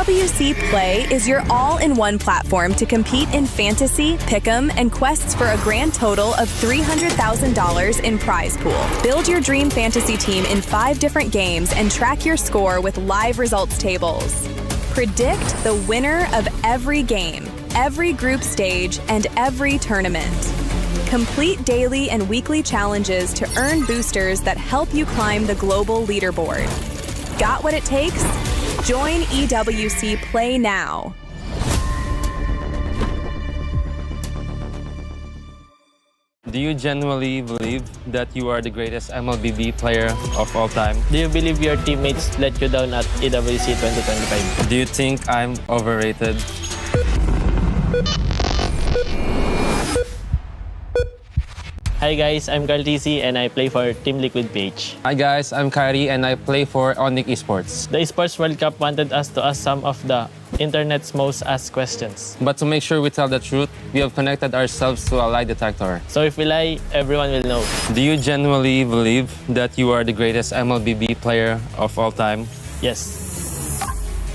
EWC Play is your all-in-one platform to compete in fantasy, pick'em, and quests for a grand total of $300,000 in prize pool. Build your dream fantasy team in 5 different games and track your score with live results tables. Predict the winner of every game, every group stage, and every tournament. Complete daily and weekly challenges to earn boosters that help you climb the global leaderboard. Got what it takes? Join EWC Play now. Do you genuinely believe that you are the greatest MLBB player of all time? Do you believe your teammates let you down at EWC 2025? Do you think I'm overrated? Hi guys, I'm Carl TC and I play for Team Liquid PH. Hi guys, I'm Kyrie and I play for Onyx Esports. The Esports World Cup wanted us to ask some of the internet's most asked questions. But to make sure we tell the truth, we have connected ourselves to a lie detector. So if we lie, everyone will know. Do you genuinely believe that you are the greatest MLBB player of all time? Yes.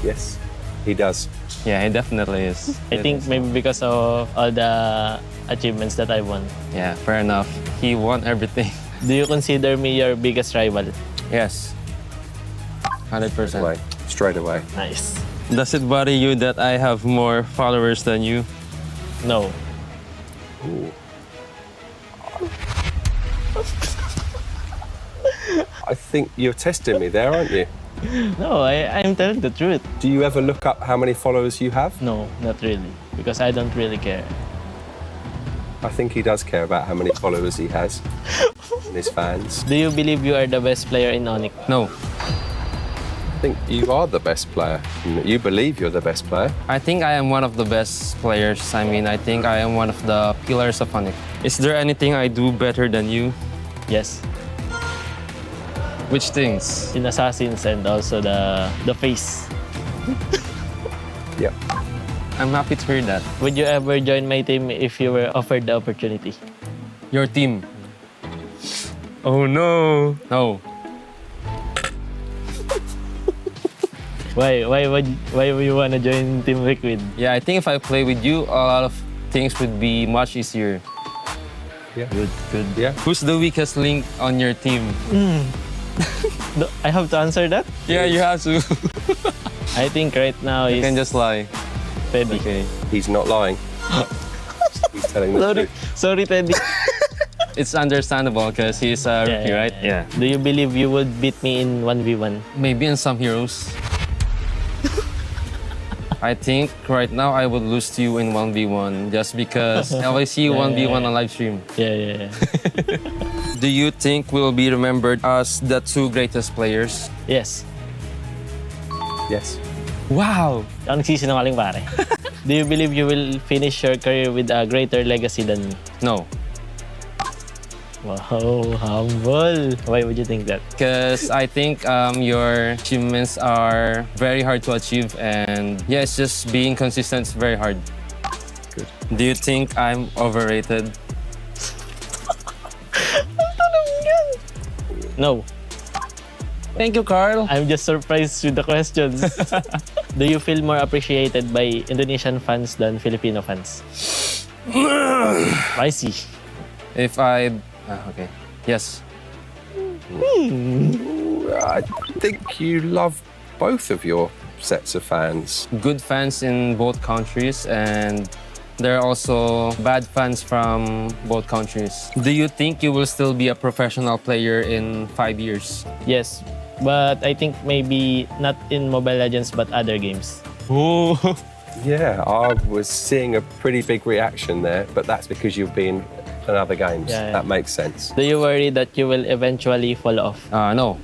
Yes, he does. Yeah, he definitely is. I think maybe because of all the achievements that I won. Yeah, fair enough. He won everything. Do you consider me your biggest rival? Yes. 100%. Straight away. Nice. Does it bother you that I have more followers than you? No. Ooh. I think you're testing me there, aren't you? No, I'm telling the truth. Do you ever look up how many followers you have? No, not really. Because I don't really care. I think he does care about how many followers he has and his fans. Do you believe you are the best player in Onyx? No. I think you are the best player. You believe you're the best player. I think I am one of the best players. I mean, I think I am one of the pillars of Onyx. Is there anything I do better than you? Yes. Which things? In Assassins and also the face. Yeah. I'm happy to hear that. Would you ever join my team if you were offered the opportunity? Your team. Oh no. No. Why would you wanna join Team Liquid? Yeah, I think if I play with you, a lot of things would be much easier. Yeah. Good. Yeah. Who's the weakest link on your team? I have to answer that? Yeah, you have to. I think right now You is can just lie. Teddy. Okay. He's not lying. He's telling the Sorry, truth. sorry Teddy. It's understandable because he's a rookie, right? Yeah. Do you believe you would beat me in 1v1? Maybe in some heroes. I think right now I would lose to you in 1v1 just because I always see you 1v1 on live stream. Yeah. Do you think we'll be remembered as the 2 greatest players? Yes. Yes. Wow! Ang nagsisinungaling pare. Do you believe you will finish your career with a greater legacy than me? No. Wow, humble. Why would you think that? Because I think your achievements are very hard to achieve and yeah, it's just being consistent is very hard. Good. Do you think I'm overrated? No. Thank you, Carl. I'm just surprised with the questions. Do you feel more appreciated by Indonesian fans than Filipino fans? I see. If I... okay. Yes. I think you love both of your sets of fans. Good fans in both countries and there are also bad fans from both countries. Do you think you will still be a professional player in 5 years? Yes, but I think maybe not in Mobile Legends but other games. Oh. Yeah, I was seeing a pretty big reaction there, but that's because you've been in other games. Yeah. That makes sense. Do you worry that you will eventually fall off? No.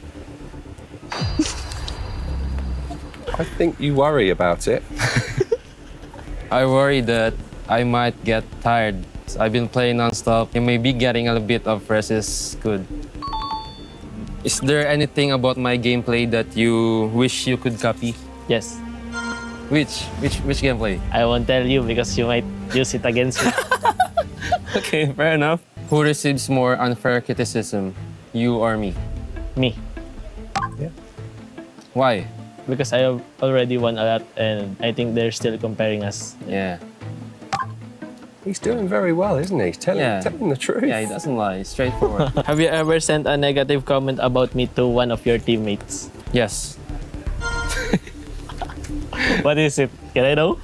I think you worry about it. I worry that I might get tired. I've been playing non-stop and maybe getting a bit of rest is good. Is there anything about my gameplay that you wish you could copy? Yes. Which gameplay? I won't tell you because you might use it against me. Okay, fair enough. Who receives more unfair criticism, you or me? Me. Yeah. Why? because I have already won a lot and I think they're still comparing us. Yeah. He's doing very well, isn't he? Tell him the truth. Yeah, he doesn't lie. Straightforward. Have you ever sent a negative comment about me to one of your teammates? Yes. What is it? Can I know?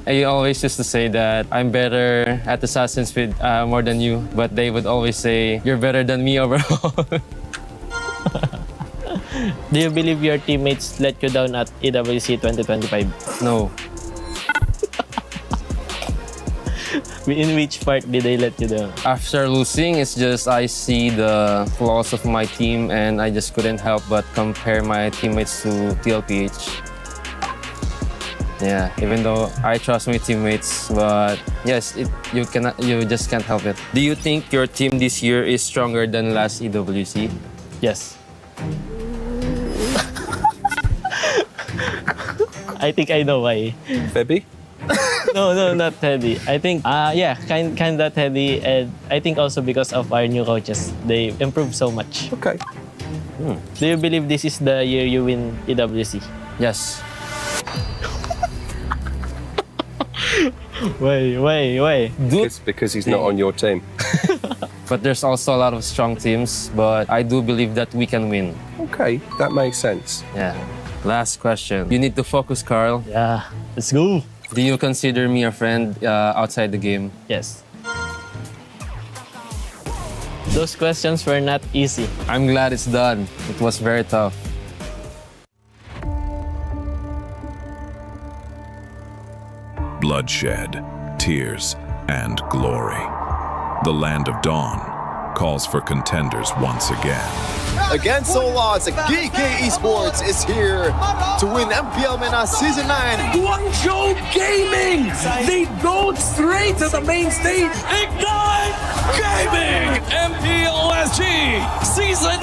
I always used to say that I'm better at Assassin's Creed more than you, but they would always say, you're better than me overall. Do you believe your teammates let you down at EWC 2025? No. In which part did they let you down? After losing, it's just I see the flaws of my team and I just couldn't help but compare my teammates to TLPH. Yeah, even though I trust my teammates, but yes, you just can't help it. Do you think your team this year is stronger than last EWC? Yes. I think I know why. Febby? No, not Teddy. I think, kind of Teddy, and I think also because of our new coaches, they improved so much. Okay. Do you believe this is the year you win EWC? Yes. Why? Because he's not on your team. But there's also a lot of strong teams, but I do believe that we can win. Okay, that makes sense. Yeah. Last question. You need to focus, Carl. Yeah, let's go. Do you consider me a friend outside the game? Yes. Those questions were not easy. I'm glad it's done. It was very tough. Bloodshed, tears, and glory. The Land of Dawn calls for contenders once again. Against all odds, GK Esports is here to win MPL MENA Season 9. Guangzhou Gaming! They go straight to the main stage. Ignite Gaming! MPLSG Season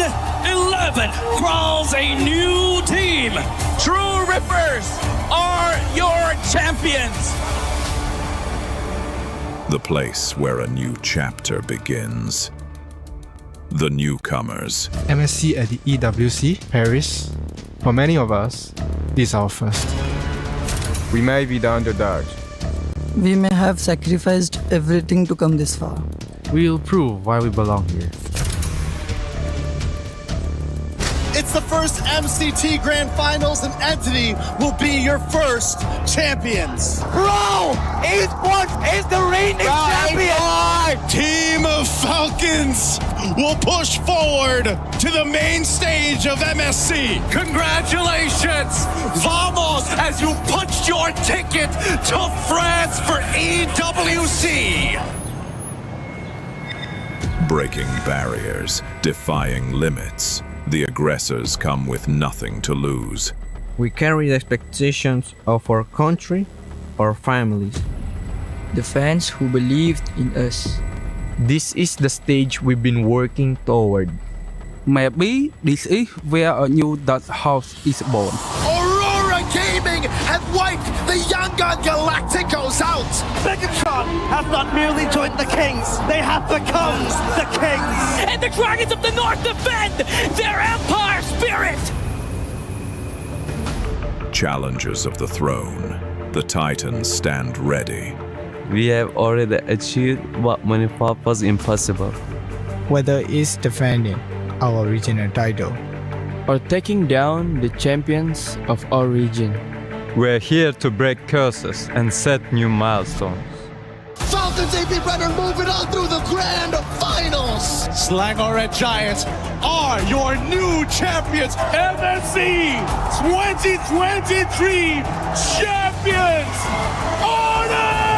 11 crowns a new team. True Rippers are your champions. The place where a new chapter begins. The newcomers. MSC at the EWC Paris. For many of us, this is our first. We may be the underdog. We may have sacrificed everything to come this far. We'll prove why we belong here. It's the first MCT Grand Finals and Entity will be your first champions. Bro! Esports is the reigning champion! Team of Falcons will push forward to the main stage of MSC. Congratulations! Vamos as you punched your ticket to France for EWC! Breaking barriers, defying limits. The aggressors come with nothing to lose. We carry the expectations of our country, our families. The fans who believed in us. This is the stage we've been working toward. Maybe this is where a new Dutch house is born. Aurora Gaming have wiped the Young Gun Galacticos out. Megatron have not merely joined the Kings, they have become the Kings! And the Dragons of the North defend their Empire spirit! Challengers of the throne, the Titans stand ready. We have already achieved what many thought was impossible. Whether it's defending our regional title or taking down the champions of our region. We're here to break curses and set new milestones. Falcons AP Runner moving on through the grand finals. Slangor Red Giants are your new champions, MSC 2023 champions! Order!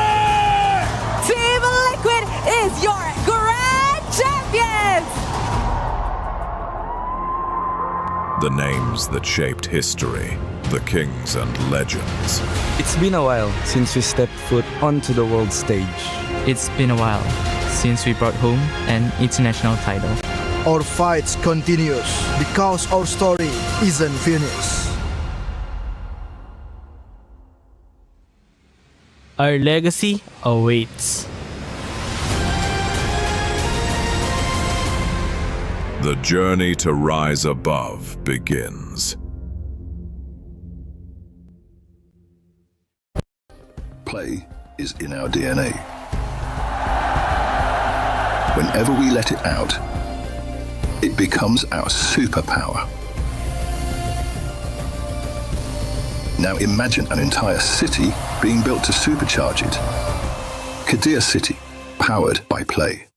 Team Liquid is your grand champions! The names that shaped history, the kings and legends. It's been a while since we stepped foot onto the world stage. It's been a while since we brought home an international title. Our fights continues because our story isn't finished. Our legacy awaits. The journey to rise above begins. Play is in our DNA. Whenever we let it out, it becomes our superpower. Now imagine an entire city being built to supercharge it. Kadir City, powered by Play.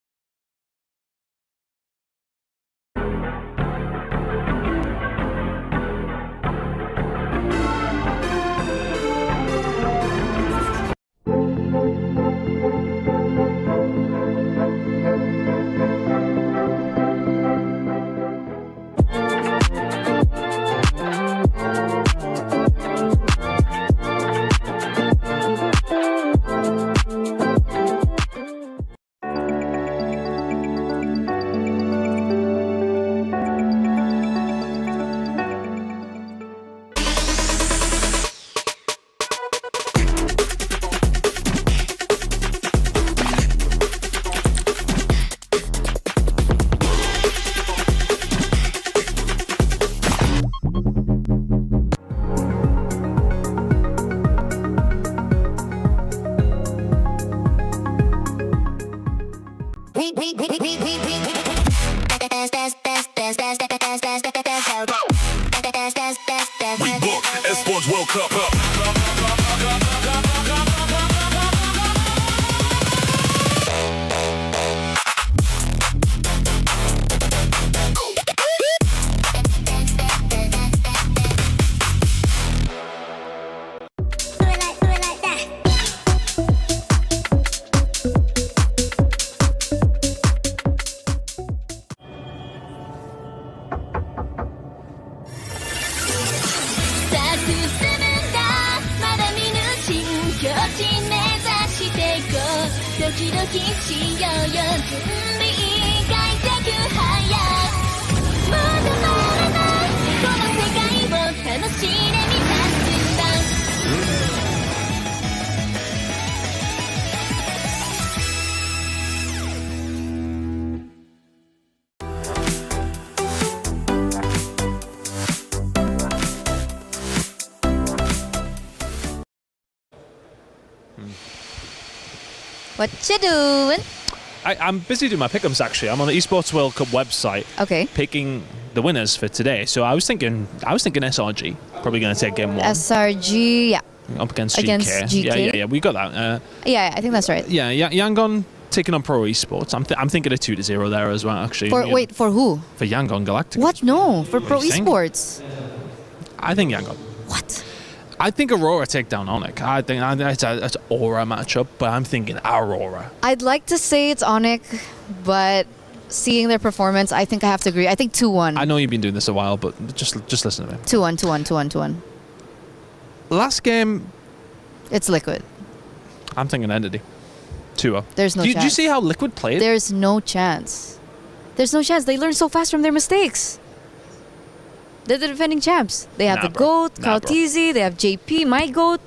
We booked Esports World Cup. What you doing? I'm busy doing my pick'ems actually. I'm on the Esports World Cup website. Okay. Picking the winners for today. So I was thinking SRG probably going to take game 1. SRG, yeah. Up against GK. Yeah. We got that. Yeah, I think that's right. Yeah, Yangon taking on Pro Esports. I'm thinking a 2-0 there as well actually. For who? For Yangon Galactic. What? No, for Pro Esports. I think Yangon. What? I think Aurora take down Onyx. I think it's an Aura matchup, but I'm thinking Aurora. I'd like to say it's Onyx, but seeing their performance, I think I have to agree. I think 2-1. I know you've been doing this a while, but just listen to me. 2-1. Last game, it's Liquid. I'm thinking Entity. 2-0. There's no chance. Did you see how Liquid played? There's no chance. There's no chance. They learn so fast from their mistakes. They're the defending champs. They have the GOAT, Kaltizi, they have JP, my GOAT.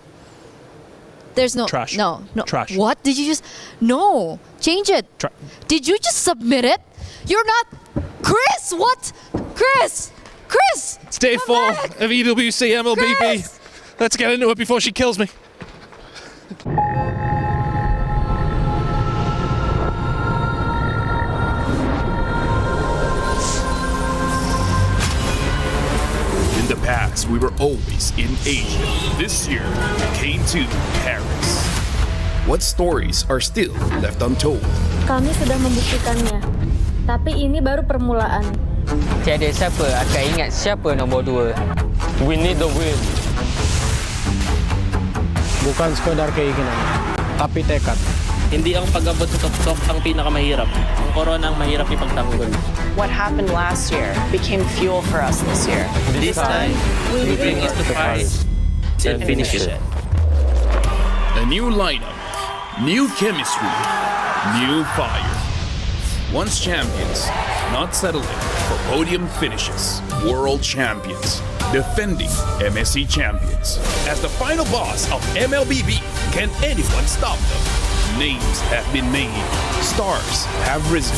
There's no... Trash. No. Trash. What? Did you just... No. Change it. Did you just submit it? You're not... Chris, what? Chris! It's day 4 of EWC MLBB. Chris! Let's get into it before she kills me. In the past, we were always in Asia. This year, we came to Paris. What stories are still left untold? Kami sudah membuktikannya, tapi ini baru permulaan. Tiada siapa akan ingat siapa nombor 2. We need the win. Bukan sekadar keinginan, tapi tekad. Hindi ang pag-abot sa tuktok ang pinakamahirap. Ang corona ang mahirap ipagtanggol. What happened last year became fuel for us this year. This time, we bring it to Paris and finish it. A new lineup, new chemistry, new fire. Once champions, not settling for podium finishes. World champions, defending MSC champions. As the final boss of MLBB, can anyone stop them? Names have been made, stars have risen,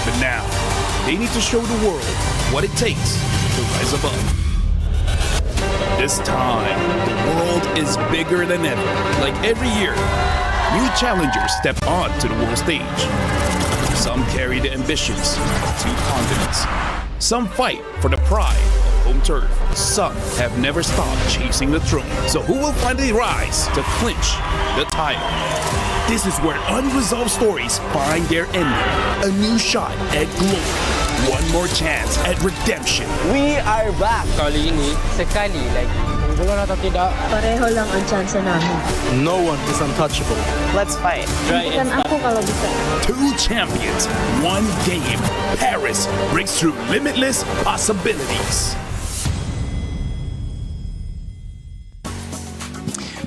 but now they need to show the world what it takes to rise above. This time, the world is bigger than ever. Like every year, new challengers step onto the world stage. Some carry the ambitions of 2 continents. Some fight for the pride of home turf. Some have never stopped chasing the throne. So who will finally rise to clinch the title? This is where unresolved stories find their ending. A new shot at glory. One more chance at redemption. We are back. Kali ini, sekali lagi. Bukan atau tidak, Pareho lang ang chance namin. no one is untouchable. Let's fight. Bukan ako kalau bisa. 2 champions, 1 game. Paris breaks through limitless possibilities.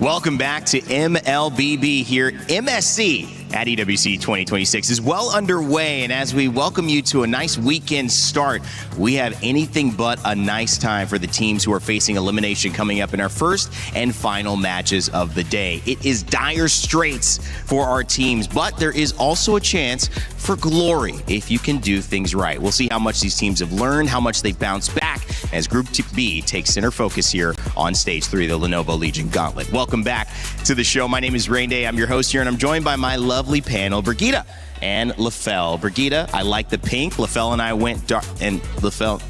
Welcome back to MLBB here. MSC at EWC 2026 is well underway, and as we welcome you to a nice weekend start, we have anything but a nice time for the teams who are facing elimination coming up in our first and final matches of the day. It is dire straits for our teams, but there is also a chance for glory if you can do things right. We'll see how much these teams have learned, how much they've bounced back as Group B takes center focus here on Stage 3 of the Lenovo Legion Gauntlet. Welcome back to the show. My name is Rain Day. I'm your host here, and I'm joined by my lovely panel, Brigitte and LaFell. Brigitte, I like the pink. LaFell and I went dark, and LaFell,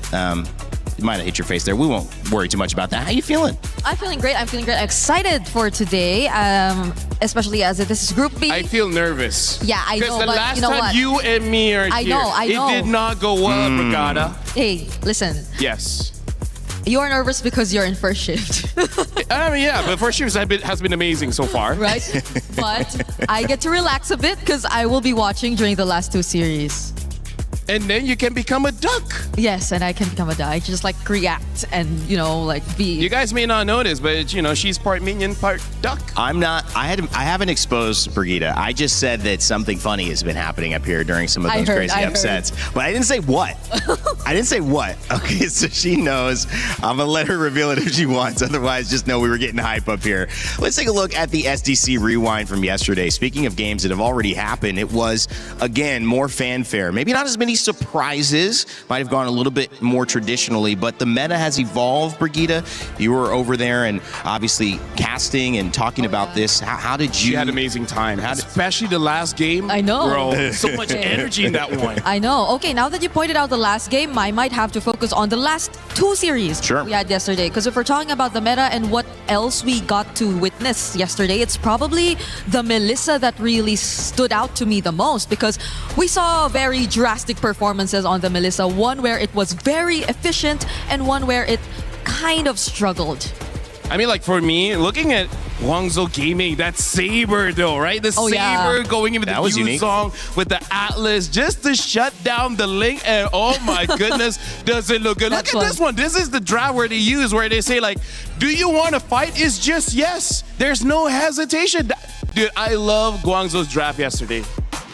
you might have hit your face there. We won't worry too much about that. How you feeling? I'm feeling great. I'm excited for today, especially as this is Group B. I feel nervous. Yeah, I know, Because the but last you know time what? you and me are I here, know. it did not go well, Brigada. Hey, listen. Yes. You are nervous because you're in first shift. I mean, yeah, but first shift has been amazing so far. Right? But I get to relax a bit because I will be watching during the last 2 series. And then you can become a duck. Yes, and I can become a duck. I just like react and, be. You guys may not know this, but she's part minion, part duck. I'm not. I haven't exposed Brigitte. I just said that something funny has been happening up here during some of those crazy upsets. But I didn't say what. I didn't say what. Okay, so she knows. I'm gonna let her reveal it if she wants. Otherwise, just know we were getting hype up here. Let's take a look at the SDC rewind from yesterday. Speaking of games that have already happened, it was again more fanfare. Maybe not as many surprises. Might have gone a little bit more traditionally, but the meta has evolved. Brigitte, you were over there and obviously casting and talking about this. How did you? She had an amazing time, especially the last game. I know. Bro, so much energy in that one. I know. Okay, now that you pointed out the last game, I might have to focus on the last 2 series we had yesterday. Because if we're talking about the meta and what else we got to witness yesterday, it's probably the Melissa that really stood out to me the most, because we saw very drastic performances on the Melissa. One where it was very efficient and one where it kind of struggled. I mean, like for me, looking at Guangzhou Gaming, that Saber though, right? The Saber going into the Yu song with the Atlas just to shut down the Link, and oh my goodness, does it look good. Look at this one. This is the draft where they use, where they say like, do you want to fight? It's just yes. There's no hesitation. Dude, I love Guangzhou's draft yesterday.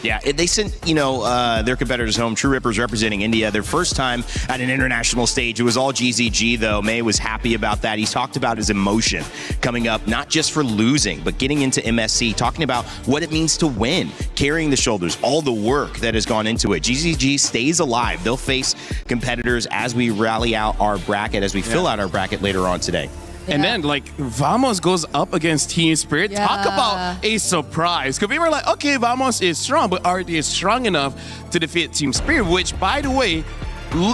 Yeah, they sent, their competitors home. True Rippers representing India, their first time at an international stage. It was all GZG, though. May was happy about that. He talked about his emotion coming up, not just for losing, but getting into MSC, talking about what it means to win, carrying the shoulders, all the work that has gone into it. GZG stays alive. They'll face competitors as we rally out our bracket, as we fill out our bracket later on today. And then, Vamos goes up against Team Spirit. Yeah. Talk about a surprise. Because we were like, okay, Vamos is strong, but are they strong enough to defeat Team Spirit? Which, by the way,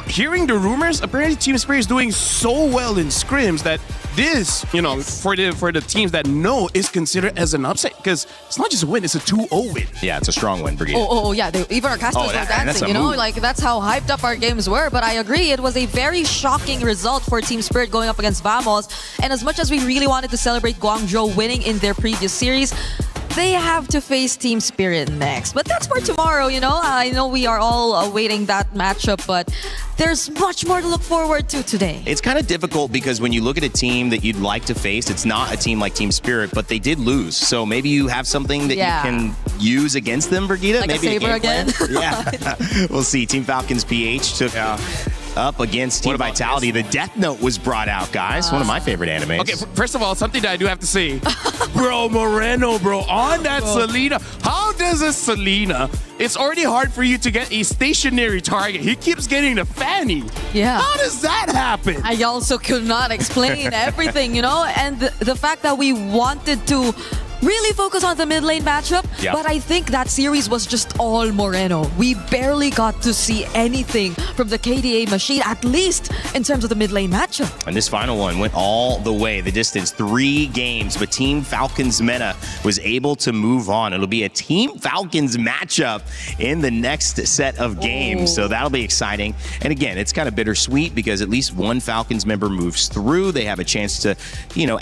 hearing the rumors, apparently Team Spirit is doing so well in scrims that this, for the teams that know, is considered as an upset, because it's not just a win, it's a 2-0 win. Yeah, it's a strong win, Brigitte. Yeah. Even our casters were dancing, that's how hyped up our games were. But I agree, it was a very shocking result for Team Spirit going up against Vamos. And as much as we really wanted to celebrate Guangzhou winning in their previous series, they have to face Team Spirit next. But that's for tomorrow, I know we are all awaiting that matchup, but there's much more to look forward to today. It's kind of difficult because when you look at a team that you'd like to face, it's not a team like Team Spirit, but they did lose. So maybe you have something that you can use against them, Brigitte. Like maybe a Saber again? Yeah. We'll see. Team Falcons PH took up against Team Vitality. The Death Note was brought out, guys. One of my favorite animes. Okay, first of all, something that I do have to say. Bro, Moreno, bro, on that Selena. How does a Selena? It's already hard for you to get a stationary target. He keeps getting the fanny. Yeah. How does that happen? I also could not explain everything, and the fact that we wanted to really focus on the mid lane matchup, but I think that series was just all Moreno. We barely got to see anything from the KDA machine, at least in terms of the mid lane matchup. And this final one went all the way, the distance, 3 games, but Team Falcons Meta was able to move on. It'll be a Team Falcons matchup in the next set of games, so that'll be exciting. And again, it's kind of bittersweet because at least one Falcons member moves through. They have a chance to,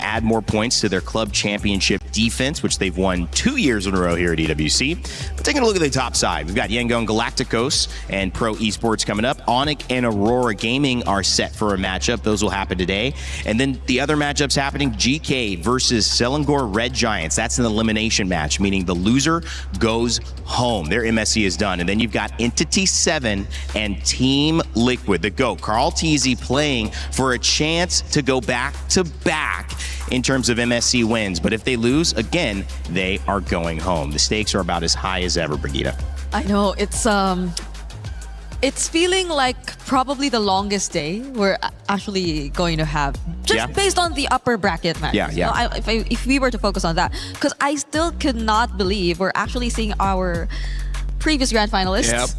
add more points to their club championship defense, which they've won 2 years in a row here at EWC. But taking a look at the top side, we've got Yangon Galacticos and Pro Esports coming up. Onyx and Aurora Gaming are set for a matchup. Those will happen today. And then the other matchups happening, GK versus Selangor Red Giants. That's an elimination match, meaning the loser goes home. Their MSC is done. And then you've got Entity 7 and Team Liquid, the GOAT. Carl Teasy playing for a chance to go back-to-back in terms of MSC wins. But if they lose, again, they are going home. The stakes are about as high as ever, Brigitte. I know, it's feeling like probably the longest day we're actually going to have, just based on the upper bracket match. If we were to focus on that, because I still could not believe we're actually seeing our previous grand finalists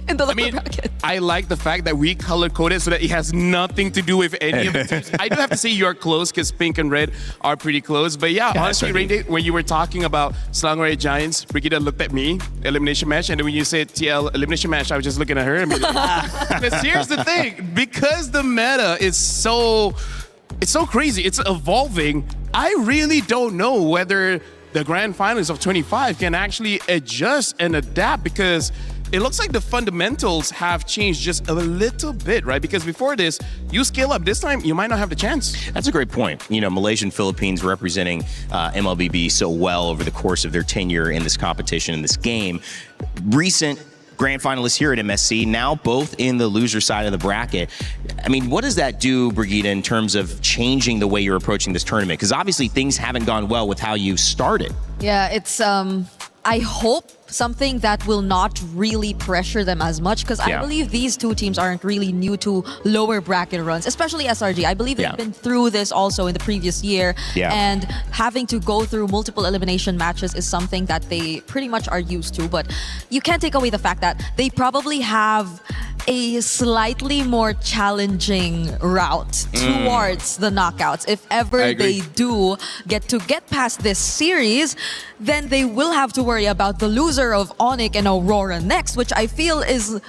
in the lower bracket. I like the fact that we color-coded so that it has nothing to do with any of the teams. I do have to say you're close because pink and red are pretty close. But honestly, Rainy, when you were talking about Selangor Red Giants, Brigitte looked at me, elimination match, and then when you said TL elimination match, I was just looking at her and be like, because here's the thing, because the meta is so crazy, it's evolving, I really don't know whether the grand finals of 25 can actually adjust and adapt, because it looks like the fundamentals have changed just a little bit, right? Because before this, you scale up. This time, you might not have the chance. That's a great point. Malaysian Philippines representing MLBB so well over the course of their tenure in this competition, in this game. Recent grand finalists here at MSC, now both in the loser side of the bracket. I mean, what does that do, Brigitte, in terms of changing the way you're approaching this tournament? Because obviously things haven't gone well with how you started. Yeah, it's I hope something that will not really pressure them as much, because I believe these two teams aren't really new to lower bracket runs, especially SRG. I believe they've been through this also in the previous year, and having to go through multiple elimination matches is something that they pretty much are used to. But you can't take away the fact that they probably have a slightly more challenging route towards the knockouts. If ever they do get past this series, then they will have to worry about the loser of Onyx and Aurora next, which I feel isn't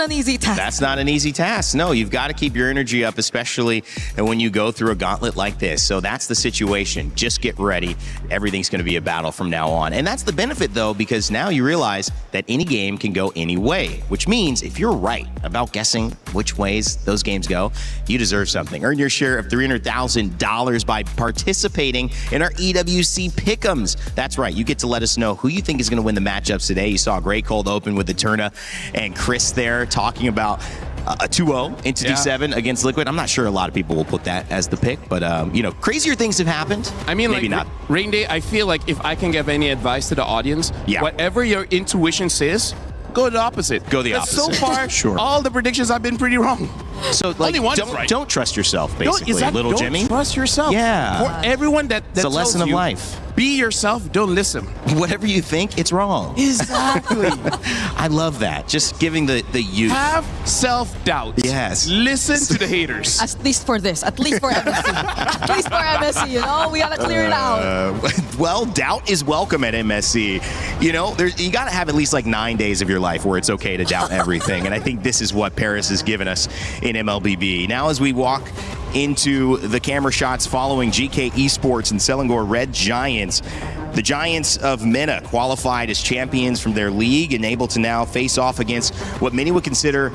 an easy task. That's not an easy task. No, you've got to keep your energy up, especially when you go through a gauntlet like this. So that's the situation. Just get ready. Everything's going to be a battle from now on. And that's the benefit, though, because now you realize that any game can go any way, which means if you're right about guessing which ways those games go, you deserve something. Earn your share of $300,000 by participating in our EWC Pick'ems. That's right. You get to let us know who you think is going to win the matchups today. You saw a great cold open with the Turna and Chris there talking about a 2-0 Entity 7 against Liquid. I'm not sure a lot of people will put that as the pick, but crazier things have happened. I mean, maybe not. Rain Day, I feel like if I can give any advice to the audience, whatever your intuition says, go the opposite. Go the opposite. So far, all the predictions have been pretty wrong. So, don't trust yourself, basically, little Jimmy. Don't trust yourself. Yeah. For everyone that it's a lesson of life. Be yourself, don't listen. Whatever you think, it's wrong. Exactly. I love that. Just giving the youth. Have self-doubt. Yes. Listen to the haters. At least for this. At least for MSC. At least for MSC, we gotta clear it out. Well, doubt is welcome at MSC. You gotta have at least like 9 days of your life where it's okay to doubt everything. And I think this is what Paris has given us in MLBB. Now as we walk into the camera shots following GK Esports and Selangor Red Giants. The Giants of MENA qualified as champions from their league and able to now face off against what many would consider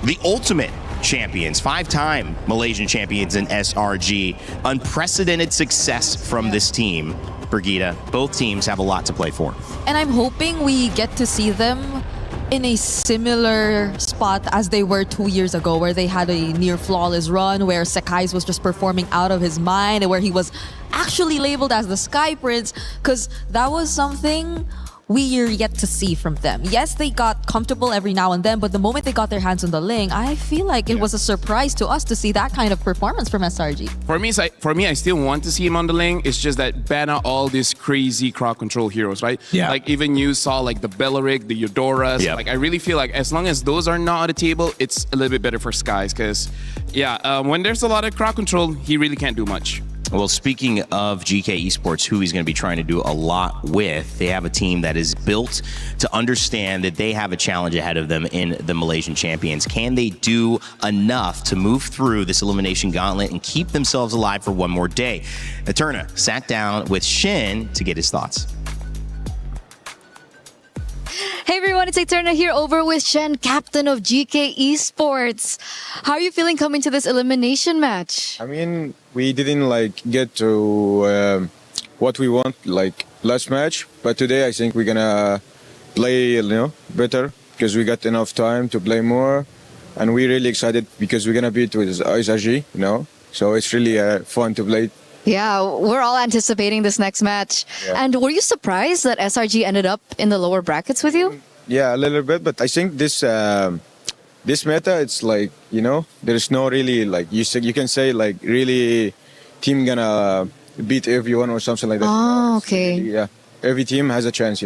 the ultimate champions, 5-time Malaysian champions in SRG. Unprecedented success from this team. Brigitte, both teams have a lot to play for. And I'm hoping we get to see them in a similar spot as they were 2 years ago, where they had a near flawless run, where Sekai's was just performing out of his mind, and where he was actually labeled as the Sky Prince? Because that was something we're yet to see from them. Yes, they got comfortable every now and then, but the moment they got their hands on the Ling, I feel like it was a surprise to us to see that kind of performance from SRG. For me, I still want to see him on the Ling. It's just that banner all these crazy crowd control heroes, right? Yeah. Like even you saw like the Belleric, the Eudoras. Yep. Like I really feel like as long as those are not on the table, it's a little bit better for Skies. Because when there's a lot of crowd control, he really can't do much. Well, speaking of GK Esports, who he's going to be trying to do a lot with, they have a team that is built to understand that they have a challenge ahead of them in the Malaysian Champions. Can they do enough to move through this elimination gauntlet and keep themselves alive for one more day? Eterna sat down with Shin to get his thoughts. Hey everyone, it's Eterna here over with Shen, captain of GK Esports. How are you feeling coming to this elimination match? I mean, we didn't get to what we want last match, but today I think we're gonna play better because we got enough time to play more, and we're really excited because we're gonna beat with SRG, so it's really fun to play. Yeah, we're all anticipating this next match. Yeah. And were you surprised that SRG ended up in the lower brackets with you? Yeah, a little bit, but I think this meta, it's there's no really you can say really team gonna beat everyone or something like that. Oh, okay. Yeah, every team has a chance,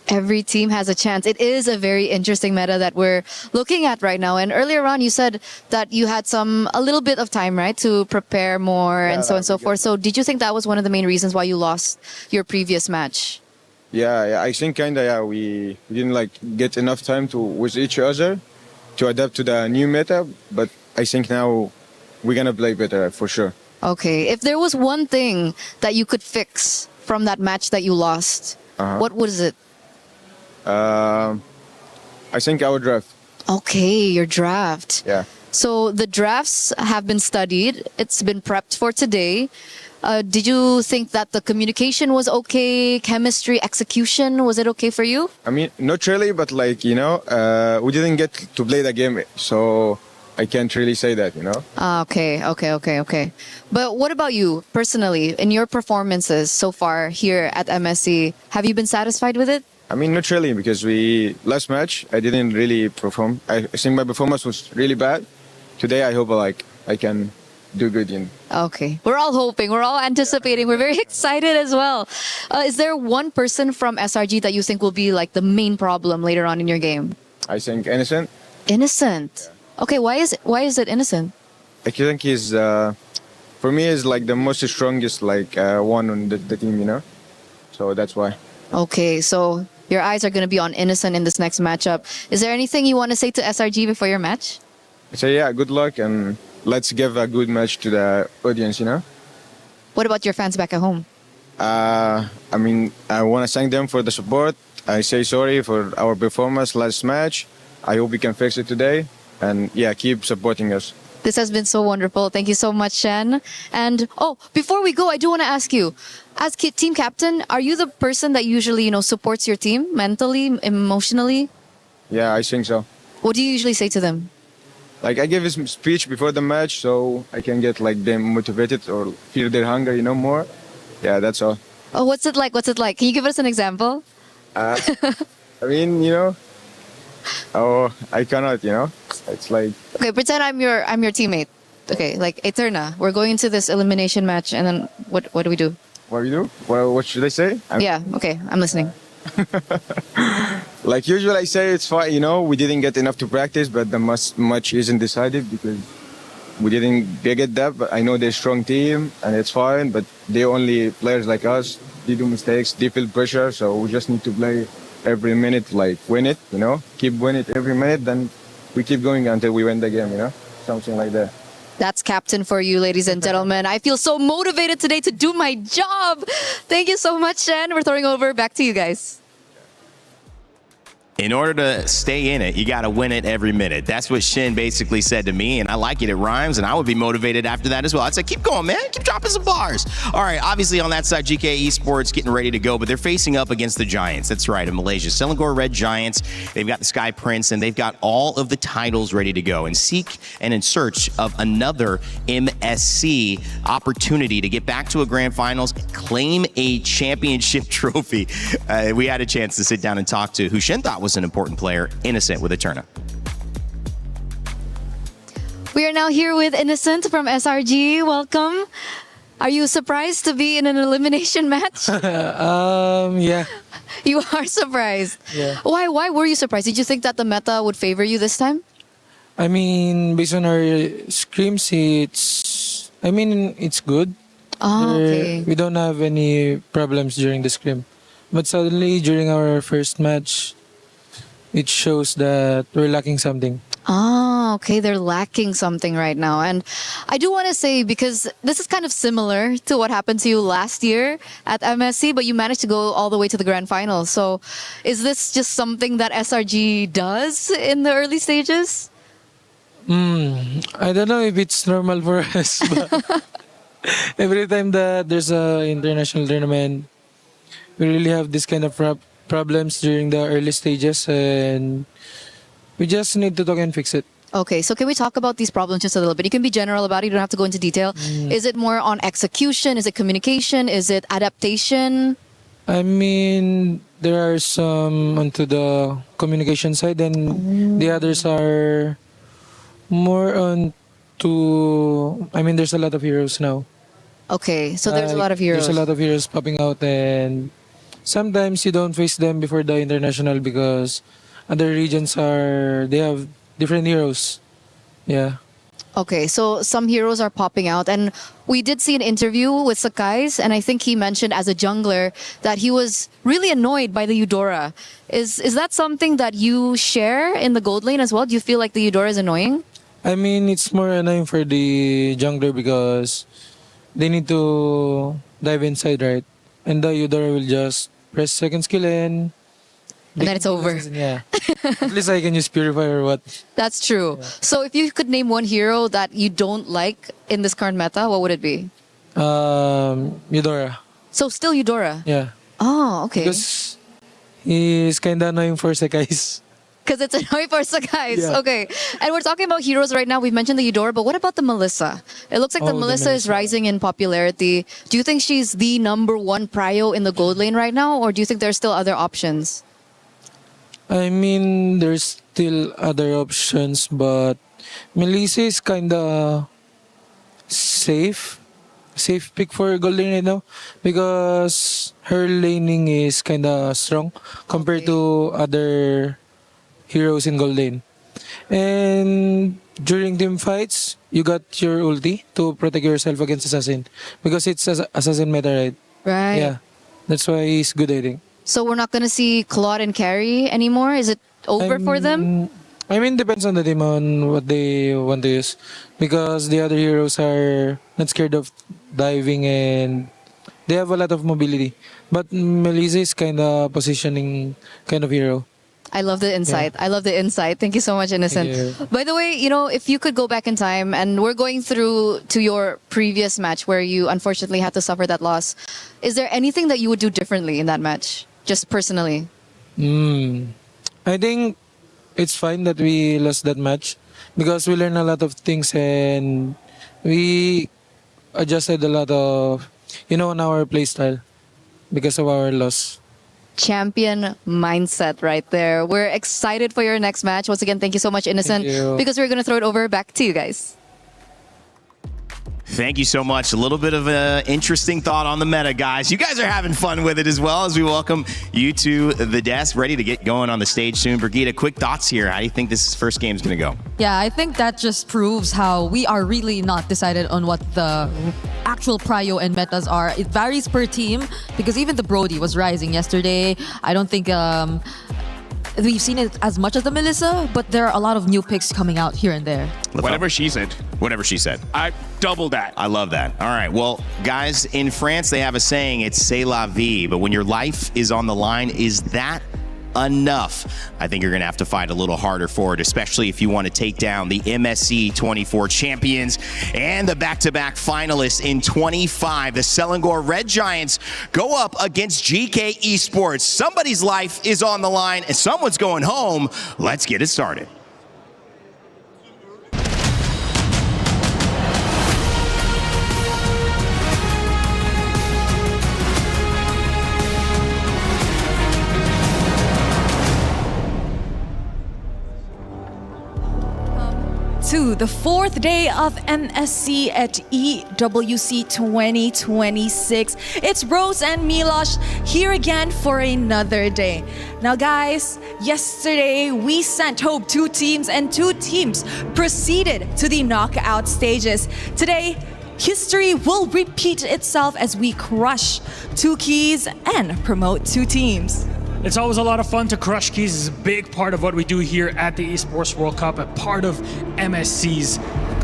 Every team has a chance. It is a very interesting meta that we're looking at right now. And earlier on, you said that you had a little bit of time, right, to prepare more and so on and so forth. So did you think that was one of the main reasons why you lost your previous match? Yeah, I think we didn't get enough time with each other to adapt to the new meta. But I think now we're gonna play better for sure. Okay, if there was one thing that you could fix from that match that you lost, what was it? I think our draft. Okay, your draft. Yeah. So the drafts have been studied. It's been prepped for today. Did you think that the communication was okay? Chemistry, execution, was it okay for you? I mean, not really, but we didn't get to play the game, so I can't really say that, Okay. But what about you personally? In your performances so far here at MSC, have you been satisfied with it? I mean, not really, because last match I didn't really perform. I think my performance was really bad. Today I hope I can do good. Okay, we're all hoping, we're all anticipating, we're very excited as well. Is there one person from SRG that you think will be the main problem later on in your game? I think Innocent. Innocent. Okay, why is it Innocent? I think he's for me is the most strongest one on the team, so that's why. Okay, so your eyes are going to be on Innocent in this next matchup. Is there anything you want to say to SRG before your match? So yeah, good luck, and let's give a good match to the audience, What about your fans back at home? I mean, I want to thank them for the support. I say sorry for our performance last match. I hope we can fix it today, and yeah, keep supporting us. This has been so wonderful. Thank you so much, Shen. And before we go, I do want to ask you, as team captain, are you the person that usually, supports your team mentally, emotionally? Yeah, I think so. What do you usually say to them? I give a speech before the match so I can get them motivated or feel their hunger, more. Yeah, that's all. Oh, what's it like? Can you give us an example? I mean, I cannot, It's Okay, pretend I'm your teammate. Okay, Eterna, we're going into this elimination match, and then what do we do? What do we do? Well, what should I say? Yeah, okay, I'm listening. Usually I say it's fine, we didn't get enough to practice, but the match isn't decided because we didn't get that. But I know they're a strong team and it's fine, but they're only players like us. They do mistakes, they feel pressure, so we just need to play every minute, win it, keep winning it every minute, then we keep going until we win the game, something like that. That's captain for you, ladies and gentlemen. I feel so motivated today to do my job. Thank you so much, Shen. We're throwing over back to you guys. In order to stay in it, you got to win it every minute. That's what Shin basically said to me, and I like it. It rhymes, and I would be motivated after that as well. I'd say, keep going, man. Keep dropping some bars. All right, obviously on that side, GK Esports getting ready to go, but they're facing up against the Giants. That's right, in Malaysia. Selangor Red Giants. They've got the Sky Prince, and they've got all of the titles ready to go and seek and in search of another MSC opportunity to get back to a grand finals, claim a championship trophy. We had a chance to sit down and talk to who Shin thought was an important player, Innocent, with Eterna. We are now here with Innocent from SRG. Welcome. Are you surprised to be in an elimination match? Yeah. You are surprised. Yeah. Why were you surprised? Did you think that the meta would favor you this time? I mean, based on our scrims, it's good. Okay. We don't have any problems during the scrim. But suddenly, during our first match, it shows that we're lacking something. Okay, they're lacking something right now. And I do want to say, because this is kind of similar to what happened to you last year at MSC, but you managed to go all the way to the grand final. So is this just something that SRG does in the early stages? I don't know if it's normal for us, but every time that there's an international tournament, we really have this kind of problems during the early stages, and we just need to talk and fix it. Okay, so can we talk about these problems just a little bit? You can be general about it, you don't have to go into detail. Is it more on execution? Is it communication? Is it adaptation? I mean, there are some onto the communication side, and the others are more on to, I mean, there's a lot of heroes now. Okay, so there's a lot of heroes. There's a lot of heroes popping out, and sometimes you don't face them before the international because other regions they have different heroes. Yeah. Okay, so some heroes are popping out, and we did see an interview with Sakai's, and I think he mentioned as a jungler that he was really annoyed by the Eudora. Is that something that you share in the gold lane as well? Do you feel like the Eudora is annoying? I mean, it's more annoying for the jungler because they need to dive inside, right? And the Eudora will just press second skill and then it's over. Yeah. At least I can use Purify or what. That's true. Yeah. So if you could name one hero that you don't like in this current meta, what would it be? Eudora. So still Eudora? Yeah. Oh, okay. Because he's kind of annoying for Sakai's. Because it's annoying for Sakai's. Yeah. Okay. And we're talking about heroes right now. We've mentioned the Eudora, but what about the Melissa? It looks like the Melissa is rising in popularity. Do you think she's the #1 prio in the gold lane right now, or do you think there's still other options? I mean, there's still other options, but Melissa is kind of safe pick for gold lane right now because her laning is kind of strong compared to other heroes in gold lane. And during team fights, you got your ulti to protect yourself against assassin because it's assassin meta, right? Right. Yeah, that's why he's good, I think. So we're not gonna see Claude and Carry anymore? Is it over for them? I mean, depends on the team on what they want to use. Because the other heroes are not scared of diving and they have a lot of mobility. But Melissa is kind of positioning kind of hero. I love the insight. Yeah. I love the insight. Thank you so much, Innocent. By the way, if you could go back in time, and we're going through to your previous match where you unfortunately had to suffer that loss, is there anything that you would do differently in that match, just personally? I think it's fine that we lost that match because we learned a lot of things and we adjusted a lot of, on our playstyle because of our loss. Champion mindset right there. We're excited for your next match. Once again, thank you so much, Innocent, because we're going to throw it over back to you guys. Thank you so much. A little bit of an interesting thought on the meta, guys. You guys are having fun with it as well as we welcome you to the desk, ready to get going on the stage soon. Brigitte, quick thoughts here. How do you think this first game is going to go? Yeah, I think that just proves how we are really not decided on what the actual prio and metas are. It varies per team because even the Brody was rising yesterday. I don't think we've seen it as much as the Melissa, but there are a lot of new picks coming out here and there. Whatever she said. Whatever she said. I double that. I love that. All right. Well, guys, in France, they have a saying, it's c'est la vie. But when your life is on the line, is that enough. I think you're going to have to fight a little harder for it, especially if you want to take down the MSC 24 champions and the back-to-back finalists in 25. The Selangor Red Giants go up against GK Esports. Somebody's life is on the line and someone's going home. Let's get it started. To the fourth day of MSC at EWC 2026. It's Rose and Milosh here again for another day. Now guys, yesterday we sent home 2 teams and 2 teams proceeded to the knockout stages. Today, history will repeat itself as we crush 2 keys and promote 2 teams. It's always a lot of fun to crush keys. It's a big part of what we do here at the Esports World Cup, a part of MSC's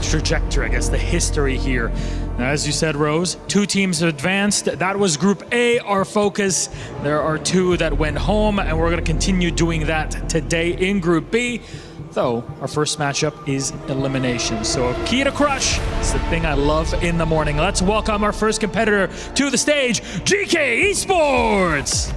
trajectory, I guess, the history here. Now, as you said, Rose, 2 teams advanced. That was Group A, our focus. There are 2 that went home, and we're going to continue doing that today in Group B. Though, our first matchup is elimination. So a key to crush is the thing I love in the morning. Let's welcome our first competitor to the stage, GK Esports!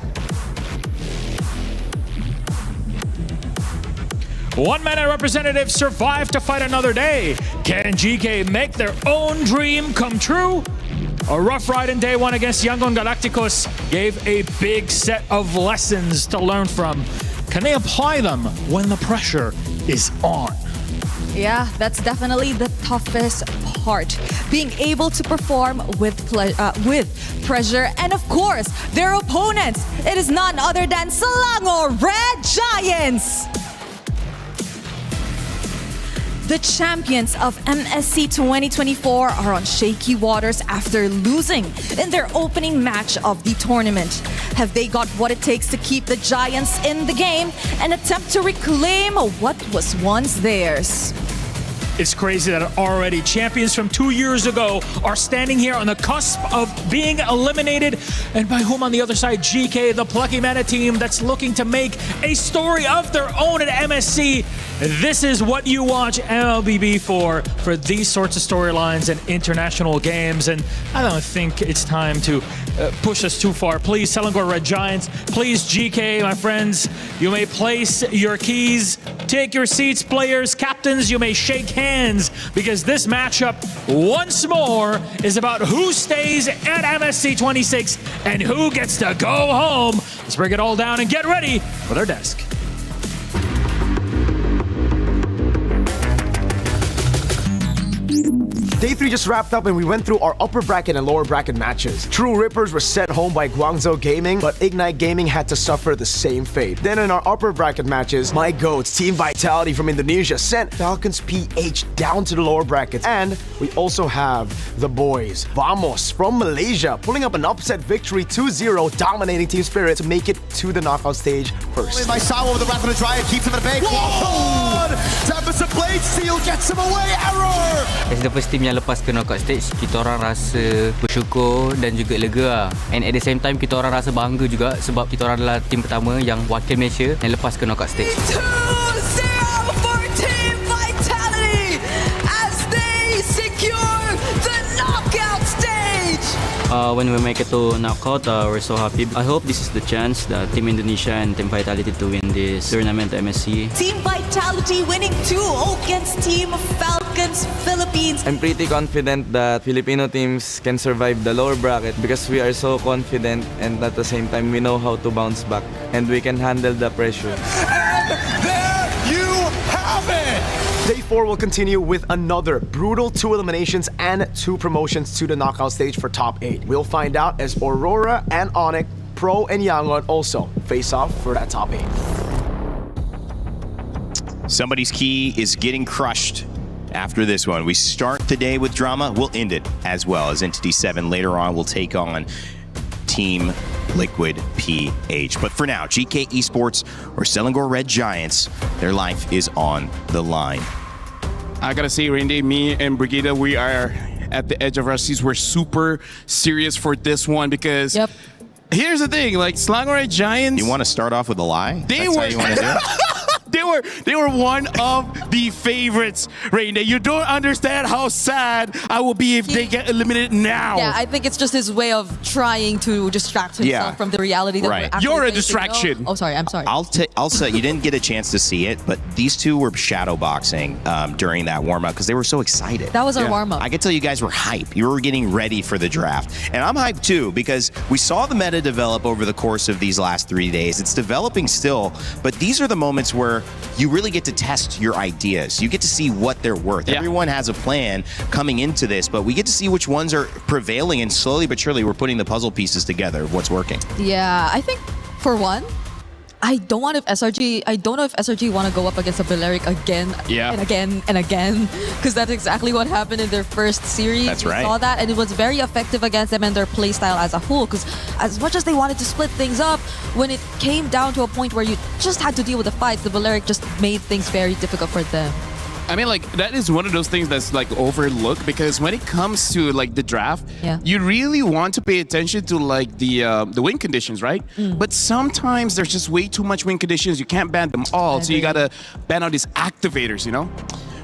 1-minute representatives survive to fight another day. Can GK make their own dream come true? A rough ride in day 1 against Yangon Galacticos gave a big set of lessons to learn from. Can they apply them when the pressure is on? Yeah, that's definitely the toughest part. Being able to perform with pressure, and of course, their opponents. It is none other than Selangor Red Giants. The champions of MSC 2024 are on shaky waters after losing in their opening match of the tournament. Have they got what it takes to keep the Giants in the game and attempt to reclaim what was once theirs? It's crazy that already champions from 2 years ago are standing here on the cusp of being eliminated. And by whom on the other side? GK, the Plucky Mana team that's looking to make a story of their own at MSC. This is what you watch MLBB for these sorts of storylines and international games. And I don't think it's time to push us too far. Please, Selangor Red Giants. Please, GK, my friends, you may place your keys. Take your seats, players, captains. You may shake hands because this matchup, once more, is about who stays at MSC 26 and who gets to go home. Let's break it all down and get ready for their desk. Day 3 just wrapped up and we went through our upper bracket and lower bracket matches. True Rippers were sent home by Guangzhou Gaming, but Ignite Gaming had to suffer the same fate. Then in our upper bracket matches, My Goats, Team Vitality from Indonesia sent Falcons PH down to the lower brackets. And we also have the boys, Vamos from Malaysia, pulling up an upset victory 2-0, dominating Team Spirit to make it to the knockout stage first. By Sawa with the Rapid Drive, keeps him at bay. Tempest Blade Steel gets him away, error! As the first team yang lepas ke knockout stage, kita orang rasa bersyukur dan juga lega. And at the same time, kita orang rasa bangga juga sebab kita orang adalah tim pertama yang wakil Malaysia yang lepas ke knockout stage. 2-0 for Team Vitality as they secure the knockout stage. When we make it to knockout, we're so happy. I hope this is the chance that Team Indonesia and Team Vitality to win this tournament MSC. Team Vitality winning 2-0 against Team Falcons Philippines. I'm pretty confident that Filipino teams can survive the lower bracket because we are so confident and at the same time we know how to bounce back and we can handle the pressure. And there you have it! Day 4 will continue with another brutal 2 eliminations and 2 promotions to the knockout stage for top 8. We'll find out as Aurora and Onyx, Pro and Yangon also face off for that top 8. Somebody's key is getting crushed after this one. We start the day with drama, we'll end it as well, as Entity 7 later on will take on Team Liquid PH. But for now, GK Esports or Selangor Red Giants, their life is on the line. I gotta say, Randy, me and Brigida, we are at the edge of our seats. We're super serious for this one because Here's the thing, like Slangway Giants. You want to start off with a lie? They That's were. how you want to do it? They were one of the favorites, Raina. You don't understand how sad I will be if they get eliminated now. Yeah, I think it's just his way of trying to distract himself from the reality that we're actually You're a facing. distraction. Oh, sorry. I'm sorry. I'll say you didn't get a chance to see it, but these two were shadow boxing during that warm up because they were so excited. That was our warm up. I could tell you guys were hype. You were getting ready for the draft, and I'm hyped too because we saw the meta develop over the course of these last 3 days. It's developing still, but these are the moments where you really get to test your ideas. You get to see what they're worth. Yeah. Everyone has a plan coming into this, but we get to see which ones are prevailing, and slowly but surely we're putting the puzzle pieces together of what's working. Yeah, I think for one, I don't know if SRG want to go up against a Balearic again and again and again, because that's exactly what happened in their first series. That's we right. saw that, and it was very effective against them and their playstyle as a whole, because as much as they wanted to split things up, when it came down to a point where you just had to deal with the fights, the Balearic just made things very difficult for them. I mean, like, that is one of those things that's like overlooked, because when it comes to like the draft, you really want to pay attention to like the win conditions, right? But sometimes there's just way too much win conditions. You can't ban them all, so you gotta ban out these activators, you know?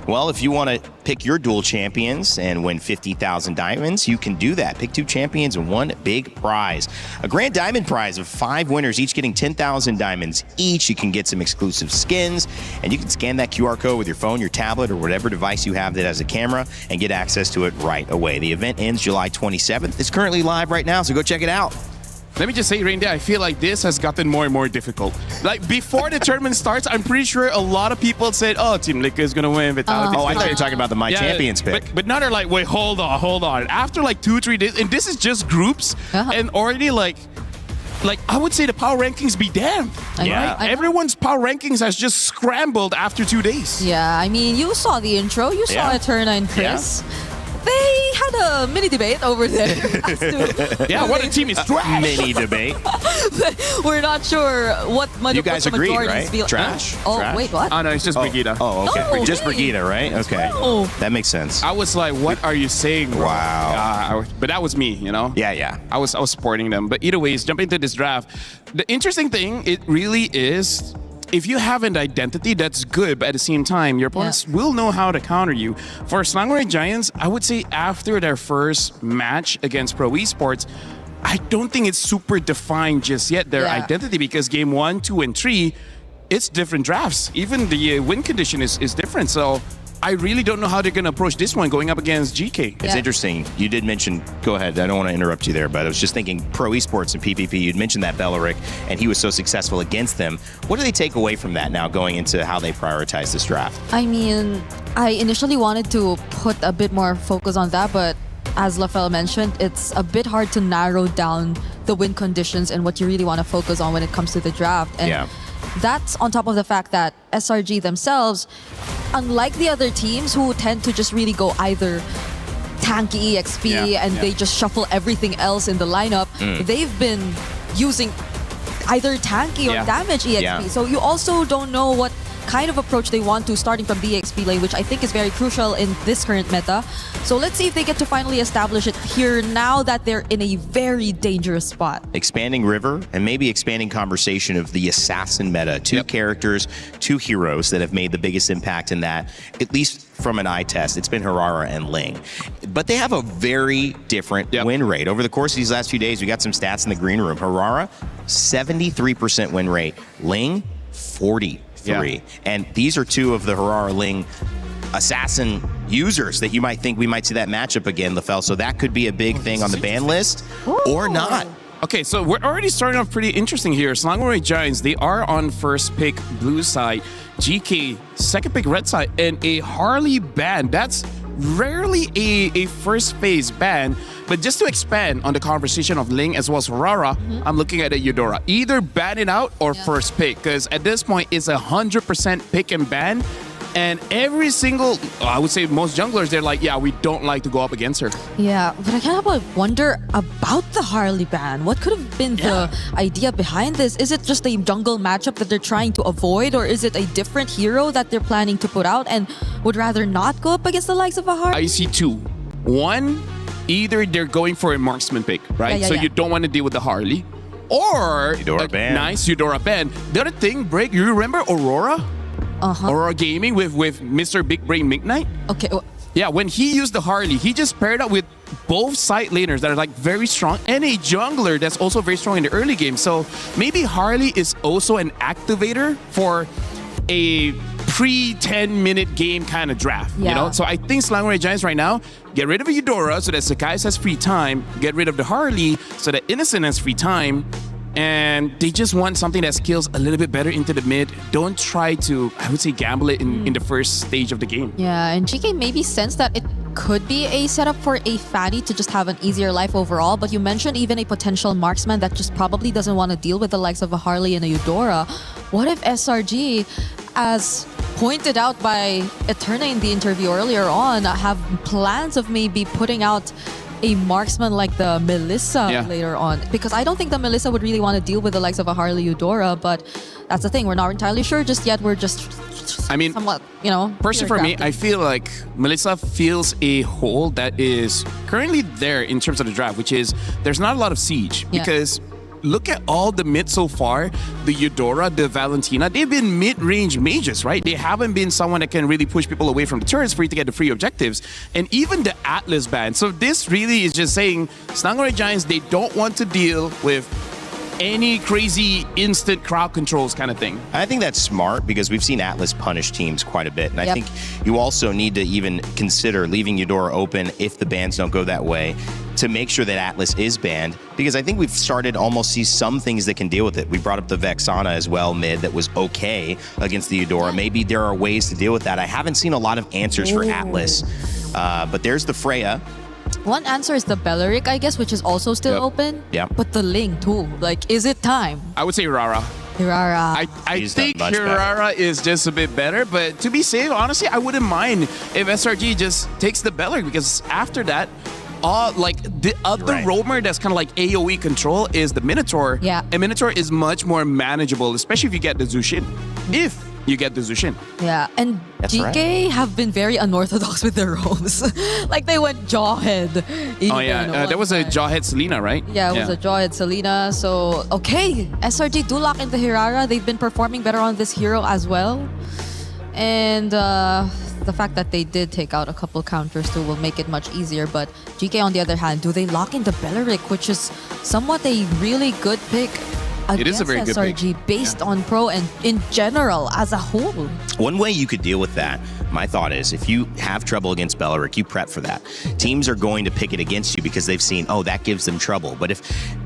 Well, if you want to pick your dual champions and win 50,000 diamonds, you can do that. Pick 2 champions and 1 big prize. A grand diamond prize of 5 winners, each getting 10,000 diamonds each. You can get some exclusive skins, and you can scan that QR code with your phone, your tablet, or whatever device you have that has a camera and get access to it right away. The event ends July 27th. It's currently live right now, so go check it out. Let me just say, Rainda, I feel like this has gotten more and more difficult. Like, before the tournament starts, I'm pretty sure a lot of people said, oh, Team Liquid is going to win. Vitality. I thought you were talking about the My Champions pick. But now they're like, wait, hold on. After like 2-3 days, and this is just groups, and already like I would say the power rankings be damned. Yeah. Everyone's power rankings has just scrambled after 2 days. Yeah, I mean, you saw the intro. You saw Eterna and Chris. They had a mini debate over there. Yeah, what a team is trash. Mini debate. We're not sure what You guys agreed, right? Feel. Trash? Oh, Trash? wait, what? Oh, no, it's just Brigida. Oh, okay. No, Just wait. Brigida, right? Okay. No. That makes sense. I was like, what are you saying, bro? Wow. But that was me, you know? Yeah. I was supporting them. But either way, jumping into this draft, the interesting thing, it really is, if you have an identity, that's good, but at the same time, your opponents will know how to counter you. For Slangway Giants, I would say after their first match against Pro Esports, I don't think it's super defined just yet, their identity, because game 1, 2, and 3, it's different drafts. Even the win condition is different. So I really don't know how they're going to approach this one going up against GK. It's interesting. You did mention, go ahead, I don't want to interrupt you there, but I was just thinking Pro Esports and PPP, you'd mentioned that Belleric, and he was so successful against them. What do they take away from that now going into how they prioritize this draft? I mean, I initially wanted to put a bit more focus on that, but as Lafel mentioned, it's a bit hard to narrow down the win conditions and what you really want to focus on when it comes to the draft. And that's on top of the fact that SRG themselves, unlike the other teams who tend to just really go either tanky EXP and they just shuffle everything else in the lineup, they've been using either tanky or damage EXP. So you also don't know what kind of approach they want to starting from the EXP lane, which I think is very crucial in this current meta. So let's see if they get to finally establish it here now that they're in a very dangerous spot. Expanding River and maybe expanding conversation of the assassin meta. 2 characters, 2 heroes that have made the biggest impact in that, at least from an eye test. It's been Harara and Ling. But they have a very different win rate. Over the course of these last few days, we got some stats in the green room. Harara, 73% win rate. Ling, 43. And these are 2 of the Harara Ling assassin users that you might think we might see that matchup again, Lafel. So that could be a big thing on the ban list or not. Okay, so we're already starting off pretty interesting here. Slangway Giants, they are on first pick blue side, GK second pick red side, and a Harley ban. That's rarely a first phase ban. But just to expand on the conversation of Ling as well as Harara, I'm looking at a Eudora. Either ban it out or first pick, because at this point it's 100% pick and ban. And every single, I would say most junglers, they're like, yeah, we don't like to go up against her. Yeah, but I kind of wonder about the Harley ban. What could have been the idea behind this? Is it just a jungle matchup that they're trying to avoid, or is it a different hero that they're planning to put out and would rather not go up against the likes of a Harley? I see 2. One, either they're going for a marksman pick, right? So you don't want to deal with the Harley. or Eudora ban. nice Eudora ban. The other thing, Break, you remember Aurora? Aurora Gaming with Mr. Big Brain Midnight? Okay. Yeah, when he used the Harley, he just paired up with both side laners that are like very strong and a jungler that's also very strong in the early game. So maybe Harley is also an activator for a pre-10-minute game kind of draft, you know? So I think Slangoray Giants right now, get rid of Eudora so that Sakai's has free time, get rid of the Harley so that Innocent has free time, and they just want something that skills a little bit better into the mid. Don't try to, I would say, gamble it in the first stage of the game. Yeah, and GK maybe sense that it could be a setup for a Fatty to just have an easier life overall, but you mentioned even a potential marksman that just probably doesn't want to deal with the likes of a Harley and a Eudora. What if SRG, as pointed out by Eterna in the interview earlier on, have plans of maybe putting out a marksman like the Melissa later on? Because I don't think the Melissa would really want to deal with the likes of a Harley Eudora, but that's the thing. We're not entirely sure just yet. We're just somewhat, personally for me, I feel like Melissa fills a hole that is currently there in terms of the draft, which is there's not a lot of siege because look at all the mid so far. The Eudora, the Valentina, they've been mid-range mages, right? They haven't been someone that can really push people away from the turrets for you to get the free objectives. And even the Atlas ban. So this really is just saying Slangoray Giants, they don't want to deal with any crazy instant crowd controls kind of thing. I think that's smart because we've seen Atlas punish teams quite a bit. And I think you also need to even consider leaving Eudora open if the bans don't go that way to make sure that Atlas is banned, because I think we've started almost see some things that can deal with it. We brought up the Vexana as well mid that was okay against the Eudora. Maybe there are ways to deal with that. I haven't seen a lot of answers for Atlas, but there's the Freya. One answer is the Belleric, I guess, which is also still open. Yeah. But the Ling too. Like, is it time? I would say Rara. Hirara. I think Hirara is just a bit better, but to be safe, honestly, I wouldn't mind if SRG just takes the Belleric, because after that, the other roamer that's kind of like AoE control is the Minotaur. Yeah. And Minotaur is much more manageable, especially if you get the Zushin. If you get the Zushin. Yeah, and GK have been very unorthodox with their roams. Like they went Jawhead. There was a Jawhead Selena, right? Yeah, it was a Jawhead Selena. So, okay, SRG do lock into Hirara. They've been performing better on this hero as well. And the fact that they did take out a couple counters too will make it much easier. But GK, on the other hand, do they lock into Belleric, which is somewhat a really good pick? It is a very good pick. SRG based on pro and in general as a whole. One way you could deal with that, my thought is, if you have trouble against Belleric, you prep for that. Teams are going to pick it against you because they've seen, oh, that gives them trouble. But if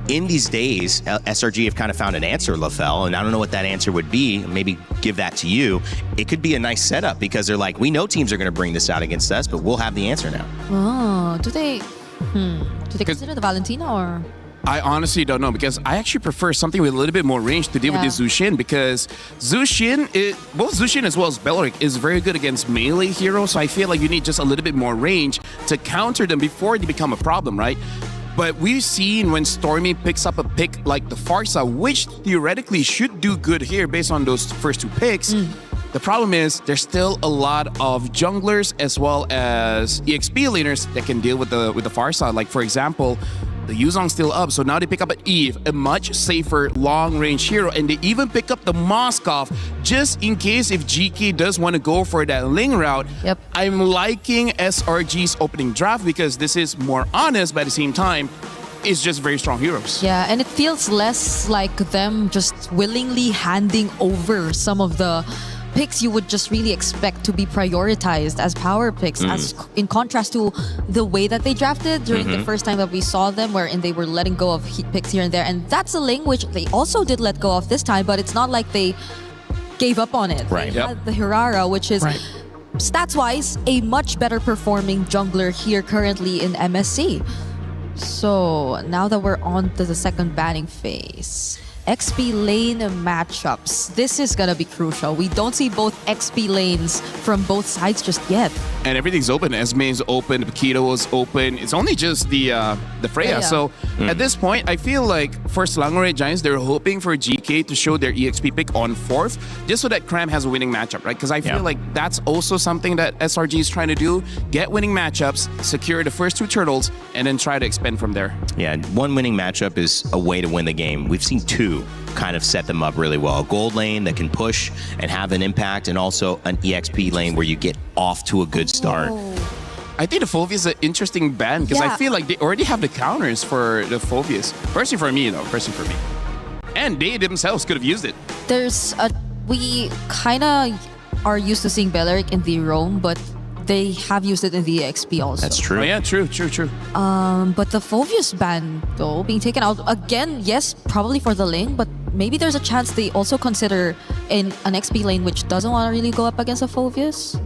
in these days, SRG have kind of found an answer, LaFell, and I don't know what that answer would be, maybe give that to you, it could be a nice setup because they're like, we know teams are going to bring this out against us, but we'll have the answer now. Oh, do they consider the Valentina or... I honestly don't know, because I actually prefer something with a little bit more range to deal with this Zushin, because Zushin, both Zushin as well as Belleric is very good against melee heroes, so I feel like you need just a little bit more range to counter them before they become a problem, right? But we've seen when Stormy picks up a pick like the Farsa, which theoretically should do good here based on those first two picks. The problem is there's still a lot of junglers as well as EXP laners that can deal with the Farsa. Like, for example, the Yuzong's still up, so now they pick up an Eve, a much safer long-range hero, and they even pick up the Moskov just in case if GK does want to go for that Ling route. Yep. I'm liking SRG's opening draft because this is more honest, but at the same time, it's just very strong heroes. Yeah, and it feels less like them just willingly handing over some of the picks you would just really expect to be prioritized as power picks, as in contrast to the way that they drafted during the first time that we saw them, wherein they were letting go of picks here and there. And that's a Ling which they also did let go of this time, but it's not like they gave up on it. Right. They had the Hirara, which is stats-wise a much better performing jungler here currently in MSC. So now that we're on to the second banning phase, XP lane matchups. This is gonna be crucial. We don't see both XP lanes from both sides just yet. And everything's open. Esme is open. Paquito is open. It's only just the Freya. So at this point, I feel like for Selangor Giants, they're hoping for GK to show their EXP pick on 4th, just so that Cram has a winning matchup, right? Because I feel like that's also something that SRG is trying to do. Get winning matchups, secure the first 2 turtles, and then try to expand from there. Yeah, one winning matchup is a way to win the game. We've seen 2 kind of set them up really well. A gold lane that can push and have an impact, and also an EXP lane where you get off to a good start. I think the Phoveus is an interesting ban because I feel like they already have the counters for the Phoveus. Personally for me, though. Personally for me. And they themselves could have used it. We kind of are used to seeing Belleric in the roam, but they have used it in the EXP also. That's true. Oh, yeah, true. But the Phoveus ban, though, being taken out, again, yes, probably for the lane, but maybe there's a chance they also consider in an XP lane which doesn't want to really go up against a Phoveus.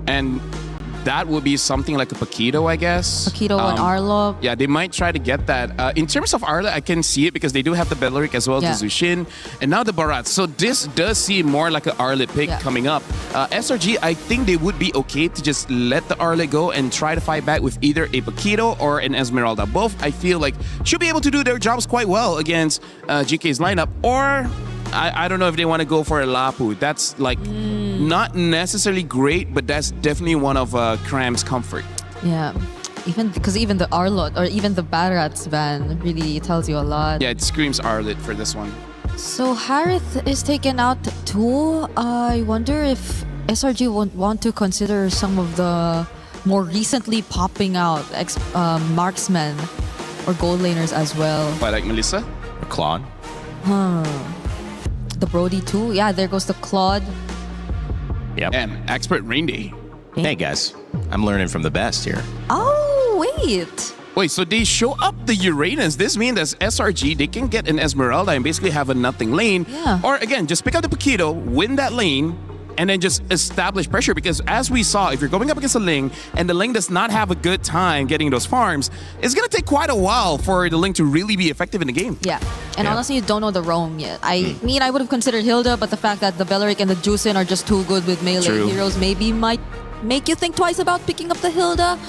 And that would be something like a Paquito, I guess. Paquito and Arlo. Yeah, they might try to get that. In terms of Arlo, I can see it because they do have the Belleric as well as the Zushin. And now the Barat. So this does seem more like an Arlet pick coming up. SRG, I think they would be okay to just let the Arlet go and try to fight back with either a Paquito or an Esmeralda. Both, I feel like, should be able to do their jobs quite well against GK's lineup. Or I don't know if they want to go for a Lapu. That's like not necessarily great, but that's definitely one of Cram's comfort. Yeah, even the Arlot or even the Barat's ban really tells you a lot. Yeah, it screams Arlet for this one. So Harith is taken out too. I wonder if SRG won't want to consider some of the more recently popping out marksmen or gold laners as well. What, like Melissa? Or Claude? The Brody too. Yeah, there goes the Claude. Yep. And expert Rain Day. Hey guys, I'm learning from the best here. Oh, wait. Wait, so they show up the Uranus. This means that SRG, they can get an Esmeralda and basically have a nothing lane. Yeah. Or again, just pick up the Paquito, win that lane, and then just establish pressure. Because as we saw, if you're going up against a Ling and the Ling does not have a good time getting those farms, it's going to take quite a while for the Ling to really be effective in the game. Yeah. And honestly, you don't know the roam yet. I mean, I would have considered Hilda, but the fact that the Belleric and the Juicin are just too good with melee heroes maybe might make you think twice about picking up the Hilda.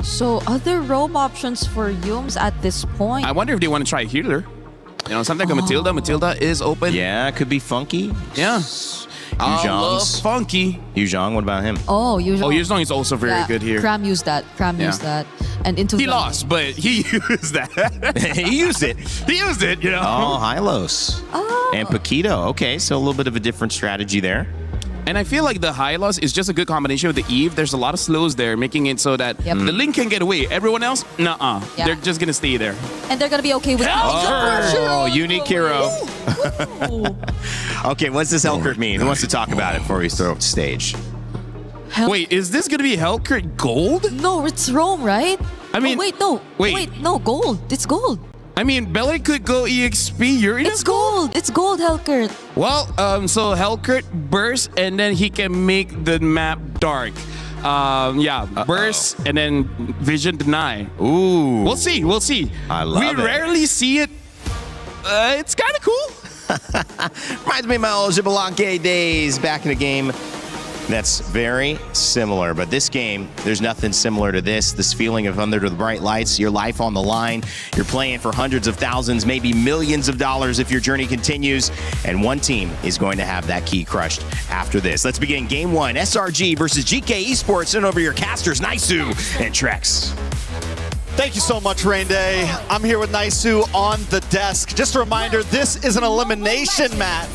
So other roam options for Yums at this point. I wonder if they want to try a healer. You know, something like Matilda. Matilda is open. Yeah, it could be Funky. Yeah. I love Funky. Yuzhong, what about him? Oh, Yuzhong. Oh, Yuzhong is also very good here. Cram used that. Used that. And into he lost, but he used that. He used it. He used it, you know. Oh, Hylos. Oh. And Paquito. Okay, so a little bit of a different strategy there. And I feel like the Hylos is just a good combination with the Eve. There's a lot of slows there, making it so that the Link can get away. Everyone else, nuh-uh. Yeah. They're just going to stay there. And they're going to be okay with Oh, unique hero. Okay, what's this Hellkurt mean? Who wants to talk about it before we throw up the stage? Wait, is this going to be Hellkurt gold? No, it's Rome, right? I mean, wait, no, gold. It's gold. I mean, Belly could go EXP. It's gold. It's gold, Hellkurt. Well, so Hellkurt burst, and then he can make the map dark. Burst, and then Vision Deny. Ooh. We'll see. We'll see. I love it. We rarely see it. It's kind of cool. Reminds me of my old Jibalanke days back in the game. That's very similar, but this game, there's nothing similar to this feeling of under the bright lights, your life on the line. You're playing for hundreds of thousands, maybe millions of dollars if your journey continues, and one team is going to have that key crushed after this. Let's begin game one, SRG versus GK Esports. Send over your casters, Naisu and Trex. Thank you so much, Rain Day. I'm here with Naisu on the desk. Just a reminder, this is an elimination match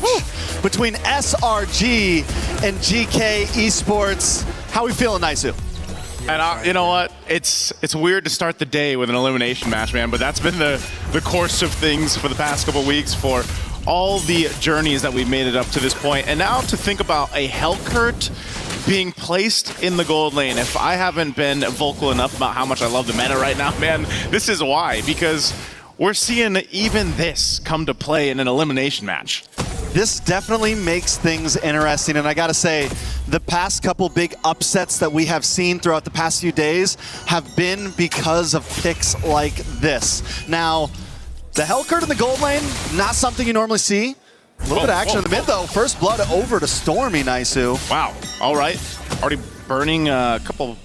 between SRG and GK Esports. How are we feeling, Naisu? And you know what? It's weird to start the day with an elimination match, man, but that's been the course of things for the past couple weeks for all the journeys that we've made it up to this point. And now to think about a Hellkurt being placed in the gold lane. If I haven't been vocal enough about how much I love the meta right now, man, this is why. Because we're seeing even this come to play in an elimination match. This definitely makes things interesting, and I gotta say, the past couple big upsets that we have seen throughout the past few days have been because of picks like this. Now, The Hellcurt in the gold lane, not something you normally see. A little bit of action in the mid, though. First blood over to Stormy, Naisu. Wow. All right. Already burning a couple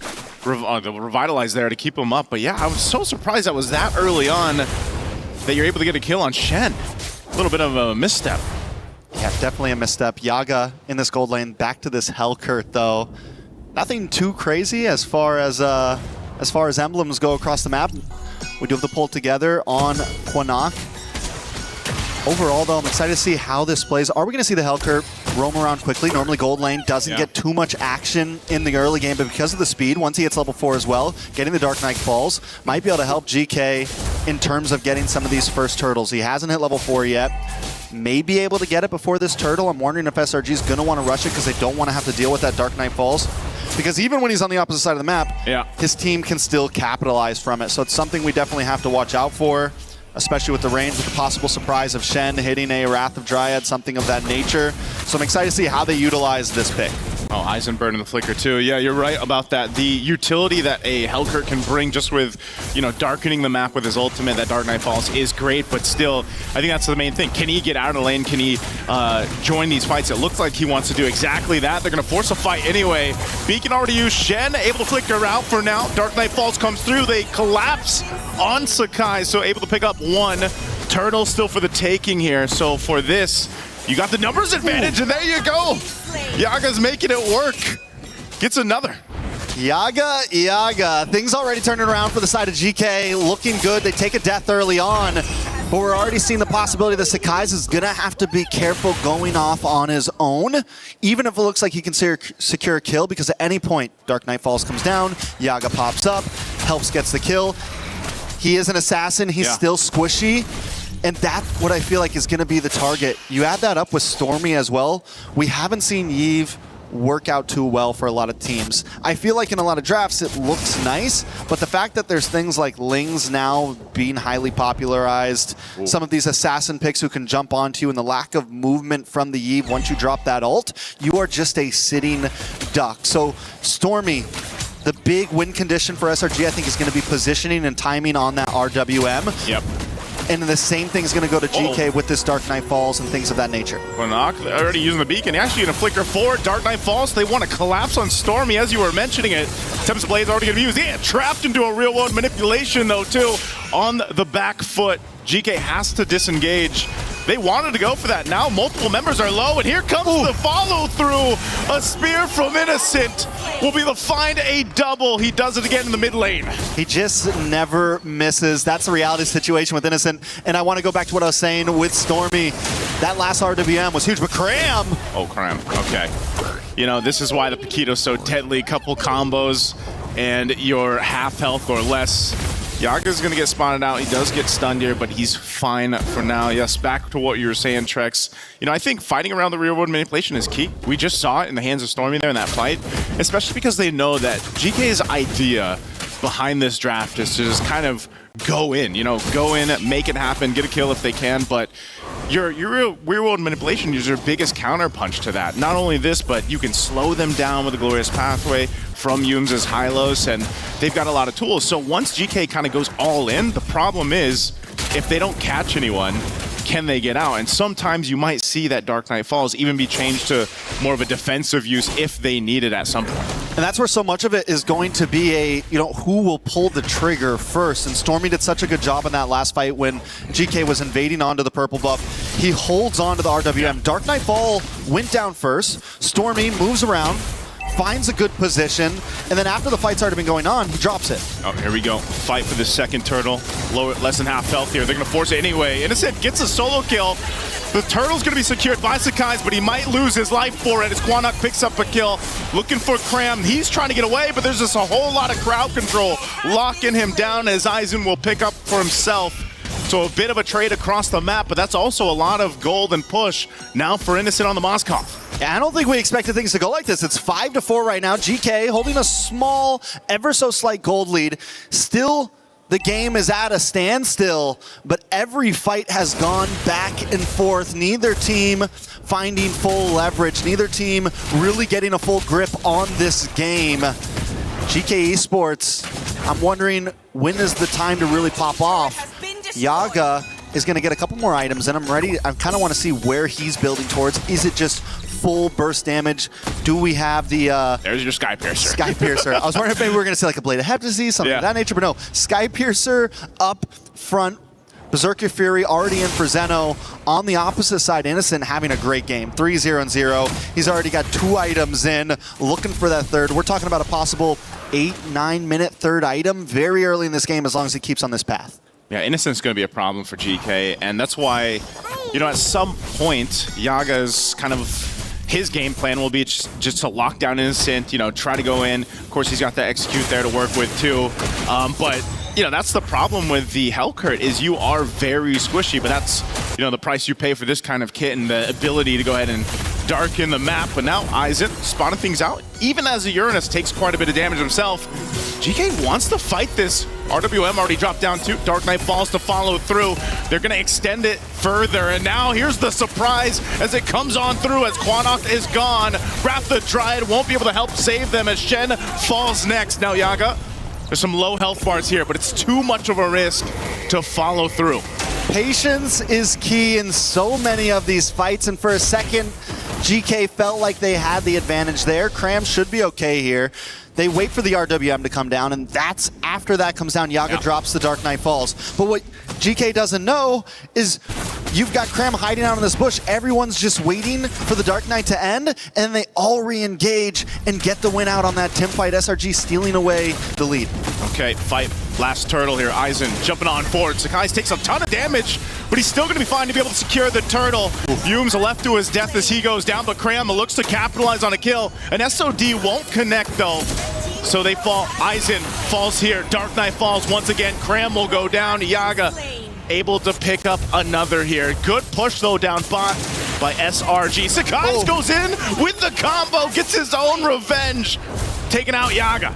revitalize there to keep him up. But yeah, I was so surprised that was that early on that you're able to get a kill on Shen. A little bit of a misstep. Yeah, definitely a misstep. Yaga in this gold lane. Back to this Hellcurt, though. Nothing too crazy as far as emblems go across the map. We do have the pull together on Quanok. Overall, though, I'm excited to see how this plays. Are we going to see the Hellcurt roam around quickly? Normally, gold lane doesn't get too much action in the early game, but because of the speed, once he hits level 4 as well, getting the Dark Knight Falls might be able to help GK in terms of getting some of these first turtles. He hasn't hit level 4 yet. May be able to get it before this turtle. I'm wondering if SRG is going to want to rush it because they don't want to have to deal with that Dark Knight Falls. Because even when he's on the opposite side of the map, his team can still capitalize from it. So it's something we definitely have to watch out for, especially with the range, with the possible surprise of Shen hitting a Wrath of Dryad, something of that nature. So I'm excited to see how they utilize this pick. Oh, Eisenberg in the flicker too. Yeah, you're right about that. The utility that a Hellcurt can bring just with, darkening the map with his ultimate, that Dark Knight Falls, is great, but still, I think that's the main thing. Can he get out of the lane? Can he join these fights? It looks like he wants to do exactly that. They're going to force a fight anyway. Beacon already used. Shen able to flicker out for now. Dark Knight Falls comes through. They collapse on Sakai, so able to pick up one. Turtle still for the taking here. So for this, you got the numbers advantage, and there you go. Yaga's making it work. Gets another. Yaga. Things already turning around for the side of GK. Looking good. They take a death early on. But we're already seeing the possibility that Sakai's is going to have to be careful going off on his own, even if it looks like he can secure a kill, because at any point, Dark Knight Falls comes down, Yaga pops up, helps gets the kill. He is an assassin. He's still squishy. And that's what I feel like is going to be the target. You add that up with Stormy as well. We haven't seen Yve work out too well for a lot of teams. I feel like in a lot of drafts it looks nice, but the fact that there's things like Lings now being highly popularized, some of these assassin picks who can jump onto you, and the lack of movement from the Yve once you drop that ult, you are just a sitting duck. So Stormy, the big win condition for SRG, I think, is going to be positioning and timing on that RWM. Yep. And the same thing is going to go to GK with this Dark Knight Falls and things of that nature. Quanok already using the beacon. Actually going to flicker forward. Dark Knight Falls. They want to collapse on Stormy as you were mentioning it. Tempest Blade's already going to be used. Yeah, trapped into a real world manipulation though too. On the back foot, GK has to disengage. They wanted to go for that. Now multiple members are low, and here comes the follow through. A spear from Innocent will be the find a double. He does it again in the mid lane. He just never misses. That's the reality situation with Innocent. And I want to go back to what I was saying with Stormy. That last RWM was huge, but Cram. Oh, Cram. Okay. This is why the Paquito's so deadly. Couple combos, and you're half health or less. Yaga's going to get spotted out. He does get stunned here, but he's fine for now. Yes, back to what you were saying, Trex. I think fighting around the real-world manipulation is key. We just saw it in the hands of Stormy there in that fight, especially because they know that GK's idea behind this draft is to just kind of go in, make it happen, get a kill if they can, but your real-world manipulation is your biggest counterpunch to that. Not only this, but you can slow them down with a glorious pathway from Yum's Hylos, and they've got a lot of tools. So once GK kind of goes all in, the problem is if they don't catch anyone, can they get out? And sometimes you might see that Dark Knight Falls even be changed to more of a defensive use if they need it at some point. And that's where so much of it is going to be who will pull the trigger first. And Stormy did such a good job in that last fight when GK was invading onto the purple buff. He holds on to the RWM. Dark Knight Fall went down first. Stormy moves around, finds a good position, and then after the fight's already been going on, he drops it. Oh, here we go. Fight for the second turtle. Less than half health here. They're going to force it anyway. Innocent gets a solo kill. The turtle's going to be secured by Sakai's, but he might lose his life for it as Quanok picks up a kill. Looking for Cram. He's trying to get away, but there's just a whole lot of crowd control locking him down as Aizen will pick up for himself. So a bit of a trade across the map, but that's also a lot of gold and push now for Innocent on the Moskov. Yeah, I don't think we expected things to go like this. It's 5-4 right now. GK holding a small, ever so slight gold lead. Still, the game is at a standstill, but every fight has gone back and forth. Neither team finding full leverage. Neither team really getting a full grip on this game. GK Esports, I'm wondering when is the time to really pop off? Yaga is going to get a couple more items, and I kind of want to see where he's building towards. Is it just full burst damage? Do we have the... There's your Sky Piercer. Sky Piercer. I was wondering if maybe we were going to say like a Blade of Heptasis, something of that nature, but no. Sky Piercer up front. Berserker Fury already in for Zeno. On the opposite side, Innocent having a great game. 3-0-0. He's already got 2 items in, looking for that third. We're talking about a possible 8-9 minute third item very early in this game as long as he keeps on this path. Yeah, Innocent's going to be a problem for GK, and that's why, you know, at some point, Yaga's kind of... his game plan will be just to lock down Innocent, you know, try to go in. Of course, he's got the execute there to work with too. But, you know, that's the problem with the Hellcurt is you are very squishy, but that's, you know, the price you pay for this kind of kit and the ability to go ahead and darken the map. But now Aizen spotting things out. Even as a Uranus takes quite a bit of damage himself, GK wants to fight this. RWM already dropped down too. Dark Knight falls to follow through. They're going to extend it further. And now here's the surprise as it comes on through as Quanok is gone. Wrath the Dryad won't be able to help save them as Shen falls next. Now Yaga, there's some low health bars here, but it's too much of a risk to follow through. Patience is key in so many of these fights, and for a second, GK felt like they had the advantage there. Cram should be okay here. They wait for the RWM to come down, and that's after that comes down, Yaga drops the Dark Knight Falls. But what GK doesn't know is you've got Cram hiding out in this bush. Everyone's just waiting for the Dark Knight to end, and they all re-engage and get the win out on that Tim fight. SRG stealing away the lead. Okay, fight. Last turtle here. Aizen jumping on forward. Sakai takes a ton of damage, but he's still going to be fine to be able to secure the turtle. Yume's left to his death as he goes down, but Cram looks to capitalize on a kill. An SOD won't connect though, so they fall. Aizen falls here. Dark Knight falls once again. Cram will go down. Yaga able to pick up another here. Good push though down bot by SRG. Sakai goes in with the combo, gets his own revenge, taking out Yaga.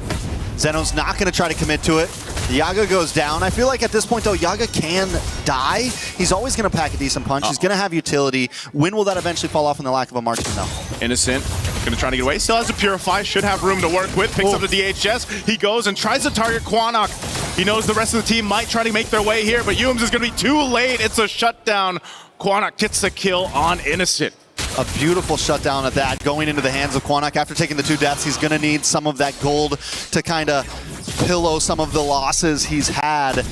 Zeno's not going to try to commit to it. Yaga goes down. I feel like at this point, though, Yaga can die. He's always going to pack a decent punch. He's going to have utility. When will that eventually fall off in the lack of a marksman, though? Innocent going to try to get away. Still has a Purify. Should have room to work with. Picks up the DHS. He goes and tries to target Quanok. He knows the rest of the team might try to make their way here, but Yumes is going to be too late. It's a shutdown. Quanok gets the kill on Innocent. A beautiful shutdown at that, going into the hands of Quanok. After taking the 2 deaths, he's going to need some of that gold to kind of pillow some of the losses he's had.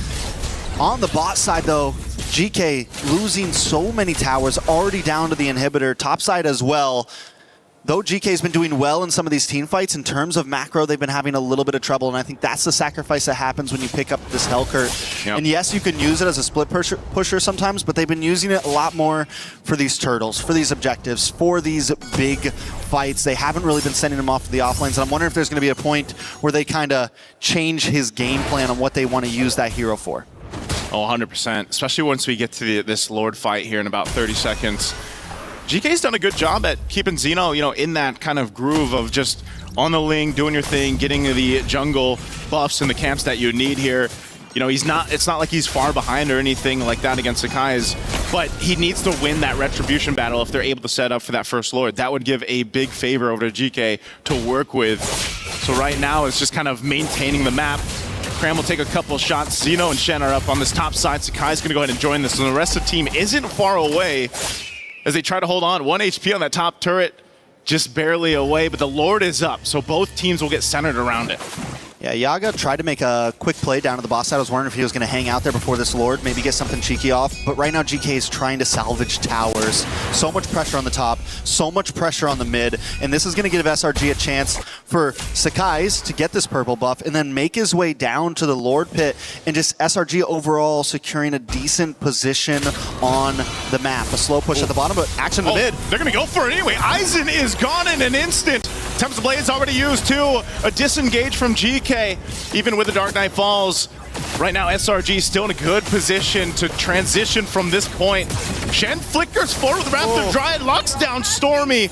On the bot side, though, GK losing so many towers, already down to the inhibitor, top side as well. Though GK's been doing well in some of these team fights, in terms of macro, they've been having a little bit of trouble, and I think that's the sacrifice that happens when you pick up this Hellcurt. And yes, you can use it as a split pusher sometimes, but they've been using it a lot more for these turtles, for these objectives, for these big fights. They haven't really been sending him off to the offlanes, and I'm wondering if there's going to be a point where they kind of change his game plan on what they want to use that hero for. Oh, 100%, especially once we get to this Lord fight here in about 30 seconds. GK's done a good job at keeping Zeno, you know, in that kind of groove of just on the ling, doing your thing, getting the jungle buffs and the camps that you need here. You know, it's not like he's far behind or anything like that against Sakai's, but he needs to win that retribution battle if they're able to set up for that first Lord. That would give a big favor over to GK to work with. So right now it's just kind of maintaining the map. Cram will take a couple shots. Zeno and Shen are up on this top side. Sakai's going to go ahead and join this, and the rest of the team isn't far away as they try to hold on. 1 HP on that top turret, just barely away, but the Lord is up, so both teams will get centered around it. Yeah, Yaga tried to make a quick play down to the boss side. I was wondering if he was going to hang out there before this Lord, maybe get something cheeky off. But right now, GK is trying to salvage towers. So much pressure on the top, so much pressure on the mid. And this is going to give SRG a chance for Sakai's to get this purple buff and then make his way down to the Lord pit. And just SRG overall securing a decent position on the map. A slow push at the bottom, but action in the mid. They're going to go for it anyway. Aizen is gone in an instant. Tempest Blade's already used too. A disengage from GK. Even with the Dark Knight Falls, right now SRG still in a good position to transition from this point. Shen flickers forward with Wrath the Dryad, locks down Stormy.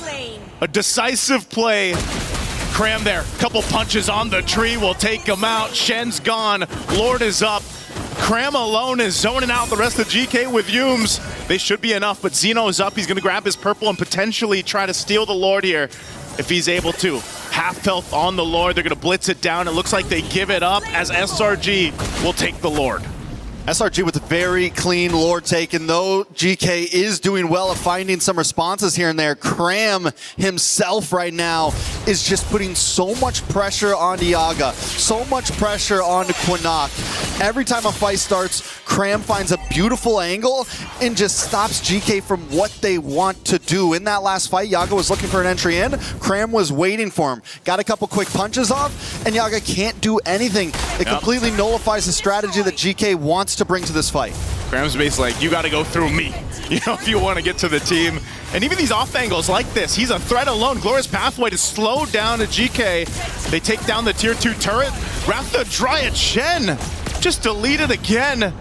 A decisive play. Cram there, couple punches on the tree will take him out. Shen's gone, Lord is up. Cram alone is zoning out the rest of GK with Yumes. They should be enough, but Zeno is up. He's going to grab his purple and potentially try to steal the Lord here if he's able to. Half health on the Lord. They're going to blitz it down. It looks like they give it up as SRG will take the Lord. SRG with Very clean lore taken, though. GK is doing well at finding some responses here and there. Cram himself right now is just putting so much pressure onto Yaga, so much pressure onto Quinnock. Every time a fight starts, Cram finds a beautiful angle and just stops GK from what they want to do. In that last fight, Yaga was looking for an entry in. Cram was waiting for him. Got a couple quick punches off, and Yaga can't do anything. It completely nullifies the strategy that GK wants to bring to this fight. Cram's basically like, you got to go through me, if you want to get to the team. And even these off angles like this, he's a threat alone. Glorious pathway to slow down a GK. They take down the tier 2 turret. Ratha Dryad Shen just deleted again.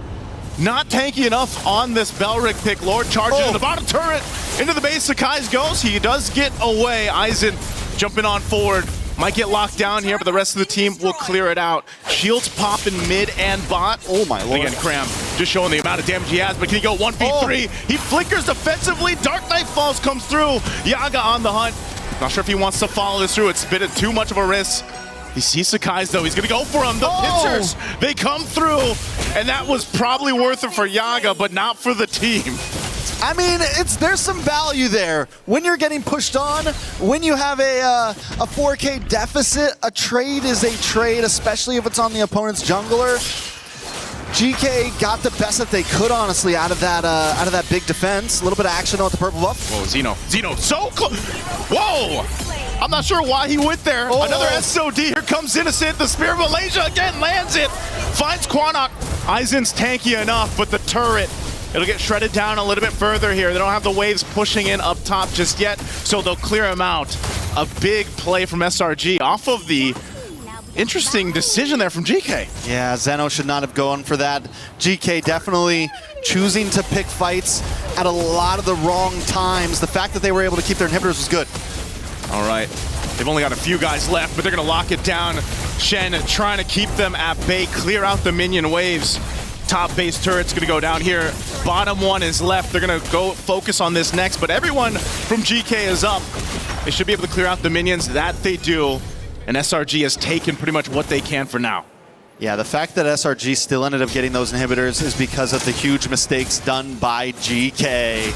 Not tanky enough on this Belric pick. Lord charges in the bottom turret. Into the base, Sakai's goes. He does get away. Aizen jumping on forward. Might get locked down here, but the rest of the team will clear it out. Shields pop in mid and bot. Oh my lord. Again, Cram just showing the amount of damage he has, but can he go 1v3? He flickers defensively. Dark Knight Falls comes through. Yaga on the hunt. Not sure if he wants to follow this through. It's a bit too much of a risk. He sees Sakai's though. He's gonna go for him. The pincers, they come through. And that was probably worth it for Yaga, but not for the team. I mean, there's some value there. When you're getting pushed on, when you have a 4K deficit, a trade is a trade, especially if it's on the opponent's jungler. GK got the best that they could, honestly, out of that big defense. A little bit of action on the purple buff. Whoa, Zeno so close. Whoa! I'm not sure why he went there. Another SOD. Here comes Innocent. The Spear of Malaysia again lands it. Finds Quinnock. Aizen's tanky enough, but the turret, it'll get shredded down a little bit further here. They don't have the waves pushing in up top just yet, so they'll clear him out. A big play from SRG off of the interesting decision there from GK. Yeah, Zeno should not have gone for that. GK definitely choosing to pick fights at a lot of the wrong times. The fact that they were able to keep their inhibitors was good. All right, they've only got a few guys left, but they're gonna lock it down. Shen trying to keep them at bay, clear out the minion waves. Top base turret's gonna go down here. Bottom one is left. They're gonna go focus on this next, but everyone from GK is up. They should be able to clear out the minions. That they do, and SRG has taken pretty much what they can for now. Yeah, the fact that SRG still ended up getting those inhibitors is because of the huge mistakes done by GK.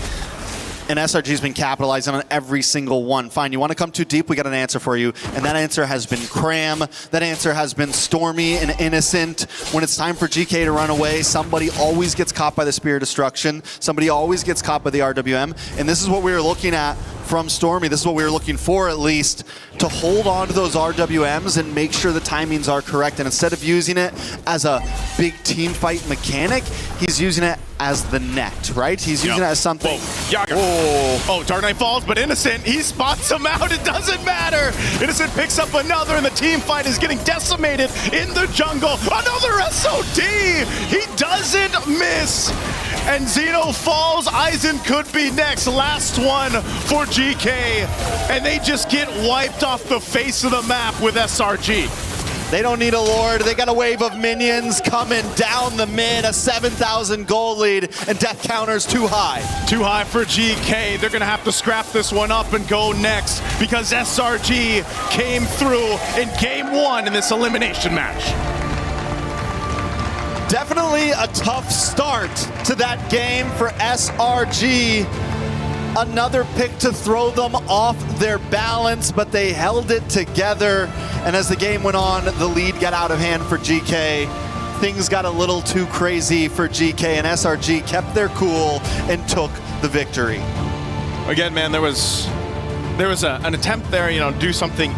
And SRG's been capitalizing on every single one. Fine, you want to come too deep? We got an answer for you. And that answer has been Cram. That answer has been Stormy and Innocent. When it's time for GK to run away, somebody always gets caught by the Spear of Destruction. Somebody always gets caught by the RWM. And this is what we were looking at from Stormy. This is what we were looking for, at least, to hold on to those RWMs and make sure the timings are correct. And instead of using it as a big team fight mechanic, he's using it as the net, right? He's using it as something. Yaga. Oh, Dark Knight Falls, but Innocent, he spots him out. It doesn't matter. Innocent picks up another, and the team fight is getting decimated in the jungle. Another SOD. He doesn't miss. And Zeno falls. Aizen could be next. Last one for GK. And they just get wiped off the face of the map with SRG. They don't need a Lord. They got a wave of minions coming down the mid, a 7,000 gold lead, and death counter's too high. Too high for GK. They're going to have to scrap this one up and go next because SRG came through in game 1 in this elimination match. Definitely a tough start to that game for SRG. Another pick to throw them off their balance, but they held it together. And as the game went on, the lead got out of hand for GK. Things got a little too crazy for GK, and SRG kept their cool and took the victory. Again, man, there was an attempt there, do something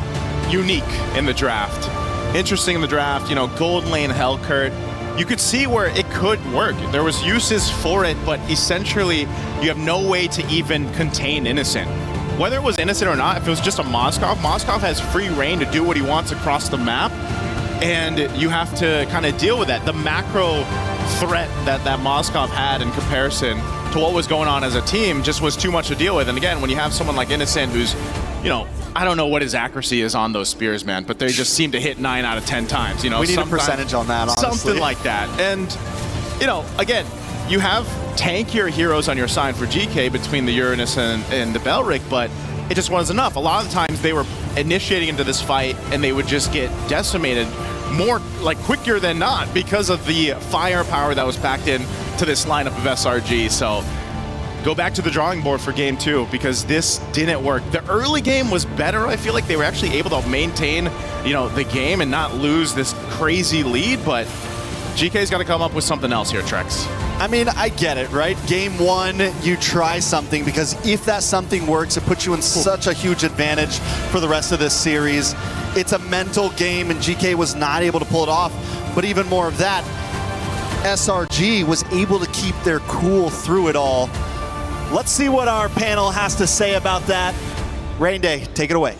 unique in the draft. Interesting in the draft, gold lane Hellcurt. You could see where it could work. There was uses for it, but essentially you have no way to even contain Innocent. Whether it was Innocent or not, if it was just a Moskov has free reign to do what he wants across the map, and you have to kind of deal with that. The macro threat that Moskov had in comparison to what was going on as a team just was too much to deal with. And again, when you have someone like Innocent who's, I don't know what his accuracy is on those spears, man, but they just seem to hit 9 out of 10 times. We need a percentage on that, honestly. Something like that. And, again, you have tankier heroes on your side for GK between the Uranus and the Belric, but it just wasn't enough. A lot of the times they were initiating into this fight and they would just get decimated more quicker than not because of the firepower that was packed in to this lineup of SRG. So go back to the drawing board for game 2 because this didn't work. The early game was better. I feel like they were actually able to maintain, the game and not lose this crazy lead, but GK's got to come up with something else here, Trex. I mean, I get it, right? Game 1, you try something because if that something works, it puts you in such a huge advantage for the rest of this series. It's a mental game, and GK was not able to pull it off. But even more of that, SRG was able to keep their cool through it all. Let's see what our panel has to say about that. Rain Day, take it away.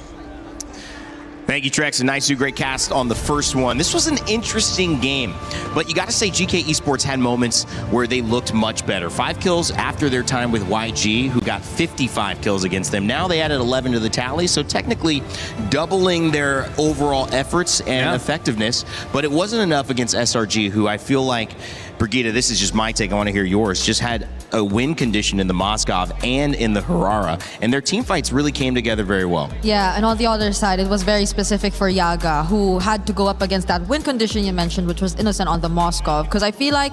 Thank you, Trex, and nice, great cast on the first one. This was an interesting game, but you got to say GK Esports had moments where they looked much better. 5 kills after their time with YG, who got 55 kills against them. Now they added 11 to the tally, so technically doubling their overall efforts and effectiveness, but it wasn't enough against SRG, who I feel like, Brigitte, this is just my take, I want to hear yours, just had a win condition in the Moskov and in the Harara, and their team fights really came together very well. Yeah, and on the other side, it was very specific for Yaga, who had to go up against that win condition you mentioned, which was Innocent on the Moskov, because I feel like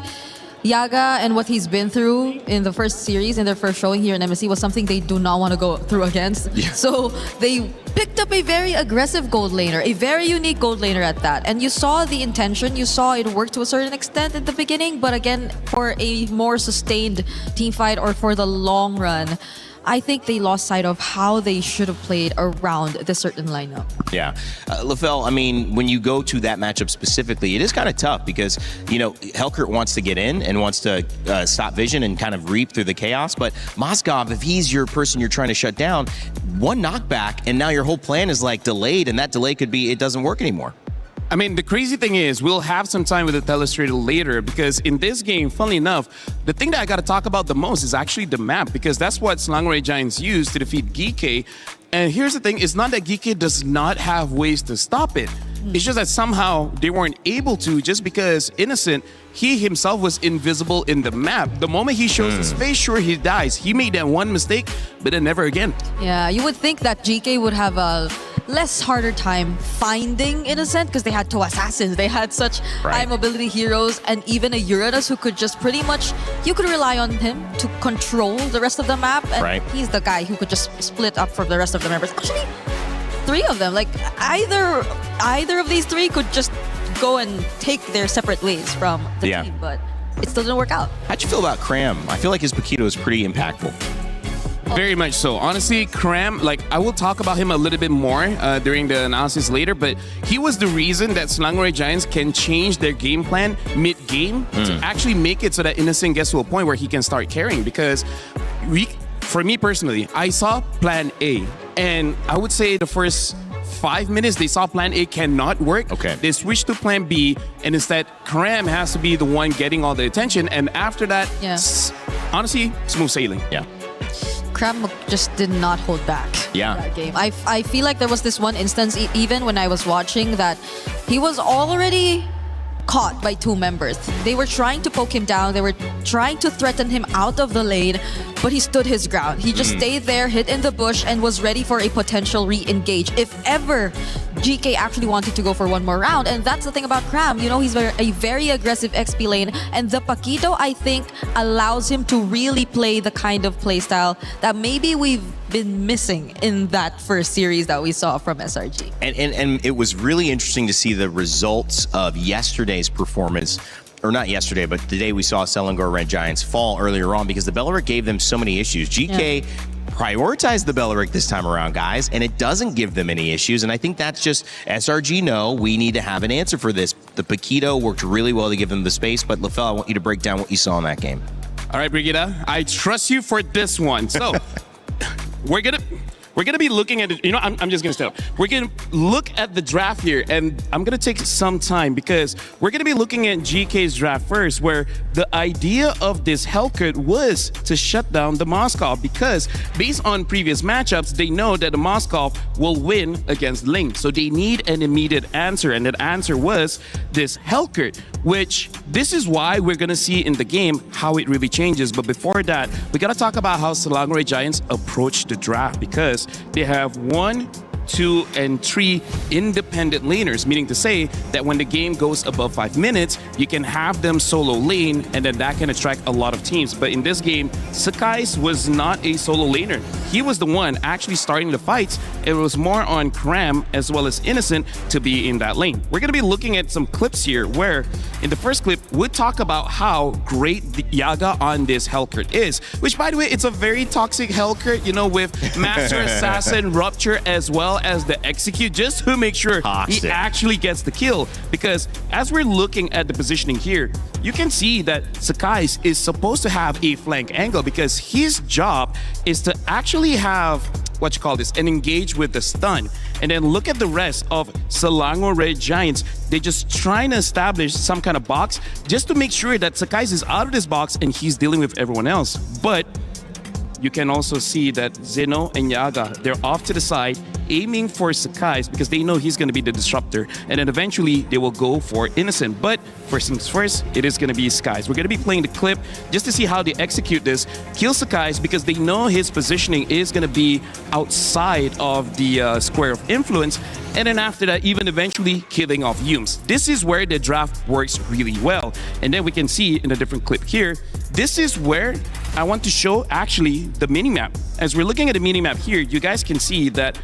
Yaga and what he's been through in the first series, in their first showing here in MSC, was something they do not want to go through against. Yeah. So they picked up a very aggressive gold laner, a very unique gold laner at that. And you saw the intention, you saw it work to a certain extent at the beginning, but again, for a more sustained team fight or for the long run, I think they lost sight of how they should have played around this certain lineup. Yeah. LaFell, I mean, when you go to that matchup specifically, it is kind of tough because, Helkert wants to get in and wants to stop Vision and kind of reap through the chaos. But Moskov, if he's your person you're trying to shut down, one knockback and now your whole plan is like delayed, and that delay could be it doesn't work anymore. I mean, the crazy thing is we'll have some time with the Telestrator later because in this game, funnily enough, the thing that I got to talk about the most is actually the map because that's what Selangor Giants used to defeat GK. And here's the thing, it's not that GK does not have ways to stop it. It's just that somehow they weren't able to just because Innocent, he himself was invisible in the map. The moment he shows his face, sure, he dies. He made that one mistake, but then never again. Yeah, you would think that GK would have a less harder time finding Innocent because they had 2 assassins. They had such high mobility heroes and even a Uranus who could just pretty much, you could rely on him to control the rest of the map. And he's the guy who could just split up from the rest of the members. Actually, 3 of them, like either of these 3 could just go and take their separate ways from the team, but it still didn't work out. How'd you feel about Cram? I feel like his Paquito is pretty impactful. Very much so. Honestly, Cram, I will talk about him a little bit more during the analysis later, but he was the reason that Selangor Giants can change their game plan mid-game to actually make it so that Innocent gets to a point where he can start carrying because for me personally, I saw plan A, and I would say the first 5 minutes, they saw plan A cannot work. Okay. They switched to plan B, and instead, Cram has to be the one getting all the attention, and after that, honestly, smooth sailing. Yeah. Cram just did not hold back in that game. I feel like there was this one instance, even when I was watching, that he was already caught by 2 members. They were trying to poke him down. They were trying to threaten him out of the lane, but he stood his ground. He just stayed there, hid in the bush, and was ready for a potential re-engage if ever GK actually wanted to go for one more round. And that's the thing about Cram. He's a very aggressive XP lane, and the Paquito, I think, allows him to really play the kind of playstyle that maybe we've been missing in that first series that we saw from SRG. And it was really interesting to see the results of yesterday's performance, or not yesterday, but the day we saw Selangor Red Giants fall earlier on because the Belleric gave them so many issues. GK prioritized the Belleric this time around, guys, and it doesn't give them any issues. And I think that's just SRG we need to have an answer for this. The Paquito worked really well to give them the space, but LaFell, I want you to break down what you saw in that game. All right, Brigitte, I trust you for this one. So we're gonna be looking at it. I'm just gonna stop. We're gonna look at the draft here, and I'm gonna take some time because we're gonna be looking at GK's draft first, where the idea of this Hellcat was to shut down the Moskov because based on previous matchups, they know that the Moskov will win against Link. So they need an immediate answer, and that answer was this Hellcat, which this is why we're gonna see in the game how it really changes. But before that, we gotta talk about how Selangor Giants approach the draft because they have 1, 2, and 3 independent laners, meaning to say that when the game goes above 5 minutes, you can have them solo lane, and then that can attract a lot of teams. But in this game, Sakai's was not a solo laner. He was the one actually starting the fights. It was more on Cram as well as Innocent to be in that lane. We're going to be looking at some clips here where in the first clip, we'll talk about how great the Yaga on this Hellcurt is, which by the way, it's a very toxic Hellcurt, you know, with Master Assassin, Rupture, as well as the Execute, just to make sure he actually gets the kill. Because as we're looking at the positioning here, you can see that Sakai's is supposed to have a flank angle because his job is to actually have and engage with the stun. And then look at the rest of Selangor Red Giants. They're just trying to establish some kind of box just to make sure that Sakai's is out of this box and he's dealing with everyone else. But you can also see that Zeno and Yaga, they're off to the side, aiming for Sakai's because they know he's going to be the disruptor. And then eventually, they will go for Innocent. But first things first, it is going to be Sakai's. We're going to be playing the clip just to see how they execute this. Kill Sakai's because they know his positioning is going to be outside of the square of influence. And then after that, even eventually killing off Yumes. This is where the draft works really well. And then we can see in a different clip here, this is where I want to show actually the minimap. As we're looking at the minimap here, you guys can see that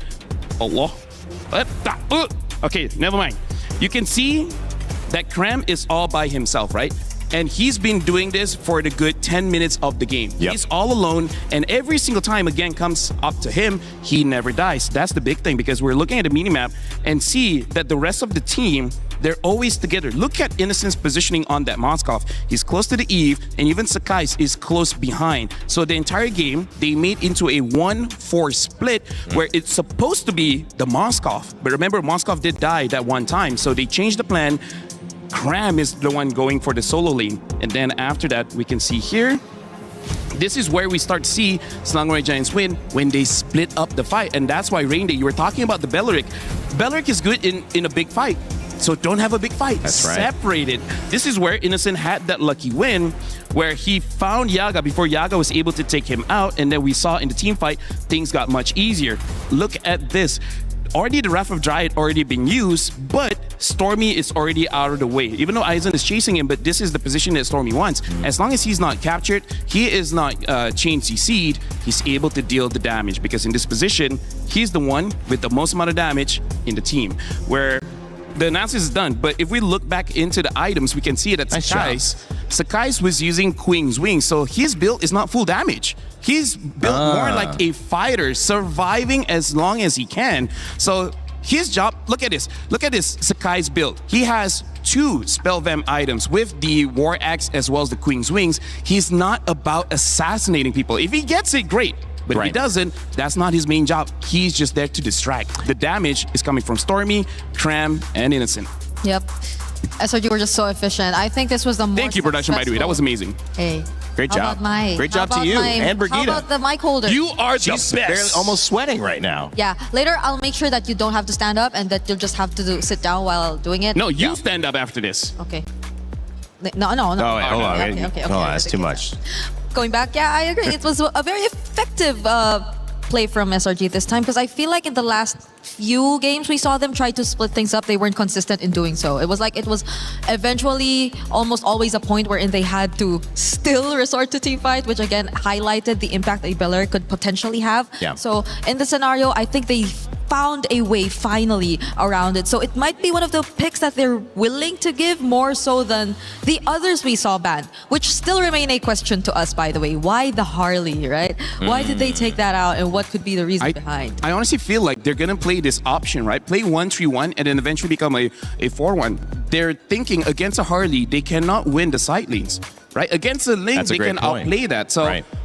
okay, never mind. You can see that Cram is all by himself, right? And he's been doing this for the good 10 minutes of the game. Yep. He's all alone, and every single time again comes up to him, he never dies. That's the big thing because we're looking at the minimap and see that the rest of the team, they're always together. Look at Innocent's positioning on that Moskov. He's close to the Eve, and even Sakai's is close behind. So the entire game, they made into a 1-4 split where it's supposed to be the Moskov. But remember, Moskov did die that one time, so they changed the plan. Cram is the one going for the solo lane. And then after that, we can see here, this is where we start to see Selangor Giants win when they split up the fight. And that's why, Rainday, you were talking about the Belleric. Belleric is good in a big fight. So don't have a big fight. That's right. Separate it. This is where Innocent had that lucky win where he found Yaga before Yaga was able to take him out. And then we saw in the team fight, things got much easier. Look at this. Already the Wrath of Dryad already been used, but Stormy is already out of the way. Even though Aizen is chasing him, but this is the position that Stormy wants. As long as he's not captured, he is not chain CC'd, he's able to deal the damage because in this position, he's the one with the most amount of damage in the team. Where the analysis is done, but if we look back into the items, we can see that Sakai's was using Queen's Wings, so his build is not full damage. He's built more like a fighter, surviving as long as he can. So his job, look at this Sakai's build. He has 2 Spell Vamp items with the War Axe as well as the Queen's Wings. He's not about assassinating people. If he gets it, great. But if he doesn't, that's not his main job. He's just there to distract. The damage is coming from Stormy, Cram, and Innocent. Yep. SRG were just so efficient. I think this was the most Thank you, production, by the way. That was amazing. Hey. Great job. Great job to you and Brigitte. How about the mic holder? You are the best. Barely almost sweating right now. Yeah. Later, I'll make sure that you don't have to stand up and that you'll just have to sit down while doing it. No, you stand up after this. Okay. No. Oh, wait, hold on. Okay, Hold on, that's too much. Going back, yeah, I agree. It was a very effective play from SRG this time because I feel like in the last few games we saw them try to split things up. They weren't consistent in doing so. It was like it was eventually almost always a point wherein they had to still resort to team fight, which again highlighted the impact that Belleric could potentially have. Yeah. So in the scenario, I think they found a way finally around it. So it might be one of the picks that they're willing to give more so than the others we saw banned, which still remain a question to us, by the way. Why the Harley, right? Why did they take that out and what could be the reason behind? I honestly feel like they're going to play this option, right? Play 1-3-1 and then eventually become a 4-1. They're thinking against a Harley, they cannot win the side lanes. Right? Against a lane, they can outplay that. So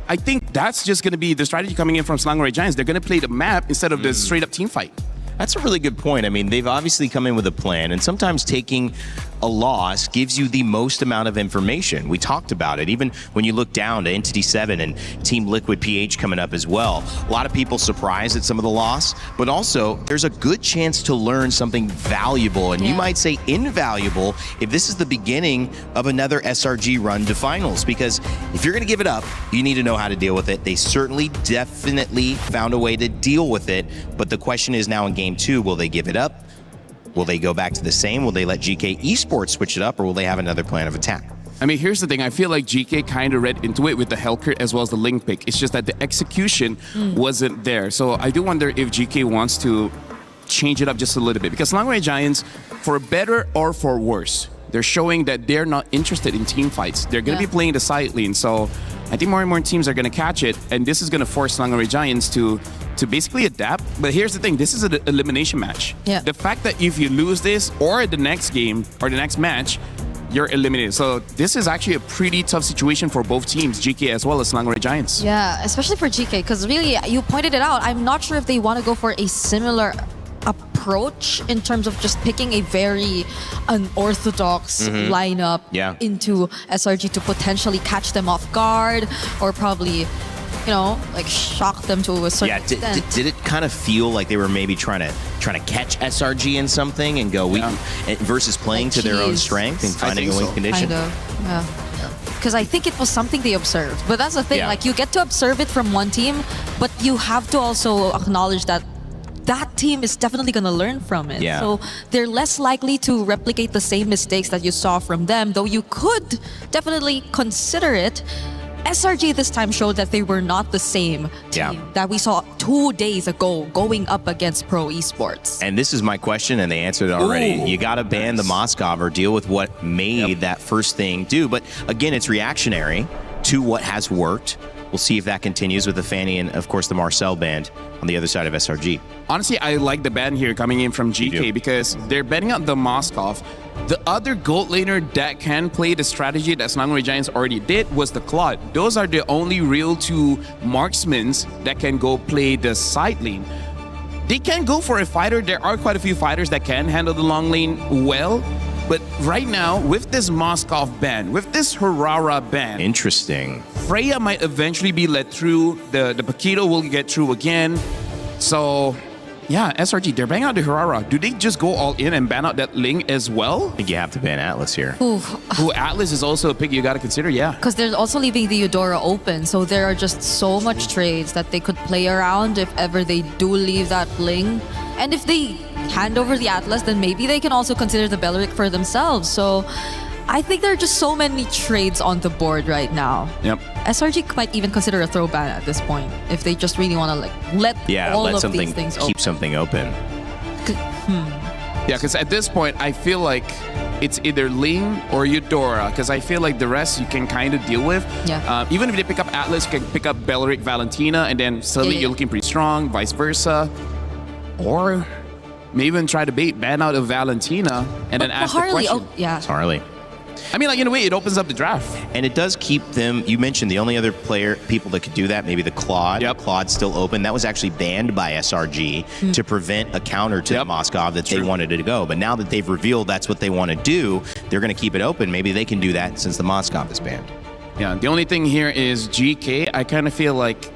I think that's just going to be the strategy coming in from Selangor Giants. They're going to play the map instead of the straight up team fight. That's a really good point. I mean, they've obviously come in with a plan, and sometimes taking a loss gives you the most amount of information. We talked about it. Even when you look down to Entity 7 and Team Liquid PH coming up as well. A lot of people surprised at some of the loss, but also there's a good chance to learn something valuable, and you might say invaluable, if this is the beginning of another SRG run to finals. Because if you're going to give it up, you need to know how to deal with it. They certainly definitely found a way to deal with it, but the question is now in game 2, will they give it up? Will they go back to the same? Will they let GK Esports switch it up, or will they have another plan of attack? I mean, here's the thing. I feel like GK kind of read into it with the Hellcurt as well as the Link pick. It's just that the execution wasn't there. So I do wonder if GK wants to change it up just a little bit. Because Langway Giants, for better or for worse, they're showing that they're not interested in team fights. They're going to be playing the side lane. So I think more and more teams are going to catch it. And this is going to force Langway Giants to basically adapt. But here's the thing. This is an elimination match. Yeah. The fact that if you lose this or the next game or the next match, you're eliminated. So this is actually a pretty tough situation for both teams, GK as well as Langway Giants. Yeah, especially for GK, because really, you pointed it out. I'm not sure if they want to go for a similar approach in terms of just picking a very unorthodox lineup into SRG to potentially catch them off guard, or probably, you know, like shock them to a certain extent. Did it kind of feel like they were maybe trying to catch SRG in something and go versus playing to their own strength and finding a win condition? Kind of, yeah. Because I think it was something they observed. But that's the thing, like you get to observe it from one team, but you have to also acknowledge that that team is definitely going to learn from it. Yeah. So they're less likely to replicate the same mistakes that you saw from them, though you could definitely consider it. SRG this time showed that they were not the same team that we saw 2 days ago going up against Pro Esports. And this is my question, and they answered it already. You got to ban the Moskov or deal with what made that first thing do. But again, it's reactionary to what has worked. We'll see if that continues with the Fanny and, of course, the Marcel band on the other side of SRG. Honestly, I like the ban here coming in from GK because they're betting out the Moskov. The other gold laner that can play the strategy that Langway Giants already did was the Claude. Those are the only real 2 marksmen that can go play the side lane. They can go for a fighter. There are quite a few fighters that can handle the long lane well. But right now, with this Moskov ban, with this Harara ban... Interesting. Freya might eventually be let through. The Paquito will get through again. So, yeah, SRG, they're banning out the Harara. Do they just go all in and ban out that Ling as well? I think you have to ban Atlas here. Who Atlas is also a pick you got to consider, Because they're also leaving the Eudora open, so there are just so much trades that they could play around if ever they do leave that Ling. And if they hand over the Atlas, then maybe they can also consider the Beleric for themselves. So I think there are just so many trades on the board right now. Yep. SRG might even consider a throw ban at this point if they just really want to let all of these things open. Keep something open. Yeah, because at this point, I feel like it's either Ling or Eudora, because I feel like the rest you can kind of deal with. Yeah. Even if they pick up Atlas, you can pick up Beleric, Valentina, and then suddenly you're looking pretty strong, vice versa. Or maybe even try to ban out of Valentina and then ask Harley, the question. It's Harley. I mean, like, in a way, it opens up the draft. And it does keep them... You mentioned the only other people that could do that, maybe the Claude. Claude's still open. That was actually banned by SRG to prevent a counter to the Moskov that they wanted it to go. But now that they've revealed that's what they want to do, they're going to keep it open. Maybe they can do that since the Moskov is banned. Yeah, the only thing here is GK. I kind of feel like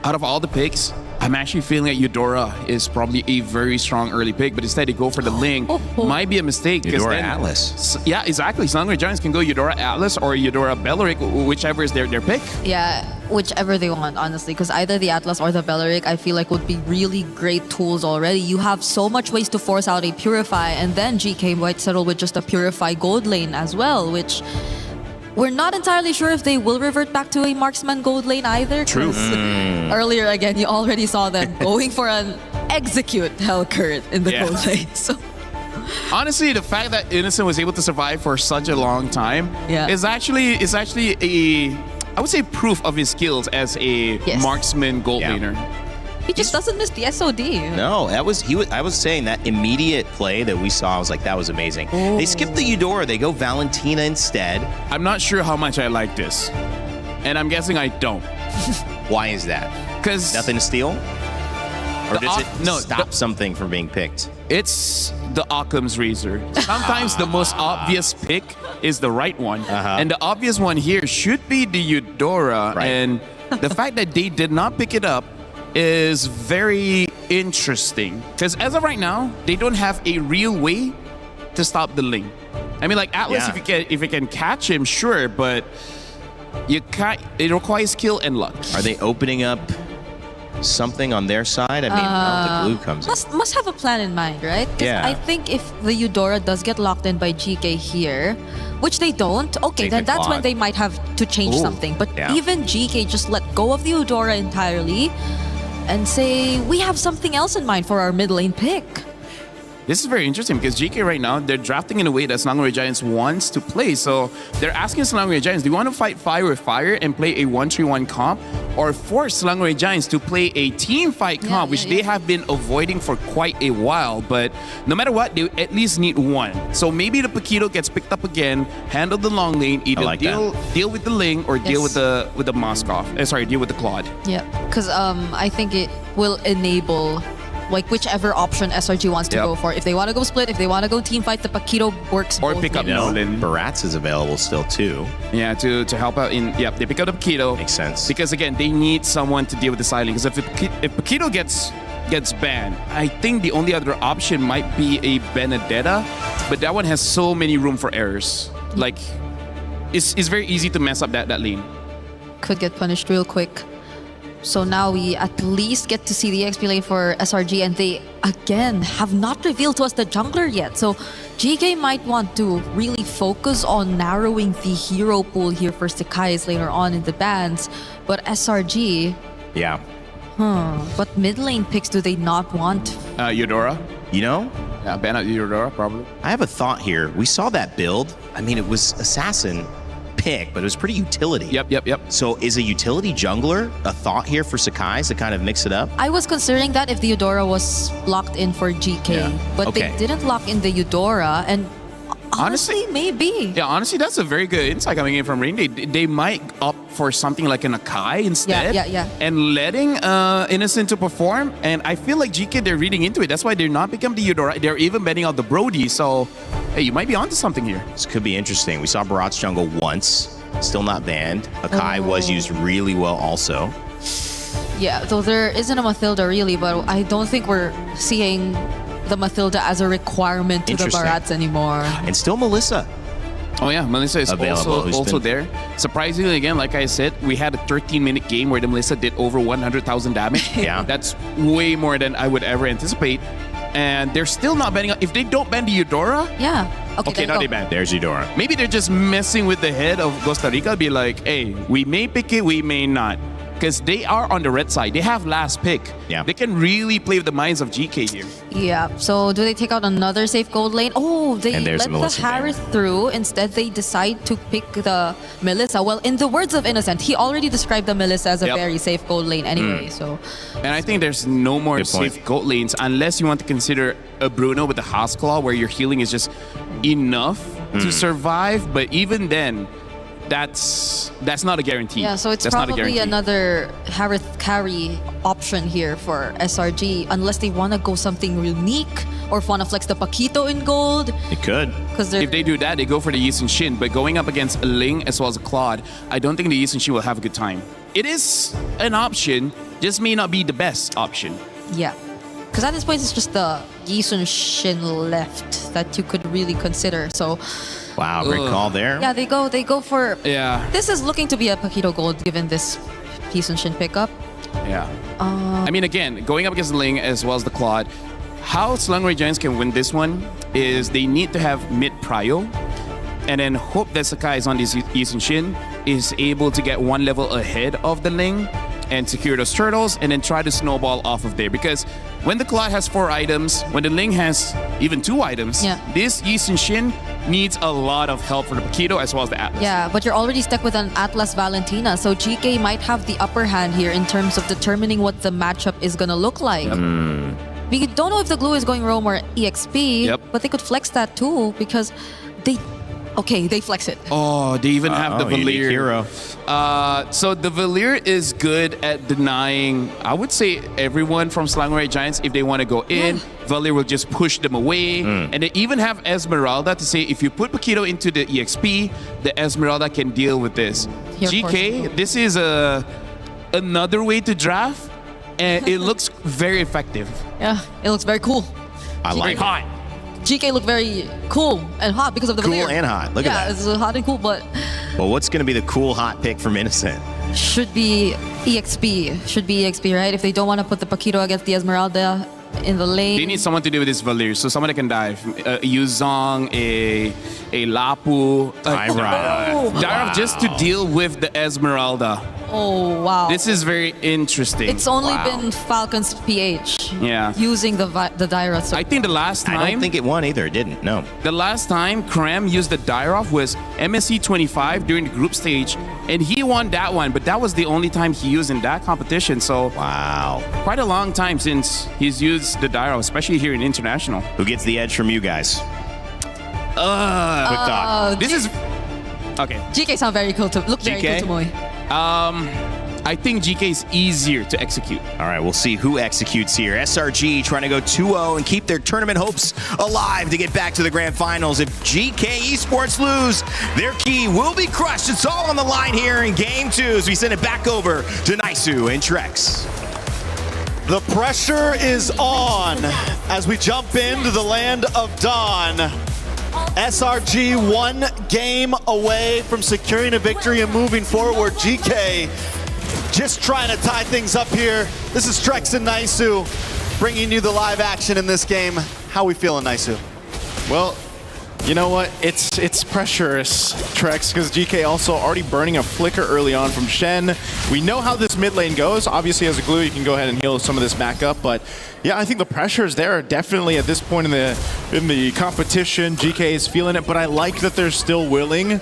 out of all the picks, I'm actually feeling that Eudora is probably a very strong early pick, but instead they go for the Ling. Might be a mistake. Eudora Atlas. Yeah, exactly. Langway Giants can go Eudora Atlas or Eudora Beleric, whichever is their pick. Yeah, whichever they want, honestly, because either the Atlas or the Beleric, I feel like would be really great tools already. You have so much ways to force out a Purify, and then GK might settle with just a Purify gold lane as well, which... We're not entirely sure if they will revert back to a marksman gold lane either. True. Earlier, again, you already saw them going for an execute Hellcurt in the gold lane. So, honestly, the fact that Innocent was able to survive for such a long time is actually a, I would say, proof of his skills as a marksman gold laner. He just doesn't miss the SOD. No, I was saying that immediate play that we saw, I was like, that was amazing. They skipped the Eudora. They go Valentina instead. I'm not sure how much I like this. And I'm guessing I don't. Why is that? Because... Nothing to steal? Or does it stop something from being picked? It's the Occam's razor. Sometimes the most obvious pick is the right one. And the obvious one here should be the Eudora. Right. And the fact that they did not pick it up is very interesting. Because as of right now, they don't have a real way to stop the Ling. I mean, like Atlas, if you can catch him, sure, but you can't. It requires skill and luck. Are they opening up something on their side? I mean, the glue comes in. Must have a plan in mind, right? 'Cause Yeah. I think if the Eudora does get locked in by GK here, which they don't, okay, Take then the that's when quad. they might have to change Ooh. something. But Yeah. even GK just let go of the Eudora entirely and say, we have something else in mind for our mid lane pick. This is very interesting because GK right now, they're drafting in a way that Selangor Giants wants to play. So they're asking Selangor Giants, do you want to fight fire with fire and play a 1-3-1 comp? Or force Selangor Giants to play a team fight comp, which they have been avoiding for quite a while. But no matter what, they at least need one. So maybe the Paquito gets picked up again, handle the long lane, either like deal with the Ling or deal with the Moskov. Deal with the Claude. Yeah, because I think it will enable like whichever option SRG wants to go for. If they want to go split, if they want to go team fight, the Paquito works Or both pick up ways. Nolan. Barats is available still too. Yeah, to help out in. They pick up the Paquito. Makes sense. Because again, they need someone to deal with the silent. Because if Paquito gets banned, I think the only other option might be a Benedetta, but that one has so many room for errors. Like, it's very easy to mess up that lane. Could get punished real quick. So now we at least get to see the XP lane for SRG, and they again have not revealed to us the jungler yet. So GK might want to really focus on narrowing the hero pool here for Sakai's later on in the bans. But SRG, Yeah. what mid lane picks do they not want? Eudora. You know? Yeah, ban out Eudora probably. I have a thought here. We saw that build. I mean, it was Assassin pick, but it was pretty utility. Yep. So is a utility jungler a thought here for Sakai's to kind of mix it up? I was considering that if the Eudora was locked in for GK, but they didn't lock in the Eudora, and honestly, maybe. Yeah, honestly, that's a very good insight coming in from Rain. They might opt for something like an Akai instead. Yeah. And letting Innocent to perform. And I feel like GK, they're reading into it. That's why they're not becoming the Eudora. They're even betting out the Brody. So, hey, you might be onto something here. This could be interesting. We saw Barat's jungle once, still not banned. Akai was used really well also. Yeah, though there isn't a Mathilda really, but I don't think we're seeing the Mathilda as a requirement to the Barats anymore. And still Melissa. Oh yeah, Melissa is also there. Surprisingly, again, like I said, we had a 13-minute game where the Melissa did over 100,000 damage. Yeah. That's way more than I would ever anticipate. And they're still not banning. If they don't ban the Eudora, Okay, now they ban. There's Eudora. Maybe they're just messing with the head of Costa Rica. Be like, hey, we may pick it, we may not. Because they are on the red side. They have last pick. Yeah. They can really play with the minds of GK here. Yeah, so do they take out another safe gold lane? Oh, they let the Melissa Harith through. Instead, they decide to pick the Melissa. Well, in the words of Innocent, he already described the Melissa as a very safe gold lane anyway. So, And I think there's no more safe gold lanes unless you want to consider a Bruno with the House Claw where your healing is just enough to survive. But even then, that's not a guarantee. yeah, so it's that's not a probably guarantee. another Harith carry option here for SRG, unless they want to go something unique or want to flex the Paquito in gold. It could. If they do that, they go for the Yi Sun Shin. But going up against a Ling as well as a Claude, I don't think the Yi Sun Shin will have a good time. It is an option, just may not be the best option. Yeah. Because at this point, it's just the Yi Sun Shin left that you could really consider. So, wow, great call there. Yeah, they go for. Yeah. This is looking to be a Paquito gold given this Yi Sun Shin pickup. Yeah. I mean, again, going up against the Ling as well as the Claude, how Selangor Giants can win this one is they need to have mid prio and then hope that Sakai is on this Yi Sun Shin is able to get one level ahead of the Ling and secure those turtles and then try to snowball off of there. Because when the Claude has 4 items, when the Ling has even 2 items, this Yi Sun Shin needs a lot of help for the Paquito as well as the Atlas. Yeah, but you're already stuck with an Atlas Valentina, so GK might have the upper hand here in terms of determining what the matchup is going to look like. We don't know if the glue is going roam or EXP, but they could flex that too because they Okay, they flex it. Oh, they even have the Valier. Hero. So the Valier is good at denying, I would say, everyone from Slangway Giants. If they want to go in, Valier will just push them away. And they even have Esmeralda to say, if you put Paquito into the EXP, the Esmeralda can deal with this. Here, GK, this is another way to draft, and it looks very effective. Yeah, it looks very cool. I like hot. GK looked very cool and hot because of the Cool Valier. and hot. Look at that. Yeah, it's hot and cool, but Well, what's going to be the cool hot pick from Innocent? should be EXP. Should be EXP, right? If they don't want to put the Paquito against the Esmeralda in the lane. They need someone to do with this Valier, so someone that can dive. Yuzong, a Lapu, Dairov just to deal with the Esmeralda. Oh, wow. This is very interesting. It's only been Falcon's PH using the Dairov. I think the last time... I don't think it won either. It didn't, no. The last time Kram used the Dairov was MSC 25 during the group stage, and he won that one, but that was the only time he used in that competition, so... Wow. Quite a long time since he's used the Dairov, especially here in International. Who gets the edge from you guys? Quick talk. This is... Okay. GK sound very cool to look very cool to Moy. I think GK is easier to execute. All right, we'll see who executes here. SRG trying to go 2-0 and keep their tournament hopes alive to get back to the grand finals. If GK Esports lose, their key will be crushed. It's all on the line here in game 2 as we send it back over to Naisu and Trex. The pressure is on as we jump into the land of Dawn. SRG 1 game away from securing a victory and moving forward. GK just trying to tie things up here. This is Trex and Naisu bringing you the live action in this game. How we feeling, Naisu? Well, you know what? It's pressurous, Trex, because GK also already burning a flicker early on from Shen. We know how this mid lane goes. Obviously, as a glue, you can go ahead and heal some of this back up, but yeah, I think the pressure is there definitely at this point in the competition. GK is feeling it, but I like that they're still willing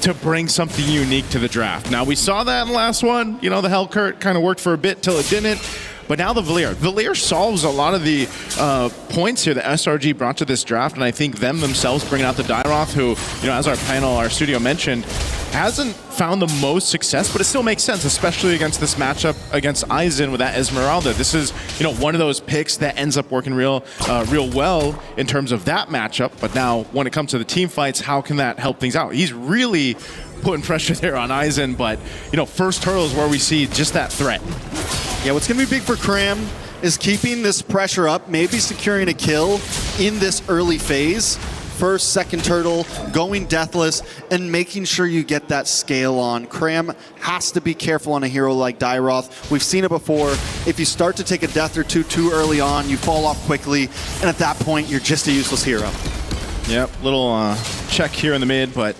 to bring something unique to the draft. Now, we saw that in the last one. You know, the Hellcurt kind of worked for a bit till it didn't. But now the Valier. Valier solves a lot of the points here that SRG brought to this draft, and I think them themselves bringing out the Dairov, who, you know, as our panel, our studio mentioned, hasn't found the most success, but it still makes sense, especially against this matchup against Aizen with that Esmeralda. This is, you know, one of those picks that ends up working real well in terms of that matchup. But now, when it comes to the team fights, how can that help things out? He's really putting pressure there on Aizen, but, you know, first turtle is where we see just that threat. Yeah, what's going to be big for Kram is keeping this pressure up, maybe securing a kill in this early phase. First, second turtle, going deathless, and making sure you get that scale on. Kram has to be careful on a hero like Dairov. We've seen it before. If you start to take a death or two too early on, you fall off quickly, and at that point, you're just a useless hero. Yep, little check here in the mid, but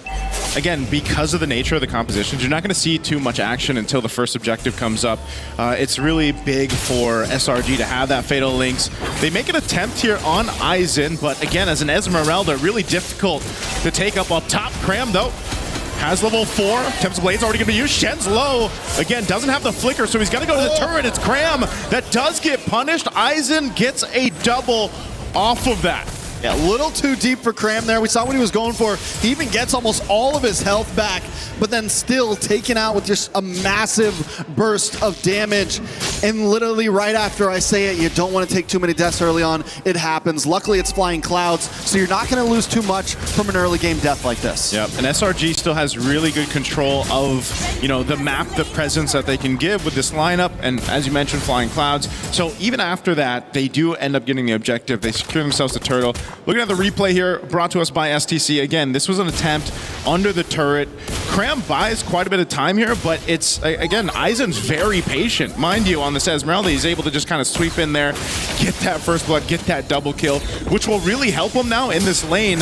again, because of the nature of the compositions, you're not going to see too much action until the first objective comes up. It's really big for SRG to have that Fatal Links. They make an attempt here on Aizen, but again, as an Esmeralda, really difficult to take up top. Kram, though, has level 4. Tempest Blade's already going to be used. Shen's low. Again, doesn't have the flicker, so he's got to go to the turret. It's Kram that does get punished. Aizen gets a double off of that. Yeah, a little too deep for Kram there. We saw what he was going for. He even gets almost all of his health back, but then still taken out with just a massive burst of damage. And literally right after I say it, you don't want to take too many deaths early on. It happens. Luckily, it's flying clouds, so you're not going to lose too much from an early game death like this. Yep, and SRG still has really good control of, you know, the map, the presence that they can give with this lineup, and as you mentioned, flying clouds. So even after that, they do end up getting the objective. They secure themselves the turtle. Looking at the replay here, brought to us by STC. Again, this was an attempt under the turret. Kram buys quite a bit of time here, but it's, again, Aizen's very patient. Mind you, on this Esmeralda, he's able to just kind of sweep in there, get that first blood, get that double kill, which will really help him now in this lane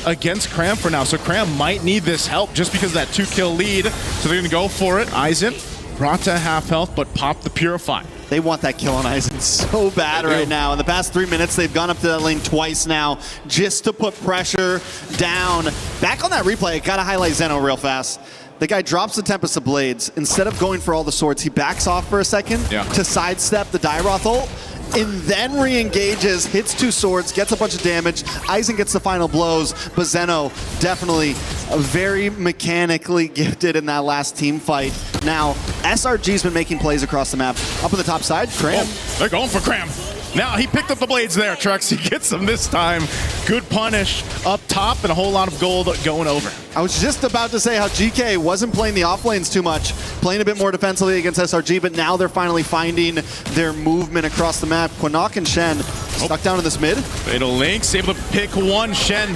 against Kram for now. So Kram might need this help just because of that 2-kill lead. So they're going to go for it. Aizen brought to half health, but popped the Purify. They want that kill on Aizen so bad right now. In the past 3 minutes, they've gone up to that lane twice now just to put pressure down. Back on that replay, I gotta highlight Zeno real fast. The guy drops the Tempest of Blades. Instead of going for all the swords, he backs off for a second to sidestep the Dairov ult. and then re-engages, hits 2 swords, gets a bunch of damage. Eisen gets the final blows, but Zeno definitely very mechanically gifted in that last team fight. Now, SRG's been making plays across the map. Up on the top side, Cram. Oh, they're going for Cram. Now he picked up the blades there, Trucks. He gets them this time. Good punish up top and a whole lot of gold going over. I was just about to say how GK wasn't playing the off lanes too much, playing a bit more defensively against SRG, but now they're finally finding their movement across the map. Quinnock and Shen stuck down in this mid. Fatal Links able to pick one. Shen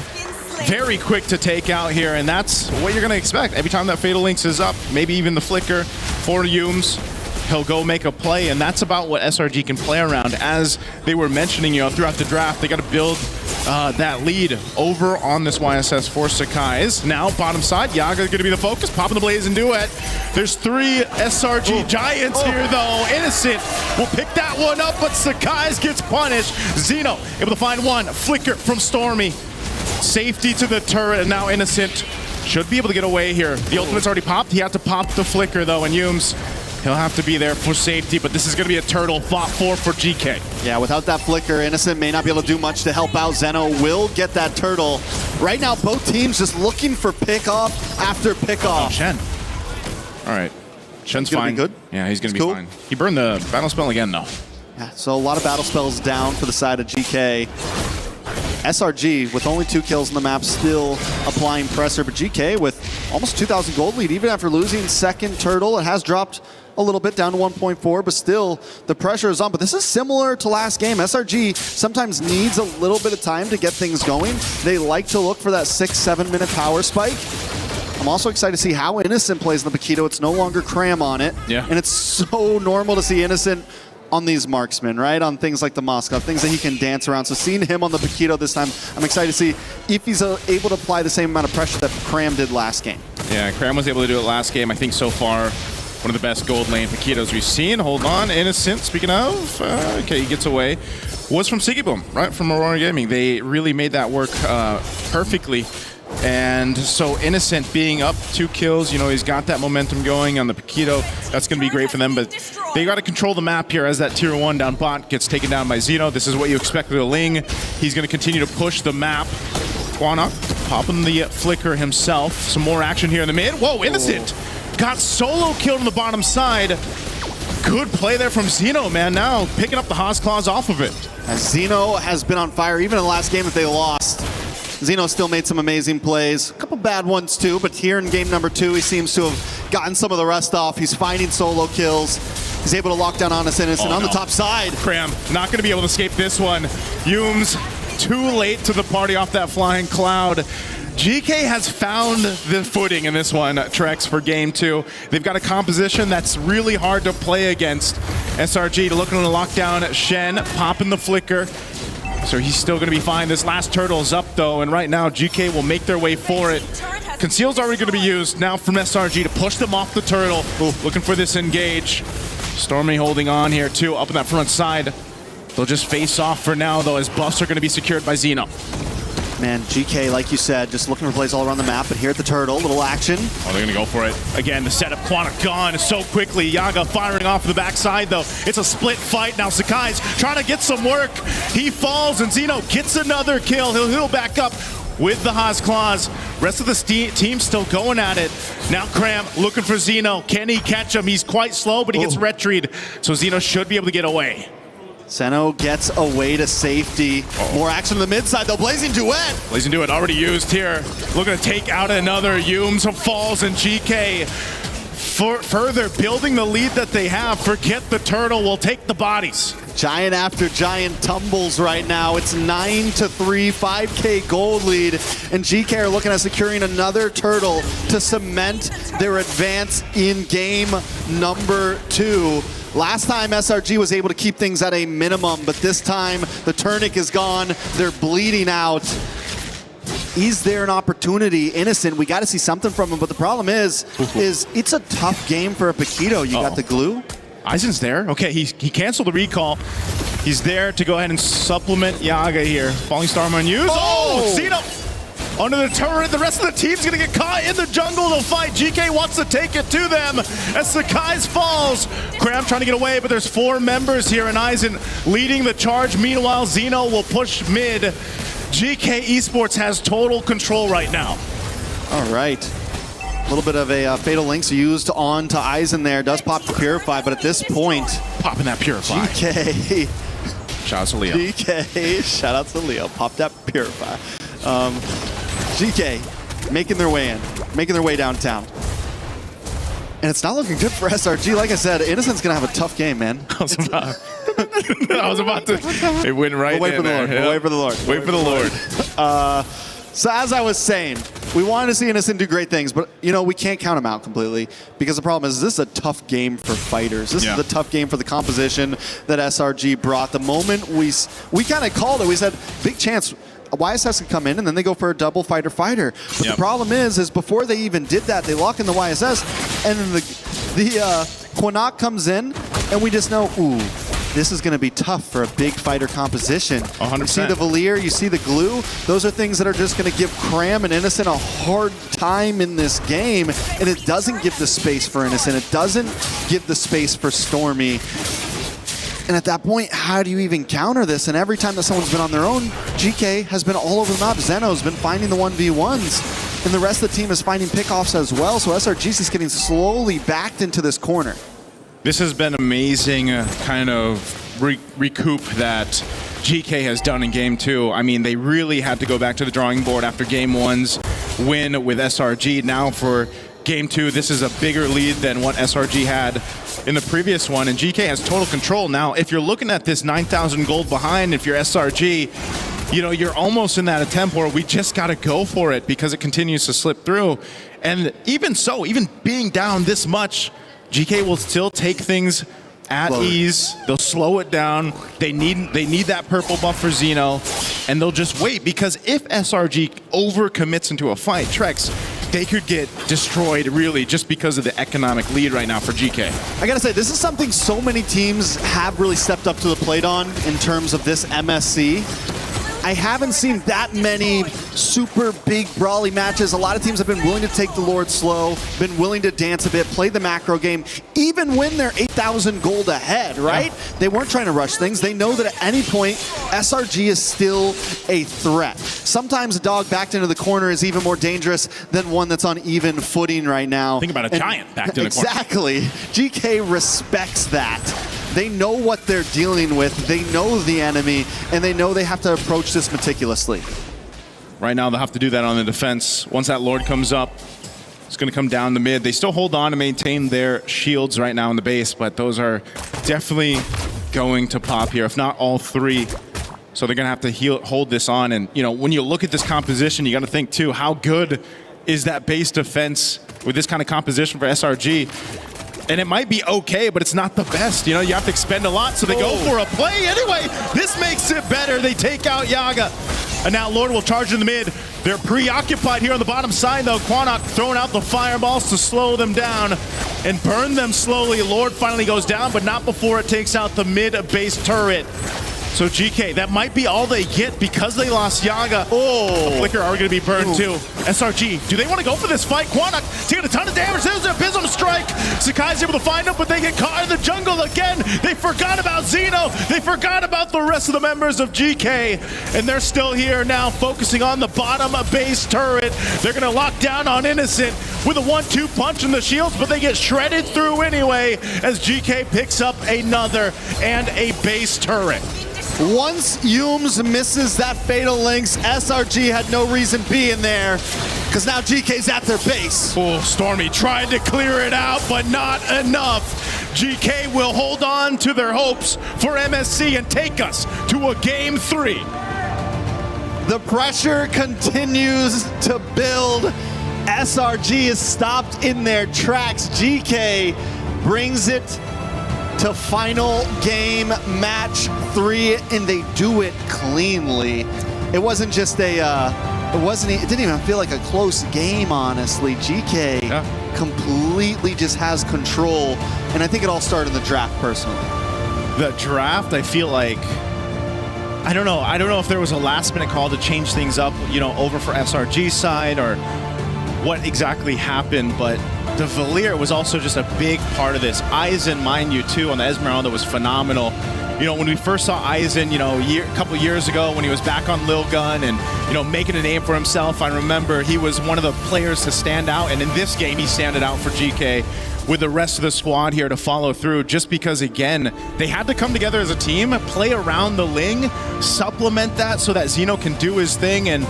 very quick to take out here, and that's what you're going to expect. Every time that Fatal Links is up, maybe even the flicker for Yumes, he'll go make a play, and that's about what SRG can play around. As they were mentioning, throughout the draft, they got to build that lead over on this YSS for Sakai's. Now, bottom side, Yaga going to be the focus, popping the blaze and duet. There's 3 SRG giants here, though. Innocent will pick that one up, but Sakai's gets punished. Zeno able to find one. Flicker from Stormy. Safety to the turret, and now Innocent should be able to get away here. The ultimate's already popped. He had to pop the flicker, though, and Yumes, he'll have to be there for safety, but this is going to be a turtle fought for GK. Yeah, without that flicker, Innocent may not be able to do much to help out. Zeno will get that turtle. Right now, both teams just looking for pickoff after pickoff. Oh, Shen. All right. Shen's fine. Be good. Yeah, he's going to be fine. He burned the battle spell again, though. Yeah, so a lot of battle spells down for the side of GK. SRG, with only 2 kills on the map, still applying pressure, but GK with almost 2,000 gold lead, even after losing second turtle. It has dropped a little bit down to 1.4, but still the pressure is on. But this is similar to last game. SRG sometimes needs a little bit of time to get things going. They like to look for that 6-7 minute power spike. I'm also excited to see how Innocent plays in the Paquito. It's no longer Cram on it. Yeah. And it's so normal to see Innocent on these marksmen, right? On things like the Moskov, things that he can dance around. So seeing him on the Paquito this time, I'm excited to see if he's able to apply the same amount of pressure that Cram did last game. Yeah, Cram was able to do it last game. I think so far, one of the best gold lane Paquitos we've seen. Hold on, Innocent, speaking of, okay, he gets away. Was from Siggy Boom, right? From Aurora Gaming. They really made that work perfectly. And so Innocent being up 2 kills, he's got that momentum going on the Paquito. That's going to be great for them, but they got to control the map here as that tier 1 down bot gets taken down by Zeno. This is what you expect of the Ling. He's going to continue to push the map. Quinnock popping the flicker himself. Some more action here in the mid. Whoa, Innocent got solo killed on the bottom side. Good play there from Zeno, man. Now picking up the Haas Claws off of it. As Zeno has been on fire, even in the last game that they lost. Zeno still made some amazing plays. A couple bad ones too, but here in game number 2, he seems to have gotten some of the rest off. He's finding solo kills. He's able to lock down Honest Innocent on the top side. Cram, not going to be able to escape this one. Yumes, too late to the party off that flying cloud. GK has found the footing in this one, Trex, for game 2. They've got a composition that's really hard to play against. SRG looking to lock down Shen, popping the flicker. So he's still going to be fine. This last turtle's up, though, and right now GK will make their way for it. Conceal's already going to be used now from SRG to push them off the turtle. Looking for this engage. Stormy holding on here, too, up on that front side. They'll just face off for now, though, as buffs are going to be secured by Zeno. Man, GK, like you said, just looking for plays all around the map, but here at the turtle, little action. Oh, they're gonna go for it. Again, the setup, Quinnock gone so quickly. Yaga firing off the backside, though. It's a split fight. Now Sakai's trying to get some work. He falls, and Zeno gets another kill. He'll heal back up with the Haas Claws. Rest of the team still going at it. Now Cram looking for Zeno. Can he catch him? He's quite slow, but he gets retried. So Zeno should be able to get away. Zeno gets away to safety. More action on the mid side, though. Blazing Duet. Blazing Duet already used here. Looking to take out another. Yumes falls, and GK further building the lead that they have. Forget the turtle. We'll take the bodies. Giant after giant tumbles right now. It's 9-3, 5K gold lead. And GK are looking at securing another turtle to cement their advance in game number 2. Last time SRG was able to keep things at a minimum, but this time the tourniquet is gone. They're bleeding out. Is there an opportunity? Innocent, we got to see something from him, but the problem is it's a tough game for a Paquito. You got the glue. Eisen's there. Okay, he canceled the recall. He's there to go ahead and supplement Yaga here. Falling Star unused. Oh, Zeno! under the turret. The rest of the team's gonna get caught in the jungle to fight. GK wants to take it to them as Sakai's falls. Cram trying to get away, but there's 4 members here, and Eisen leading the charge. Meanwhile, Zeno will push mid. GK Esports has total control right now. All right. A little bit of a Fatal Links used on to Eisen there. Does pop the Purify, but at this point... Popping that Purify. GK... Shout out to Leo. GK, shout out to Leo. Pop that Purify. GK making their way in, making their way downtown. And it's not looking good for SRG. Like I said, Innocent's going to have a tough game, man. I was about to... It went right Wait for the Lord. Yep. Wait for the Lord. Wait for the Lord. So as I was saying, we wanted to see Innocent do great things, but you know, we can't count him out completely because the problem is this is a tough game for fighters. This is a tough game for the composition that SRG brought. The moment we kind of called it, we said, big chance YSS can come in and then they go for a double fighter-fighter. But the problem is before they even did that, they lock in the YSS and then the Quinnock comes in and we just know, ooh, this is going to be tough for a big fighter composition. 100%. You see the Valier, you see the glue. Those are things that are just going to give Cram and Innocent a hard time in this game. And it doesn't give the space for Innocent. It doesn't give the space for Stormy. And at that point, how do you even counter this? And every time that someone's been on their own, GK has been all over the map. Zeno's been finding the 1v1s. And the rest of the team is finding pickoffs as well. So SRG's is getting slowly backed into this corner. This has been amazing kind of recoup that GK has done in Game 2. I mean, they really had to go back to the drawing board after Game 1's win with SRG. Now for Game 2, this is a bigger lead than what SRG had in the previous one, and GK has total control. Now, if you're looking at this 9,000 gold behind, if you're SRG, you know, you're almost in that attempt where we just got to go for it because it continues to slip through. And even so, even being down this much, GK will still take things at ease. They'll slow it down. They need that purple buff for Zeno, and they'll just wait because if SRG overcommits into a fight, Trex, they could get destroyed really just because of the economic lead right now for GK. I gotta say, this is something so many teams have really stepped up to the plate on in terms of this MSC. I haven't seen that many super big brawly matches. A lot of teams have been willing to take the Lord slow, been willing to dance a bit, play the macro game, even when they're 8,000 gold ahead, right? Yeah. They weren't trying to rush things. They know that at any point, SRG is still a threat. Sometimes a dog backed into the corner is even more dangerous than one that's on even footing right now. Think about a giant backed in the corner. Exactly. GK respects that. They know what they're dealing with, they know the enemy, and they know they have to approach this meticulously. Right now, they'll have to do that on the defense. Once that Lord comes up, it's going to come down the mid. They still hold on to maintain their shields right now in the base, but those are definitely going to pop here, if not all 3. So they're going to have to hold this on. And, you know, when you look at this composition, you got to think, too, how good is that base defense with this kind of composition for SRG? And it might be okay, but it's not the best. You know, you have to expend a lot, so they go for a play. Anyway, this makes it better. They take out Yaga. And now Lord will charge in the mid. They're preoccupied here on the bottom side, though. Quinnock throwing out the fireballs to slow them down and burn them slowly. Lord finally goes down, but not before it takes out the mid base turret. So GK, that might be all they get because they lost Yaga. The Flicker are going to be burned too. SRG, do they want to go for this fight? Quinnock taking a ton of damage. There's an Abysm Strike. Sakai's able to find him, but they get caught in the jungle again. They forgot about Zeno. They forgot about the rest of the members of GK. And they're still here now, focusing on the bottom base turret. They're going to lock down on Innocent with a 1-2 punch in the shields, but they get shredded through anyway as GK picks up another and a base turret. Once Humes misses that Fatal Links, SRG had no reason being there because now GK's at their base. Stormy tried to clear it out, but not enough. GK will hold on to their hopes for MSC and take us to a Game 3. The pressure continues to build. SRG is stopped in their tracks. GK brings it to final game match 3, and they do it cleanly. It wasn't just a, it didn't even feel like a close game, honestly. GK completely just has control, and I think it all started in the draft, personally. The draft, I feel like I don't know if there was a last-minute call to change things up, over for SRG's side or what exactly happened, but the Valier was also just a big part of this. Eisen, mind you, too, on the Esmeralda was phenomenal. When we first saw Eisen, a couple years ago when he was back on Lil Gun and, making a name for himself, I remember he was one of the players to stand out, and in this game he standed out for GK with the rest of the squad here to follow through, just because, again, they had to come together as a team, play around the Ling, supplement that so that Zeno can do his thing, and,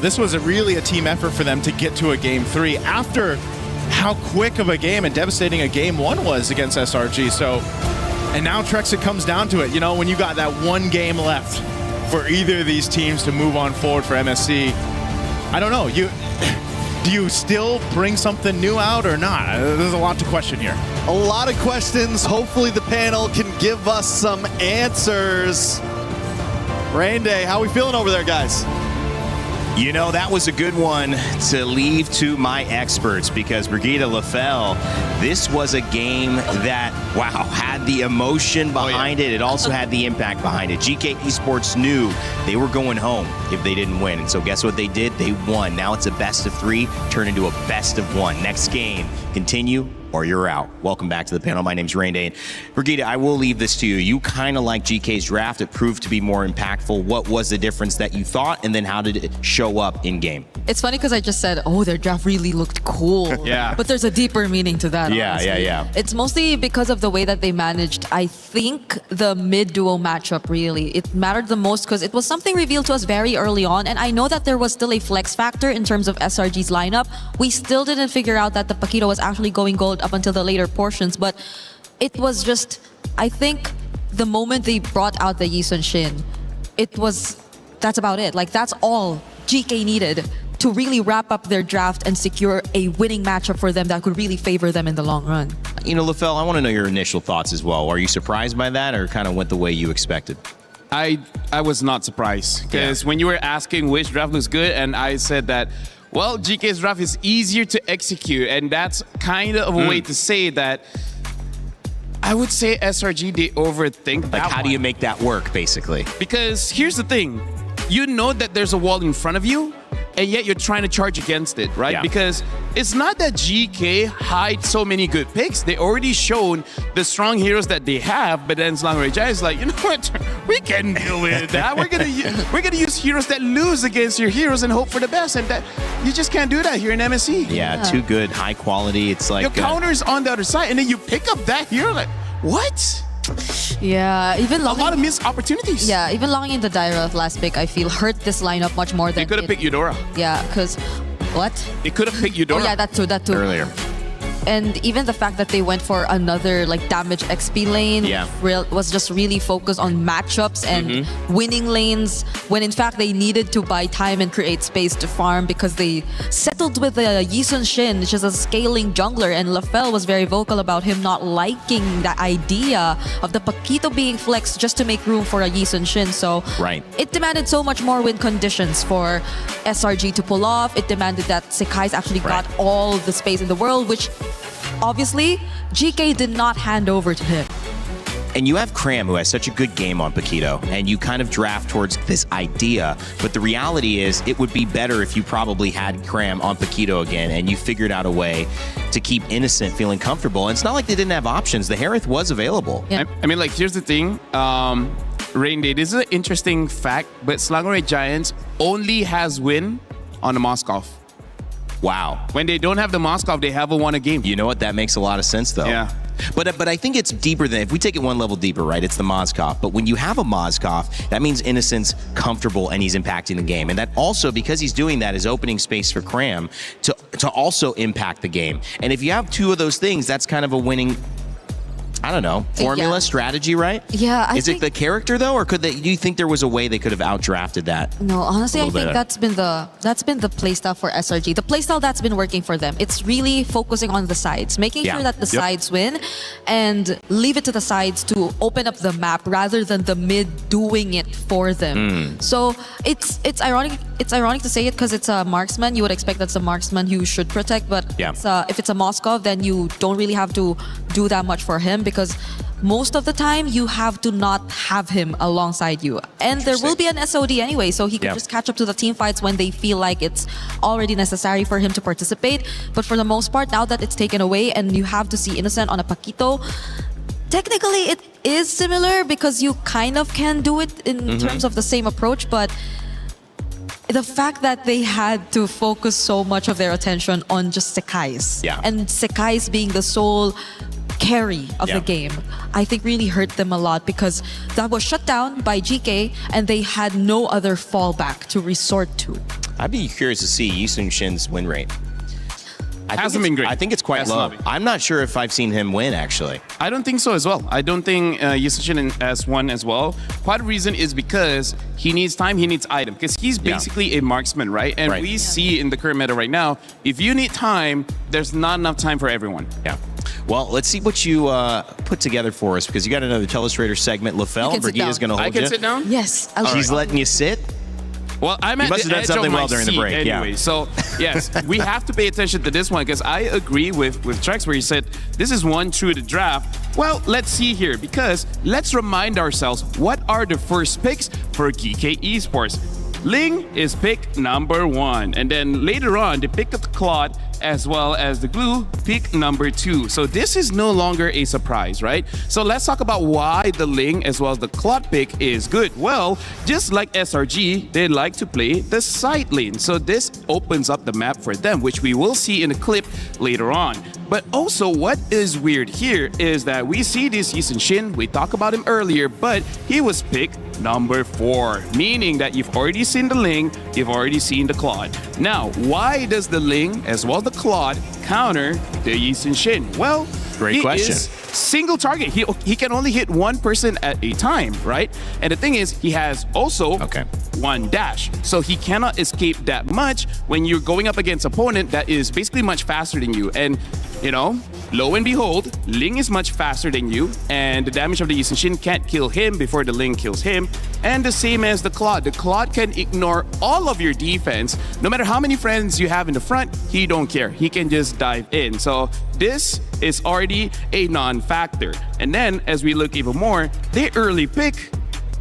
this was really a team effort for them to get to a Game 3 after how quick of a game and devastating a Game 1 was against SRG. So, and now Trex, it comes down to it, when you got that one game left for either of these teams to move on forward for MSC, I don't know, do you still bring something new out or not? There's a lot to question here. A lot of questions. Hopefully the panel can give us some answers. Rain Day, how we feeling over there, guys? That was a good one to leave to my experts, because Brigitte Lefel, this was a game that, had the emotion behind it. It also had the impact behind it. GK Esports knew they were going home if they didn't win. And so guess what they did? They won. Now it's a best of 3, turned into a best of 1. Next game, continue or you're out. Welcome back to the panel. My name's Rain Day. And Brigitte, I will leave this to you. You kind of like GK's draft. It proved to be more impactful. What was the difference that you thought, and then how did it show up in game? It's funny because I just said, their draft really looked cool. Yeah. But there's a deeper meaning to that. Yeah. It's mostly because of the way that they managed. I think the mid-duo matchup, really, it mattered the most because it was something revealed to us very early on. And I know that there was still a flex factor in terms of SRG's lineup. We still didn't figure out that the Paquito was actually going gold up until the later portions. But it was just, I think, the moment they brought out the Yi Sun Shin, that's about it. Like, that's all GK needed to really wrap up their draft and secure a winning matchup for them that could really favor them in the long run. Lefel, I want to know your initial thoughts as well. Are you surprised by that, or kind of went the way you expected? I was not surprised, because when you were asking which draft looks good, and I said that, well, GK's draft is easier to execute, and that's kind of a way to say that. I would say SRG, they overthink that. Like, how do you make that work, basically? Because here's the thing. You know that there's a wall in front of you, and yet you're trying to charge against it, right? Yeah. Because it's not that GK hides so many good picks. They already shown the strong heroes that they have, but then Slang Ray is like, you know what? We can deal with that. We're gonna use heroes that lose against your heroes and hope for the best, and that you just can't do that here in MSC. Yeah, too good, high quality. It's like your counter's on the other side, and then you pick up that hero, like, what? Yeah, even a lot of missed opportunities. Yeah, even logging into Dyra last pick, I feel hurt this lineup much more than they could have picked Eudora. Yeah, because what? They could have picked Eudora. Oh yeah, that too. Earlier. And even the fact that they went for another damage XP lane was just really focused on matchups and winning lanes, when in fact they needed to buy time and create space to farm, because they settled with the Yi Sun Shin, which is a scaling jungler, and Lefel was very vocal about him not liking the idea of the Paquito being flexed just to make room for a Yi Sun Shin. So it demanded so much more win conditions for SRG to pull off. It demanded that Sekai's actually got all the space in the world, which obviously GK did not hand over to him. And you have Cram, who has such a good game on Paquito, and you kind of draft towards this idea, but the reality is it would be better if you probably had Cram on Paquito again and you figured out a way to keep Innocent feeling comfortable. And it's not like they didn't have options. The Harith was available. Yeah. I mean, like, here's the thing. Rain Day, this is an interesting fact, but Slangoray Giants only has win on the Moskov. Wow. When they don't have the Moskov, they haven't won a game. You know what? That makes a lot of sense, though. Yeah. But I think it's deeper than, if we take it one level deeper, right? It's the Moskov. But when you have a Moskov, that means Innocent's comfortable and he's impacting the game. And that also, because he's doing that, is opening space for Cram to also impact the game. And if you have two of those things, that's kind of a winning, I don't know, formula, strategy, right? Yeah. Is it the character, though, or do you think there was a way they could have outdrafted that? No, honestly, I think that's been the playstyle for SRG. The playstyle that's been working for them. It's really focusing on the sides, making sure that the sides win, and leave it to the sides to open up the map rather than the mid doing it for them. So it's ironic. It's ironic to say it because it's a marksman. You would expect that's a marksman you should protect, but if it's a Moskov, then you don't really have to do that much for him, because because most of the time you have to not have him alongside you. And there will be an SOD anyway, so he can just catch up to the team fights when they feel like it's already necessary for him to participate. But for the most part, now that it's taken away and you have to see Innocent on a Paquito, technically it is similar because you kind of can do it in terms of the same approach, but the fact that they had to focus so much of their attention on just Sekais, and Sekais being the sole carry of the game, I think really hurt them a lot because that was shut down by GK and they had no other fallback to resort to. I'd be curious to see Yisun Shin's win rate. Hasn't been great. I think it's quite low. I'm not sure if I've seen him win, actually. I don't think so as well. I don't think Yisun Shin has won as well. Part of the reason is because he needs time, he needs item. Because he's basically a marksman, right? And we see in the current meta right now, if you need time, there's not enough time for everyone. Yeah. Well, let's see what you put together for us, because you got another Telestrator segment. LaFell, Brigida's going to hold you. I can sit down? Yes. She's letting you sit? Well, I'm at the edge of my seat anyway. So, yes, we have to pay attention to this one because I agree with Trex where he said, this is one true to draft. Well, let's see here because let's remind ourselves, what are the first picks for GK Esports? Ling is pick number 1. And then later on, they pick up the Claude as well as the Glue, pick number 2. So this is no longer a surprise, right? So let's talk about why the Ling as well as the Claude pick is good. Well, just like SRG, they like to play the side lane. So this opens up the map for them, which we will see in a clip later on. But also what is weird here is that we see this Yisun Shin, we talked about him earlier, but he was picked number 4, meaning that you've already seen the Ling, you've already seen the Claude. Now, why does the Ling as well as the Claude counter the Yisun Shin? Well, great question. Is single target. He can only hit one person at a time, right? And the thing is, he has also one dash. So he cannot escape that much when you're going up against opponent that is basically much faster than you. And, you know, lo and behold, Ling is much faster than you, and the damage of the Yisun Shin can't kill him before the Ling kills him. And the same as the Claude. The Claude can ignore all of your defense. No matter how many friends you have in the front, he don't care. He can just dive in. So this is already a non-factor. And then, as we look even more, they early pick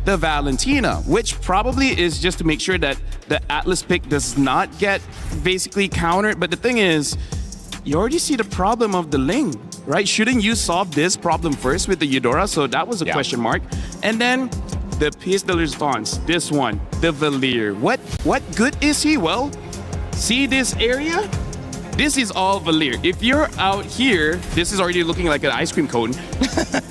the Valentina, which probably is just to make sure that the Atlas pick does not get basically countered. But the thing is, you already see the problem of the Ling, right? Shouldn't you solve this problem first with the Eudora? So that was a question mark. And then the piece de resistance, this one, the Valier. What good is he? Well, see this area? This is all Valier. If you're out here, this is already looking like an ice cream cone.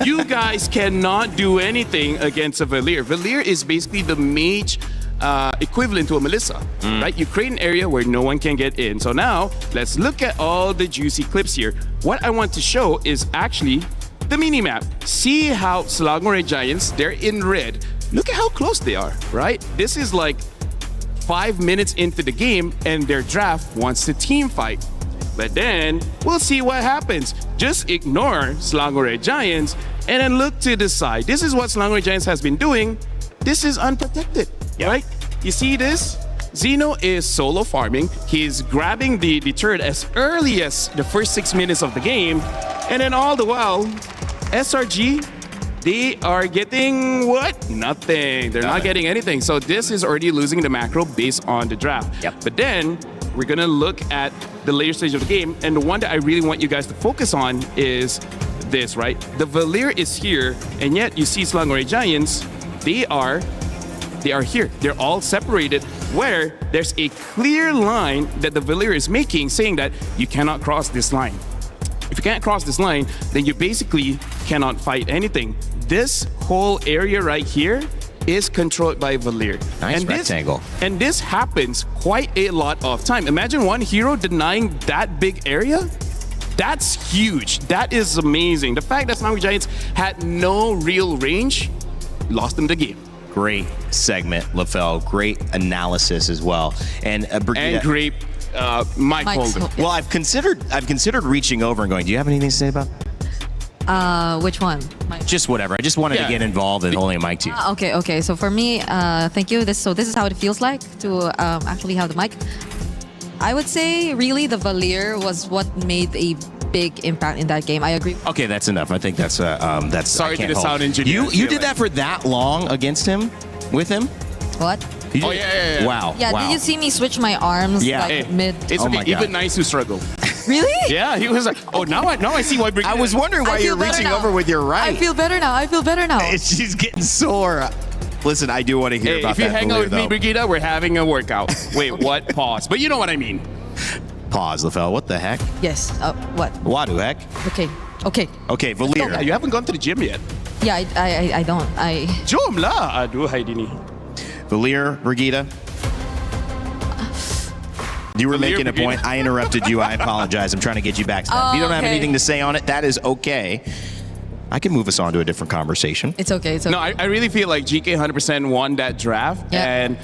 You guys cannot do anything against a Valier. Valier is basically the mage equivalent to a Melissa, right? You create an area where no one can get in. So now, let's look at all the juicy clips here. What I want to show is actually the mini-map. See how Selangor Giants, they're in red. Look at how close they are, right? This is like 5 minutes into the game and their draft wants to team fight. But then, we'll see what happens. Just ignore Selangor Giants and then look to the side. This is what Selangor Giants has been doing. This is unprotected, right? You see this? Zeno is solo farming. He's grabbing the turret as early as the first 6 minutes of the game. And then all the while, SRG, they are getting what? Nothing. They're not getting anything. So this is already losing the macro based on the draft. But then we're going to look at the later stage of the game. And the one that I really want you guys to focus on is this, right? The Valier is here. And yet you see Selangor Giants, they are here. They're all separated where there's a clear line that the Valier is making saying that you cannot cross this line. If you can't cross this line, then you basically cannot fight anything. This whole area right here is controlled by Valier. Nice rectangle. And this happens quite a lot of time. Imagine one hero denying that big area. That's huge. That is amazing. The fact that Selangor Giants had no real range lost them the game. Great segment, LaFell. Great analysis as well. And great mic holder. Well, I've considered reaching over and going, do you have anything to say about that? Which one? Just whatever. I just wanted to get involved in holding a mic to you. Okay. So for me, thank you. This is how it feels like to actually have the mic. I would say really the Valier was what made a big impact in that game. I agree. Okay, that's enough. I think that's Sorry to the hold. sound engineer. You did that for that long against him, with him? What? Oh, yeah. Wow. Yeah, wow. did you see me switch my arms Yeah. like mid? It's okay. Even nice to struggle. Really? Yeah, he was like, oh, now I see why Brigida. I was wondering why I feel you're better reaching now. over with your right. I feel better now. She's getting sore. Listen, I do want to hear Hey, about if you that. hang out with me, though. Brigida, we're having a workout. Wait, what? Pause. But you know what I mean. Pause, LaFell. What the heck? Yes. What? What the heck? Okay. Okay, Valir. You haven't gone to the gym yet. Yeah, I don't. Jom lah. Aduh, hai dini. Valir, Brigida. You were making a point. I interrupted you. I apologize. I'm trying to get you back to that. If you don't have okay. anything to say on it, that is okay. I can move us on to a different conversation. It's okay. No, I really feel like GK 100% won that draft. Yeah. And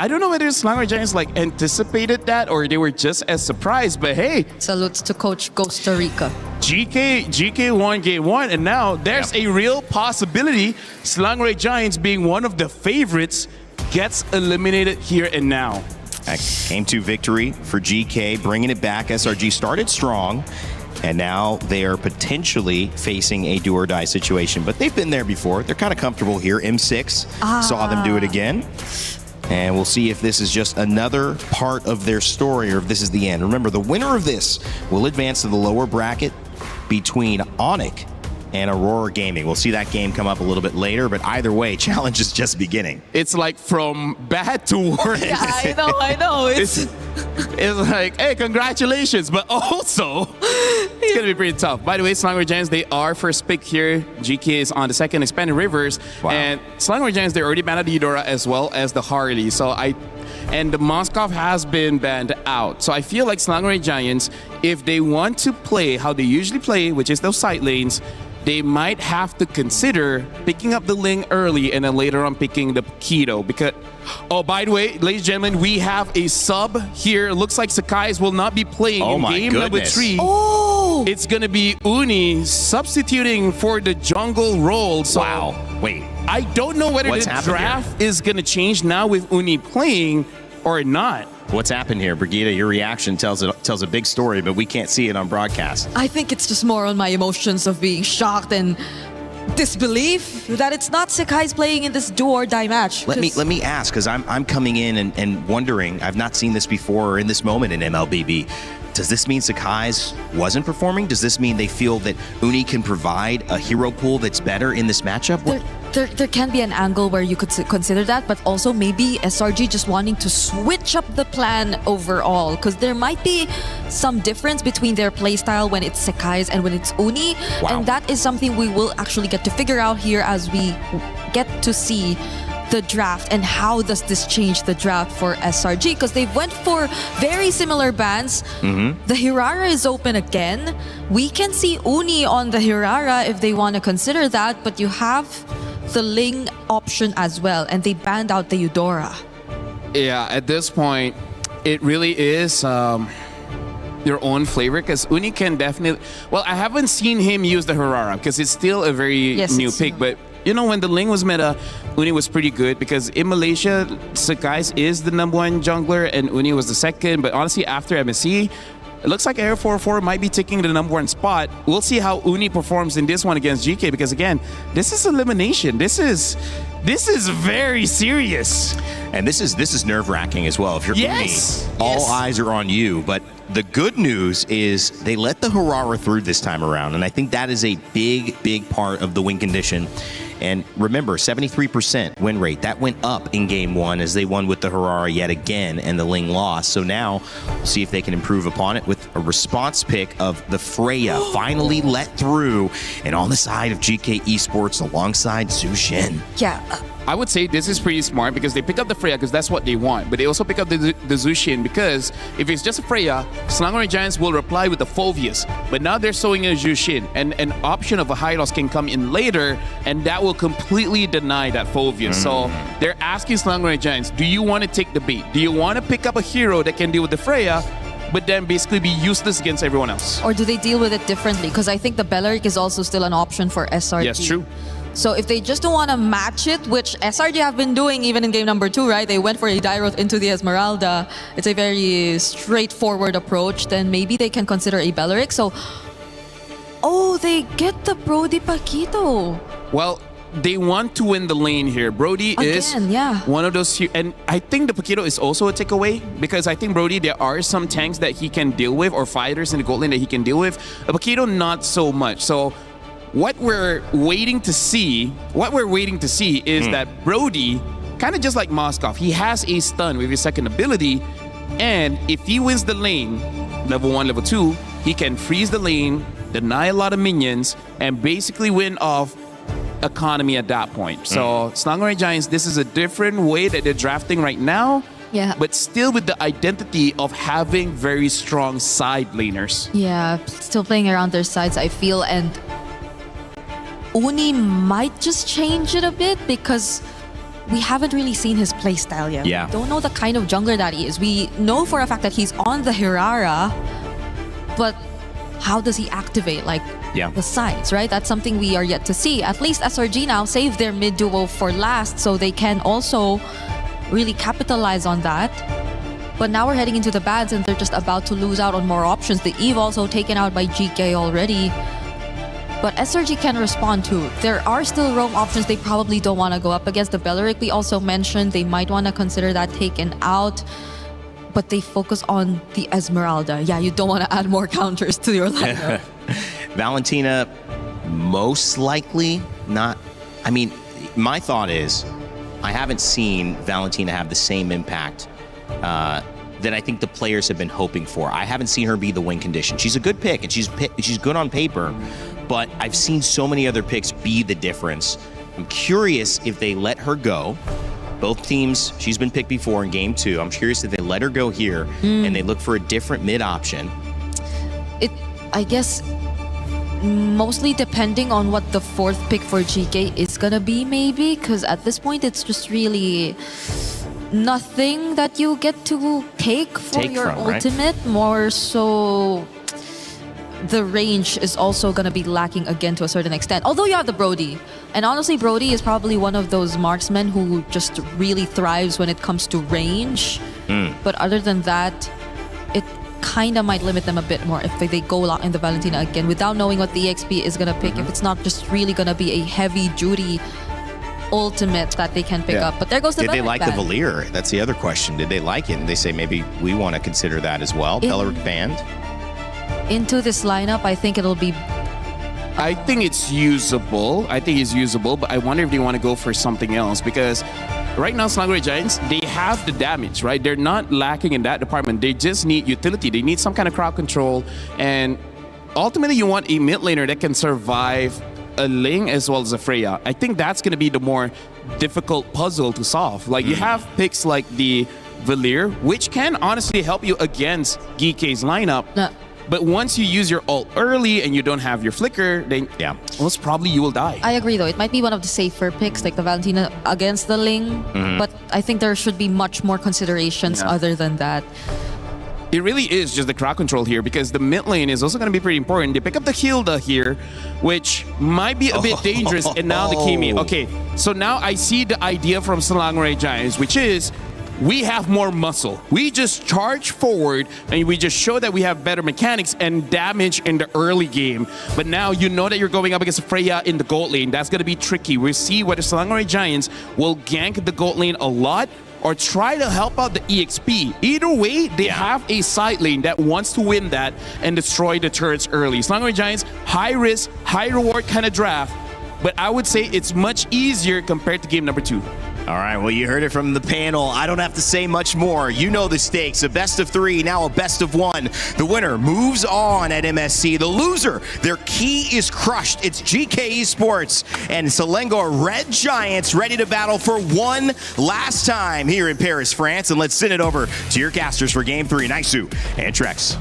I don't know whether Selangor Giants like anticipated that or they were just as surprised. But hey, salutes to Coach Costa Rica. GK won game 1, and now there's a real possibility Selangor Giants, being one of the favorites, gets eliminated here and now. Game 2 victory for GK, bringing it back. SRG started strong, and now they are potentially facing a do-or-die situation. But they've been there before. They're kind of comfortable here. M6 saw them do it again. And we'll see if this is just another part of their story or if this is the end. Remember, the winner of this will advance to the lower bracket between Onyx and Aurora Gaming. We'll see that game come up a little bit later, but either way, challenge is just beginning. It's like from bad to worse. Yeah, I know. It's like, hey, congratulations, but also it's gonna be pretty tough. By the way, Selangor Giants, they are first pick here. GK is on the second, Expanded Rivers, and Selangor Giants, they're already banned at the Eudora as well as the Harley. And the Moskov has been banned out. So I feel like Selangor Giants, if they want to play how they usually play, which is those side lanes, they might have to consider picking up the Ling early and then later on picking the Keto. Because, oh, by the way, ladies and gentlemen, we have a sub here. Looks like Sakai's will not be playing in game number 3. Oh! It's going to be Uni substituting for the jungle role. So wow. Wait. I don't know whether the draft is going to change now with Uni playing or not. What's happened here, Brigida? Your reaction tells a big story, but we can't see it on broadcast. I think it's just more on my emotions of being shocked and disbelief that it's not Sakai's playing in this do-or-die match. Let me ask, because I'm coming in and wondering, I've not seen this before or in this moment in MLBB. Does this mean Sakai's wasn't performing? Does this mean they feel that Uni can provide a hero pool that's better in this matchup? There can be an angle where you could consider that, but also maybe SRG just wanting to switch up the plan overall, because there might be some difference between their playstyle when it's Sakai's and when it's Uni. Wow. And that is something we will actually get to figure out here as we get to see the draft and how does this change the draft for SRG, because they went for very similar bans. The Hirara is open again. We can see Uni on the Hirara if they want to consider that, but you have the Ling option as well, and they banned out the Eudora. Yeah, at this point, it really is your own flavor, because Uni can definitely... Well, I haven't seen him use the Hirara because it's still a very new pick, but you know, when the Ling was meta, Uni was pretty good because in Malaysia, Sakai's is the #1 jungler and Uni was the second. But honestly, after MSC, it looks like Air 44 might be taking the #1 spot. We'll see how Uni performs in this one against GK, because again, this is elimination. This is very serious. And this is nerve-wracking as well. If you're Uni, all eyes are on you. But the good news is they let the Hirara through this time around, and I think that is a big part of the win condition. And remember, 73% win rate. That went up in game 1 as they won with the Hirara yet again, and the Ling lost. So now, we'll see if they can improve upon it with a response pick of the Freya, finally let through, and on the side of GK Esports alongside Zushin. Yeah. I would say this is pretty smart because they pick up the Freya because that's what they want, but they also pick up the Zushin because if it's just a Freya, Selangor Giants will reply with the Phoveus. But now they're showing a Zushin, and an option of a Hylos can come in later, and that will completely deny that Phoveus. So they're asking Selangor Giants, do you want to take the bait? Do you want to pick up a hero that can deal with the Freya, but then basically be useless against everyone else? Or do they deal with it differently? Because I think the Belleric is also still an option for SRG. Yes, true. So if they just don't want to match it, which SRG have been doing even in game number 2, right? They went for a Dairoth into the Esmeralda. It's a very straightforward approach. Then maybe they can consider a Belleric. So Oh, they get the Brody Paquito. Well, they want to win the lane here. Brody is one of those, and I think the Paquito is also a takeaway because I think Brody, there are some tanks that he can deal with or fighters in the gold lane that he can deal with. A Paquito, not so much. So what we're waiting to see is that Brody, kind of just like Moskov, he has a stun with his second ability, and if he wins the lane, level 1, level 2, he can freeze the lane, deny a lot of minions, and basically win off economy at that point. So Selangor Giants, this is a different way that they're drafting right now. Yeah. But still with the identity of having very strong side laners. Yeah, still playing around their sides, I feel. And Uni might just change it a bit because we haven't really seen his playstyle yet. Yeah. We don't know the kind of jungler that he is. We know for a fact that he's on the Hirara, but how does he activate the sides, right? That's something we are yet to see. At least SRG now saved their mid duo for last, so they can also really capitalize on that. But now we're heading into the bads and they're just about to lose out on more options. The Eve also taken out by GK already. But SRG can respond too. There are still roam options they probably don't want to go up against. The Belleric we also mentioned, they might want to consider that taken out. But they focus on the Esmeralda. Yeah, you don't want to add more counters to your lineup. Valentina, most likely not. I mean, my thought is, I haven't seen Valentina have the same impact that I think the players have been hoping for. I haven't seen her be the win condition. She's a good pick, and she's good on paper, but I've seen so many other picks be the difference. I'm curious if they let her go. Both teams, she's been picked before in game 2. I'm curious if they let her go here and they look for a different mid option. I guess, mostly depending on what the 4th pick for GK is gonna be, maybe, because at this point it's just really nothing that you get to take your ultimate. Right? More so, the range is also gonna be lacking again to a certain extent. Although you have the Brody, and honestly, Brody is probably one of those marksmen who just really thrives when it comes to range. But other than that, it kind of might limit them a bit more if they go out in the Valentina again without knowing what the EXP is going to pick. If it's not just really going to be a heavy duty ultimate that they can pick up. But there goes the Did they like ban. the Valir? That's the other question. Did they like it? And they say maybe we want to consider that as well. Belleric banned? Into this lineup, I think it'll be... I think it's usable. But I wonder if they want to go for something else because right now, Selangor Giants, they have the damage, right? They're not lacking in that department. They just need utility. They need some kind of crowd control. And ultimately, you want a mid laner that can survive a Ling as well as a Freya. I think that's going to be the more difficult puzzle to solve. Like, you have picks like the Valir, which can honestly help you against GK's lineup. But once you use your ult early and you don't have your flicker, then most probably you will die. I agree though. It might be one of the safer picks like the Valentina against the Ling. But I think there should be much more considerations other than that. It really is just the crowd control here because the mid lane is also going to be pretty important. They pick up the Hilda here, which might be a bit dangerous. And now the Kimi. Okay, so now I see the idea from Selangor Giants, which is we have more muscle. We just charge forward and we just show that we have better mechanics and damage in the early game. But now you know that you're going up against Freya in the gold lane. That's going to be tricky. We'll see whether Selangor Giants will gank the gold lane a lot or try to help out the EXP. Either way, they have a side lane that wants to win that and destroy the turrets early. Selangor Giants, high risk, high reward kind of draft. But I would say it's much easier compared to game number 2. All right, well, you heard it from the panel. I don't have to say much more. You know the stakes. A best of 3, now a best of 1. The winner moves on at MSC. The loser, their key is crushed. It's GK Esports and Selangor Red Giants ready to battle for one last time here in Paris, France. And let's send it over to your casters for Game 3, Naisu and Trex.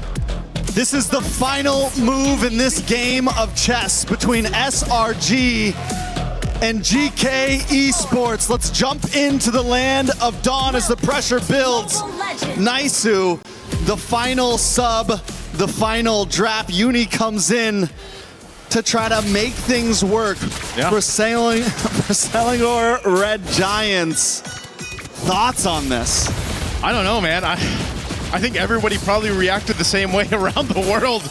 This is the final move in this game of chess between SRG and GK Esports. Let's jump into the land of Dawn as the pressure builds. Naisu, the final sub, the final draft. Uni comes in to try to make things work for Selangor Red Giants. Thoughts on this? I don't know, man. I think everybody probably reacted the same way around the world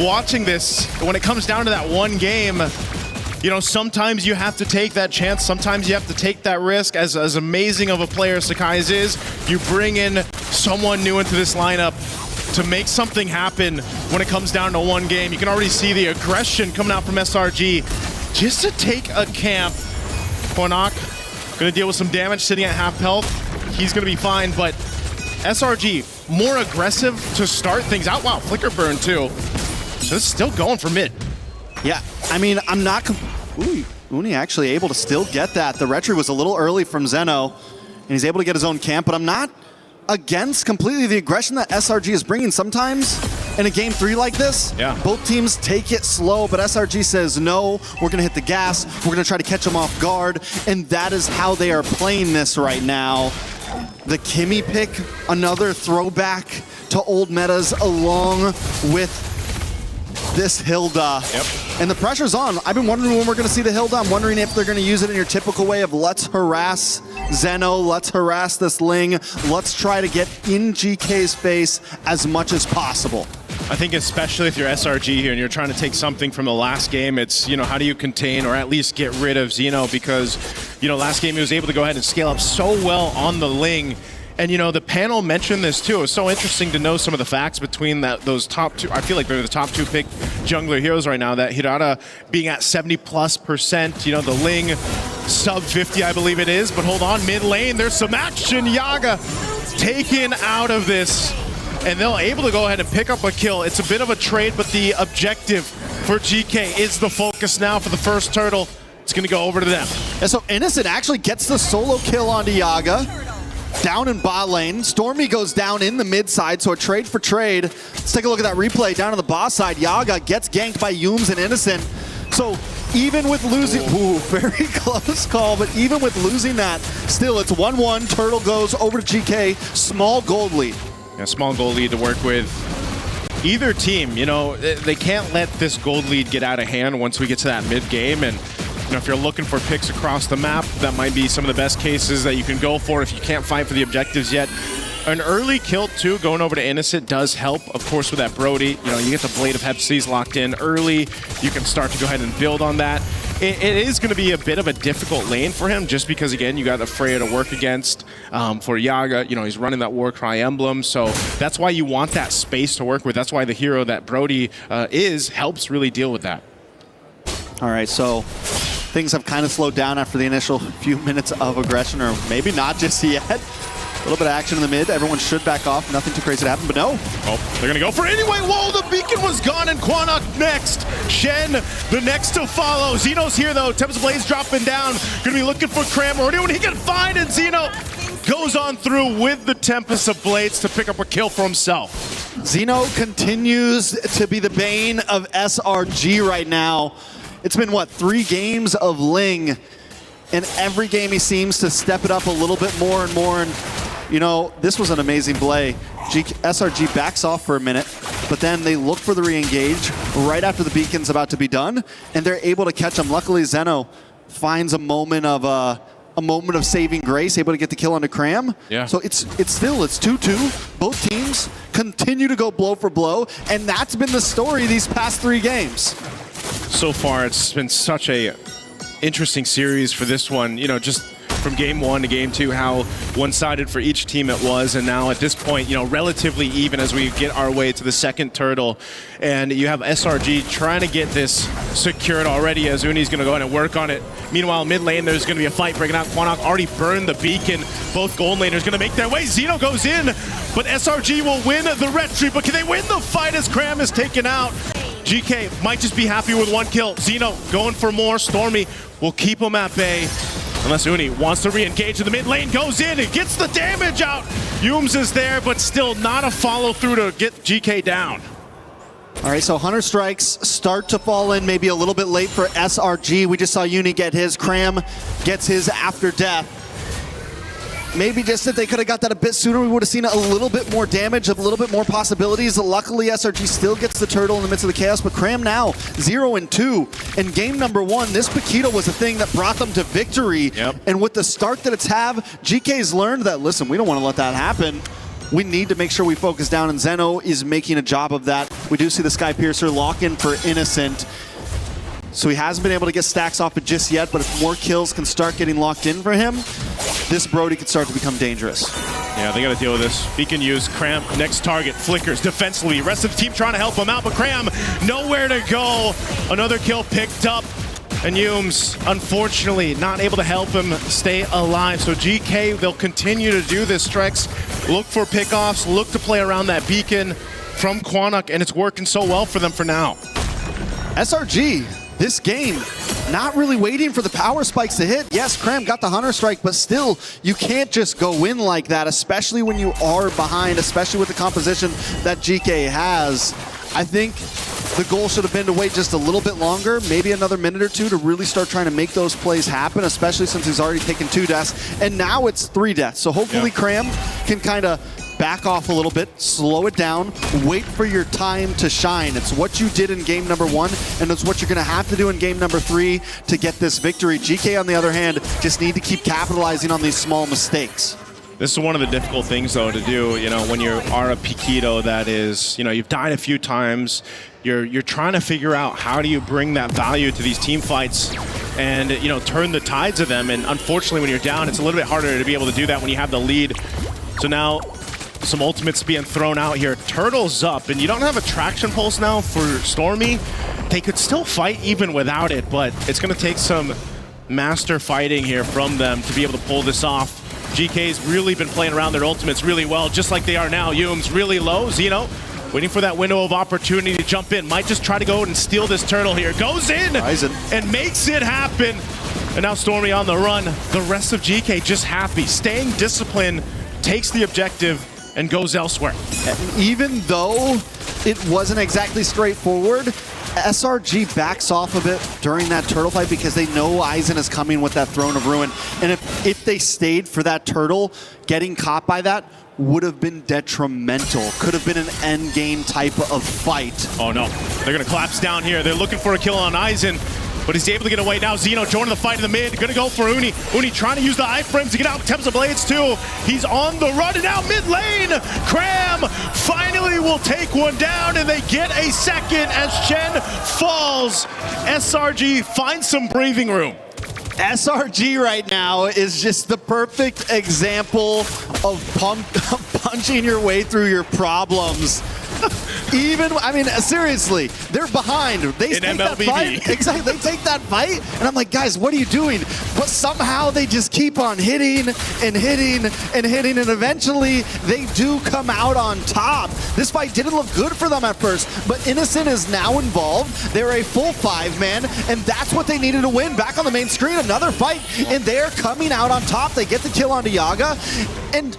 watching this. When it comes down to that one game, you know, sometimes you have to take that chance. Sometimes you have to take that risk. As amazing of a player Sakai's is, you bring in someone new into this lineup to make something happen when it comes down to one game. You can already see the aggression coming out from SRG just to take a camp. Quanok going to deal with some damage sitting at half health. He's going to be fine, but SRG more aggressive to start things out. Wow, flicker burn too. So it's still going for mid. Yeah, I mean, I'm not... Ooh, Uni actually able to still get that. The retry was a little early from Zeno, and he's able to get his own camp, but I'm not against completely the aggression that SRG is bringing. Sometimes in a game 3 like this, both teams take it slow, but SRG says, no, we're going to hit the gas, we're going to try to catch them off guard, and that is how they are playing this right now. The Kimmy pick, another throwback to old metas along with this Hilda. And the pressure's on. I've been wondering when we're going to see the Hilda. I'm wondering if they're going to use it in your typical way of let's harass Zeno, let's harass this Ling, let's try to get in GK's face as much as possible. I think especially if you're SRG here and you're trying to take something from the last game, it's, you know, how do you contain or at least get rid of Zeno? Because, you know, last game he was able to go ahead and scale up so well on the Ling. And, you know, the panel mentioned this too. It was so interesting to know some of the facts between those top two. I feel like they're the top 2 pick jungler heroes right now. That Hirata being at 70+%. You know, the Ling sub 50, I believe it is. But hold on, mid lane, there's some action. Yaga taken out of this. And they're able to go ahead and pick up a kill. It's a bit of a trade, but the objective for GK is the focus now for the first turtle. It's going to go over to them. And so Innocent actually gets the solo kill onto Yaga. Down in bot lane. Stormy goes down in the mid side, so a trade for trade. Let's take a look at that replay down on the boss side. Yaga gets ganked by Yums and Innocent. So even with losing, ooh, very close call, but even with losing that, still it's 1-1. Turtle goes over to GK. Small gold lead. Yeah, small gold lead to work with either team. You know, they can't let this gold lead get out of hand once we get to that mid game. And you know, if you're looking for picks across the map, that might be some of the best cases that you can go for if you can't fight for the objectives yet. An early kill too, going over to Innocent does help, of course, with that Brody. You know, you get the Blade of Hepsies locked in early. You can start to go ahead and build on that. It is going to be a bit of a difficult lane for him, just because, again, you got the Freya to work against. For Yaga, you know, he's running that Warcry emblem, so that's why you want that space to work with. That's why the hero that Brody helps really deal with that. All right, so things have kind of slowed down after the initial few minutes of aggression, or maybe not just yet. A little bit of action in the mid. Everyone should back off. Nothing too crazy to happen, but no. Oh, they're going to go for it anyway. Whoa, the beacon was gone, and Quanok next. Shen, the next to follow. Zeno's here, though. Tempest Blaze dropping down. Going to be looking for Cram or anyone he can find, and Zeno goes on through with the Tempest of Blades to pick up a kill for himself. Zeno continues to be the bane of SRG right now. It's been, what, 3 games of Ling, and every game he seems to step it up a little bit more and more. And you know, this was an amazing play. SRG backs off for a minute, but then they look for the re-engage right after the beacon's about to be done, and they're able to catch him. Luckily, Zeno finds a moment of saving grace, able to get the kill onto Cram. Yeah. So it's still 2-2. Both teams continue to go blow for blow, and that's been the story these past 3 games. So far, it's been such a interesting series for this one. You know, just from game 1 to game 2, how one-sided for each team it was, and now at this point, you know, relatively even as we get our way to the second turtle. And you have SRG trying to get this secured already, as Uni's going to go ahead and work on it. Meanwhile, mid lane, there's going to be a fight breaking out. Quanok already burned the beacon. Both gold laners going to make their way. Zeno goes in, but SRG will win the retry. But can they win the fight as Cram is taken out? GK might just be happy with 1 kill. Zeno going for more. Stormy will keep him at bay. Unless Uni wants to re-engage in the mid lane, goes in and gets the damage out. Yums is there, but still not a follow-through to get GK down. All right, so Hunter Strikes start to fall in maybe a little bit late for SRG. We just saw Uni get his. Cram gets his after death. Maybe just if they could have got that a bit sooner, we would have seen a little bit more damage, a little bit more possibilities. Luckily, SRG still gets the turtle in the midst of the chaos, but Cram now 0-2. In game number 1, this Paquito was the thing that brought them to victory. Yep. And with the start that it's have, GK's learned that, listen, we don't want to let that happen. we need to make sure we focus down, and Zeno is making a job of that. We do see the Sky Piercer lock in for Innocent. So he hasn't been able to get stacks off it just yet, but if more kills can start getting locked in for him, this Brody could start to become dangerous. Yeah, they got to deal with this. Beacon used, Cram, next target, flickers defensively. Rest of the team trying to help him out, but Cram, nowhere to go. Another kill picked up, and Humes, unfortunately, not able to help him stay alive. So GK, they'll continue to do this, Trex. Look for pickoffs, look to play around that Beacon from Quanok, and it's working so well for them for now. SRG, this game, not really waiting for the power spikes to hit. Yes, Cram got the Hunter Strike, but still, you can't just go in like that, especially when you are behind, especially with the composition that GK has. I think the goal should have been to wait just a little bit longer, maybe another minute or two to really start trying to make those plays happen, especially since he's already taken 2 deaths, and now it's 3 deaths. So hopefully Cram can kind of back off a little bit, slow it down, wait for your time to shine. It's what you did in game number 1, and it's what you're going to have to do in game number 3 to get this victory. GK, on the other hand, just need to keep capitalizing on these small mistakes. This is one of the difficult things, though, to do, you know, when you are a Piquito that is, you know, you've died a few times, you're trying to figure out how do you bring that value to these team fights and, you know, turn the tides of them. And unfortunately, when you're down, it's a little bit harder to be able to do that when you have the lead. So now some ultimates being thrown out here. Turtle's up, and you don't have a traction pulse now for Stormy. They could still fight even without it, but it's going to take some master fighting here from them to be able to pull this off. GK's really been playing around their ultimates really well, just like they are now. Hume's really low. Zeno waiting for that window of opportunity to jump in. Might just try to go and steal this turtle here. Goes in and makes it happen. And now Stormy on the run. The rest of GK just happy, staying disciplined, takes the objective, and goes elsewhere. And even though it wasn't exactly straightforward, SRG backs off a bit during that turtle fight because they know Aizen is coming with that Throne of Ruin. And if they stayed for that turtle, getting caught by that would have been detrimental. Could have been an end game type of fight. Oh no, they're gonna collapse down here. They're looking for a kill on Aizen, but he's able to get away. Now Zeno joining the fight in the mid, gonna go for Uni. Uni trying to use the iframes to get out Temps of Blades too. He's on the run, and now mid lane, Cram finally will take one down, and they get a second as Shen falls. SRG finds some breathing room. SRG right now is just the perfect example of punching your way through your problems. Even, I mean, seriously, they're behind. They take that fight. Exactly, they take that fight, and I'm like, guys, what are you doing? But somehow they just keep on hitting and hitting and hitting, and eventually they do come out on top. This fight didn't look good for them at first, but Innocent is now involved. They're a full 5-man, and that's what they needed to win. Back on the main screen, another fight, and they're coming out on top. They get the kill onto Yaga, and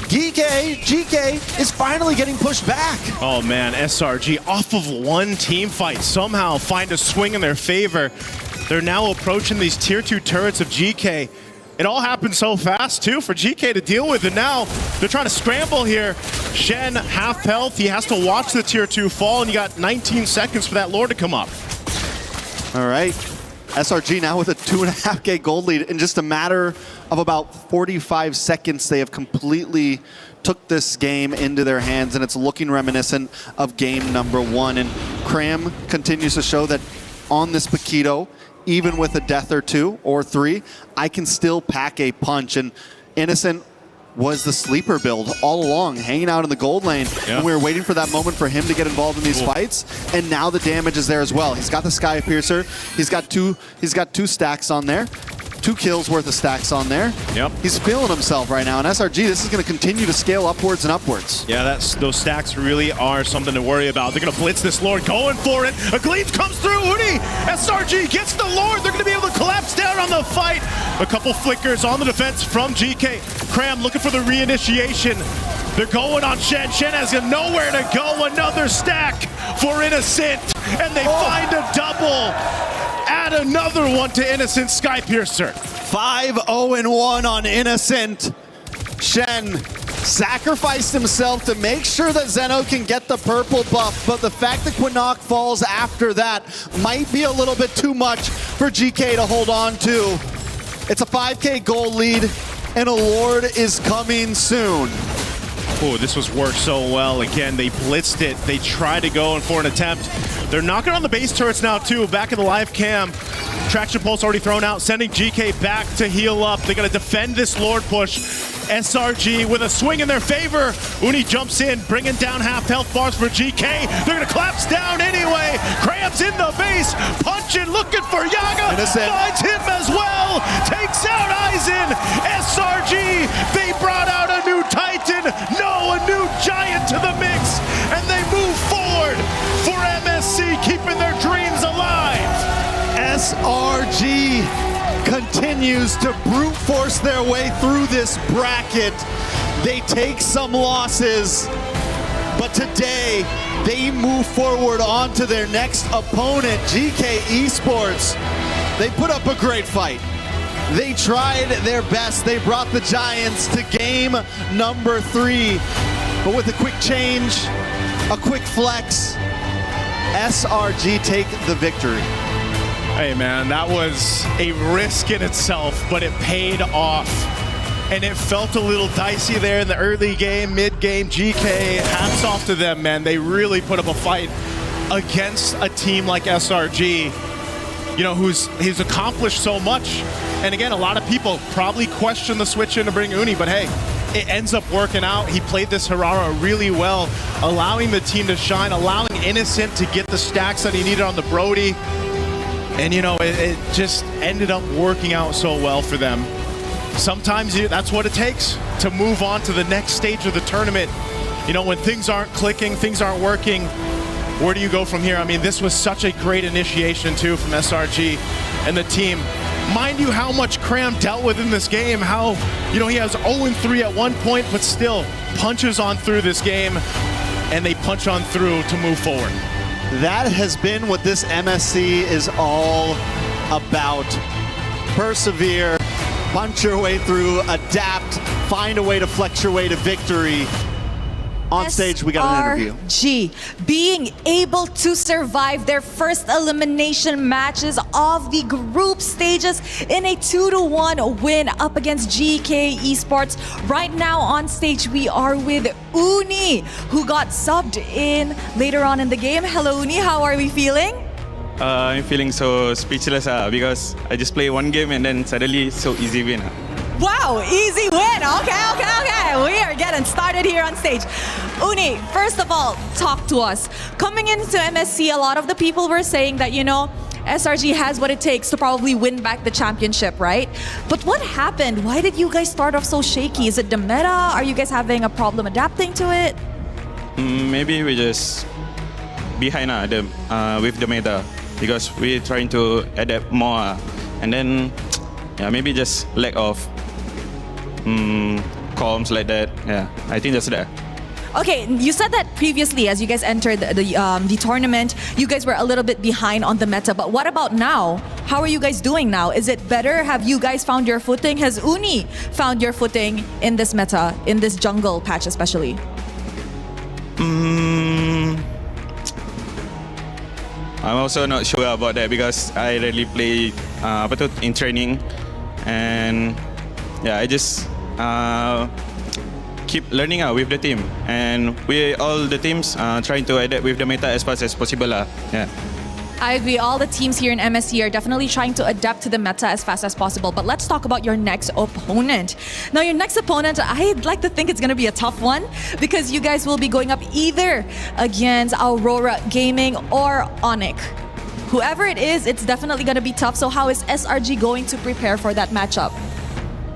GK is finally getting pushed back. Oh man, SRG off of one team fight somehow find a swing in their favor. They're now approaching these tier 2 turrets of GK. It all happened so fast too for GK to deal with, and now they're trying to scramble here. Shen, half health, he has to watch the tier 2 fall, and you got 19 seconds for that lord to come up. All right. SRG now with a 2.5K gold lead. In just a matter of about 45 seconds, they have completely took this game into their hands, and it's looking reminiscent of game number 1. And Cram continues to show that on this Paquito, even with a death or 2 or 3, I can still pack a punch. And Innocent was the sleeper build all along, hanging out in the gold lane. Yeah. And we were waiting for that moment for him to get involved in these fights. And now the damage is there as well. He's got the Sky Piercer. He's got two stacks on there. 2 kills worth of stacks on there. Yep. He's feeling himself right now. And SRG, this is going to continue to scale upwards and upwards. Yeah, those stacks really are something to worry about. They're going to blitz this Lord, going for it. A Gleams comes through. Uni, SRG gets the Lord. They're going to be able to collapse down on the fight. A couple flickers on the defense from GK. Cram looking for the reinitiation. They're going on Shen. Shen has nowhere to go. Another stack for Innocent. And they find a double. Add another one to Innocent. Sky Piercer. 5-0-1 on Innocent. Shen sacrificed himself to make sure that Zeno can get the purple buff, but the fact that Quinnock falls after that might be a little bit too much for GK to hold on to. It's a 5K gold lead, and a Lord is coming soon. Oh, this was worked so well. Again, they blitzed it. They tried to go in for an attempt. They're knocking on the base turrets now, too. Back in the live cam. Traction pulse already thrown out, sending GK back to heal up. They're going to defend this Lord push. SRG with a swing in their favor. Uni jumps in, bringing down half health bars for GK. They're going to collapse down anyway. Krabs in the base, punching, looking for Yaga. Finds him as well. Takes out Aizen. SRG, they brought out a new Titan. No, a new Giant to the mix. And they move forward for MSC, keeping their dreams alive. SRG continues to brute force their way through this bracket. They take some losses, but today they move forward on to their next opponent, GK Esports. They put up a great fight. They tried their best. They brought the Giants to game number 3, but with a quick change, a quick flex, SRG take the victory. Hey man, that was a risk in itself, but it paid off. And it felt a little dicey there in the early game, mid-game. GK, hats off to them, man. They really put up a fight against a team like SRG, you know, who's accomplished so much. And again, a lot of people probably question the switch in to bring Uni, but hey, it ends up working out. He played this Harara really well, allowing the team to shine, allowing Innocent to get the stacks that he needed on the Brody. And, you know, it just ended up working out so well for them. Sometimes that's what it takes to move on to the next stage of the tournament. You know, when things aren't clicking, things aren't working, where do you go from here? I mean, this was such a great initiation, too, from SRG and the team. Mind you, how much Cram dealt with in this game, how, you know, he has 0-3 at one point, but still punches on through this game, and they punch on through to move forward. That has been what this MSC is all about. Persevere, punch your way through, adapt, find a way to flex your way to victory. On stage, we got an interview. SRG being able to survive their first elimination matches of the group stages in a 2-1 win up against GK Esports. Right now on stage, we are with Uni, who got subbed in later on in the game. Hello, Uni. How are we feeling? I'm feeling so speechless because I just play one game and then suddenly so easy win. Wow, easy win. Okay. We are getting started here on stage. Uni, first of all, talk to us. Coming into MSC, a lot of the people were saying that, you know, SRG has what it takes to probably win back the championship, right? But what happened? Why did you guys start off so shaky? Is it the meta? Are you guys having a problem adapting to it? Maybe we just behind with the meta because we're trying to adapt more. And then, yeah, maybe just lack of comms like that. Yeah, I think that's that. Okay, you said that previously as you guys entered the tournament, you guys were a little bit behind on the meta. But what about now? How are you guys doing now? Is it better? Have you guys found your footing? Has Uni found your footing in this meta, in this jungle patch especially? I'm also not sure about that because I rarely play in training, and yeah, I just keep learning with the team, and we all the teams trying to adapt with the meta as fast as possible. Yeah. I agree. All the teams here in MSC are definitely trying to adapt to the meta as fast as possible. But let's talk about your next opponent. Now, your next opponent, I'd like to think it's going to be a tough one because you guys will be going up either against Aurora Gaming or Onyx. Whoever it is, it's definitely going to be tough. So how is SRG going to prepare for that matchup?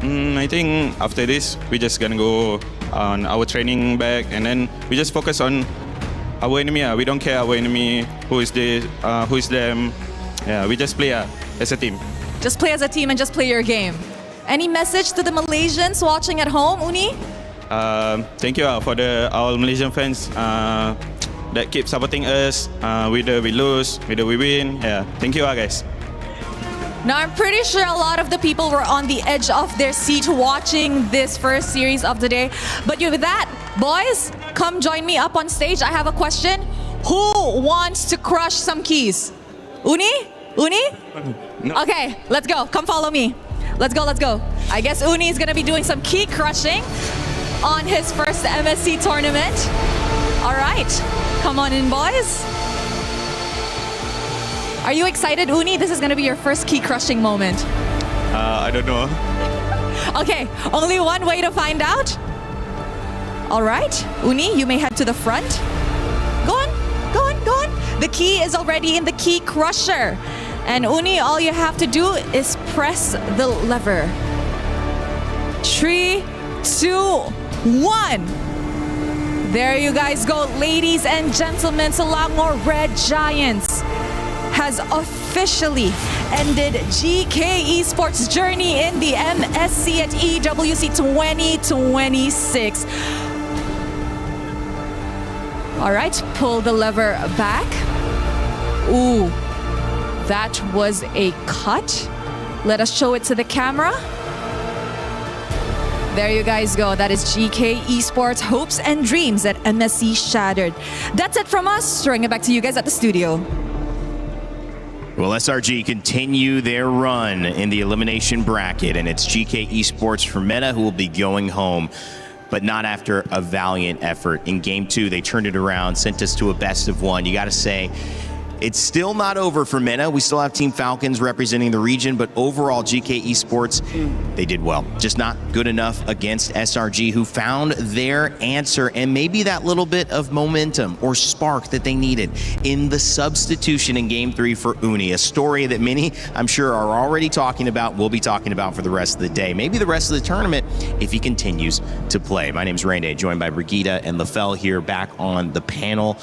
I think after this, we're just going to go on our training back, and then we just focus on our enemy. We don't care our enemy, who is them. Yeah, we just play as a team. Just play as a team and just play your game. Any message to the Malaysians watching at home, Uni? Thank you for our Malaysian fans that keep supporting us. Whether we lose, whether we win. Yeah, thank you guys. Now, I'm pretty sure a lot of the people were on the edge of their seat watching this first series of the day. But with that, boys, come join me up on stage. I have a question. Who wants to crush some keys? Uni? No. Okay, let's go. Come follow me. Let's go. I guess Uni is going to be doing some key crushing. on his first MSC tournament. All right, come on in, boys. Are you excited, Uni? This is going to be your first key crushing moment. I don't know. Okay, only one way to find out. All right, Uni, you may head to the front. Go on, go on, go on. The key is already in the key crusher. And Uni, all you have to do is press the lever. 3, 2, 1. There you guys go, ladies and gentlemen. Selangor Red Giants has officially ended GK Esports' journey in the MSC at EWC 2026. All right, pull the lever back. Ooh, that was a cut. Let us show it to the camera. There you guys go. That is GK Esports hopes and dreams at MSC shattered. That's it from us. Throwing it back to you guys at the studio. Well, SRG continue their run in the elimination bracket, and it's GK Esports for Meta who will be going home, but not after a valiant effort. In Game 2, they turned it around, sent us to a best of 1. You got to say, it's still not over for Meta. We still have Team Falcons representing the region, but overall, GK Esports, they did well. Just not good enough against SRG, who found their answer and maybe that little bit of momentum or spark that they needed in the substitution in Game 3 for Uni, a story that many, I'm sure, are already talking about, will be talking about for the rest of the day, maybe the rest of the tournament if he continues to play. My name is Rande, joined by Brigitte and Lefel here back on the panel.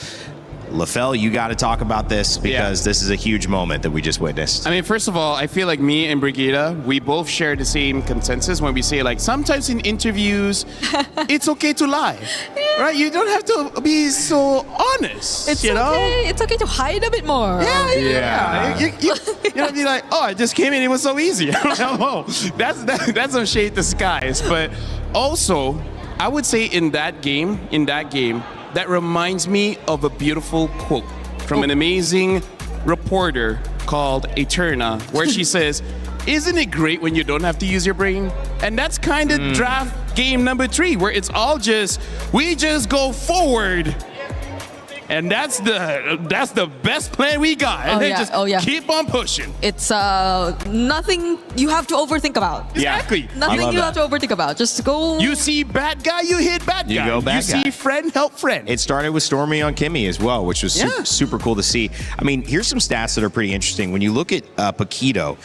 Lefel, you got to talk about this because this is a huge moment that we just witnessed. I mean, first of all, I feel like me and Brigitte, we both share the same consensus when we say, like, sometimes in interviews, it's okay to lie, right? You don't have to be so honest, It's you know? okay. It's okay to hide a bit more. Yeah. You know, be like, oh, I just came in, it was so easy. Oh, that's some shade disguise. But also, I would say in that game, that reminds me of a beautiful quote from an amazing reporter called Eterna, where she says, isn't it great when you don't have to use your brain? And that's kind of draft game number 3, where it's all just, we just go forward. And that's the best plan we got. And then just keep on pushing. It's nothing you have to overthink about. Exactly. Nothing you have to overthink about. Just go. You see bad guy, you hit bad guy. You go bad guy. You see friend, help friend. It started with Stormy on Kimmy as well, which was super cool to see. I mean, here's some stats that are pretty interesting. When you look at Paquito,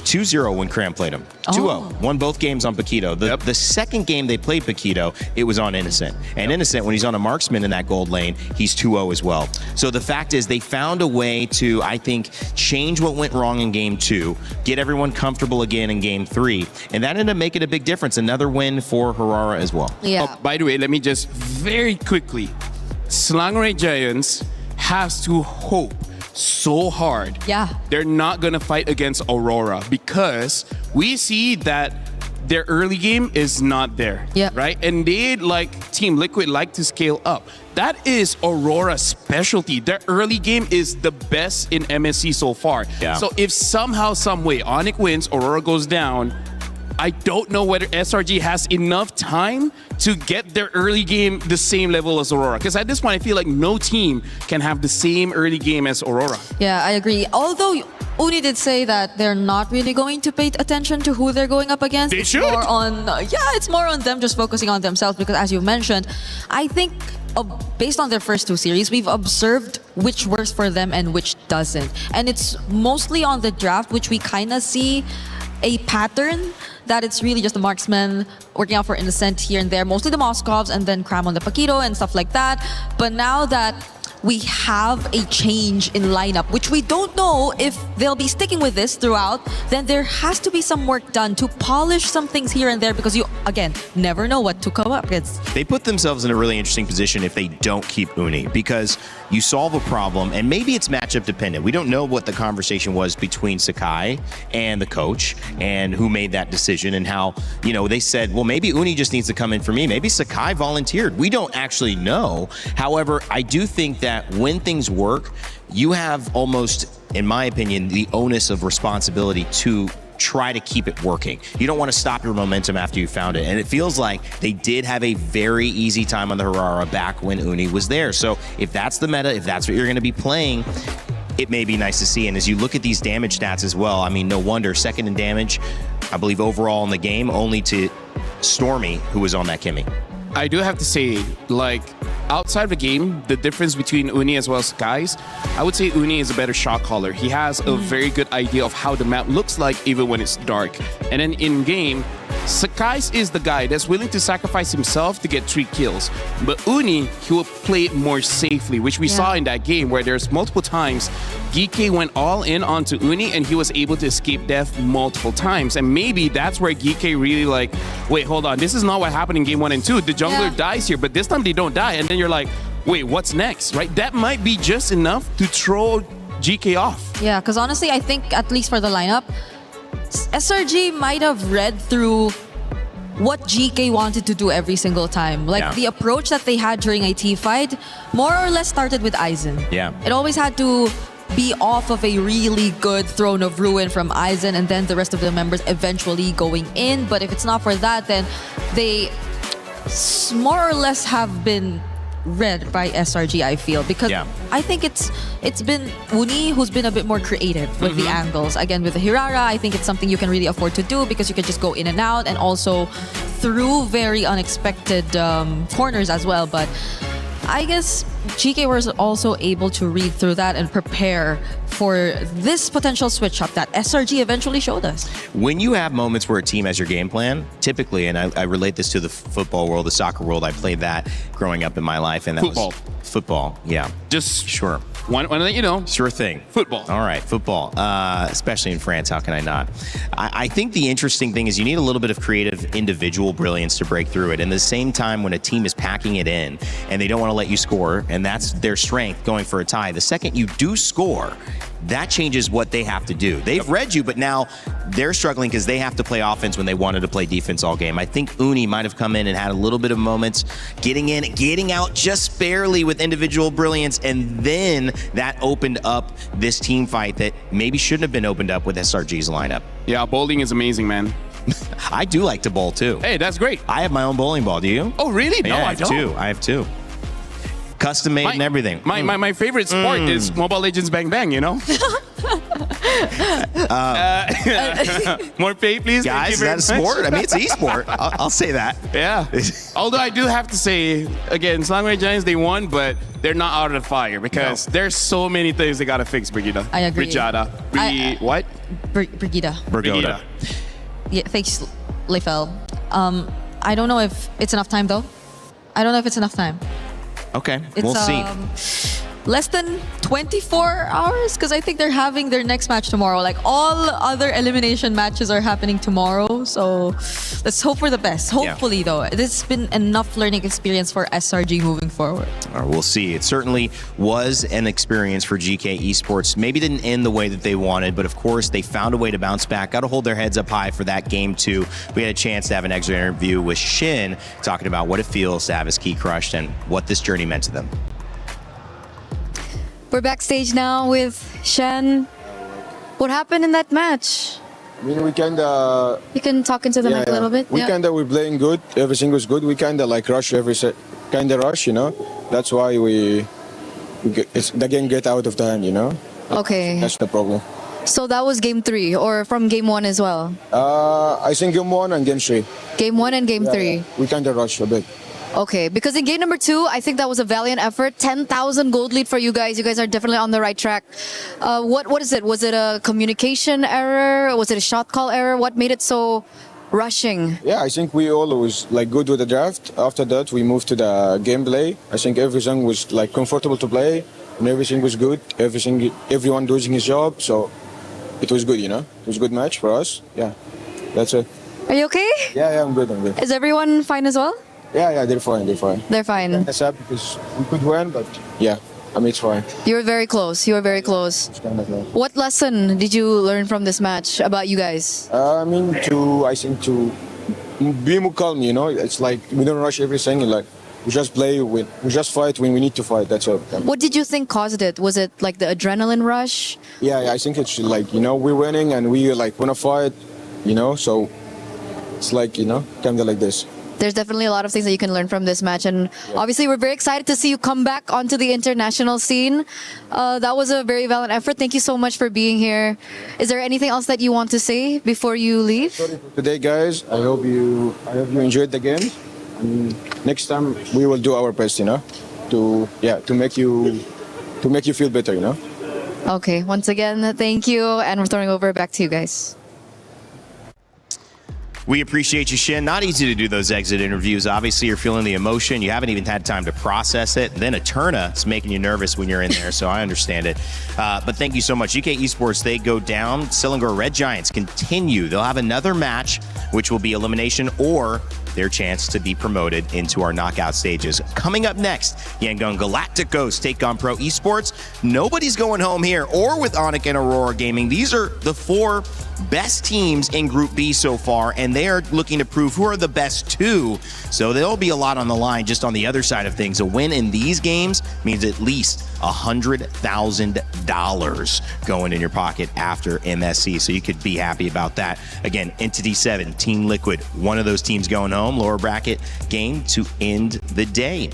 2-0 when Cram played him. 2-0. Won both games on Paquito. The second game they played Paquito, it was on Innocent. And Innocent, when he's on a marksman in that gold lane, he's 2-0 as well. So the fact is they found a way to, I think, change what went wrong in Game 2, get everyone comfortable again in Game 3, and that ended up making a big difference. Another win for Harara as well. Yeah. Oh, by the way, let me just very quickly, Selangor Giants has to hope so hard. Yeah. They're not going to fight against Aurora because we see that their early game is not there. Yeah. Right? And they, like Team Liquid, like to scale up. That is Aurora's specialty. Their early game is the best in MSC so far. Yeah. So if somehow, some way, Onyx wins, Aurora goes down, I don't know whether SRG has enough time to get their early game the same level as Aurora. Because at this point, I feel like no team can have the same early game as Aurora. Yeah, I agree. Although Uni did say that they're not really going to pay attention to who they're going up against. They should. More on, it's more on them just focusing on themselves because as you mentioned, I think based on their first 2 series, we've observed which works for them and which doesn't. And it's mostly on the draft, which we kind of see a pattern that it's really just the marksman working out for Innocent here and there, mostly the Moscovs and then Cram on the Paquito and stuff like that. But now that we have a change in lineup, which we don't know if they'll be sticking with this throughout, then there has to be some work done to polish some things here and there because you, again, never know what to come up against. They put themselves in a really interesting position if they don't keep Uni because you solve a problem and maybe it's matchup dependent. We don't know what the conversation was between Sakai and the coach and who made that decision and how, they said, well, maybe Uni just needs to come in for me. Maybe Sakai volunteered. We don't actually know. However, I do think that when things work, you have almost, in my opinion, the onus of responsibility to try to keep it working. You don't want to stop your momentum after you found it. And it feels like they did have a very easy time on the Harara back when Uni was there. So if that's the meta, if that's what you're going to be playing, it may be nice to see. And as you look at these damage stats as well, I mean, no wonder, second in damage, I believe overall in the game, only to Stormy, who was on that Kimmy. I do have to say, like, outside of the game, the difference between Uni as well as Skies, I would say Uni is a better shot caller. He has a very good idea of how the map looks like even when it's dark. And then in game, Skies is the guy that's willing to sacrifice himself to get 3 kills. But Uni, he will play it more safely, which we saw in that game where there's multiple times GK went all in onto Uni and he was able to escape death multiple times. And maybe that's where GK really like, wait, hold on, this is not what happened in game 1 and 2. The jungler dies here, but this time they don't die. And then you're like, wait, what's next, right? That might be just enough to throw GK off. Yeah, because honestly, I think at least for the lineup, SRG might have read through what GK wanted to do every single time. Like the approach that they had during a T fight more or less started with Aizen. Yeah. It always had to be off of a really good Throne of Ruin from Aizen and then the rest of the members eventually going in. But if it's not for that, then they more or less have been read by SRG, I feel, because I think it's been Uni who's been a bit more creative with the angles. Again, with the Hirara, I think it's something you can really afford to do because you can just go in and out and also through very unexpected corners as well. But I guess GK was also able to read through that and prepare for this potential switch up that SRG eventually showed us. When you have moments where a team has your game plan, typically, and I relate this to the football world, the soccer world, I played that growing up in my life, and that was football. Yeah, just sure. Want to let you know. Sure thing. Football. All right, football. Especially in France, how can I not? I think the interesting thing is you need a little bit of creative individual brilliance to break through it. And at the same time, when a team is packing it in and they don't want to let you score, and that's their strength going for a tie, the second you do score, that changes what they have to do. They've read you, but now they're struggling because they have to play offense when they wanted to play defense all game. I think Uni might have come in and had a little bit of moments getting in, getting out just barely with individual brilliance, and then that opened up this team fight that maybe shouldn't have been opened up with SRG's lineup. Yeah, bowling is amazing, man. I do like to bowl too. Hey, that's great. I have my own bowling ball. Do you? Oh, really? Yeah, No, I don't. I have two. Custom made and everything. My favorite sport is Mobile Legends Bang Bang, you know? More pay, please. Guys, is that a sport? I mean, it's e-sport. I'll say that. Yeah. Although I do have to say, again, Slangway Giants, they won, but they're not out of the fire because there's so many things they got to fix, Brigida. I agree. Brigida. What? Brigida. Brigida. Yeah, thanks, Leifel. I don't know if it's enough time, though. I don't know if it's enough time. Okay, It's, we'll see. Less than 24 hours because I think they're having their next match tomorrow. Like all other elimination matches are happening tomorrow. So let's hope for the best. Hopefully, though, this has been enough learning experience for SRG moving forward. We'll see. It certainly was an experience for GK Esports. Maybe didn't end the way that they wanted, but of course they found a way to bounce back. Got to hold their heads up high for that game too. We had a chance to have an extra interview with Shin talking about what it feels to have his key crushed and what this journey meant to them. We're backstage now with Shen. What happened in that match? I mean, we kind of... You can talk into the mic a little bit? We kind of were playing good. Everything was good. We kind of like rush every set. Kind of rush, you know? That's why the game get out of the hand, you know? Okay. That's the problem. So that was game 3 or from game 1 as well? I think game 1 and game 3. Game 1 and game 3. We kind of rushed a bit. Okay, because in game number 2, I think that was a valiant effort. 10,000 gold lead for you guys. You guys are definitely on the right track. What is it? Was it a communication error? Was it a shot call error? What made it so rushing? Yeah, I think we all was like good with the draft. After that, we moved to the gameplay. I think everything was like comfortable to play, and everything was good. Everyone doing his job, so it was good. You know, it was a good match for us. Yeah, that's it. Are you okay? Yeah, I'm good. I'm good. Is everyone fine as well? Yeah, they're fine. They're fine. They're fine. That's sad because we could win, but yeah, I mean, it's fine. You were very close. You were very close. It's kind of close. What lesson did you learn from this match about you guys? I think to be more calm, you know. It's like we don't rush everything. Like we just we just fight when we need to fight. That's all. What did you think caused it? Was it like the adrenaline rush? Yeah, I think it's like, you know, we're winning and we like want to fight. So it's like, kind of like this. There's definitely a lot of things that you can learn from this match, and obviously we're very excited to see you come back onto the international scene. That was a very valiant effort. Thank you so much for being here. Is there anything else that you want to say before you leave? Sorry for today, guys. I hope you enjoyed the game. And next time we will do our best, to make you feel better, Okay, once again, thank you, and we're throwing over back to you guys. We appreciate you, Shin. Not easy to do those exit interviews. Obviously, you're feeling the emotion. You haven't even had time to process it. Then a Eterna is making you nervous when you're in there, so I understand it. But thank you so much. GK Esports, they go down. Sillinger Red Giants continue. They'll have another match, which will be elimination or their chance to be promoted into our knockout stages. Coming up next, Yangon Galacticos take on Pro Esports. Nobody's going home here or with Onic and Aurora Gaming. These are the 4 best teams in Group B so far, and they are looking to prove who are the best 2. So there'll be a lot on the line just on the other side of things. A win in these games means at least $100,000 going in your pocket after MSC. So you could be happy about that. Again, Entity 7, Team Liquid, one of those teams going home. Lower bracket game to end the day.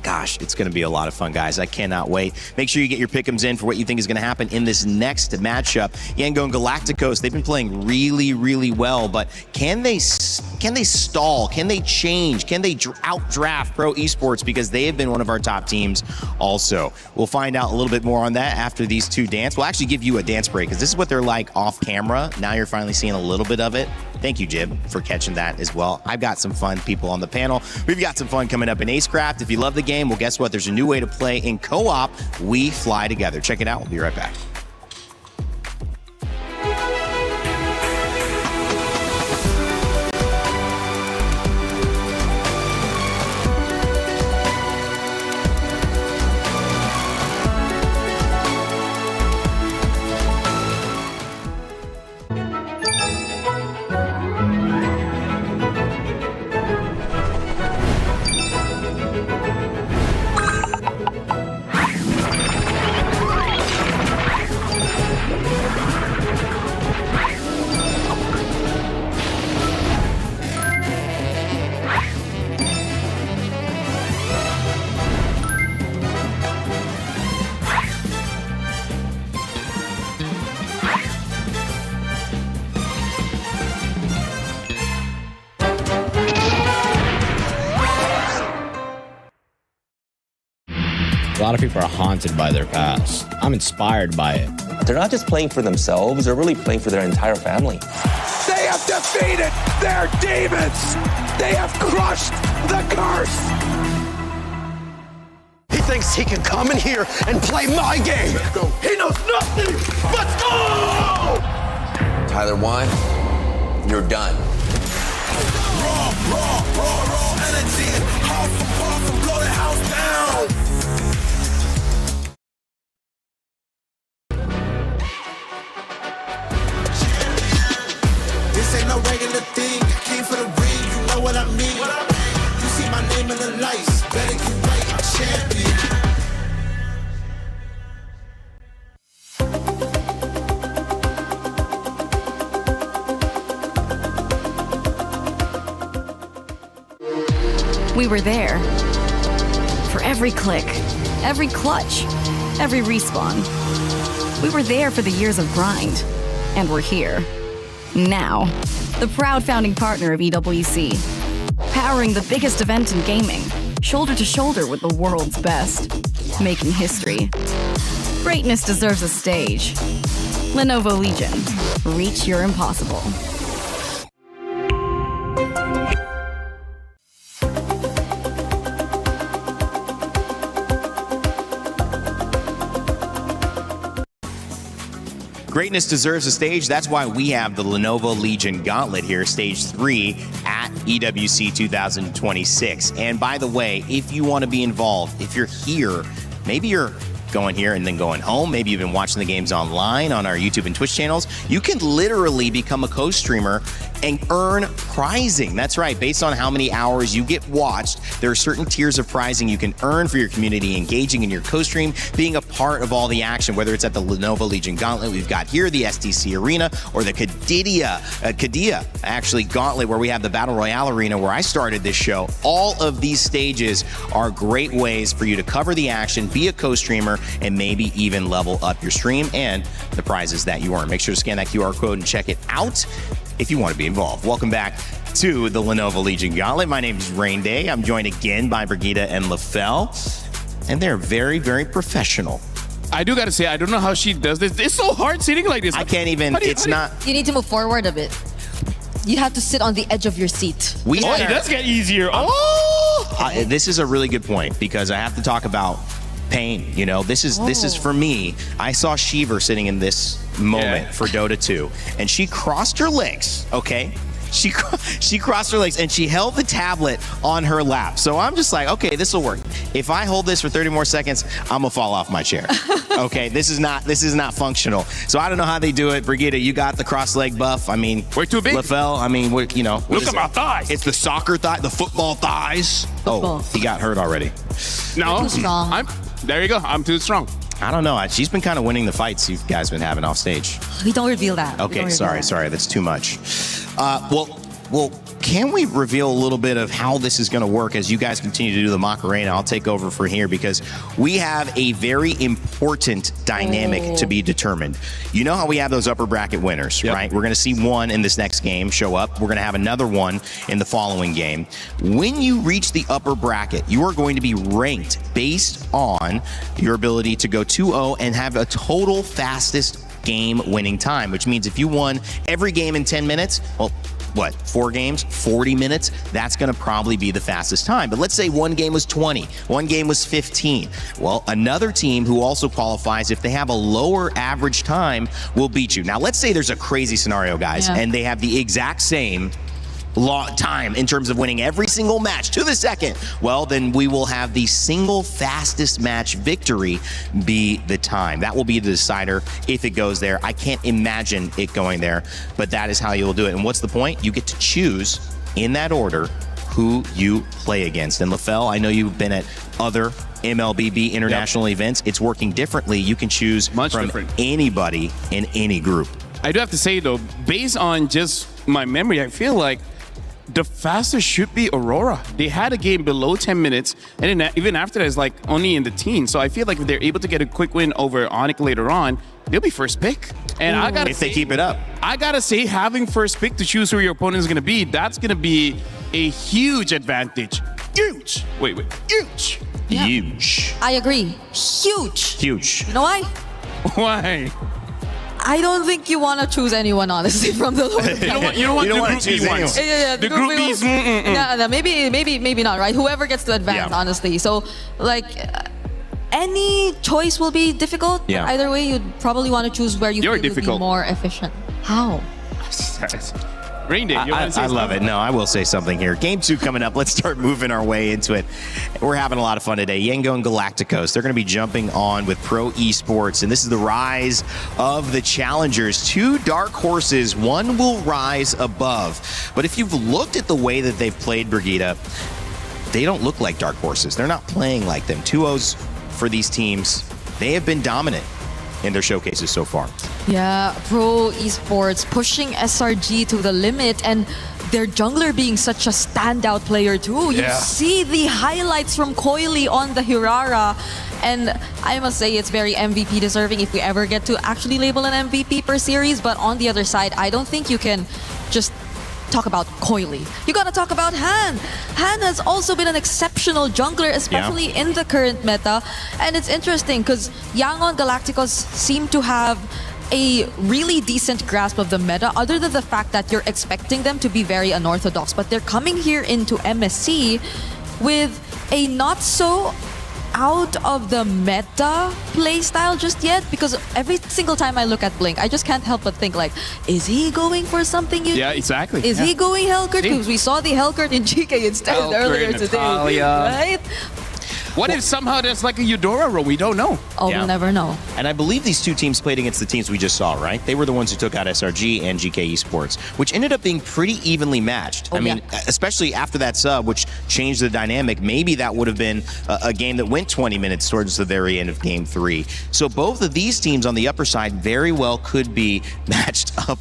Gosh, it's going to be a lot of fun, guys. I cannot wait. Make sure you get your pick'ems in for what you think is going to happen in this next matchup. Yangon Galacticos, they've been playing really, really well, but can they stall? Can they change? Can they outdraft Pro Esports? Because they have been one of our top teams also. We'll find out a little bit more on that after these 2 dance. We'll actually give you a dance break because this is what they're like off camera. Now you're finally seeing a little bit of it. Thank you, Jib, for catching that as well. I've got some fun people on the panel. We've got some fun coming up in Acecraft. If you love the game, well, guess what? There's a new way to play in co-op. We fly together. Check it out. We'll be right back. A lot of people are haunted by their past. I'm inspired by it. They're not just playing for themselves, they're really playing for their entire family. They have defeated their demons! They have crushed the curse! He thinks he can come in here and play my game! He knows nothing! Let's go! Tyler 1, you're done. Raw energy, half and blow the house down! This ain't no regular thing. I came for the ring, you know what I mean. You see my name in the lights, better get right, I'm champion. We were there. For every click, every clutch, every respawn. We were there for the years of grind. And we're here. Now, the proud founding partner of EWC, powering the biggest event in gaming, shoulder to shoulder with the world's best, making history. Greatness deserves a stage. Lenovo Legion, reach your impossible. Greatness deserves a stage. That's why we have the Lenovo Legion Gauntlet here, Stage 3 at EWC 2026. And by the way, if you want to be involved, if you're here, maybe you're going here and then going home, maybe you've been watching the games online on our YouTube and Twitch channels, you can literally become a co-streamer and earn prizing. That's right. Based on how many hours you get watched, there are certain tiers of prizing you can earn for your community, engaging in your co-stream, being a part of all the action, whether it's at the Lenovo Legion Gauntlet we've got here, the STC Arena, or the Kadia actually Gauntlet, where we have the Battle Royale Arena where I started this show. All of these stages are great ways for you to cover the action, be a co-streamer, and maybe even level up your stream and the prizes that you earn. Make sure to scan that QR code and check it out if you want to be involved. Welcome back to the Lenovo Legion Gauntlet. My name is Rain Day. I'm joined again by Brigitte and LaFell, and they're very, very professional. I do got to say, I don't know how she does this. It's so hard sitting like this. I can't even, You need to move forward a bit. You have to sit on the edge of your seat. It does get easier. This is a really good point, because I have to talk about pain. You know, this is for me. I saw Shiver sitting in this moment for Dota 2, and she crossed her legs, okay? She crossed her legs and she held the tablet on her lap. So I'm just like, okay, this will work. If I hold this for 30 more seconds, I'm gonna fall off my chair. Okay, this is not functional. So I don't know how they do it. Brigitte, you got the cross leg buff. I mean, we're too big. LaFell, I mean, look at my thighs. It's the soccer thigh, the football thighs. Oh, he got hurt already. No, too strong. There you go. I'm too strong. I don't know. She's been kind of winning the fights you guys been having off stage. We don't reveal that. Okay, sorry. That's too much. Well, can we reveal a little bit of how this is going to work as you guys continue to do the Macarena? I'll take over for here, because we have a very important dynamic to be determined. You know how we have those upper bracket winners, right? We're going to see one in this next game show up. We're going to have another one in the following game. When you reach the upper bracket, you are going to be ranked based on your ability to go 2-0 and have a total fastest game winning time, which means if you won every game in 10 minutes, well, 4 games, 40 minutes, that's going to probably be the fastest time. But let's say one game was 20, one game was 15. Well, another team who also qualifies, if they have a lower average time, will beat you. Now, let's say there's a crazy scenario, guys, and they have the exact same time in terms of winning every single match to the second. Well, then we will have the single fastest match victory be the time. That will be the decider if it goes there. I can't imagine it going there, but that is how you'll do it. And what's the point? You get to choose in that order who you play against. And LaFell, I know you've been at other MLBB international events. It's working differently. You can choose from anybody in any group. I do have to say, though, based on just my memory, I feel like the fastest should be Aurora. They had a game below 10 minutes, and then even after that, it's like only in the teens. So I feel like if they're able to get a quick win over Onyx later on, they'll be first pick. And I gotta say, they keep it up, I gotta say, having first pick to choose who your opponent is gonna be, that's gonna be a huge advantage. Huge. Wait. Huge. Yeah. Huge. I agree. Huge. You know why? Why? I don't think you want to choose anyone, honestly, from the lower bracket. You don't want the Group B ones. Yeah, the Group B's. No, maybe not, right? Whoever gets to advance, honestly. So, like, any choice will be difficult. Yeah. Either way, you'd probably want to choose where you feel will be more efficient. How? Rain Day, I love it. No, I will say something here. Game 2 coming up. Let's start moving our way into it. We're having a lot of fun today. Yengo and Galacticos, they're going to be jumping on with Pro Esports, and this is the rise of the challengers. 2 dark horses, one will rise above. But if you've looked at the way that they've played, Brigitte, they don't look like dark horses. They're not playing like them. 2-0s for these teams. They have been dominant in their showcases so far. Yeah, Pro Esports pushing SRG to the limit, and their jungler being such a standout player too. You see the highlights from Coily on the Hirara, and I must say it's very MVP deserving if we ever get to actually label an MVP per series. But on the other side, I don't think you can just talk about Coily. You gotta talk about Han. Han has also been an exceptional jungler, especially in the current meta. And it's interesting because Yangon Galacticos seem to have a really decent grasp of the meta, other than the fact that you're expecting them to be very unorthodox. But they're coming here into MSC with a not so out of the meta playstyle just yet, because every single time I look at Blink, I just can't help but think, like, is he going for something unique? Yeah, exactly. Is he going Hellcurt? Because we saw the Hellcurt in GK instead earlier today. Right? What if somehow there's like a Eudora row? We don't know. Oh, we'll never know. And I believe these two teams played against the teams we just saw, right? They were the ones who took out SRG and GK Esports, which ended up being pretty evenly matched. I mean, especially after that sub, which changed the dynamic, maybe that would have been a game that went 20 minutes towards the very end of game 3. So both of these teams on the upper side very well could be matched up.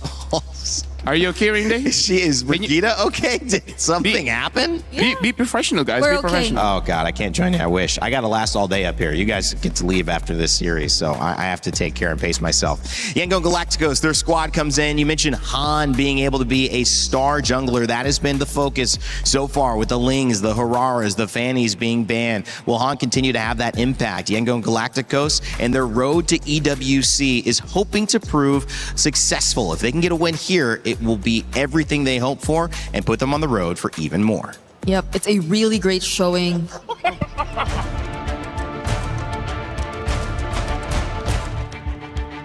Are you okay, Ring? She is. Brigitte okay? Did something happen? Be professional, guys. We're be okay. professional. Oh, God, I can't join you. I wish. I got to last all day up here. You guys get to leave after this series, so I have to take care and pace myself. Yangon Galacticos, their squad comes in. You mentioned Han being able to be a star jungler. That has been the focus so far with the Lings, the Hararas, the Fannies being banned. Will Han continue to have that impact? Yangon Galacticos and their road to EWC is hoping to prove successful. If they can get a win here, it will be everything they hope for and put them on the road for even more. Yep, it's a really great showing.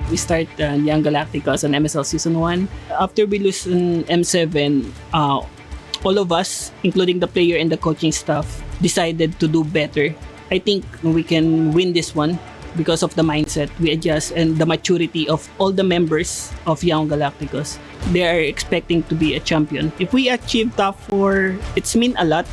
We start Young Galacticos on MSL Season 1. After we lose in M7, all of us, including the player and the coaching staff, decided to do better. I think we can win this one because of the mindset we adjust and the maturity of all the members of Young Galacticos. They are expecting to be a champion. If we achieve top 4, it's mean a lot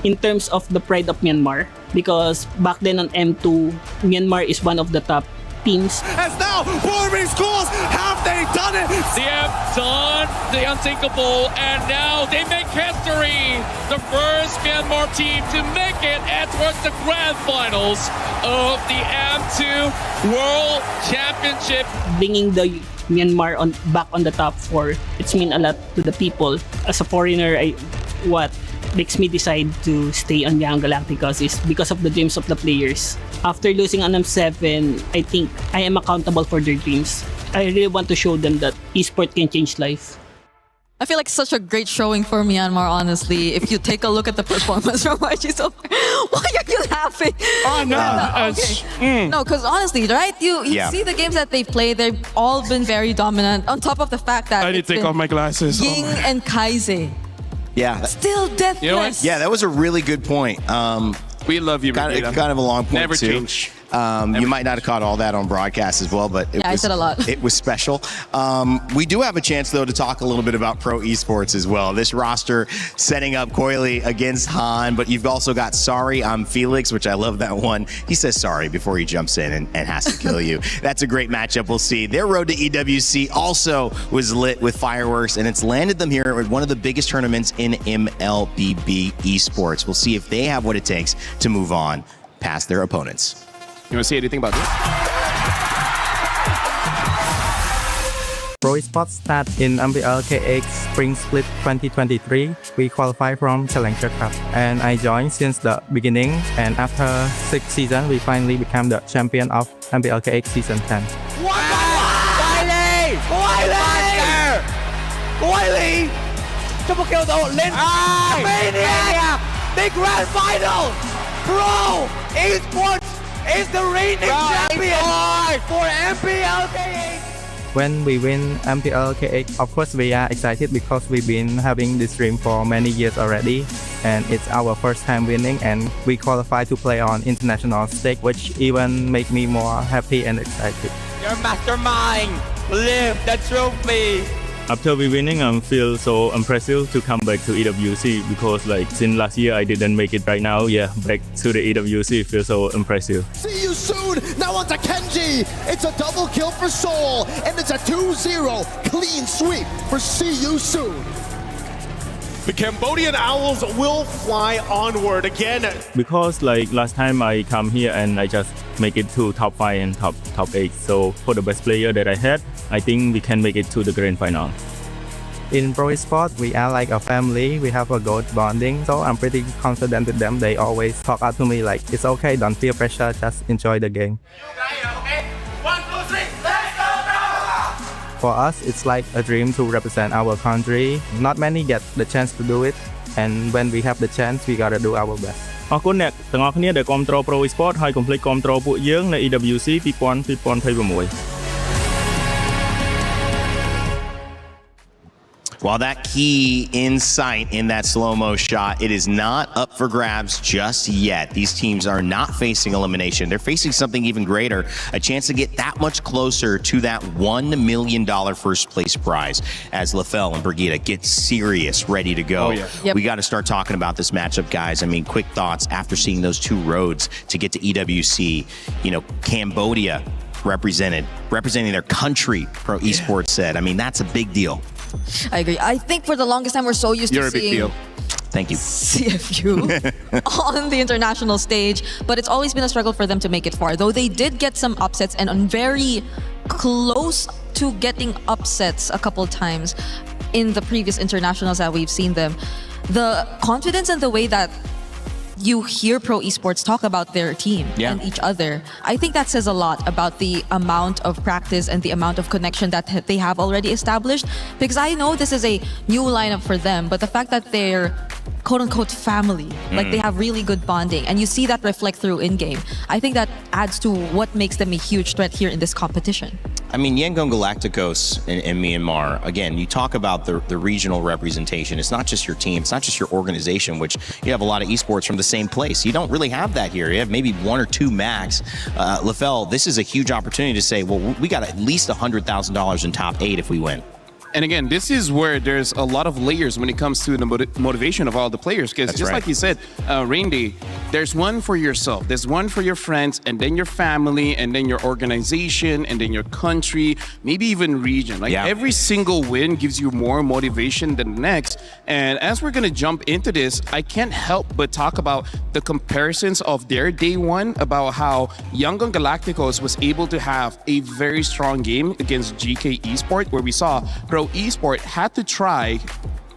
in terms of the pride of Myanmar, because back then on M2, Myanmar is one of the top teams. As now, Porte scores. Have they done it? They have done the unthinkable, and now they make history. The first Myanmar team to make it towards the grand finals of the M2 World Championship. Bringing the Myanmar back on the top 4, it's mean a lot to the people. As a foreigner, what makes me decide to stay on Young Galacticos is because of the dreams of the players. After losing on M7, I think I am accountable for their dreams. I really want to show them that esports can change life. I feel like such a great showing for Myanmar, honestly. If you take a look at the performance from RG so far, why are you laughing? Oh, no. Okay. No, because honestly, right? You see the games that they've played, they've all been very dominant. On top of the fact that I need to take off my glasses. Ying and Kaise. Yeah. Still deathless. You know what? Yeah, that was a really good point. We love you, kind of a long point, Never too. change. You might not have caught all that on broadcast as well, but I said a lot. It was special. We do have a chance, though, to talk a little bit about pro esports as well. This roster setting up Coily against Han, but you've also got Sorry, I'm Felix, which I love that one. He says sorry before he jumps in and has to kill you. That's a great matchup. We'll see. Their road to EWC also was lit with fireworks, and it's landed them here at one of the biggest tournaments in MLBB esports. We'll see if they have what it takes to move on past their opponents. You want to say anything about this? Pro Esports start in MPL KX Spring Split 2023. We qualify from Challenger Cup, and I joined since the beginning. And after 6 seasons, we finally became the champion of MPL KX Season 10. Coily! Triple kill though, Lin! Maniac! The grand final! Pro Esports is the reigning champion for MPL KX! When we win MPL KX, of course we are excited because we've been having this dream for many years already, and it's our first time winning, and we qualify to play on international stage, which even make me more happy and excited. Your mastermind! Lift the trophy! After we winning, I feel so impressive to come back to EWC because like since last year I didn't make it. Right now, back to the EWC feels so impressive. See you soon. Now on to Kenji. It's a double kill for Seoul, and it's a 2-0 clean sweep for See You Soon. The Cambodian Owls will fly onward again. Because like last time I come here and I just make it to top 5 and top 8. So for the best player that I had, I think we can make it to the grand final. In Pro Esports, we are like a family. We have a good bonding. So I'm pretty confident with them. They always talk out to me like, it's okay, don't feel pressure, just enjoy the game. For us, it's like a dream to represent our country. Not many get the chance to do it, and when we have the chance, we gotta do our best. អរគុណអ្នកទាំងអស់គ្នាដែលគាំទ្រ Pro Esports ហើយកុំភ្លេចគាំទ្រពួកយើងនៅ EWC 2026 Well, that key in sight in that slow-mo shot, it is not up for grabs just yet. These teams are not facing elimination. They're facing something even greater, a chance to get that much closer to that $1 million first place prize as LaFell and Brigitte get serious, ready to go. Oh, yeah. Yep. We got to start talking about this matchup, guys. I mean, quick thoughts after seeing those two roads to get to EWC. You know, Cambodia representing their country, Pro Esports said. I mean, that's a big deal. I agree. I think for the longest time, we're so used to seeing Thank you. CFU on the international stage, but it's always been a struggle for them to make it far. Though they did get some upsets and on very close to getting upsets a couple times in the previous internationals that we've seen them. The confidence and the way that you hear Pro Esports talk about their team and each other, I think that says a lot about the amount of practice and the amount of connection that they have already established. Because I know this is a new lineup for them, but the fact that they're quote-unquote family, like they have really good bonding, and you see that reflect through in-game, I think that adds to what makes them a huge threat here in this competition. I mean, Yangon Galacticos in Myanmar, again, you talk about the regional representation. It's not just your team, it's not just your organization, which you have a lot of esports from the same place. You don't really have that here. You have maybe one or two max. LaFell, this is a huge opportunity to say, well, we got at least $100,000 in top 8 if we win. And again, this is where there's a lot of layers when it comes to the motivation of all the players. Because just like you said, Rain Day, there's one for yourself, there's one for your friends, and then your family, and then your organization, and then your country, maybe even region. Like every single win gives you more motivation than the next. And as we're gonna jump into this, I can't help but talk about the comparisons of their day one, about how Yangon Galacticos was able to have a very strong game against GK Esports, where we saw Pro Esports had to try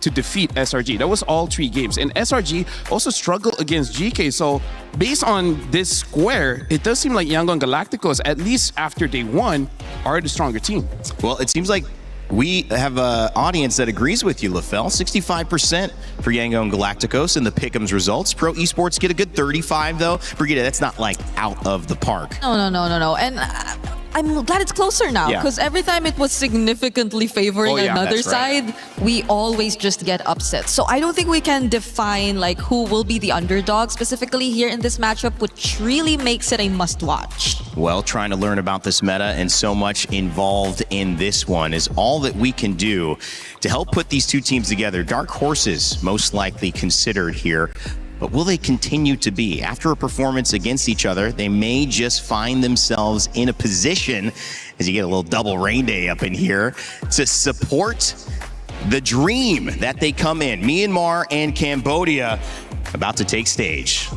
to defeat SRG. That was all 3 games. And SRG also struggled against GK. So based on this square, it does seem like Yangon Galacticos, at least after day 1, are the stronger team. Well, it seems like we have an audience that agrees with you, LaFell. 65% for Yangon Galacticos in the Pick'ems results. Pro Esports get a good 35, though. Brigitte, that's not like out of the park. No. And I'm glad it's closer now, because every time it was significantly favoring another side, we always just get upset. So I don't think we can define like who will be the underdog specifically here in this matchup, which really makes it a must-watch. Well, trying to learn about this meta and so much involved in this one is all that we can do to help put these two teams together. Dark horses most likely considered here. But will they continue to be? After a performance against each other, they may just find themselves in a position, as you get a little double Rain Day up in here, to support the dream that they come in. Myanmar and Cambodia about to take stage.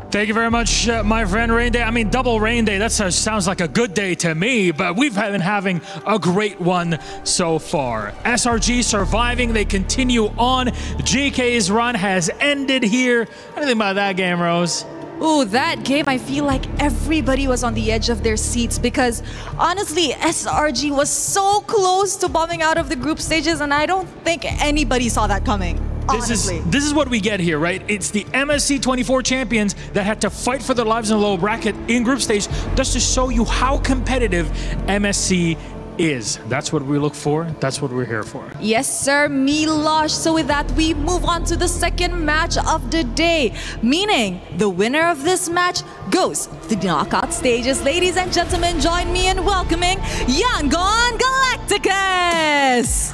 Thank you very much, my friend Rain Day. I mean, double Rain Day, that sounds like a good day to me, but we've been having a great one so far. SRG surviving, they continue on. GK's run has ended here. Anything about that game, Rose? Ooh, that game, I feel like everybody was on the edge of their seats because honestly, SRG was so close to bombing out of the group stages, and I don't think anybody saw that coming. This is what we get here, right? It's the MSC 24 champions that had to fight for their lives in the low bracket in group stage just to show you how competitive MSC is. That's what we look for. That's what we're here for. Yes, sir, Milosh. So with that, we move on to the second match of the day, meaning the winner of this match goes to the knockout stages. Ladies and gentlemen, join me in welcoming Yangon Galacticos.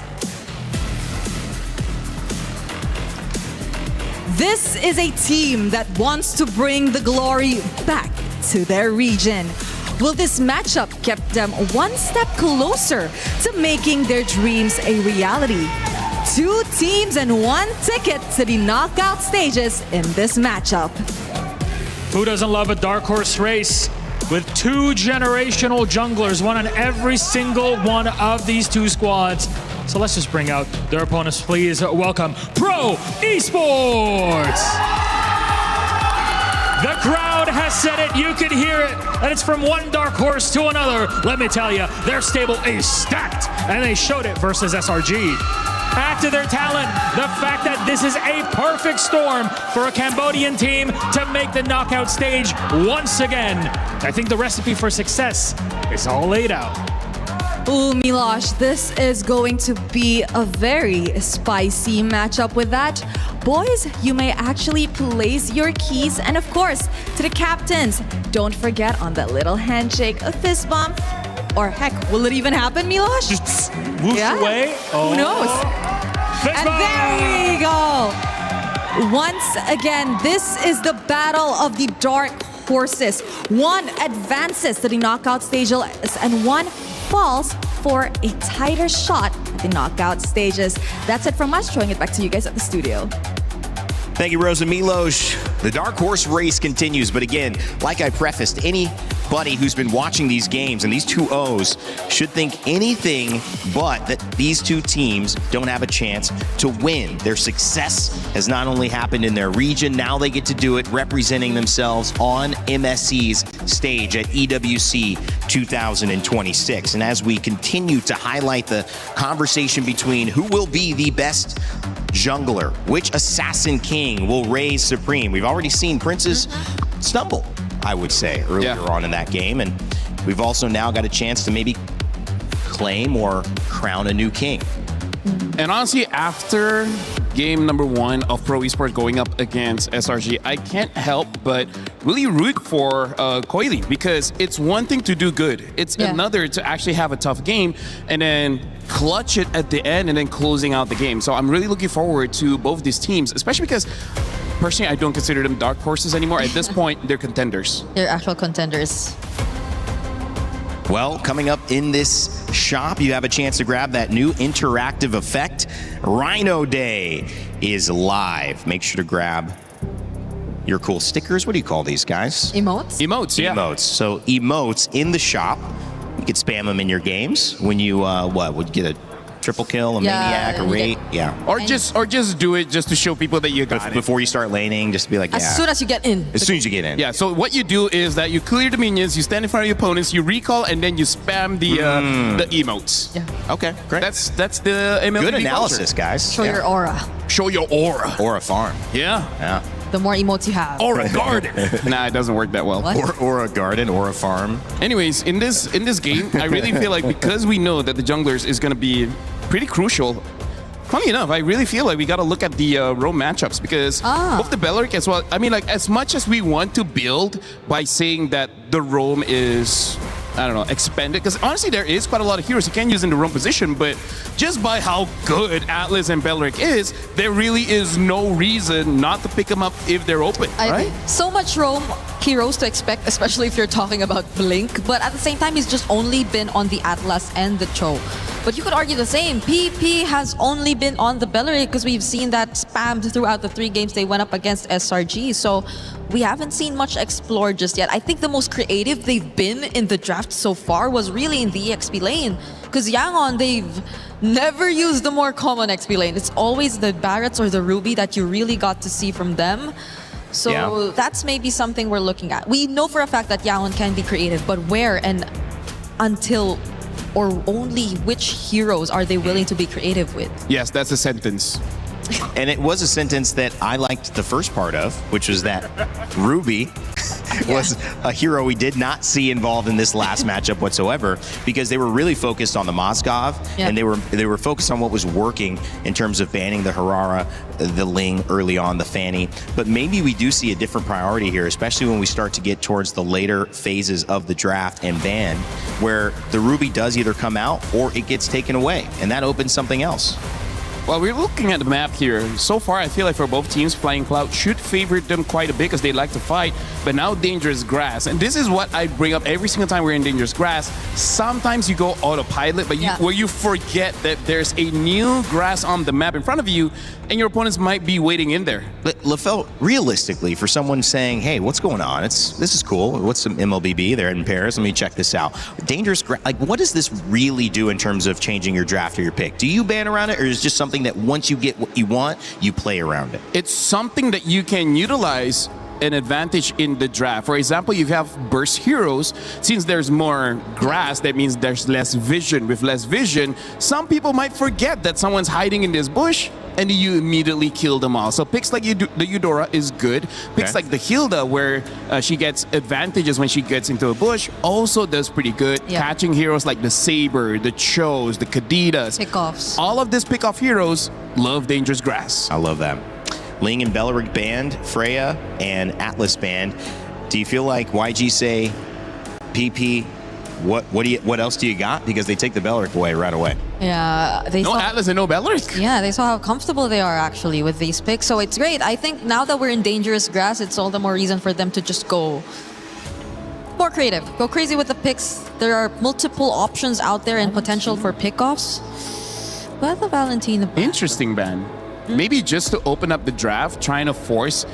This is a team that wants to bring the glory back to their region. Will this matchup keep them one step closer to making their dreams a reality? 2 teams and 1 ticket to the knockout stages in this matchup. Who doesn't love a dark horse race? With 2 generational junglers, one on every single one of these 2 squads. So let's just bring out their opponents. Please welcome Pro Esports. The crowd has said it, you can hear it, and it's from one dark horse to another. Let me tell you, their stable is stacked, and they showed it versus SRG. Add to their talent the fact that this is a perfect storm for a Cambodian team to make the knockout stage once again. I think the recipe for success is all laid out. Ooh, Milosh, this is going to be a very spicy matchup with that. Boys, you may actually place your keys. And of course, to the captains, don't forget on that little handshake, a fist bump. Or heck, will it even happen, Milosh? Just whoosh away. Oh. Who knows? Fist and bump. there we go. Once again, this is the battle of the dark horses. One advances to the knockout stages and one falls for a tighter shot at the knockout stages. That's it from us. Throwing it back to you guys at the studio. Thank you, Rosa Milosh. The dark horse race continues, but again, like I prefaced, anybody who's been watching these games and these 2-0s should think anything but that these two teams don't have a chance to win. Their success has not only happened in their region, now they get to do it representing themselves on MSC's stage at EWC 2026. And as we continue to highlight the conversation between who will be the best jungler, which assassin king will reign supreme. We've already seen Princes stumble, I would say, earlier on in that game. And we've also now got a chance to maybe claim or crown a new king. And honestly, after game number 1 of Pro Esports going up against SRG, I can't help but really root for Coily, because it's one thing to do good. It's another to actually have a tough game and then clutch it at the end and then closing out the game. So I'm really looking forward to both these teams, especially because personally, I don't consider them dark horses anymore. At this point, they're contenders. They're actual contenders. Well, coming up in this shop, you have a chance to grab that new interactive effect. Rhino Day is live. Make sure to grab your cool stickers. What do you call these guys? Emotes? Emotes, yeah. Emotes. So emotes in the shop. You could spam them in your games when you, would get a triple kill, a maniac, a raid. Or just do it just to show people that you got it. Before you start laning, just to be like, As soon as you get in. As soon as you get in. Yeah, so what you do is that you clear the minions, you stand in front of your opponents, you recall, and then you spam the emotes. Yeah. Okay, great. That's the MLB Good analysis, culture. guys. Show your aura. Show your aura. Aura farm. Yeah. The more emotes you have. Aura garden. Nah, it doesn't work that well. Or a garden, or a farm. Anyways, in this game, I really feel like because we know that the junglers is going to be pretty crucial. Funny enough, I really feel like we got to look at the roam matchups, because both the Belleric as well. I mean, like, as much as we want to build by saying that the roam is, I don't know, expanded, because honestly, there is quite a lot of heroes you can use in the roam position, but just by how good Atlas and Belleric is, there really is no reason not to pick them up if they're open, right? So much roam heroes to expect, especially if you're talking about Blink, but at the same time, he's just only been on the Atlas and the Cho. But you could argue the same. PP has only been on the Belleric because we've seen that spammed throughout the 3 games they went up against SRG. So we haven't seen much explored just yet. I think the most creative they've been in the draft so far was really in the XP lane. Because Yangon, they've never used the more common XP lane. It's always the Barretts or the Ruby that you really got to see from them. So that's maybe something we're looking at. We know for a fact that Yangon can be creative, but where and until or only which heroes are they willing to be creative with? Yes, that's a sentence. And it was a sentence that I liked the first part of, which was that Ruby was a hero we did not see involved in this last matchup whatsoever, because they were really focused on the Moskov, and they were focused on what was working in terms of banning the Harara, the Ling early on, the Fanny. But maybe we do see a different priority here, especially when we start to get towards the later phases of the draft and ban, where the Ruby does either come out or it gets taken away, and that opens something else. Well, we're looking at the map here. So far, I feel like for both teams, Flying Cloud should favor them quite a bit because they like to fight, but now Dangerous Grass. And this is what I bring up every single time we're in Dangerous Grass. Sometimes you go autopilot, but where you forget that there's a new grass on the map in front of you, and your opponents might be waiting in there. But LaFell, realistically, for someone saying, hey, what's going on? This is cool. What's some MLBB? They're in Paris. Let me check this out. Dangerous Grass, like, what does this really do in terms of changing your draft or your pick? Do you ban around it, or is it just something that once you get what you want, you play around it? It's something that you can utilize an advantage in the draft. For example, you have burst heroes. Since there's more grass, that means there's less vision. With less vision, some people might forget that someone's hiding in this bush, and you immediately kill them all. So picks like the Eudora is good. Picks like the Hilda, where she gets advantages when she gets into a bush, also does pretty good. Catching heroes like the Saber, the Chos, the Kadidas. Pickoffs. All of these pickoff heroes love dangerous grass. I love that. Ling and Belleric banned, Freya and Atlas banned. Do you feel like YG say, PP, what else do you got? Because they take the Belleric away right away. Yeah, they no saw, Atlas and no Belleric. Yeah, they saw how comfortable they are actually with these picks. So it's great. I think now that we're in dangerous grass, it's all the more reason for them to just go more creative. Go crazy with the picks. There are multiple options out there and potential for pickoffs. But the Valentina... Interesting ban. Maybe just to open up the draft, trying to force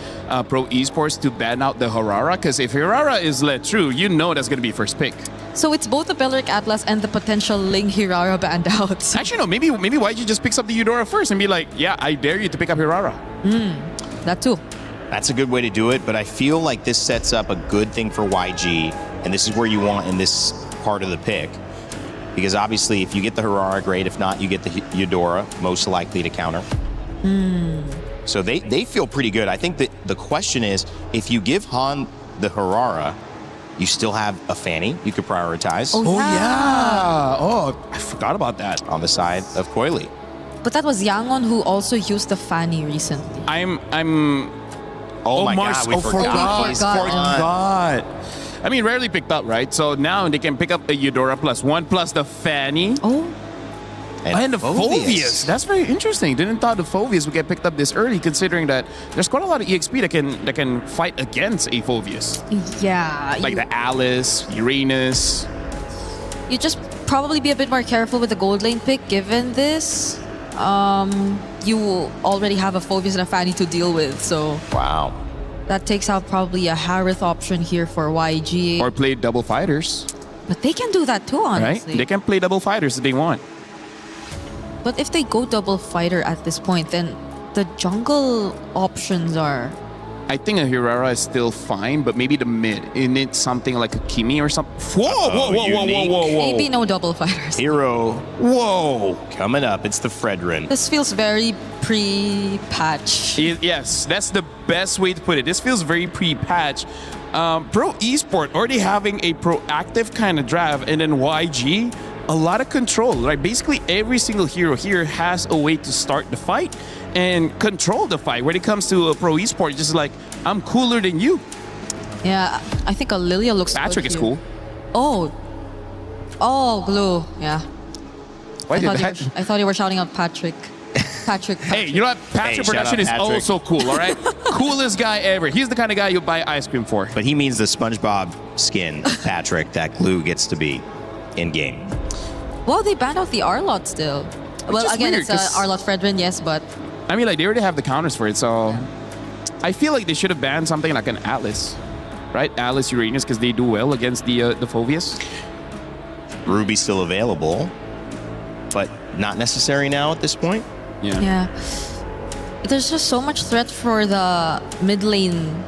Pro Esports to ban out the Harara, because if Harara is let through, you know that's going to be first pick. So it's both the Belleric Atlas and the potential Ling Hirara banned out. Actually, no, maybe YG just picks up the Eudora first and be like, yeah, I dare you to pick up Hirara. That too. That's a good way to do it, but I feel like this sets up a good thing for YG, and this is where you want in this part of the pick. Because obviously, if you get the Harara, great. If not, you get the Eudora, most likely to counter. So they feel pretty good. I think that the question is, if you give Han the Harara, you still have a Fanny you could prioritize. Oh yeah. Oh, I forgot about that. On the side of Coily. But that was Yangon who also used the Fanny recently. Oh my Mars, God, we forgot. I mean, rarely picked up, right? So now they can pick up a Eudora +1 plus the Fanny. Oh. And the Phoveus. That's very interesting. Didn't thought the Phoveus would get picked up this early, considering that there's quite a lot of EXP that can fight against a Phoveus. Yeah. Like the Alice, Uranus. You just probably be a bit more careful with the gold lane pick, given this. You already have a Phoveus and a Fanny to deal with, so... Wow. That takes out probably a Harith option here for YG. Or play double fighters. But they can do that too, honestly. Right? They can play double fighters if they want. But if they go double fighter at this point, then the jungle options are... I think a Hirara is still fine, but maybe the mid. It needs something like a Kimi or something. Whoa. Maybe no double fighters. Hero. Whoa. Coming up, it's the Fredrin. This feels very pre-patch. Yes, that's the best way to put it. This feels very pre-patch. Pro Esport already having a proactive kind of draft, and then YG, a lot of control. Like basically every single hero here has a way to start the fight and control the fight. When it comes to a Pro Esport, just like, I'm cooler than you. Yeah, I think a Lilia looks Patrick good is here. cool. Oh, Glue. Yeah. Why did that? I thought you were shouting out Patrick. Patrick. Hey, you know what? Patrick Production is also cool, all right? Coolest guy ever. He's the kind of guy you buy ice cream for. But he means the SpongeBob skin, Patrick, that Glue gets to be in-game. Well, they banned out the Arlot still. Well, again, weird, it's Arlot Fredrin, yes, but... I mean, like, they already have the counters for it, so... I feel like they should have banned something like an Atlas, right? Atlas, Uranus, because they do well against the Phoveus. Ruby's still available, but not necessary now at this point. Yeah. There's just so much threat for the mid lane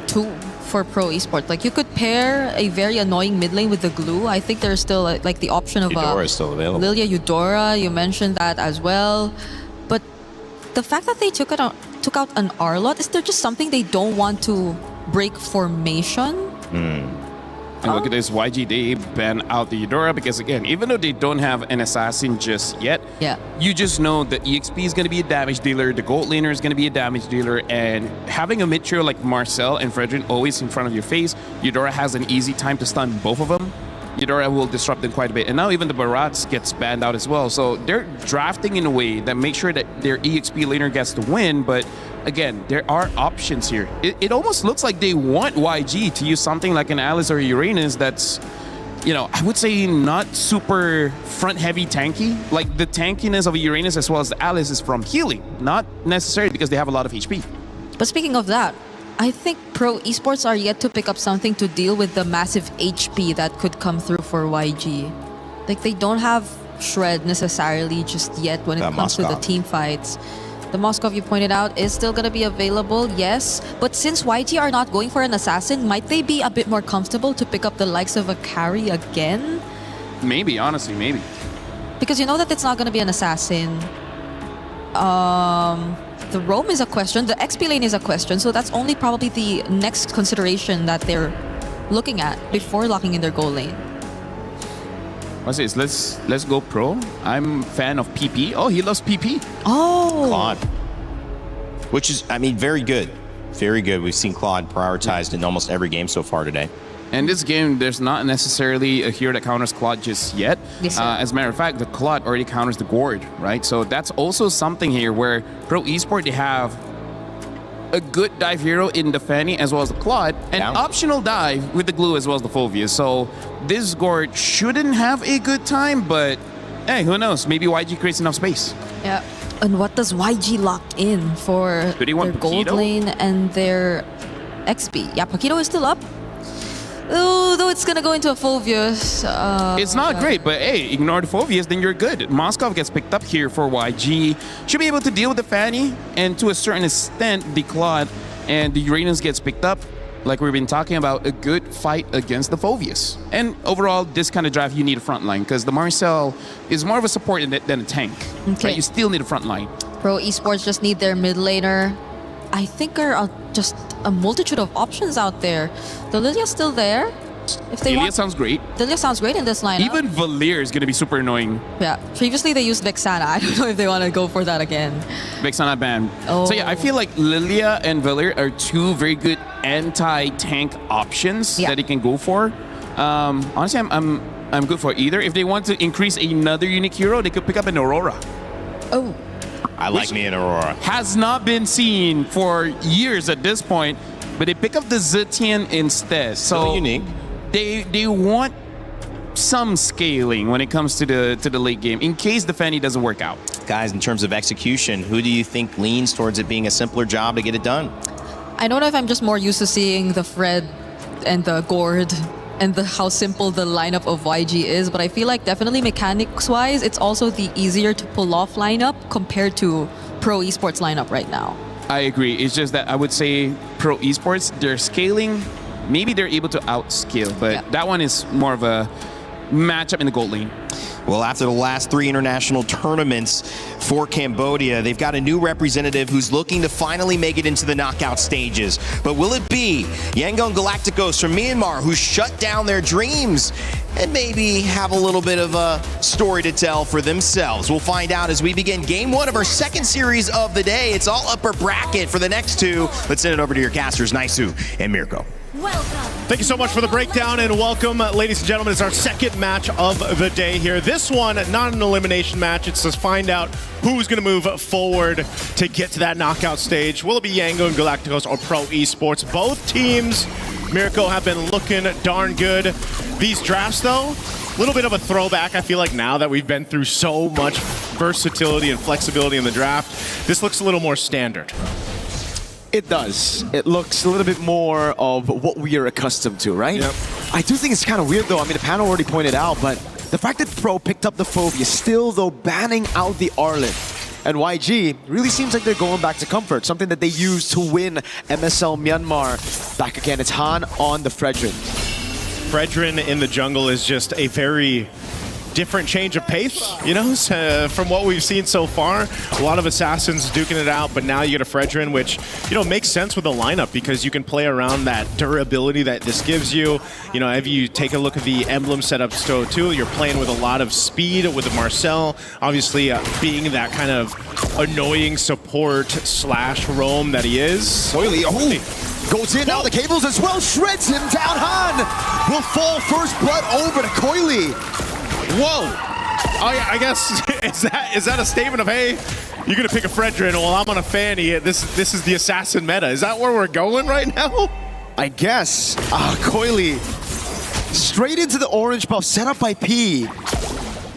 too for Pro Esports. Like you could pair a very annoying mid lane with the Glue. I think there's still like the option of Eudora is still available. Lilia Eudora. You mentioned that as well, but the fact that they took out an Arlot, is there just something they don't want to break formation? And look at this, YG, they ban out the Eudora because, again, even though they don't have an assassin just yet, you just know the EXP is going to be a damage dealer, the gold laner is going to be a damage dealer, and having a mid trio like Marcel and Fredrin always in front of your face, Eudora has an easy time to stun both of them. Eudora will disrupt them quite a bit. And now even the Barats gets banned out as well. So they're drafting in a way that makes sure that their EXP laner gets to win, but again, there are options here. It almost looks like they want YG to use something like an Alice or Uranus that's, you know, I would say not super front-heavy tanky. Like the tankiness of a Uranus as well as the Alice is from healing, not necessarily because they have a lot of HP. But speaking of that, I think Pro Esports are yet to pick up something to deal with the massive HP that could come through for YG. Like they don't have Shred necessarily just yet when it comes to the team fights. The Moskov, you pointed out, is still going to be available, yes. But since YG are not going for an assassin, might they be a bit more comfortable to pick up the likes of a carry again? Maybe, honestly, maybe. Because you know that it's not going to be an assassin. The roam is a question, the XP lane is a question, so that's only probably the next consideration that they're looking at before locking in their goal lane. What's this? Let's go pro. I'm fan of PP. Oh, he loves PP. Oh. Claude. Which is, I mean, very good. Very good. We've seen Claude prioritized in almost every game so far today. And this game, there's not necessarily a hero that counters Claude just yet. Yes, as a matter of fact, the Claude already counters the Gourd, right? So that's also something here where Pro Esports, they have a good dive hero in the Fanny as well as the Claude, and optional dive with the Glue as well as the Fulvius. So this Gourd shouldn't have a good time, but hey, who knows? Maybe YG creates enough space. Yeah. And what does YG lock in for their gold lane and their XP? Yeah, Paquito is still up. Oh, though it's gonna go into a Fulvius. It's not great, but hey, ignore the Fulvius, then you're good. Moskov gets picked up here for YG. Should be able to deal with the Fanny, and to a certain extent, the Claude and the Uranus gets picked up. Like we've been talking about, a good fight against the Fulvius. And overall, this kind of draft, you need a front line, because the Marcel is more of a support than a tank. Okay. Right? You still need a front line. Pro Esports just need their mid laner. I think there are just a multitude of options out there. The Lilia still there. If they Lilia sounds great. Lilia sounds great in this lineup. Even Valir is going to be super annoying. Yeah. Previously, they used Vexana. I don't know if they want to go for that again. Vexana ban. Oh. So yeah, I feel like Lilia and Valir are two very good anti-tank options that they can go for. Honestly, I'm good for either. If they want to increase another unique hero, they could pick up an Aurora. Oh. I like me an Aurora. Has not been seen for years at this point, but they pick up the Zetian instead. So unique. They want some scaling when it comes to the late game in case the Fanny doesn't work out. Guys, in terms of execution, who do you think leans towards it being a simpler job to get it done? I don't know if I'm just more used to seeing the Fred and the Gourd and how simple the lineup of YG is, but I feel like definitely mechanics-wise, it's also the easier to pull off lineup compared to Pro Esports lineup right now. I agree. It's just that I would say Pro Esports, they're scaling. Maybe they're able to outscale, but that one is more of a matchup in the gold lane. Well, after the last 3 international tournaments for Cambodia, they've got a new representative who's looking to finally make it into the knockout stages. But will it be Yangon Galacticos from Myanmar, who shut down their dreams and maybe have a little bit of a story to tell for themselves? We'll find out as we begin game 1 of our second series of the day. It's all upper bracket for the next 2. Let's send it over to your casters, Naisu and Mirko. Thank you so much for the breakdown and welcome, ladies and gentlemen. It's our second match of the day here. This one, not an elimination match. It's to find out who's going to move forward to get to that knockout stage. Will it be Yangon Galacticos or Pro Esports? Both teams, Mirko, have been looking darn good. These drafts, though, a little bit of a throwback. I feel like now that we've been through so much versatility and flexibility in the draft, this looks a little more standard. It does. It looks a little bit more of what we are accustomed to, right? Yep. I do think it's kind of weird, though. I mean, the panel already pointed out, but the fact that Pro picked up the Phobia, still, though, banning out the Arlen. And YG really seems like they're going back to comfort, something that they used to win MSL Myanmar. Back again, it's Han on the Fredrin. Fredrin in the jungle is just a very different change of pace, you know, from what we've seen so far. A lot of assassins duking it out, but now you get a Fredrin, which, you know, makes sense with the lineup because you can play around that durability that this gives you. You know, if you take a look at the emblem setup too, you're playing with a lot of speed with the Marcel, obviously being that kind of annoying support slash roam that he is. Coily, goes in now, the cables as well, shreds him down. Han will fall first blood over to Coily. Whoa! I guess is that a statement of, hey, you're gonna pick a Fredrin while I'm on a Fanny? This is the assassin meta. Is that where we're going right now? I guess. Coily straight into the orange buff set up by P.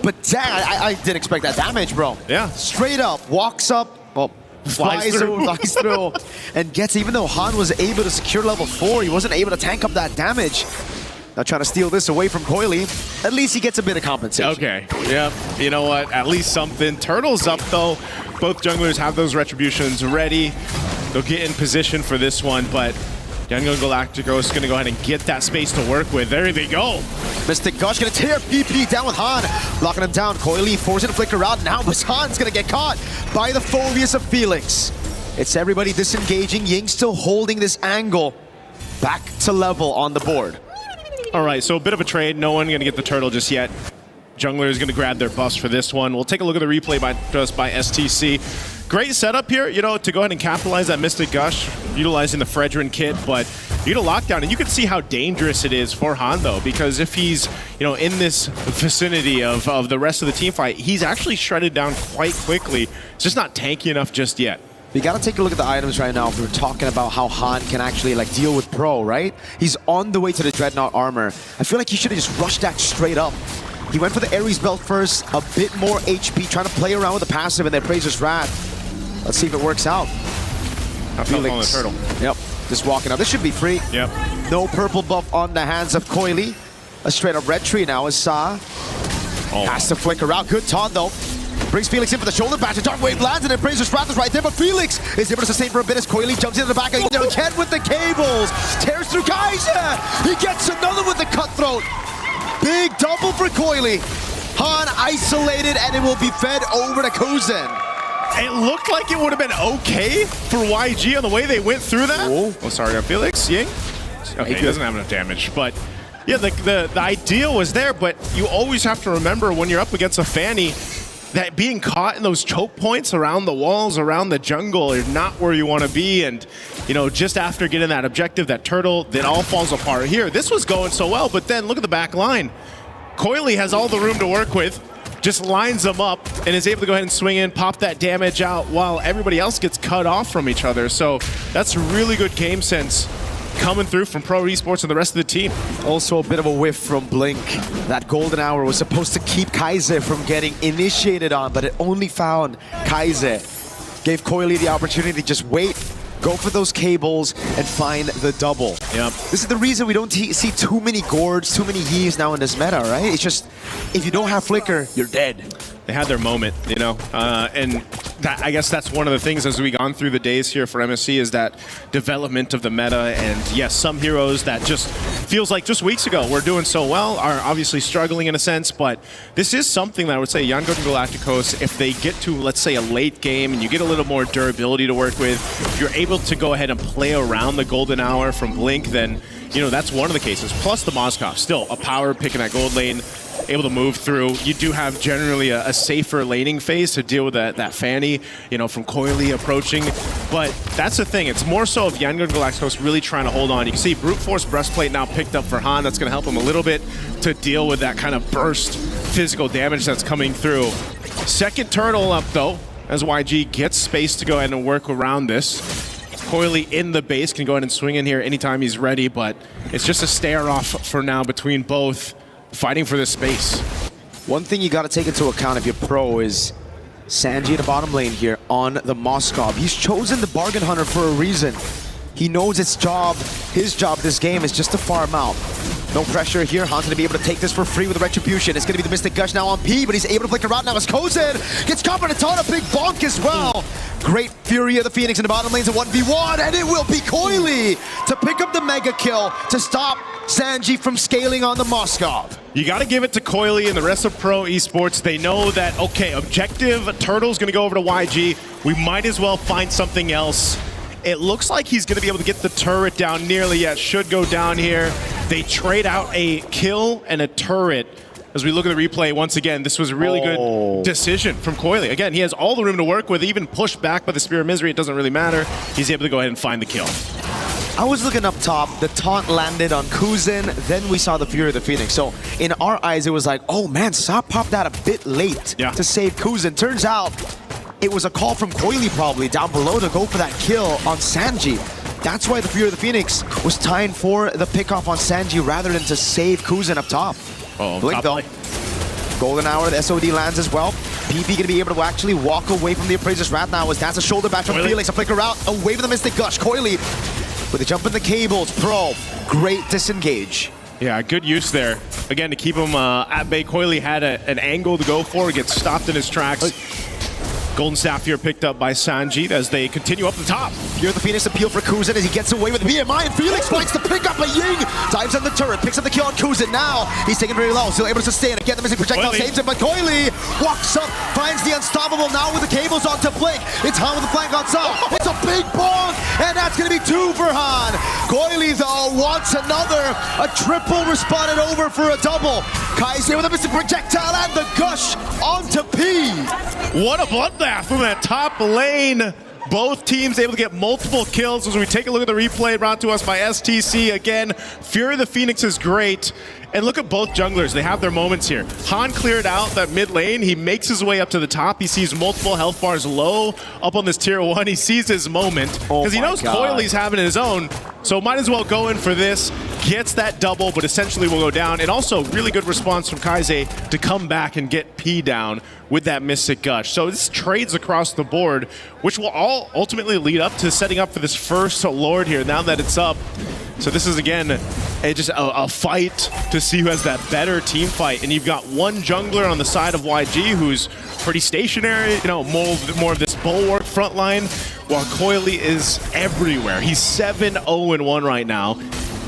But dang, I didn't expect that damage, bro. Yeah. Straight up, walks up, well, flies through, and gets, even though Han was able to secure level 4, he wasn't able to tank up that damage. Now trying to steal this away from Coily. At least he gets a bit of compensation. Okay, yeah. You know what? At least something. Turtle's up, though. both junglers have those retributions ready. They'll get in position for this one, but Young Galacticos is going to go ahead and get that space to work with. There they go. Mystic Gush going to tear PP down with Han, locking him down. Coily forcing to flicker out now, but Han's going to get caught by the Phobius of Felix. It's everybody disengaging. Ying still holding this angle. Back to level on the board. All right, so a bit of a trade. No one going to get the turtle just yet. Jungler is going to grab their buffs for this one. We'll take a look at the replay by STC. Great setup here, you know, to go ahead and capitalize that Mystic Gush, utilizing the Fredrin kit, but you get a lockdown, and you can see how dangerous it is for Han, though, because if he's, you know, in this vicinity of the rest of the team fight, he's actually shredded down quite quickly. It's just not tanky enough just yet. We gotta take a look at the items right now. If we're talking about how Han can actually like deal with Pro, right? He's on the way to the Dreadnought armor. I feel like he should have just rushed that straight up. He went for the Ares belt first, a bit more HP, trying to play around with the passive and then Praiser's Wrath. Let's see if it works out. Felix on the turtle. Yep, just walking up. This should be free. Yep. No purple buff on the hands of Coily. A straight up red tree now is Sa. Has to flicker out. Good taunt though. Brings Felix in for the shoulder bash. The Dark Wave lands and then Praiser's Wrath is right there, but Felix is able to sustain for a bit as Coily jumps into the back. Ken with the cables. Tears through Kaiser. He gets another with the cutthroat. Big double for Coily. Han isolated and it will be fed over to Kuzin. It looked like it would have been okay for YG on the way they went through that. Oh, sorry, Felix. Ying? Okay, he doesn't have enough damage, but yeah, the idea was there, but you always have to remember when you're up against a Fanny that being caught in those choke points around the walls, around the jungle, is not where you want to be. And, you know, just after getting that objective, that turtle, then all falls apart here. This was going so well, but then look at the back line. Coily has all the room to work with, just lines them up and is able to go ahead and swing in, pop that damage out while everybody else gets cut off from each other. So that's really good game sense coming through from Pro Esports and the rest of the team. Also a bit of a whiff from Blink. That golden hour was supposed to keep Kaiser from getting initiated on, but it only found Kaiser. Gave Coily the opportunity to just wait, go for those cables, and find the double. Yep. This is the reason we don't see too many gourds, too many heaves now in this meta, right? It's just, if you don't have Flicker, you're dead. They had their moment, you know, and that, I guess that's one of the things as we gone through the days here for MSC is that development of the meta. And yes, some heroes that just feels like just weeks ago were doing so well are obviously struggling in a sense, but this is something that I would say Young Galacticos, if they get to, let's say, a late game and you get a little more durability to work with, if you're able to go ahead and play around the golden hour from Blink, then, you know, that's one of the cases. Plus the Moskov, still a power pick in that gold lane, able to move through. You do have generally a safer laning phase to deal with that Fanny, you know, from Coily approaching. But that's the thing. It's more so of Young Galacticos really trying to hold on. You can see Brute Force Breastplate now picked up for Han. That's going to help him a little bit to deal with that kind of burst physical damage that's coming through. Second turtle up, though, as YG gets space to go ahead and work around this. Coily in the base can go ahead and swing in here anytime he's ready, but it's just a stare-off for now between both, fighting for this space. One thing you got to take into account if you're Pro is Sanji in the bottom lane here on the Moskov. He's chosen the Bargain Hunter for a reason. He knows his job this game is just to farm out. No pressure here. Han's going to be able to take this for free with Retribution. It's going to be the Mystic Gush now on P, but he's able to flicker out now as Kozin gets caught by a ton of big bonk as well. Great Fury of the Phoenix in the bottom lane's a 1v1, and it will be Coily to pick up the mega kill to stop Sanji from scaling on the Moskov. You got to give it to Coily and the rest of Pro Esports. They know that, okay, objective, Turtle's going to go over to YG. We might as well find something else. It looks like he's going to be able to get the turret down nearly. Yeah, should go down here. They trade out a kill and a turret. As we look at the replay, once again, this was a really good decision from Coily. Again, he has all the room to work with, even pushed back by the Spear of Misery. It doesn't really matter. He's able to go ahead and find the kill. I was looking up top, the taunt landed on Kuzin, then we saw the Fury of the Phoenix. So in our eyes, it was like, oh man, Sa popped that a bit late to save Kuzin. Turns out it was a call from Coily probably down below to go for that kill on Sanji. That's why the Fury of the Phoenix was tying for the pickoff on Sanji rather than to save Kuzin up top. Blink though. Golden Hour, the SOD lands as well. PP gonna be able to actually walk away from the Appraiser's Wrath now as that's a shoulder back from Felix. A flicker out, away from the Mystic Gush. Coily with a jump in the cables. Pro, great disengage. Yeah, good use there. Again, to keep him at bay. Coily had an angle to go for, gets stopped in his tracks. Golden Staff here picked up by Sanjit as they continue up the top. Here the Phoenix appeal for Kuzin as he gets away with BMI, and Felix finds the pick up by Ying. Dives on the turret, picks up the kill on Kuzin. Now he's taken very low, still able to sustain. Again, the missing projectile saves him, but Coily walks up, finds the unstoppable now with the cables onto Blink. It's Han with the flank on top. It's a big bonk, and that's going to be 2 for Han. Coily, though, wants another. A triple responded over for a double. Kai's with a missing projectile and the gush onto P. What a bloodbath from that top lane. Both teams able to get multiple kills as we take a look at the replay brought to us by STC. Again, Fury of the Phoenix is great. And look at both junglers. They have their moments here. Han cleared out that mid lane. He makes his way up to the top. He sees multiple health bars low up on this tier 1. He sees his moment because he knows Coily's having his own. So might as well go in for this. Gets that double, but essentially will go down. And also really good response from Kaise to come back and get P down with that Mystic Gush. So this trades across the board, which will all ultimately lead up to setting up for this first Lord here now that it's up. So this is, again, just a fight to see who has that better team fight. And you've got one jungler on the side of YG who's pretty stationary, you know, more of this bulwark front line, while Coily is everywhere. He's 7-0-1 right now.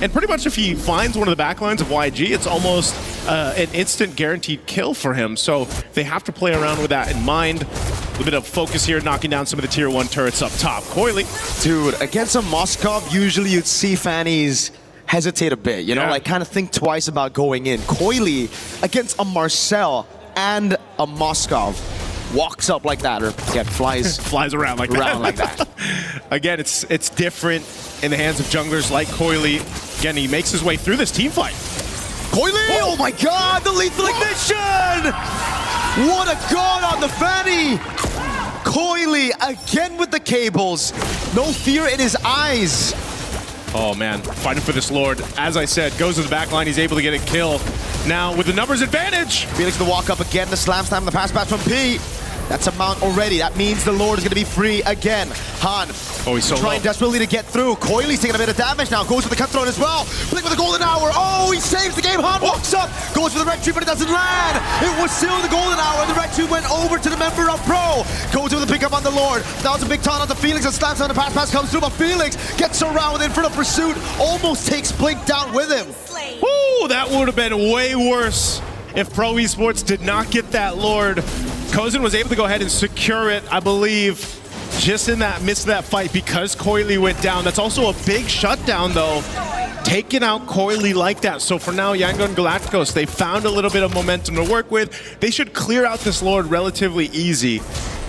And pretty much if he finds one of the backlines of YG, it's almost an instant guaranteed kill for him. So they have to play around with that in mind. A bit of focus here, knocking down some of the tier 1 turrets up top. Coily. Dude, against a Moskov, usually you'd see Fannies hesitate a bit, you know, like kind of think twice about going in. Coily, against a Marcel and a Moskov, walks up like that, or again, flies around like that. Again, it's different in the hands of junglers like Coily. Again, he makes his way through this team fight. Coily! Oh my god, the lethal ignition! What a god on the Fanny! Coily again with the cables. No fear in his eyes. Oh man, fighting for this Lord. As I said, goes to the back line. He's able to get a kill. Now with the numbers advantage. Felix the walk up again. The slam slam, the pass from P. That's a mount already. That means the Lord is going to be free again. Han he's so trying desperately to get through. Coily's taking a bit of damage now. Goes for the cutthroat as well. Blink with the golden hour. Oh, he saves the game. Han walks up. Goes for the red tree, but it doesn't land. It was still the golden hour. The red tree went over to the member of Pro. Goes with the pickup on the Lord. That was a big taunt on the Felix and slams on the pass comes through, but Felix gets around in front of pursuit. Almost takes Blink down with him. Ooh, that would have been way worse if Pro Esports did not get that Lord. Kozin was able to go ahead and secure it, I believe, just in that midst of that fight because Coily went down. That's also a big shutdown, though, taking out Coily like that. So for now, Yangon Galacticos, they found a little bit of momentum to work with. They should clear out this Lord relatively easy.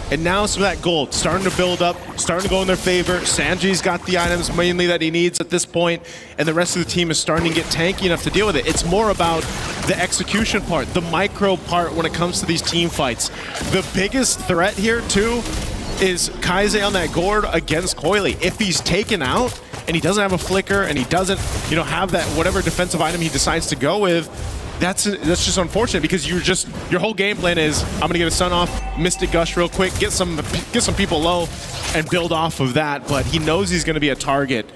And now some of that gold starting to build up, starting to go in their favor. Sanji's got the items mainly that he needs at this point, and the rest of the team is starting to get tanky enough to deal with it. It's more about the execution part, the micro part when it comes to these team fights. The biggest threat here, too, is Kaise on that gourd against Coily. If he's taken out and he doesn't have a flicker and he doesn't, have that whatever defensive item he decides to go with, that's just unfortunate because your whole game plan is I'm gonna get a stun off, Mystic Gush real quick, get some people low, and build off of that. But he knows he's gonna be a target,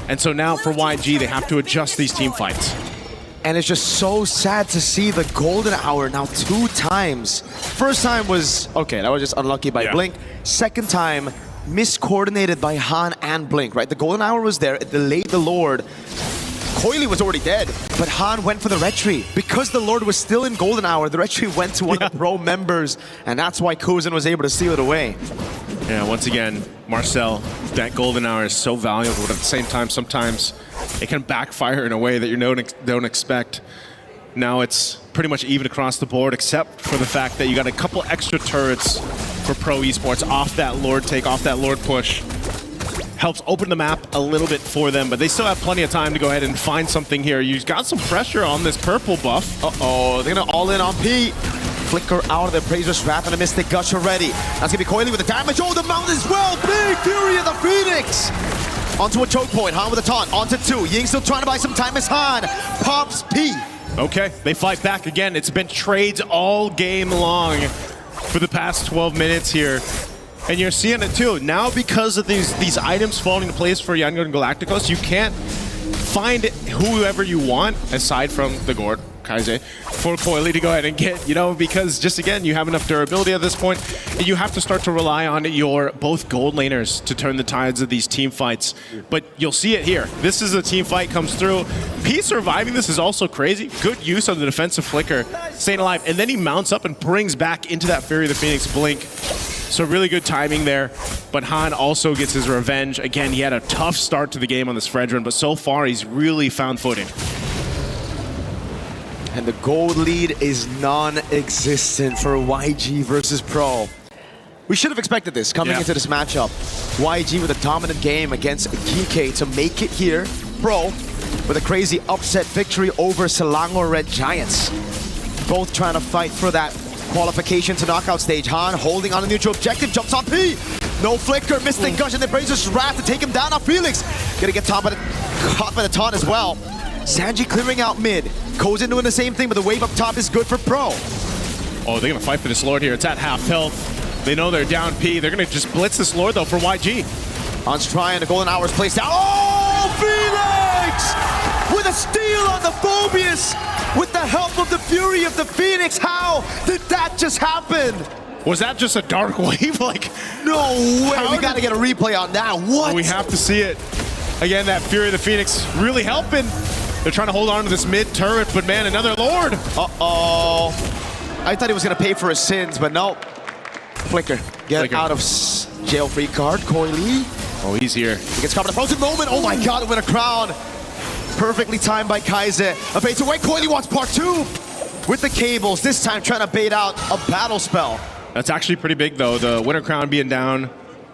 and so now for YG they have to adjust these team fights. And it's just so sad to see the golden hour now 2 times. First time was okay, that was just unlucky by Blink. Second time, miscoordinated by Han and Blink. Right, the golden hour was there, it delayed the Lord. Coily was already dead, but Han went for the red tree. Because the Lord was still in golden hour, the red tree went to one of the Pro members, and that's why Kozin was able to steal it away. Yeah, once again, Marcel, that golden hour is so valuable, but at the same time, sometimes it can backfire in a way that you don't expect. Now it's pretty much even across the board, except for the fact that you got a couple extra turrets for Pro Esports off that Lord take, off that Lord push. Helps open the map a little bit for them, but they still have plenty of time to go ahead and find something here. You've got some pressure on this purple buff. Uh-oh, they're gonna all in on P. Flicker out of the Appraiser's Wrath and a Mystic Gush already. That's gonna be Coily with the damage. Oh, the mount as well. Big Fury of the Phoenix. Onto a choke point. Han with a taunt. Onto 2. Ying still trying to buy some time as Han pops P. Okay, they fight back again. It's been trades all game long for the past 12 minutes here. And you're seeing it too. Now because of these items falling into place for Yangon Galacticos, you can't find whoever you want aside from the Gord. Kaize, for Coily to go ahead and get, you know, because just again, you have enough durability at this point, and you have to start to rely on your both gold laners to turn the tides of these team fights. But you'll see it here. This is a team fight comes through. P surviving this is also crazy. Good use of the defensive flicker, staying alive, and then he mounts up and brings back into that Fury of the Phoenix blink. So really good timing there, but Han also gets his revenge. Again, he had a tough start to the game on this Fredrin, but so far he's really found footing. And the gold lead is non-existent for YG versus Pro. We should have expected this coming into this matchup. YG with a dominant game against GK to make it here. Pro with a crazy upset victory over Selangor Red Giants. Both trying to fight for that qualification to knockout stage. Han holding on a neutral objective, jumps on P. No flicker, Mystic Gush, and then Brazer's Wrath to take him down. Now Felix gonna get caught by the taunt as well. Sanji clearing out mid. Kozin doing the same thing, but the wave up top is good for Pro. Oh, they're gonna fight for this Lord here. It's at half health. They know they're down P. They're gonna just blitz this Lord though for YG. Han's trying, the golden hour's placed down. Oh, Felix! With a steal on the Phobius! With the help of the Fury of the Phoenix, how did that just happen? Was that just a dark wave? Like, no way, we gotta get a replay on that. What? We have to see it. Again, that Fury of the Phoenix really helping. They're trying to hold on to this mid turret, but man, another Lord. Uh-oh. I thought he was gonna pay for his sins, but no. Flicker, get out of jail free card, Coily. Oh, he's here. He gets caught in a frozen moment. Oh my god, win a crown. Perfectly timed by Kaize. A bait away, Coily wants part 2 with the cables, this time trying to bait out a battle spell. That's actually pretty big though. The Winter Crown being down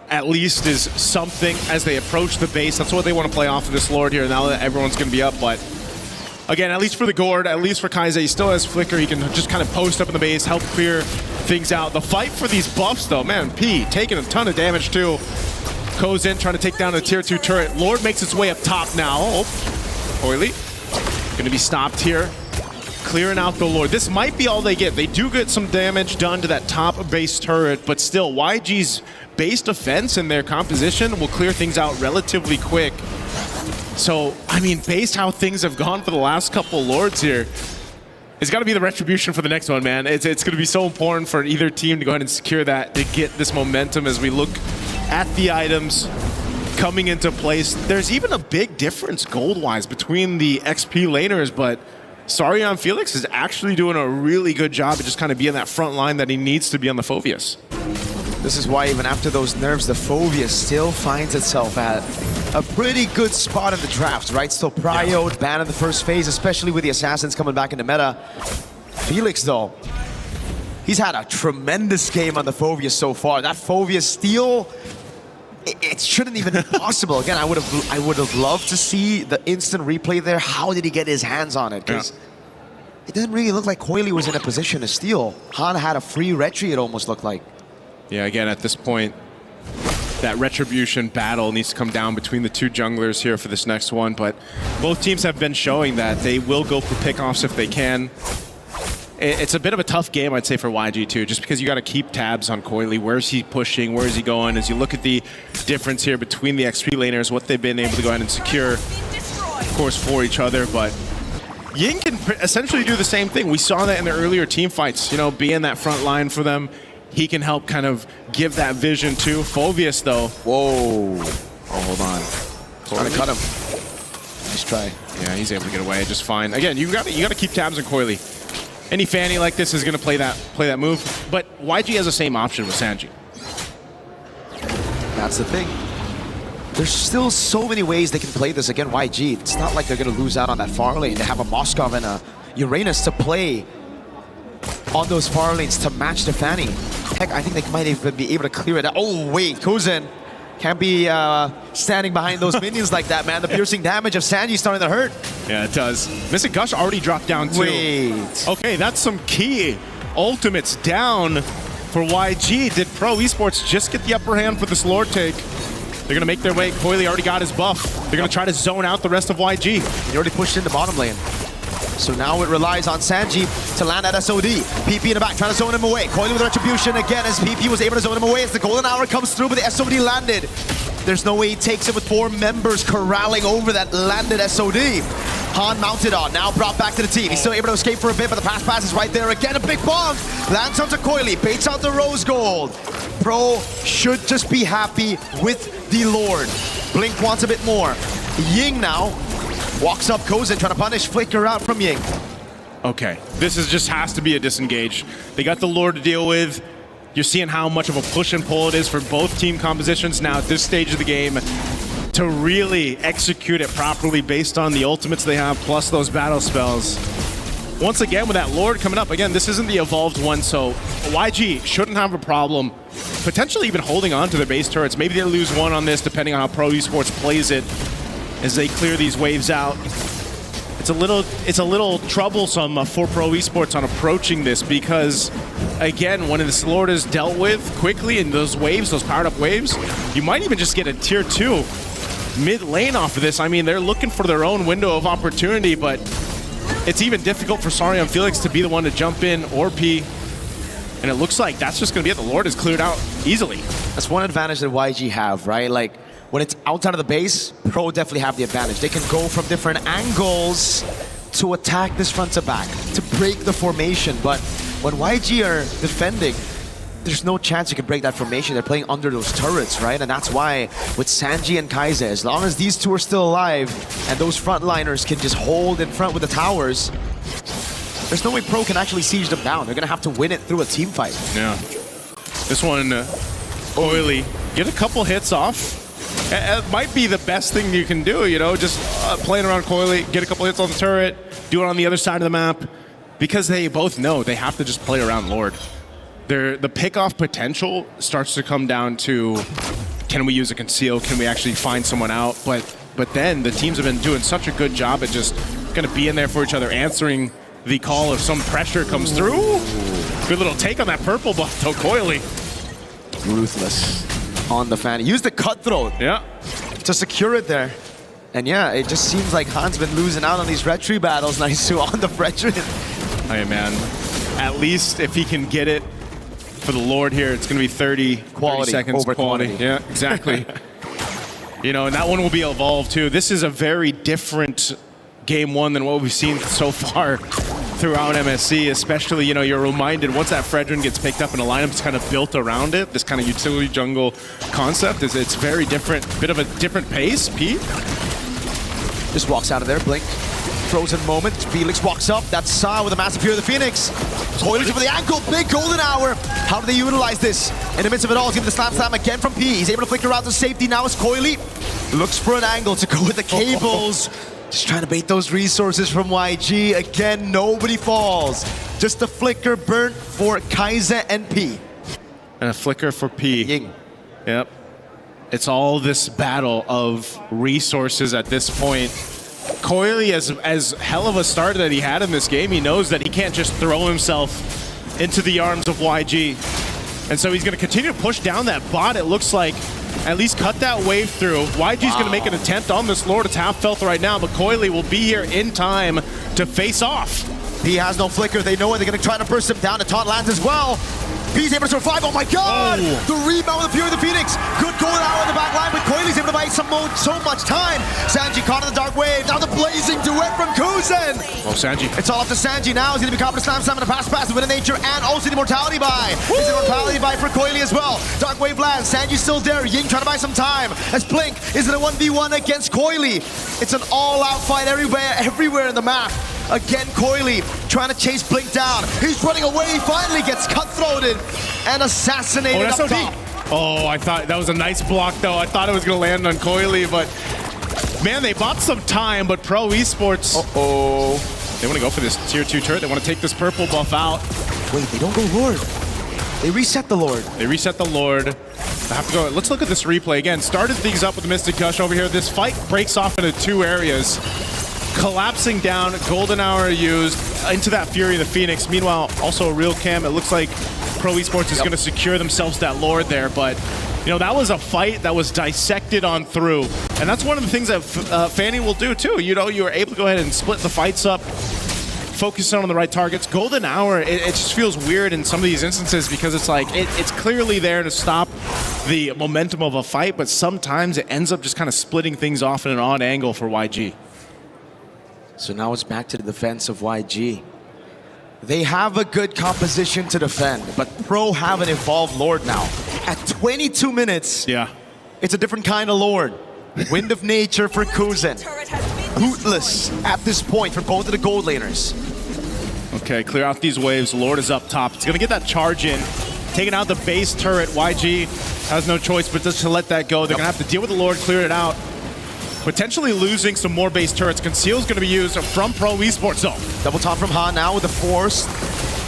at least is something as they approach the base. That's what they want to play off of this Lord here now that everyone's going to be up. But again, at least for the Gord, at least for Kaize, he still has Flicker. He can just kind of post up in the base, help clear things out. The fight for these buffs though, man, P taking a ton of damage too. Kozin trying to take down a tier 2 turret. Lord makes its way up top now. Oh, Coily going to be stopped here. Clearing out the Lord. This might be all they get. They do get some damage done to that top base turret, but still, YG's base defense and their composition will clear things out relatively quick. So, I mean, based how things have gone for the last couple Lords here, it's got to be the retribution for the next one, man. It's going to be so important for either team to go ahead and secure that, to get this momentum as we look at the items coming into place. There's even a big difference gold-wise between the XP laners, but Sarion Felix is actually doing a really good job of just kind of being that front line that he needs to be on the Phobius. This is why even after those nerfs, the Phobius still finds itself at a pretty good spot in the draft, right? Still prioed, banned in the first phase, especially with the Assassins coming back into meta. Felix, though, he's had a tremendous game on the Phobius so far. That Phobius steal, it shouldn't even be possible. Again, I would have loved to see the instant replay there. How did he get his hands on it? Because it didn't really look like Coily was in a position to steal. Han had a free retry, it almost looked like. Yeah, again, at this point, that retribution battle needs to come down between the two junglers here for this next one. But both teams have been showing that they will go for pickoffs if they can. It's a bit of a tough game, I'd say, for YG too, just because you got to keep tabs on Coily. Where's he pushing? Where is he going? As you look at the difference here between the XP laners, what they've been able to go ahead and secure, of course, for each other. But Ying can essentially do the same thing. We saw that in the earlier team fights, you know, being that front line for them. He can help kind of give that vision too. Phobius, though. Whoa. Oh, hold on. Trying to cut him. Nice try. Yeah, he's able to get away just fine. Again, you got to keep tabs on Coily. Any Fanny like this is going to play that move, but YG has the same option with Sanji. That's the thing. There's still so many ways they can play this again. YG, it's not like they're going to lose out on that far lane. They have a Moskov and a Uranus to play on those far lanes to match the Fanny. Heck, I think they might even be able to clear it out. Oh wait, Kozin can't be standing behind those minions like that, man. The piercing damage of Sanji starting to hurt. Yeah, it does. Mystic Gush already dropped down too. Wait. Okay, that's some key ultimates down for YG. Did Pro Esports just get the upper hand for this Lord take? They're gonna make their way. Coily already got his buff. They're gonna try to zone out the rest of YG. He already pushed into bottom lane. So now it relies on Sanji to land at SOD. PP in the back, trying to zone him away. Coily with retribution again as PP was able to zone him away as the golden hour comes through, but the SOD landed. There's no way he takes it with 4 members corralling over that landed SOD. Han mounted on, now brought back to the team. He's still able to escape for a bit, but the pass is right there again. A big bonk. Lands onto Coily, baits out the rose gold. Pro should just be happy with the Lord. Blink wants a bit more. Ying now walks up Kozen, trying to punish Flicker out from Ying. Okay, this just has to be a disengage. They got the Lord to deal with. You're seeing how much of a push and pull it is for both team compositions now at this stage of the game to really execute it properly based on the ultimates they have, plus those battle spells. Once again, with that Lord coming up, again, this isn't the evolved one, so YG shouldn't have a problem potentially even holding on to their base turrets. Maybe they lose one on this, depending on how Pro Esports plays it as they clear these waves out. It's a little troublesome for Pro Esports on approaching this because, again, when this Lord is dealt with quickly in those waves, those powered up waves, you might even just get a tier 2 mid lane off of this. I mean, they're looking for their own window of opportunity, but it's even difficult for Sarion Felix to be the one to jump in or P. And it looks like that's just going to be it. The Lord is cleared out easily. That's one advantage that YG have, right? Like, when it's outside of the base, Pro definitely have the advantage. They can go from different angles to attack this front to back, to break the formation. But when YG are defending, there's no chance you can break that formation. They're playing under those turrets, right? And that's why with Sanji and Kaize, as long as these two are still alive and those frontliners can just hold in front with the towers, there's no way Pro can actually siege them down. They're gonna have to win it through a team fight. Yeah. This one, Oily, get a couple hits off. It might be the best thing you can do, you know, just playing around Coily, get a couple hits on the turret, do it on the other side of the map, because they both know they have to just play around Lord. The pick-off potential starts to come down to, can we use a conceal, can we actually find someone out, but then the teams have been doing such a good job at just gonna be in there for each other, answering the call if some pressure comes through. Good little take on that purple buff though, Coily. Ruthless on the fan. Use the cutthroat to secure it there. And yeah, it just seems like Han's been losing out on these red tree battles. Nice on the Fredrin. Hey man, at least if he can get it for the Lord here, it's going to be 30 seconds over quality. Yeah, exactly. You know, and that one will be evolved too. This is a very different game one than what we've seen so far throughout MSC, especially, you know, you're reminded once that Fredrin gets picked up and a lineup is kind of built around it, this kind of utility jungle concept, it's very different, bit of a different pace. Pete just walks out of there, blink. Frozen moment, Felix walks up, that's Sa with a massive Fear of the Phoenix. Toilets over the ankle, big golden hour. How do they utilize this? In the midst of it all, he's giving the slam again from P. He's able to flicker out to safety, now it's Coily. Looks for an angle to go with the cables. Just trying to bait those resources from YG. Again, nobody falls. Just a flicker burnt for Kaize and P. And a flicker for P. Ying. Yep. It's all this battle of resources at this point. Coily, as hell of a start that he had in this game, he knows that he can't just throw himself into the arms of YG. And so he's going to continue to push down that bot, it looks like. At least cut that wave through. YG's going to make an attempt on this Lord. It's half felt right now, but Coily will be here in time to face off. He has no flicker. They know it. They're going to try to burst him down. The taunt lands as well. P's able to survive. Oh my god! Oh. The rebound with the Fury of the Phoenix. Good golden hour in the back line, but Coily's able to buy so much time. Sanji caught in the dark wave. Now the blazing duet from Kuzen. Oh, Sanji. It's all up to Sanji now. He's going to be caught with a slam and a pass, the win of nature, and also the immortality buy. It's an immortality buy for Coily as well. Dark wave lands. Sanji's still there. Ying trying to buy some time. As Blink is in a 1v1 against Coily. It's an all-out fight everywhere in the map. Again, Coily trying to chase Blink down. He's running away. He finally gets cutthroated and assassinated up top. Oh, I thought that was a nice block, though. I thought it was going to land on Coily, but man, they bought some time, but Pro Esports, they want to go for this tier 2 turret. They want to take this purple buff out. Wait, they don't go Lord. They reset the Lord. They reset the Lord. I have to go. Let's look at this replay again. Started things up with the Mystic Gush over here. This fight breaks off into 2 areas. Collapsing down, golden hour used into that Fury of the Phoenix. Meanwhile, also a real cam. It looks like Pro Esports is going to secure themselves that Lord there, but you know, that was a fight that was dissected on through. And that's one of the things that Fanny will do too. You know, you were able to go ahead and split the fights up, focus on the right targets. Golden hour, it just feels weird in some of these instances because it's like, it's clearly there to stop the momentum of a fight, but sometimes it ends up just kind of splitting things off in an odd angle for YG. So now it's back to the defense of YG. They have a good composition to defend, but Pro have an evolved Lord now. At 22 minutes, it's a different kind of Lord. Wind of Nature for Kuzen. Bootless at this point for both of the gold laners. Okay, clear out these waves. Lord is up top. It's going to get that charge in. Taking out the base turret. YG has no choice but just to let that go. They're going to have to deal with the Lord, clear it out. Potentially losing some more base turrets. Conceal's going to be used from Pro Esports though. Double top from Han now with the force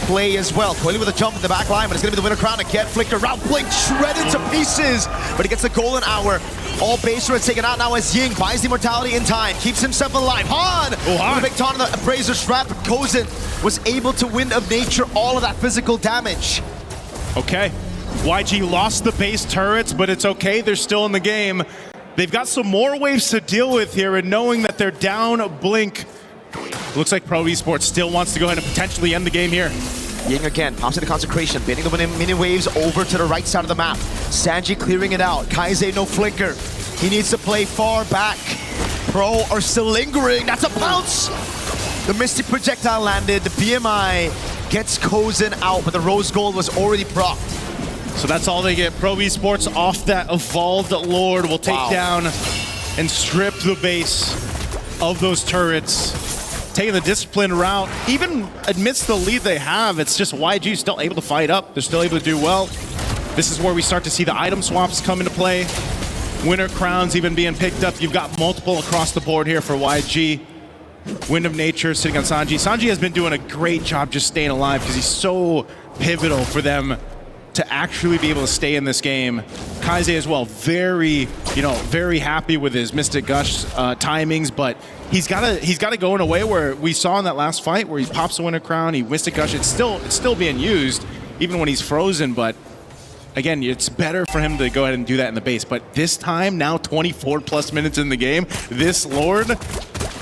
play as well. Coily with a jump in the back line, but it's going to be the winner crown again. Flicker round, Blink shredded to pieces, but he gets the golden hour. All base turrets taken out now as Ying buys the immortality in time, keeps himself alive. Han! With a big taunt on the Brazier Strap, but Kozen was able to Wind of Nature all of that physical damage. Okay, YG lost the base turrets, but it's okay, they're still in the game. They've got some more waves to deal with here, and knowing that they're down Blink, looks like Pro Esports still wants to go ahead and potentially end the game here. Ying again, pops into Consecration, baiting the mini waves over to the right side of the map. Sanji clearing it out. Kaise no flicker. He needs to play far back. Pro are still lingering. That's a bounce! The Mystic Projectile landed. The BMI gets Kozen out, but the Rose Gold was already procced. So that's all they get. Pro Esports off that evolved Lord will take down and strip the base of those turrets. Taking the disciplined route, even amidst the lead they have, it's just YG still able to fight up. They're still able to do well. This is where we start to see the item swaps come into play. Winner crowns even being picked up. You've got multiple across the board here for YG. Wind of Nature sitting on Sanji. Sanji has been doing a great job just staying alive because he's so pivotal for them to actually be able to stay in this game. Kaise as well, very happy with his Mystic Gush timings, but he's got to go in a way where we saw in that last fight where he pops the Winter Crown, he Mystic Gush. It's still being used even when he's frozen, but again, it's better for him to go ahead and do that in the base. But this time, now 24 plus minutes in the game, this Lord,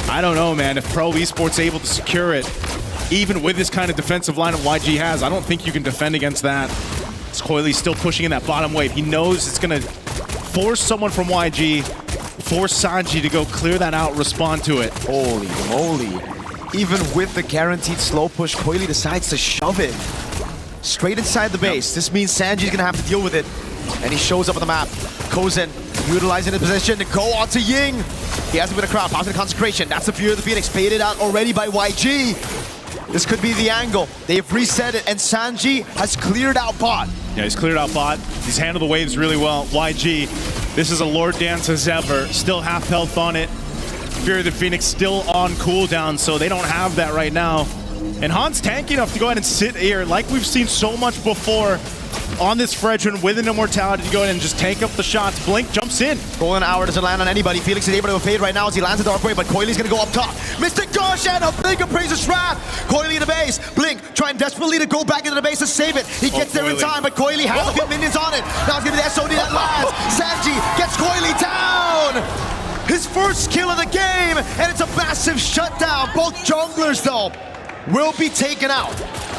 I don't know, man. If Pro Esports able to secure it, even with this kind of defensive lineup YG has, I don't think you can defend against that. Coily still pushing in that bottom wave. He knows it's going to force someone from YG, force Sanji to go clear that out, respond to it. Holy moly. Even with the guaranteed slow push, Coily decides to shove it straight inside the base. This means Sanji's going to have to deal with it. And he shows up on the map. Kozen utilizing the position to go on to Ying. He has a bit of crowd, pops into Consecration. That's the Fury of the Phoenix, baited out already by YG. This could be the angle. They have reset it, and Sanji has cleared out bot. Yeah, he's cleared out bot. He's handled the waves really well. YG, this is a Lord dance as ever. Still half health on it. Fury of the Phoenix still on cooldown, so they don't have that right now. And Han's tanky enough to go ahead and sit here, like we've seen so much before on this Fredrin with an immortality to go ahead and just tank up the shots. Blink jumps in. Golden hour doesn't land on anybody. Felix is able to evade right now as he lands a dark wave, but Coily's gonna go up top. Mystic Gush and a Blink appraises Wrath. Coily in the base. Blink trying desperately to go back into the base to save it. He gets there in time, but Coily has a few minions on it. Now it's gonna be the SOD that lands. Sanji gets Coily down. His first kill of the game, and it's a massive shutdown. Both junglers though will be taken out.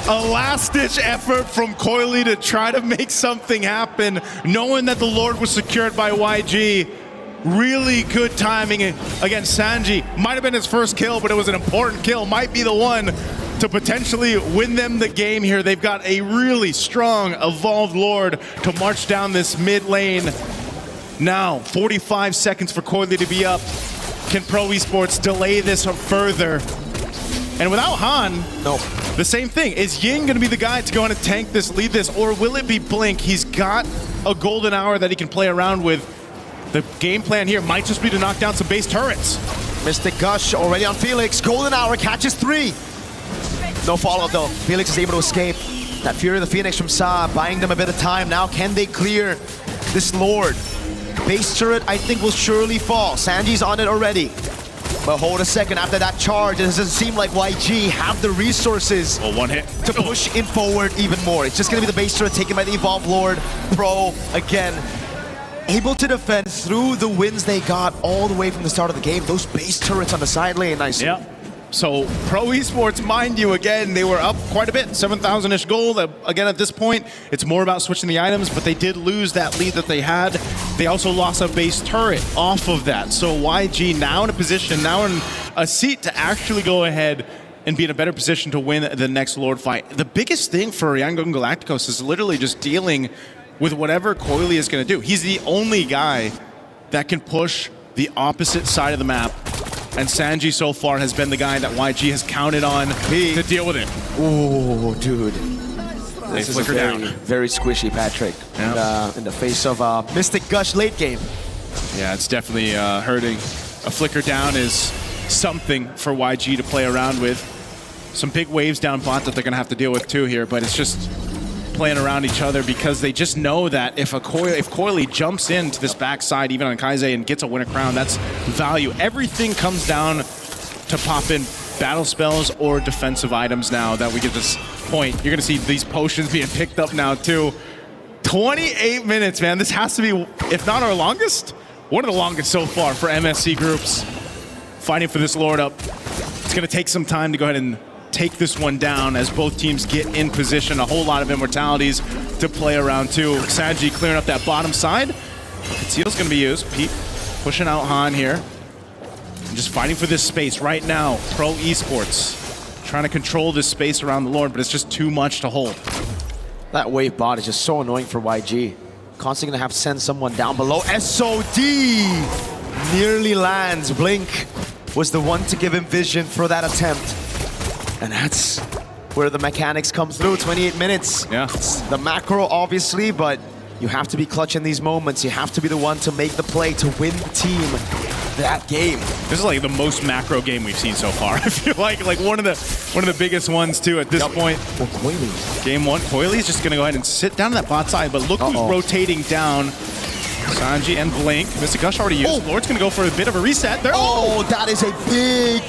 A last-ditch effort from Coily to try to make something happen, knowing that the Lord was secured by YG. Really good timing against Sanji. Might have been his first kill, but it was an important kill. Might be the one to potentially win them the game here. They've got a really strong, evolved Lord to march down this mid lane. Now, 45 seconds for Coily to be up. Can Pro Esports delay this further? And without Han, the same thing. Is Ying gonna be the guy to go in and tank this, lead this, or will it be Blink? He's got a golden hour that he can play around with. The game plan here might just be to knock down some base turrets. Mystic Gush already on Felix. Golden hour catches 3. No follow-up though. Felix is able to escape. That Fury of the Phoenix from Sa, buying them a bit of time. Now can they clear this Lord? Base turret, I think, will surely fall. Sanji's on it already. But hold a second, after that charge, it doesn't seem like YG have the resources one hit to push in forward even more. It's just going to be the base turret taken by the Evolved Lord. Pro, again, able to defend through the wins they got all the way from the start of the game. Those base turrets on the side lane, nice. Yeah. So Pro Esports, mind you, again, they were up quite a bit, 7,000-ish gold. Again, at this point, it's more about switching the items, but they did lose that lead that they had. They also lost a base turret off of that. So YG now in a position, now in a seat to actually go ahead and be in a better position to win the next Lord fight. The biggest thing for Yangon Galacticos is literally just dealing with whatever Coily is going to do. He's the only guy that can push the opposite side of the map. And Sanji so far has been the guy that YG has counted on to deal with it. Oh, dude. They flicker down. Very squishy, Patrick. Yep. In the face of Mystic Gush late game. Yeah, it's definitely hurting. A flicker down is something for YG to play around with. Some big waves down bot that they're going to have to deal with too here, but it's just playing around each other because they just know that if Coily jumps into this backside, even on Kaise, and gets a winner crown, that's value. Everything comes down to pop in battle spells or defensive items now that we get this point. You're going to see these potions being picked up now too. 28 minutes, man. This has to be, if not our longest, one of the longest so far for MSC groups. Fighting for this Lord up. It's going to take some time to go ahead and take this one down as both teams get in position. A whole lot of immortalities to play around too. Sanji clearing up that bottom side. Conceal's going to be used. Pete pushing out Han here. And just fighting for this space right now. Pro Esports trying to control this space around the Lord, but it's just too much to hold. That wave bot is just so annoying for YG. Constantly going to have to send someone down below. SOD nearly lands. Blink was the one to give him vision for that attempt. And that's where the mechanics come through. 28 minutes. Yeah. It's the macro, obviously, but you have to be clutch in these moments. You have to be the one to make the play to win the team that game. This is like the most macro game we've seen so far. I feel like one of the biggest ones too at this point. Well, Coily. Game one. Coily is just going to go ahead and sit down to that bot side, but look who's rotating down. Sanji and Blink. Mystic Gush already used. Lord's going to go for a bit of a reset there. That is a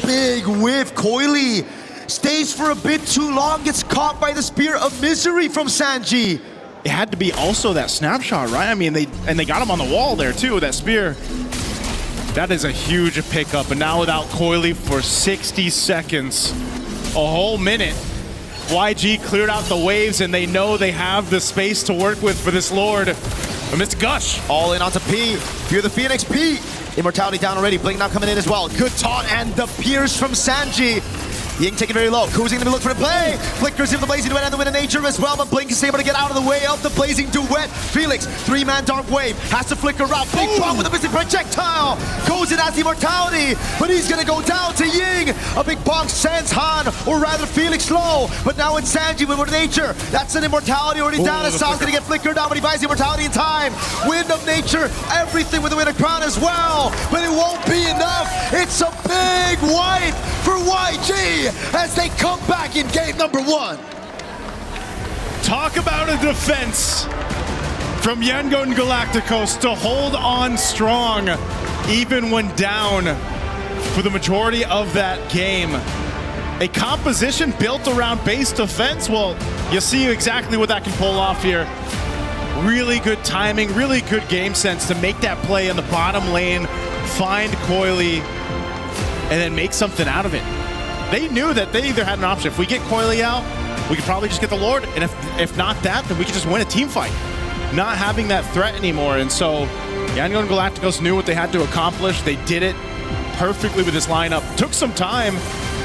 big whiff. Coily stays for a bit too long, gets caught by the Spear of Misery from Sanji. It had to be also that snapshot, right? I mean, they got him on the wall there too, that Spear. That is a huge pickup, and now without Coily for 60 seconds, a whole minute, YG cleared out the waves, and they know they have the space to work with for this Lord. But Mr. Gush. All in onto P. Fear the Phoenix. P. Immortality down already. Blink now coming in as well. Good taunt and the pierce from Sanji. Ying taking very low. Kuzi gonna be looking for the play. Flickers in the Blazing Duet and the Wind of Nature as well, but Blink is able to get out of the way of the Blazing Duet. Felix, 3-man Dark Wave, has to flicker out. Big bomb with a missing projectile. Goes in as the Immortality, but he's gonna go down to Ying. A big bonk sends Han, or rather Felix low, but now it's Sanji with Wind of Nature. That's an Immortality already down. Assad's gonna get flickered down, but he buys the Immortality in time. Wind of Nature, everything with the Wind of Crown as well, but it won't be enough. It's a big wipe for YG as they come back in game number one. Talk about a defense from Yangon Galacticos to hold on strong even when down for the majority of that game. A composition built around base defense. Well, you see exactly what that can pull off here. Really good timing, really good game sense to make that play in the bottom lane, find Coily, and then make something out of it. They knew that they either had an option. If we get Coily out, we could probably just get the Lord, and if not that, then we could just win a team fight. Not having that threat anymore, and so Yangon Galacticos knew what they had to accomplish. They did it perfectly with this lineup. Took some time.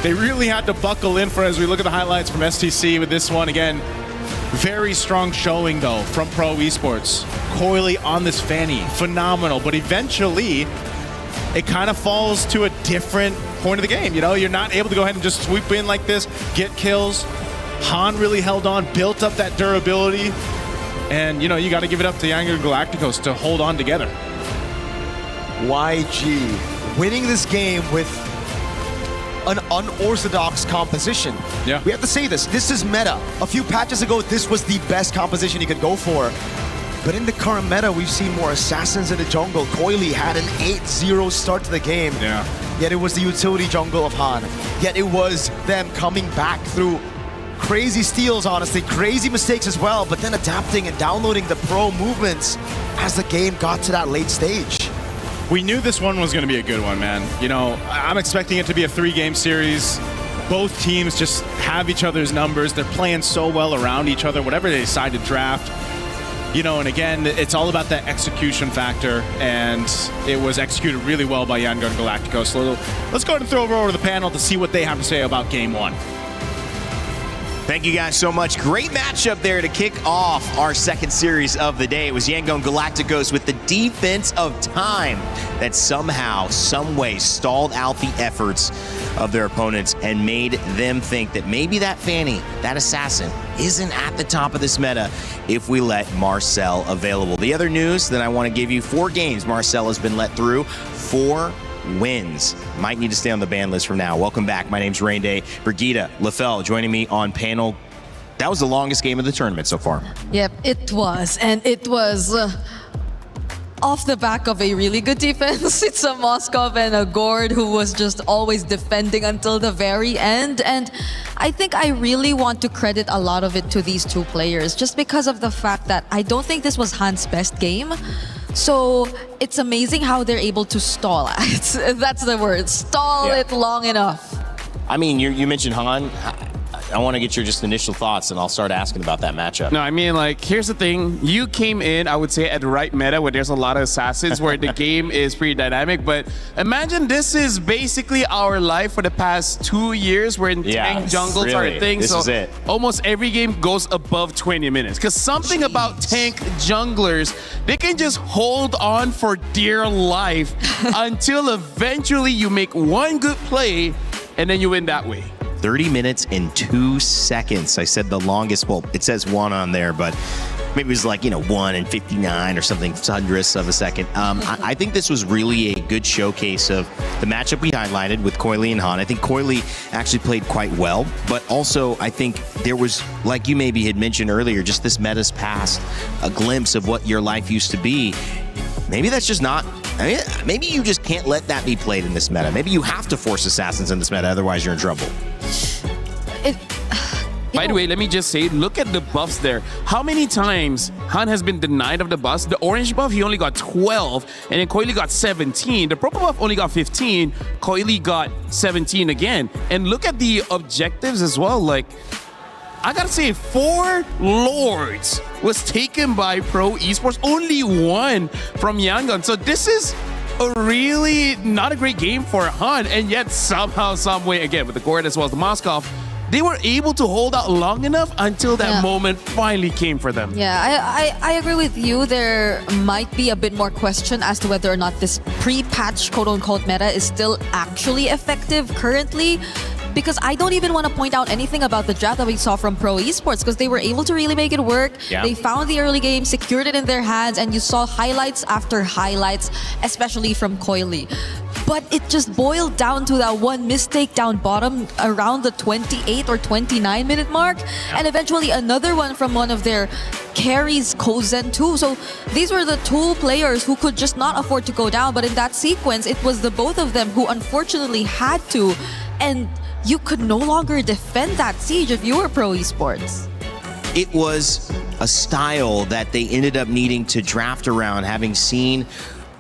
They really had to buckle in for as we look at the highlights from STC with this one. Again, very strong showing though from Pro Esports. Coily on this Fanny, phenomenal, but eventually it kind of falls to a different point of the game. You know, you're not able to go ahead and just swoop in like this, get kills. Han really held on, built up that durability, and you know, you got to give it up to Yangon Galacticos to hold on together. YG winning this game with an unorthodox composition. Yeah. We have to say this. This is meta. A few patches ago, this was the best composition you could go for. But in the current meta, we've seen more assassins in the jungle. Coily had an 8-0 start to the game. Yeah. Yet it was the utility jungle of Han. Yet it was them coming back through crazy steals, honestly, crazy mistakes as well, but then adapting and downloading the pro movements as the game got to that late stage. We knew this one was going to be a good one, man. You know, I'm expecting it to be a 3-game series. Both teams just have each other's numbers. They're playing so well around each other, whatever they decide to draft. You know, and again, it's all about that execution factor, and it was executed really well by Yangon Galacticos. So let's go ahead and throw it over to the panel to see what they have to say about Game 1. Thank you guys so much. Great matchup there to kick off our second series of the day. It was Yangon Galacticos with the defense of time that somehow, some way stalled out the efforts of their opponents and made them think that maybe that Fanny, that assassin, isn't at the top of this meta if we let Marcel available. The other news that I want to give you, 4 games Marcel has been let through, 4 wins. Might need to stay on the ban list from now. Welcome back. My name's Rain Day. Brigitte Lefel joining me on panel. That was the longest game of the tournament so far. Yep, it was. And it was off the back of a really good defense. It's a Moskov and a Gord who was just always defending until the very end. And I think I really want to credit a lot of it to these 2 players just because of the fact that I don't think this was Han's best game. So it's amazing how they're able to stall it. That's the word. Stall it long enough. I mean, you mentioned Han. I want to get your just initial thoughts, and I'll start asking about that matchup. No, I mean, like, here's the thing. You came in, I would say, at the right meta where there's a lot of assassins, where the game is pretty dynamic. But imagine this is basically our life for the past 2 years, where tank jungles are a thing. This is it. Almost every game goes above 20 minutes. Because something about tank junglers, they can just hold on for dear life until eventually you make one good play, and then you win that way. 30 minutes and 2 seconds. I said the longest. Well, it says 1 on there, but maybe it was like, 1 and 59 or something, hundredths of a second. I think this was really a good showcase of the matchup we highlighted with Coily and Han. I think Coily actually played quite well, but also I think there was, like you maybe had mentioned earlier, just this meta's past, a glimpse of what your life used to be. Maybe that's just not, maybe you just can't let that be played in this meta. Maybe you have to force assassins in this meta, otherwise you're in trouble. By the way, let me just say, look at the buffs there. How many times Han has been denied of the buffs? The orange buff, he only got 12, and then Coily got 17. The purple buff only got 15. Coily got 17 again. And look at the objectives as well. Like, I gotta say, 4 Lords was taken by Pro Esports. Only 1 from Yangon. So this is a really not a great game for Han, and yet somehow, some way, again, with the Gord as well as the Moskov, they were able to hold out long enough until that moment finally came for them. Yeah, I agree with you. There might be a bit more question as to whether or not this pre-patch quote-unquote meta is still actually effective currently. Because I don't even want to point out anything about the draft that we saw from Pro Esports, because they were able to really make it work. Yeah. They found the early game, secured it in their hands, and you saw highlights after highlights, especially from Coily. But it just boiled down to that one mistake down bottom around the 28 or 29 minute mark, and eventually another one from one of their carries, Kozen too. So these were the 2 players who could just not afford to go down, but in that sequence, it was the both of them who unfortunately had to. And you could no longer defend that siege if you were Pro Esports. It was a style that they ended up needing to draft around, having seen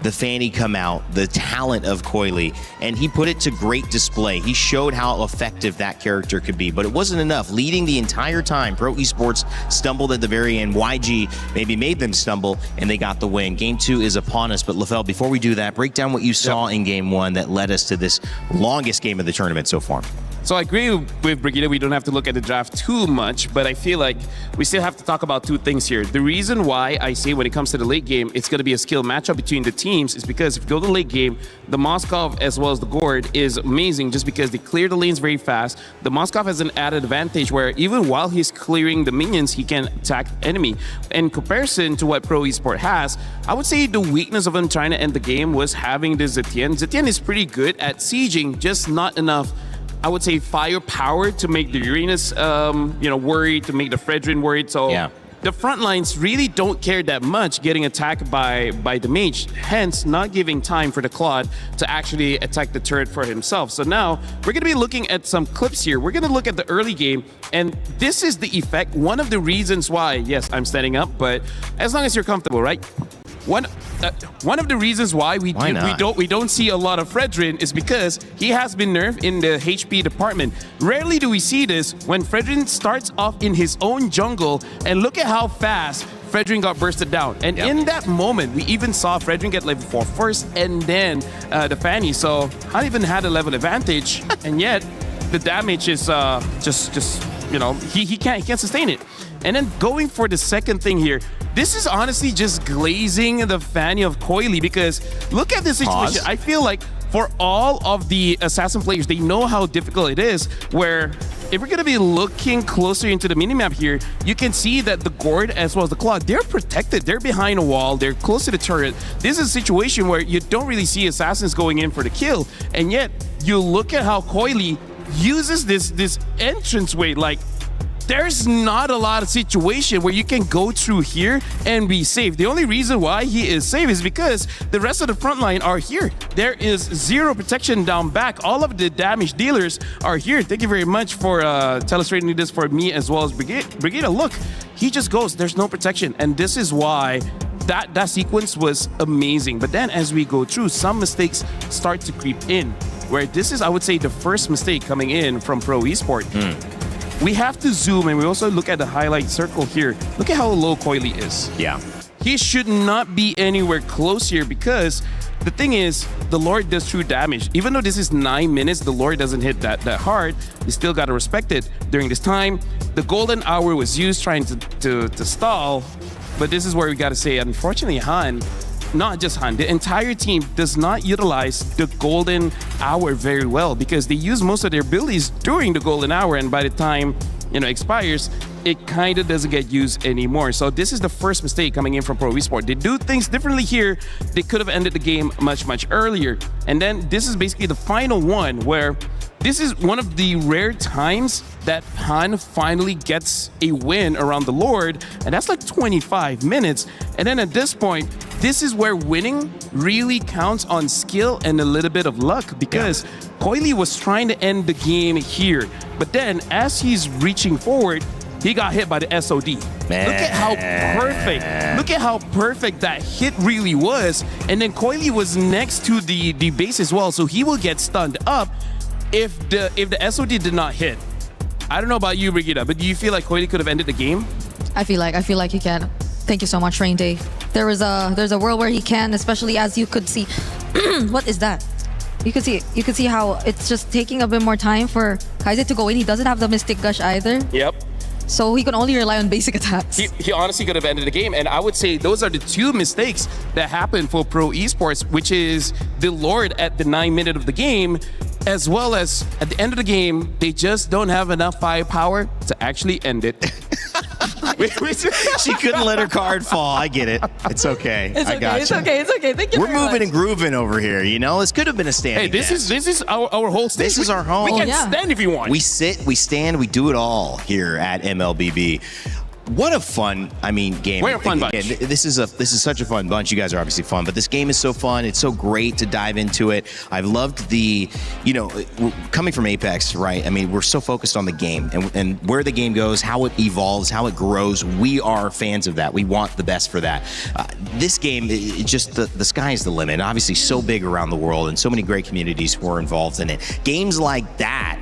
the Fanny come out, the talent of Coily, and he put it to great display. He showed how effective that character could be, but it wasn't enough. Leading the entire time, Pro Esports stumbled at the very end. YG maybe made them stumble, and they got the win. Game 2 is upon us, but Lefel, before we do that, break down what you saw in Game 1 that led us to this longest game of the tournament so far. So I agree with Brigitte, we don't have to look at the draft too much, but I feel like we still have to talk about 2 things here. The reason why I say when it comes to the late game, it's going to be a skill matchup between the teams is because if you go to the late game, the Moskov as well as the Gord is amazing just because they clear the lanes very fast. The Moskov has an added advantage where even while he's clearing the minions, he can attack the enemy. In comparison to what Pro Esport has, I would say the weakness of him trying to end the game was having the Zetienne. Zetienne is pretty good at sieging, just not enough, I would say, firepower to make the Uranus, worried, to make the Fredrin worried. So the front lines really don't care that much getting attacked by the mage, hence not giving time for the Claude to actually attack the turret for himself. So now we're going to be looking at some clips here. We're going to look at the early game, and this is the effect. One of the reasons why, yes, I'm standing up, but as long as you're comfortable, right? one of the reasons why we don't see a lot of Fredrin is because he has been nerfed in the HP department. Rarely do we see this when Fredrin starts off in his own jungle, and look at how fast Fredrin got bursted down. And in that moment, we even saw Fredrin get level 4 first, and then the Fanny. So not even had a level advantage, and yet the damage is just you know, he can't sustain it. And then going for the second thing here, this is honestly just glazing the Fanny of Coily, because look at this situation. I feel like for all of the Assassin players, they know how difficult it is, where if we're going to be looking closer into the minimap here, you can see that the Gourd as well as the Claw, they're protected. They're behind a wall. They're close to the turret. This is a situation where you don't really see Assassins going in for the kill, and yet you look at how Coily uses this entranceway. Like, there's not a lot of situation where you can go through here and be safe. The only reason why he is safe is because the rest of the front line are here. There is zero protection down back. All of the damage dealers are here. Thank you very much for illustrating this for me as well as Brigida. Look, he just goes. There's no protection. And this is why that sequence was amazing. But then as we go through, some mistakes start to creep in, where this is, I would say, the first mistake coming in from Pro Esports. We have to zoom, and we also look at the highlight circle here. Look at how low Coily is. Yeah. He should not be anywhere close here, because the thing is, the Lord does true damage. Even though this is 9 minutes, the Lord doesn't hit that hard. You still got to respect it. During this time, the golden hour was used trying to stall, but this is where we got to say, unfortunately, Han, not just Han, the entire team does not utilize the golden hour very well, because they use most of their abilities during the golden hour, and by the time, you know, expires, it kind of doesn't get used anymore. So this is the first mistake coming in from Pro Esports. They do things differently here. They could have ended the game much earlier. And then this is basically the final one, where this is one of the rare times that Han finally gets a win around the Lord, and that's like 25 minutes. And then at this point, this is where winning really counts on skill and a little bit of luck, because Coily was trying to end the game here. But then as he's reaching forward, he got hit by the SOD. Man. Look at how perfect that hit really was. And then Coily was next to the base as well, so he will get stunned up if the SOD did not hit. I don't know about you, Brigida, but do you feel like Coily could have ended the game? I feel like he can. Thank you so much, Rain Day. There's a world where he can, especially as you could see. What is that? You could see how it's just taking a bit more time for Kaiser to go in. He doesn't have the Mystic Gush either. Yep. So he can only rely on basic attacks. He honestly could have ended the game, and I would say those are the two mistakes that happened for Pro Esports, which is the Lord at the 9 minute of the game, as well as at the end of the game, they just don't have enough firepower to actually end it. She couldn't let her card fall. I get it. It's okay. It's okay. Thank you. We're moving and grooving over here. You know, this could have been a standing. Hey, this is our whole stage. This is our home. We can stand if you want. We sit, we stand, we do it all here at MLBB. What a fun, game. We're a fun bunch. This is such a fun bunch. You guys are obviously fun, but this game is so fun. It's so great to dive into it. I've loved coming from Apex, right? I mean, we're so focused on the game and where the game goes, how it evolves, how it grows. We are fans of that. We want the best for that. This game, the sky is the limit. Obviously, so big around the world and so many great communities who are involved in it. Games like that,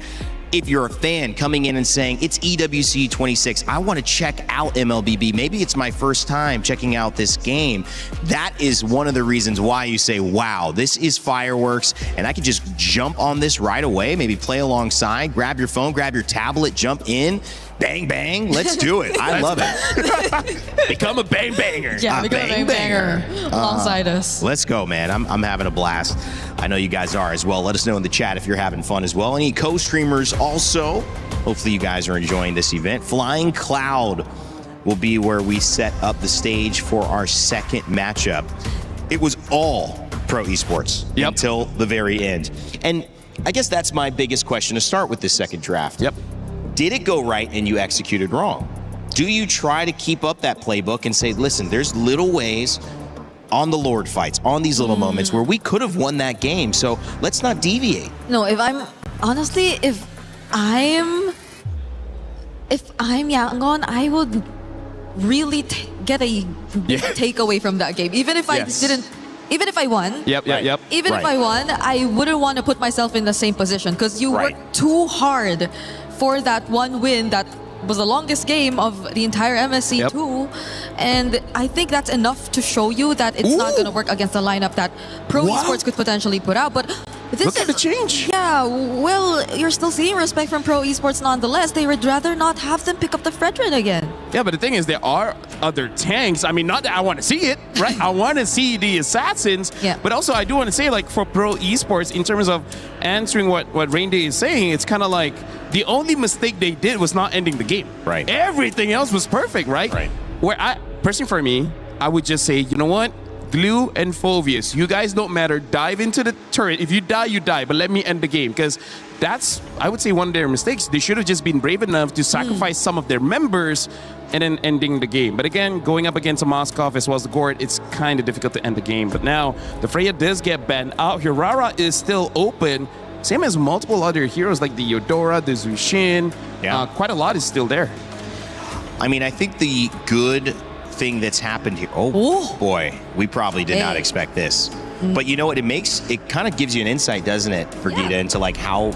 if you're a fan coming in and saying, it's EWC 26, I want to check out MLBB. Maybe it's my first time checking out this game. That is one of the reasons why you say, wow, this is fireworks, and I can just jump on this right away, maybe play alongside, grab your phone, grab your tablet, jump in, bang, bang, let's do it. I love it. Become a bang banger. Yeah, become a bang banger alongside us. Let's go, man. I'm having a blast. I know you guys are as well. Let us know in the chat if you're having fun as well. Any co-streamers also. Hopefully you guys are enjoying this event. Flying Cloud will be where we set up the stage for our second matchup. It was all Pro Esports until the very end. And I guess that's my biggest question to start with this second draft. Yep. Did it go right and you executed wrong? Do you try to keep up that playbook and say, listen, there's little ways on the Lord fights, on these little moments where we could have won that game, so let's not deviate. No, if I'm Yangon, I would really get a big takeaway from that game. Even if I didn't, even if I won. Yep. Even if I won, I wouldn't want to put myself in the same position because you worked too hard for that one win that was the longest game of the entire MSC too. And I think that's enough to show you that it's not going to work against the lineup that Pro Esports could potentially put out. But this Look at the change. Yeah, well, you're still seeing respect from Pro Esports nonetheless. They would rather not have them pick up the Fredrin again. Yeah, but the thing is, there are other tanks. I mean, not that I want to see it, right? I want to see the Assassins. Yeah. But also, I do want to say, like, for Pro Esports, in terms of answering what Rainday is saying, it's kind of like the only mistake they did was not ending the game. Right. Everything else was perfect, right? Right. Where personally for me, I would just say, you know what? Glue and Phoveus, you guys don't matter. Dive into the turret. If you die, you die. But let me end the game. Because that's, I would say, one of their mistakes. They should have just been brave enough to sacrifice some of their members and then ending the game. But again, going up against a Moskov as well as the Gord, it's kind of difficult to end the game. But now, the Freya does get banned out. Hirara is still open. Same as multiple other heroes like the Eudora, the Zushin. Quite a lot is still there. I mean, I think the good thing that's happened here. Oh boy, we probably did not expect this. But you know what? It kind of gives you an insight, doesn't it, Fergita, into like how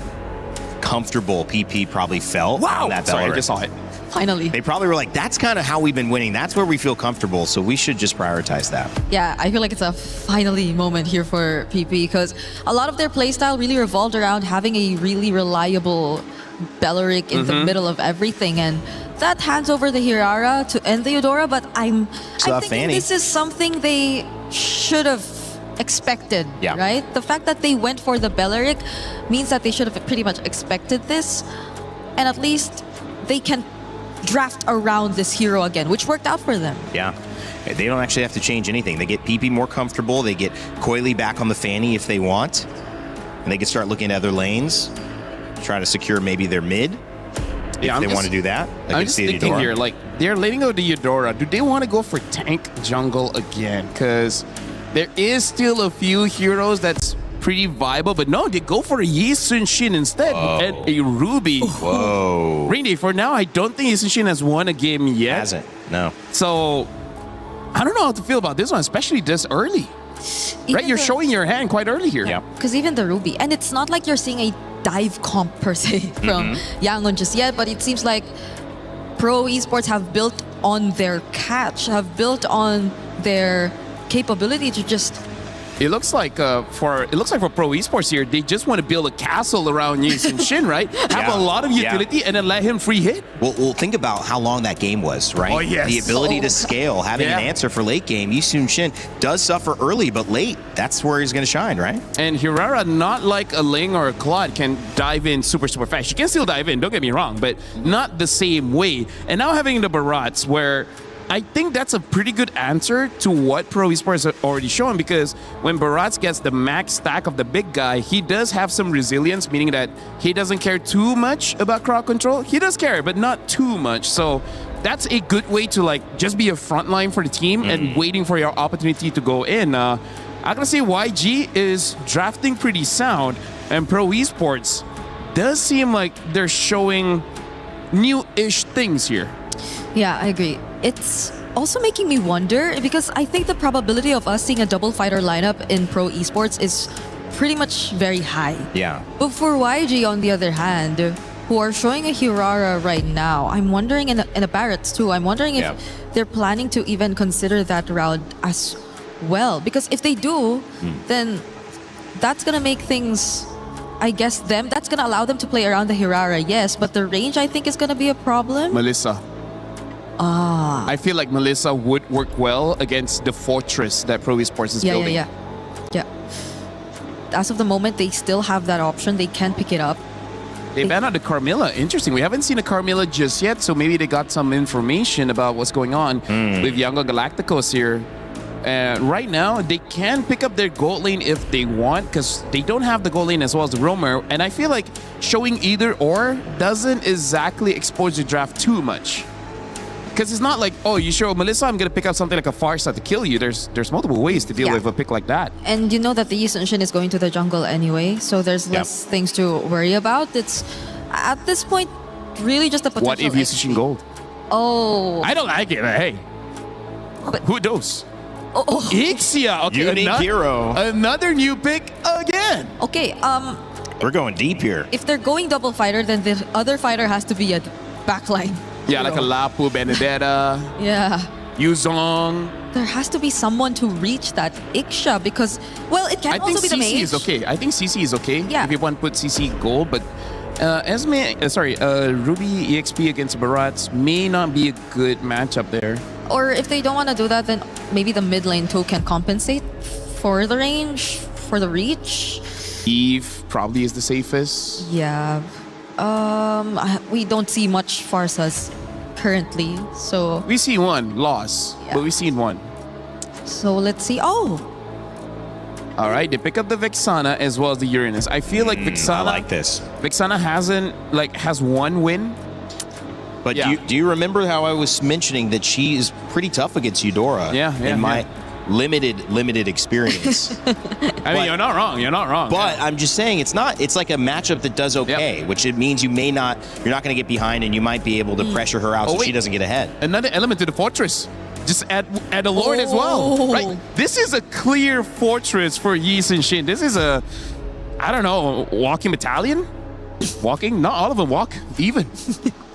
comfortable PP probably felt on that Sorry, Bellerin. I just saw it. Finally. They probably were like, that's kind of how we've been winning. That's where we feel comfortable. So we should just prioritize that. Yeah, I feel like it's a finally moment here for PP because a lot of their playstyle really revolved around having a really reliable Belleric in the middle of everything. And that hands over the Hirara to end the Eudora, but I'm thinking this is something they should have expected, right? The fact that they went for the Belleric means that they should have pretty much expected this, and at least they can draft around this hero again, which worked out for them. Yeah. They don't actually have to change anything. They get PP more comfortable. They get Coily back on the Fanny if they want, and they can start looking at other lanes, try to secure maybe their mid. If they want to do that. I'm just thinking here, like, they're letting go the Eudora. Do they want to go for tank jungle again? Because there is still a few heroes that's pretty viable, but no, they go for a Yi Sun-Shin instead and a Ruby. Whoa. Randy, for now, I don't think Yi Sun-Shin has won a game yet. Hasn't, no. So, I don't know how to feel about this one, especially this early. Right? You're showing your hand quite early here. Yeah. Because even the Ruby, and it's not like you're seeing a dive comp per se from Yangon just yet, but it seems like Pro Esports have built on their catch, have built on their capability to just... It looks like for Pro Esports here, they just want to build a castle around Yi Sun-Shin, right? Have a lot of utility and then let him free hit. Well, think about how long that game was, right? Oh, yes. The ability to scale, having an answer for late game. Yi Sun-Shin does suffer early, but late, that's where he's going to shine, right? And Hirara, not like a Ling or a Claude, can dive in super fast. She can still dive in, don't get me wrong, but not the same way. And now having the Barats, where I think that's a pretty good answer to what Pro Esports has already shown, because when Barats gets the max stack of the big guy, he does have some resilience, meaning that he doesn't care too much about crowd control. He does care, but not too much. So that's a good way to like just be a front line for the team and waiting for your opportunity to go in. I'm gonna say YG is drafting pretty sound, and Pro Esports does seem like they're showing new-ish things here. Yeah, I agree. It's also making me wonder, because I think the probability of us seeing a double fighter lineup in Pro Esports is pretty much very high. Yeah. But for YG, on the other hand, who are showing a Hirara right now, I'm wondering, and a Barretts too, I'm wondering if they're planning to even consider that route as well. Because if they do, then that's going to make things... I guess that's going to allow them to play around the Hirara, yes, but the range, I think, is going to be a problem. Melissa. I feel like Melissa would work well against the fortress that Pro Esports is building. Yeah. As of the moment, they still have that option. They can pick it up. They banned out the Carmilla. Interesting. We haven't seen a Carmilla just yet, so maybe they got some information about what's going on with Young Galacticos here. Right now, they can pick up their gold lane if they want, because they don't have the gold lane as well as the roamer. And I feel like showing either or doesn't exactly expose your draft too much. Because it's not like, oh, you show Melissa, I'm going to pick up something like a Farsa to kill you. There's multiple ways to deal with a pick like that. And you know that the Yi Sun-Shin is going to the jungle anyway, so there's less things to worry about. It's, at this point, really just a potential... What if Yi Sun-Shin gold? Oh. I don't like it, but hey. Who knows? Oh. Ixia. Okay, Unique hero. Another new pick again. Okay, We're going deep here. if they're going double fighter, then the other fighter has to be a backline. Yeah, like a Lapu, Benedetta, Yeah. Yuzong. There has to be someone to reach that Ixia because, well, it can I think also be the CC mage. is okay. I think CC is okay. Yeah. If you want to put CC gold, but Ruby EXP against Barats may not be a good matchup there. Or if they don't want to do that, then maybe the mid lane too can compensate for the range, for the reach. Eve probably is the safest. Yeah. We don't see much Farsas currently, so We see one loss, but we've seen one. let's see. Oh, All right, they pick up the Vexana as well as the Uranus. I feel like Vexana. I like this. Vexana has one win. But do you remember how I was mentioning that she is pretty tough against Eudora? In my limited experience. I mean, you're not wrong. But I'm just saying it's like a matchup that does okay, which it means you're not going to get behind and you might be able to pressure her out so she doesn't get ahead. Another element to the fortress. Just add a Lord as well. Right? This is a clear fortress for Yi Sun-shin. This is a, I don't know, walking battalion? Walking? Not all of them walk even.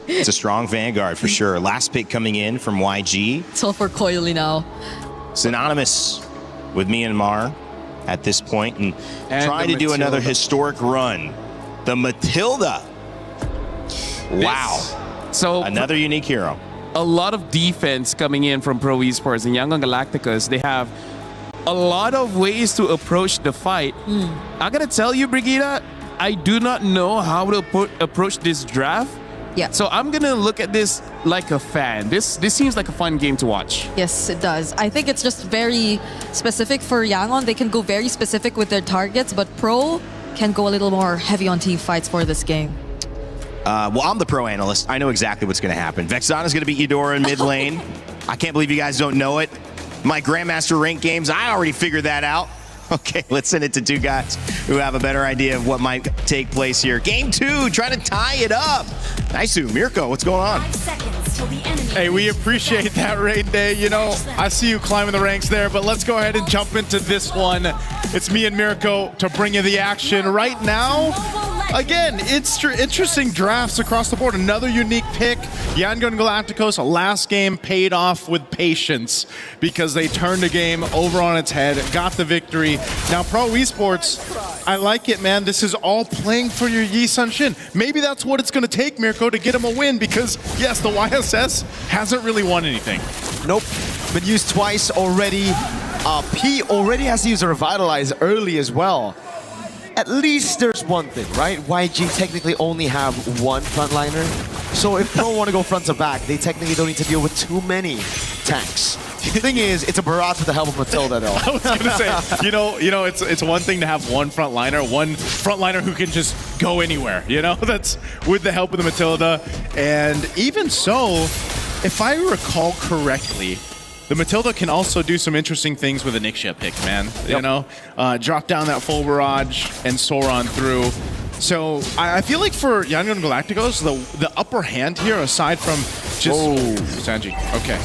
It's a strong Vanguard for sure. Last pick coming in from YG. it's all for Coily now. Synonymous with Myanmar at this point and trying the to do another Matilda. historic run. The Matilda. Wow. So another unique hero. A lot of defense coming in from Pro Esports and Yangon Galacticos. They have a lot of ways to approach the fight. I gotta tell you, Brigida, I do not know how to approach this draft. Yeah. So I'm gonna look at this like a fan. This seems like a fun game to watch. Yes, it does. I think it's just very specific for Yangon. They can go very specific with their targets, but Pro can go a little more heavy on team fights for this game. Well, I'm the pro analyst. I know exactly what's going to happen. Vexana's going to beat Eudora in mid lane. I can't believe you guys don't know it. My Grandmaster rank games, I already figured that out. Okay, let's send it to two guys who have a better idea of what might take place here. Game 2, trying to tie it up. Nice, Mirko, what's going on? 5 seconds till the enemy. Hey, we appreciate that, Rain Day. You know, I see you climbing the ranks there, but let's go ahead and jump into this one. It's me and Mirko to bring you the action right now. Again, it's interesting drafts across the board. Another unique pick. Yangon Galacticos, last game paid off with patience because they turned the game over on its head, got the victory. Now, Pro Esports, I like it, man. This is all playing for your Yi Sun-shin. Maybe that's what it's going to take, Mirko, to get him a win because, yes, the YSS hasn't really won anything. Nope. Been used twice already. P already has to use a Revitalize early as well. At least there's one thing, right? YG technically only have one frontliner. So if Pro want to go front to back, they technically don't need to deal with too many tanks. The thing is, it's a barrage with the help of Matilda, though. I was going to say, you know, it's one thing to have one frontliner who can just go anywhere, you know? That's with the help of the Matilda. And even so, if I recall correctly, the Matilda can also do some interesting things with a Nixia pick, man. Yep. You know, drop down that full barrage and soar on through. So I feel like for Yangon Galacticos, the upper hand here, aside from just Sanji. Okay,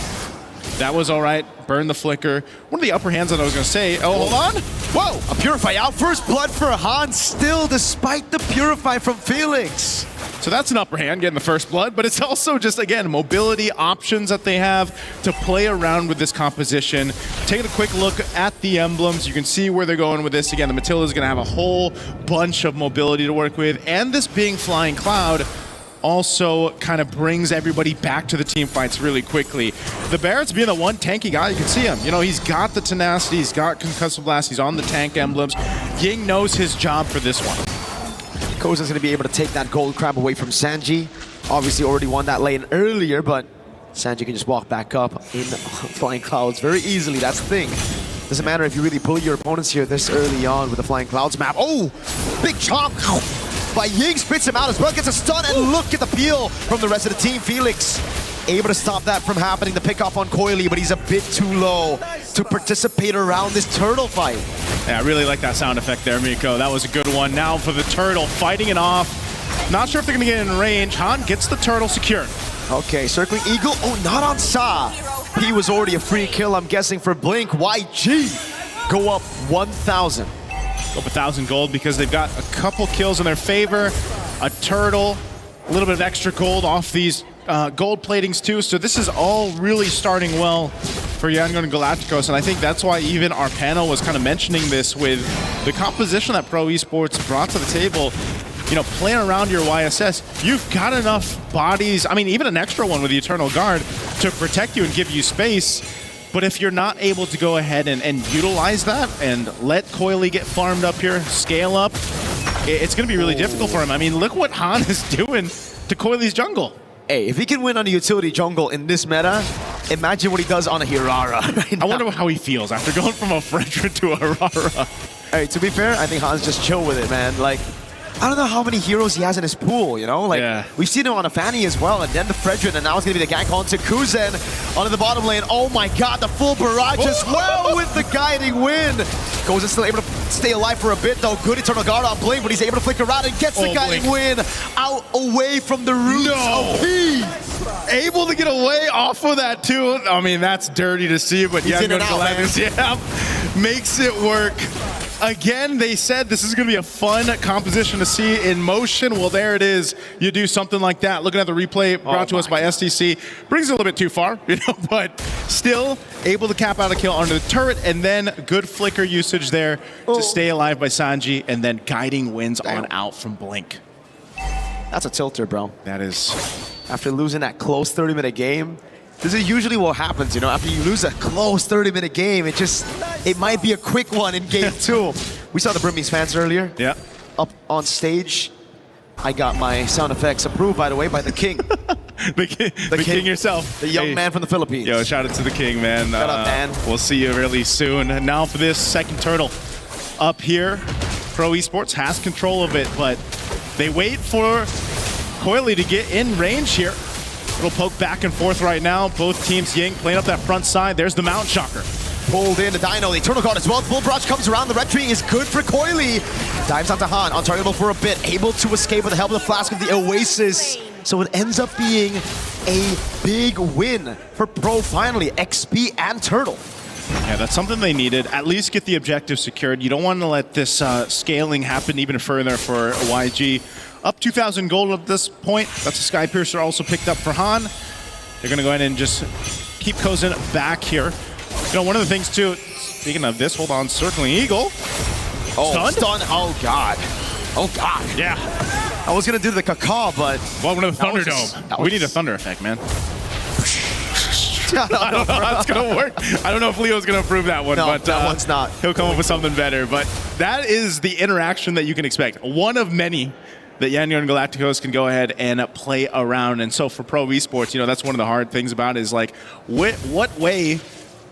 that was all right. Burn the flicker. One of the upper hands that I was going to say. Oh, hold on. Whoa! A Purify out. First blood for Hans still, despite the Purify from Felix. So that's an upper hand, getting the first blood, but it's also just, again, mobility options that they have to play around with this composition. Taking a quick look at the emblems, you can see where they're going with this. Again, the Matilda is going to have a whole bunch of mobility to work with, and this being Flying Cloud also kind of brings everybody back to the team fights really quickly. The Barrett's being the one tanky guy, you can see him. You know, he's got the tenacity, he's got Concussive Blast, he's on the tank emblems. Ying knows his job for this one. Koza's going to be able to take that gold crab away from Sanji. Obviously already won that lane earlier, but Sanji can just walk back up in Flying Clouds very easily. That's the thing. Doesn't matter if you really bully your opponents here this early on with the Flying Clouds map. Oh, big chomp by Ying, spits him out as well, gets a stun, and look at the peel from the rest of the team. Felix able to stop that from happening, the pick off on Coily, but he's a bit too low to participate around this turtle fight. Yeah, I really like that sound effect there, Miko. That was a good one. Now for the turtle, fighting it off. Not sure if they're going to get in range. Han gets the turtle secured. Okay, circling Eagle. Oh, not on Sa. He was already a free kill, I'm guessing, for Blink. YG go up 1,000. Go up 1,000 gold because they've got a couple kills in their favor. A turtle, a little bit of extra gold off these gold platings too. So this is all really starting well for Yangon Galacticos. And I think that's why even our panel was kind of mentioning this with the composition that Pro Esports brought to the table. You know, playing around your YSS, you've got enough bodies, I mean, even an extra one with the Eternal Guard to protect you and give you space. But if you're not able to go ahead and utilize that and let Coily get farmed up here, scale up, it's going to be really difficult for him. I mean, look what Han is doing to Coily's jungle. Hey, if he can win on a utility jungle in this meta, imagine what he does on a Hirara right now. I wonder how he feels after going from a Fredra to a Hirara. Hey, to be fair, I think Han's just chill with it, man. Like, I don't know how many heroes he has in his pool, you know? Like, we've seen him on a Fanny as well, and then the Fredrin, and now it's going to be the gank onto Kuzen onto the bottom lane. Oh my god, the full barrage as well with the guiding wind. Kuzen still able to stay alive for a bit, though. Good Eternal Guard on Blink, but he's able to flick around and gets the guiding wind out away from the roots of P. Able to get away off of that, too. I mean, that's dirty to see, but Yangon Galacticos, makes it work. Again, they said this is going to be a fun composition to see in motion. Well, there it is. You do something like that. Looking at the replay brought to us by STC. Brings it a little bit too far, you know, but still able to cap out a kill under the turret, and then good flicker usage there to stay alive by Sanji, and then guiding wins on out from Blink. That's a tilter, bro. That is. After losing that close 30-minute game, this is usually what happens, you know, after you lose a close 30-minute game, it might be a quick one in game 2. We saw the Burmese fans earlier. Yeah. Up on stage. I got my sound effects approved, by the way, by the king. the king yourself. The young man from the Philippines. Yo, shout out to the king, man. Shout out, man. We'll see you really soon. And now for this second turtle. Up here, Pro Esports has control of it, but they wait for Coily to get in range here. Little poke back and forth right now. Both teams, Ying playing up that front side. There's the Mount Shocker. Pulled in the Dino, the Eternal Guard as well. Full barrage comes around. The red tree is good for Coily. Dives onto Han, untargetable for a bit. Able to escape with the help of the Flask of the Oasis. So it ends up being a big win for Pro finally. XP and Turtle. Yeah, that's something they needed. At least get the objective secured. You don't want to let this scaling happen even further for YG. Up 2,000 gold at this point. That's a Sky Piercer also picked up for Han. They're going to go ahead and just keep Kozen back here. You know, one of the things too, speaking of this, hold on, circling Eagle. Oh, stun. Oh, God. Oh, God. Yeah. I was going to do the caca, but... Welcome to the Thunderdome. We need a thunder effect, man. I don't know how it's going to work. I don't know if Leo's going to approve that one, but that one's not. He'll come up with something better. But that is the interaction that you can expect. One of many that Yangon Galacticos can go ahead and play around. And so for Pro Esports, you know, that's one of the hard things about it is like, what way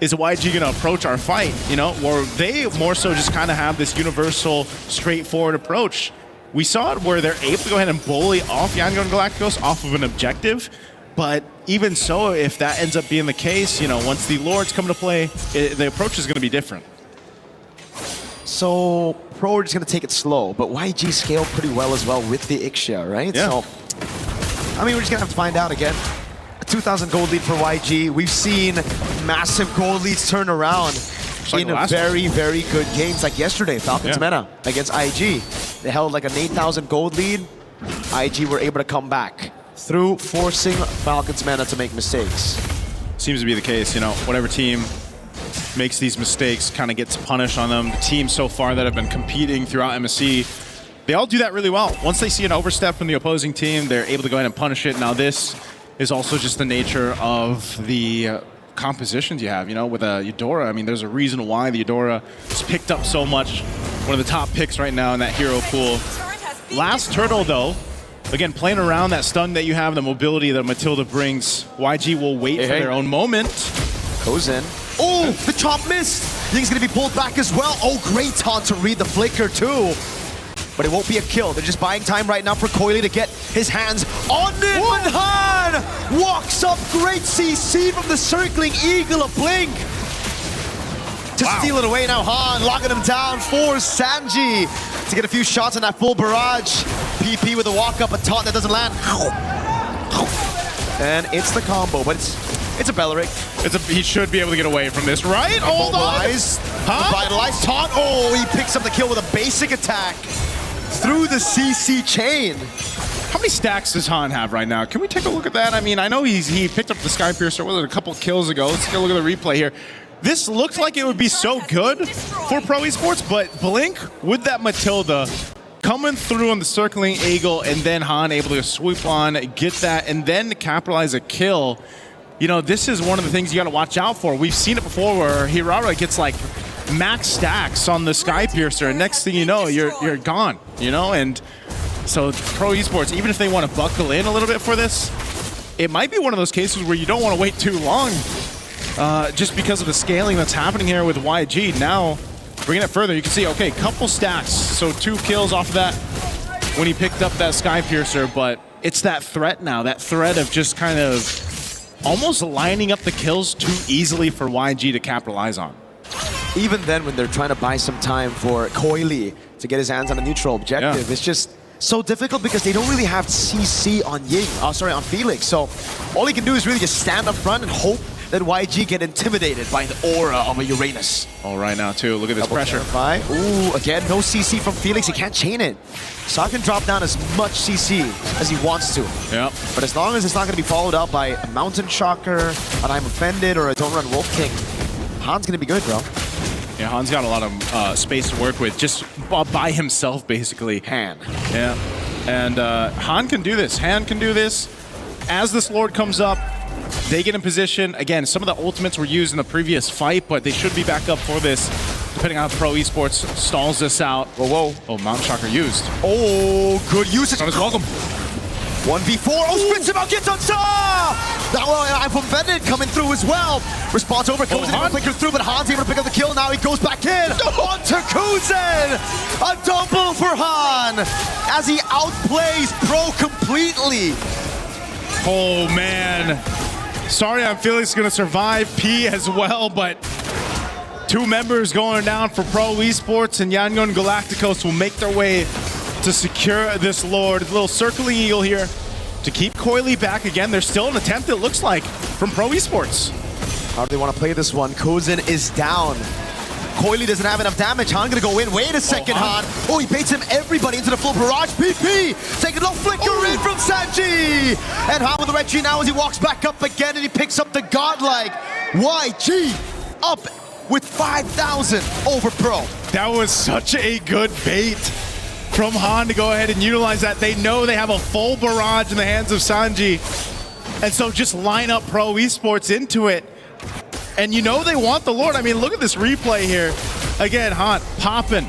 is YG going to approach our fight? You know, or they more so just kind of have this universal, straightforward approach. We saw it where they're able to go ahead and bully off Yangon Galacticos off of an objective. But even so, if that ends up being the case, you know, once the Lords come to play, the approach is going to be different. So Pro are just going to take it slow, but YG scaled pretty well as well with the Ixia, right? Yeah. So, I mean, we're just going to have to find out again. A 2,000 gold lead for YG. We've seen massive gold leads turn around in very, very good games. Like yesterday, Falcons Meta against IG. They held like an 8,000 gold lead. IG were able to come back through forcing Falcons Meta to make mistakes. Seems to be the case, you know, whatever team makes these mistakes kind of gets punished on them. The teams so far that have been competing throughout MSC, they all do that really well. Once they see an overstep from the opposing team, they're able to go ahead and punish it. Now this is also just the nature of the compositions you have, you know, with a Eudora. I mean, there's a reason why the Eudora is picked up so much. One of the top picks right now in that hero pool. Last turtle though, again, playing around that stun that you have, the mobility that Matilda brings, YG will wait for their own moment. Goes in. Oh, the chomp missed. I think he's going to be pulled back as well. Oh, great taunt to read the flicker too. But it won't be a kill. They're just buying time right now for Coily to get his hands on it. But Han walks up. Great CC from the circling Eagle of Blink. To steal it away now, Han locking him down for Sanji to get a few shots on that full barrage. PP with a walk up, a taunt that doesn't land. And it's the combo, but it's a Belleric. He should be able to get away from this, right? Hold on. Revitalize, taunt. Oh, he picks up the kill with a basic attack through the CC chain. How many stacks does Han have right now? Can we take a look at that? I mean, I know he picked up the Sky Piercer, was it a couple kills ago? Let's take a look at the replay here. This looked like it would be so good for Pro Esports, but Blink with that Matilda coming through on the circling eagle, and then Han able to swoop on, get that, and then capitalize a kill. You know, this is one of the things you got to watch out for. We've seen it before where Hirara gets like max stacks on the Sky Piercer, and next thing you know, you're gone, you know? And so Pro Esports, even if they want to buckle in a little bit for this, it might be one of those cases where you don't want to wait too long just because of the scaling that's happening here with YG. Now, bringing it further, you can see, okay, couple stacks. So 2 kills off of that when he picked up that Sky Piercer, but it's that threat now, that threat of just kind of almost lining up the kills too easily for YG to capitalize on. Even then, when they're trying to buy some time for Coily to get his hands on a neutral objective, it's just so difficult because they don't really have CC on on Felix. So all he can do is really just stand up front and hope that YG get intimidated by the aura of a Uranus. All right now too, look at this pressure. Ooh, again, no CC from Felix, he can't chain it. So I can drop down as much CC as he wants to. Yep. But as long as it's not going to be followed up by a Mountain Shocker, an I'm Offended, or a Don't Run Wolf King, Han's going to be good, bro. Yeah, Han's got a lot of space to work with, just by himself, basically. Han. Yeah. And Han can do this. Han can do this. As this Lord comes up, they get in position. Again, some of the ultimates were used in the previous fight, but they should be back up for this, depending on how Pro Esports stalls this out. Whoa. Oh, Mountain Shocker used. Oh, good usage. Not as welcome. 1v4. Oh, spits him out, gets on top! I'm Offended coming through as well. Response over, comes in, flicker through, but Han's able to pick up the kill. Now he goes back in. Onto Kuzen! A double for Han as he outplays Pro completely. Oh, man. Sorry, I'm feeling it's going to survive P as well, but 2 members going down for Pro Esports, and Yangon Galacticos will make their way to secure this Lord. A little circling eagle here to keep Coily back again. There's still an attempt, it looks like, from Pro Esports. How do they want to play this one? Kuzen is down. Coily doesn't have enough damage. Han gonna go in. Wait a second, Han. Oh, he baits him everybody into the full barrage. PP taking a little flicker in from Sanji. And Han with the red tree now as he walks back up again and he picks up the godlike. YG up with 5,000 over Pro. That was such a good bait from Han to go ahead and utilize that. They know they have a full barrage in the hands of Sanji. And so just line up Pro Esports into it. And you know they want the Lord. I mean, look at this replay here. Again, Han popping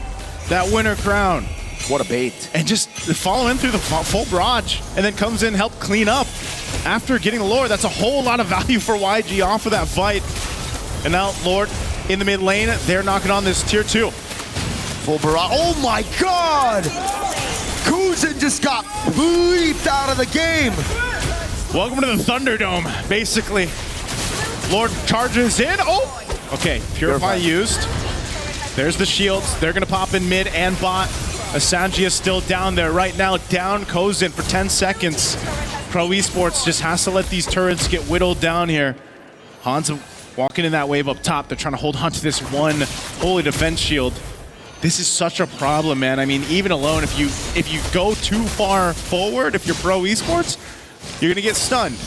that winner crown. What a bait. And just following through the full barrage and then comes in, help clean up. After getting the Lord, that's a whole lot of value for YG off of that fight. And now Lord in the mid lane, they're knocking on this tier 2. Full barrage. Oh my God! Kuzen just got bleeped out of the game. Welcome to the Thunderdome, basically. Lord charges in. Oh! Okay, Purify used. There's the shields. They're going to pop in mid and bot. Asanji is still down there right now. Down Kozin for 10 seconds. Pro Esports just has to let these turrets get whittled down here. Han's walking in that wave up top. They're trying to hold on to this one holy defense shield. This is such a problem, man. I mean, even alone, if you go too far forward, if you're Pro Esports, you're going to get stunned.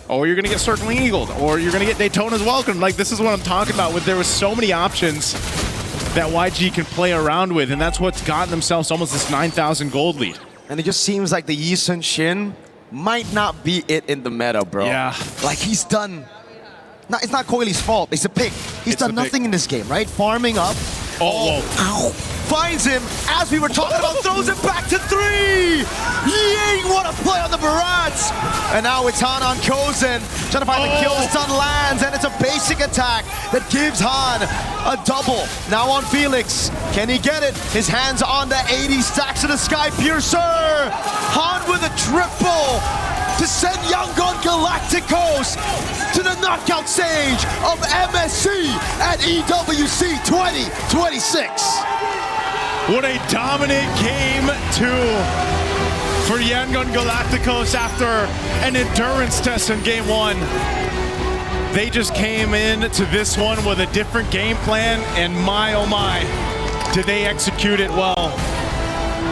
Or you're going to get Circling Eagled, or you're going to get Daytona's Welcome. Like, this is what I'm talking about. There was so many options that YG can play around with, and that's what's gotten themselves almost this 9,000 gold lead. And it just seems like the Yi Sun Shin might not be it in the meta, bro. Yeah. Like, he's done... it's not Coily's fault. It's a pick. He's done nothing in this game, right? Farming up. Oh, whoa. Ow. Finds him, as we were talking about, throws it back to 3! Ying, what a play on the barrage! And now it's Han on Kozin, trying to find the kill, the stun lands, and it's a basic attack that gives Han a double. Now on Felix, can he get it? His hands on the 80 stacks of the Sky Piercer! Han with a triple to send Yangon Galacticos to the knockout stage of MSC at EWC 2026. What a dominant game 2 for Yangon Galacticos after an endurance test in game one. They just came in to this one with a different game plan, and my oh my, did they execute it well.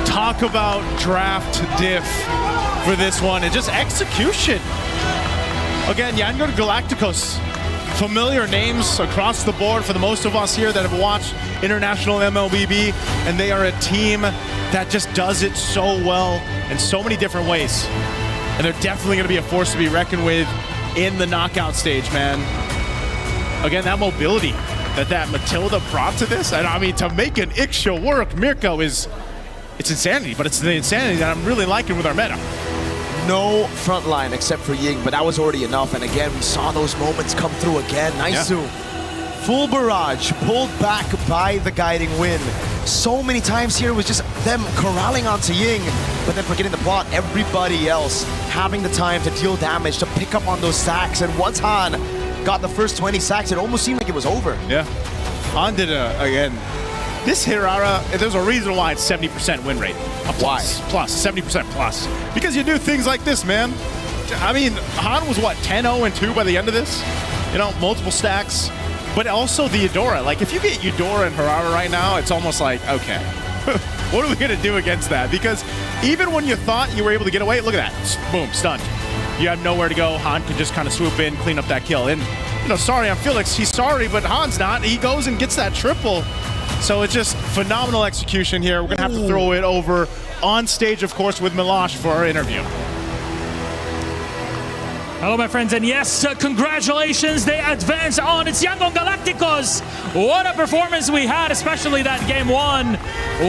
Talk about draft diff for this one and just execution. Again, Yangon Galacticos, familiar names across the board for the most of us here that have watched international MLBB, and they are a team that just does it so well in so many different ways. And they're definitely going to be a force to be reckoned with in the knockout stage, man. Again, that mobility that Matilda brought to this, and I mean, to make an Ixia work, Mirko it's insanity, but it's the insanity that I'm really liking with our meta. No front line except for Ying, but that was already enough. And again, we saw those moments come through again. Naisu, full barrage, pulled back by the guiding wind. So many times here was just them corralling onto Ying, but then forgetting the plot, everybody else having the time to deal damage, to pick up on those stacks. And once Han got the first 20 stacks, it almost seemed like it was over. Yeah, Han did again. This Hirara, there's a reason why it's 70% win rate. Plus, 70% plus. Because you do things like this, man. I mean, Han was what, 10-0-2 by the end of this? You know, multiple stacks. But also the Eudora. Like, if you get Eudora and Hirara right now, it's almost like, okay, what are we going to do against that? Because even when you thought you were able to get away, look at that. Boom, stunned. You have nowhere to go. Han can just kind of swoop in, clean up that kill. And, you know, sorry, I'm Felix. He's sorry, but Han's not. He goes and gets that triple. So it's just phenomenal execution here. We're going to have to throw it over on stage, of course, with Milosh for our interview. Hello, my friends, and yes, congratulations, they advance on. It's Yangon Galacticos. What a performance we had, especially that game one.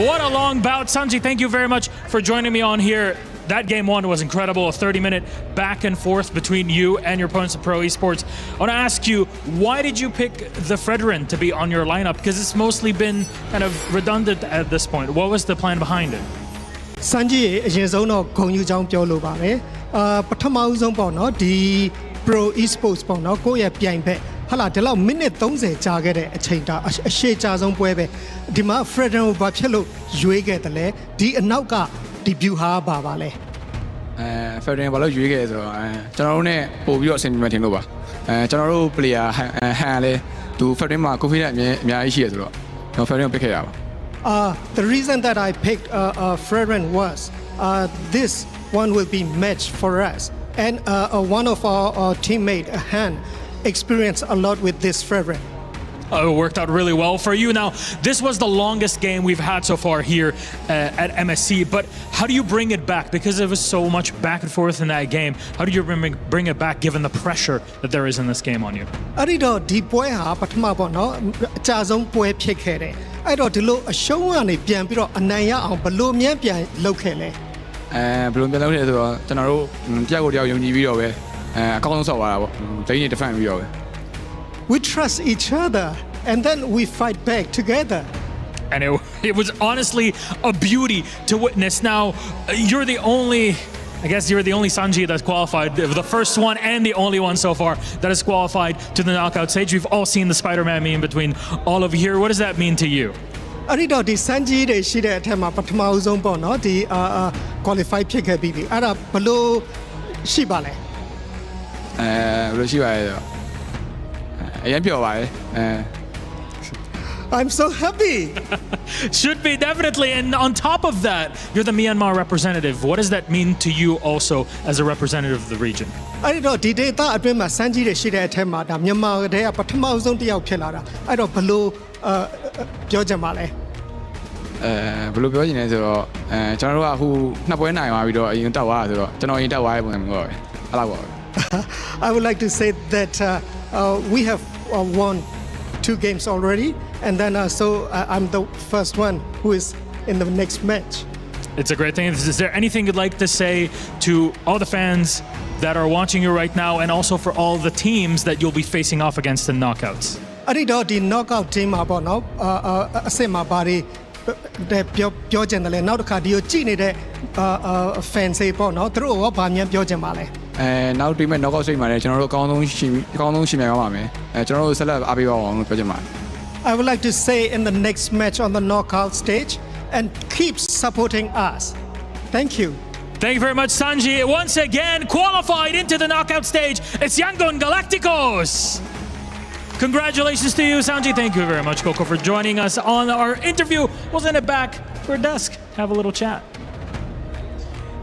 What a long bout. Sanji, thank you very much for joining me on here. That game one was incredible, a 30-minute back and forth between you and your opponents at Pro Esports. I want to ask you, why did you pick the Fredrin to be on your lineup? Because it's mostly been kind of redundant at this point. What was the plan behind it? Sanji အရင်ဆုံးတော့ဂုဏ်ယူကြောင်းပြောလိုပါတယ်ပထမဆုံးပေါ့နော်ဒီ Pro Esports ပေါ့နော်ကိုယ့်ရဲ့ပြိုင်ဖက်ဟာလာဒီလောက်မိနစ်30ကြာခဲ့တဲ့အချိန်တာအရှေ့ကြာဆုံးပွဲပဲဒီမှာ Fredrin ကိုဘာဖြစ်လို့ရွေးခဲ့တယ်လဲဒီအနောက်ကဒီ view ဟာပါလဲFredrin ဘာလို့ရွေးခဲ့ဆိုတော့ကျွန်တော်တို့ ਨੇ ပို့ပြီးတော့အဆင်ပြေမှထင်လို့ပါကျွန်တော်တို့ player ဟန်လဲသူ Fredrin မှာ coveted အများကြီးရှိရဆိုတော့ကျွန်တော် Fredrin ကို pick ခဲ့ရပါ The reason that I picked Fredrin was this one will be match for us, and one of our teammate Han experienced a lot with this Fredrin. It worked out really well for you. Now, this was the longest game we've had so far here at MSC, but how do you bring it back? Because there was so much back and forth in that game. How do you bring it back given the pressure that there is in this game on you? အဲ့ဒီတော့ဒီပွဲဟာပထမပေါ့နော်အကြဆုံးပွဲဖြစ်ခဲ့တယ်အဲ့တော့ဒီလိုအရှုံးကနေပြန်ပြီးတော့အနိုင်ရအောင်ဘလို့မြန်ပြန်လုပ်ခဲ့လဲဘလို့ပြန်လုပ်ခဲ့ဆိုတော့ကျွန်တော်တို့တယောက်ကိုတယောက်ယုံကြည်ပြီးတော့ပဲအကောင်းဆုံးဆော့သွားတာပေါ့ဒိန်းနေ defend ပြီးတော့ပဲWe trust each other, and then we fight back together. And it was honestly a beauty to witness. Now, you're the only Sanji that's qualified, the first one and the only one so far that has qualified to the knockout stage. We've all seen the Spider-Man meme between all of you here. What does that mean to you? အဲ့ဒီတော့ဒီ Sanji တွေရှိတဲ့အထက်မှာပထမဆုံးပေါ့နော်ဒီ qualify ဖြစ်ခဲ့ပြီးပြီအဲ့ဒါဘလို့ရှိပါလဲဘလို့ရှိပါလဲအရင်ပြောပါလေI'm so happy. Should be, definitely. And on top of that, you're the Myanmar representative. What does that mean to you also as a representative of the region? အဲ့ဒီတော့ဒီ data အတွင်းမှာ Sanji တွေရှိတဲ့အထက်မှာဒါမြန်မာတဲ့ပထမဆုံးတစ်ယောက်ဖြစ်လာတာအဲ့တော့ဘလို့ပြောချင်ပါလဲဘလို့ပြောချင်လဲဆိုတော့ကျွန်တော်တို့ကအခုနှစ်ပွဲနိုင်သွားပြီးတော့အရင်တက်သွားတာဆိုတော့ကျွန်တော်အရင်တက်သွားတဲ့ပုံစံမျိုးပါပဲအဲ့လောက်ပါပဲ I would like to say that we have won 2 games already, and then I'm the first one who is in the next match. It's a great thing. Is there anything you'd like to say to all the fans that are watching you right now, and also for all the teams that you'll be facing off against in knockouts? အဲ့ဒီတော့ဒီ knockout team မှာပေါ့နော်အစစ်မှာဘာတွေပြောချင်တယ်လဲနောက်တစ်ခါဒီကိုကြည့်နေတဲ့ fans တွေပေါ့နော်သူတို့ကဘာများပြောချင်ပါလဲနောက်တွေ့မဲ့ knockout stage မှာလည်းကျွန်တော်တို့အကောင်းဆုံးရှင်မြန်သွားပါမယ်ကျွန်တော်တို့ဆက်လက်အားပေးပါအောင်လို့ပြောချင်ပါတယ် I would like to say in the next match on the knockout stage and keep supporting us. Thank you. Thank you very much, Sanji. Once again, qualified into the knockout stage, it's Yangon Galacticos. Congratulations to you, Sanji. Thank you very much, Coco, for joining us on our interview. We'll send it back to our desk. Have a little chat.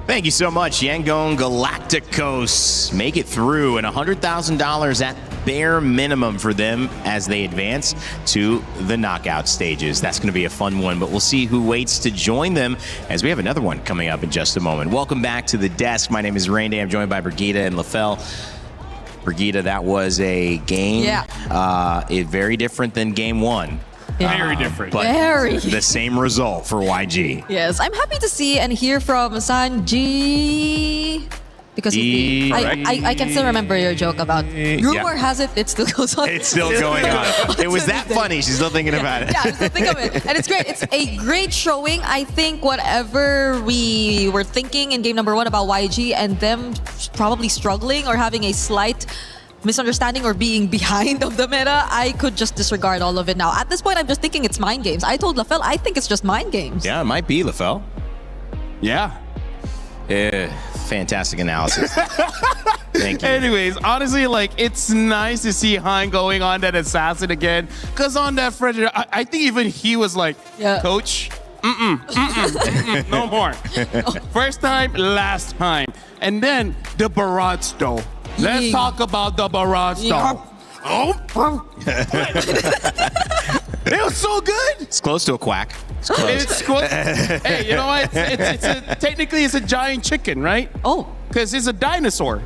Thank you so much, Yangon Galacticos. Make it through, and $100,000 at bare minimum for them as they advance to the knockout stages. That's going to be a fun one, but we'll see who waits to join them as we have another one coming up in just a moment. Welcome back to the desk. My name is Rainday. I'm joined by Brigitte and Lafell. Brigitte, that was a game very different than game one. Very different. But Very. the same result for YG. Yes, I'm happy to see and hear from Sanji. Because I can still remember your joke about rumor has it still goes on. It's still going on. It was that funny. She's still thinking about it. Yeah, I still think of it. And it's great. It's a great showing. I think whatever we were thinking in game number 1 about YG and them probably struggling or having a slight misunderstanding or being behind of the meta, I could just disregard all of it now. At this point, I'm just thinking it's mind games. I told Lafell, I think it's just mind games. Yeah, it might be, Lafell. Yeah. Fantastic analysis. Thank you. Anyways, honestly, like, it's nice to see Hein going on that assassin again. Because on that Frederick, I think even he was like, Coach, no more. First time, last time. And then the barrage though. Let's talk about the barrage though. It was so good. It's close to a quack. It's close. It's close. Hey, you know what? Technically, it's a giant chicken, right? Oh. Because it's a dinosaur.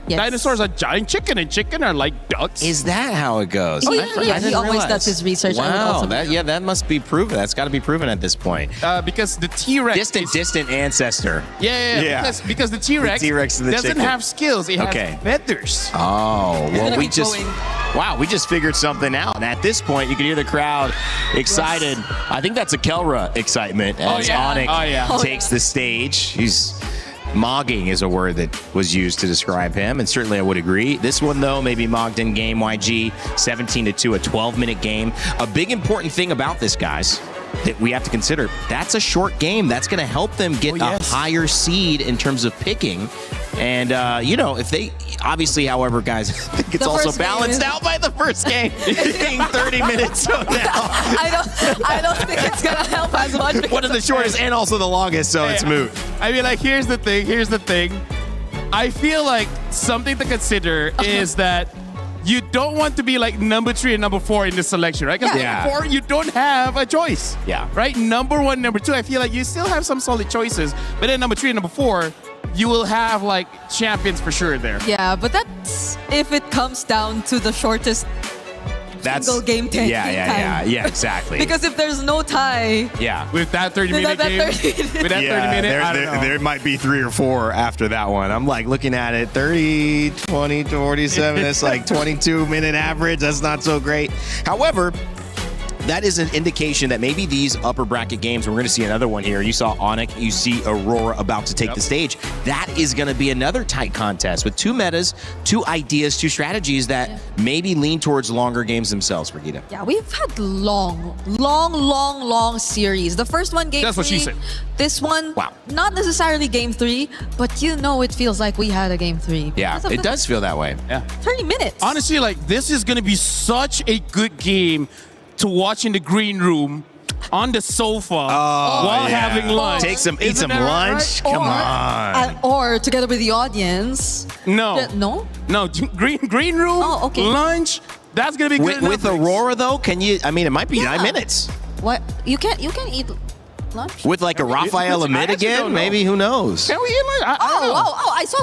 Yes. Dinosaurs are giant chicken, and chicken are like ducks. Is that how it goes? He always does his research. Wow, that must be proven. That's got to be proven at this point. Because the T-Rex distant ancestor. Yeah. Because the T-Rex doesn't have skills. It has feathers. Oh, well, we just figured something out. And at this point, you can hear the crowd excited. Yes. I think that's a Kelra excitement as Onyx takes the stage. He's mogging is a word that was used to describe him, and certainly I would agree. This one, though, maybe mogged in game. YG 17-2, a 12-minute game. A big important thing about this, guys, that we have to consider, that's a short game. That's going to help them get a higher seed in terms of picking. And, if they, obviously, however, guys, I think it's also balanced out by the first game being 30 minutes from now. I don't think it's going to help as much. One of the shortest and also the longest, so it's moot. I mean, like, here's the thing. I feel like something to consider is that you don't want to be like number 3 and number 4 in this selection, right? Because number 4, you don't have a choice. Yeah. Right? Number 1, number 2, I feel like you still have some solid choices. But then number 3 and number 4, you will have like champions for sure there. Yeah, but that's if it comes down to the shortest single game time. Yeah, exactly. Because if there's no tie, with that 30-minute game, with that 30-minute, I don't know. There might be 3 or 4 after that one. I'm like looking at it, 30, 20, 47. That's like 22-minute average. That's not so great. However, that is an indication that maybe these upper bracket games, we're going to see another one here. You saw Onyx, you see Aurora about to take the stage. That is going to be another tight contest with 2 metas, 2 ideas, 2 strategies that maybe lean towards longer games themselves, Brigitte. Yeah, we've had long series. The first one, game 3. That's what she said. This one, not necessarily game 3, but it feels like we had a game 3. Yeah, it does feel that way. Yeah. 30 minutes. Honestly, like, this is going to be such a good game to watch in the green room on the sofa while having lunch. Eat some lunch. Right? Come on. Or together with the audience. No. No, green room, lunch. That's going to be good with Aurora, though, can you, I mean, it might be 9 minutes. What? You can eat lunch? With like a Raphael Amid again? Maybe, who knows? Can we eat lunch? I saw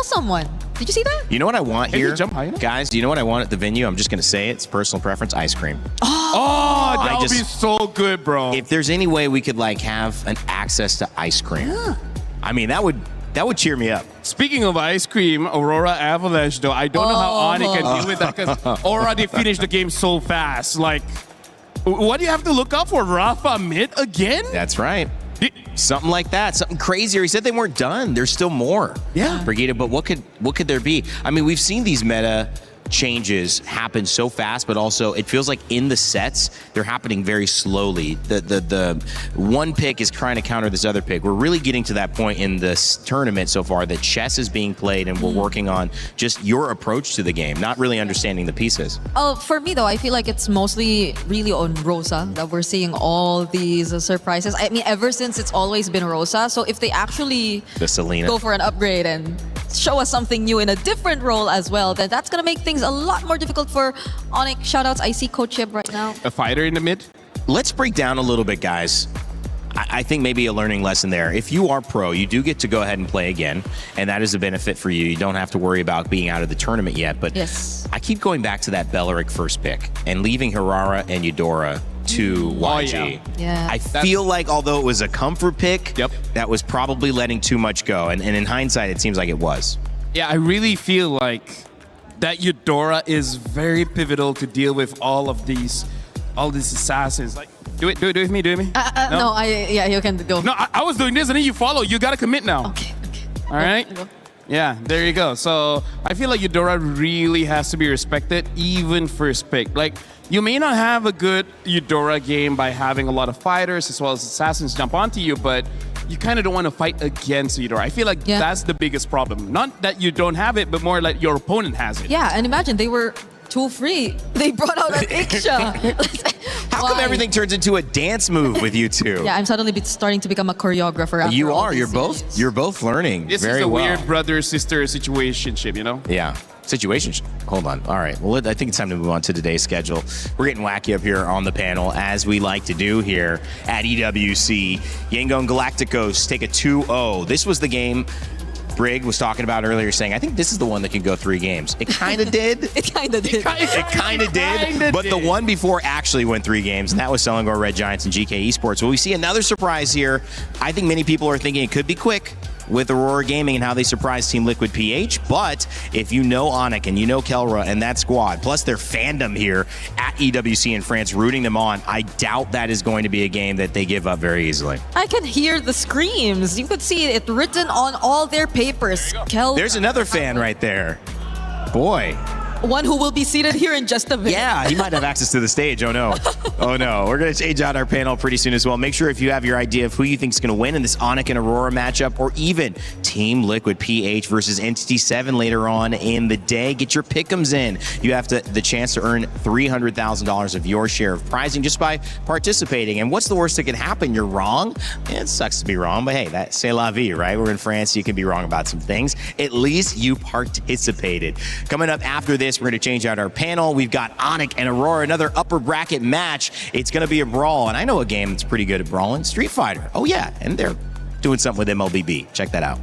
someone. Did you see that? You know what I want here? Guys, do you know what I want at the venue? I'm just going to say it. It's personal preference, ice cream. Oh, that would be so good, bro. If there's any way we could like have an access to ice cream. Yeah. I mean, that would cheer me up. Speaking of ice cream, Aurora Avalanche, though, I don't know how Onyx can deal with that because Aurora, they finished the game so fast. Like, what do you have to look out for? Rafa mid again? That's right. Something like that, something crazier. He said they weren't done. There's still more. Yeah. Brigitte, but what could there be? I mean, we've seen these meta changes happen so fast, but also it feels like in the sets they're happening very slowly. The one pick is trying to counter this other pick. We're really getting to that point in this tournament so far that chess is being played and we're working on just your approach to the game, not really understanding the pieces. For me though, I feel like it's mostly really on Rosa that we're seeing all these surprises. I mean, ever since it's always been Rosa. So if they actually go for an upgrade and show us something new in a different role as well, then that's going to make things a lot more difficult for Onyx. Shoutouts, I see Coach Yeb right now. A fighter in the mid? Let's break down a little bit, guys. I think maybe a learning lesson there. If you are pro, you do get to go ahead and play again, and that is a benefit for you. You don't have to worry about being out of the tournament yet, but yes. I keep going back to that Belleric first pick and leaving Hirara and Eudora to YG. Yeah. I feel like although it was a comfort pick, that was probably letting too much go, and in hindsight, it seems like it was. Yeah, I really feel like that Eudora is very pivotal to deal with all these assassins. Like, do it with me, No, you can go. No, I was doing this and then you follow. You gotta commit now. Okay. All right? Go. Yeah, there you go. So I feel like Eudora really has to be respected, even first pick. Like, you may not have a good Eudora game by having a lot of fighters as well as assassins jump onto you, but you kind of don't want to fight against Eudora. I feel like that's the biggest problem. Not that you don't have it, but more like your opponent has it. Yeah, and imagine they were too free. They brought out an Iksha. How come everything turns into a dance move with you two? Yeah, I'm suddenly starting to become a choreographer. After You all are. these You're both learning This very is a well. weird brother-sister situationship, you know? Yeah. Situationship. Hold on. All right. Well, I think it's time to move on to today's schedule. We're getting wacky up here on the panel, as we like to do here at EWC. Yangon Galacticos take a 2-0. This was the game Brig was talking about earlier, saying, I think this is the one that can go 3 games. It kind of did. It kind of did. It kind of did. But the one before actually went 3 games, and that was Selangor Red Giants and GK Esports. Well, we see another surprise here. I think many people are thinking it could be quick with Aurora Gaming and how they surprised Team Liquid PH. But if you know Onyx and you know Kelra and that squad, plus their fandom here at EWC in France, rooting them on, I doubt that is going to be a game that they give up very easily. I can hear the screams. You could see it written on all their papers. There's another fan right there. Boy. One who will be seated here in just a bit. Yeah, he might have access to the stage. Oh, no. Oh, no. We're going to change out our panel pretty soon as well. Make sure if you have your idea of who you think is going to win in this Onyx and Aurora matchup, or even Team Liquid PH versus Entity 7 later on in the day, get your pick'ems in. You have the chance to earn $300,000 of your share of prizing just by participating. And what's the worst that can happen? You're wrong. It sucks to be wrong, but hey, that's c'est la vie, right? We're in France. You can be wrong about some things. At least you participated. Coming up after this, we're going to change out our panel. We've got Onyx and Aurora, another upper bracket match. It's going to be a brawl, and I know a game that's pretty good at brawling, Street Fighter. Oh yeah, and they're doing something with MLBB. Check that out.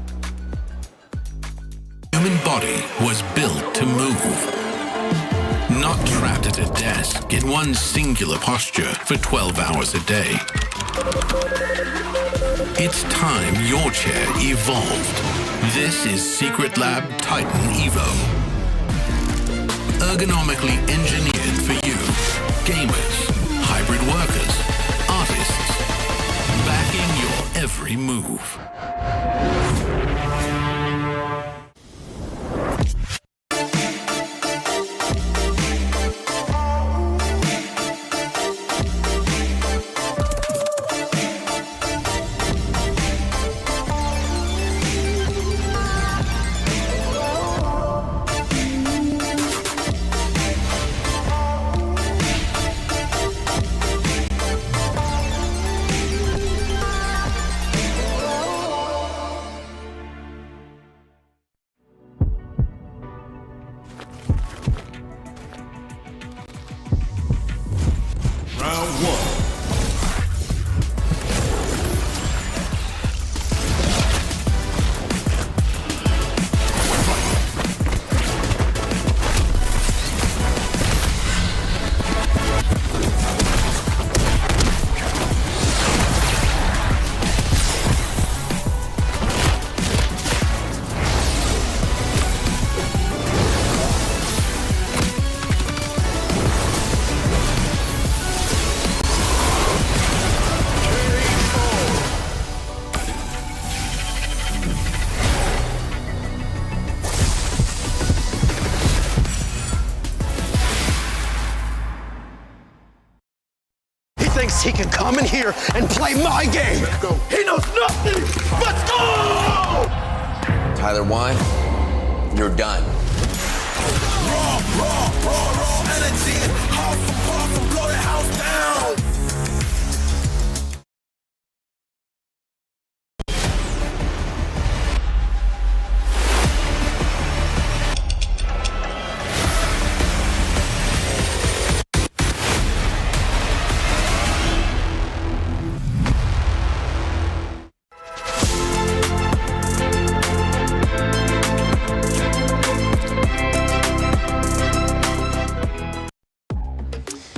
Human body was built to move, not trapped at a desk in one singular posture for 12 hours a day. It's time your chair evolved. This is Secret Lab Titan Evo. Ergonomically engineered for you, gamers, hybrid workers, artists, backing your every move. thinks he can come in here and play my game. He knows nothing. Let's go! Tyler Wine, you're done. Raw energy. Half for half and blow the house down.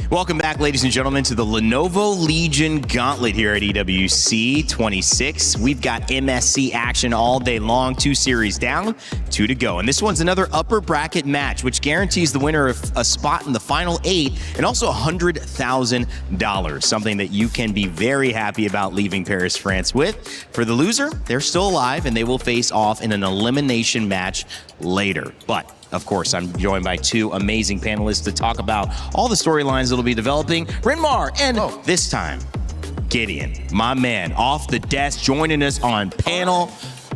Welcome back, ladies and gentlemen, to the Lenovo Legion Gauntlet here at EWC 26. We've got MSC action all day long. 2 series down, 2 to go. And this one's another upper bracket match, which guarantees the winner of a spot in the final 8 and also $100,000, something that you can be very happy about leaving Paris, France with. For the loser, they're still alive and they will face off in an elimination match later. But of course, I'm joined by 2 amazing panelists to talk about all the storylines that'll be developing. Renmar and this time, Gideon, my man, off the desk, joining us on panel.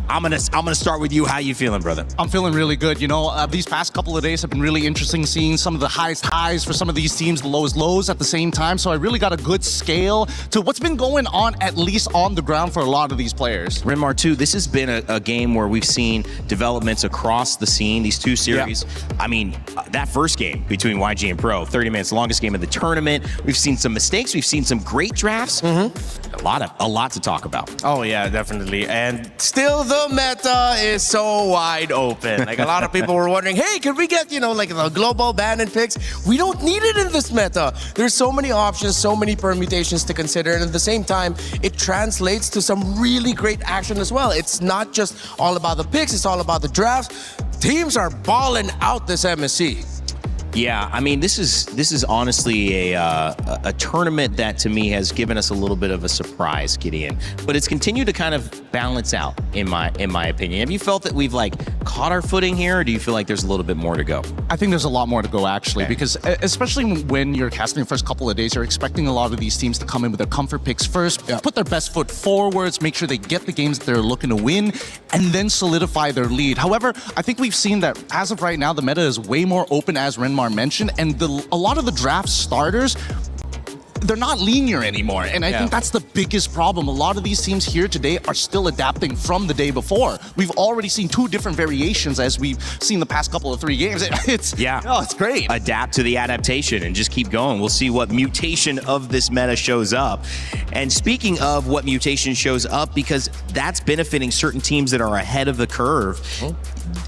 I'm gonna start with you. How you feeling, brother? I'm feeling really good. You know, these past couple of days have been really interesting, seeing some of the highest highs for some of these teams, the lowest lows at the same time. So I really got a good scale to what's been going on, at least on the ground, for a lot of these players. Renmar, too, this has been a game where we've seen developments across the scene, these 2 series. Yeah. I mean, that first game between YG and Pro, 30 minutes, longest game of the tournament. We've seen some mistakes. We've seen some great drafts. A lot to talk about. Oh, yeah, definitely. And still the meta is so wide open. Like, a lot of people were wondering, hey, could we get, like the global ban and picks? We don't need it in this meta. There's so many options, so many permutations to consider. And at the same time, it translates to some really great action as well. It's not just all about the picks, it's all about the drafts. Teams are balling out this MSC. Yeah, I mean, this is honestly a tournament that to me has given us a little bit of a surprise, Gideon. But it's continued to kind of balance out, in my opinion. Have you felt that we've caught our footing here, or do you feel like there's a little bit more to go? I think there's a lot more to go, actually, because especially when you're casting the first couple of days, you're expecting a lot of these teams to come in with their comfort picks first, put their best foot forwards, make sure they get the games that they're looking to win, and then solidify their lead. However, I think we've seen that as of right now, the meta is way more open, as Renmar mentioned, and a lot of the draft starters, they're not linear anymore. And I think that's the biggest problem. A lot of these teams here today are still adapting from the day before. We've already seen 2 different variations as we've seen the past couple of 3 games. It's great. Adapt to the adaptation and just keep going. We'll see what mutation of this meta shows up. And speaking of what mutation shows up, because that's benefiting certain teams that are ahead of the curve.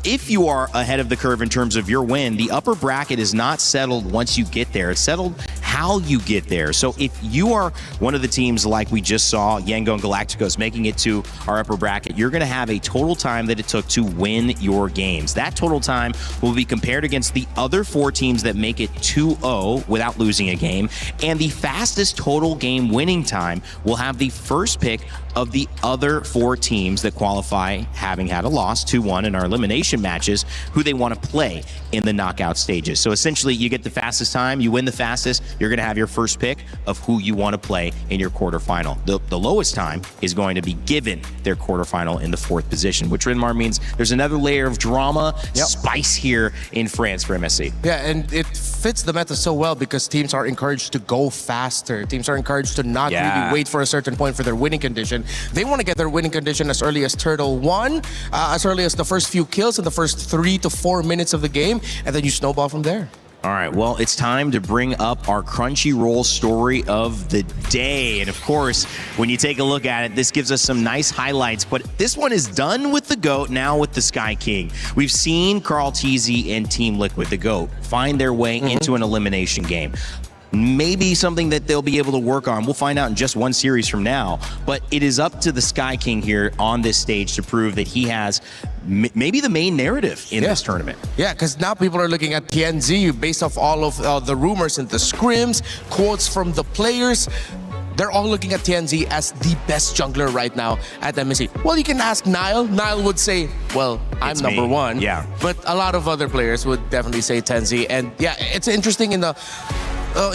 If you are ahead of the curve in terms of your win, the upper bracket is not settled once you get there. It's settled how you get there. So if you are one of the teams like we just saw, Yango and Galacticos making it to our upper bracket, you're going to have a total time that it took to win your games. That total time will be compared against the other 4 teams that make it 2-0 without losing a game. And the fastest total game winning time will have the first pick of the other 4 teams that qualify, having had a loss, 2-1 in our elimination matches, who they want to play in the knockout stages. So essentially, you get the fastest time, you win the fastest, you're going to have your first pick of who you want to play in your quarterfinal. The lowest time is going to be given their quarterfinal in the 4th position, which Renmar means there's another layer of drama, spice here in France for MSC. Yeah, and it fits the meta so well because teams are encouraged to go faster. Teams are encouraged to not really wait for a certain point for their winning condition. They want to get their winning condition as early as Turtle 1, as early as the first few kills in the first 3 to 4 minutes of the game, and then you snowball from there. All right, well, it's time to bring up our Crunchyroll story of the day. And of course, when you take a look at it, this gives us some nice highlights, but this one is done with the GOAT, now with the Sky King. We've seen Carl Teasy and Team Liquid, the GOAT, find their way into an elimination game. Maybe something that they'll be able to work on. We'll find out in just 1 series from now. But it is up to the Sky King here on this stage to prove that he has maybe the main narrative in this tournament. Yeah, because now people are looking at TNZ based off all of the rumors and the scrims, quotes from the players. They're all looking at TNZ as the best jungler right now at MSC. Well, you can ask Niall. Niall would say, well, I'm number 1. Yeah. But a lot of other players would definitely say TNZ. And yeah, it's interesting in the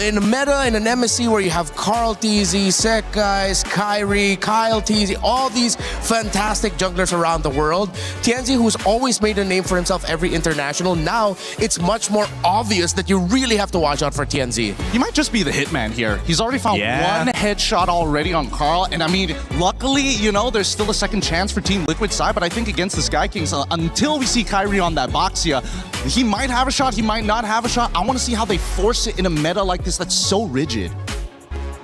in a meta in an MSC where you have Carl TZ, Sekais, Kyrie, Kyle TZ, all these fantastic junglers around the world, TNZ, who's always made a name for himself every international, now it's much more obvious that you really have to watch out for TNZ. He might just be the hitman here. He's already found one headshot already on Carl, and I mean, luckily, you know, there's still a second chance for Team Liquid side, but I think against the Sky Kings, until we see Kyrie on that Boxia, he might have a shot, he might not have a shot. I want to see how they force it in a meta like this that's so rigid.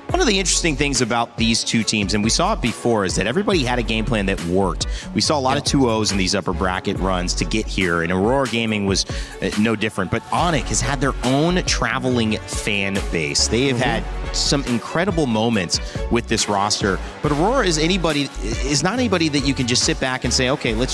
One of the interesting things about these two teams, and we saw it before, is that everybody had a game plan that worked. We saw a lot of 2-0s in these upper bracket runs to get here, and Aurora Gaming was no different. But Onyx has had their own traveling fan base. They have had some incredible moments with this roster. But Aurora is not anybody that you can just sit back and say, okay, let's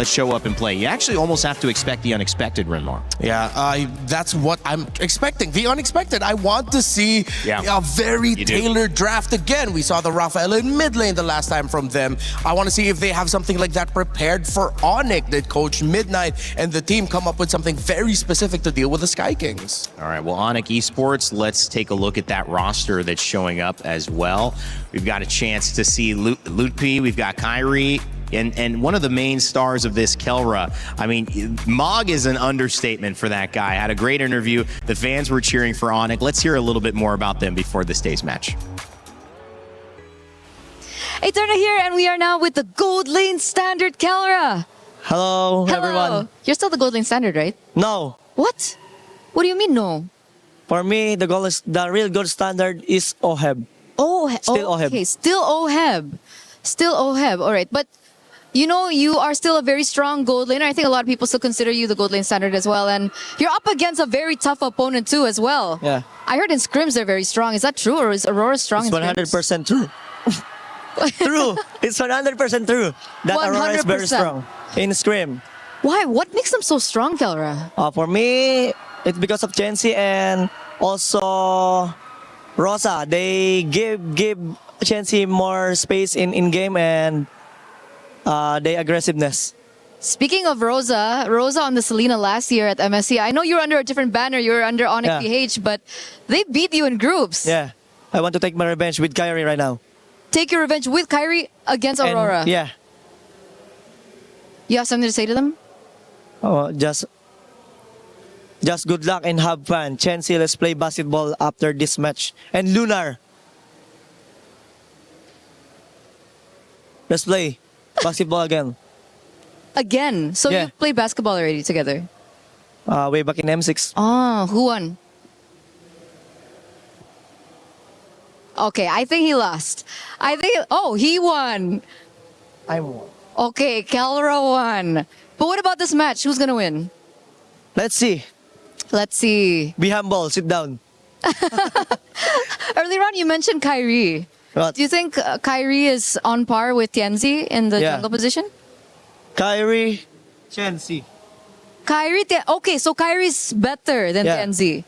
show up and play. You actually almost have to expect the unexpected, Renmar. Yeah, that's what I'm expecting. The unexpected. I want to see a very tailored draft again. We saw the Rafael in mid lane the last time from them. I want to see if they have something like that prepared for Onyx, that Coach Midnight and the team come up with something very specific to deal with the Sky Kings. All right, well, Onyx Esports, let's take a look at that roster that's showing up as well. We've got a chance to see Lutpi, we've got Kyrie, and one of the main stars of this, Kelra. I mean, Mog is an understatement for that guy. Had a great interview. The fans were cheering for Onyx. Let's hear a little bit more about them before this day's match. Eterna here, and we are now with the Gold Lane Standard, Kelra. Hello, everyone. You're still the Gold Lane Standard, right? No. What? What do you mean, no? For me, the real gold standard is OHEB. Still OHEB. Okay, still OHEB. Still OHEB, all right. But you know, you are still a very strong gold laner. I think a lot of people still consider you the gold lane standard as well. And you're up against a very tough opponent too as well. Yeah. I heard in scrims they're very strong. Is that true, or is Aurora strong it's in scrims? 100% true. True. It's 100% true that Aurora is very strong in scrim. Why? What makes them so strong, Kelra? For me, it's because of Chensi and also Rosa. They give Chensi more space in game and their aggressiveness. Speaking of Rosa on the Selena last year at MSC, I know you're under a different banner, you're under Onyx PH, but they beat you in groups. Yeah, I want to take my revenge with Kyrie right now. Take your revenge with Kyrie against Aurora? Yeah. You have something to say to them? Oh, just good luck and have fun. Chensi, let's play basketball after this match. And Lunar, let's play basketball again. Again? So you played basketball already together? Way back in M6. Oh, who won? Okay, I think he lost. He won. I won. Okay, Kelra won. But what about this match? Who's gonna win? Let's see. Let's see. Be humble, sit down. Earlier on, you mentioned Kyrie. What? Do you think Kyrie is on par with Tianzi in the jungle position? Kyrie, Chensi. Okay, so Kyrie's better than Tianzi.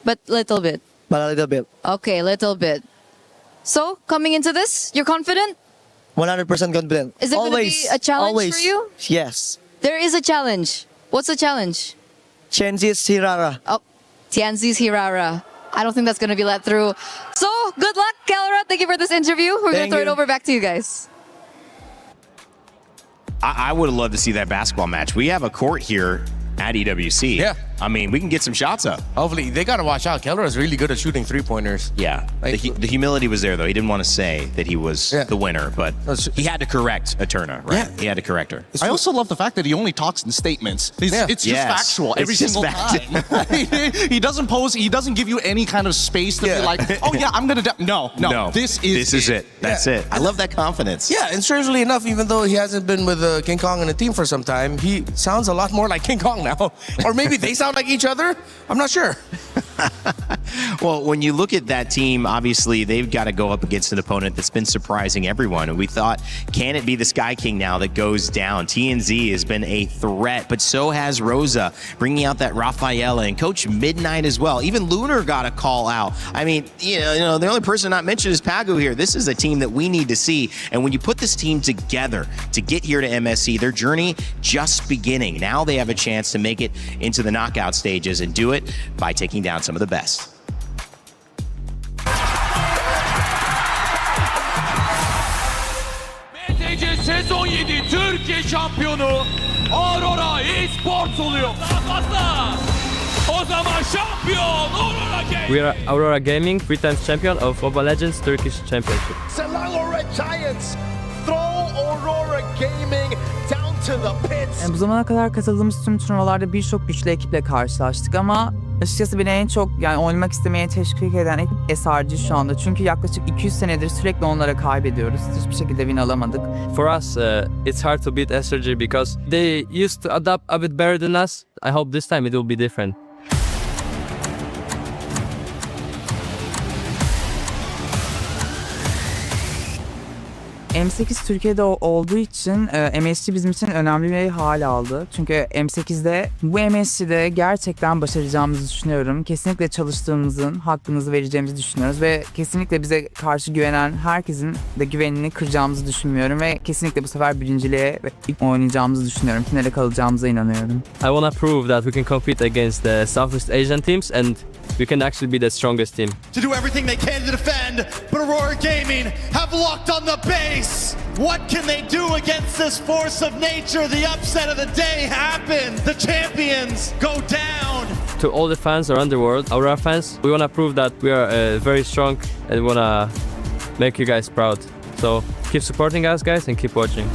But little bit. But a little bit. Okay, little bit. So, coming into this, you're confident? 100% confident. Is there going to be a challenge for you? Yes. There is a challenge. What's the challenge? Chensi's Hirara. Oh, Tianzi's Hirara. I don't think that's going to be let through. So, good luck, Kelra. Thank you for this interview. We're going to throw it over back to you guys. I would have loved to see that basketball match. We have a court here at EWC. Yeah. I mean, we can get some shots up. Hopefully, they got to watch out. Kelra is really good at shooting three-pointers. Yeah. Like, the humility was there, though. He didn't want to say that he was the winner, but he had to correct Eterna, right? Yeah. He had to correct her. I also love the fact that he only talks in statements. It's just factual every single time. He doesn't pose, he doesn't give you any kind of space to be like, oh yeah, I'm going to... No, this is it. That's it. I love that confidence. Yeah, and strangely enough, even though he hasn't been with King Kong and a team for some time, he sounds a lot more like King Kong now. Or maybe they sound like each other. I'm not sure. Well, when you look at that team, obviously they've got to go up against an opponent that's been surprising everyone. And we thought, can it be the Sky King now that goes down? TNZ has been a threat, but so has Rosa, bringing out that Rafaela and Coach Midnight as well. Even Lunar got a call out. I mean, you know, the only person not mentioned is Pagu here. This is a team that we need to see. And when you put this team together to get here to MSC, their journey just beginning. Now they have a chance to make it into the knockout stages and do it by taking down some of the best. 2017 Türkiye şampiyonu Aurora Esports oluyor. Daha fazla. O zaman şampiyon Aurora Gaming. We are Aurora Gaming, 3 times champion of Mobile Legends Turkish Championship. Selangor Red Giants throw Aurora Gaming down to the pits. Bu zamana kadar katıldığımız tüm turnuvalarda birçok güçlü ekiple karşılaştık ama açıkçası beni en çok oynamak istemeye teşvik eden ekip SRG şu anda. Çünkü yaklaşık 200 senedir sürekli onlara kaybediyoruz. Hiçbir şekilde win alamadık. For us, it's hard to beat SRG because they used to adapt a bit better than us. I hope this time it will be different. M8 Türkiye'de olduğu için MSC bizim için önemli bir hal aldı. Çünkü M8'de bu MSC'de gerçekten başaracağımızı düşünüyorum. Kesinlikle çalıştığımızın hakkımızı vereceğimizi düşünüyoruz ve kesinlikle bize karşı güvenen herkesin de güvenini kıracağımızı düşünmüyorum ve kesinlikle bu sefer birinciliğe oynayacağımızı düşünüyorum. Finale kalacağımıza inanıyorum. I want to prove that we can compete against the Southeast Asian teams and we can actually be the strongest team. To do everything they can to defend, but Aurora Gaming have locked on the base. What can they do against this force of nature? The upset of the day happened. The champions go down. To all the fans around the world, Aurora fans, we want to prove that we are very strong and we want to make you guys proud. So keep supporting us, guys, and keep watching.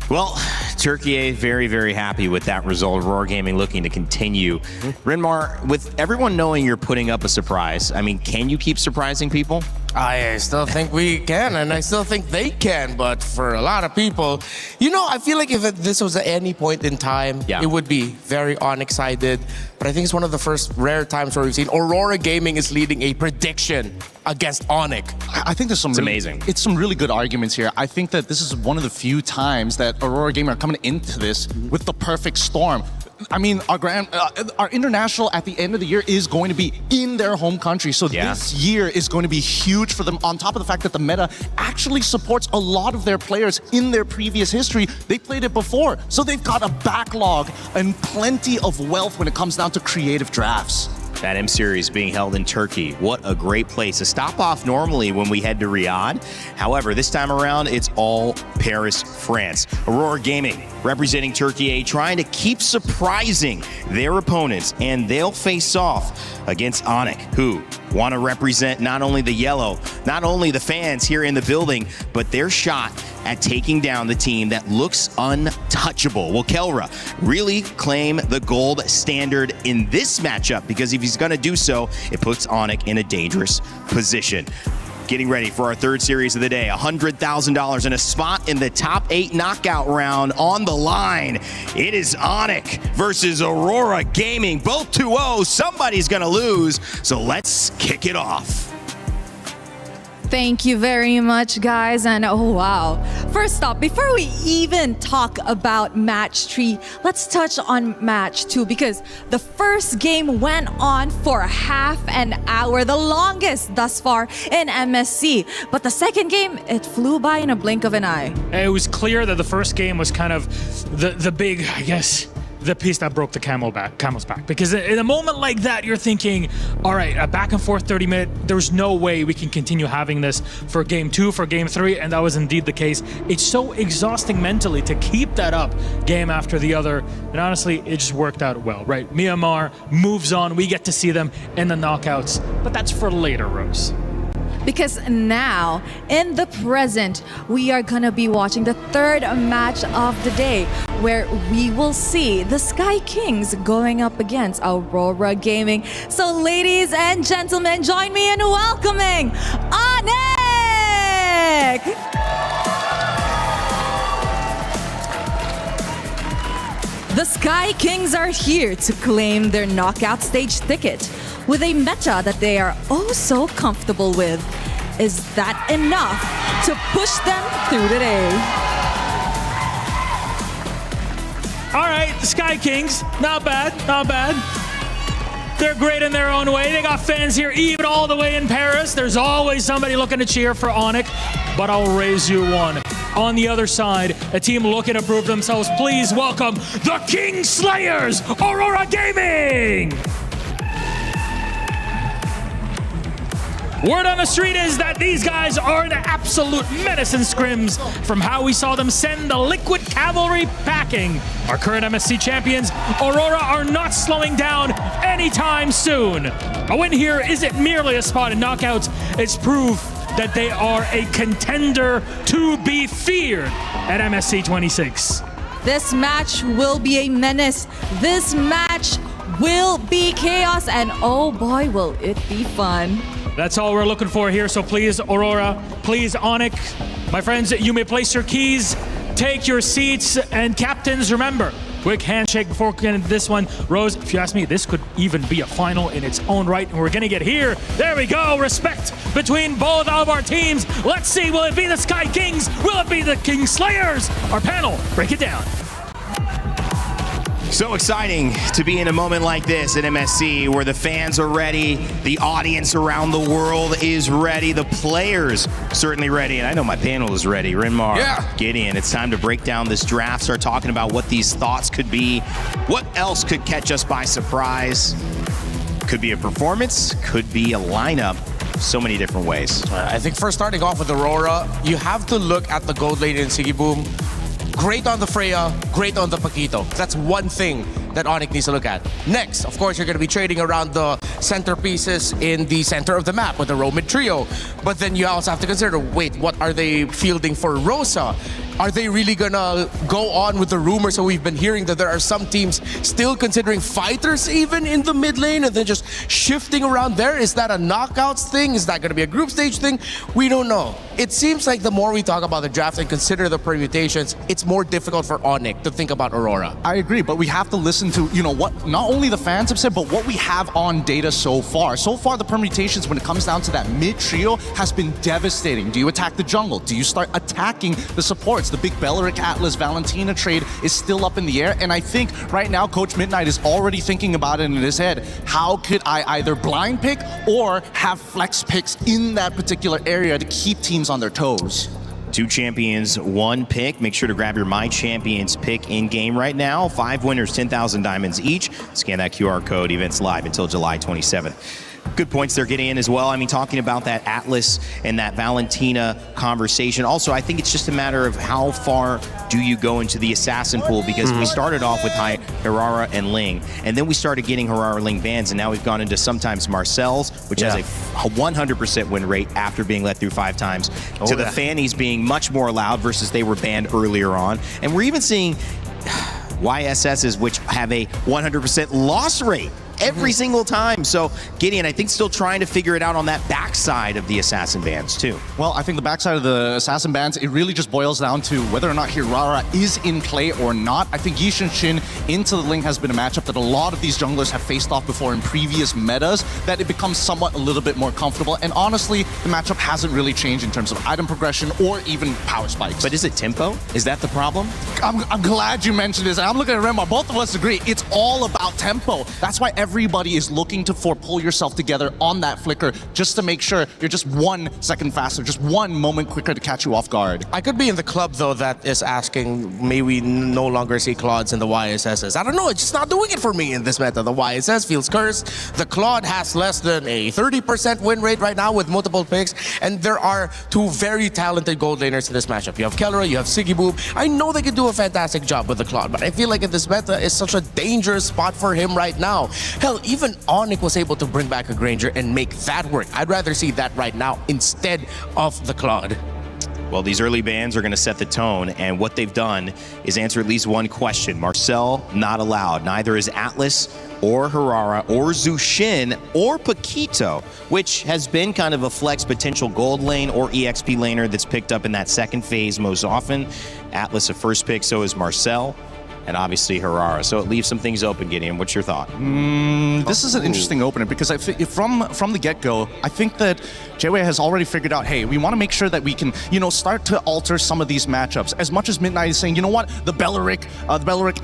Well, Turkey very, very happy with that result. Aurora Gaming looking to continue. Rinmar, with everyone knowing you're putting up a surprise, I mean, can you keep surprising people? I still think we can, and I still think they can, but for a lot of people, I feel like if this was at any point in time, it would be very unexcited. But I think it's one of the first rare times where we've seen Aurora Gaming is leading a prediction against Onic. I think there's some amazing. It's some really good arguments here. I think that this is one of the few times that Aurora Gaming are coming into this with the perfect storm. I mean, our international at the end of the year is going to be in their home country. So this year is going to be huge for them. On top of the fact that the meta actually supports a lot of their players in their previous history. They played it before. So they've got a backlog and plenty of wealth when it comes down to creative drafts. That M Series being held in Turkey. What a great place. A stop off normally when we head to Riyadh. However, this time around, it's all Paris, France. Aurora Gaming representing Turkey A, trying to keep surprising their opponents, and they'll face off against Onic, who want to represent not only the yellow, not only the fans here in the building, but their shot at taking down the team that looks untouchable. Will Kelra really claim the gold standard in this matchup? Because if he's going to do so, it puts Onic in a dangerous position. Getting ready for our third series of the day, $100,000 and a spot in the top 8 knockout round on the line. It is Onic versus Aurora Gaming, both 2-0. Somebody's gonna lose, so let's kick it off. Thank you very much, guys. And oh, wow. First up, before we even talk about match 3, let's touch on match 2 because the first game went on for half an hour, the longest thus far in MSC. But the second game, it flew by in a blink of an eye. It was clear that the first game was kind of the big, I guess, the piece that broke the camel's back. Because in a moment like that, you're thinking, all right, a back and forth 30-minute, there's no way we can continue having this for game 2, for game 3, and that was indeed the case. It's so exhausting mentally to keep that up game after the other, and honestly, it just worked out well, right? Myanmar moves on, we get to see them in the knockouts, but that's for later, Rose. Because now, in the present, we are gonna be watching the third match of the day, where we will see the Sky Kings going up against Aurora Gaming. So ladies and gentlemen, join me in welcoming Onic! The Sky Kings are here to claim their knockout stage ticket with a meta that they are oh so comfortable with. Is that enough to push them through the day? All right, the Sky Kings, not bad, not bad. They're great in their own way. They got fans here even all the way in Paris. There's always somebody looking to cheer for Onic, but I'll raise you one. On the other side, a team looking to prove themselves. Please welcome the King Slayers, Aurora Gaming! Word on the street is that these guys are an absolute menace in scrims from how we saw them send the Liquid Cavalry packing. Our current MSC champions, Aurora, are not slowing down anytime soon. A win here isn't merely a spot in knockouts, it's proof that they are a contender to be feared at MSC 26. This match will be a menace. This match will be chaos, and oh boy, will it be fun. That's all we're looking for here, so please, Aurora, please, Onyx, my friends, you may place your keys, take your seats, and captains, remember, quick handshake before getting this one. Rose, if you ask me, this could even be a final in its own right, and we're gonna get here. There we go, respect between both of our teams. Let's see, will it be the Sky Kings? Will it be the King Slayers? Our panel, break it down. So exciting to be in a moment like this at MSC where the fans are ready, the audience around the world is ready, the players certainly ready, and I know my panel is ready. Renmar, Gideon, it's time to break down this draft, start talking about what these thoughts could be, what else could catch us by surprise. Could be a performance, could be a lineup. So many different ways. I think first starting off with Aurora, you have to look at the gold lane in Sigiboom. Great on the Freya, great on the Paquito. That's one thing that Onyx needs to look at. Next, of course, you're going to be trading around the centerpieces in the center of the map with the Romid trio. But then you also have to consider, wait, what are they fielding for Rosa? Are they really gonna go on with the rumors that we've been hearing that there are some teams still considering fighters even in the mid lane and then just shifting around there? Is that a knockouts thing? Is that gonna be a group stage thing? We don't know. It seems like the more we talk about the draft and consider the permutations, it's more difficult for Onyx to think about Aurora. I agree, but we have to listen to, what not only the fans have said, but what we have on data so far. So far, the permutations when it comes down to that mid trio has been devastating. Do you attack the jungle? Do you start attacking the supports? The big Beleric Atlas Valentina trade is still up in the air, and I think right now Coach Midnight is already thinking about it in his head. How could I either blind pick or have flex picks in that particular area to keep teams on their toes? 2 champions, 1 pick. Make sure to grab your My Champions pick in-game right now. 5 winners, 10,000 diamonds each. Scan that QR code. Events live until July 27th. Good points they're getting in as well. I mean, talking about that Atlas and that Valentina conversation. Also, I think it's just a matter of how far do you go into the assassin pool, because we started off with Hirara and Ling, and then we started getting Hirara Ling bans, and now we've gone into sometimes Marcel's, which has a 100% win rate after being let through 5 times, to the Fannies being much more allowed versus they were banned earlier on. And we're even seeing YSSs which have a 100% loss rate every single time. So Gideon, I think, still trying to figure it out on that backside of the assassin bans too. Well, I think the backside of the assassin bans, it really just boils down to whether or not Hirara is in play or not. I think Yishin Shin into the Ling has been a matchup that a lot of these junglers have faced off before in previous metas, that it becomes somewhat a little bit more comfortable. And honestly, the matchup hasn't really changed in terms of item progression or even power spikes. But is it tempo? Is that the problem? I'm glad you mentioned this. I'm looking at Remar. Both of us agree. It's all about tempo. That's why everybody is looking to pull yourself together on that flicker just to make sure you're just 1 second faster, just 1 moment quicker to catch you off guard. I could be in the club, though, that is asking, may we no longer see Claudes in the YSSs? I don't know, it's just not doing it for me in this meta. The YSS feels cursed. The Claude has less than a 30% win rate right now with multiple picks, and there are 2 very talented gold laners in this matchup. You have Kellera, you have Sigiboom. I know they can do a fantastic job with the Claude, but I feel like in this meta, it's such a dangerous spot for him right now. Hell, even Onyx was able to bring back a Granger and make that work. I'd rather see that right now instead of the Claude. Well, these early bans are going to set the tone, and what they've done is answer at least one question. Marcel, not allowed. Neither is Atlas or Hirara or Zushin or Paquito, which has been kind of a flex potential gold lane or EXP laner that's picked up in that second phase most often. Atlas a first pick, so is Marcel, and obviously Hirara. So it leaves some things open, Gideon. What's your thought? This is an interesting opener because I think from the get-go, I think that JWay has already figured out, hey, we want to make sure that we can, start to alter some of these matchups. As much as Midnight is saying, you know what, the Beleric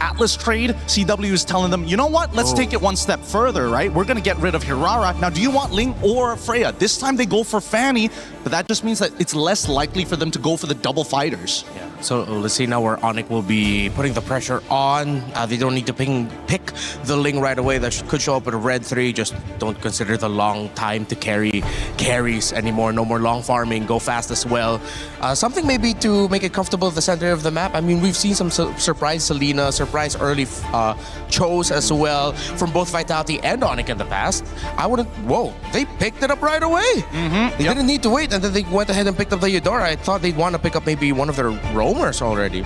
Atlas trade, CW is telling them, you know what, let's take it 1 step further, right? We're going to get rid of Hirara. Now, do you want Ling or Freya? This time they go for Fanny, but that just means that it's less likely for them to go for the double fighters. Yeah. So let's see now where Onyx will be putting the pressure on. They don't need to pick the Ling right away. That could show up with a red 3. Just don't consider the long time to carries anymore. No more long farming. Go fast as well. Something maybe to make it comfortable at the center of the map. I mean, we've seen some surprise Selena, surprise early Chose as well from both Vitality and Onyx in the past. I wouldn't... Whoa, they picked it up right away. They didn't need to wait, and then they went ahead and picked up the Eudora. I thought they'd want to pick up maybe one of their roamers already.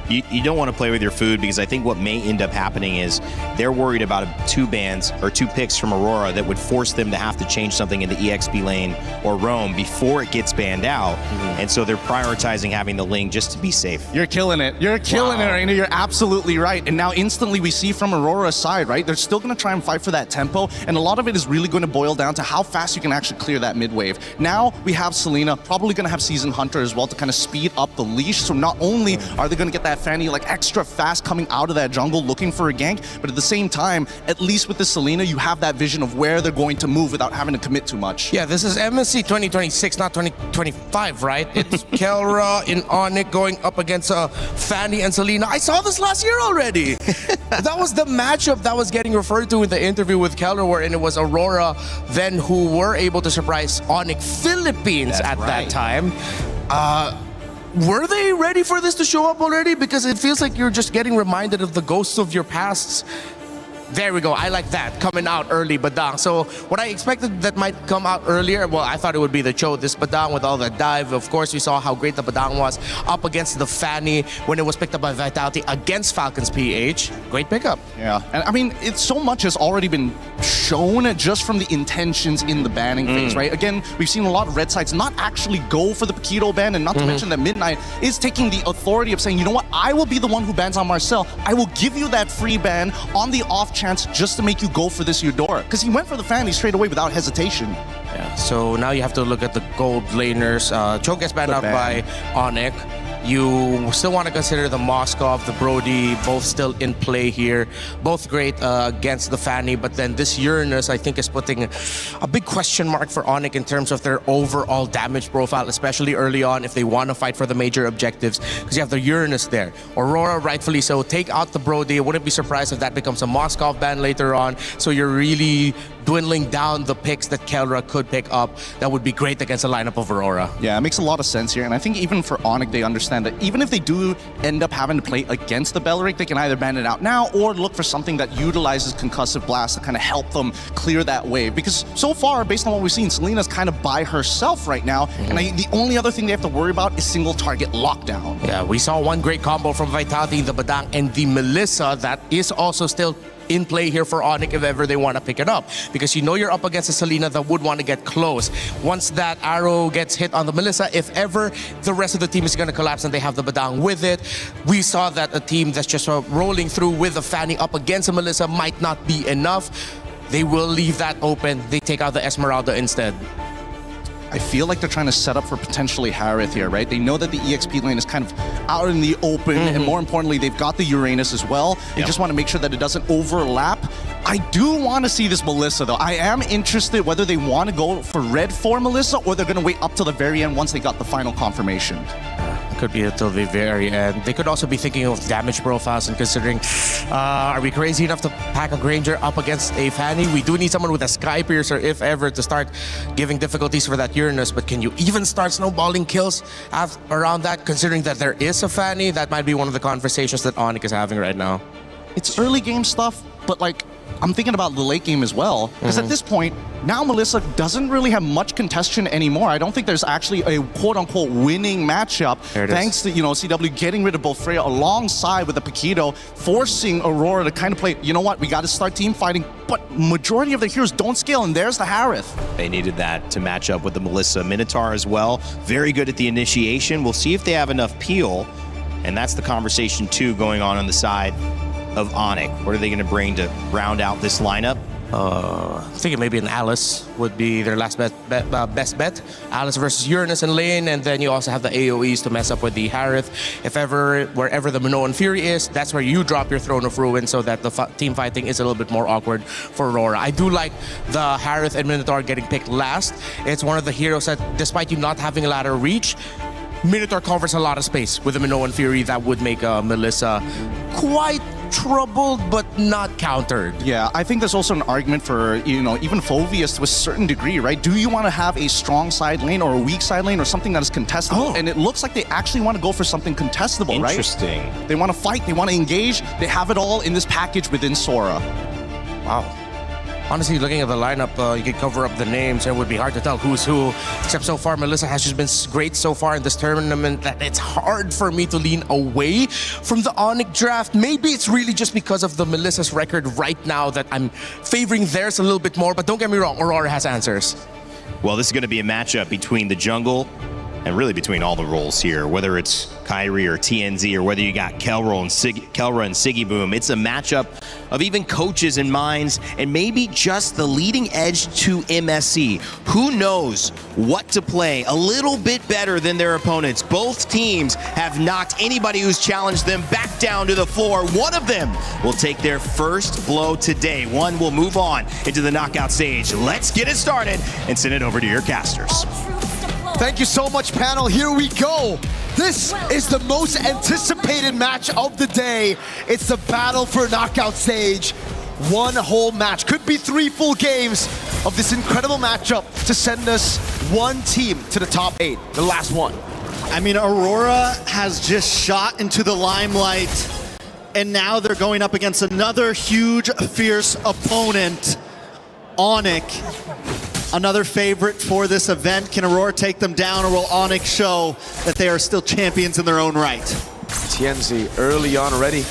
You don't want to play with your food, because I think what may end up happening is they're worried about 2 bans or 2 picks from Aurora that would force them to have to change something in the EXP lane or roam before it gets banned out. And so they're prioritizing having the Ling just to be safe. You're killing it. You're killing it, Raina. You're absolutely right. And now instantly we see from Aurora's side, right? They're still going to try and fight for that tempo. And a lot of it is really going to boil down to how fast you can actually clear that mid wave. Now we have Selena, probably going to have Season Hunter as well to kind of speed up the leash. So not only are they going to get that Fanny like extra fast coming out of that jungle looking for a gank, but at the same time, at least with the Selena, you have that vision of where they're going to move without having to commit too much. Yeah, this is MSC 2026, not 2025, right? It's Kelra in Onyx going up against Fanny and Selena. I saw this last year already. That was the matchup that was getting referred to in the interview with Kelra, wherein it was Aurora then who were able to surprise Onyx Philippines that time. Were they ready for this to show up already? Because it feels like you're just getting reminded of the ghosts of your pasts. There we go. I like that. Coming out early, Badang. So what I expected that might come out earlier, well, I thought it would be the Cho. This Badang with all the dive. Of course, we saw how great the Badang was up against the Fanny when it was picked up by Vitality against Falcons PH. Great pickup. Yeah. And I mean, it's so much has already been shown just from the intentions in the banning phase, right? Again, we've seen a lot of red sides not actually go for the Paquito ban, and not to mention that Midnight is taking the authority of saying, you know what, I will be the one who bans on Marcel. I will give you that free ban on the off chance just to make you go for this Eudora. Because he went for the Fanny straight away without hesitation. Yeah, so now you have to look at the gold laners. Cho gets banned out by Onyx. You still want to consider the Moskov, the Brody, both still in play here. Both great against the Fanny, but then this Uranus, I think, is putting a big question mark for Onyx in terms of their overall damage profile, especially early on if they want to fight for the major objectives, because you have the Uranus there. Aurora, rightfully so, take out the Brody. I wouldn't be surprised if that becomes a Moskov ban later on, so you're really dwindling down the picks that Kelra could pick up. That would be great against a lineup of Aurora. Yeah, it makes a lot of sense here, and I think even for Onyx, they understand that even if they do end up having to play against the Belleric, they can either ban it out now or look for something that utilizes concussive blast to kind of help them clear that wave. Because so far, based on what we've seen, Selena's kind of by herself right now, and the only other thing they have to worry about is single target lockdown. Yeah, we saw one great combo from Vitality, the Badang, and the Melissa that is also still in play here for Onyx if ever they want to pick it up, because you know you're up against a Selena that would want to get close. Once that arrow gets hit on the Melissa, if ever the rest of the team is going to collapse and they have the Badang with it, we saw that a team that's just rolling through with a Fanny up against a Melissa might not be enough. They will leave that open. They take out the Esmeralda instead. I feel like they're trying to set up for potentially Harith here, right? They know that the EXP lane is kind of out in the open, and more importantly, they've got the Uranus as well. They just want to make sure that it doesn't overlap. I do want to see this Melissa, though. I am interested whether they want to go for red for Melissa or they're going to wait up till the very end once they got the final confirmation. Could be until the very end. They could also be thinking of damage profiles and considering, are we crazy enough to pack a Granger up against a Fanny? We do need someone with a Sky Piercer, if ever, to start giving difficulties for that Uranus. But can you even start snowballing kills around that, considering that there is a Fanny? That might be one of the conversations that Onyx is having right now. It's early game stuff, but like, I'm thinking about the late game as well, because at this point, now Melissa doesn't really have much contention anymore. I don't think there's actually a quote-unquote winning matchup, thanks to, CW getting rid of both Freya alongside with the Paquito, forcing Aurora to kind of play, you know what, we got to start team fighting, but majority of the heroes don't scale, and there's the Harith. They needed that to match up with the Melissa. Minotaur as well, very good at the initiation. We'll see if they have enough peel, and that's the conversation too going on the side of Onyx. What are they going to bring to round out this lineup? I'm thinking maybe an Alice would be their last best bet. Alice versus Uranus in lane, and then you also have the AoEs to mess up with the Harith. If ever, wherever the Minoan Fury is, that's where you drop your Throne of Ruin so that the team fighting is a little bit more awkward for Aurora. I do like the Harith and Minotaur getting picked last. It's one of the heroes that, despite you not having a ladder reach, Minotaur covers a lot of space with the Minoan Fury that would make Melissa quite troubled but not countered. Yeah, I think there's also an argument for, even Phoveus to a certain degree, right? Do you want to have a strong side lane or a weak side lane or something that is contestable? And it looks like they actually want to go for something contestable, right? Interesting. They want to fight, they want to engage, they have it all in this package within Sora. Wow. Honestly, looking at the lineup, you could cover up the names and it would be hard to tell who's who. Except so far, Melissa has just been great so far in this tournament that it's hard for me to lean away from the Onyx draft. Maybe it's really just because of the Melissa's record right now that I'm favoring theirs a little bit more, but don't get me wrong, Aurora has answers. Well, this is going to be a matchup between the jungle and really between all the roles here, whether it's Kyrie or TNZ or whether you got Kelra and Siggy Boom. It's a matchup of even coaches and minds and maybe just the leading edge to MSC. Who knows what to play a little bit better than their opponents. Both teams have knocked anybody who's challenged them back down to the floor. One of them will take their first blow today. One will move on into the knockout stage. Let's get it started and send it over to your casters. Thank you so much, panel. Here we go. This is the most anticipated match of the day. It's the battle for knockout stage. One whole match. Could be 3 full games of this incredible matchup to send us one team to the top 8. The last one. I mean, Aurora has just shot into the limelight, and now they're going up against another huge, fierce opponent, Onyx. Another favorite for this event. Can Aurora take them down, or will Onyx show that they are still champions in their own right? TNZ early on already.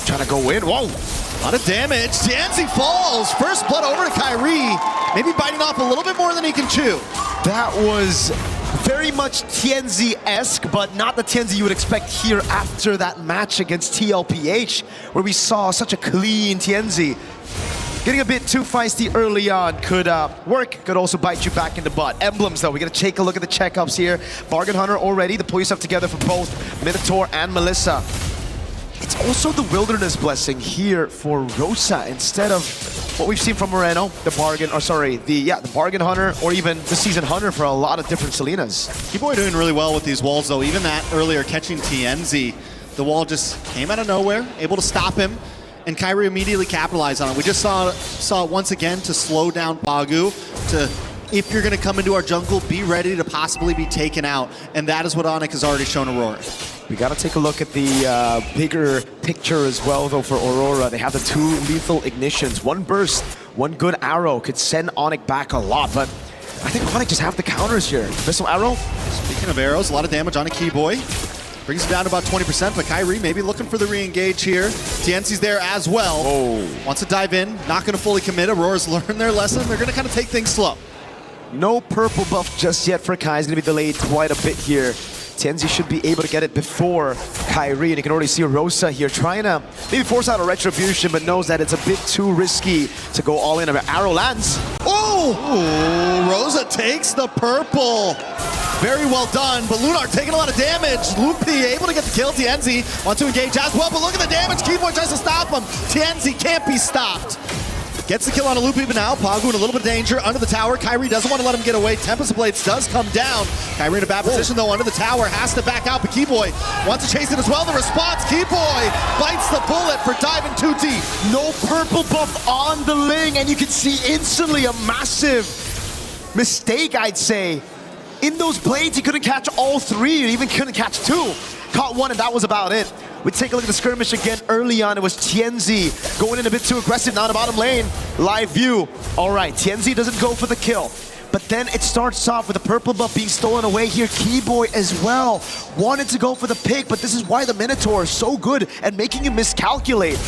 Trying to go in. Whoa! A lot of damage. TNZ falls. First blood over to Kyrie. Maybe biting off a little bit more than he can chew. That was very much TNZ-esque, but not the TNZ you would expect here after that match against TLPH, where we saw such a clean TNZ. Getting a bit too feisty early on could work, could also bite you back in the butt. Emblems though, we gotta take a look at the checkups here. Bargain Hunter already to pull yourself together for both Minotaur and Melissa. It's also the Wilderness Blessing here for Rosa instead of what we've seen from Moreno, the Bargain Hunter, or even the Season Hunter for a lot of different Selenas. Keyboy doing really well with these walls though. Even that earlier catching TNZ, the wall just came out of nowhere, able to stop him. And Kyrie immediately capitalized on it. We just saw it once again to slow down Bagu, to, if you're going to come into our jungle, be ready to possibly be taken out. And that is what Onyx has already shown Aurora. We got to take a look at the bigger picture as well, though, for Aurora. They have the 2 lethal ignitions. One burst, one good arrow could send Onyx back a lot, but I think Onyx just have the counters here. Missile arrow. Speaking of arrows, a lot of damage on a Keyboy. Brings it down to about 20%, but Kyrie maybe looking for the re-engage here. TNC's there as well. Wants to dive in, not going to fully commit. Aurora's learned their lesson. They're going to kind of take things slow. No purple buff just yet for Kai. He's going to be delayed quite a bit here. TNZ should be able to get it before Kyrie, and you can already see Rosa here trying to maybe force out a retribution, but knows that it's a bit too risky to go all in. Arrow lands. Oh! Rosa takes the purple. Very well done, but Lunar taking a lot of damage. Loopy able to get the kill. TNZ wants to engage as well, but look at the damage. Keyboy tries to stop him. TNZ can't be stopped. Gets the kill on a Loopy, but now Pagu in a little bit of danger under the tower. Kyrie doesn't want to let him get away. Tempest of Blades does come down. Kyrie in a bad position though under the tower. Has to back out, but Keyboy wants to chase it as well. The response, Keyboy bites the bullet for diving too deep. No purple buff on the Ling, and you can see instantly a massive mistake, I'd say. In those blades, he couldn't catch all 3, or even couldn't catch 2. Caught 1, and that was about it. We take a look at the skirmish again. Early on, it was TNZ going in a bit too aggressive. Now the bottom lane, live view. All right, TNZ doesn't go for the kill. But then it starts off with the purple buff being stolen away here. Keyboy as well wanted to go for the pick, but this is why the Minotaur is so good at making him miscalculate.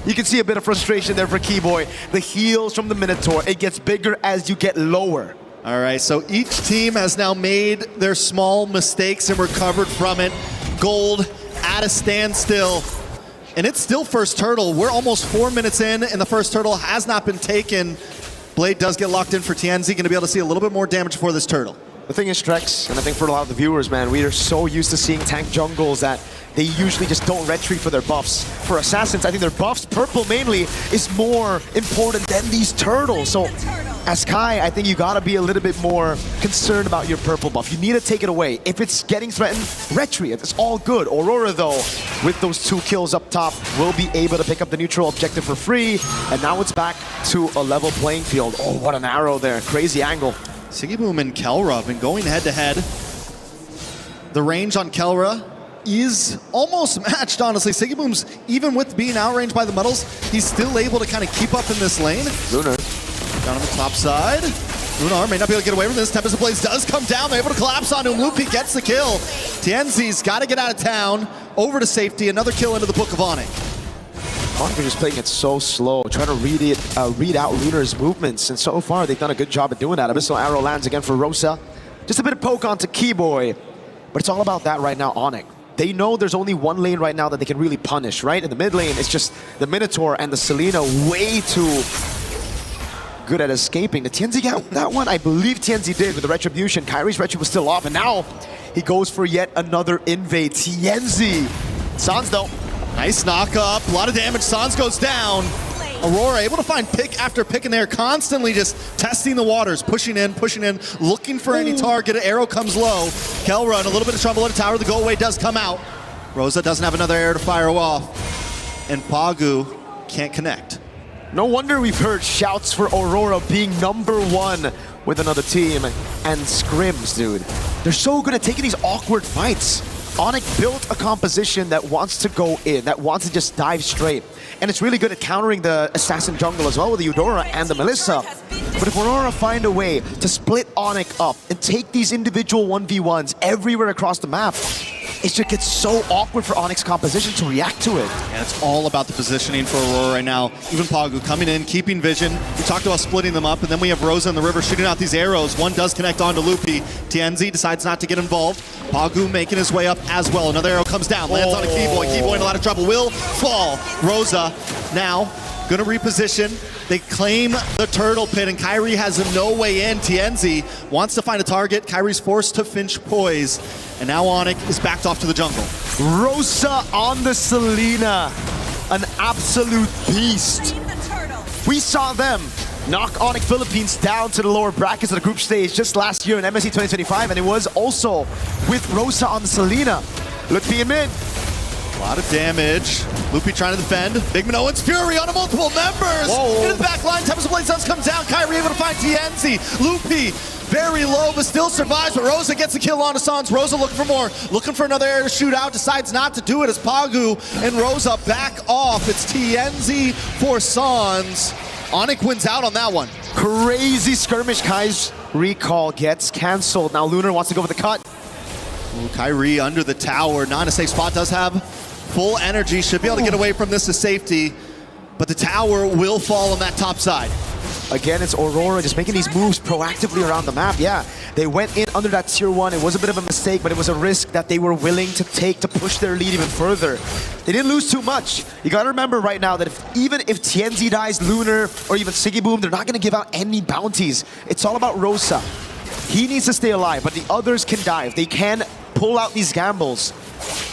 You can see a bit of frustration there for Keyboy. The heals from the Minotaur, it gets bigger as you get lower. All right, so each team has now made their small mistakes and recovered from it. Gold at a standstill, and it's still first turtle. We're almost 4 minutes in, and the first turtle has not been taken. Blade does get locked in for TNZ, going to be able to see a little bit more damage for this turtle. The thing is, Strex, and I think for a lot of the viewers, man, we are so used to seeing tank jungles that they usually just don't retreat for their buffs. For Assassins, I think their buffs, purple mainly, is more important than these turtles. So As Kai, I think you gotta be a little bit more concerned about your purple buff. You need to take it away. If it's getting threatened, retreat. It's all good. Aurora, though, with those 2 kills up top, will be able to pick up the neutral objective for free. And now it's back to a level playing field. Oh, what an arrow there. Crazy angle. Sigiboom and Kelra have been going head-to-head. The range on Kelra is almost matched, honestly. Sigiboom's, even with being outranged by the metals, he's still able to kind of keep up in this lane. Lunar. Down on the top side. Lunar may not be able to get away from this. Tempest of Blaze does come down. They're able to collapse on him. Lupi gets the kill. Tienzi's got to get out of town. Over to safety. Another kill into the Book of Onyx. Onyx is just playing it so slow, trying to read out Lunar's movements. And so far, they've done a good job at doing that. Abyssal Arrow lands again for Rosa. Just a bit of poke onto Keyboy. But it's all about that right now, Onyx. They know there's only one lane right now that they can really punish, right? In the mid lane, it's just the Minotaur and the Selena way too good at escaping. Did Tienzi get that one? I believe Tienzi did with the Retribution. Kyrie's Retri was still off, and now he goes for yet another invade. Tienzi. Sans, though. Nice knock up. A lot of damage. Sans goes down. Aurora able to find pick after pick in there, constantly just testing the waters, pushing in, looking for any target. Arrow comes low. Kelra in a little bit of trouble at a tower. The go away does come out. Rosa doesn't have another arrow to fire off. And Pagu can't connect. No wonder we've heard shouts for Aurora being #1 with another team. And scrims, dude. They're so good at taking these awkward fights. Onyx built a composition that wants to go in, that wants to just dive straight. And it's really good at countering the Assassin jungle as well with the Eudora and the Melissa. But if Aurora find a way to split Onyx up and take these individual 1v1s everywhere across the map, it just gets so awkward for Onyx composition to react to it. And it's all about the positioning for Aurora right now. Even Pagu coming in, keeping vision. We talked about splitting them up, and then we have Rosa in the river shooting out these arrows. One does connect onto Lupi. Tienzi decides not to get involved. Pagu making his way up as well. Another arrow comes down, lands on a Keyboy. Keyboy in a lot of trouble, will fall. Rosa now gonna reposition. They claim the turtle pit, and Kyrie has no way in. Tienzi wants to find a target. Kyrie's forced to Finch Poise, and now Onyx is backed off to the jungle. Rosa on the Selena, an absolute beast. We saw them knock Onyx Philippines down to the lower brackets of the group stage just last year in MSC 2025, and it was also with Rosa on the Selena. Look being mid. A lot of damage. Lupi trying to defend. Big Minoan's Fury on multiple members. Whoa. Into the back line. Tempest of Blaze does come down. Kyrie able to find Tienzi. Lupi very low, but still survives. But Rosa gets a kill on Sans. Rosa looking for more. Looking for another air to shoot out. Decides not to do it as Pagu and Rosa back off. It's Tienzi for Sans. Onyx wins out on that one. Crazy skirmish. Kai's recall gets canceled. Now Lunar wants to go for the cut. Ooh, Kyrie under the tower. Not in a safe spot. Does have full energy. Should be able to get away from this to safety. But the tower will fall on that top side. Again, it's Aurora just making these moves proactively around the map. Yeah, they went in under that tier 1. It was a bit of a mistake, but it was a risk that they were willing to take to push their lead even further. They didn't lose too much. You gotta remember right now that even if Tienzi dies, Lunar, or even Sigiboom, they're not gonna give out any bounties. It's all about Rosa. He needs to stay alive, but the others can dive. They can pull out these gambles.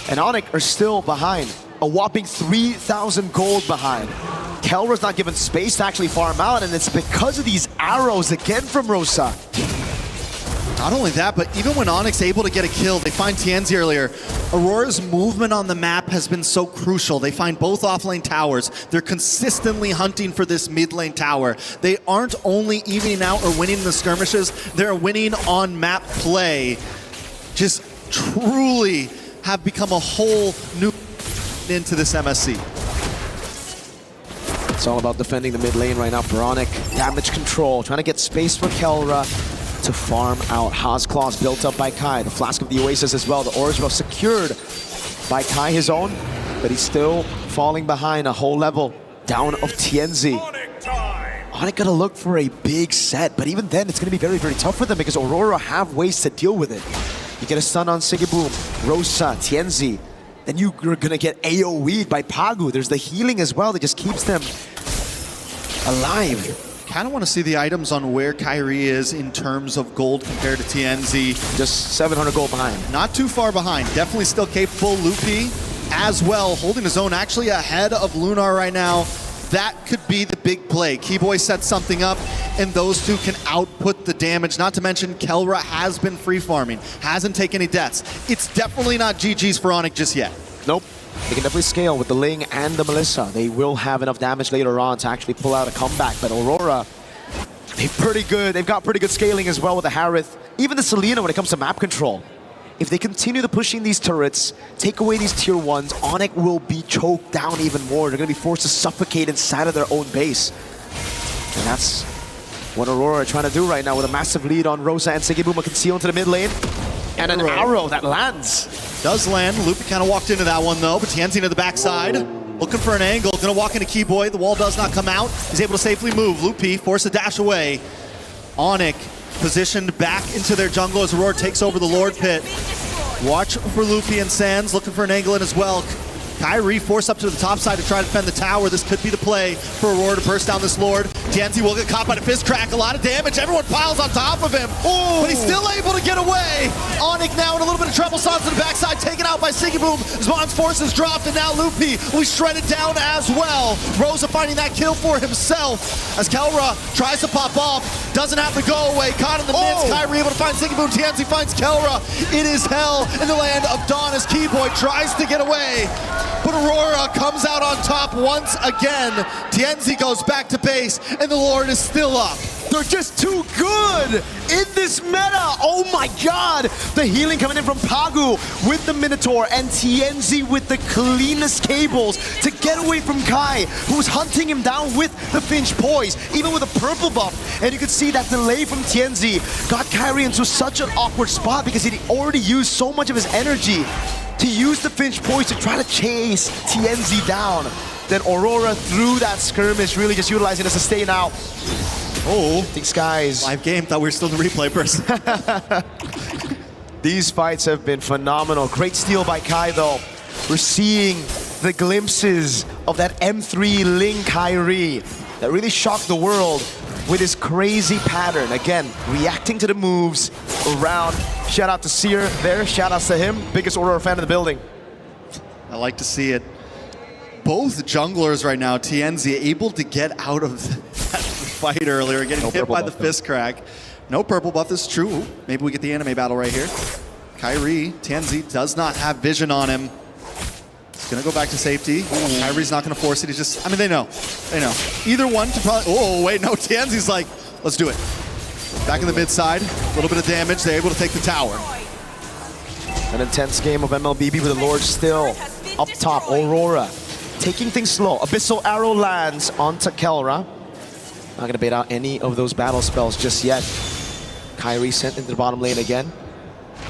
And Onyx are still behind. A whopping 3,000 gold behind. Kelra's not given space to actually farm out, and it's because of these arrows again from Rosa. Not only that, but even when Onyx able to get a kill, they find Tienzi earlier. Aurora's movement on the map has been so crucial. They find both offlane towers. They're consistently hunting for this mid lane tower. They aren't only evening out or winning the skirmishes, they're winning on map play. Just truly have become a whole new into this MSC. It's all about defending the mid lane right now for Onyx. Damage control, trying to get space for Kelra to farm out. Haas Claws built up by Kai. The Flask of the Oasis as well. The Orange secured by Kai, his own, but he's still falling behind a whole level down of Tienzi. Onyx gotta look for a big set, but even then it's gonna be very, very tough for them because Aurora have ways to deal with it. You get a stun on Sigiboom, Rosa, Tienzi, then you're gonna get AoE'd by Pagu. There's the healing as well that just keeps them alive. Kind of want to see the items on where Kyrie is in terms of gold compared to Tienzi. Just 700 gold behind. Not too far behind. Definitely still capable. Lupi as well, holding his own, actually ahead of Lunar right now. that could be the big play. Keyboy sets something up, and those two can output the damage. Not to mention, Kelra has been free farming, hasn't taken any deaths. It's definitely not GG's for Onyx just yet. Nope. They can definitely scale with the Ling and the Melissa. They will have enough damage later on to actually pull out a comeback. But Aurora, they're pretty good. They've got pretty good scaling as well with the Harith. Even the Selena when it comes to map control. If they continue to pushing these turrets, take away these tier 1s, Onyx will be choked down even more. They're going to be forced to suffocate inside of their own base. And that's what Aurora are trying to do right now with a massive lead on Rosa and Sigibuma concealed into the mid lane. And an arrow that lands. Does land. Loopy kind of walked into that one though, but Tianzi to the backside. Looking for an angle, gonna walk into Keyboy. The wall does not come out. He's able to safely move. Loopy forced a dash away. Onyx positioned back into their jungle as Aurora takes over the Lord Pit. Watch for Loopy and Sands, looking for an angle in as well. Kyrie forced up to the top side to try to defend the tower. This could be the play for Aurora to burst down this Lord. Tianzi will get caught by the fist crack. A lot of damage. Everyone piles on top of him. Ooh. But he's still able to get away. Onyx now in a little bit of trouble. Sans to the backside, taken out by Sigiboom. Zmon's forces dropped, and now Loopy will be shredded down as well. Rosa finding that kill for himself as Kelra tries to pop off. Doesn't have to go away. Caught in the midst. Kyrie able to find Sigiboom. Tianzi finds Kelra. It is hell in the land of Dawn as Keyboy tries to get away. But Aurora comes out on top once again. Tianzi goes back to base, and the Lord is still up. They're just too good in this meta. Oh my god. The healing coming in from Pagu with the Minotaur and Tianzi with the cleanest cables to get away from Kai, who's hunting him down with the Finch Poise, even with a purple buff. And you can see that delay from Tianzi got Kyrie into such an awkward spot because he already used so much of his energy to use the Finch Poise to try to chase Tianzi down. Then Aurora through that skirmish, really just utilizing a sustain out. Oh, these guys. Live game, thought we were still in the replay person. These fights have been phenomenal. Great steal by Kai though. We're seeing the glimpses of that M3 Ling Kyrie that really shocked the world with his crazy pattern. Again, reacting to the moves around. Shout out to Seer there, shout outs to him. Biggest Aurora fan in the building. I like to see it. Both junglers right now, Tianzi able to get out of that fight earlier, getting hit by the fist crack. No purple buff, this is true. Maybe we get the anime battle right here. Kyrie, Tianzi does not have vision on him. He's gonna go back to safety. Kyrie's not gonna force it, he's just, I mean, they know. They know. Either one to probably, oh wait, no, Tianzi's like, let's do it. Back in the mid side, a little bit of damage, they're able to take the tower. An intense game of MLBB with the Lord still up top. Aurora taking things slow. Abyssal Arrow lands onto Kelra. Not gonna bait out any of those battle spells just yet. Kyrie sent into the bottom lane again.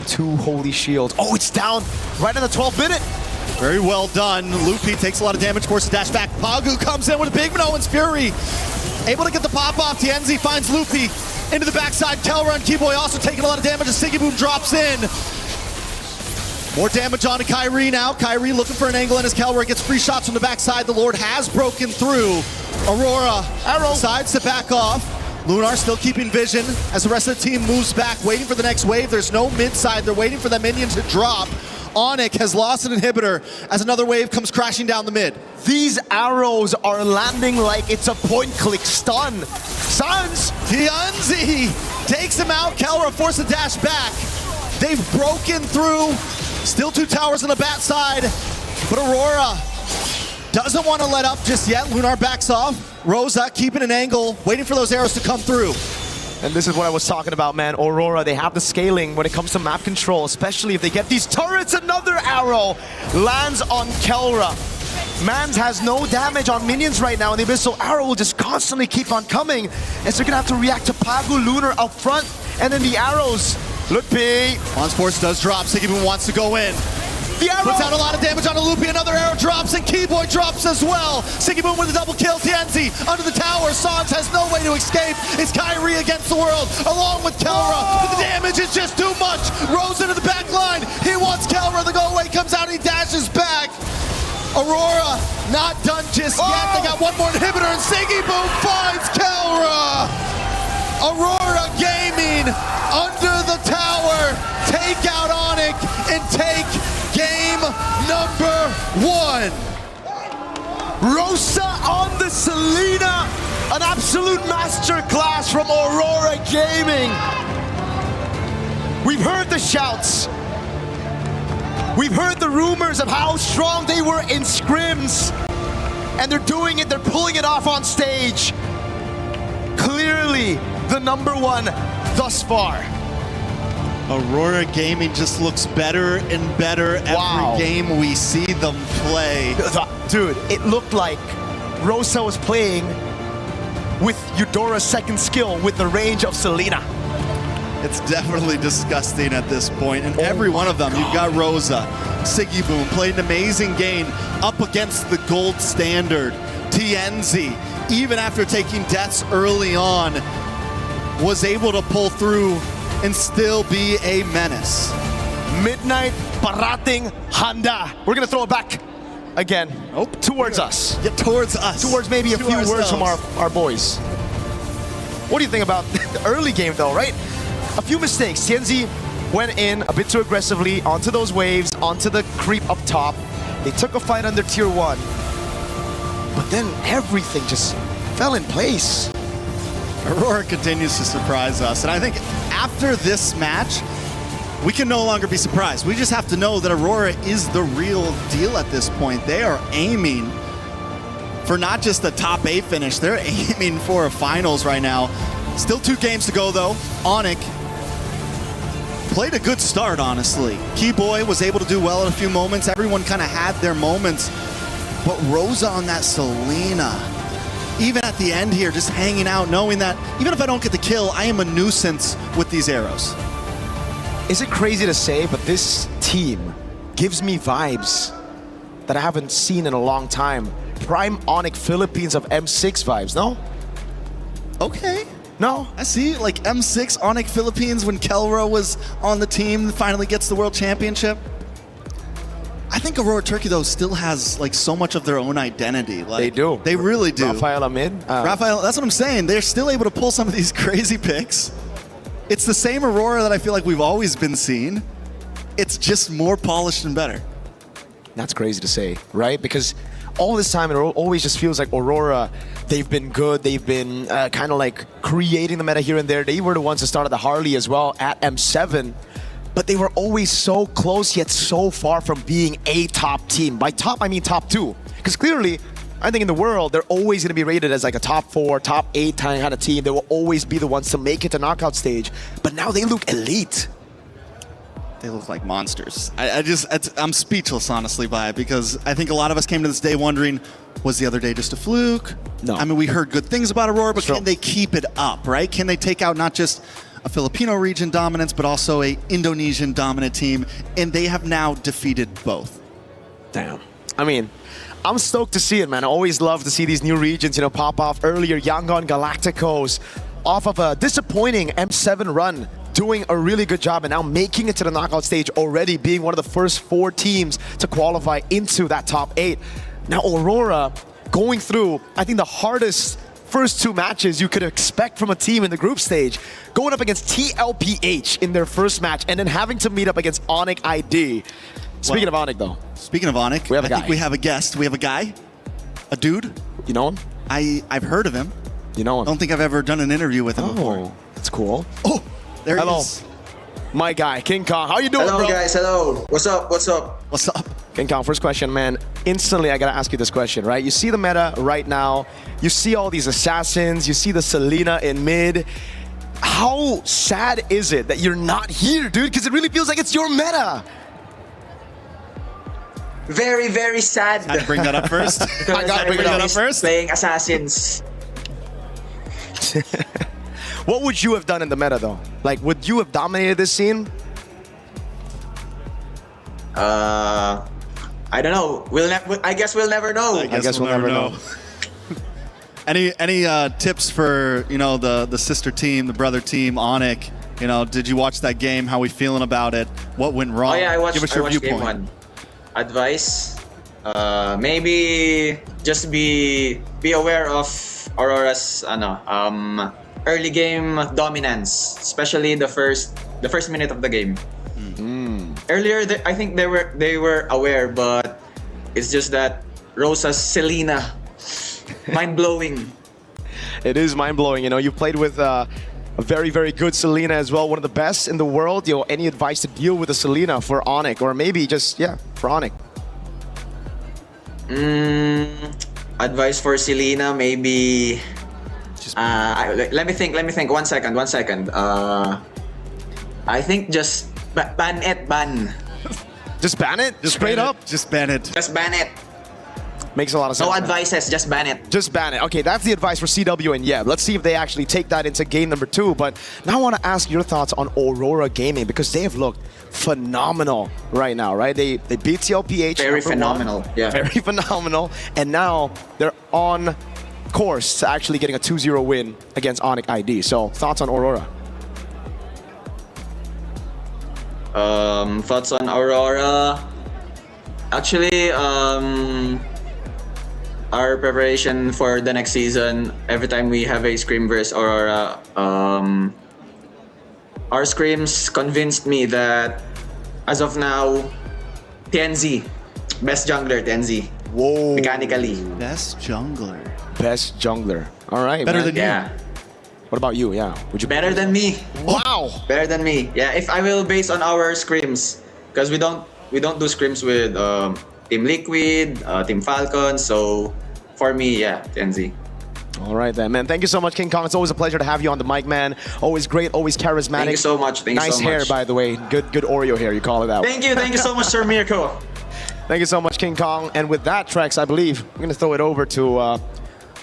2 holy shields. Oh, it's down right in the 12th minute. Very well done. Loopy takes a lot of damage, forces dash back. Pagu comes in with a big Minoan's Fury. Able to get the pop off. Tianzi finds Loopy into the backside. Kelra and Keyboy also taking a lot of damage as Sigiboom drops in. More damage onto Kyrie now. Kyrie looking for an angle in as Kelra gets free shots from the backside. The Lord has broken through. Aurora decides to back off. Lunar still keeping vision as the rest of the team moves back, waiting for the next wave. There's no mid side. They're waiting for the minion to drop. Onyx has lost an inhibitor as another wave comes crashing down the mid. These arrows are landing like it's a point-click stun. Sans! Tianzi takes him out. Kelra forced a dash back. They've broken through. Still 2 towers on the bat side, but Aurora doesn't want to let up just yet. Lunar backs off. Rosa keeping an angle, waiting for those arrows to come through. And this is what I was talking about, man. Aurora, they have the scaling when it comes to map control, especially if they get these turrets. Another arrow lands on Kelra. Mans has no damage on minions right now, and the Abyssal Arrow will just constantly keep on coming. And so they're gonna have to react to Pagu Lunar up front, and then the arrows. Look, P. On's force does drop. Sigiboom wants to go in. The arrow puts out a lot of damage on a Loopy. Another arrow drops, and Keyboy drops as well. Sigiboom with a double kill. Tianzi under the tower. Sans has no way to escape. It's Kyrie against the world, along with Kelra. But the damage is just too much. Rose into the back line. He wants Kelra. The go away comes out. He dashes back. Aurora not done just yet. They got one more inhibitor, and Sigiboom finds Kelra. Aurora Gaming under the tower. Take out Onyx and take game number 1. Rosa on the Selena, an absolute masterclass from Aurora Gaming. We've heard the shouts. We've heard the rumors of how strong they were in scrims. And they're doing it, they're pulling it off on stage. Clearly the number one thus far. Aurora Gaming just looks better and better every game we see them play. Dude, it looked like Rosa was playing with Eudora's second skill with the range of Selena. It's definitely disgusting at this point. And every one of them, you've got Rosa, Siggy Boom, played an amazing game up against the gold standard. TNZ, even after taking deaths early on, was able to pull through and still be a menace. Midnight Parating Handa. We're gonna throw it back again. Towards us. Yeah, towards us. Towards maybe a few words from our boys. What do you think about the early game though, right? A few mistakes. TNZ went in a bit too aggressively onto those waves, onto the creep up top. They took a fight under tier 1. But then everything just fell in place. Aurora continues to surprise us. And I think after this match, we can no longer be surprised. We just have to know that Aurora is the real deal at this point. They are aiming for not just a top 8 finish, they're aiming for a finals right now. Still 2 games to go though. Onyx played a good start, honestly. Keyboy was able to do well at a few moments. Everyone kind of had their moments. But Rosa on that Selena, even at the end here, just hanging out, knowing that even if I don't get the kill, I am a nuisance with these arrows. Is it crazy to say, but this team gives me vibes that I haven't seen in a long time. Prime Onyx Philippines of M6 vibes, no? Okay. No? I see, like M6 Onyx Philippines when Kelro was on the team, finally gets the World Championship. I think Aurora Turkey, though, still has like so much of their own identity. Like, they do. They really do. Rafael Amid. Rafael, that's what I'm saying. They're still able to pull some of these crazy picks. It's the same Aurora that I feel like we've always been seeing. It's just more polished and better. That's crazy to say, right? Because all this time, it always just feels like Aurora, they've been good. They've been kind of like creating the meta here and there. They were the ones that started the Harley as well at M7. But they were always so close, yet so far from being a top team. By top, I mean top 2. Because clearly, I think in the world, they're always going to be rated as like a top 4, top 8 kind of team. They will always be the ones to make it to knockout stage. But now they look elite. They look like monsters. I'm speechless, honestly, by it, because I think a lot of us came to this day wondering, was the other day just a fluke? No. I mean, we heard good things about Aurora, but can they keep it up, right? Can they take out not just a Filipino region dominance, but also a Indonesian dominant team? And they have now defeated both. Damn. I mean, I'm stoked to see it, man. I always love to see these new regions, pop off. Earlier, Yangon Galacticos, off of a disappointing M7 run, doing a really good job and now making it to the knockout stage already, being one of the first 4 teams to qualify into that top 8. Now Aurora going through, I think, the hardest first 2 matches you could expect from a team in the group stage, going up against TLPH in their first match and then having to meet up against Onyx ID. Speaking of Onyx, though. Speaking of Onyx, we have a guy. I think we have a guest. We have a guy, a dude. You know him? I've heard of him. You know him? I don't think I've ever done an interview with him before. That's cool. Oh, there Hello. he is. My guy, King Kong. How you doing, Hello, bro? guys. Hello. What's up? What's up? What's up? King Kong, first question, man. Instantly, I gotta ask you this question, right? You see the meta right now. You see all these assassins. You see the Selena in mid. How sad is it that you're not here, dude? Because it really feels like it's your meta. Very, very sad. Had to bring that up first. I gotta bring that up first. Playing assassins. What would you have done in the meta, though? Like, would you have dominated this scene? I don't know. I guess we'll never know. I guess we'll never know. Any tips for the sister team, the brother team, Onyx? Did you watch that game? How we feeling about it? What went wrong? Oh yeah, I watched. Give us your viewpoint. Game 1. Advice: maybe just be aware of Aurora's early game dominance, especially the first minute of the game. Earlier, I think they were aware, but it's just that Rosa's Selena mind-blowing. It is mind-blowing. You know, you played with a very, very good Selena as well, one of the best in the world. You know, any advice to deal with a Selena for Onyx, or maybe just, yeah, for Onyx? Advice for Selena, maybe... let me think. 1 second. I think just ban it. Just ban it? Just straight up? Just ban it. Just ban it. Makes a lot of sense. No advices, just ban it. Just ban it. Okay, that's the advice for CW and Yeb. Let's see if they actually take that into game number 2. But now I want to ask your thoughts on Aurora Gaming, because they have looked phenomenal right now, right? They beat TLPH. Very phenomenal. 1. Yeah. Very phenomenal. And now they're on course to actually getting a 2-0 win against Onyx ID. So thoughts on Aurora? Thoughts on Aurora? Actually, our preparation for the next season, every time we have a scrim versus Aurora, our scrims convinced me that as of now, TNZ, best jungler, TNZ. Whoa. Mechanically. Best jungler. Best jungler. All right. Better man. than you. Yeah. What about you? Yeah. Would you Better than me. Wow. Better than me. Yeah, if I will base on our scrims, because we don't do scrims with Team Liquid, Team Falcon, so for me, yeah, TNZ. All right then, man. Thank you so much, King Kong. It's always a pleasure to have you on the mic, man. Always great, always charismatic. Thank you so much. Nice hair, by the way. Good Oreo hair, you call it that. Thank you so much, Sir Mirko. Thank you so much, King Kong. And with that, Trex, I believe we're gonna throw it over to a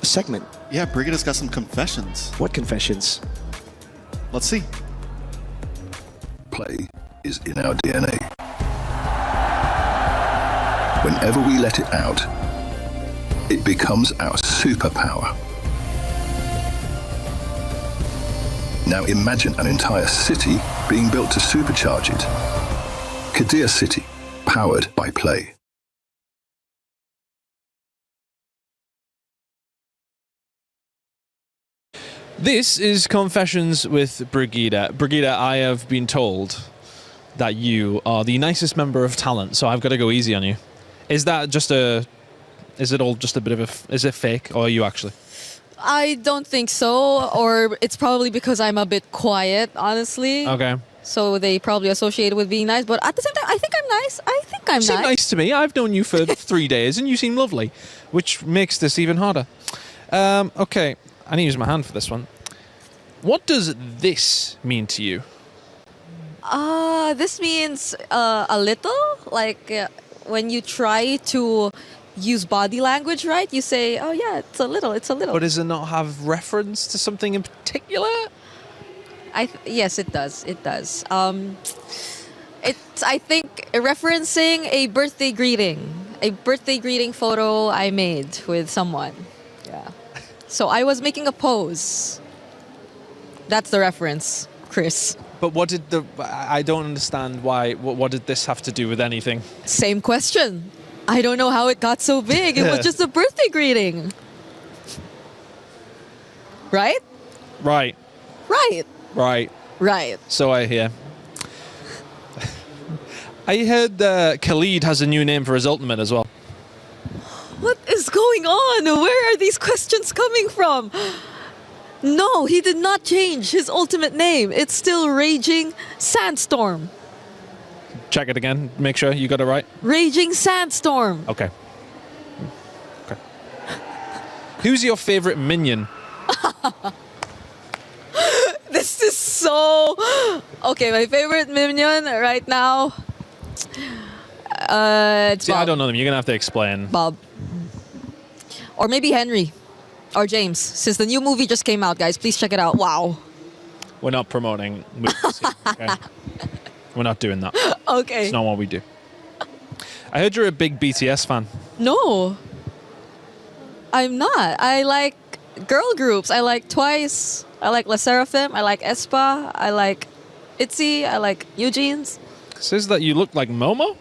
segment. Yeah, Brigida's got some confessions. What confessions? Let's see. Play is in our DNA. Whenever we let it out, it becomes our superpower. Now imagine an entire city being built to supercharge it. Kadir City, powered by play. This is Confessions with Brigida. Brigida, I have been told that you are the nicest member of talent, so I've got to go easy on you. Is that just is it all just a bit of is it fake, or are you actually? I don't think so, or it's probably because I'm a bit quiet, honestly. Okay. So they probably associate it with being nice, but at the same time, I think I'm nice. You seem nice to me. I've known you for 3 days, and you seem lovely, which makes this even harder. Okay. I need to use my hand for this one. What does this mean to you? This means a little. Like when you try to use body language, right? You say, oh yeah, it's a little. But does it not have reference to something in particular? Yes, it does. It does. It's, I think, referencing a birthday greeting photo I made with someone. Yeah. So I was making a pose. That's the reference, Chris. But what did I don't understand why. What did this have to do with anything? Same question. I don't know how it got so big. It was just a birthday greeting. Right? Right. Right. Right. Right. So I hear. I heard Khalid has a new name for his ultimate as well. What is going on? Where are these questions coming from? No, he did not change his ultimate name. It's still Raging Sandstorm. Check it again. Make sure you got it right. Raging Sandstorm. Okay. Who's your favorite minion? This is so... Okay, my favorite minion right now... it's See, Bob. I don't know them. You're going to have to explain. Bob. Or maybe Henry. Or James. Since the new movie just came out, guys. Please check it out. Wow. We're not promoting movies here, okay? We're not doing that. Okay. It's not what we do. I heard you're a big BTS fan. No. I'm not. I like girl groups. I like Twice. I like La Seraphim. I like Aespa. I like ITZY. I like Eugene's. It says that you look like Momo?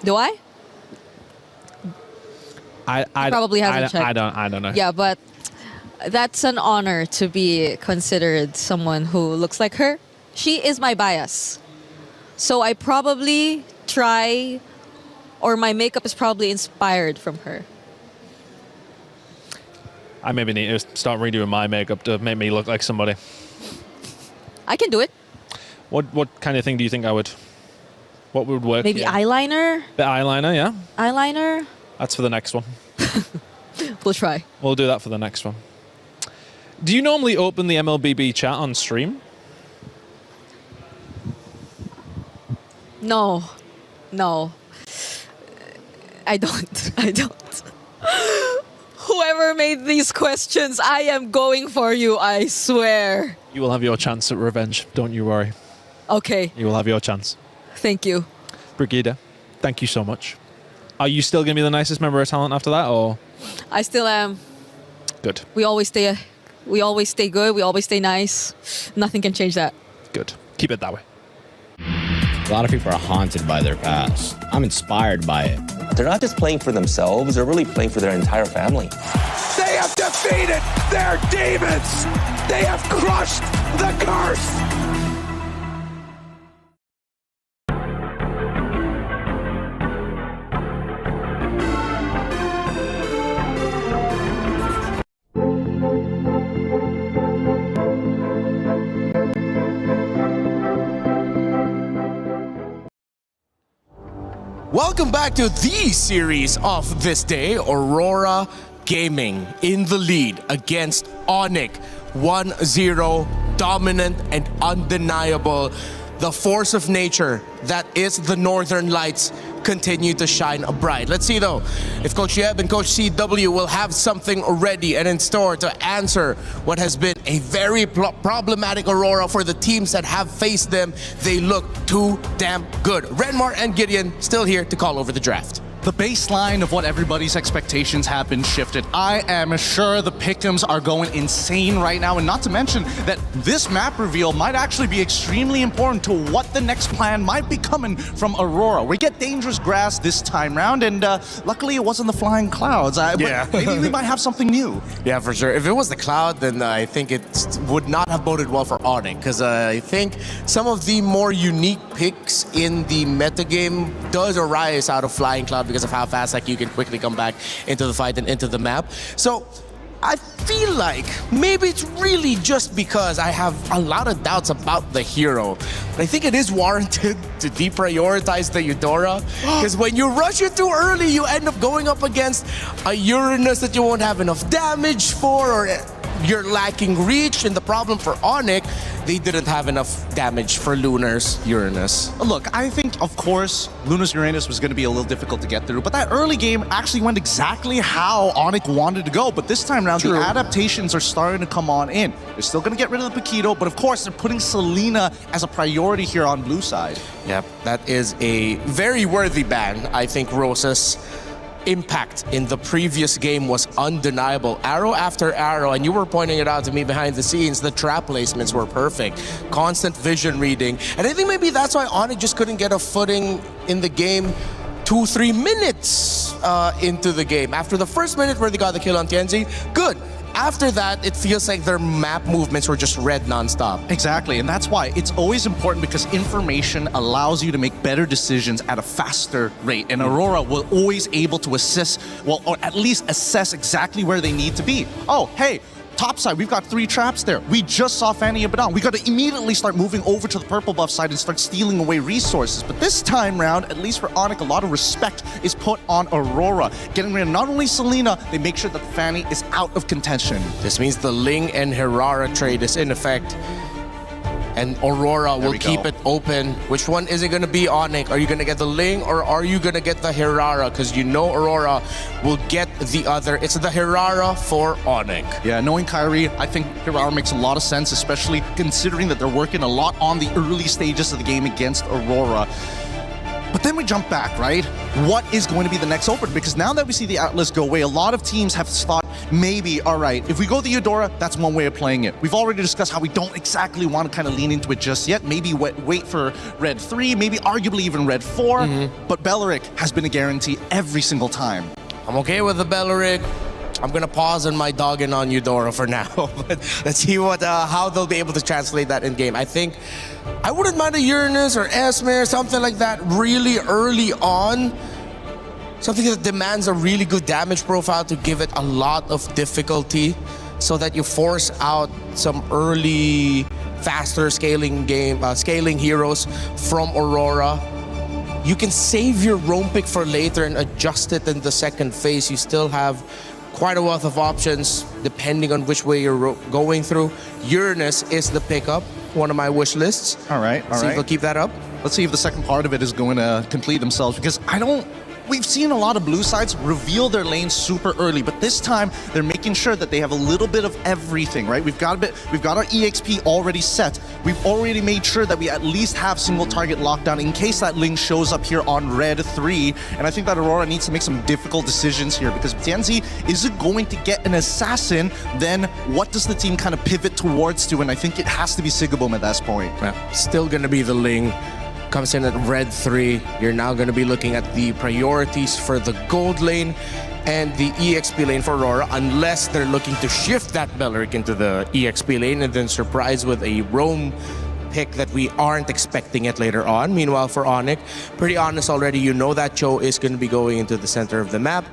Do I? I probably hasn't checked. I don't know. Yeah, but that's an honor to be considered someone who looks like her. She is my bias. So I probably try, or my makeup is probably inspired from her. I maybe need to start redoing my makeup to make me look like somebody. I can do it. What kind of thing do you think I would... What would work? Maybe eyeliner? Bit eyeliner, yeah. Eyeliner? That's for the next one. We'll try. We'll do that for the next one. Do you normally open the MLBB chat on stream? No. I don't. Whoever made these questions, I am going for you, I swear. You will have your chance at revenge, don't you worry. Okay. You will have your chance. Thank you. Brigida, thank you so much. Are you still going to be the nicest member of talent after that, or...? I still am. Good. We always stay good, we always stay nice. Nothing can change that. Good. Keep it that way. A lot of people are haunted by their past. I'm inspired by it. They're not just playing for themselves, they're really playing for their entire family. They have defeated their demons. They have crushed the curse. Welcome back to the series of this day. Aurora Gaming in the lead against Onyx. 1-0, dominant and undeniable. The force of nature that is the Northern Lights continue to shine bright. Let's see though if Coach Yeb and Coach CW will have something ready and in store to answer what has been a very problematic Aurora for the teams that have faced them. They look too damn good. Renmar and Gideon still here to call over the draft. The baseline of what everybody's expectations have been shifted. I am sure the pick'ems are going insane right now, and not to mention that this map reveal might actually be extremely important to what the next plan might be coming from Aurora. We get dangerous grass this time round, and luckily it wasn't the flying clouds. Yeah. But maybe we might have something new. Yeah, for sure. If it was the cloud, then I think it would not have boded well for Onyx, because I think some of the more unique picks in the metagame does arise out of flying cloud because of how fast you can quickly come back into the fight and into the map. So I feel like maybe it's really just because I have a lot of doubts about the hero. But I think it is warranted to deprioritize the Eudora, because when you rush it too early, you end up going up against a Uranus that you won't have enough damage for, or you're lacking reach. And the problem for Onyx, they didn't have enough damage for Lunar's Uranus. Look, I think, of course, Lunar's Uranus was going to be a little difficult to get through, but that early game actually went exactly how Onyx wanted to go. But this time around, the adaptations are starting to come on in. They're still going to get rid of the Paquito, but of course, they're putting Selena as a priority here on blue side. Yep, that is a very worthy ban. I think Rosa's impact in the previous game was undeniable. Arrow after arrow, and you were pointing it out to me behind the scenes, the trap placements were perfect. Constant vision reading. And I think maybe that's why Onyx just couldn't get a footing in the game 2-3 minutes into the game. After the first minute where they got the kill on Tianzi, good. After that, it feels like their map movements were just red nonstop. Exactly, and that's why it's always important, because information allows you to make better decisions at a faster rate. And Aurora will always able to assess, well, or at least assess exactly where they need to be. Oh, hey, top side, we've got 3 traps there. We just saw Fanny Abaddon. We got to immediately start moving over to the purple buff side and start stealing away resources. But this time round, at least for Onyx, a lot of respect is put on Aurora. Getting rid of not only Selena, they make sure that Fanny is out of contention. This means the Ling and Herrera trade is in effect. And Aurora will keep it open. Which one is it going to be, Onyx? Are you going to get the Ling, or are you going to get the Herrera? Because you know Aurora will get the other. It's the Herrera for Onyx. Yeah, knowing Kyrie, I think Herrera makes a lot of sense, especially considering that they're working a lot on the early stages of the game against Aurora. But then we jump back, right? What is going to be the next opener? Because now that we see the Atlas go away, a lot of teams have thought, maybe, all right, if we go the Eudora, that's one way of playing it. We've already discussed how we don't exactly want to kind of lean into it just yet. Maybe wait for Red 3, maybe arguably even Red 4. But Belleric has been a guarantee every single time. I'm okay with the Belleric. I'm gonna pause on my dogging on Eudora for now, but let's see how they'll be able to translate that in game. I think I wouldn't mind a Uranus or Esme or something like that really early on. something that demands a really good damage profile to give it a lot of difficulty so that you force out some early, faster scaling heroes from Aurora. You can save your roam pick for later and adjust it in the second phase. You still have quite a wealth of options depending on which way you're going through. Uranus is the pickup, one of my wish lists. All right. See if they'll keep that up. Let's see if the second part of it is going to complete themselves, because we've seen a lot of blue sides reveal their lanes super early, but this time they're making sure that they have a little bit of everything, right? We've got our EXP already set. We've already made sure that we at least have single target lockdown in case that Ling shows up here on red 3. And I think that Aurora needs to make some difficult decisions here, because Tianzi isn't going to get an assassin, then what does the team kind of pivot towards to? And I think it has to be Sigaboom at that point. Yeah, still going to be the Ling. Comes in at red 3. You're now going to be looking at the priorities for the gold lane and the EXP lane for Aurora, unless they're looking to shift that Beleric into the EXP lane and then surprise with a roam pick that we aren't expecting it later on. Meanwhile, for Onyx, pretty honest already, you know that Cho is going to be going into the center of the map.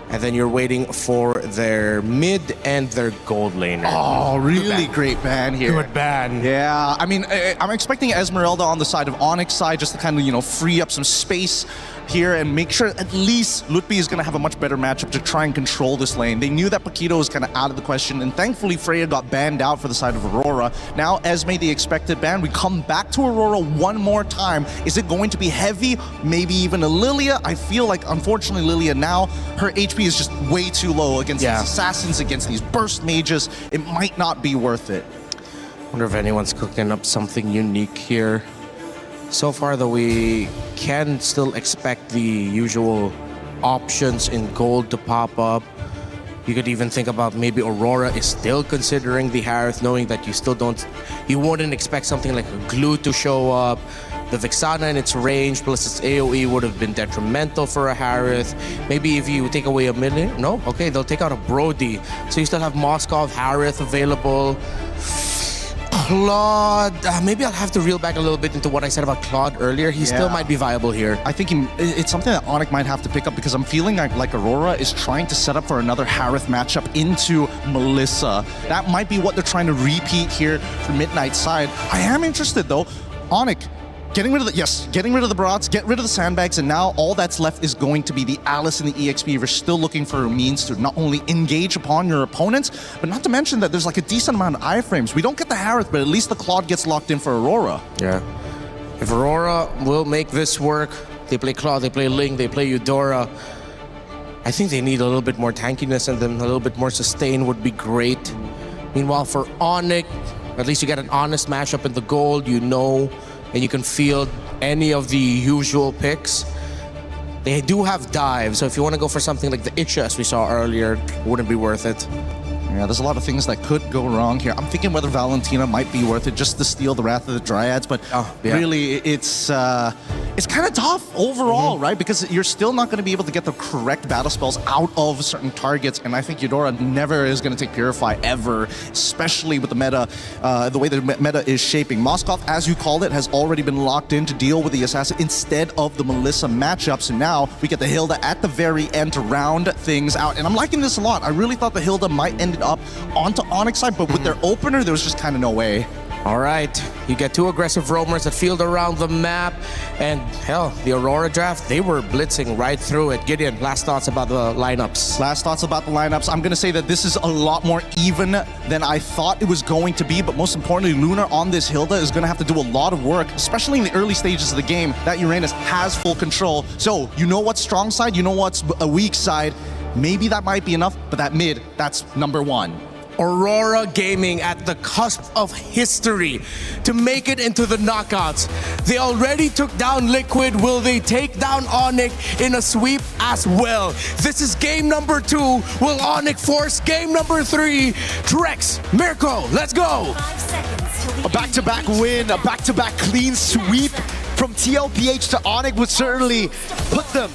And then you're waiting for their mid and their gold laner. Oh, really great ban here. Good ban. Yeah, I mean, I'm expecting Esmeralda on the side of Onyx side just to kind of, free up some space here and make sure at least Lutpi is going to have a much better matchup to try and control this lane. They knew that Paquito was kind of out of the question, and thankfully Freya got banned out for the side of Aurora. Now Esme, the expected ban. We come back to Aurora one more time. Is it going to be heavy? Maybe even a Lilia? I feel like, unfortunately, Lilia now, her HP is just way too low against these assassins, against these burst mages. It might not be worth it. Wonder if anyone's cooking up something unique here. So far, though, we can still expect the usual options in gold to pop up. You could even think about maybe Aurora is still considering the Harith, knowing that you wouldn't expect something like a Glue to show up. The Vexana in its range plus its AoE would have been detrimental for a Harith. Maybe if you take away a million, no? Okay, they'll take out a Brody. So you still have Moskov, Harith available. Claude, maybe I'll have to reel back a little bit into what I said about Claude earlier. He still might be viable here. I think it's something that Onyx might have to pick up, because I'm feeling like Aurora is trying to set up for another Harith matchup into Melissa. That might be what they're trying to repeat here for Midnight side. I am interested though. Onyx, getting rid of the Brats, get rid of the sandbags, and now all that's left is going to be the Alice and the EXP. If you're still looking for a means to not only engage upon your opponents, but not to mention that there's like a decent amount of iframes. We don't get the Harith, but at least the Claude gets locked in for Aurora. Yeah. If Aurora will make this work, they play Claude, they play Ling, they play Eudora. I think they need a little bit more tankiness in them, a little bit more sustain would be great. Meanwhile, for Onyx, at least you get an honest matchup in the gold, and you can field any of the usual picks. They do have dive, so if you want to go for something like the Itcha as we saw earlier, it wouldn't be worth it. Yeah, there's a lot of things that could go wrong here. I'm thinking whether Valentina might be worth it just to steal the Wrath of the Dryads, but really it's kind of tough overall, right? Because you're still not going to be able to get the correct battle spells out of certain targets, and I think Eudora never is going to take Purify ever, especially with the meta, the way the meta is shaping. Moskov, as you called it, has already been locked in to deal with the Assassin instead of the Melissa matchups, and now we get the Hilda at the very end to round things out, and I'm liking this a lot. I really thought the Hilda might end it up onto Onyx side, but with their opener, there was just kind of no way. All right, you get two aggressive roamers that field around the map, and hell, the Aurora draft, they were blitzing right through it. Gideon, last thoughts about the lineups? Last thoughts about the lineups. I'm going to say that this is a lot more even than I thought it was going to be, but most importantly, Lunar on this Hilda is going to have to do a lot of work, especially in the early stages of the game. That Uranus has full control. So you know what's strong side, you know what's a weak side. Maybe that might be enough, but that mid, that's number one. Aurora Gaming at the cusp of history to make it into the knockouts. They already took down Liquid. Will they take down Onyx in a sweep as well? This is game number 2. Will Onyx force game number 3? Drex, Mirko, let's go! A back-to-back win, a back-to-back clean sweep from TLPH to Onyx would certainly put them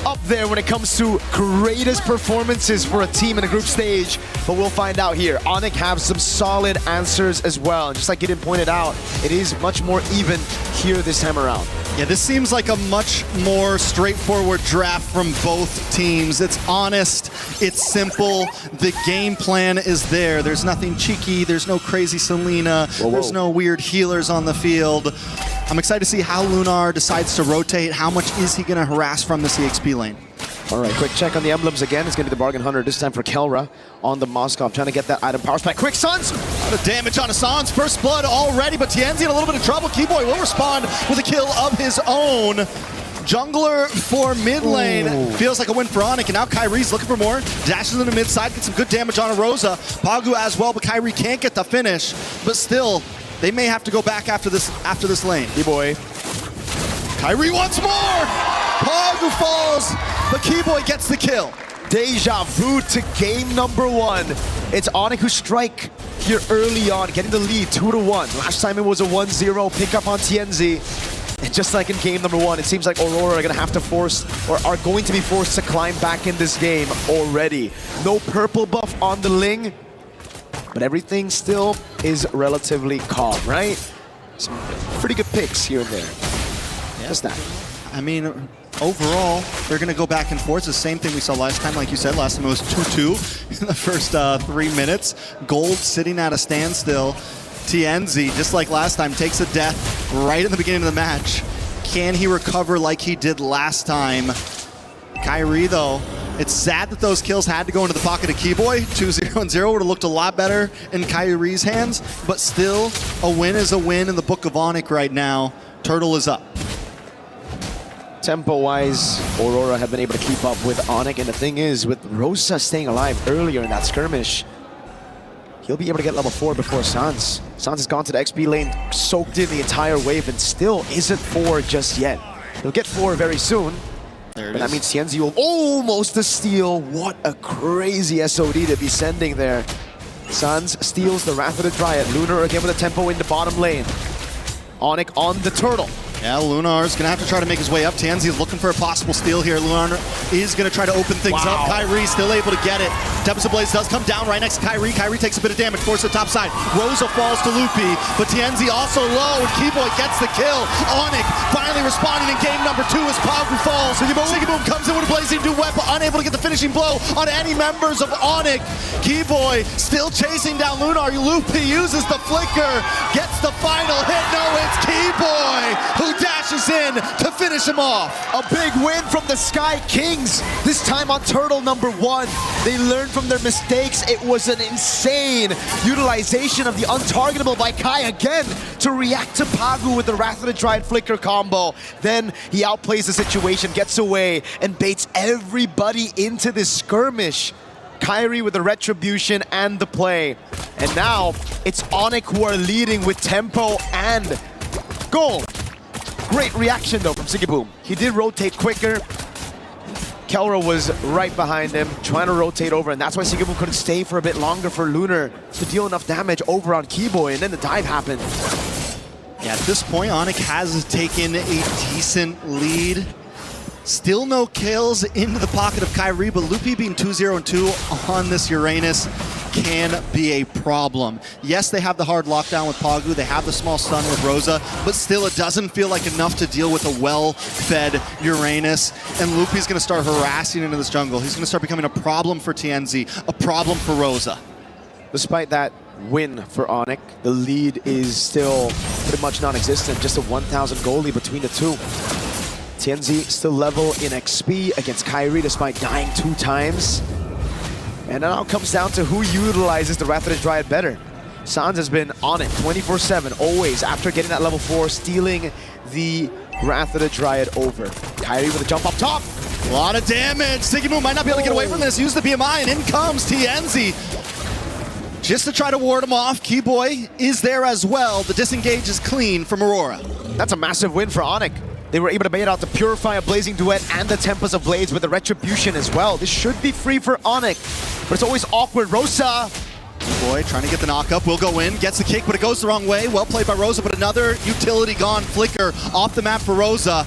up there when it comes to greatest performances for a team in a group stage, but we'll find out here. Onyx have some solid answers as well, and just like Gideon pointed out, it is much more even here this time around. Yeah, this seems like a much more straightforward draft from both teams. It's honest, it's simple, the game plan is there. There's nothing cheeky, there's no crazy Selena, there's no weird healers on the field. I'm excited to see how Lunar decides to rotate. How much is he going to harass from the CXP lane? All right, quick check on the emblems again. It's going to be the Bargain Hunter this time for Kelra on the Moskov, trying to get that item power spike. Quick Suns! A lot of damage on Hassan's first blood already, but Tienzi in a little bit of trouble. Keyboy will respond with a kill of his own. Jungler for mid lane. Feels like a win for Onyx, and now Kyrie's looking for more. Dashes in the mid side, gets some good damage on Rosa. Pagu as well, but Kyrie can't get the finish. But still, they may have to go back after this lane. Keyboy. Kyrie once more! Pagu falls, but Keyboy gets the kill. Deja vu to game number 1. It's Onyx who strike here early on, getting the lead 2-1. Last time it was a 1-0 pickup on Tienzi. And just like in game number 1, it seems like Aurora are going to have to force, or are going to be forced to climb back in this game already. No purple buff on the Ling, but everything still is relatively calm, right? Some pretty good picks here and there. Yeah. Just that. I mean, overall, they're going to go back and forth. It's the same thing we saw last time. Like you said, last time it was 2-2 in the first 3 minutes. Gold sitting at a standstill. Tienzi, just like last time, takes a death right in the beginning of the match. Can he recover like he did last time? Kyrie, though, it's sad that those kills had to go into the pocket of Keyboy. 2-0 and 0 would have looked a lot better in Kyrie's hands, but still, a win is a win in the Book of Onyx right now. Turtle is up. Tempo-wise, Aurora have been able to keep up with Onyx, and the thing is, with Rosa staying alive earlier in that skirmish, he'll be able to get level 4 before Sans. Sans has gone to the XP lane, soaked in the entire wave, and still isn't 4 just yet. He'll get 4 very soon. But that means Tienzi will almost a steal. What a crazy SOD to be sending there. Sans steals the Wrath of the Dryad. Lunar again with a tempo in the bottom lane. Onyx on the turtle. Yeah, Lunar's going to have to try to make his way up. Tienzi is looking for a possible steal here. Lunar is going to try to open things up. Kyrie still able to get it. Tempest of Blaze does come down right next to Kyrie. Kyrie takes a bit of damage, forces the top side. Rosa falls to Loopy, but Tienzi also low, and Keyboy gets the kill. Onyx finally responding in game number 2 as Pagu falls. Sigiboom comes in with a blazing duet, but unable to get the finishing blow on any members of Onyx. Keyboy still chasing down Lunar. Loopy uses the flicker, gets the final hit. No, it's Keyboy who dashes in to finish him off. A big win from the Sky Kings, this time on Turtle number 1. They learned from their mistakes. It was an insane utilization of the untargetable by Kai again to react to Pagu with the Wrath of the Dryad flicker combo. Then he outplays the situation, gets away, and baits everybody into this skirmish. Kyrie with the retribution and the play. And now it's Onyx who are leading with tempo and gold. Great reaction though from Sigiboom. He did rotate quicker. Kelra was right behind him, trying to rotate over, and that's why Sigiboom couldn't stay for a bit longer for Lunar to deal enough damage over on Keyboy, and then the dive happened. Yeah, at this point, Onyx has taken a decent lead. Still no kills into the pocket of Kyrie, but Loopy being 2-0 and 2 on this Uranus can be a problem. Yes, they have the hard lockdown with Pagu, they have the small stun with Rosa, but still it doesn't feel like enough to deal with a well-fed Uranus, and Loopy's gonna start harassing into this jungle. He's gonna start becoming a problem for Tienzi, a problem for Rosa. Despite that win for Onyx, the lead is still pretty much non-existent, just a 1,000 goal lead between the two. Tienzi still level in XP against Kyrie despite dying 2 times. And it now comes down to who utilizes the Wrath of the Dryad better. Sans has been on it 24/7, always, after getting that level 4, stealing the Wrath of the Dryad over. Kyrie with a jump up top. A lot of damage. Sigiboom might not be able to get away from this. Use the BMI, and in comes Tienzi. Just to try to ward him off. Keyboy is there as well. The disengage is clean from Aurora. That's a massive win for Onyx. They were able to bait out the Purify, a Blazing Duet, and the Tempest of Blades with the Retribution as well. This should be free for Onyx, but it's always awkward. Rosa. Boy, trying to get the knock up, will go in, gets the kick, but it goes the wrong way. Well played by Rosa, but another utility gone. Flicker off the map for Rosa.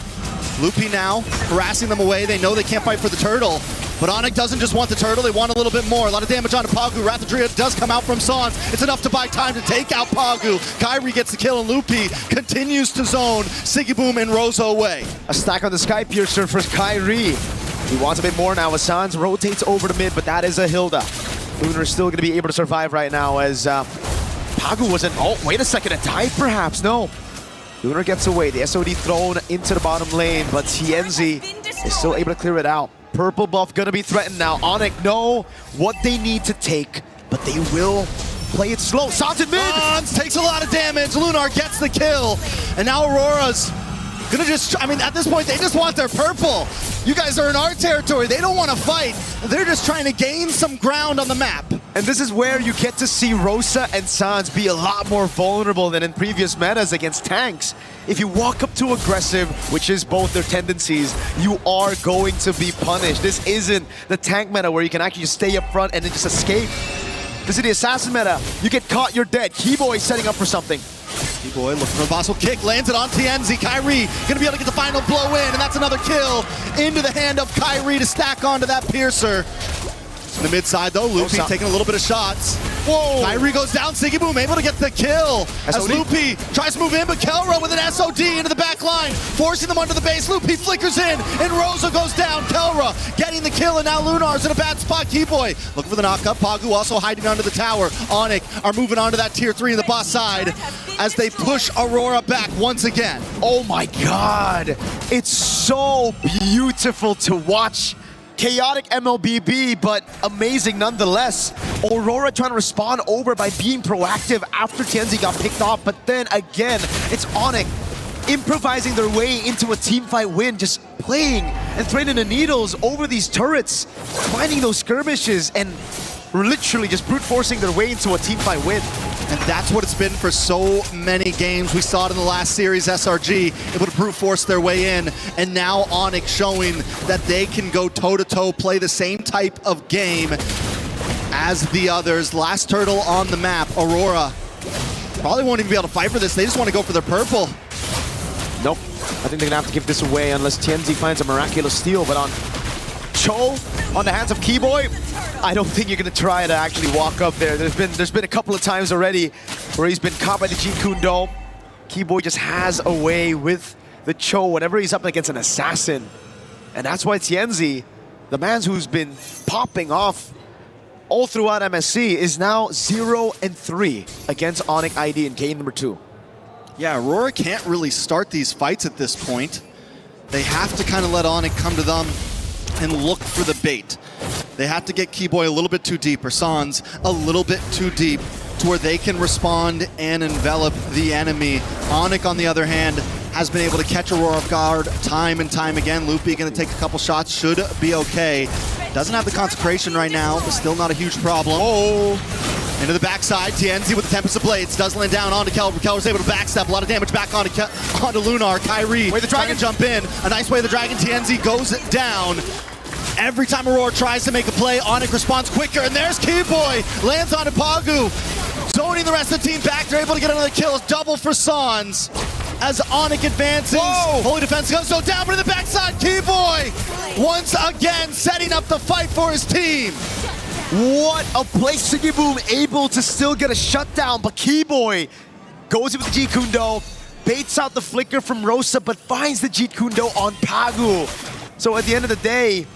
Loopy now harassing them away. They know they can't fight for the turtle. But Onyx doesn't just want the turtle, they want a little bit more. A lot of damage onto Pagu. Rathdria does come out from Sans. It's enough to buy time to take out Pagu. Kyrie gets the kill, and Lupi continues to zone Sigiboom and Rosa away. A stack on the Sky Piercer for Kyrie. He wants a bit more now as Sans rotates over to mid, but that is a Hilda. Lunar is still going to be able to survive right now as Pagu wasn't... Oh, wait a second, a dive perhaps? No. Lunar gets away, the SOD thrown into the bottom lane, but Tienzi is still able to clear it out. Purple buff gonna be threatened now. Onyx know what they need to take, but they will play it slow. Sans in mid! Sans takes a lot of damage, Lunar gets the kill, and now Aurora's gonna just, I mean, at this point, they just want their purple. You guys are in our territory, they don't want to fight. They're just trying to gain some ground on the map. And this is where you get to see Rosa and Sans be a lot more vulnerable than in previous metas against tanks. If you walk up too aggressive, which is both their tendencies, you are going to be punished. This isn't the tank meta where you can actually just stay up front and then just escape. This is the assassin meta. You get caught, you're dead. Keyboy setting up for something. Keyboy looking for a possible kick, lands it on Tienzi. Kyrie gonna be able to get the final blow in, and that's another kill into the hand of Kyrie to stack onto that Piercer. In the mid side though, Lupi taking a little bit of shots. Whoa! Kyrie goes down, Sigiboom able to get the kill. As Lupi tries to move in, but Kelra with an SOD into the back line, forcing them under the base. Lupi flickers in, and Rosa goes down. Kelra getting the kill, and now Lunar's in a bad spot. Keyboy looking for the knock-up. Pagu also hiding under the tower. Onyx are moving on to that tier 3 in the boss side as they push Aurora back once again. Oh my god! It's so beautiful to watch. Chaotic MLBB, but amazing nonetheless. Aurora trying to respond over by being proactive after Tienzi got picked off, but then again, it's Onyx improvising their way into a teamfight win, just playing and threading the needles over these turrets, finding those skirmishes, and literally just brute forcing their way into a teamfight win. And that's what it's been for so many games. We saw it in the last series, SRG, able to brute force their way in. And now Onyx showing that they can go toe-to-toe, play the same type of game as the others. Last turtle on the map, Aurora. Probably won't even be able to fight for this. They just want to go for their purple. Nope. I think they're going to have to give this away unless Tienzi finds a miraculous steal. But on Cho, on the hands of Keyboy, I don't think you're going to try to actually walk up there. There's been a couple of times already where he's been caught by the Jeet Kune Do. Keyboy just has a way with the Cho whenever he's up against an assassin. And that's why Tienzi, the man who's been popping off all throughout MSC, is now 0-3 against Onyx ID in game number 2. Yeah, Aurora can't really start these fights at this point. They have to kind of let Onyx come to them and look for the bait. They have to get Keyboy a little bit too deep, or Sans a little bit too deep, to where they can respond and envelop the enemy. Onyx, on the other hand, has been able to catch Aurora off guard time and time again. Lupi gonna take a couple shots, should be okay. Doesn't have the consecration right now, but still not a huge problem. Oh! Into the backside, Tienzi with the Tempest of Blades, does land down onto Kelra. Kelra's able to backstep, a lot of damage back onto Lunar. Kyrie, the dragon jump in, a nice way the dragon. Tienzi goes down. Every time Aurora tries to make a play, Onyx responds quicker, and there's Keyboy, lands onto Pagu. Zoning the rest of the team back, they're able to get another kill. It's double for Sans as Onyx advances. Whoa. Holy Defense goes so down, but in the backside, Keyboy once again setting up the fight for his team. What a play, Sigiboom able to still get a shutdown, but Keyboy goes in with the Jeet Kune Do, baits out the flicker from Rosa, but finds the Jeet Kune Do on Pagu. So at the end of the day,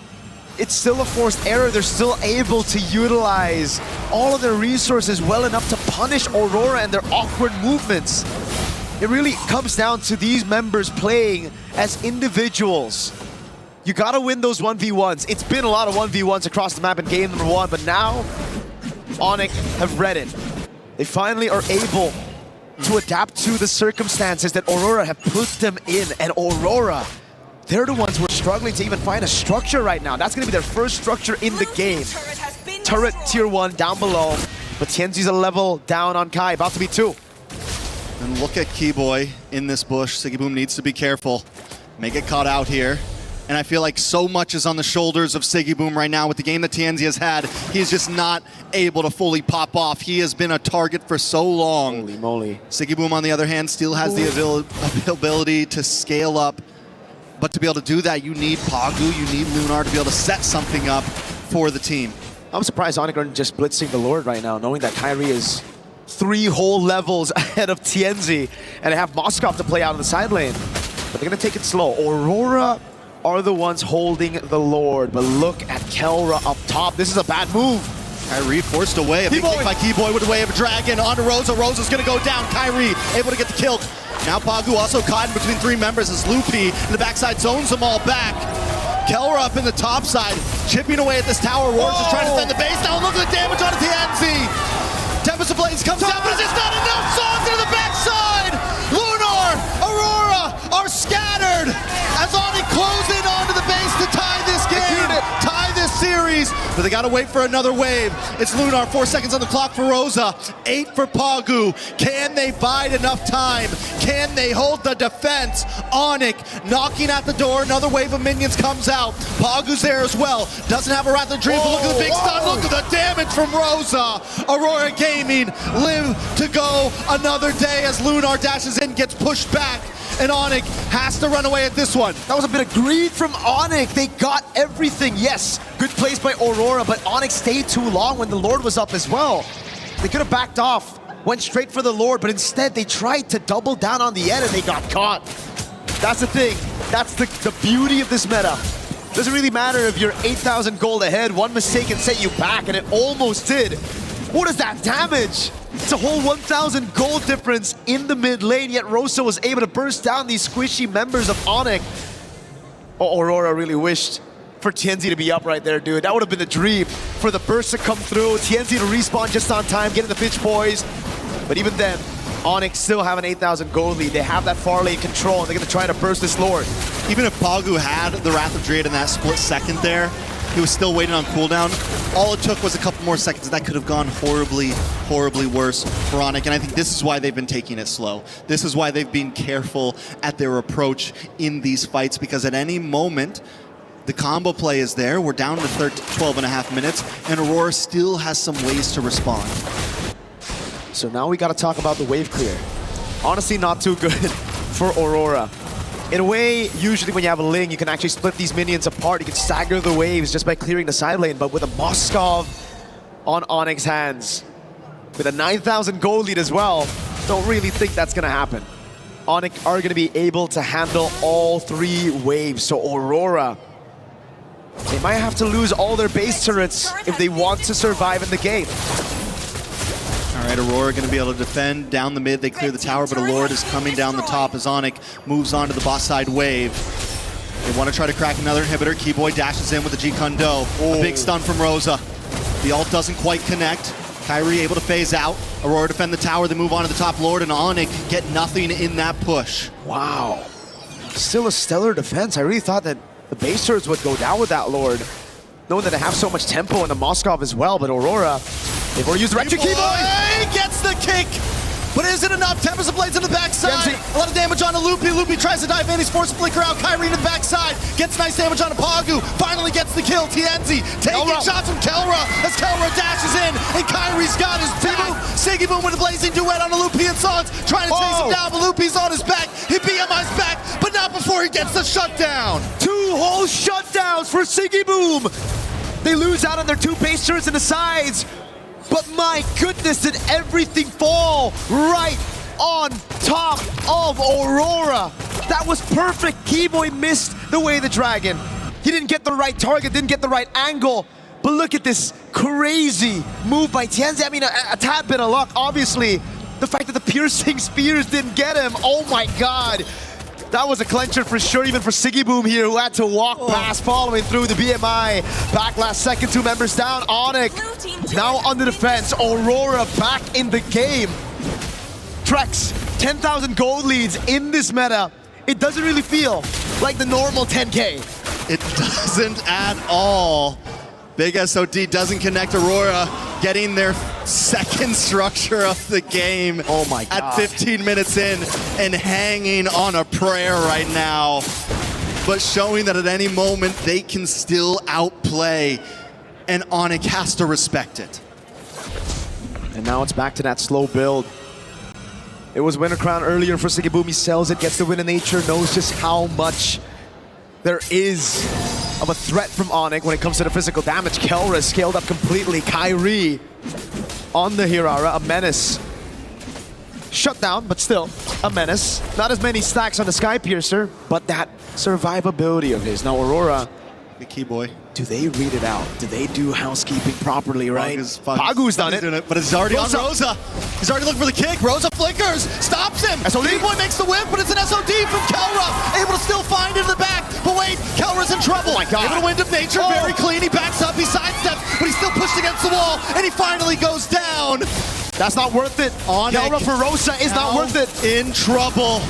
it's still a forced error. They're still able to utilize all of their resources well enough to punish Aurora and their awkward movements. It really comes down to these members playing as individuals. You gotta win those 1v1s. It's been a lot of 1v1s across the map in game number 1, but now Onyx have read it. They finally are able to adapt to the circumstances that Aurora have put them in, and Aurora, they're the ones who are struggling to even find a structure right now. That's going to be their first structure in the game. Turret tier 1 down below, but Tienzi's a level down on Kai, about to be 2. And look at Keyboy in this bush. Sigiboom needs to be careful. May get caught out here. And I feel like so much is on the shoulders of Sigiboom right now with the game that Tienzi has had. He's just not able to fully pop off. He has been a target for so long. Holy moly. Sigiboom, on the other hand, still has the ability to scale up But to be able to do that, you need Pagu, you need Lunar to be able to set something up for the team. I'm surprised Onyx aren't just blitzing the Lord right now, knowing that Kyrie is 3 whole levels ahead of TNZ, and they have Moskov to play out in the side lane. But they're going to take it slow. Aurora are the ones holding the Lord, but look at Kelra up top. This is a bad move. Kyrie forced away. A big kick by Keyboy with a Wave of Dragon onto Rosa. Rosa's going to go down. Kyrie able to get the kill. Now Pagu also caught in between 3 members as Loopy in the backside zones them all back. Kelra up in the top side, chipping away at this tower. Roars is trying to defend the base. Now look at the damage on TNZ. Tempest of Blades comes down, but it's just not enough. Songs into the backside. Lunar, Aurora are scattered as Onyx close in onto the base to tie this game, tie this series. But they gotta wait for another wave. It's Lunar, 4 seconds on the clock for Rosa, 8 for Pagu. Can they bide enough time? Can they hold the defense? Onyx knocking at the door, another wave of minions comes out. Pagu's there as well, doesn't have a Wrath of Dreams, but look at the big stun, look at the damage from Rosa. Aurora Gaming live to go another day as Lunar dashes in, gets pushed back, and Onyx has to run away at this one. That was a bit of greed from Onyx. They got everything. Yes, good plays by Aurora, but Onyx stayed too long when the Lord was up as well. They could have backed off, went straight for the Lord, but instead they tried to double down on the end and they got caught. That's the thing. That's the beauty of this meta. Doesn't really matter if you're 8,000 gold ahead. One mistake can set you back, and it almost did. What is that damage? It's a whole 1,000 gold difference in the mid lane, yet Rosa was able to burst down these squishy members of Onyx. Oh, Aurora really wished for TNZ to be up right there, dude. That would have been the dream for the burst to come through, TNZ to respawn just on time, getting the pitch poised. But even then, Onyx still have an 8,000 gold lead. They have that far lane control, and they're going to try to burst this Lord. Even if Pagu had the Wrath of Dread in that split second there, he was still waiting on cooldown. All it took was a couple more seconds. That could have gone horribly, horribly worse for Onyx. And I think this is why they've been taking it slow. This is why they've been careful at their approach in these fights, because at any moment, the combo play is there. We're down to 12.5 minutes, and Aurora still has some ways to respond. So now we got to talk about the wave clear. Honestly, not too good for Aurora. In a way, usually when you have a Ling, you can actually split these minions apart. You can stagger the waves just by clearing the side lane. But with a Moskov on Onyx's hands, with a 9,000 gold lead as well, don't really think that's going to happen. Onyx are going to be able to handle all 3 waves. So Aurora, they might have to lose all their base turrets if they want to survive in the game. All right, Aurora going to be able to defend down the mid. They clear the tower, but a Lord is coming down the top as Onyx moves on to the boss side wave. They want to try to crack another inhibitor. Keyboy dashes in with the G-Kundo. A big stun from Rosa. The ult doesn't quite connect. Kyrie able to phase out. Aurora defend the tower. They move on to the top Lord, and Onyx get nothing in that push. Wow. Still a stellar defense. I really thought that the base turrets would go down with that Lord, knowing that they have so much tempo in the Moskov as well, but Aurora, they've already used the Rector Keyboy gets the kick, but is it enough? Tempest of Blades in the backside. A lot of damage on Loopy. Loopy tries to dive in. He's forced to flicker out. Kyrie in the backside. Gets nice damage on Pagu. Finally gets the kill. TNZ taking shots from Kelra as Kelra dashes in, and Kyrie's got his back. Siggy Boom with a blazing duet on Loopy and Sans, trying to chase him down, but Loopy's on his back. He BMI's back, but not before he gets the shutdown. 2 whole shutdowns for Siggy Boom. They lose out on their 2 base turrets in the sides. But my goodness, did everything fall right on top of Aurora. That was perfect. Keyboy missed the Way of the Dragon. He didn't get the right target, didn't get the right angle. But look at this crazy move by TNZ. I mean, a tad bit of luck, obviously. The fact that the piercing spears didn't get him. Oh my God. That was a clencher for sure, even for Siggy Boom here, who had to walk past following through the BMI. Back last second, 2 members down. Onyx now on the defense. Aurora back in the game. Trex, 10,000 gold leads in this meta. It doesn't really feel like the normal 10K. It doesn't at all. Big SOD doesn't connect. Aurora getting their second structure of the game. Oh my God. At 15 minutes in and hanging on a prayer right now. But showing that at any moment they can still outplay, and Onyx has to respect it. And now it's back to that slow build. It was Winter Crown earlier for Siggy Boom. He sells it, gets the win in nature, knows just how much there is of a threat from Onyx when it comes to the physical damage. Kelra scaled up completely. Kyrie on the Hirara, a menace. Shut down, but still a menace. Not as many stacks on the Sky Piercer, but that survivability of his. Now Aurora, the key boy. Do they read it out? Do they do housekeeping properly, right? Pagu's done it. Doing it, but it's already on Rosa. He's already looking for the kick. Rosa flickers, stops him. Key-boy makes the whip, but it's an SOD from Kelra. Able to still find it in the back, but wait, Kelra's in trouble. Oh my God. Able to wind of nature, very clean. He backs up, he sidesteps, but he's still pushed against the wall, and he finally goes down. That's not worth it. Kelra for Rosa is not worth it. In trouble.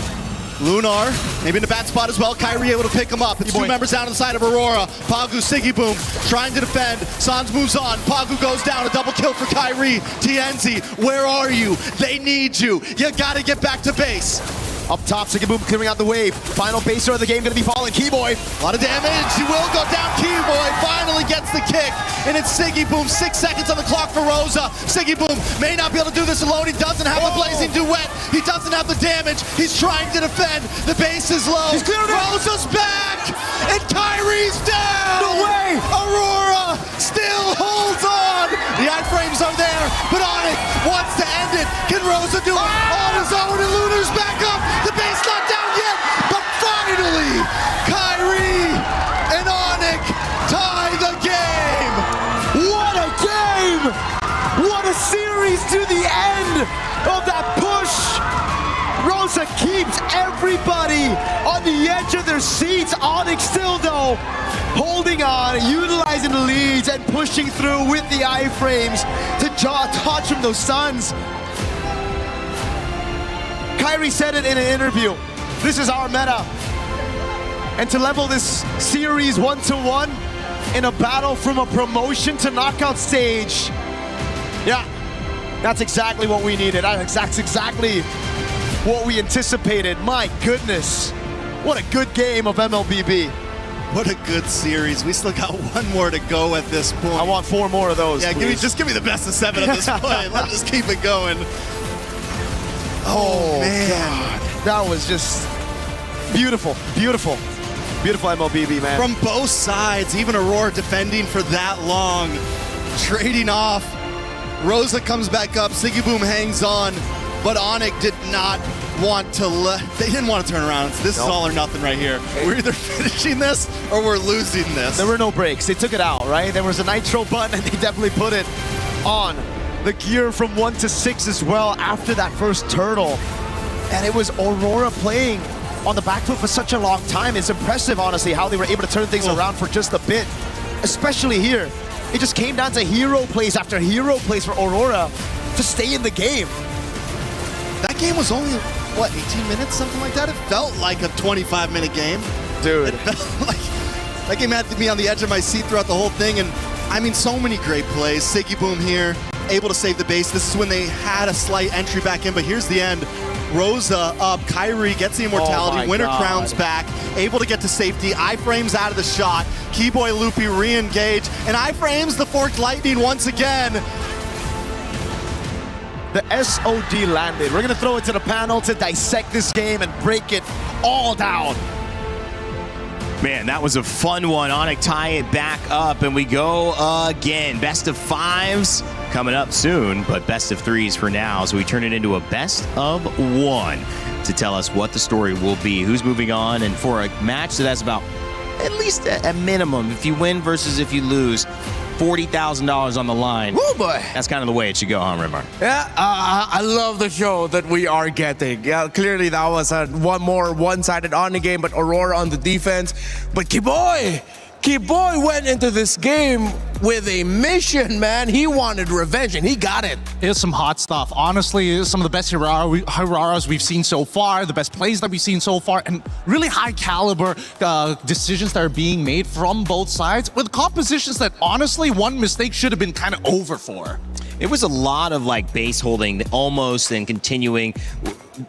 Lunar, maybe in the bad spot as well. Kyrie able to pick him up. It's two members down on the side of Aurora. Pagu, Siggy Boom, trying to defend. Sans moves on. Pagu goes down. A double kill for Kyrie. TNZ, where are you? They need you. You gotta get back to base. Up top, Siggy Boom clearing out the wave. Final baser of the game gonna be falling. Keyboy. A lot of damage. He will go down. Keyboy finally gets the kick. And it's Siggy Boom. 6 seconds on the clock for Rosa. Siggy Boom may not be able to do this alone. He doesn't have the blazing duet. He doesn't have the damage. He's trying to defend. The base is low. He's cleared it. Rosa's back. And Kyrie's down. No way. Aurora still holds on. The iframes are there, but Onyx wants to end it. Can Rosa do it on his own? And Lunar's back up. The base not down yet, but finally, Kyrie and Onyx tie the game. What a game! What a series to the end of that push. Rosa keeps everybody on the edge of their seats. Onyx still though, holding on, utilizing the leads and pushing through with the iframes to touch from those suns. Kyrie said it in an interview. This is our meta. And to level this series 1-1 in a battle from a promotion to knockout stage. Yeah, that's exactly what we needed. That's exactly what we anticipated. My goodness. What a good game of MLBB. What a good series. We still got one more to go at this point. I want 4 more of those. Yeah, just give me the best of 7 at this point. Let's just keep it going. Oh man, God. That was just beautiful, beautiful, beautiful MLBB, man. From both sides, even Aurora defending for that long, trading off. Rosa comes back up, Siggy Boom hangs on, but Onyx did not want to they didn't want to turn around. This is all or nothing right here. We're either finishing this or we're losing this. There were no breaks. They took it out, right? There was a nitro button and they definitely put it on. The gear from 1 to 6 as well after that first turtle. And it was Aurora playing on the back foot for such a long time. It's impressive, honestly, how they were able to turn things around for just a bit. Especially here. It just came down to hero plays after hero plays for Aurora to stay in the game. That game was only, what, 18 minutes, something like that? It felt like a 25-minute game. Dude. It felt like that game had me on the edge of my seat throughout the whole thing. And I mean, so many great plays. Siggy Boom here, able to save the base. This is when they had a slight entry back in, but here's the end. Rosa up, Kyrie gets the immortality, Winter Crown's back, able to get to safety, iframes out of the shot, Keyboy Loopy re-engage, and iframes the Forked Lightning once again. The SOD landed. We're gonna throw it to the panel to dissect this game and break it all down. Man, that was a fun one. Onyx tie it back up, and we go again. Best of 5s coming up soon, but best of 3s for now. So we turn it into a best of 1 to tell us what the story will be, who's moving on, and for a match that has about at least a minimum, if you win versus if you lose, $40,000 on the line. Oh boy. That's kind of the way it should go, huh, Rimar? Yeah, I love the show that we are getting. Yeah, clearly that was a one-sided on the game, but Aurora on the defense. But Keyboy went into this game with a mission, man. He wanted revenge, and he got it. It's some hot stuff. Honestly, it's some of the best Hiraras we've seen so far, the best plays that we've seen so far, and really high caliber decisions that are being made from both sides with compositions that honestly, one mistake should have been kind of over for. It was a lot of like base holding almost and continuing.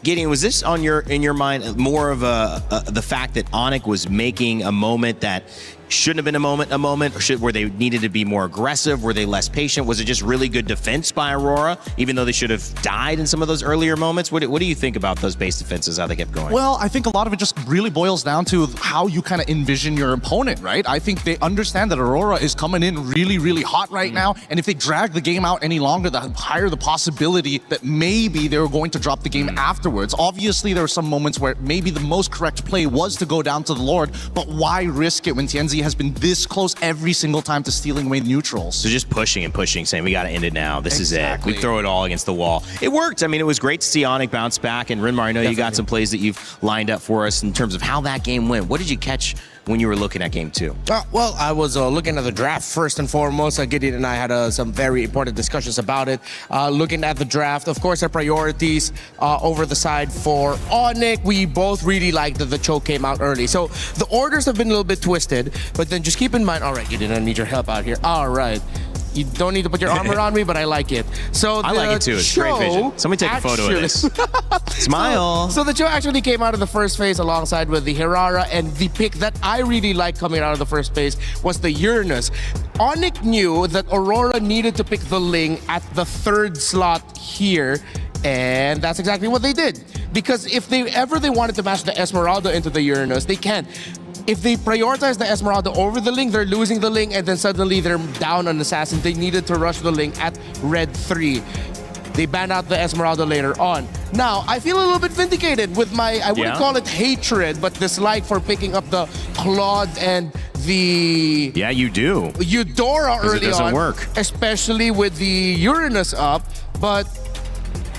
Gideon, was this in your mind more of the fact that Onyx was making a moment that shouldn't have been a moment, or where they needed to be more aggressive? Were they less patient? Was it just really good defense by Aurora, even though they should have died in some of those earlier moments? What do you think about those base defenses, how they kept going? Well, I think a lot of it just really boils down to how you kind of envision your opponent, right? I think they understand that Aurora is coming in really, really hot right now, and if they drag the game out any longer, the higher the possibility that maybe they were going to drop the game afterwards. Obviously, there were some moments where maybe the most correct play was to go down to the Lord, but why risk it when Tianzi has been this close every single time to stealing away neutrals? So just pushing and pushing, saying we got to end it now. This is it. We throw it all against the wall. It worked. I mean, it was great to see Onyx bounce back. And Rinmar, I know you got some plays that you've lined up for us in terms of how that game went. What did you catch when you were looking at game 2? Well, I was looking at the draft first and foremost. Gideon and I had some very important discussions about it. Looking at the draft, of course, our priorities over the side for Onyx. We both really liked that the choke came out early. So the orders have been a little bit twisted, but then just keep in mind, all right, Gideon, I need your help out here. All right. You don't need to put your armor on me, but I like it. So I like it too. It's great vision. Somebody take a photo of this. Smile. So the Cho actually came out of the first phase alongside with the Hirara, and the pick that I really liked coming out of the first phase was the Uranus. Onyx knew that Aurora needed to pick the Ling at the 3rd slot here, and that's exactly what they did. Because if they wanted to match the Esmeralda into the Uranus, they can't. If they prioritize the Esmeralda over the Ling, they're losing the Ling, and then suddenly they're down on Assassin. They needed to rush the Ling at red 3. They banned out the Esmeralda later on. Now, I feel a little bit vindicated with my, I wouldn't call it hatred, but dislike for picking up the Claude and the... Yeah, you do. Eudora early on. It doesn't work. Especially with the Uranus up, but...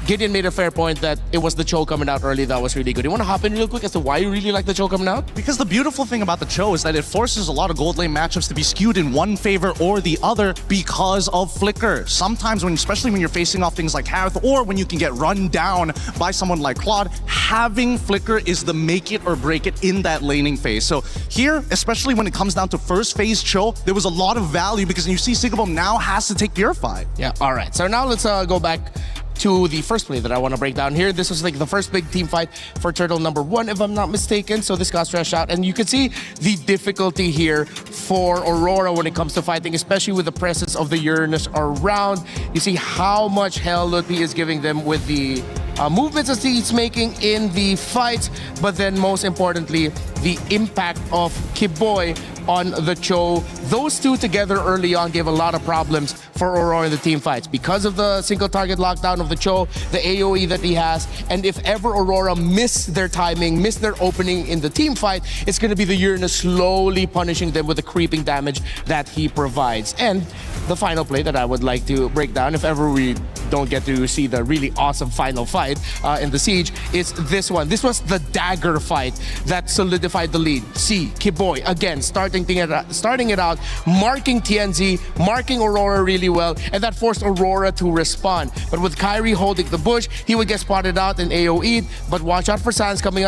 Gideon made a fair point that it was the Cho coming out early that was really good. You want to hop in real quick as to why you really like the Cho coming out? Because the beautiful thing about the Cho is that it forces a lot of gold lane matchups to be skewed in one favor or the other because of Flicker. Sometimes, especially when you're facing off things like Harith, or when you can get run down by someone like Claude, having Flicker is the make it or break it in that laning phase. So here, especially when it comes down to first phase Cho, there was a lot of value because you see Sigabum now has to take Purify. Yeah, all right. So now let's go back to the first play that I want to break down here. This was like the first big team fight for Turtle number 1, if I'm not mistaken. So this got stretched out, and you can see the difficulty here for Aurora when it comes to fighting, especially with the presence of the Uranus around. You see how much hell Lutfi is giving them with the movements that he's making in the fights, but then most importantly, the impact of Kiboy on the Cho. Those two together early on gave a lot of problems for Aurora in the team fights because of the single target lockdown of the Cho, the AoE that he has, and if ever Aurora miss their timing, miss their opening in the team fight, it's going to be the Uranus slowly punishing them with the creeping damage that he provides. And the final play that I would like to break down, if ever we don't get to see the really awesome final fight in the Siege, is this one. This was the dagger fight that solidified the lead. See, Kiboy, again, starting it out, marking TNZ, marking Aurora really well, and that forced Aurora to respond. But with Kyrie holding the bush, he would get spotted out in AoE, but watch out for Sans coming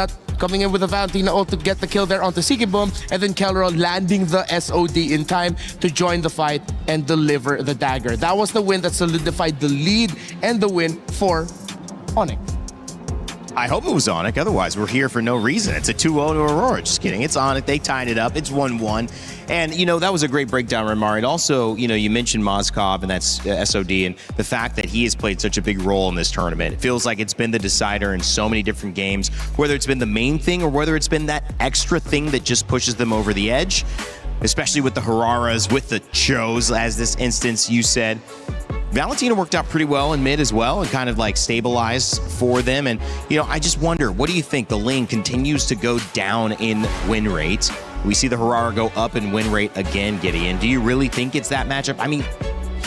in with a Valentina ult to get the kill there onto Sigibum, and then Kelro landing the SOD in time to join the fight and deliver the dagger. That was the win that solidified the lead and the win for Onyx. I hope it was Onyx, otherwise we're here for no reason. It's a 2-0 to Aurora. Just kidding. It's Onyx. They tied it up. It's 1-1. And, that was a great breakdown, Rinmar. And also, you mentioned Mozkov, and that's SOD, and the fact that he has played such a big role in this tournament. It feels like it's been the decider in so many different games, whether it's been the main thing or whether it's been that extra thing that just pushes them over the edge, especially with the Hararas, with the Chos, as this instance you said. Valentina worked out pretty well in mid as well and kind of like stabilized for them. And, I just wonder, what do you think? The lane continues to go down in win rate. We see the Harara go up in win rate again, Gideon. Do you really think it's that matchup? I mean,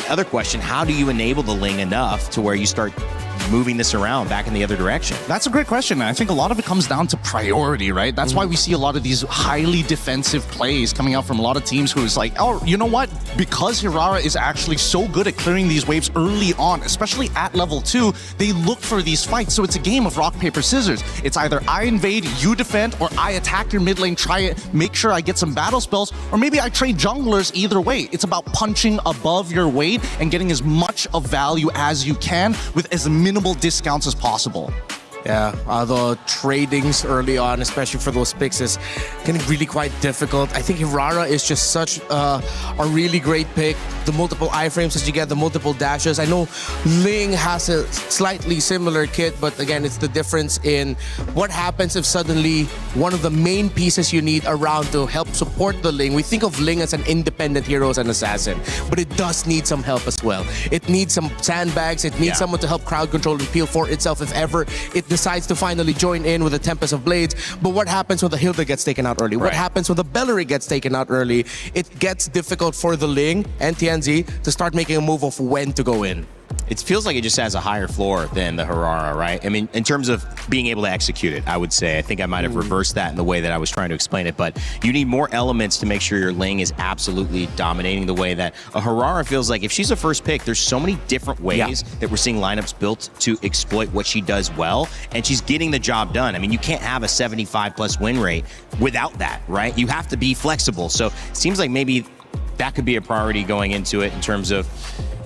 other question, how do you enable the lane enough to where you start moving this around back in the other direction? That's a great question. I think a lot of it comes down to priority, right? That's why we see a lot of these highly defensive plays coming out from a lot of teams who is like, oh, you know what? Because Hirara is actually so good at clearing these waves early on, especially at level 2, they look for these fights. So it's a game of rock, paper, scissors. It's either I invade, you defend, or I attack your mid lane, try it, make sure I get some battle spells, or maybe I trade junglers. Either way, it's about punching above your weight and getting as much of value as you can with as minimal discounts as possible. Yeah, the tradings early on, especially for those picks, is getting really quite difficult. I think Hirara is just such a really great pick. The multiple iframes that you get, the multiple dashes. I know Ling has a slightly similar kit, but again, it's the difference in what happens if suddenly one of the main pieces you need around to help support the Ling. We think of Ling as an independent hero, as an assassin, but it does need some help as well. It needs some sandbags. It needs someone to help crowd control and peel for itself if ever it decides to finally join in with the Tempest of Blades. But what happens when the Hilda gets taken out early? What happens when the Bellary gets taken out early? It gets difficult for the Ling and Tianzi to start making a move of when to go in. It feels like it just has a higher floor than the Hirara, right? I mean, in terms of being able to execute it, I would say. I think I might have reversed that in the way that I was trying to explain it, but you need more elements to make sure your Ling is absolutely dominating the way that a Hirara feels like. If she's a first pick, there's so many different ways that we're seeing lineups built to exploit what she does well, and she's getting the job done. I mean, you can't have a 75+ win rate without that, right? You have to be flexible. So it seems like maybe that could be a priority going into it in terms of,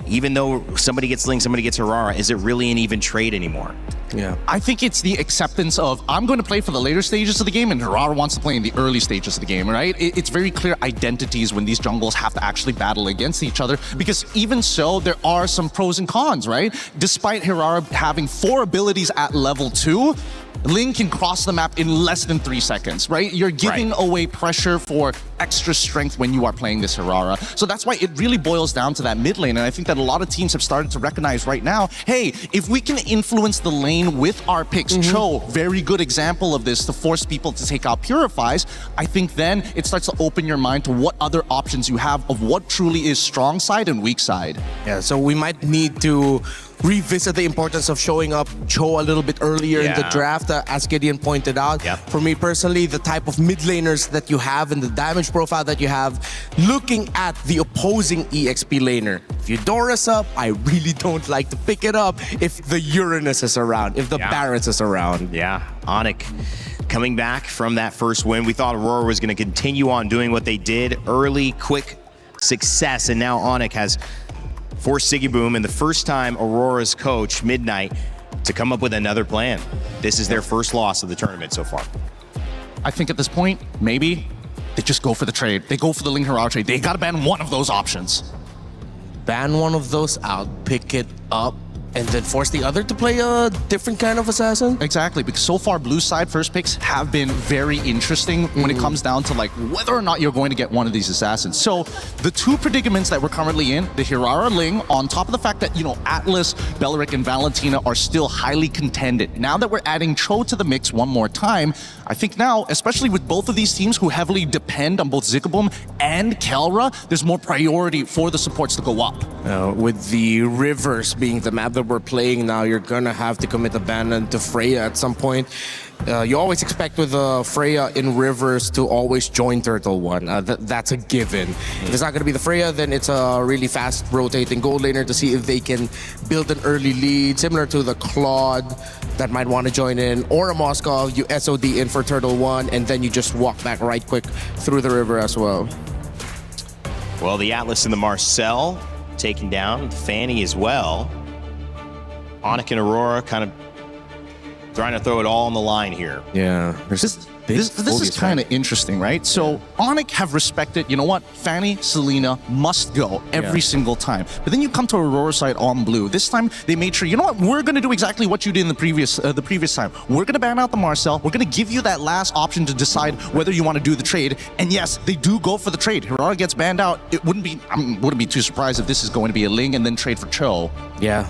even though somebody gets Ling, somebody gets Hirara, is it really an even trade anymore? Yeah, I think it's the acceptance of, I'm going to play for the later stages of the game and Hirara wants to play in the early stages of the game, right? It's very clear identities when these jungles have to actually battle against each other, because even so, there are some pros and cons, right? Despite Hirara having 4 abilities at level 2, Ling can cross the map in less than 3 seconds, right? You're giving away pressure for extra strength when you are playing this Hirara. So that's why it really boils down to that mid lane. And I think that a lot of teams have started to recognize right now, hey, if we can influence the lane with our picks, Cho, very good example of this, to force people to take out Purifies, I think then it starts to open your mind to what other options you have of what truly is strong side and weak side. Yeah, so we might need to revisit the importance of showing up Cho a little bit earlier in the draft, as Gideon pointed out. For me personally, the type of mid laners that you have and the damage profile that you have, looking at the opposing EXP laner. If Eudora's up, I really don't like to pick it up if the Uranus is around, if the Barret's is around. Yeah, Onyx coming back from that first win. We thought Aurora was going to continue on doing what they did, early, quick success, and now Onyx has forced Sigiboom, and the first time Aurora's coach, Midnight, to come up with another plan. This is their first loss of the tournament so far. I think at this point, maybe they just go for the trade. They go for the Ling Hirara trade. They gotta ban one of those options. Ban one of those out, pick it up, and then force the other to play a different kind of assassin? Exactly, because so far blue side first picks have been very interesting when it comes down to like whether or not you're going to get one of these assassins. So the 2 predicaments that we're currently in, the Hirara Ling, on top of the fact that, you know, Atlas, Bellaric, and Valentina are still highly contended. Now that we're adding Cho to the mix one more time, I think now, especially with both of these teams who heavily depend on both Ziggaboom and Kelra, there's more priority for the supports to go up. With the rivers being the map that we're playing now, you're gonna have to commit abandon to Freya at some point. You always expect with Freya in rivers to always join Turtle One. That's a given. If it's not gonna be the Freya, then it's a really fast rotating gold laner to see if they can build an early lead, similar to the Claude that might want to join in, or a Moskov, you SOD in for Turtle One, and then you just walk back right quick through the river as well. Well, the Atlas and the Marcel taken down, Fanny as well. Onyx and Aurora kind of trying to throw it all on the line here. Yeah. This is kind of interesting, right? So Onyx have respected, you know what, Fanny, Selena must go every single time. But then you come to Aurora side on blue. This time they made sure, you know what, we're going to do exactly what you did in the previous time. We're going to ban out the Marcel. We're going to give you that last option to decide whether you want to do the trade. And yes, they do go for the trade. Hirara gets banned out. It wouldn't be too surprised if this is going to be a Ling and then trade for Cho. Yeah.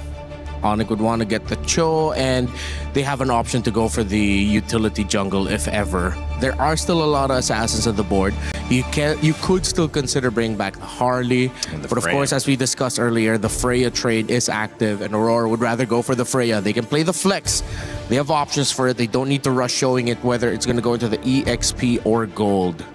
Onyx would want to get the Cho, and they have an option to go for the utility jungle if ever. There are still a lot of assassins on the board. You could still consider bringing back the Harley, but of course, as we discussed earlier, the Freya trade is active, and Aurora would rather go for the Freya. They can play the flex. They have options for it. They don't need to rush showing it whether it's going to go into the EXP or gold.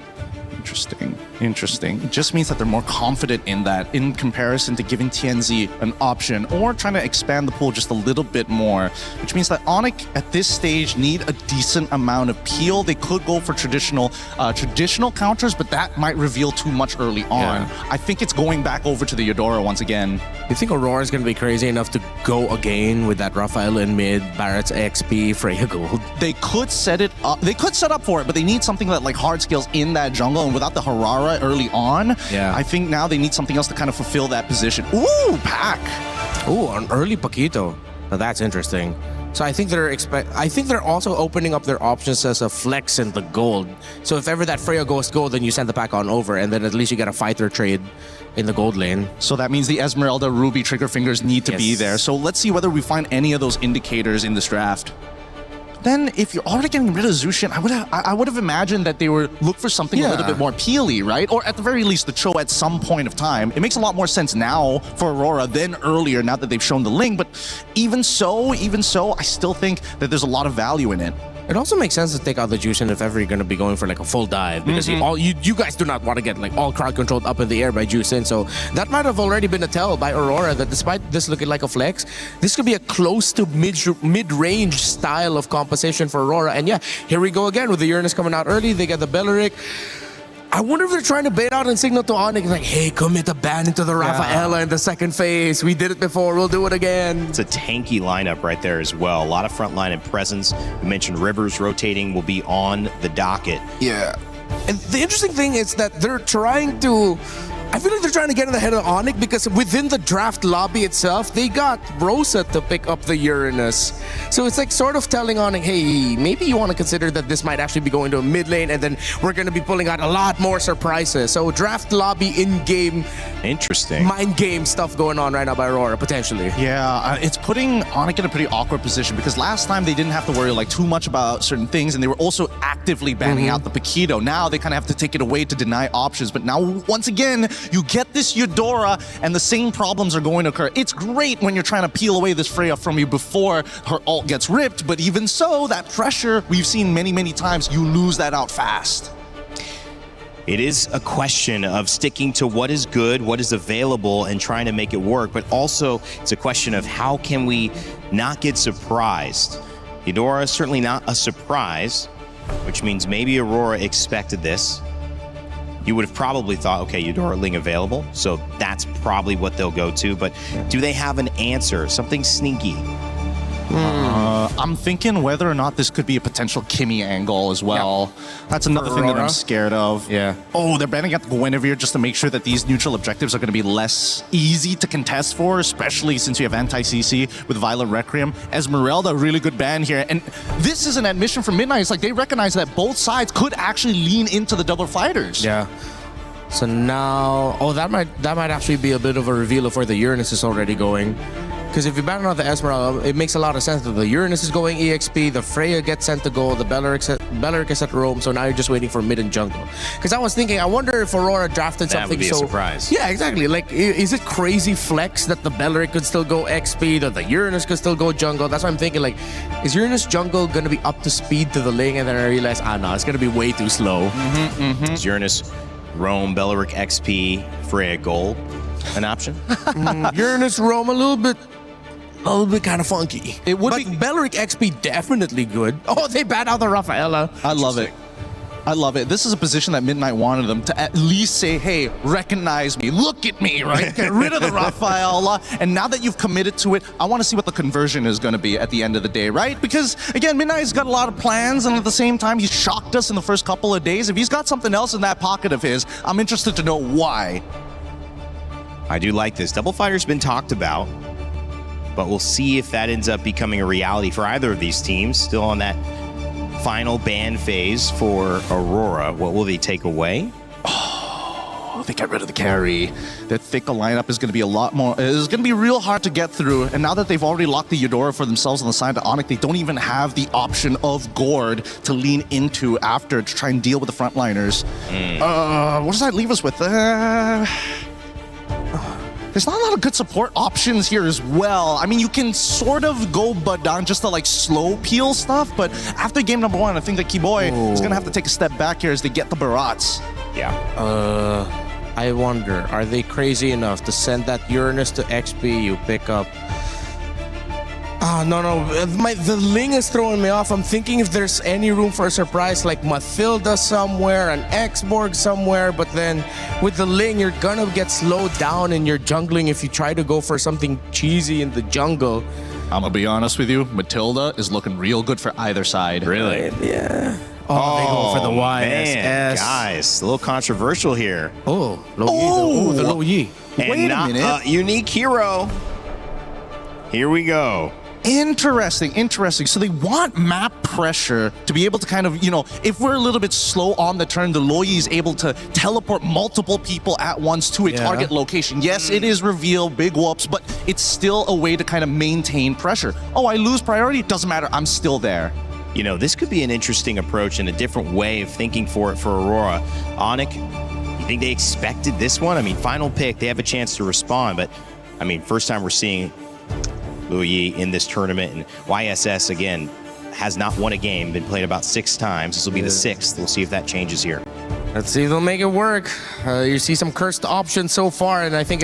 Interesting. Interesting. It just means that they're more confident in that in comparison to giving TNZ an option or trying to expand the pool just a little bit more, which means that Onyx at this stage need a decent amount of peel. They could go for traditional counters, but that might reveal too much early on. Yeah. I think it's going back over to the Eudora once again. You think Aurora's going to be crazy enough to go again with that Raphael in mid, Barrett's XP, Freya Gold? They could set it up. They could set up for it, but they need something that like hard scales in that jungle, and without the Harara early on, I think now they need something else to kind of fulfill that position. Ooh, Pack. Ooh, an early Paquito. Now that's interesting. So I think they're also opening up their options as a flex in the gold. So if ever that Freya goes gold, then you send the pack on over, and then at least you get a fighter trade in the gold lane. So that means the Esmeralda, Ruby, Trigger Fingers need to be there. So let's see whether we find any of those indicators in this draft. Then, if you're already getting rid of Zushin, I would have imagined that they would look for something a little bit more peely, right? Or at the very least, the Cho at some point of time. It makes a lot more sense now for Aurora than earlier, now that they've shown the link. But even so, I still think that there's a lot of value in it. It also makes sense to take out the Jushin if ever you're going to be going for like a full dive, because you guys do not want to get like all crowd controlled up in the air by Jushin. So that might have already been a tell by Aurora that despite this looking like a flex, this could be a close to mid-range style of composition for Aurora. And yeah, here we go again with the Uranus coming out early. They get the Belleric. I wonder if they're trying to bait out and signal to Onyx like, hey, commit a ban into the Rafaela in the second phase. We did it before, we'll do it again. It's a tanky lineup right there as well. A lot of front line and presence. We mentioned Rivers rotating will be on the docket. Yeah. And the interesting thing is that they're trying to... I feel like they're trying to get in the head of Onyx because within the draft lobby itself, they got Rosa to pick up the Uranus. So it's like sort of telling Onyx, hey, maybe you want to consider that this might actually be going to a mid lane, and then we're going to be pulling out a lot more surprises. So draft lobby in-game, interesting mind game stuff going on right now by Aurora, potentially. Yeah, it's putting Onyx in a pretty awkward position because last time they didn't have to worry like too much about certain things, and they were also actively banning out the Paquito. Now they kind of have to take it away to deny options. But now, once again, you get this Eudora, and the same problems are going to occur. It's great when you're trying to peel away this Freya from you before her ult gets ripped, but even so, that pressure we've seen many, many times, you lose that out fast. It is a question of sticking to what is good, what is available, and trying to make it work, but also it's a question of how can we not get surprised. Eudora is certainly not a surprise, which means maybe Aurora expected this. You would have probably thought, okay, Eudora Ling available, so that's probably what they'll go to, but do they have an answer, something sneaky? I'm thinking whether or not this could be a potential Kimmy angle as well. That's another thing that I'm scared of. Yeah. Oh, they're banning out the Guinevere just to make sure that these neutral objectives are going to be less easy to contest for, especially since you have anti-CC with Violent Requiem. Esmeralda, really good ban here. And this is an admission from Midnight. It's like they recognize that both sides could actually lean into the double fighters. Yeah. So now, that might actually be a bit of a reveal of where the Uranus is already going. Because if you ban out the Esmeralda, it makes a lot of sense that the Uranus is going EXP, the Freya gets sent to gold, the Belleric is at Rome, so now you're just waiting for mid and jungle. Because I was thinking, I wonder if Aurora drafted something that would be so... a surprise. Yeah, exactly. Like, is it crazy flex that the Belleric could still go XP, that the Uranus could still go jungle? That's what I'm thinking, like, is Uranus jungle going to be up to speed to the lane? And then I realized, no, it's going to be way too slow. Is Uranus, Rome, Belleric XP, Freya Gold an option? Uranus, Rome, a little bit kind of funky. It would be Belleric XP definitely good. Oh, they banned out the Rafaela. I love it. I love it. This is a position that Midnight wanted them to at least say, hey, recognize me, look at me, right? Get rid of the Rafaela. And now that you've committed to it, I want to see what the conversion is going to be at the end of the day, right? Because, again, Midnight's got a lot of plans, and at the same time, he's shocked us in the first couple of days. If he's got something else in that pocket of his, I'm interested to know why. I do like this. Double Fighter's been talked about, but we'll see if that ends up becoming a reality for either of these teams. Still on that final ban phase for Aurora. What will they take away? Oh, they got rid of the carry. That thicker lineup is going to be a lot more. It's going to be real hard to get through. And now that they've already locked the Eudora for themselves on the side of Onyx, they don't even have the option of Gord to lean into after to try and deal with the frontliners. What does that leave us with? There's not a lot of good support options here as well. I mean, you can sort of go Badan just to like slow peel stuff, but after game number one, I think that Keyboy is going to have to take a step back here as they get the Barats. Yeah. I wonder, are they crazy enough to send that Uranus to XP? You pick up. No. The Ling is throwing me off. I'm thinking if there's any room for a surprise, like Mathilda somewhere, an X-Borg somewhere, but then with the Ling, you're gonna get slowed down in your jungling if you try to go for something cheesy in the jungle. I'm gonna be honest with you, Matilda is looking real good for either side. Really? Yeah. Oh, they go for the YSS. Man, guys, a little controversial here. Oh, the Low Yi. And Wait a not minute. a unique hero. Here we go. Interesting. So they want map pressure to be able to kind of, if we're a little bit slow on the turn, the Loyi is able to teleport multiple people at once to a target location. Yes, it is reveal, big whoops, but it's still a way to kind of maintain pressure. Oh, I lose priority? Doesn't matter, I'm still there. This could be an interesting approach and a different way of thinking for Aurora. Onyx, you think they expected this one? I mean, final pick, they have a chance to respond, but I mean, first time we're seeing Yi in this tournament, and YSS again has not won a game, been played about 6 times. This will be the 6th. We'll see if that changes here. Let's see if they'll make it work. You see some cursed options so far, and I think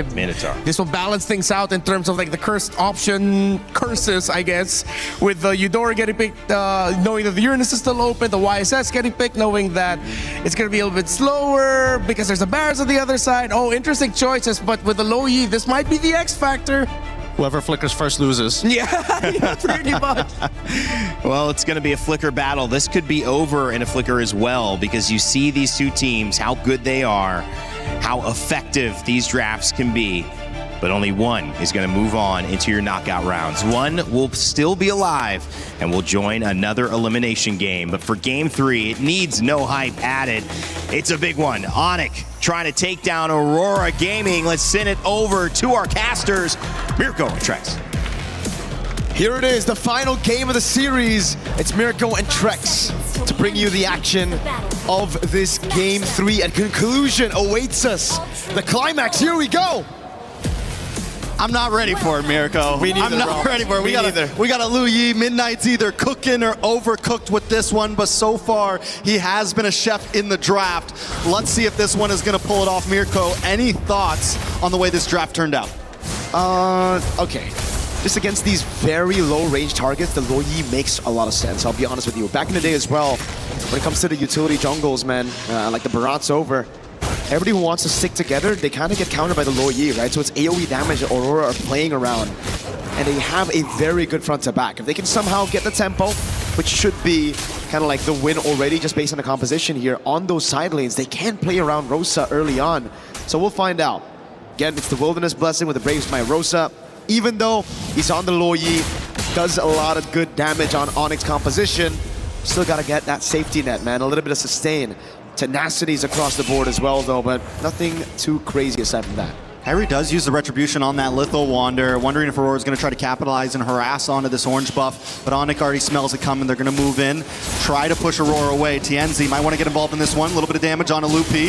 this will balance things out in terms of like the cursed option curses, I guess, with the Eudora getting picked, knowing that the Uranus is still open, the YSS getting picked, knowing that it's going to be a little bit slower because there's a Barons on the other side. Oh, interesting choices, but with the Low Yi, this might be the X factor. Whoever flickers first loses. Yeah, pretty much. Well, it's going to be a flicker battle. This could be over in a flicker as well, because you see these two teams, how good they are, how effective these drafts can be. But only one is going to move on into your knockout rounds. One will still be alive and will join another elimination game. But for game 3, it needs no hype added. It's a big one. Onyx trying to take down Aurora Gaming. Let's send it over to our casters, Mirko and Trex. Here it is, the final game of the series. It's Mirko and Trex to bring you the action of this game 3. And conclusion awaits us. The climax, here we go. I'm not ready for it, Mirko. I'm not ready for it. We got a Liu Yi. Midnight's either cooking or overcooked with this one, but so far he has been a chef in the draft. Let's see if this one is going to pull it off. Mirko, any thoughts on the way this draft turned out? Okay. Just against these very low-range targets, the Low Yi makes a lot of sense, I'll be honest with you. Back in the day as well, when it comes to the utility jungles, man, like the Barat's over, everybody who wants to stick together, they kind of get countered by the Low Yi, right? So it's AoE damage that Aurora are playing around. And they have a very good front to back. If they can somehow get the tempo, which should be kind of like the win already, just based on the composition here, on those side lanes, they can play around Rosa early on. So we'll find out. Again, it's the Wilderness Blessing with the Braves by Rosa. Even though he's on the Low Yi, does a lot of good damage on Onyx composition, still got to get that safety net, man. A little bit of sustain. Tenacities across the board as well, though, but nothing too crazy aside from that. Kyrie does use the Retribution on that Litho Wander, wondering if Aurora's going to try to capitalize and harass onto this orange buff, but Onyx already smells it coming. They're going to move in, try to push Aurora away. TNZ might want to get involved in this one. A little bit of damage on a Loopy.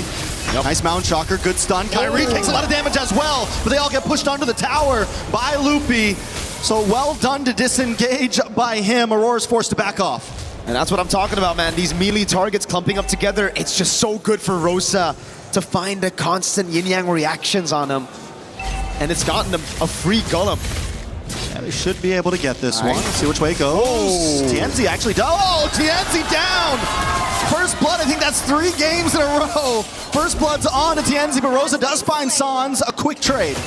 Nice Mountain Shocker, good stun. Kyrie takes a lot of damage as well, but they all get pushed onto the tower by Loopy. So well done to disengage by him. Aurora's forced to back off. And that's what I'm talking about, man. These melee targets clumping up together, it's just so good for Rosa to find the constant yin-yang reactions on him. And it's gotten them a free Golem. Yeah, they should be able to get this one. Let's see which way it goes. TNZ actually does. Oh, TNZ down! First blood, I think that's 3 games in a row. First blood's on to TNZ, but Rosa does find Sans a quick trade.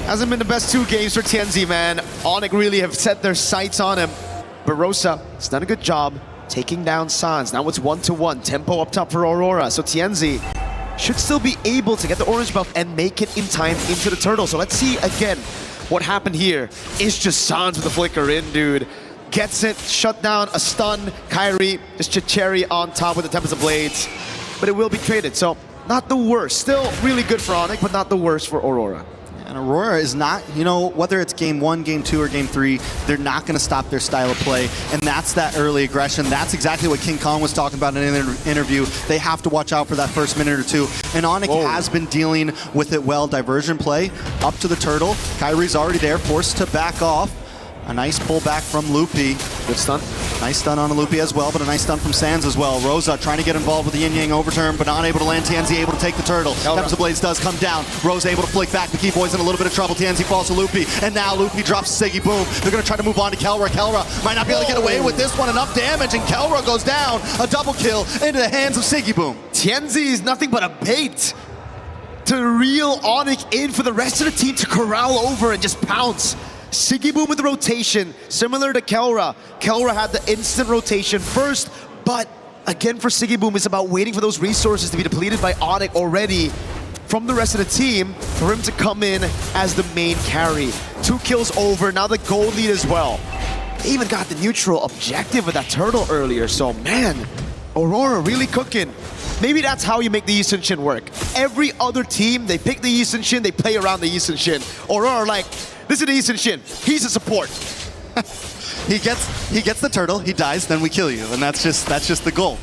Hasn't been the best 2 games for TNZ, man. Onyx really have set their sights on him. But Rosa has done a good job taking down Sans. Now it's 1-1. Tempo up top for Aurora. So TNZ should still be able to get the orange buff and make it in time into the turtle. So let's see again what happened here. It's just Sans with the flicker in, dude. Gets it, shut down, a stun. Kyrie, just Cherry on top with the Tempest of Blades. But it will be traded, so not the worst. Still really good for Onyx, but not the worst for Aurora. And Aurora is not, whether it's game 1, game 2, or game 3, they're not going to stop their style of play. And that's that early aggression. That's exactly what King Kong was talking about in an interview. They have to watch out for that first minute or 2. And Onyx has been dealing with it well. Diversion play up to the turtle. Kyrie's already there, forced to back off. A nice pullback from Loopy. Good stun. Nice stun on Loopy as well, but a nice stun from Sands as well. Rosa trying to get involved with the yin-yang overturn, but not able to land. TNZ able to take the turtle. Tempest of Blades does come down. Rosa able to flick back, but Keyboy's in a little bit of trouble. TNZ falls to Loopy, and now Loopy drops Siggy Boom. They're going to try to move on to Kelra. Kelra might not be able to get away with this one. Enough damage, and Kelra goes down. A double kill into the hands of Siggy Boom. TNZ is nothing but a bait to reel Onyx in for the rest of the team to corral over and just pounce. Siggy Boom with the rotation, similar to Kelra. Kelra had the instant rotation first, but again for Siggy Boom, it's about waiting for those resources to be depleted by Onyx already from the rest of the team for him to come in as the main carry. 2 kills over, now the gold lead as well. They even got the neutral objective with that turtle earlier, so man, Aurora really cooking. Maybe that's how you make the Yi Sun-shin work. Every other team, they pick the Yi Sun-shin, they play around the Yi Sun-shin. Aurora like, this is the Yi Sun-shin, he's a support. He gets the turtle, he dies, then we kill you, and that's just the goal.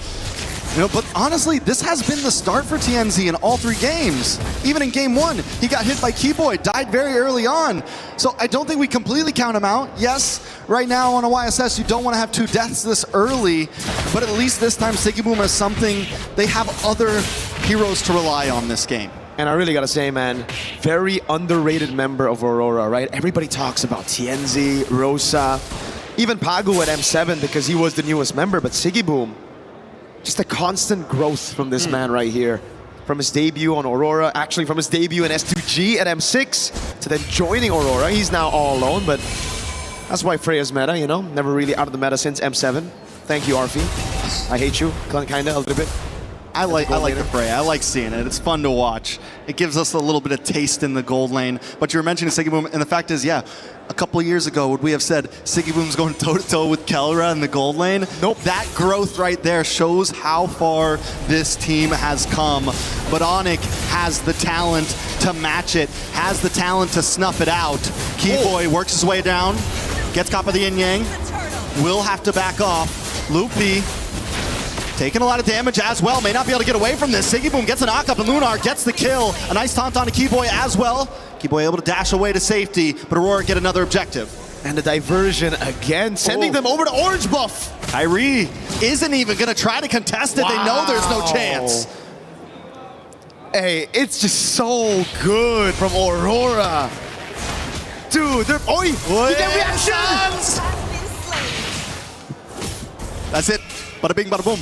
You know, but honestly, this has been the start for TNZ in all 3 games. Even in game 1, he got hit by Keyboy, died very early on. So I don't think we completely count him out. Yes, right now on a YSS, you don't want to have 2 deaths this early, but at least this time Siggy Boom has something. They have other heroes to rely on this game. And I really gotta say, man, very underrated member of Aurora, right? Everybody talks about TNZ, Rosa, even Pagu at M7 because he was the newest member, but Siggy Boom, just a constant growth from this man right here. From his debut on Aurora, actually from his debut in S2G at M6 to then joining Aurora. He's now all alone, but that's why Freya's meta, you know? Never really out of the meta since M7. Thank you, Arfi. I hate you, kinda, a little bit. I like the Freya. I like seeing it. It's fun to watch. It gives us a little bit of taste in the gold lane. But you were mentioning Siggy Boom, and the fact is, yeah, a couple of years ago, would we have said Siggy Boom's going toe-to-toe with Kelra in the gold lane? Nope. That growth right there shows how far this team has come. But Onyx has the talent to match it, has the talent to snuff it out. Keyboy works his way down, gets caught by the yin-yang, will have to back off. Loopy taking a lot of damage as well, may not be able to get away from this. Siggy Boom gets a knock-up, and Lunar gets the kill. A nice taunt on to Keyboy as well. Keyboy able to dash away to safety, but Aurora get another objective. And the diversion again, sending them over to orange buff. Kyrie isn't even gonna try to contest it. Wow. They know there's no chance. Hey, it's just so good from Aurora. Dude, they're, you get reactions! That's it. Bada bing, bada boom.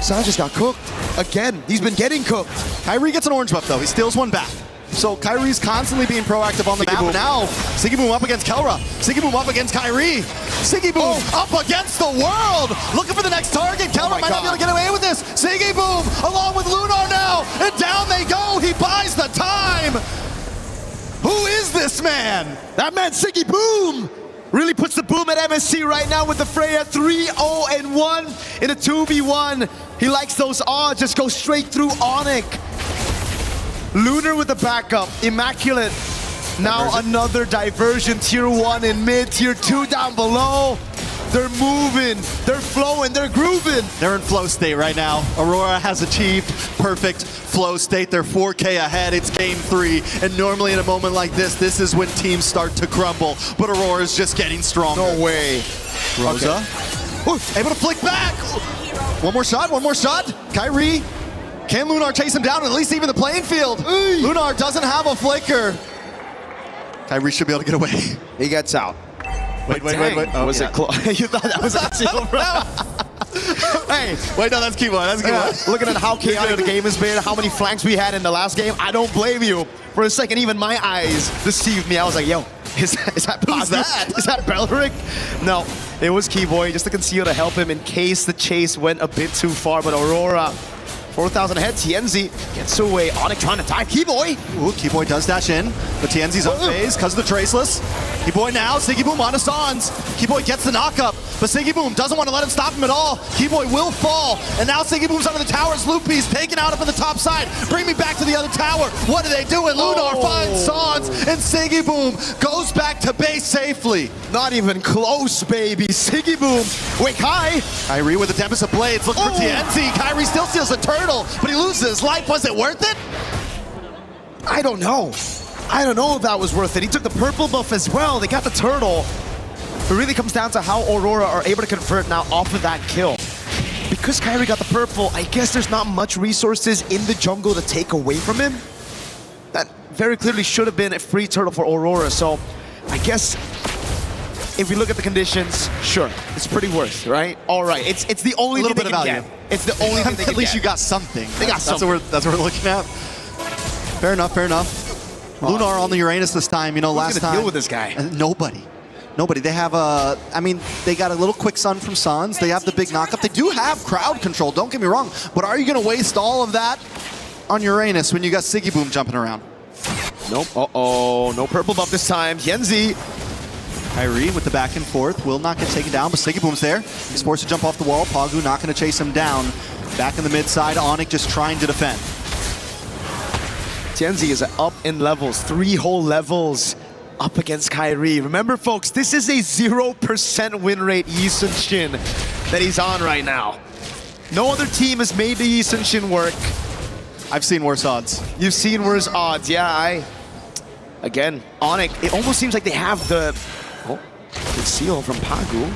Sanz just got cooked. Again, he's been getting cooked. Kyrie gets an orange buff though, he steals one back. So Kyrie's constantly being proactive on the map. Boom. Now, Siggy Boom up against Kelra. Siggy Boom up against Kyrie. Siggy Boom up against the world. Looking for the next target. Kelra might not be able to get away with this. Siggy Boom along with Lunar now. And down they go. He buys the time. Who is this man? That man, Siggy Boom. Really puts the boom at MSC right now with the Freya 3-0-1 in a 2v1. He likes those odds. Just go straight through Onyx. Lunar with the backup, immaculate. Now another diversion, tier 1 in mid, tier 2 down below. They're moving, they're flowing, they're grooving. They're in flow state right now. Aurora has achieved perfect flow state. They're 4K ahead, it's game 3. And normally in a moment like this is when teams start to crumble. But Aurora's just getting stronger. No way. Rosa, able to flick back. One more shot. Kyrie. Can Lunar chase him down and at least even the playing field? Lunar doesn't have a flicker. Kyrie should be able to get away. He gets out. Wait. Oh, was it close? You thought that was a seal, bro? Hey, wait, no, that's Keyboy. Looking at how chaotic the game has been, how many flanks we had in the last game, I don't blame you. For a second, even my eyes deceived me. I was like, yo, is that Who's that? Is that Belric? No, it was Keyboy, just to conceal to help him in case the chase went a bit too far. But Aurora, 4,000 ahead, TNZ gets away. Onyx trying to tie Keyboy. Ooh, Keyboy does dash in, but TNZ's on phase because of the Traceless. Keyboy now, Siggy Boom on to Sanz. Keyboy gets the knockup, but Siggy Boom doesn't want to let him stop him at all. Keyboy will fall, and now Siggy Boom's under the towers. Loopy's taken out up on the top side. Bring me back to the other tower. What are they doing? Lunar finds Sanz, and Siggy Boom goes back to base safely. Not even close, baby. Siggy Boom. Wait, Kai. Kyrie with the Tempest of Blades looking for TNZ. Kyrie still steals the turtle, but he loses his life. Was it worth it? I don't know. I don't know if that was worth it. He took the purple buff as well. They got the turtle. It really comes down to how Aurora are able to convert now off of that kill. Because Kairi got the purple, I guess there's not much resources in the jungle to take away from him. That very clearly should have been a free turtle for Aurora, so I guess if we look at the conditions, sure, it's pretty worth, right? All right, it's the only thing they can get. It's the only thing they can At least get. you got something. They got something. That's what we're looking at. Fair enough, fair enough. Lunar on the Uranus this time, you know, Who's last gonna time. deal with this guy? Nobody. Nobody. They have they got a little quick sun from Suns. They have the big knockup. They do have crowd control, don't get me wrong. But are you going to waste all of that on Uranus when you got Siggy Boom jumping around? Nope. Uh-oh. No purple buff this time. Yenzi. Kairi with the back and forth. Will not get taken down, but Siggy Boom's there. He's forced to jump off the wall. Pagu not going to chase him down. Back in the mid side. Onyx just trying to defend. Tienzi is up in levels. 3 whole levels up against Kairi. Remember, folks, this is a 0% win rate Yi Sun-shin that he's on right now. No other team has made the Yi Sun-shin work. I've seen worse odds. You've seen worse odds, yeah. Again, Onyx, it almost seems like they have the... Oh, good seal from Pagu.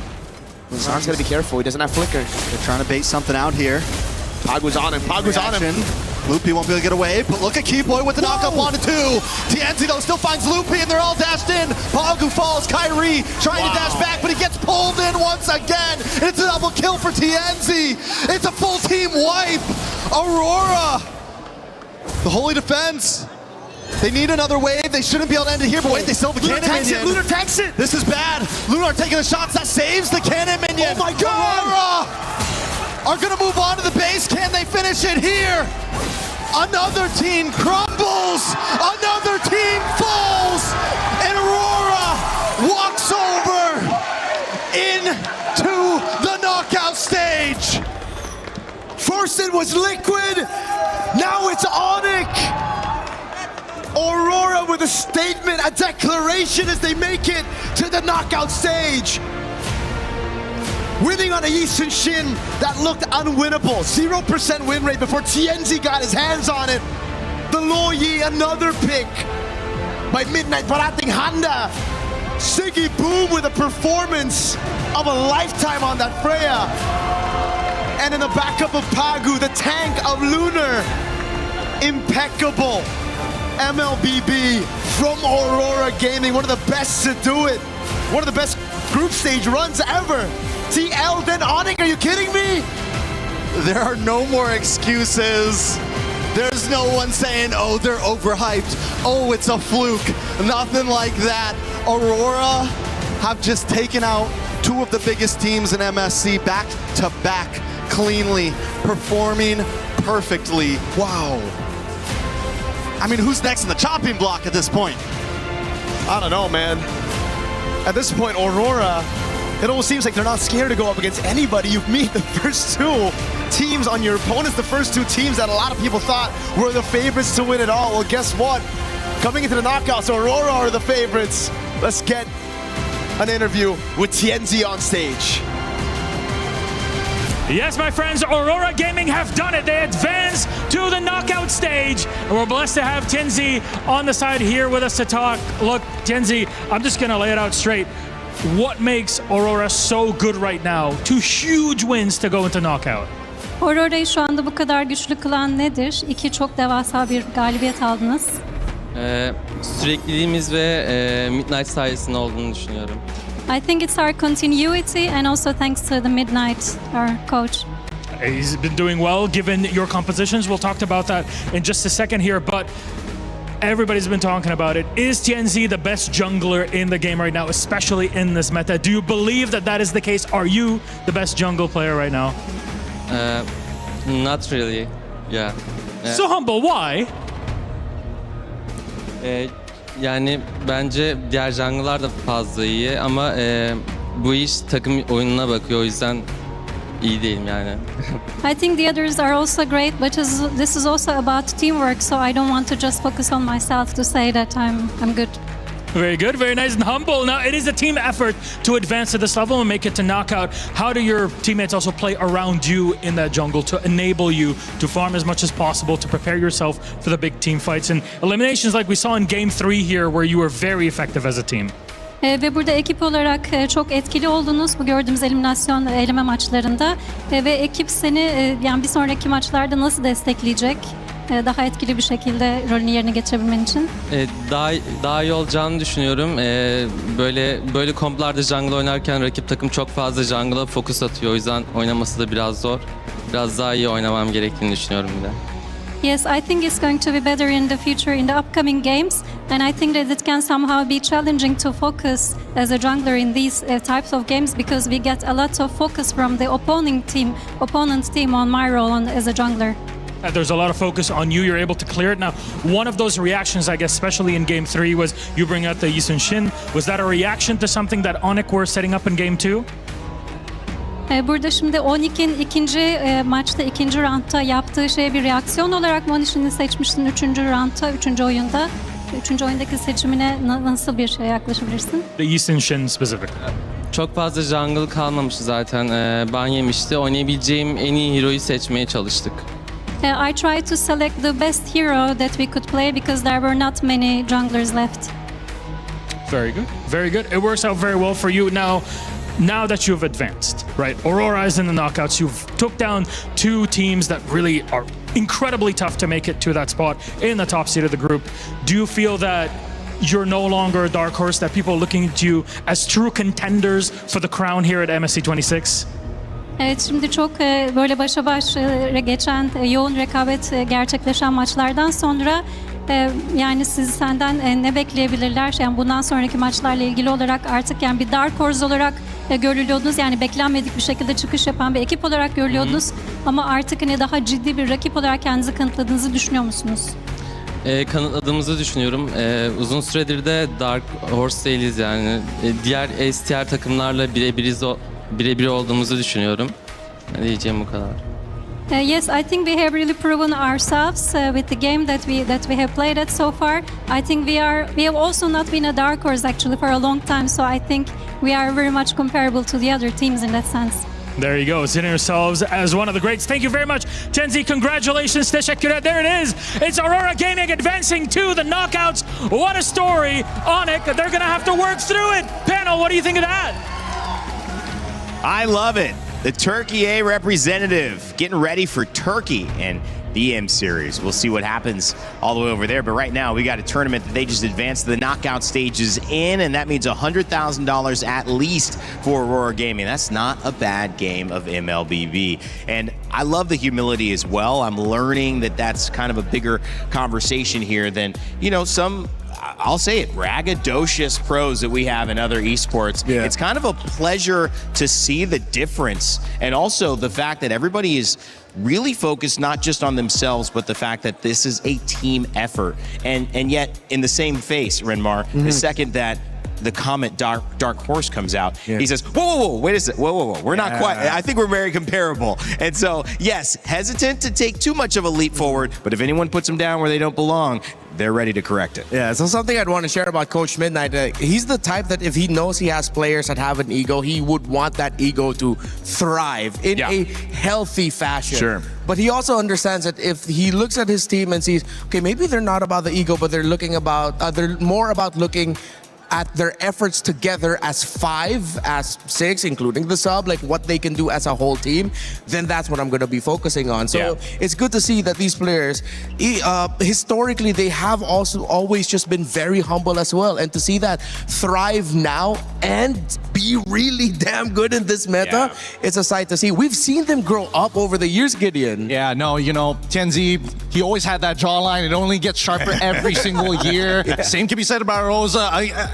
Zan's gotta be careful, he doesn't have flicker. They're trying to bait something out here. Pagu's on him, Pagu's on him. Loopy won't be able to get away, but look at Keyboy with the knockup on to 2. Tienzi though still finds Loopy and they're all dashed in. Pagu falls, Kairi trying to dash back, but he gets pulled in once again. And it's a double kill for Tienzi. It's a full team wipe. Aurora, the holy defense. They need another wave. They shouldn't be able to end it here, but wait, they still have the cannon minion. Lunar tanks it! This is bad. Lunar taking the shots. That saves the cannon minion. Oh my God! Aurora are gonna move on to the base. Can they finish it here? Another team crumbles. Another team falls. And Aurora walks over into the knockout stage. First it was Liquid, now it's Onyx. Aurora with a statement, a declaration as they make it to the knockout stage. Winning on a Yi Sun-shin that looked unwinnable. 0% win rate before Tienzi got his hands on it. The Loyi, another pick by Midnight Parating Handa. Siggy Boom with a performance of a lifetime on that Freya. And in the backup of Pagu, the tank of Lunar. Impeccable. MLBB from Aurora Gaming, one of the best to do it. One of the best group stage runs ever. TL, then Onyx, are you kidding me? There are no more excuses. There's no one saying, oh, they're overhyped. Oh, it's a fluke. Nothing like that. Aurora have just taken out 2 of the biggest teams in MSC back to back cleanly, performing perfectly. Wow. I mean, who's next in the chopping block at this point? I don't know, man. At this point, Aurora, it almost seems like they're not scared to go up against anybody. You meet the first 2 teams on your opponents, the first 2 teams that a lot of people thought were the favorites to win it all. Well, guess what? Coming into the knockouts, Aurora are the favorites. Let's get an interview with Tienzi on stage. Yes, my friends, Aurora Gaming have done it. They advance to the knockout stage. And we're blessed to have Tienzi on the side here with us to talk. Look, Tienzi, I'm just going to lay it out straight. What makes Aurora so good right now? 2 huge wins to go into knockout. Aurora'yı şu anda bu kadar güçlü kılan nedir? 2 çok devasa bir galibiyet aldınız. Sürekliliğimiz ve Midnight sayesinde olduğunu düşünüyorum. I think it's our continuity and also thanks to the Midnight, our coach. He's been doing well given your compositions. We'll talk about that in just a second here, but everybody's been talking about it. Is Tienzi the best jungler in the game right now, especially in this meta? Do you believe that that is the case? Are you the best jungle player right now? Not really. Yeah. So humble, why? Yani bence diğer jungle'lar da fazla iyi ama bu iş takım oyununa bakıyor, o yüzden iyi değilim yani. I think the others are also great, but this is also about teamwork, so I don't want to just focus on myself to say that I'm good. Very good, very nice and humble. Now, it is a team effort to advance to this level and make it to knockout. How do your teammates also play around you in that jungle to enable you to farm as much as possible, to prepare yourself for the big team fights and eliminations like we saw in Game 3 here, where you were very effective as a team? Ve burada ekip olarak çok etkili oldunuz bu gördüğümüz eliminasyon eleme maçlarında. Ve ekip seni yani bir sonraki maçlarda nasıl destekleyecek? Daha etkili bir şekilde rolünü yerine getirebilmen için. Daha iyi olacağını düşünüyorum. Böyle komplarda jungle oynarken rakip takım çok fazla jungle'a fokus atıyor. O yüzden oynaması da biraz zor. Biraz daha iyi oynamam gerektiğini düşünüyorum bir de. Yes, I think it's going to be better in the future in the upcoming games, and I think that it can somehow be challenging to focus as a jungler in these types of games because we get a lot of focus from the opponent team on my role as a jungler. There's a lot of focus on you. You're able to clear it. Now, one of those reactions, I guess, especially in Game 3, was you bring out the Yi Sun-shin. Was that a reaction to something that Onyx were setting up in Game 2? Burada şimdi Onyx'in ikinci maçta, ikinci roundda yaptığı şeye bir reaksiyon olarak mı Onyx'ini seçmiştin 3. roundda, 3. oyunda? 3. oyundaki seçimine nasıl bir şey yaklaşabilirsin? The Yi Sun-shin specific. Çok fazla jungle kalmamıştı zaten. Ban yemişti. Oynayabileceğim en iyi hero'yu seçmeye çalıştık. I tried to select the best hero that we could play because there were not many junglers left. Very good. Very good. It works out very well for you. Now that you've advanced, right? Aurora is in the knockouts. You've took down two teams that really are incredibly tough to make it to that spot in the top seed of the group. Do you feel that you're no longer a dark horse, that people are looking at you as true contenders for the crown here at MSC 26? Evet, şimdi çok böyle başa baş geçen yoğun rekabet gerçekleşen maçlardan sonra yani senden ne bekleyebilirler? Yani bundan sonraki maçlarla ilgili olarak artık yani bir dark horse olarak görülüyordunuz. Yani beklenmedik bir şekilde çıkış yapan bir ekip olarak görülüyordunuz. Ama artık hani daha ciddi bir rakip olarak kendinizi kanıtladığınızı düşünüyor musunuz? Kanıtladığımızı düşünüyorum. Uzun süredir de Dark Horse değiliz yani. Diğer STR takımlarla birebir olduğumuzu düşünüyorum. Diyeceğim bu kadar. Yes, I think we have really proven ourselves with the game that we have played at so far. I think we have also not been a dark horse actually for a long time, so I think we are very much comparable to the other teams in that sense. There you go, seeing yourselves as one of the greats. Thank you very much, Tenzi. Congratulations, teşekkürler. There it is. It's Aurora Gaming advancing to the knockouts. What a story. Onyx, they're going to have to work through it. Panel, what do you think of that? I love it. The Turkey A representative getting ready for Turkey and the M Series. We'll see what happens all the way over there. But right now, we got a tournament that they just advanced the knockout stages in, and that means $100,000 at least for Aurora Gaming. That's not a bad game of MLBB. And I love the humility as well. I'm learning that that's kind of a bigger conversation here than, some, I'll say it, braggadocious pros that we have in other esports. Yeah. It's kind of a pleasure to see the difference, and also the fact that everybody is really focused not just on themselves, but the fact that this is a team effort. And yet, in the same face, Renmar, the second that the comment Dark Horse comes out, he says, whoa, wait a second, whoa. We're not quite, I think we're very comparable. And so, yes, hesitant to take too much of a leap forward, but if anyone puts them down where they don't belong, they're ready to correct it. Yeah, so something I'd want to share about Coach Midnight, he's the type that if he knows he has players that have an ego, he would want that ego to thrive in a healthy fashion. Sure. But he also understands that if he looks at his team and sees, okay, maybe they're not about the ego, but they're more about looking at their efforts together as 5, as 6, including the sub, like what they can do as a whole team, then that's what I'm going to be focusing on. So it's good to see that these players, historically, they have also always just been very humble as well. And to see that thrive now and be really damn good in this meta, it's a sight to see. We've seen them grow up over the years, Gideon. Yeah, no, Tenzi, he always had that jawline. It only gets sharper every single year. Same can be said about Rosa.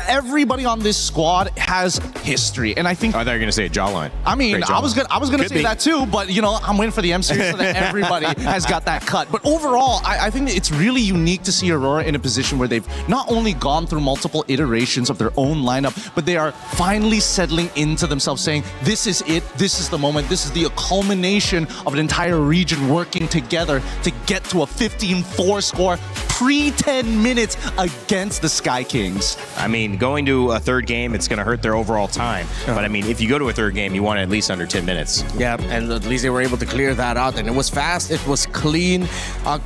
Everybody on this squad has history, and I think. I thought you were gonna say a jawline. I mean, I was gonna say that too, but I'm waiting for the M Series so that everybody has got that cut. But overall, I think it's really unique to see Aurora in a position where they've not only gone through multiple iterations of their own lineup, but they are finally settling into themselves, saying, "This is it. This is the moment. This is the culmination of an entire region working together to get to a 15-4 score pre-10 minutes against the Sky Kings." I mean, going to a third game, it's going to hurt their overall time. But I mean, if you go to a third game, you want it at least under 10 minutes. Yeah, and at least they were able to clear that out. And it was fast, it was clean.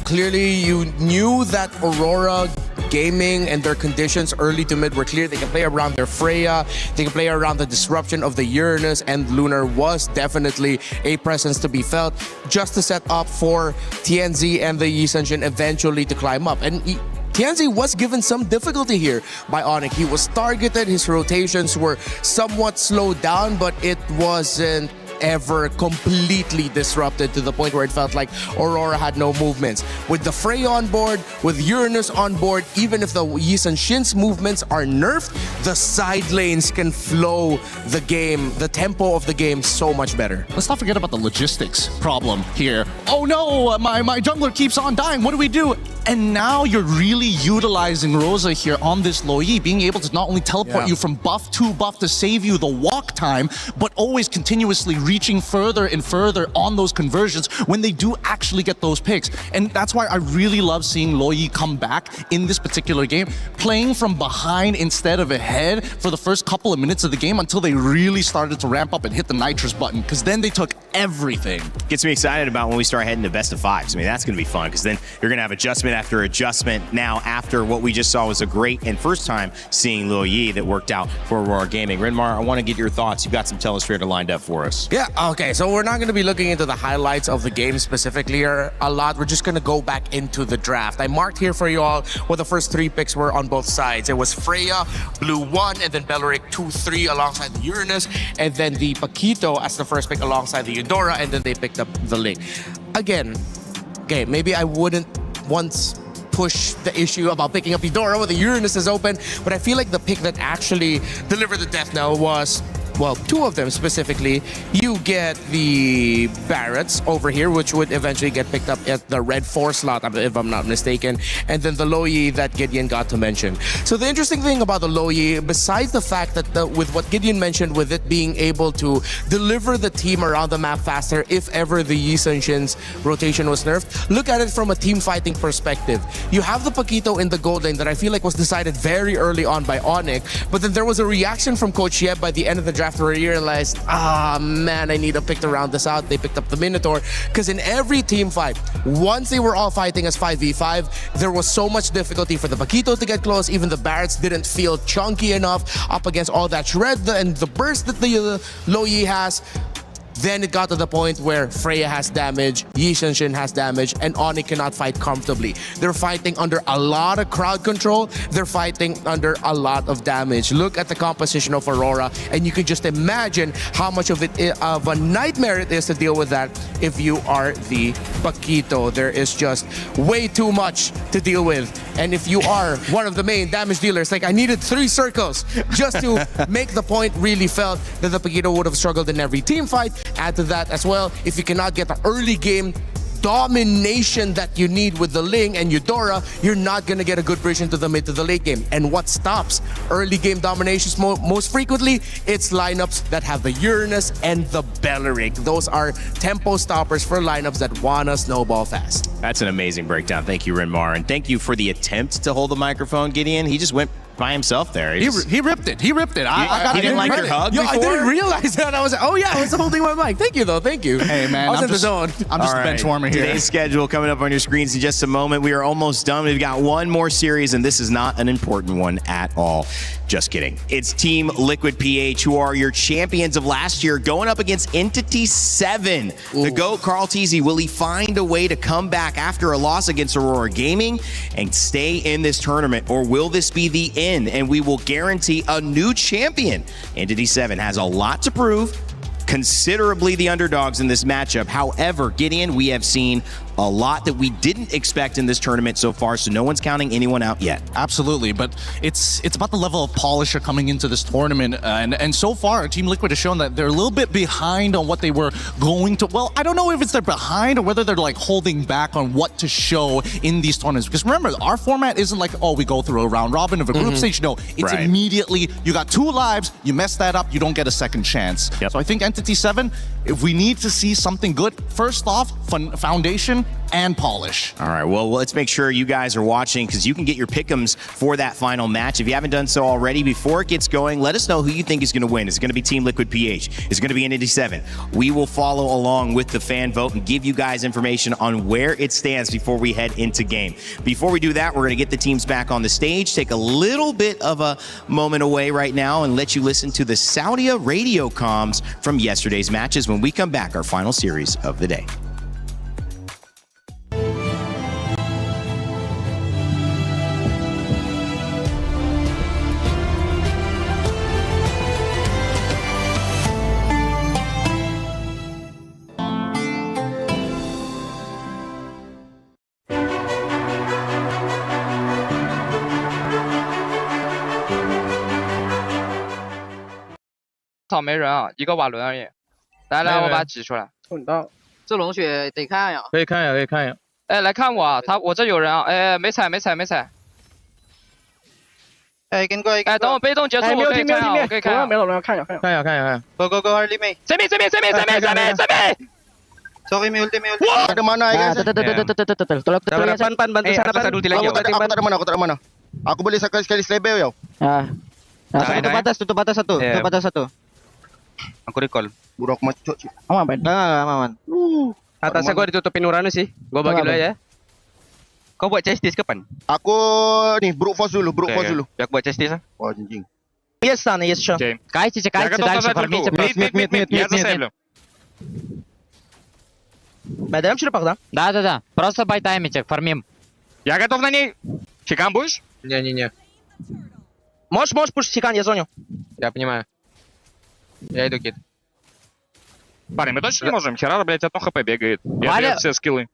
Clearly, you knew that Aurora Gaming and their conditions early to mid were clear. They can play around their Freya, they can play around the disruption of the Uranus, and Lunar was definitely a presence to be felt just to set up for TNZ and the Yi Sun-shin eventually to climb up. And TNZ was given some difficulty here by Onyx. He was targeted, his rotations were somewhat slowed down, but it wasn't ever completely disrupted to the point where it felt like Aurora had no movements. With the Freya on board, with Uranus on board, even if the Yi Sun-shin's movements are nerfed, the side lanes can flow the game, the tempo of the game so much better. Let's not forget about the logistics problem here. Oh no, my jungler keeps on dying. What do we do? And now you're really utilizing Rosa here on this low E, being able to not only teleport you from buff to buff to save you the walk time, but always continuously reaching further and further on those conversions when they do actually get those picks. And that's why I really love seeing Loyi come back in this particular game, playing from behind instead of ahead for the first couple of minutes of the game until they really started to ramp up and hit the nitrous button, because then they took everything. Gets me excited about when we start heading to best of fives. I mean, that's going to be fun, because then you're going to have adjustment after adjustment. Now, after what we just saw was a great and first time seeing Lil Yi that worked out for Aurora Gaming. Renmar, I want to get your thoughts. You've got some Telestrator lined up for us. Yeah, okay, so we're not going to be looking into the highlights of the game specifically here a lot. We're just going to go back into the draft. I marked here for you all what the first three picks were on both sides. It was Freya, Blue 1, and then Belleric 2-3 alongside the Uranus, and then the Paquito as the first pick alongside the Eudora, and then they picked up the Link. Again, okay, maybe I wouldn't once push the issue about picking up Eudora when the Uranus is open, but I feel like the pick that actually delivered the death knell was, well, two of them specifically. You get the Barretts over here, which would eventually get picked up at the red 4 slot, if I'm not mistaken, and then the Loyi that Gideon got to mention. So the interesting thing about the Loyi, besides the fact that with what Gideon mentioned, with it being able to deliver the team around the map faster if ever the Yi Sun-shin's rotation was nerfed, look at it from a team fighting perspective. You have the Paquito in the gold lane that I feel like was decided very early on by Onyx, but then there was a reaction from Coach Yeb by the end of the draft where he realized, man, I need to pick to round this out. They picked up the Minotaur, because in every team fight, once they were all fighting as 5v5, there was so much difficulty for the Paquito to get close. Even the Barretts didn't feel chunky enough up against all that shred and the burst that the Loyi has. Then it got to the point where Freya has damage, Yi Sun-shin has damage, and Onyx cannot fight comfortably. They're fighting under a lot of crowd control. They're fighting under a lot of damage. Look at the composition of Aurora, and you can just imagine how much of a nightmare it is to deal with that if you are the Paquito. There is just way too much to deal with. And if you are one of the main damage dealers, like I needed 3 circles just to make the point really felt that the Paquito would have struggled in every team fight. Add to that as well, if you cannot get the early game domination that you need with the Ling and Eudora, you're not going to get a good bridge into the mid to the late game. And what stops early game dominations most frequently? It's lineups that have the Uranus and the Belleric. Those are tempo stoppers for lineups that want to snowball fast. That's an amazing breakdown. Thank you, Renmar. And thank you for the attempt to hold the microphone, Gideon. He just went by himself there. He ripped it. He ripped it. He didn't like your hug before? I didn't realize that. I was like, oh yeah, I was holding my mic. Thank you though, thank you. Hey man, I'm just a bench warmer here. Today's schedule coming up on your screens in just a moment. We are almost done. We've got one more series, and this is not an important one at all. Just kidding. It's Team Liquid PH, who are your champions of last year, going up against Entity 7. Ooh. The GOAT, Carl Teasy, will he find a way to come back after a loss against Aurora Gaming and stay in this tournament, or will this be the end and we will guarantee a new champion? Entity 7 has a lot to prove, considerably the underdogs in this matchup. However, Gideon, we have seen a lot that we didn't expect in this tournament so far, so no one's counting anyone out yet. Absolutely, but it's about the level of polish coming into this tournament, and so far Team Liquid has shown that they're a little bit behind on what they were going to. Well, I don't know if it's they're behind or whether they're like holding back on what to show in these tournaments, because remember, our format isn't like, oh, we go through a round robin of a group stage. No, it's immediately, you got 2 lives, you mess that up, you don't get a second chance. So I think Entity 7, if we need to see something good, first off, foundation, and polish. All right, well, let's make sure you guys are watching because you can get your pick'ems for that final match. If you haven't done so already, before it gets going, let us know who you think is going to win. Is it going to be Team Liquid PH? Is it going to be Entity 7? We will follow along with the fan vote and give you guys information on where it stands before we head into game. Before we do that, we're going to get the teams back on the stage, take a little bit of a moment away right now and let you listen to the Saudia radio comms from yesterday's matches when we come back, our final series of the day.没人啊，一个瓦伦而已。来，我把它挤出来。滚到，这龙血得看呀。可以看呀。哎，来看我啊，我这有人啊，哎，没踩。哎，跟过一个。哎，等我被动结束，我可以看啊，我可以看。没有龙，看呀。Go early main。这边。Sorry, may ulti. Ada mana guys? Pan. Bantu sana ulti lagi. Aku tak ada mana. Aku boleh sekali selebel ya. Tutup batas satu. Aku recall. Buruk macuk. Aman. Atasnya gua ditutupin Uranus sih. Gua bagi dulu ya. Kau buat chestis kapan? Aku nih brute force dulu. Biar buat chestis ah. Oh anjing. Yes sure. Кайся, дальше формите. Мид. Байдаем черепах, да? Да. Просто байтаймите, фармим. Я готов на ней. Чекан будешь? Не. Можешь пушить чекан, я зоню. Я понимаю. Я иду кит. Парень, мы точно не можем? Херар, блядь, одно хп бегает. Я даю все скиллы.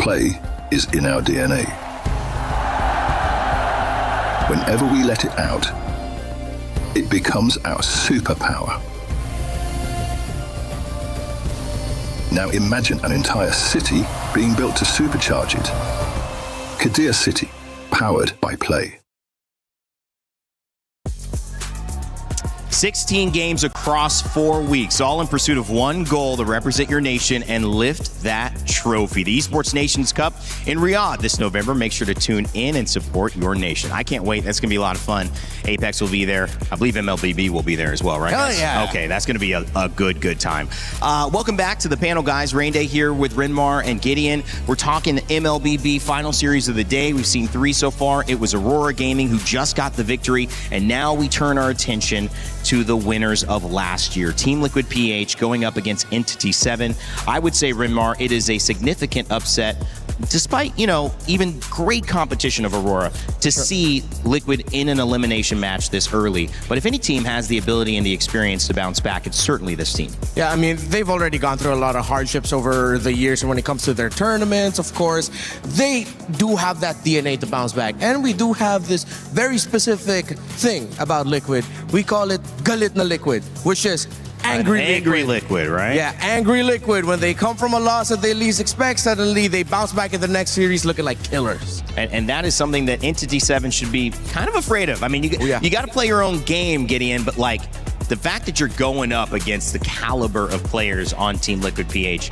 Play is in our DNA. Whenever we let it out, it becomes our superpower. Now imagine an entire city being built to supercharge it. Kadir City, powered by play. 16 games across 4 weeks, all in pursuit of one goal to represent your nation and lift that trophy. The Esports Nations Cup in Riyadh this November. Make sure to tune in and support your nation. I can't wait. That's going to be a lot of fun. Apex will be there. I believe MLBB will be there as well, right? Hell yeah. Okay, that's going to be a good time. Welcome back to the panel, guys. Rain Day here with Rinmar and Gideon. We're talking the MLBB final series of the day. We've seen 3 so far. It was Aurora Gaming who just got the victory, and now we turn our attention to the winners of last year. Team Liquid PH going up against Entity 7. I would say, Rinmar, it is a significant upset, despite, even great competition of Aurora, to see Liquid in an elimination match this early. But if any team has the ability and the experience to bounce back, it's certainly this team. Yeah, I mean, they've already gone through a lot of hardships over the years, and when it comes to their tournaments, of course, they do have that DNA to bounce back. And we do have this very specific thing about Liquid. We call it Galit na Liquid, which is angry liquid, right? Yeah, angry Liquid. When they come from a loss that they least expect, suddenly they bounce back in the next series looking like killers. And that is something that Entity 7 should be kind of afraid of. I mean, you got to play your own game, Gideon, but the fact that you're going up against the caliber of players on Team Liquid PH,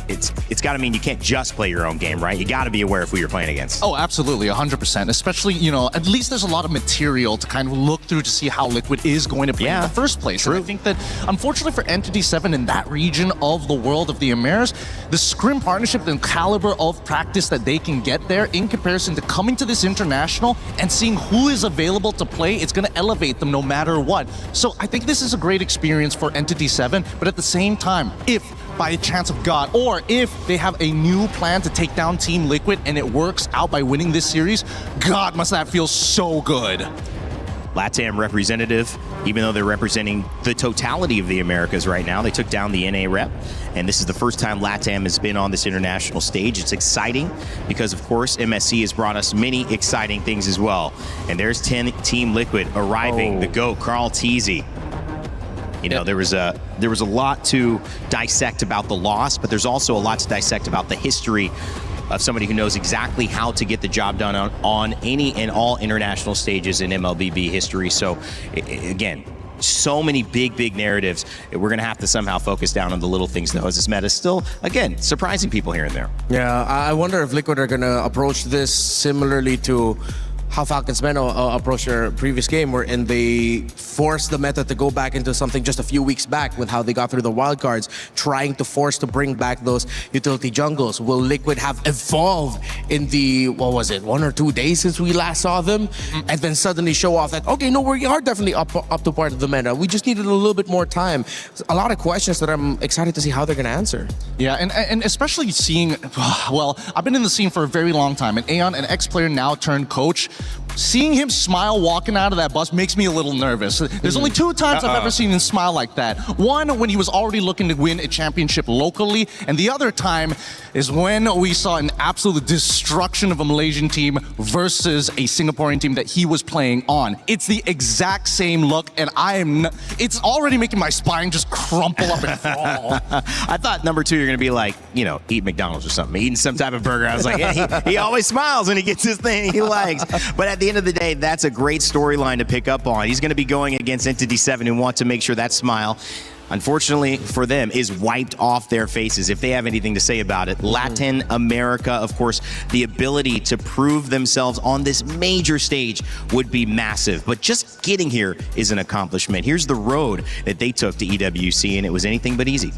it's got to mean you can't just play your own game, right? You got to be aware of who you're playing against. Oh, absolutely, 100%. Especially, at least there's a lot of material to kind of look through to see how Liquid is going to play in the first place. True. And I think that, unfortunately for Entity 7 in that region of the world of the Americas, the Scrim partnership and caliber of practice that they can get there in comparison to coming to this international and seeing who is available to play, it's going to elevate them no matter what. So I think this is a great experience for Entity 7, but at the same time, if by the chance of God, or if they have a new plan to take down Team Liquid and it works out by winning this series, God, must that feel so good. LATAM representative, even though they're representing the totality of the Americas right now, they took down the NA rep, and this is the first time LATAM has been on this international stage. It's exciting because, of course, MSC has brought us many exciting things as well. And there's Team Liquid arriving, the GOAT, Carl Teasy. There was a lot to dissect about the loss, but there's also a lot to dissect about the history of somebody who knows exactly how to get the job done on any and all international stages in MLBB history. So, again, so many big narratives. We're going to have to somehow focus down on the little things, though, as this meta is still, again, surprising people here and there. Yeah, I wonder if Liquid are going to approach this similarly to how Falcons Men approached their previous game, wherein they forced the meta to go back into something just a few weeks back with how they got through the wildcards, trying to force to bring back those utility jungles. Will Liquid have evolved in the, 1 or 2 days since we last saw them? And then suddenly show off that, okay, no, we are definitely up to part of the meta. We just needed a little bit more time. A lot of questions that I'm excited to see how they're going to answer. Yeah, and especially seeing, well, I've been in the scene for a very long time, and Aeon, an ex-player now turned coach, seeing him smile walking out of that bus makes me a little nervous. There's only 2 times I've ever seen him smile like that. One, when he was already looking to win a championship locally, and the other time is when we saw an absolute destruction of a Malaysian team versus a Singaporean team that he was playing on. It's the exact same look, and it's already making my spine just crumple up and fall. I thought number 2, you're going to be like, eat McDonald's or something, eating some type of burger. I was like, yeah, he always smiles when he gets his thing he likes. But at the end of the day, that's a great storyline to pick up on. He's going to be going against Entity 7 and want to make sure that smile, unfortunately for them, is wiped off their faces if they have anything to say about it. Latin America, of course, the ability to prove themselves on this major stage would be massive. But just getting here is an accomplishment. Here's the road that they took to EWC, and it was anything but easy.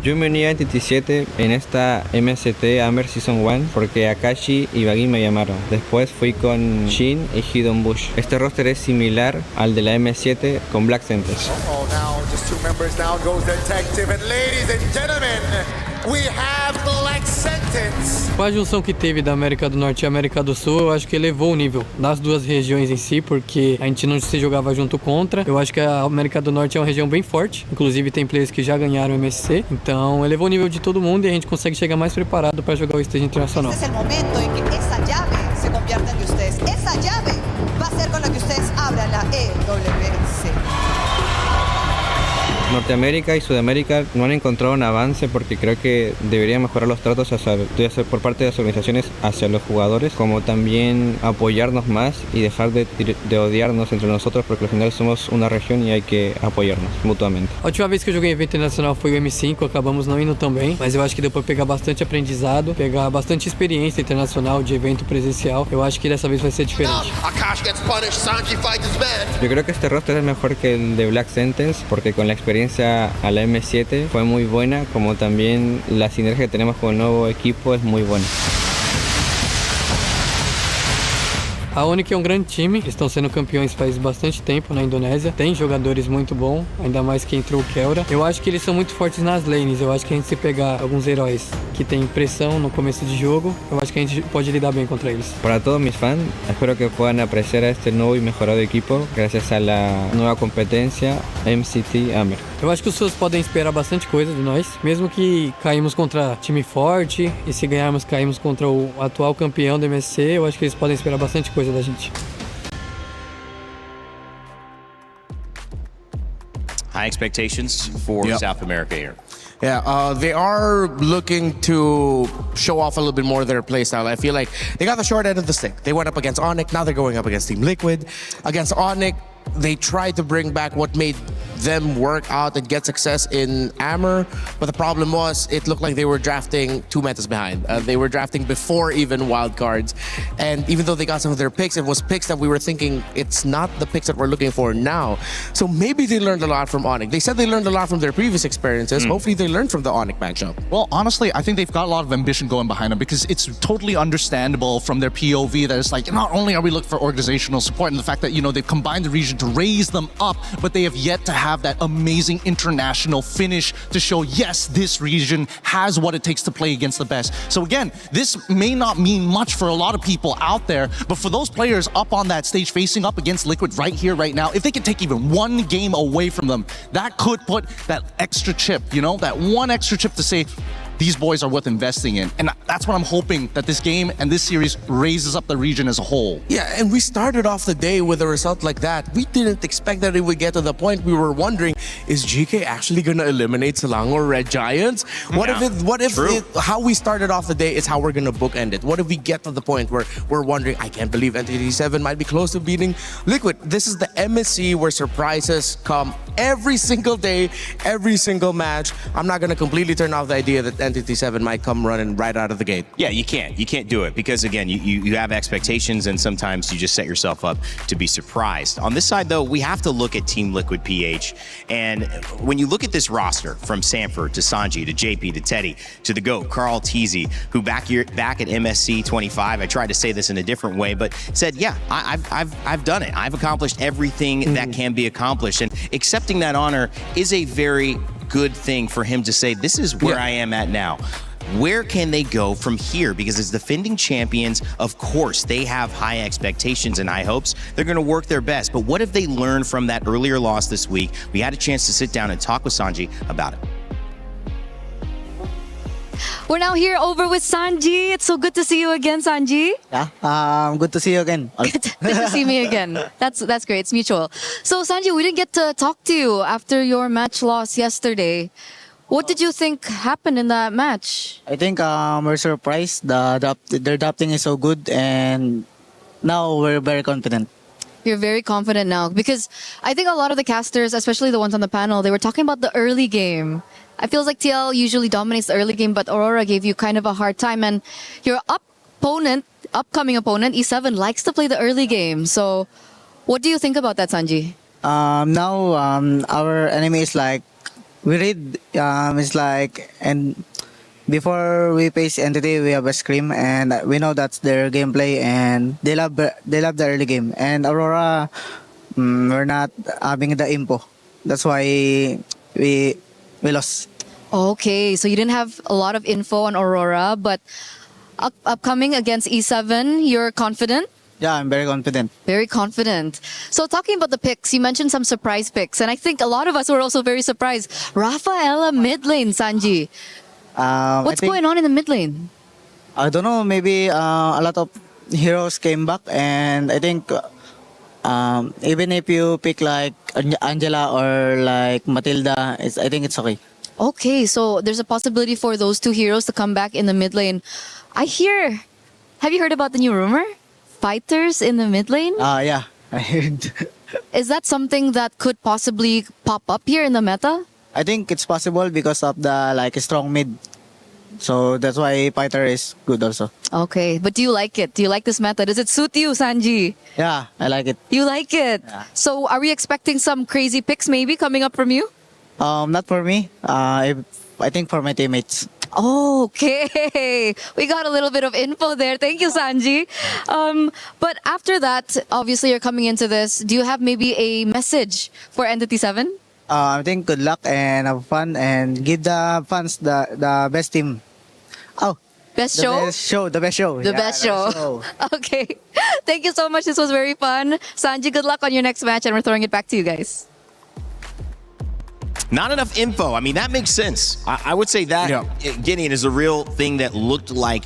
Yo me uní a Entity 7 en esta MST Amber Season 1 porque Akashi y Baggy me llamaron. Después fui con Shin y Hidden Bush. Este roster es similar al de la M7 con Black Sentence. Now just 2 members, now goes Detective, and ladies and gentlemen, we have Black Sentence. Com a junção que teve da América do Norte e América do Sul, eu acho que elevou o nível das duas regiões em si, porque a gente não se jogava junto contra. Eu acho que a América do Norte é uma região bem forte, inclusive tem players que já ganharam o MSC, então elevou o nível de todo mundo e a gente consegue chegar mais preparado para jogar o stage internacional. Este es el momento en que esa llave se convierta en de ustedes. Esa llave va a ser con la que ustedes abran la EWC. Norteamérica y Sudamérica no han encontrado un avance porque creo que deberían mejorar los tratos por parte de las organizaciones hacia los jugadores, como también apoyarnos más y dejar de odiarnos entre nosotros, porque al final somos una región y hay que apoyarnos mutuamente. A última vez que eu joguei evento internacional foi o M5, acabamos não indo tão bem, mas eu acho que deu para pegar bastante aprendizado, pegar bastante experiência internacional de evento presencial. Eu acho que dessa vez vai ser diferente. Yo creo que este roster es mejor que el de Black Sentence porque con la experiencia a la M7 fue muy buena, como también la sinergia que tenemos con el nuevo equipo es muy buena. A Onyx é um grande time, eles estão sendo campeões faz bastante tempo na Indonésia, tem jogadores muito bons, ainda mais que entrou o Kelra. Eu acho que eles são muito fortes nas lanes, eu acho que a gente se pegar alguns heróis que tem pressão no começo de jogo, eu acho que a gente pode lidar bem contra eles. Para todos mis fans, espero que puedan apreciar a este nuevo y mejorado equipo gracias a la nueva competencia MCT Amer. Eu acho que os fãs podem esperar bastante coisa de nós, mesmo que caímos contra time forte e se ganharmos caímos contra o atual campeão do MSC, eu acho que eles podem esperar bastante coisa da gente. High expectations for South America here. Yeah, they are looking to show off a little bit more of their playstyle. I feel like they got the short end of the stick. They went up against Onyx, now they're going up against Team Liquid. Against Onyx, they tried to bring back what made them work out and get success in Amber, but the problem was it looked like they were drafting 2 metas behind. They were drafting before even wildcards, and even though they got some of their picks, it was picks that we were thinking it's not the picks that we're looking for now. So maybe they learned a lot from Onyx. They said they learned a lot from their previous experiences. Hopefully they learned from the Onyx matchup. Well, honestly, I think they've got a lot of ambition going behind them because it's totally understandable from their POV that it's like, not only are we looking for organizational support and the fact that, you know, they've combined the region to raise them up, but they have yet to have that amazing international finish to show, yes, this region has what it takes to play against the best. So again, this may not mean much for a lot of people out there, but for those players up on that stage facing up against Liquid right here, right now, if they can take even one game away from them, that could put that extra chip, you know, that one extra chip to say, these boys are worth investing in. And that's what I'm hoping that this game and this series raises up the region as a whole. Yeah, and we started off the day with a result like that. We didn't expect that it would get to the point we were wondering, is GK actually going to eliminate Selangor Red Giants? What if how we started off the day is how we're going to bookend it? What if we get to the point where we're wondering, I can't believe NTT7 might be close to beating Liquid. This is the MSC where surprises come every single day, every single match. I'm not going to completely turn off the idea that NTT7 might come running right out of the gate. Yeah, you can't do it because again, you have expectations and sometimes you just set yourself up to be surprised. On this side though, we have to look at Team Liquid PH, and when you look at this roster from Sanford to Sanji to JP to Teddy to the GOAT, Carl Teasy, who back at MSC 25, I tried to say this in a different way, but said, yeah, I've done it. I've accomplished everything that can be accomplished, and accepting that honor is a very good thing for him to say, this is where I am at now. Where can they go from here? Because as defending champions, of course, they have high expectations and high hopes. They're going to work their best. But what if they learn from that earlier loss this week? We had a chance to sit down and talk with Sanji about it. We're now here over with Sanji. It's so good to see you again, Sanji. Yeah, good to see you again. Good to see me again. That's great. It's mutual. So Sanji, we didn't get to talk to you after your match loss yesterday. What did you think happened in that match? I think we're surprised. Their drafting is so good, and now we're very confident. You're very confident now because I think a lot of the casters, especially the ones on the panel, they were talking about the early game. I feel like TL usually dominates the early game, but Aurora gave you kind of a hard time, and your upcoming opponent, E7, likes to play the early game. So what do you think about that, Sanji? Now our enemy is like, we read is like, and before we face entity, we have a scream, and we know that's their gameplay, and they love the early game. And Aurora, we're not having the info. That's why we lost. Okay, so you didn't have a lot of info on Aurora, but upcoming against E7, you're confident? Yeah, I'm very confident. Very confident. So talking about the picks, you mentioned some surprise picks, and I think a lot of us were also very surprised. Rafaela mid lane, Sanji. What's going on in the mid lane? I don't know, maybe a lot of heroes came back, and I think even if you pick like Angela or like Matilda, I think it's okay. Okay, so there's a possibility for those two heroes to come back in the mid lane. Have you heard about the new rumor? Fighters in the mid lane? Yeah, I heard. Is that something that could possibly pop up here in the meta? I think it's possible because of the like strong mid. So that's why fighter is good also. Okay, but do you like it? Do you like this meta? Does it suit you, Sanji? Yeah, I like it. You like it? Yeah. So are we expecting some crazy picks maybe coming up from you? Not for me. I think for my teammates. Okay, we got a little bit of info there. Thank you, Sanji. But after that, obviously you're coming into this. Do you have maybe a message for Entity 7? I think good luck and have fun and give the fans the best team. Oh, best show? The best show. The best show. Okay. Thank you so much. This was very fun. Sanji, good luck on your next match, and we're throwing it back to you guys. Not enough info. I mean, that makes sense. I would say that Gideon is a real thing that looked like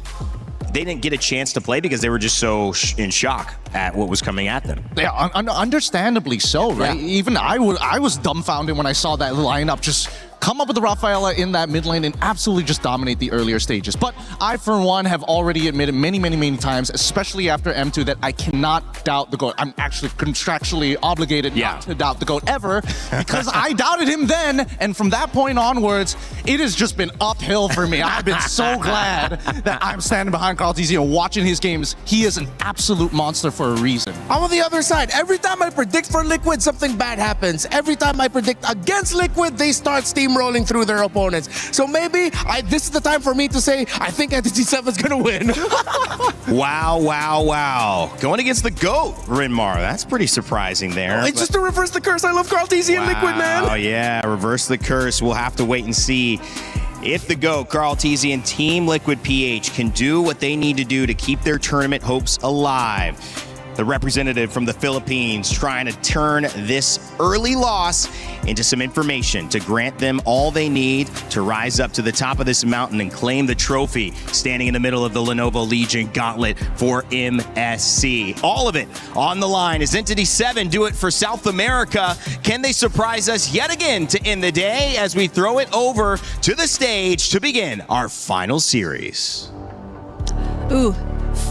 they didn't get a chance to play because they were just so in shock at what was coming at them. Yeah, understandably so, right? Yeah. Even I was dumbfounded when I saw that lineup just come up with the Rafaela in that mid lane and absolutely just dominate the earlier stages. But I, for one, have already admitted many times, especially after M2, that I cannot doubt the GOAT. I'm actually contractually obligated not to doubt the GOAT ever, because I doubted him then, and from that point onwards, it has just been uphill for me. I've been so glad that I'm standing behind Carl TZ and watching his games. He is an absolute monster for a reason. I'm on the other side. Every time I predict for Liquid, something bad happens. Every time I predict against Liquid, they start steamrolling through their opponents. So maybe this is the time for me to say, I think Entity 7 is going to win. Wow. Going against the GOAT, Rinmar. That's pretty surprising there. It's just to reverse the curse. I love Carl TZ and Liquid, man. Oh, yeah. Reverse the curse. We'll have to wait and see if the GOAT, Carl TZ, and Team Liquid PH can do what they need to do to keep their tournament hopes alive. The representative from the Philippines trying to turn this early loss into some information to grant them all they need to rise up to the top of this mountain and claim the trophy, standing in the middle of the Lenovo Legion gauntlet for MSC. All of it on the line as Entity 7 do it for South America. Can they surprise us yet again to end the day as we throw it over to the stage to begin our final series? Ooh.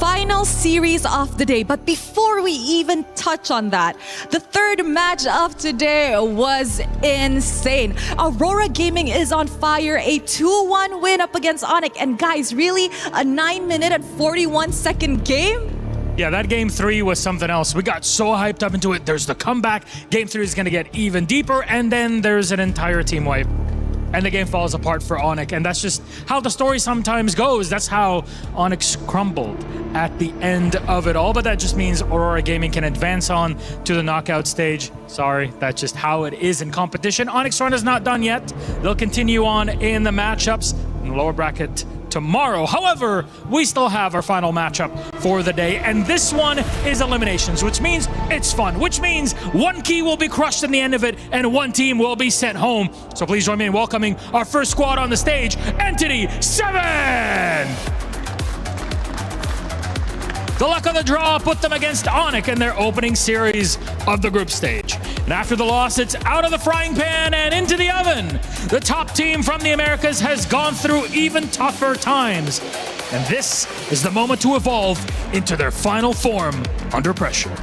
Final series of the day. But before we even touch on that, the third match of today was insane. Aurora Gaming is on fire. A 2-1 win up against Onyx. And guys, really? A 9-minute and 41-second game? Yeah, that game 3 was something else. We got so hyped up into it. There's the comeback. Game 3 is going to get even deeper. And then there's an entire team wipe. And the game falls apart for Onyx. And that's just how the story sometimes goes. That's how Onyx crumbled at the end of it all. But that just means Aurora Gaming can advance on to the knockout stage. Sorry, that's just how it is in competition. Onyx run is not done yet. They'll continue on in the matchups in the lower bracket tomorrow. However, we still have our final matchup for the day, and this one is eliminations, which means it's fun, which means one key will be crushed in the end of it, and one team will be sent home. So please join me in welcoming our first squad on the stage, Entity 7! The luck of the draw put them against Onyx in their opening series of the group stage. And after the loss, it's out of the frying pan and into the oven. The top team from the Americas has gone through even tougher times. And this is the moment to evolve into their final form under pressure.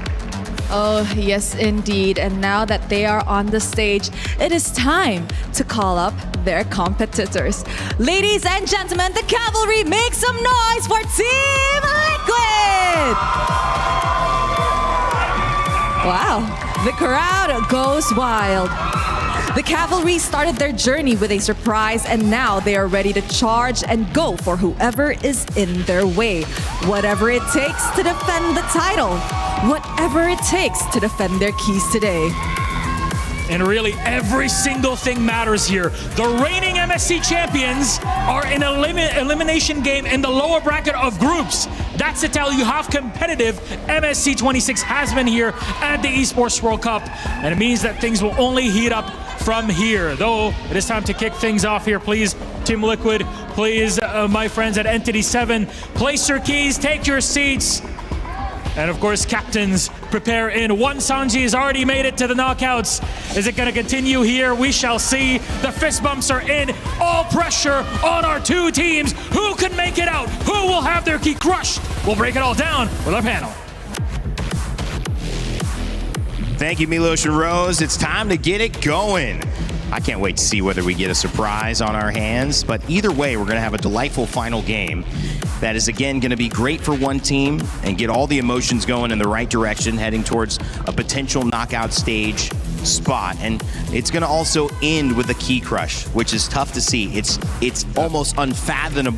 Oh, yes, indeed. And now that they are on the stage, it is time to call up their competitors. Ladies and gentlemen, the Cavalry, make some noise for Team Liquid! Wow, the crowd goes wild. The Cavalry started their journey with a surprise, and now they are ready to charge and go for whoever is in their way. Whatever it takes to defend the title. Whatever it takes to defend their keys today. And really, every single thing matters here. The reigning MSC champions are in an elimination game in the lower bracket of groups. That's to tell you how competitive MSC 26 has been here at the Esports World Cup. And it means that things will only heat up from here. Though, it is time to kick things off here. Please, Team Liquid, please, my friends at Entity 7, place your keys, take your seats. And of course, captains, prepare in. One Sanji has already made it to the knockouts. Is it going to continue here? We shall see. The fist bumps are in. All pressure on our two teams. Who can make it out? Who will have their key crushed? We'll break it all down with our panel. Thank you, Milos and Rose. It's time to get it going. I can't wait to see whether we get a surprise on our hands, but either way, we're going to have a delightful final game that is, again, going to be great for one team and get all the emotions going in the right direction, heading towards a potential knockout stage spot. And it's going to also end with a key crush, which is tough to see. It's almost unfathomable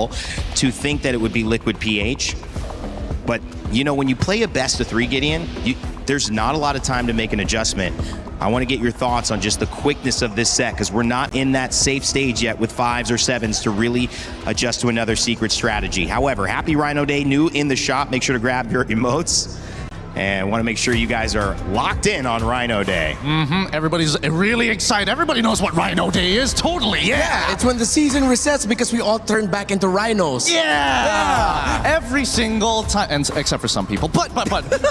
to think that it would be Liquid PH. But, you know, when you play a best of 3, Gideon, there's not a lot of time to make an adjustment. I want to get your thoughts on just the quickness of this set, because we're not in that safe stage yet with 5s or 7s to really adjust to another secret strategy. However, happy Rhino Day, new in the shop. Make sure to grab your emotes. And want to make sure you guys are locked in on Rhino Day. Everybody's really excited. Everybody knows what Rhino Day is. Totally, yeah. It's when the season resets because we all turn back into rhinos. Yeah. Every single time, and except for some people. But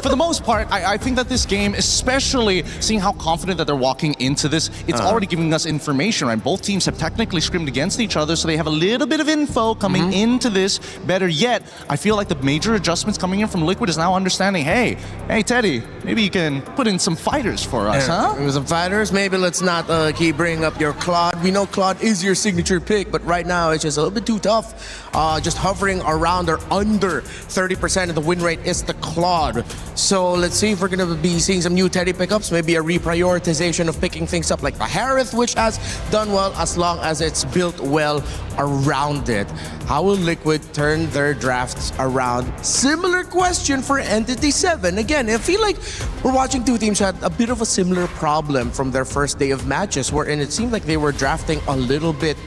for the most part, I think that this game, especially seeing how confident that they're walking into this, it's already giving us information, right? Both teams have technically scrimmed against each other, so they have a little bit of info coming into this. Better yet, I feel like the major adjustments coming in from Liquid is now understanding, hey, Teddy, maybe you can put in some fighters for us, huh? Some fighters. Maybe let's not keep bringing up your Claude. We know Claude is your signature pick, but right now it's just a little bit too tough. Just hovering around or under 30% of the win rate is the Claude. So let's see if we're going to be seeing some new Teddy pickups, maybe a reprioritization of picking things up like the Harith, which has done well as long as it's built well around it. How will Liquid turn their drafts around? Similar question for Entity 7. Again, I feel like we're watching two teams had a bit of a similar problem from their first day of matches, wherein it seemed like they were drafting a little bit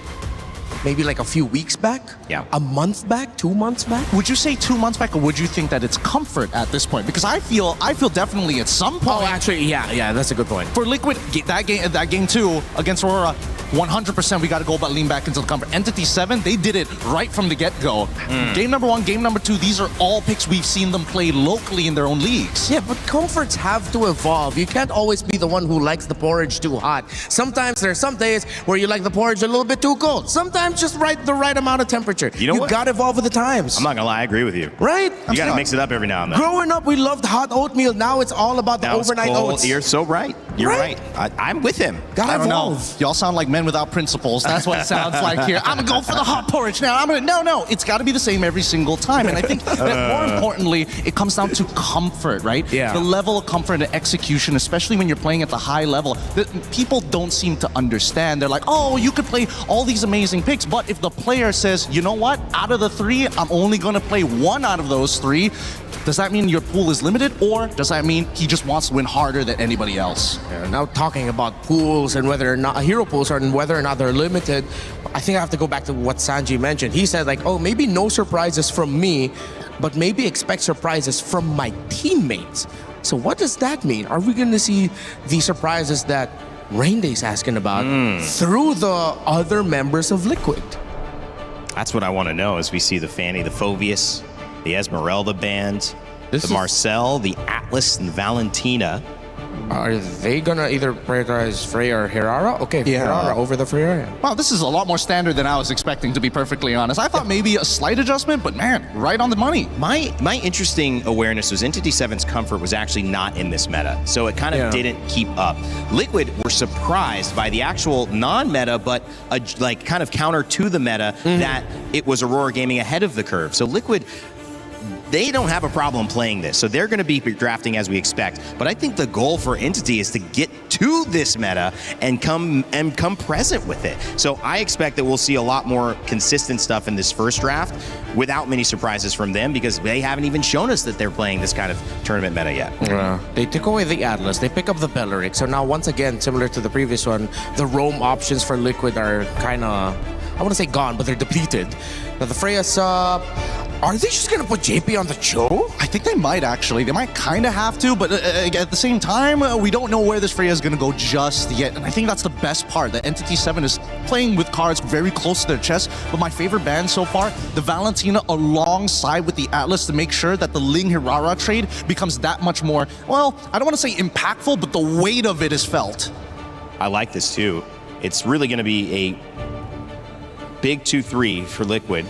maybe like a few weeks back? Yeah. A month back? 2 months back? Would you say 2 months back, or would you think that it's comfort at this point? Because I feel definitely at some point. Oh, actually, yeah, that's a good point. For Liquid, that game 2 against Aurora, 100% we got to go about lean back into the comfort. Entity 7, they did it right from the get-go. Game number 1, game number 2, these are all picks we've seen them play locally in their own leagues. Yeah, but comforts have to evolve. You can't always be the one who likes the porridge too hot. Sometimes there's some days where you like the porridge a little bit too cold. Sometimes just the right amount of temperature. You know what? Got to evolve with the times. I'm not gonna lie, I agree with you. Right? You got to mix it up every now and then. Growing up, we loved hot oatmeal. Now it's all about the overnight oats. You're so right. You're right. I'm with him. Gotta I don't know. evolve. Y'all sound like men without principles. That's what it sounds like here. I'm gonna go for the hot porridge now. No. It's got to be the same every single time. And I think that more importantly, it comes down to comfort, right? Yeah. The level of comfort and execution, especially when you're playing at the high level, that people don't seem to understand. They're like, oh, you could play all these amazing picks, but if the player says, you know what, out of the 3, I'm only gonna play 1 out of those 3. Does that mean your pool is limited, or does that mean he just wants to win harder than anybody else? Yeah, now talking about pools and whether or not hero pools and whether or not they're limited, I think I have to go back to what Sanji mentioned. He said like, oh, maybe no surprises from me, but maybe expect surprises from my teammates. So what does that mean? Are we going to see the surprises that Rainday's asking about through the other members of Liquid? That's what I want to know as we see the Fanny, the Phoveus, the Esmeralda band, the Marcel, the Atlas, and Valentina. Are they gonna either prioritize Freya or Herrera? Okay, Herrera over the Freya. Wow, this is a lot more standard than I was expecting, to be perfectly honest. I thought maybe a slight adjustment, but man, right on the money. My interesting awareness was Entity 7's comfort was actually not in this meta, so it kind of didn't keep up. Liquid were surprised by the actual non-meta, but like kind of counter to the meta, that it was Aurora Gaming ahead of the curve. So Liquid, they don't have a problem playing this, so they're going to be drafting as we expect. But I think the goal for Entity is to get to this meta and come present with it. So I expect that we'll see a lot more consistent stuff in this first draft without many surprises from them, because they haven't even shown us that they're playing this kind of tournament meta yet. They took away the Atlas, they pick up the Belleric. So now once again, similar to the previous one, the roam options for Liquid are kind of, I want to say gone, but they're depleted. Now the Freya sub, are they just going to put JP on the Cho? I think they might actually. They might kind of have to, but at the same time, we don't know where this Freya is going to go just yet. And I think that's the best part, that Entity 7 is playing with cards very close to their chest. But my favorite band so far, the Valentina alongside with the Atlas, to make sure that the Ling Hirara trade becomes that much more, well, I don't want to say impactful, but the weight of it is felt. I like this too. It's really going to be a big 2-3 for Liquid.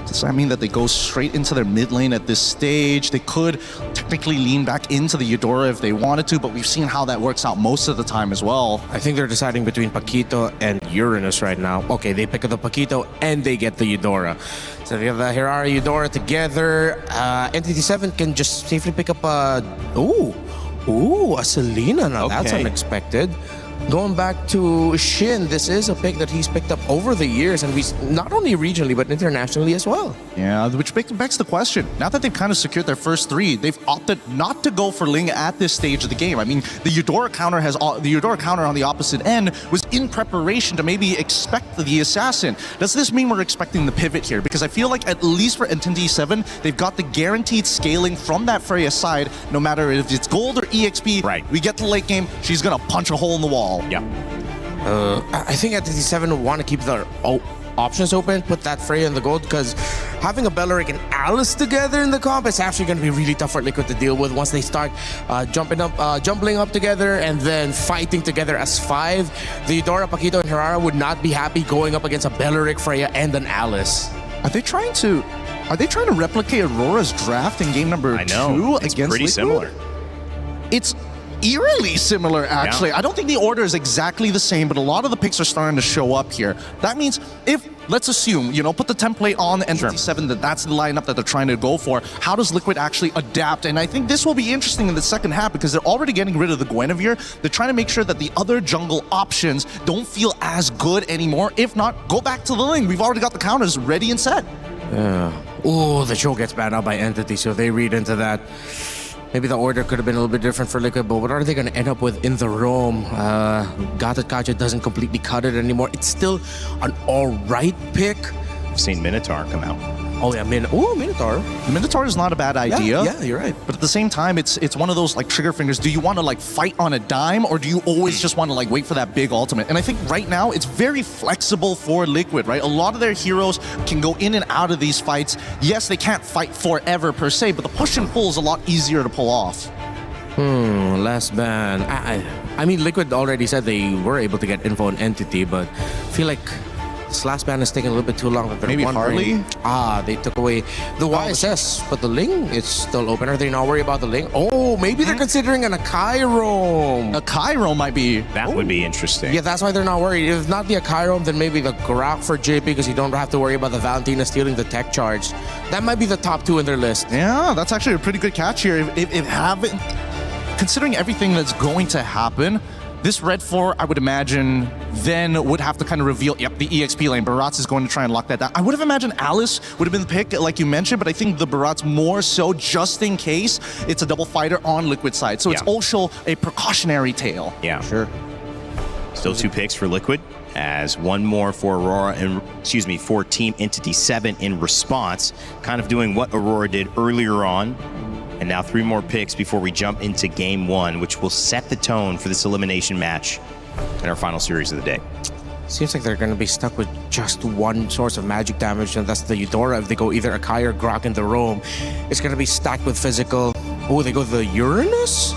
Does that mean that they go straight into their mid lane at this stage? They could technically lean back into the Eudora if they wanted to, but we've seen how that works out most of the time as well. I think they're deciding between Paquito and Uranus right now. Okay, they pick up the Paquito and they get the Eudora. So they have the Hirara Eudora together. Entity 7 can just safely pick up a... Ooh, a Selena now. That's unexpected. Going back to Shin, this is a pick that he's picked up over the years, and we not only regionally but internationally as well. Yeah, which begs the question. Now that they've kind of secured their first three, they've opted not to go for Ling at this stage of the game. I mean, the Eudora counter on the opposite end was in preparation to maybe expect the assassin. Does this mean we're expecting the pivot here? Because I feel like at least for NTD7, they've got the guaranteed scaling from that Freya side. No matter if it's gold or EXP, right? We get to late game, she's gonna punch a hole in the wall. Yeah. I think NTD7 want to keep their options open, put that Freya in the gold, because having a Belleric and Alice together in the comp is actually going to be really tough for Liquid to deal with once they start jumping up together and then fighting together as five. The Eudora, Paquito, and Herrera would not be happy going up against a Belleric, Freya, and an Alice. Are they trying to replicate Aurora's draft in game number 2 it's against pretty Liquid? similar. It's eerily similar, actually. Yeah. I don't think the order is exactly the same, but a lot of the picks are starting to show up here. That means if, let's assume, put the template on NTD7, that's the lineup that they're trying to go for. How does Liquid actually adapt? And I think this will be interesting in the second half because they're already getting rid of the Guinevere. They're trying to make sure that the other jungle options don't feel as good anymore. If not, go back to the Ling. We've already got the counters ready and set. Oh, the show gets banned out by Entity, so they read into that. Maybe the order could have been a little bit different for Liquid, but what are they going to end up with in the roam? Gatot Kacha doesn't completely cut it anymore. It's still an alright pick. I've seen Minotaur come out. Oh yeah, Minotaur. Minotaur is not a bad idea. Yeah, you're right. But at the same time, it's one of those like trigger fingers. Do you want to like fight on a dime, or do you always just want to like wait for that big ultimate? And I think right now it's very flexible for Liquid, right? A lot of their heroes can go in and out of these fights. Yes, they can't fight forever per se, but the push and pull is a lot easier to pull off. Last ban. I mean, Liquid already said they were able to get info on Entity, but I feel like this last ban is taking a little bit too long. Maybe Harley? They took away the YSS, but the Ling is still open. Are they not worried about the Ling? Oh, maybe they're considering an Akai roam. Akai roam might be... That would be interesting. Yeah, that's why they're not worried. If not the Akai roam, then maybe the Grok for JP, because you don't have to worry about the Valentina stealing the tech charge. That might be the top 2 in their list. Yeah, that's actually a pretty good catch here. Considering everything that's going to happen, this Red 4, I would imagine, then would have to kind of reveal, the EXP lane. Baratz is going to try and lock that down. I would have imagined Alice would have been the pick, like you mentioned, but I think the Baratz more so just in case it's a double fighter on Liquid side. So it's also a precautionary tale. Yeah, sure. Still 2 picks for Liquid, as one more for Aurora and for Team Entity 7 in response, kind of doing what Aurora did earlier on. And now 3 more picks before we jump into game 1, which will set the tone for this elimination match in our final series of the day. Seems like they're going to be stuck with just one source of magic damage, and that's the Eudora. If they go either Akai or Grok in the roam, it's going to be stacked with physical. Oh, they go the Uranus?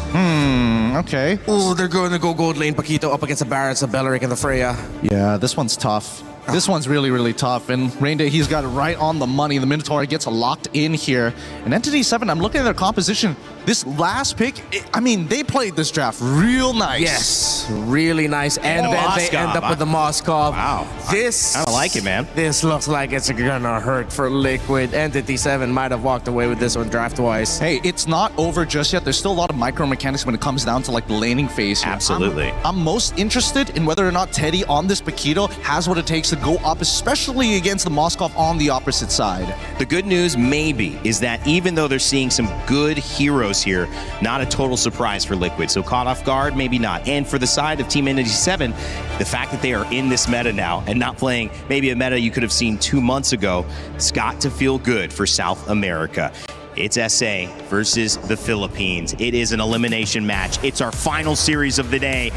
Okay. Oh, they're going to go gold lane Paquito up against the Barretts, the Belleric, and the Freya. Yeah, this one's tough. This one's really, really tough. And Rainday, he's got it right on the money. The Minotaur gets locked in here. And Entity 7, I'm looking at their composition. This last pick, they played this draft real nice. Yes, really nice. And then they end up with the Moskov. Wow. This, I don't like it, man. This looks like it's gonna hurt for Liquid. Entity 7 might have walked away with this one draft-wise. Hey, it's not over just yet. There's still a lot of micro mechanics when it comes down to like the laning phase here. Absolutely. I'm most interested in whether or not Teddy on this Paquito has what it takes to go up, especially against the Moskov on the opposite side. The good news maybe is that even though they're seeing some good heroes here, not a total surprise for Liquid. So caught off guard, maybe not. And for the side of Team Entity 7, the fact that they are in this meta now and not playing maybe a meta you could have seen 2 months ago, it's got to feel good for South America. It's SA versus the Philippines. It is an elimination match. It's our final series of the day.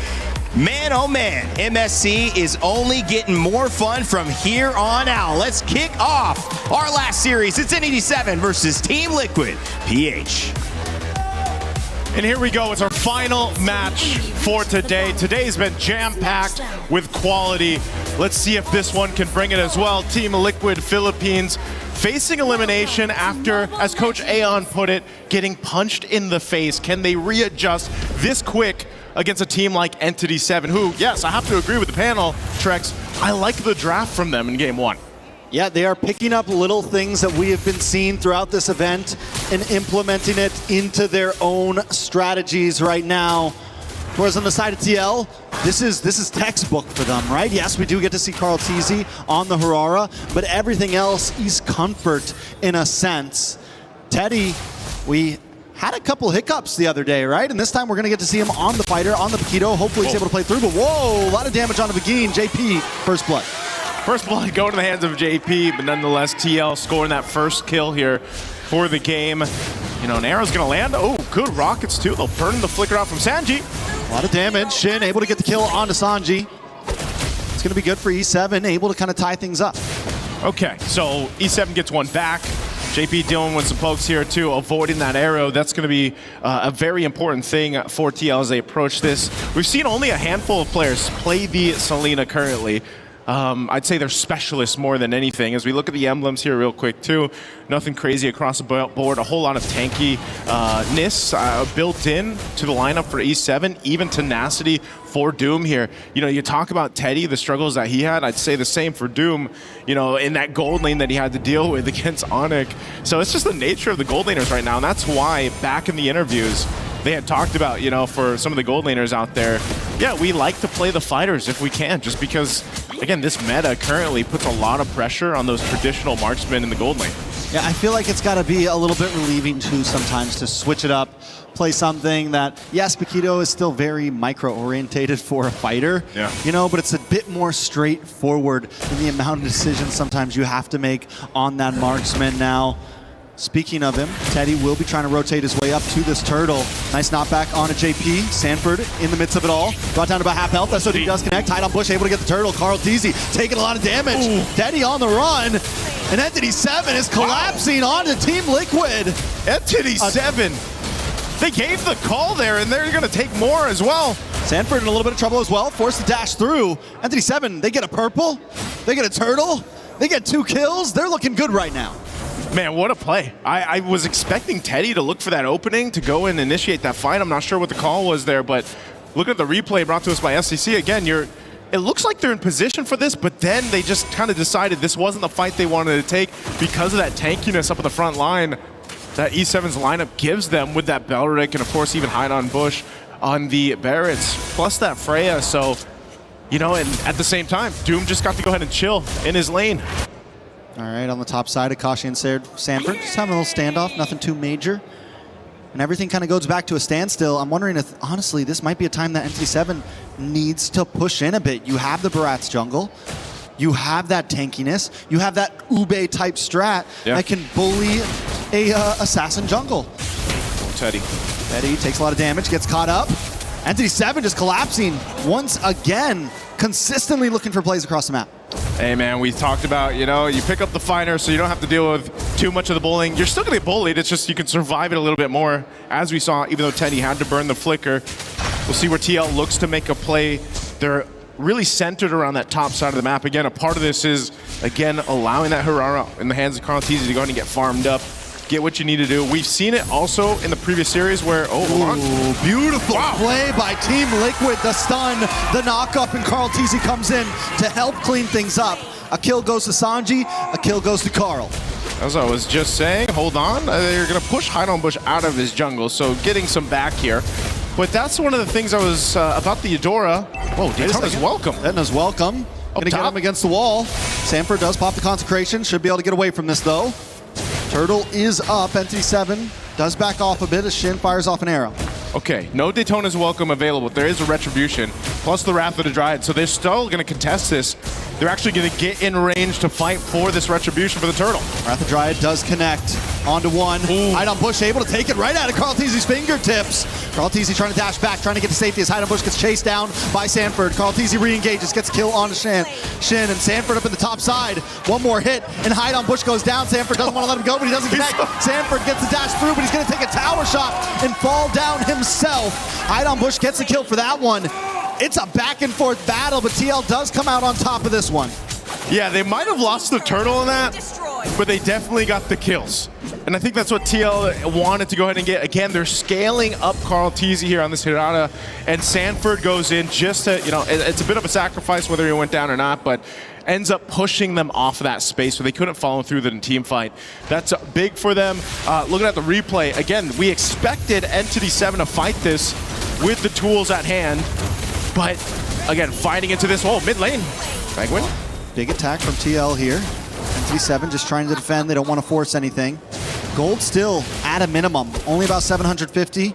Man, oh man, MSC is only getting more fun from here on out. Let's kick off our last series. It's Entity 7 versus Team Liquid PH. And here we go, it's our final match for today. Today's been jam-packed with quality. Let's see if this one can bring it as well. Team Liquid Philippines facing elimination after, as Coach Aeon put it, getting punched in the face. Can they readjust this quick against a team like Entity 7, who, yes, I have to agree with the panel, Trex, I like the draft from them in game 1. Yeah, they are picking up little things that we have been seeing throughout this event and implementing it into their own strategies right now. Whereas on the side of TL, this is textbook for them, right? Yes, we do get to see Carl Teasy on the Harara, but everything else is comfort in a sense. Teddy, we had a couple hiccups the other day, right? And this time we're going to get to see him on the fighter, on the Paquito. Hopefully he's able to play through, but whoa, a lot of damage on the Begin. JP, first blood. First blood going to the hands of JP, but nonetheless, TL scoring that first kill here for the game. You know, an arrow's going to land. Oh, good rockets too. They'll burn the flicker out from Sanji. A lot of damage. Shin able to get the kill onto Sanji. It's going to be good for E7, able to kind of tie things up. Okay, so E7 gets one back. JP dealing with some pokes here too, avoiding that arrow. That's going to be a very important thing for TL as they approach this. We've seen only a handful of players play the Selena currently. I'd say they're specialists more than anything. As we look at the emblems here real quick too, nothing crazy across the board. A whole lot of tankiness built in to the lineup for E7, even tenacity for Doom here. You know, you talk about Teddy, the struggles that he had. I'd say the same for Doom, you know, in that gold lane that he had to deal with against Onyx. So it's just the nature of the gold laners right now, and that's why back in the interviews, they had talked about, you know, for some of the gold laners out there, yeah, we like to play the fighters if we can, just because, again, this meta currently puts a lot of pressure on those traditional marksmen in the gold lane. Yeah, I feel like it's got to be a little bit relieving too sometimes to switch it up, play something that, yes, Paquito is still very micro-orientated for a fighter, you know, but it's a bit more straightforward in the amount of decisions sometimes you have to make on that marksman now. Speaking of him, Teddy will be trying to rotate his way up to this turtle. Nice knockback on a JP. Sanford in the midst of it all. Brought down to about half health. SOD does connect. Tied on Bush, able to get the turtle. Carl Teasy taking a lot of damage. Ooh. Teddy on the run. And Entity 7 is collapsing onto Team Liquid. Entity 7. They gave the call there, and they're going to take more as well. Sanford in a little bit of trouble as well. Forced to dash through. Entity 7, they get a purple. They get a turtle. They get 2 kills. They're looking good right now. Man, what a play. I was expecting Teddy to look for that opening to go and initiate that fight. I'm not sure what the call was there, but look at the replay brought to us by SCC. Again, it looks like they're in position for this, but then they just kind of decided this wasn't the fight they wanted to take because of that tankiness up at the front line that E7's lineup gives them with that Belric and, of course, even Hide on Bush on the Barretts, plus that Freya. So, you know, and at the same time, Doom just got to go ahead and chill in his lane. All right, on the top side, Akashi and Sanford just having a little standoff, nothing too major. And everything kind of goes back to a standstill. I'm wondering if, honestly, this might be a time that Entity 7 needs to push in a bit. You have the Barat's jungle. You have that tankiness. You have that Ube-type strat that can bully a assassin jungle. Oh, Teddy. Teddy takes a lot of damage, gets caught up. Entity 7 just collapsing once again, consistently looking for plays across the map. Hey man, we talked about, you know, you pick up the fighter so you don't have to deal with too much of the bullying. You're still gonna get bullied, it's just you can survive it a little bit more. As we saw, even though Teddy had to burn the flicker, we'll see where TL looks to make a play. They're really centered around that top side of the map. Again, a part of this is, again, allowing that Harara in the hands of Carl Teasy to go ahead and get farmed up, get what you need to do. We've seen it also in the previous series where, hold on. Beautiful play by Team Liquid. The stun, the knock-up, and Carl Teasy comes in to help clean things up. A kill goes to Sanji, a kill goes to Carl. As I was just saying, hold on. They're going to push Hide on Bush out of his jungle, so getting some back here. But that's one of the things I was about the Eudora. Whoa, Daytona's welcome. Daytona's welcome. Gonna get him against the wall. Sanford does pop the consecration. Should be able to get away from this though. Turtle is up. Entity 7 does back off a bit as Shin fires off an arrow. Okay, no Daytona's welcome available. There is a Retribution, plus the Wrath of the Dryad, so they're still going to contest this. They're actually going to get in range to fight for this Retribution for the Turtle. Wrath of the Dryad does connect onto one. Hide on Bush able to take it right out of Carl Teasy's fingertips. Carl Teasy trying to dash back, trying to get to safety as Hide on Bush gets chased down by Sanford. Carl Teasy re-engages, gets a kill onto Shin, and Sanford up in the top side. One more hit, and Hide on Bush goes down. Sanford doesn't want to let him go, but he doesn't connect. Sanford gets the dash through, but he's going to take a tower shot and fall down himself. Hide on Bush gets the kill for that one. It's a back and forth battle, but TL does come out on top of this one. Yeah, they might have lost the turtle in that, but they definitely got the kills. And I think that's what TL wanted to go ahead and get. Again, they're scaling up Carl Teasy here on this Hirata, and Sanford goes in just to, you know, it's a bit of a sacrifice whether he went down or not, but ends up pushing them off of that space where they couldn't follow through the team fight. That's big for them. Looking at the replay, again, we expected Entity 7 to fight this, with the tools at hand. But again, fighting into this mid lane. Penguin. Big attack from TL here. NTD7 just trying to defend. They don't want to force anything. Gold still at a minimum. Only about 750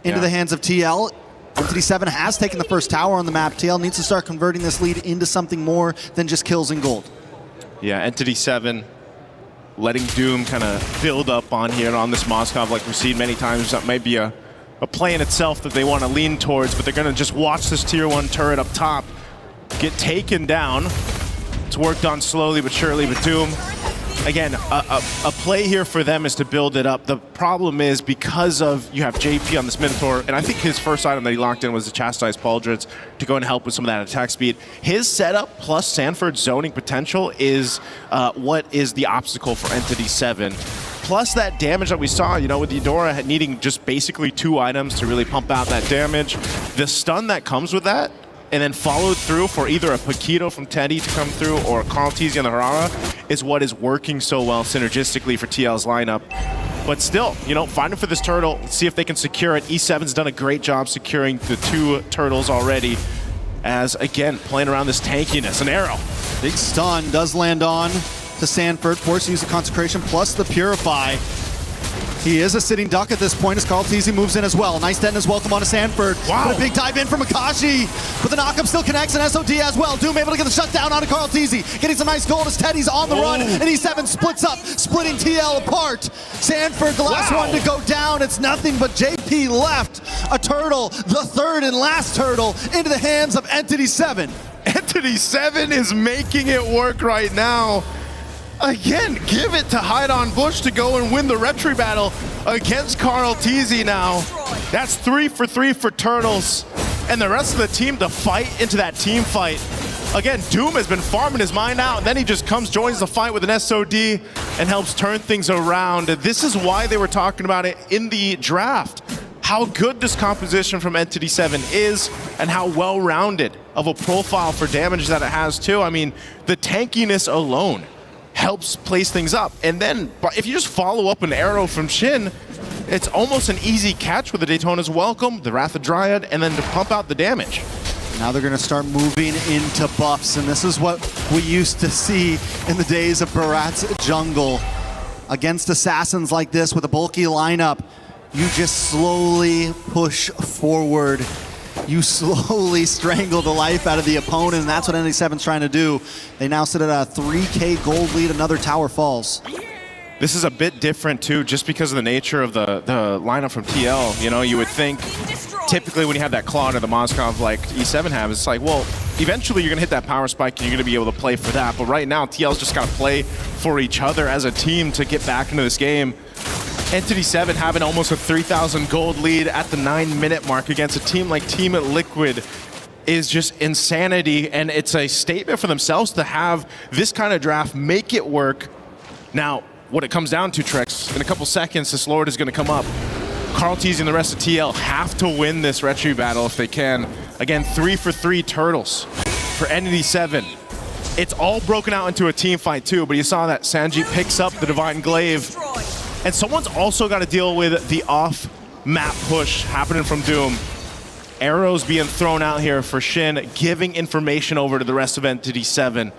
into the hands of TL. NTD7 has taken the first tower on the map. TL needs to start converting this lead into something more than just kills and gold. Yeah, NTD7 letting Doom kind of build up on here on this Moskov like we've seen many times. That might be a play in itself that they want to lean towards, but they're going to just watch this tier 1 turret up top get taken down. It's worked on slowly but surely, but Doom, again, a play here for them is to build it up. The problem is because of you have JP on this Minotaur, and I think his first item that he locked in was the Chastise Pauldrons to go and help with some of that attack speed. His setup plus Sanford's zoning potential is what is the obstacle for Entity 7. Plus that damage that we saw, you know, with Eudora needing just basically 2 items to really pump out that damage. The stun that comes with that, and then followed through for either a Paquito from Teddy to come through or Carl Teasy on the Harara is what is working so well synergistically for TL's lineup. But still, you know, fighting for this turtle, see if they can secure it. E7's done a great job securing the 2 turtles already. As, again, playing around this tankiness. An arrow. Big stun does land on to Sanford, forced to use the Consecration plus the Purify. He is a sitting duck at this point as Carl Teasy moves in as well. Nice detonus welcome on to Sanford. Wow. But a big dive in from Akashi. But the knockup still connects and SOD as well. Doom able to get the shutdown onto Carl Teasy. Getting some nice gold as Teddy's on the run. And E7 splits up, splitting TL apart. Sanford, the last one to go down. It's nothing but JP left. A turtle, the third and last turtle, into the hands of Entity 7. Entity 7 is making it work right now. Again, give it to Hide on Bush to go and win the retry battle against Carl Teasy now. That's 3 for 3 for Turtles. And the rest of the team to fight into that team fight. Again, Doom has been farming his mind out, and then he just comes, joins the fight with an SOD, and helps turn things around. This is why they were talking about it in the draft. How good this composition from Entity 7 is, and how well-rounded of a profile for damage that it has too. I mean, the tankiness alone helps place things up. And then if you just follow up an arrow from Shin, it's almost an easy catch with the Daytona's Welcome, the Wrath of Dryad, and then to pump out the damage. Now they're going to start moving into buffs, and this is what we used to see in the days of Barat's jungle. Against assassins like this with a bulky lineup, you just slowly push forward. You slowly strangle the life out of the opponent, and that's what ND7's trying to do. They now sit at a 3K gold lead, another tower falls. This is a bit different too, just because of the nature of the lineup from TL. You know, you would think typically when you have that claw into the Moskov like E7 have, it's like, well, eventually you're gonna hit that power spike and you're gonna be able to play for that. But right now, TL's just gotta play for each other as a team to get back into this game. Entity 7 having almost a 3,000 gold lead at the 9-minute mark against a team like Team Liquid is just insanity, and it's a statement for themselves to have this kind of draft, make it work. Now, what it comes down to, Trex, in a couple seconds, this Lord is going to come up. Carl Teasy and the rest of TL have to win this retry battle if they can. Again, 3 for 3 turtles for Entity 7. It's all broken out into a team fight too, but you saw that Sanji picks up the Divine Glaive. And someone's also got to deal with the off-map push happening from Doom. Arrows being thrown out here for Shin, giving information over to the rest of Entity 7.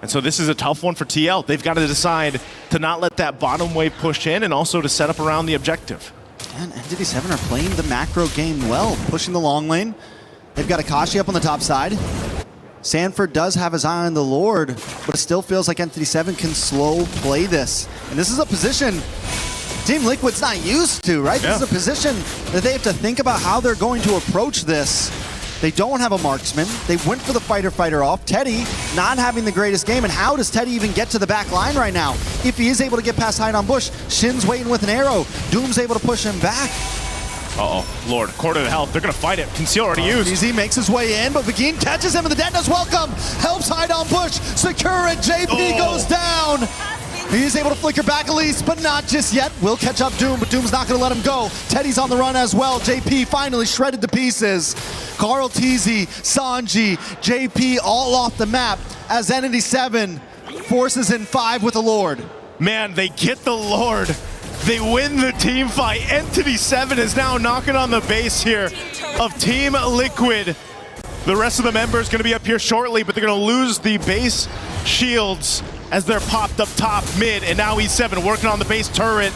And so this is a tough one for TL. They've got to decide to not let that bottom wave push in and also to set up around the objective. And Entity 7 are playing the macro game well, pushing the long lane. They've got Akashi up on the top side. Sanford does have his eye on the Lord, but it still feels like Entity 7 can slow play this. And this is a position Team Liquid's not used to, right? This is a position that they have to think about how they're going to approach this. They don't have a marksman. They went for the fighter off. Teddy not having the greatest game, and how does Teddy even get to the back line right now? If he is able to get past Hide on Bush, Shin's waiting with an arrow. Doom's able to push him back. Uh-oh, Lord, quarter to health. They're going to fight it. Conceal already used. Easy makes his way in, but Begin catches him, and the Detonus Welcome helps Hide on Bush. Secure it. JP goes down. He's able to flicker back at least, but not just yet. Will catch up Doom, but Doom's not going to let him go. Teddy's on the run as well. JP finally shredded to pieces. Carl Teasy, Sanji, JP all off the map as Entity 7 forces in 5 with the Lord. Man, they get the Lord. They win the team fight. Entity 7 is now knocking on the base here of Team Liquid. The rest of the members going to be up here shortly, but they're going to lose the base shields as they're popped up top, mid, and now E7 working on the base turret.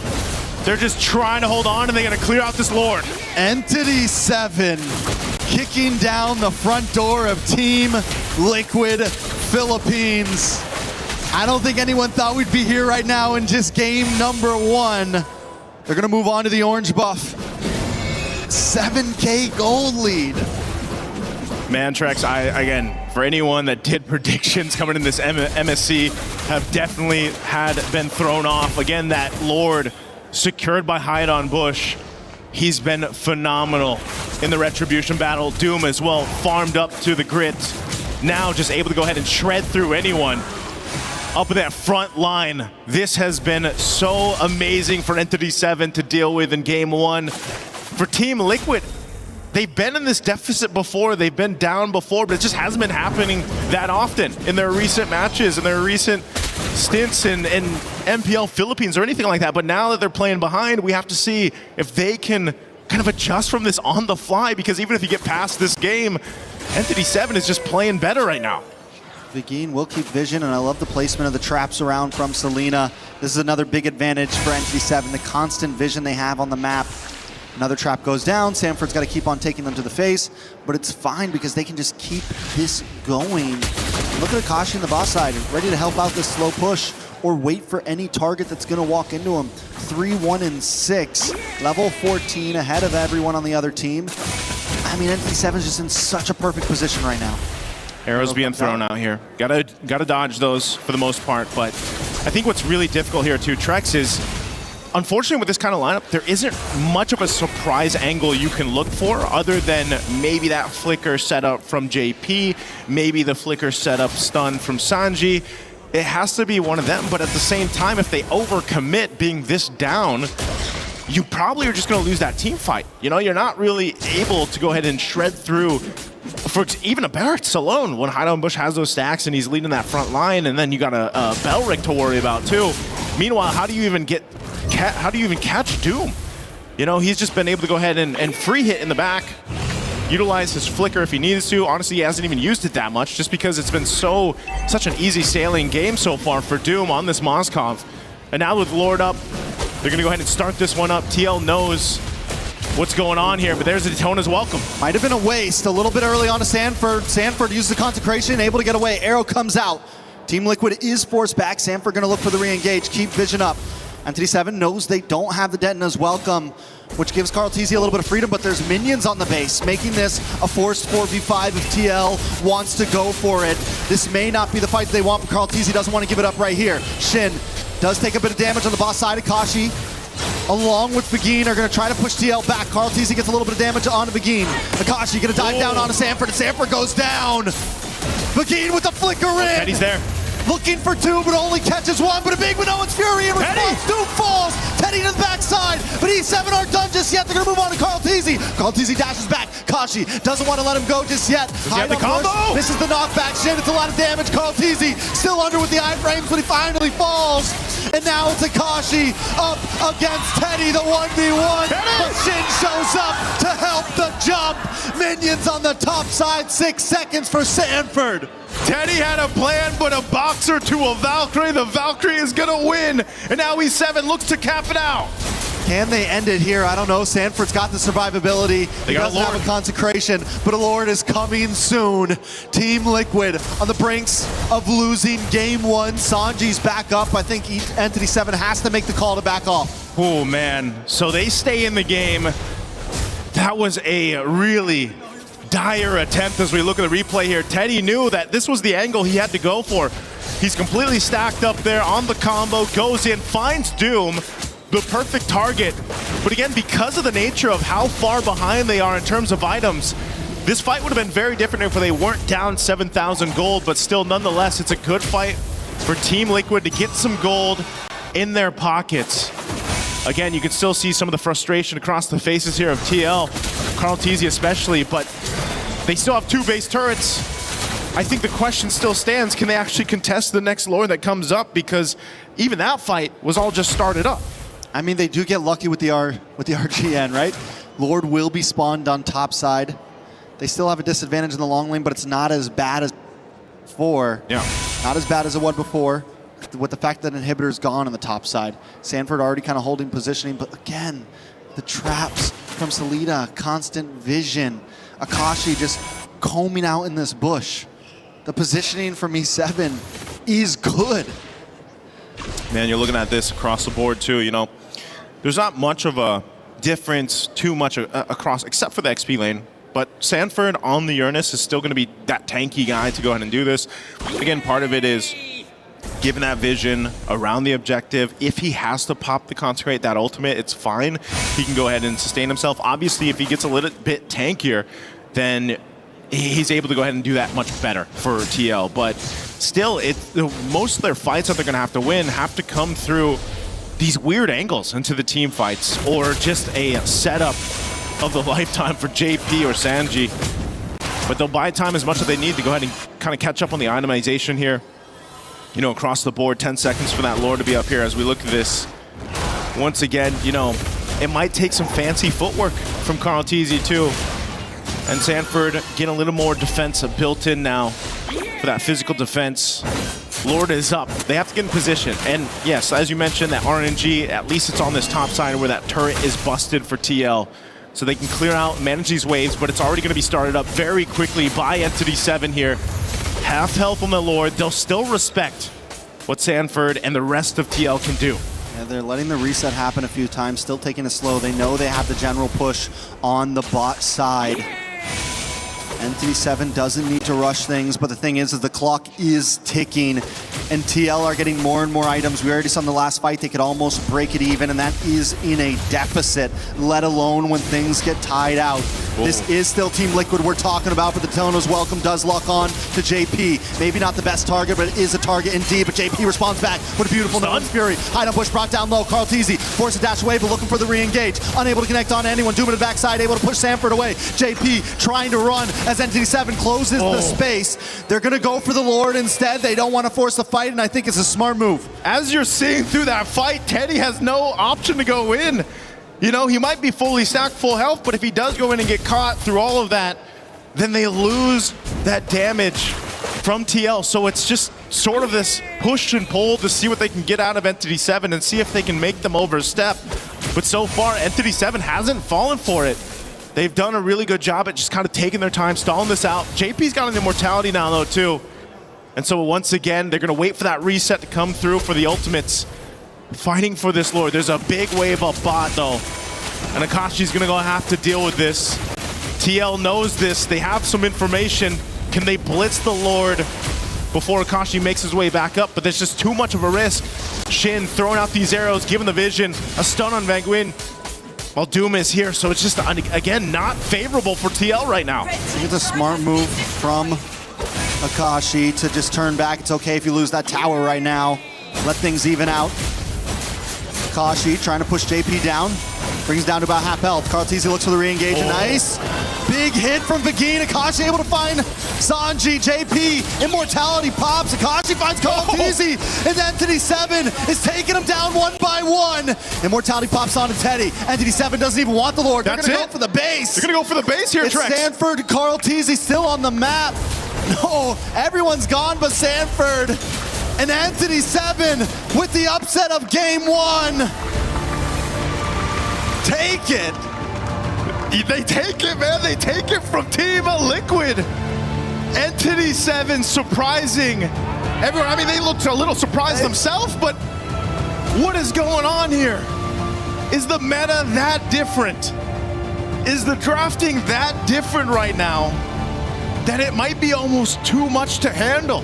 They're just trying to hold on, and they're going to clear out this Lord. Entity 7 kicking down the front door of Team Liquid Philippines. I don't think anyone thought we'd be here right now in just game number 1. They're going to move on to the orange buff. 7K gold lead. Mantrex, again, for anyone that did predictions coming in this MSC, have definitely been thrown off. Again, that Lord secured by Hide on Bush. He's been phenomenal in the Retribution battle. Doom as well, farmed up to the grit. Now just able to go ahead and shred through anyone up in that front line. This has been so amazing for Entity 7 to deal with in game 1. For Team Liquid, they've been in this deficit before, they've been down before, but it just hasn't been happening that often in their recent matches, in their recent stints in MPL Philippines or anything like that. But now that they're playing behind, we have to see if they can kind of adjust from this on the fly, because even if you get past this game, Entity 7 is just playing better right now. Begin will keep vision, and I love the placement of the traps around from Selena. This is another big advantage for Entity 7, the constant vision they have on the map. Another trap goes down. Sanford's got to keep on taking them to the face, but it's fine because they can just keep this going. Look at Akashi on the boss side, ready to help out this slow push or wait for any target that's going to walk into him. 3, 1, and 6. Level 14 ahead of everyone on the other team. I mean, Entity 7 is just in such a perfect position right now. Arrows being thrown out here. Gotta dodge those for the most part, but I think what's really difficult here too, Trex, is unfortunately with this kind of lineup, there isn't much of a surprise angle you can look for other than maybe that flicker setup from JP, maybe the flicker setup stun from Sanji. It has to be one of them, but at the same time, if they overcommit being this down, you probably are just going to lose that team fight. You know, you're not really able to go ahead and shred through for even a Barracks alone when Hide on Bush has those stacks and he's leading that front line, and then you got a Belric to worry about too. Meanwhile, how do you even catch Doom? You know, he's just been able to go ahead and free hit in the back, utilize his flicker if he needs to. Honestly, he hasn't even used it that much just because it's been such an easy sailing game so far for Doom on this Moskov. And now with Lord up, they're going to go ahead and start this one up. TL knows what's going on here, but there's a Daytona's welcome. Might have been a waste a little bit early on to Sanford. Sanford uses the consecration, able to get away. Arrow comes out. Team Liquid is forced back. Sanford going to look for the re-engage. Keep vision up. Entity 7 knows they don't have the Detona's welcome, which gives Carl TZ a little bit of freedom, but there's minions on the base, making this a forced 4v5 if TL wants to go for it. This may not be the fight they want, but Carl TZ doesn't want to give it up right here. Shin does take a bit of damage on the boss side. Akashi, along with Begin, are going to try to push TL back. Carl TZ gets a little bit of damage onto Begin. Akashi going to dive down onto Sanford, and Sanford goes down. Begin with the flicker in. Teddy's there. Looking for 2, but only catches 1. But a big Minoan's Fury in response. Doom falls. Teddy to the backside. But E7 aren't done just yet. They're going to move on to Carl TZ. Carl TZ dashes back. Kashi doesn't want to let him go just yet. Hide the combo. This is the knockback. Shin, it's a lot of damage. Carl TZ still under with the iframes, but he finally falls. And now it's Akashi up against Teddy, the 1v1. But Shin shows up to help the jump. Minions on the top side. 6 seconds for Sanford. Teddy had a plan, but a boxer to a Valkyrie. The Valkyrie is going to win. And now E7 looks to cap it out. Can they end it here? I don't know. Sanford's got the survivability. He doesn't have a consecration, but a Lord is coming soon. Team Liquid on the brinks of losing game 1. Sanji's back up. I think Entity 7 has to make the call to back off. Oh, man. So they stay in the game. That was a really dire attempt as we look at the replay here. Teddy knew that this was the angle he had to go for. He's completely stacked up there on the combo, goes in, finds Doom, the perfect target. But again, because of the nature of how far behind they are in terms of items, this fight would have been very different if they weren't down 7,000 gold, but still, nonetheless, it's a good fight for Team Liquid to get some gold in their pockets. Again, you can still see some of the frustration across the faces here of TL, Carl TZ especially, but they still have 2 base turrets. I think the question still stands, can they actually contest the next Lord that comes up? Because even that fight was all just started up. I mean, they do get lucky with the RGN, right? Lord will be spawned on top side. They still have a disadvantage in the long lane, but it's not as bad as before. Yeah. Not as bad as it was before, with the fact that Inhibitor's gone on the top side. Sanford already kind of holding positioning, but again, the traps from Salida, constant vision. Akashi just combing out in this bush. The positioning from E7 is good. Man, you're looking at this across the board too, you know. There's not much of a difference too much across, except for the XP lane. But Sanford on the Uranus is still going to be that tanky guy to go ahead and do this. Again, part of it is given that vision around the objective. If he has to pop the Consecrate, that ultimate, it's fine. He can go ahead and sustain himself. Obviously, if he gets a little bit tankier, then he's able to go ahead and do that much better for TL. But still, most of their fights that they're going to have to win have to come through these weird angles into the team fights, or just a setup of the lifetime for JP or Sanji. But they'll buy time as much as they need to go ahead and kind of catch up on the itemization here. You know, across the board, 10 seconds for that lore to be up here as we look at this. Once again, you know, it might take some fancy footwork from Carl Teasy too. And Sanford getting a little more defense built in now for that physical defense. Lord is up. They have to get in position. And yes, as you mentioned, that RNG, at least it's on this top side where that turret is busted for TL. So they can clear out, manage these waves, but it's already going to be started up very quickly by Entity 7 here. Half health on the Lord. They'll still respect what Sanford and the rest of TL can do. Yeah, they're letting the reset happen a few times, still taking it slow. They know they have the general push on the bot side. Entity 7 doesn't need to rush things, but the thing is the clock is ticking, and TL are getting more and more items. We already saw in the last fight they could almost break it even, and that is in a deficit, let alone when things get tied out. Ooh. This is still Team Liquid we're talking about, but the Tono's welcome does lock on to JP. Maybe not the best target, but it is a target indeed, but JP responds back with a beautiful Nolan's Fury. Hide on push brought down low. Carl Teasy forces a dash away, but looking for the re-engage. Unable to connect on anyone. Doom in the backside, able to push Sanford away. JP trying to run as Entity 7 closes the space. They're going to go for the Lord instead. They don't want to force the fight, and I think it's a smart move. As you're seeing through that fight, Teddy has no option to go in. You know, he might be fully stacked, full health, but if he does go in and get caught through all of that, then they lose that damage from TL. So it's just sort of this push and pull to see what they can get out of Entity 7 and see if they can make them overstep. But so far, Entity 7 hasn't fallen for it. They've done a really good job at just kind of taking their time, stalling this out. JP's got an immortality now, though, too. And so once again, they're going to wait for that reset to come through for the ultimates. Fighting for this Lord. There's a big wave of bot, though. And Akashi's going to go have to deal with this. TL knows this. They have some information. Can they blitz the Lord before Akashi makes his way back up? But there's just too much of a risk. Shin throwing out these arrows, giving the vision. A stun on Van Nguyen. Well, Doom is here, so it's just, again, not favorable for TL right now. I think it's a smart move from Akashi to just turn back. It's okay if you lose that tower right now. Let things even out. Akashi trying to push JP down. Brings down to about half health. Carl Teasy looks for the re-engage. Nice. Big hit from Begin. Akashi able to find Sanji. JP, immortality pops. Akashi finds Carl Teasy. And Entity 7 is taking him down one by one. Immortality pops onto Teddy. Entity 7 doesn't even want the Lord. They're going to go for the base. They're going to go for the base here, it's Trex. Sanford, Carl Teasy still on the map. No, everyone's gone but Sanford. And Entity 7 with the upset of game one. Take it. They take it, man. They take it from Team Liquid. Entity 7 surprising everyone. I mean, they looked a little surprised themselves, but what is going on here? Is the meta that different? Is the drafting that different right now that it might be almost too much to handle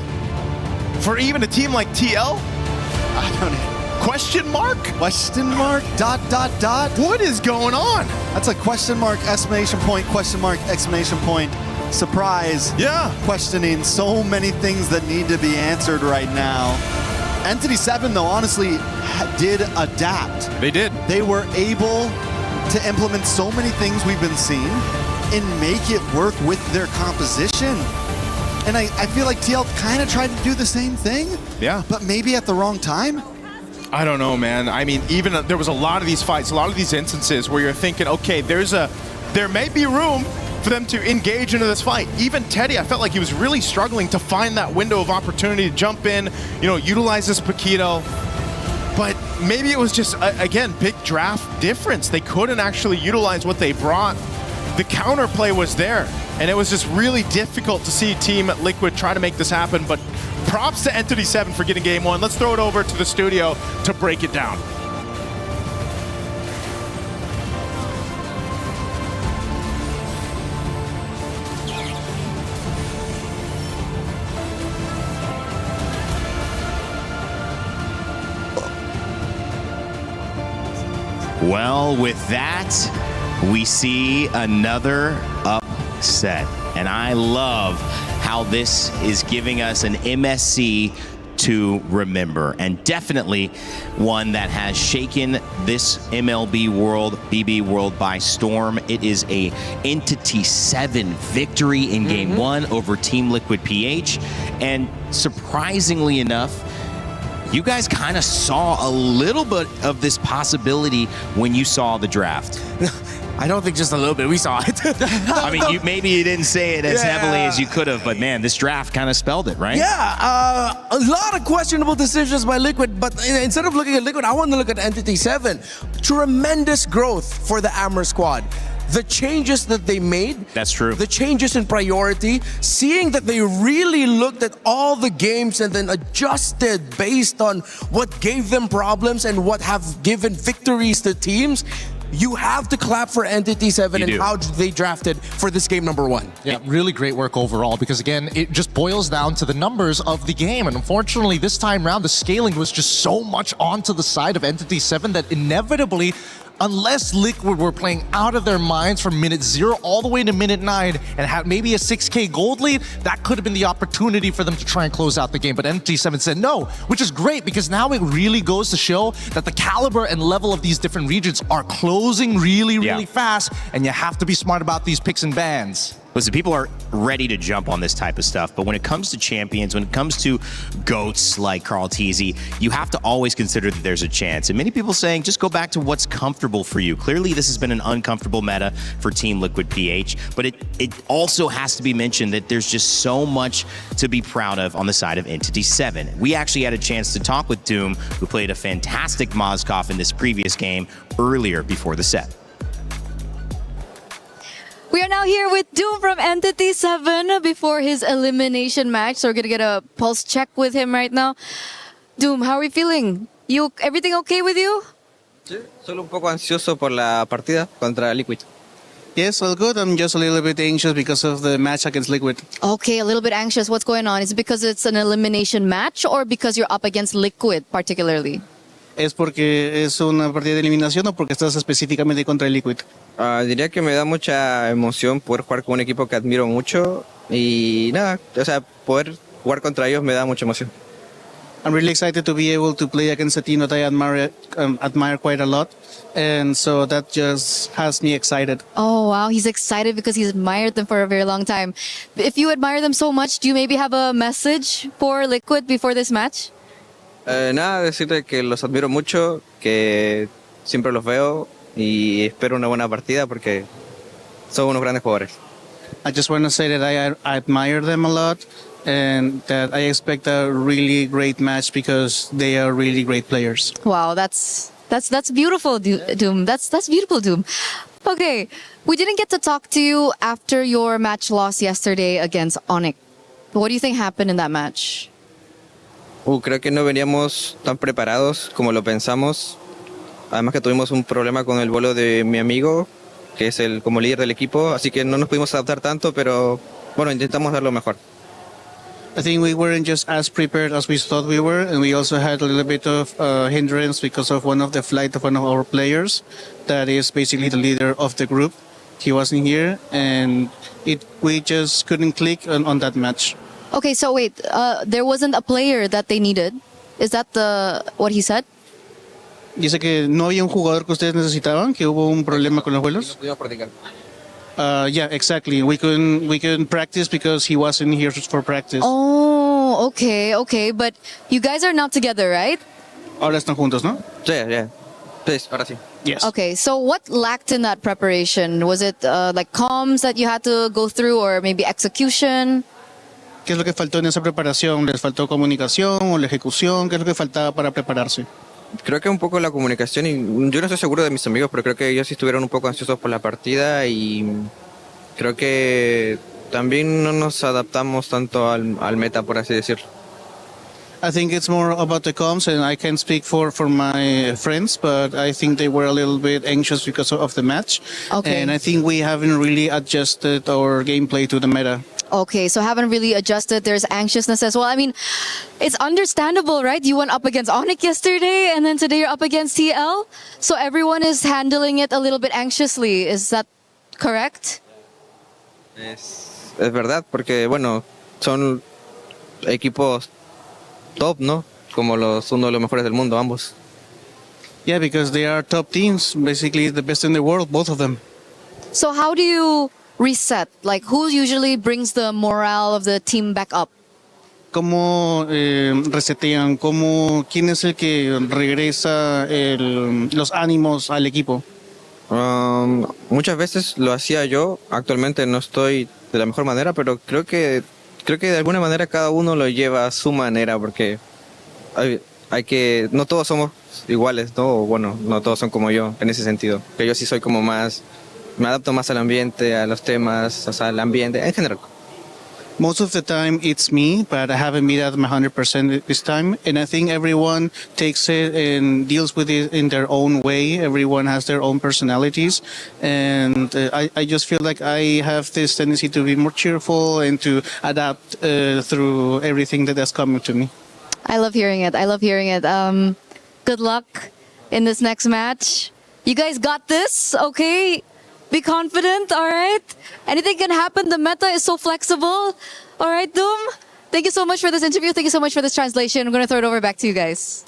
for even a team like TL? I don't know. Question mark? Question mark, dot, dot, dot. What is going on? That's a question mark, exclamation point, question mark, exclamation point. Surprise. Yeah. Questioning so many things that need to be answered right now. Entity 7, though, honestly, did adapt. They did. They were able to implement so many things we've been seeing and make it work with their composition. And I feel like TL kind of tried to do the same thing. Yeah. But maybe at the wrong time. I don't know, man. I mean, even there was a lot of these fights, a lot of these instances where you're thinking, okay, there may be room for them to engage into this fight. Even Teddy, I felt like he was really struggling to find that window of opportunity to jump in, utilize this Paquito. But maybe it was just, again, big draft difference. They couldn't actually utilize what they brought. The counterplay was there, and it was just really difficult to see Team Liquid try to make this happen. But props to Entity 7 for getting game one. Let's throw it over to the studio to break it down. Well, with that, we see another upset. And I love how this is giving us an MSC to remember, and definitely one that has shaken this MLB world, BB world by storm. It is a Entity 7 victory in Game 1 over Team Liquid PH. And surprisingly enough, you guys kind of saw a little bit of this possibility when you saw the draft. I don't think just a little bit. We saw it. I mean, maybe you didn't say it as heavily as you could have, but man, this draft kind of spelled it, right? Yeah, a lot of questionable decisions by Liquid, but instead of looking at Liquid, I want to look at Entity 7. Tremendous growth for the Amber squad. The changes that they made. That's true. The changes in priority. Seeing that they really looked at all the games and then adjusted based on what gave them problems and what have given victories to teams. You have to clap for Entity 7 and how they drafted for this game number 1. Yeah, really great work overall, because again, it just boils down to the numbers of the game. And unfortunately, this time around, the scaling was just so much onto the side of Entity 7 that inevitably, unless Liquid were playing out of their minds from minute 0 all the way to minute 9 and had maybe a 6K gold lead, that could have been the opportunity for them to try and close out the game. But Entity 7 said no, which is great, because now it really goes to show that the caliber and level of these different regions are closing really fast, and you have to be smart about these picks and bans. Listen, people are ready to jump on this type of stuff, but when it comes to champions, when it comes to GOATs like Carl Teasy, you have to always consider that there's a chance. And many people saying, just go back to what's comfortable for you. Clearly, this has been an uncomfortable meta for Team Liquid PH, but it also has to be mentioned that there's just so much to be proud of on the side of Entity 7. We actually had a chance to talk with Doom, who played a fantastic Mozkov in this previous game earlier before the set. We are now here with Doom from Entity 7 before his elimination match. So we're going to get a pulse check with him right now. Doom, how are you feeling? Everything okay with you? Sí, solo un poco ansioso por la partida contra Liquid. Yes, all good. I'm just a little bit anxious because of the match against Liquid. Okay, a little bit anxious. What's going on? Is it because it's an elimination match or because you're up against Liquid particularly? ¿Es porque es una partida de eliminación o porque estás específicamente contra el Liquid? Diría que me da mucha emoción poder jugar con un equipo que admiro mucho y nada, o sea, poder jugar contra ellos me da mucha emoción. I'm really excited to be able to play against a team that I admire quite a lot, and so that just has me excited. Oh wow, he's excited because he's admired them for a very long time. If you admire them so much, do you maybe have a message for Liquid before this match? Nada, decirle que los admiro mucho, que siempre los veo y espero una buena partida porque son unos grandes jugadores. I just want to say that I admire them a lot and that I expect a really great match because they are really great players. Wow, that's beautiful, Doom. That's beautiful, Doom. Okay, we didn't get to talk to you after your match loss yesterday against Onyx. What do you think happened in that match? Creo que no veníamos tan preparados como lo pensamos. Además que tuvimos un problema con el vuelo de mi amigo, que es el como líder del equipo, así que no nos pudimos adaptar tanto, pero bueno, intentamos dar lo mejor. I think we weren't just as prepared as we thought we were, and we also had a little bit of hindrance because of one of the flight of one of our players that is basically the leader of the group. He wasn't here, and we just couldn't click on that match. Okay, so wait, there wasn't a player that they needed. Is that what he said? Dice que no había un jugador que ustedes necesitaban, que hubo un problema con los vuelos. No pudimos practicar. Yeah, exactly. We couldn't practice because he wasn't here for practice. Oh, okay. But you guys are not together, right? Ahora están juntos, ¿no? Sí, yeah. Please, ahora sí. Yes. Okay, so what lacked in that preparation? Was it like comms that you had to go through, or maybe execution? ¿Qué es lo que faltó en esa preparación? ¿Les faltó comunicación o la ejecución? ¿Qué es lo que faltaba para prepararse? Creo que un poco la comunicación, y yo no estoy seguro de mis amigos, pero creo que ellos sí estuvieron un poco ansiosos por la partida y creo que también no nos adaptamos tanto al meta, por así decirlo. I think it's more about the comms, and I can't speak for my friends, but I think they were a little bit anxious because of the match. Okay. And I think we haven't really adjusted our gameplay to the meta. Okay, so haven't really adjusted. There's anxiousness as well. I mean, it's understandable, right? You went up against Onyx yesterday, and then today you're up against TL. So everyone is handling it a little bit anxiously. Is that correct? Es verdad, porque bueno, son equipos top, ¿no? Como uno de los mejores del mundo, ambos. Yeah, because they are top teams, basically the best in the world, both of them. So how do you reset? Like, who usually brings the morale of the team back up? ¿Cómo resetean? ¿Quién es el que regresa los ánimos al equipo? Muchas veces lo hacía yo. Actualmente no estoy de la mejor manera, pero creo que de alguna manera cada uno lo lleva a su manera, porque hay que, no todos somos iguales, ¿no? O bueno, no todos son como yo en ese sentido. Que yo sí soy como más, me adapto más al ambiente, a los temas, o sea, al ambiente en general. Most of the time it's me, but I haven't been at my 100% this time. And I think everyone takes it and deals with it in their own way. Everyone has their own personalities. And I just feel like I have this tendency to be more cheerful and to adapt through everything that has come to me. I love hearing it. I love hearing it. Good luck in this next match. You guys got this, okay? Be confident, all right? Anything can happen. The meta is so flexible. All right, Doom? Thank you so much for this interview. Thank you so much for this translation. I'm going to throw it over back to you guys.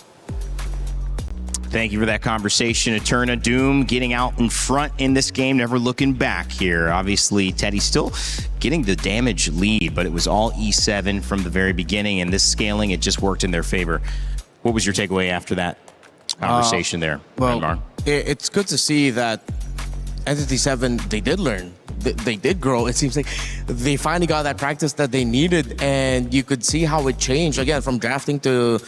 Thank you for that conversation, Eterna. Doom getting out in front in this game, never looking back here. Obviously, Teddy still getting the damage lead, but it was all E7 from the very beginning, and this scaling, it just worked in their favor. What was your takeaway after that conversation there, Well, it's good to see that Entity 7, they did learn. They did grow. It seems like they finally got that practice that they needed, and you could see how it changed, again, from drafting to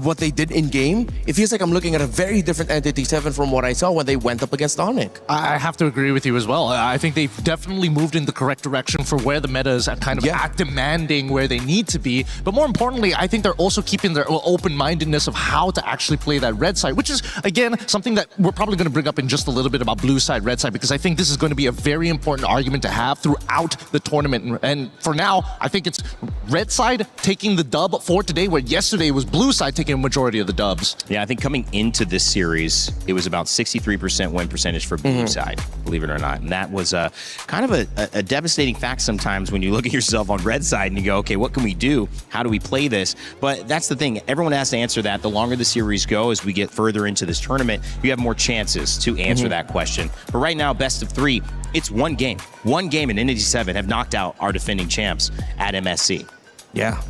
what they did in game. It feels like I'm looking at a very different Entity 7 from what I saw when they went up against Onyx. I have to agree with you as well. I think they've definitely moved in the correct direction for where the meta is kind of at demanding where they need to be. But more importantly, I think they're also keeping their open-mindedness of how to actually play that red side, which is, again, something that we're probably going to bring up in just a little bit about blue side, red side, because I think this is going to be a very important argument to have throughout the tournament. And for now, I think it's red side taking the dub for today, where yesterday was blue side taking a majority of the dubs. Yeah, I think coming into this series, it was about 63% win percentage for blue side, believe it or not. And that was kind of a devastating fact sometimes when you look at yourself on red side and you go, okay, what can we do? How do we play this? But that's the thing. Everyone has to answer that. The longer the series go, as we get further into this tournament, you have more chances to answer that question. But right now, best of three, it's one game. One game in Entity 7 have knocked out our defending champs at MSC. Yeah,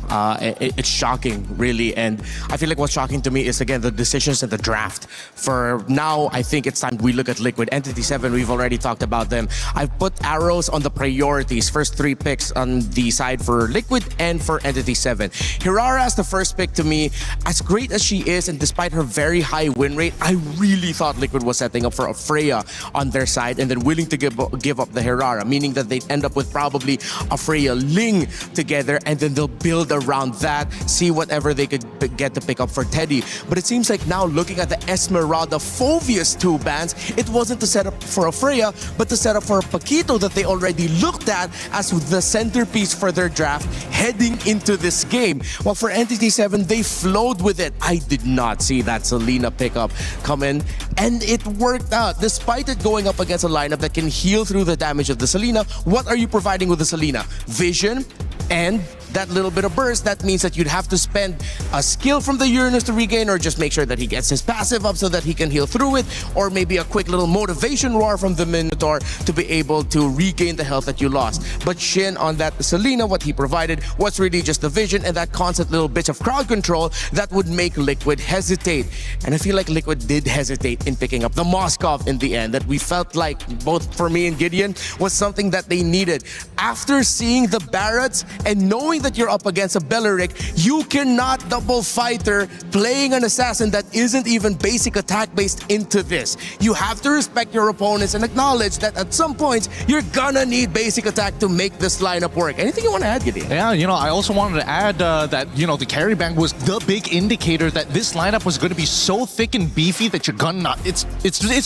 it's shocking, really. And I feel like what's shocking to me is, again, the decisions in the draft. For now, I think it's time we look at Liquid. Entity 7, we've already talked about them. I've put arrows on the priorities. First three picks on the side for Liquid and for Entity 7. Hirara as the first pick to me. As great as she is, and despite her very high win rate, I really thought Liquid was setting up for a Freya on their side and then willing to give up the Hirara, meaning that they'd end up with probably a Freya Ling together, and then they'll build around that, see whatever they could get to pick up for Teddy. But it seems like now, looking at the Esmeralda Phoveus two bans, it wasn't to set up for a Freya, but to set up for a Paquito that they already looked at as the centerpiece for their draft heading into this game. While for Entity 7, they flowed with it. I did not see that Selena pickup come in, and it worked out. Despite it going up against a lineup that can heal through the damage of the Selena, what are you providing with the Selena? Vision and that little bit of burst, that means that you'd have to spend a skill from the Uranus to regain, or just make sure that he gets his passive up so that he can heal through it, or maybe a quick little motivation roar from the Minotaur to be able to regain the health that you lost. But Shin on that Selena, what he provided was really just the vision and that constant little bit of crowd control that would make Liquid hesitate. And I feel like Liquid did hesitate in picking up the Moskov in the end, that we felt like, both for me and Gideon, was something that they needed. After seeing the Barretts and knowing that you're up against a Belleric, you cannot double fighter playing an assassin that isn't even basic attack based into this. You have to respect your opponents and acknowledge that at some points you're gonna need basic attack to make this lineup work. Anything you want to add, Gideon? Yeah, I also wanted to add that, the carry bank was the big indicator that this lineup was going to be so thick and beefy that you're gonna not. It's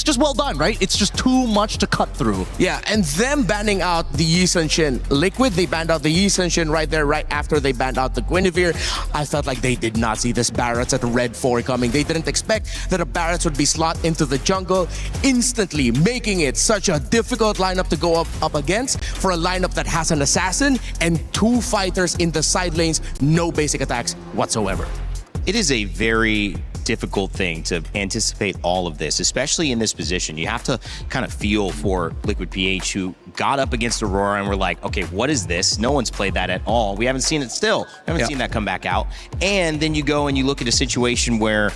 just well done, right? It's just too much to cut through. Yeah, and them banning out the Yi Sun Shin. Liquid, they banned out the Yi Sun Shin right there, right after they banned out the Guinevere. I felt like they did not see this Barretts at Red 4 coming. They didn't expect that a Barretts would be slot into the jungle, instantly making it such a difficult lineup to go up against for a lineup that has an assassin and 2 fighters in the side lanes, no basic attacks whatsoever. It is a very difficult thing to anticipate all of this, especially in this position. You have to kind of feel for Liquid PH, who got up against Aurora and we're like, okay, what is this? No one's played that at all. We haven't seen it still. We haven't seen that come back out. And then you go and you look at a situation where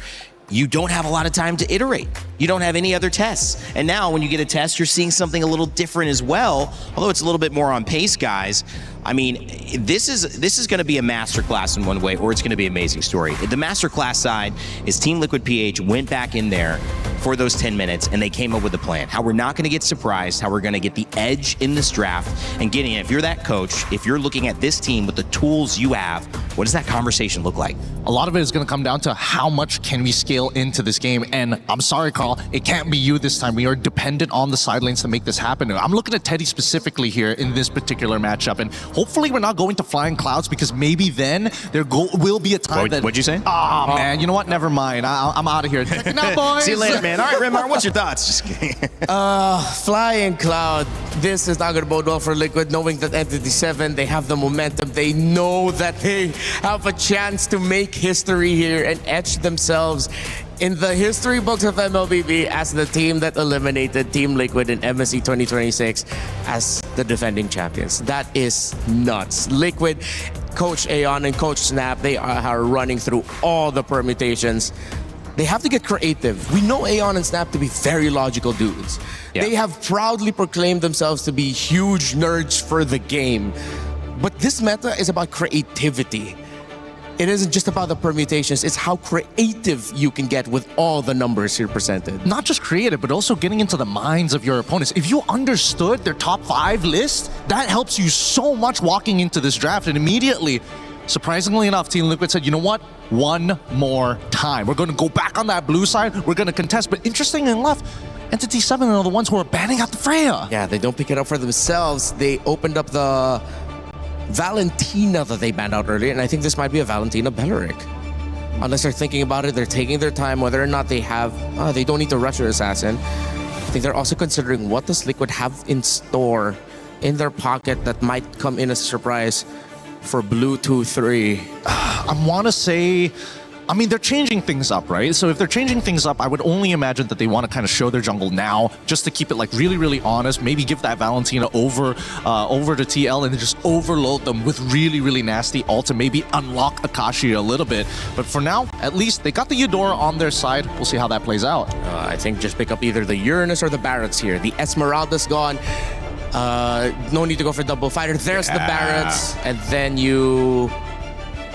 you don't have a lot of time to iterate. You don't have any other tests. And now when you get a test, you're seeing something a little different as well, although it's a little bit more on pace, guys. I mean, this is going to be a masterclass in one way, or it's going to be an amazing story. The masterclass side is Team Liquid PH went back in there for those 10 minutes and they came up with a plan. How we're not going to get surprised, how we're going to get the edge in this draft. And Gideon, if you're that coach, if you're looking at this team with the tools you have, what does that conversation look like? A lot of it is going to come down to how much can we scale into this game. And I'm sorry, Carl, it can't be you this time. We are dependent on the side lanes to make this happen. I'm looking at Teddy specifically here in this particular matchup. And hopefully we're not going to Flying Clouds, because maybe then there will be a time that... What'd you say? Oh, man, you know what? Never mind. I'm out of here. Check it out, boys. See you later, man. All right, Remar, what's your thoughts? Just kidding. Flying Cloud. This is not going to bode well for Liquid, knowing that Entity 7, they have the momentum. They know that they have a chance to make history here and etch themselves in the history books of MLBB as the team that eliminated Team Liquid in MSC 2026 as the defending champions. That is nuts. Liquid, Coach Aeon and Coach Snap, they are running through all the permutations. They have to get creative. We know Aeon and Snap to be very logical dudes. Yeah. They have proudly proclaimed themselves to be huge nerds for the game. But this meta is about creativity. It isn't just about the permutations, it's how creative you can get with all the numbers here presented. Not just creative, but also getting into the minds of your opponents. If you understood their top 5 list, that helps you so much walking into this draft. And immediately, surprisingly enough, Team Liquid said, you know what? One more time. We're going to go back on that blue side. We're going to contest. But interestingly enough, Entity 7 are the ones who are banning out the Freya. Yeah, they don't pick it up for themselves. They opened up the Valentina that they banned out earlier, and I think this might be a Valentina Belleric. Unless they're thinking about it, they're taking their time, whether or not they have... they don't need to rush their assassin. I think they're also considering what does Liquid have in store in their pocket that might come in as a surprise for Blue 2-3. I want to say... I mean, they're changing things up, right? So if they're changing things up, I would only imagine that they want to kind of show their jungle now, just to keep it like really, really honest. Maybe give that Valentina over to TL and then just overload them with really, really nasty ult to maybe unlock Akashi a little bit. But for now, at least they got the Eudora on their side. We'll see how that plays out. I think just pick up either the Uranus or the Barretts here. The Esmeralda's gone. No need to go for double fighter. There's the Barretts, and then you...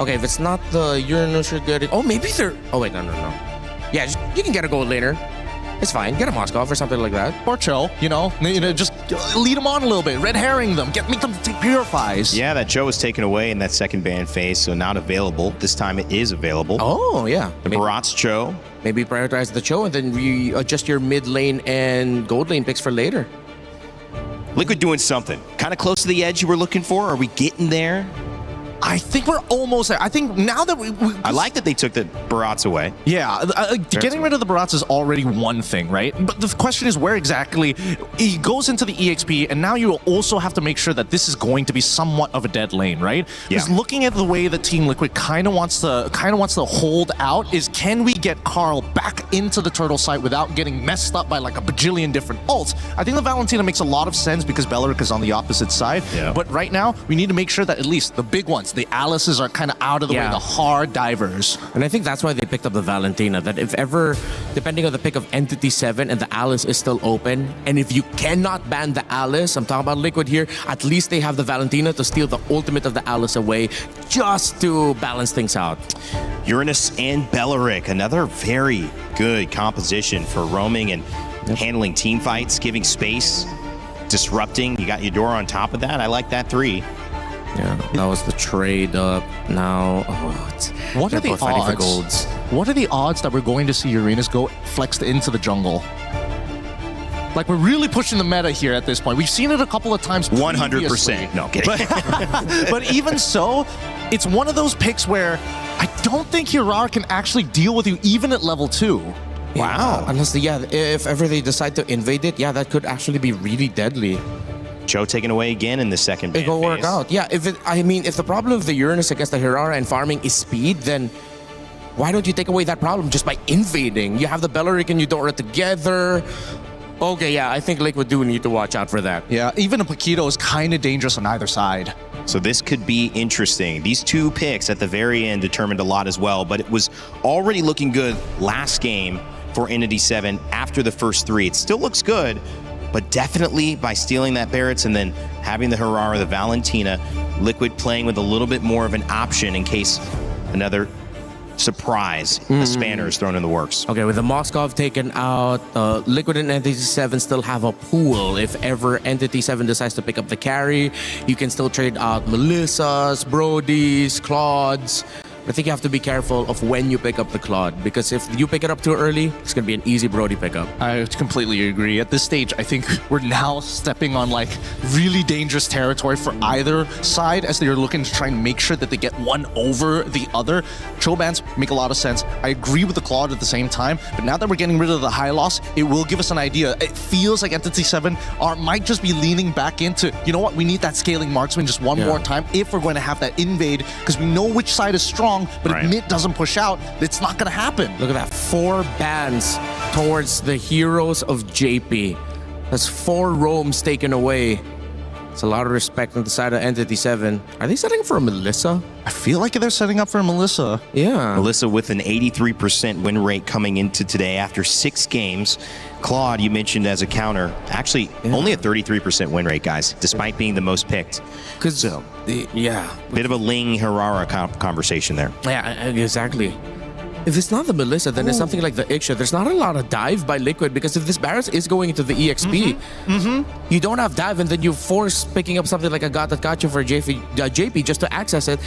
Okay, if it's not the Uranus, you're getting... Oh, maybe they're... Oh, wait, no. Yeah, you can get a gold laner. It's fine. Get a Moskov or something like that. Or Cho, just lead them on a little bit. Red herring them. Make them take purifies. Yeah, that Cho was taken away in that second ban phase, so not available. This time it is available. Oh, yeah. The Barat's Cho. Maybe prioritize the Cho and then readjust your mid lane and gold lane picks for later. Liquid doing something. Kind of close to the edge you were looking for. Are we getting there? I think we're almost there. I think now that I like that they took the Barats away. Yeah, getting rid of the Barats is already one thing, right? But the question is where exactly he goes into the EXP, and now you also have to make sure that this is going to be somewhat of a dead lane, right? Because looking at the way that Team Liquid kind of wants to hold out is, can we get Carl back into the turtle site without getting messed up by like a bajillion different ults? I think the Valentina makes a lot of sense because Beleric is on the opposite side. Yeah. But right now, we need to make sure that at least the big ones, the Alices, are kind of out of the way, the hard divers. And I think that's why they picked up the Valentina, that if ever, depending on the pick of Entity 7 and the Alice is still open, and if you cannot ban the Alice, I'm talking about Liquid here, at least they have the Valentina to steal the ultimate of the Alice away just to balance things out. Uranus and Beleric, another very good composition for roaming and handling team fights, giving space, disrupting. You got Eudora on top of that. I like that 3. Yeah, that was the trade up. Now, what are the odds? What are the odds that we're going to see Uranus go flexed into the jungle? Like, we're really pushing the meta here at this point. We've seen it a couple of times. 100%. No, kidding. But even so, it's one of those picks where I don't think Hirara can actually deal with you even at level 2. Wow. Unless, if ever they decide to invade it, that could actually be really deadly. Joe taken away again in the second ban. It will work out. Yeah, if the problem of the Uranus against the Hirara and farming is speed, then why don't you take away that problem just by invading? You have the Beleric and Eudora together. Okay, yeah, I think Liquid do need to watch out for that. Yeah, even a Paquito is kind of dangerous on either side. So this could be interesting. These 2 picks at the very end determined a lot as well, but it was already looking good last game for Entity 7 after the first 3. It still looks good, but definitely by stealing that Barrett and then having the Hirara, the Valentina, Liquid playing with a little bit more of an option in case another surprise, a spanner is thrown in the works. Okay, with the Moskov taken out, Liquid and Entity 7 still have a pool. If ever Entity 7 decides to pick up the carry, you can still trade out Melissas, Brodies, Claudes. I think you have to be careful of when you pick up the Claude, because if you pick it up too early, it's going to be an easy Brody pickup. I completely agree. At this stage, I think we're now stepping on like really dangerous territory for either side as they're looking to try and make sure that they get one over the other. Chobans make a lot of sense. I agree with the Claude at the same time, but now that we're getting rid of the high loss, it will give us an idea. It feels like Entity 7 might just be leaning back into, you know what, we need that scaling marksman just one more time if we're going to have that invade, because we know which side is strong. But if mid doesn't push out, it's not going to happen. Look at that. 4 bans towards the heroes of JP. That's 4 roams taken away. It's a lot of respect on the side of Entity 7. Are they setting for a Melissa? I feel like they're setting up for a Melissa. Yeah. Melissa with an 83% win rate coming into today after 6 games. Claude, you mentioned as a counter, actually only a 33% win rate, guys, despite being the most picked. Because, bit of a Ling Hirara conversation there. Yeah, exactly. If it's not the Melissa, then it's something like the Ixia. There's not a lot of dive by Liquid, because if this Barrett is going into the EXP, you don't have dive, and then you force picking up something like a God That Got You for JP just to access it.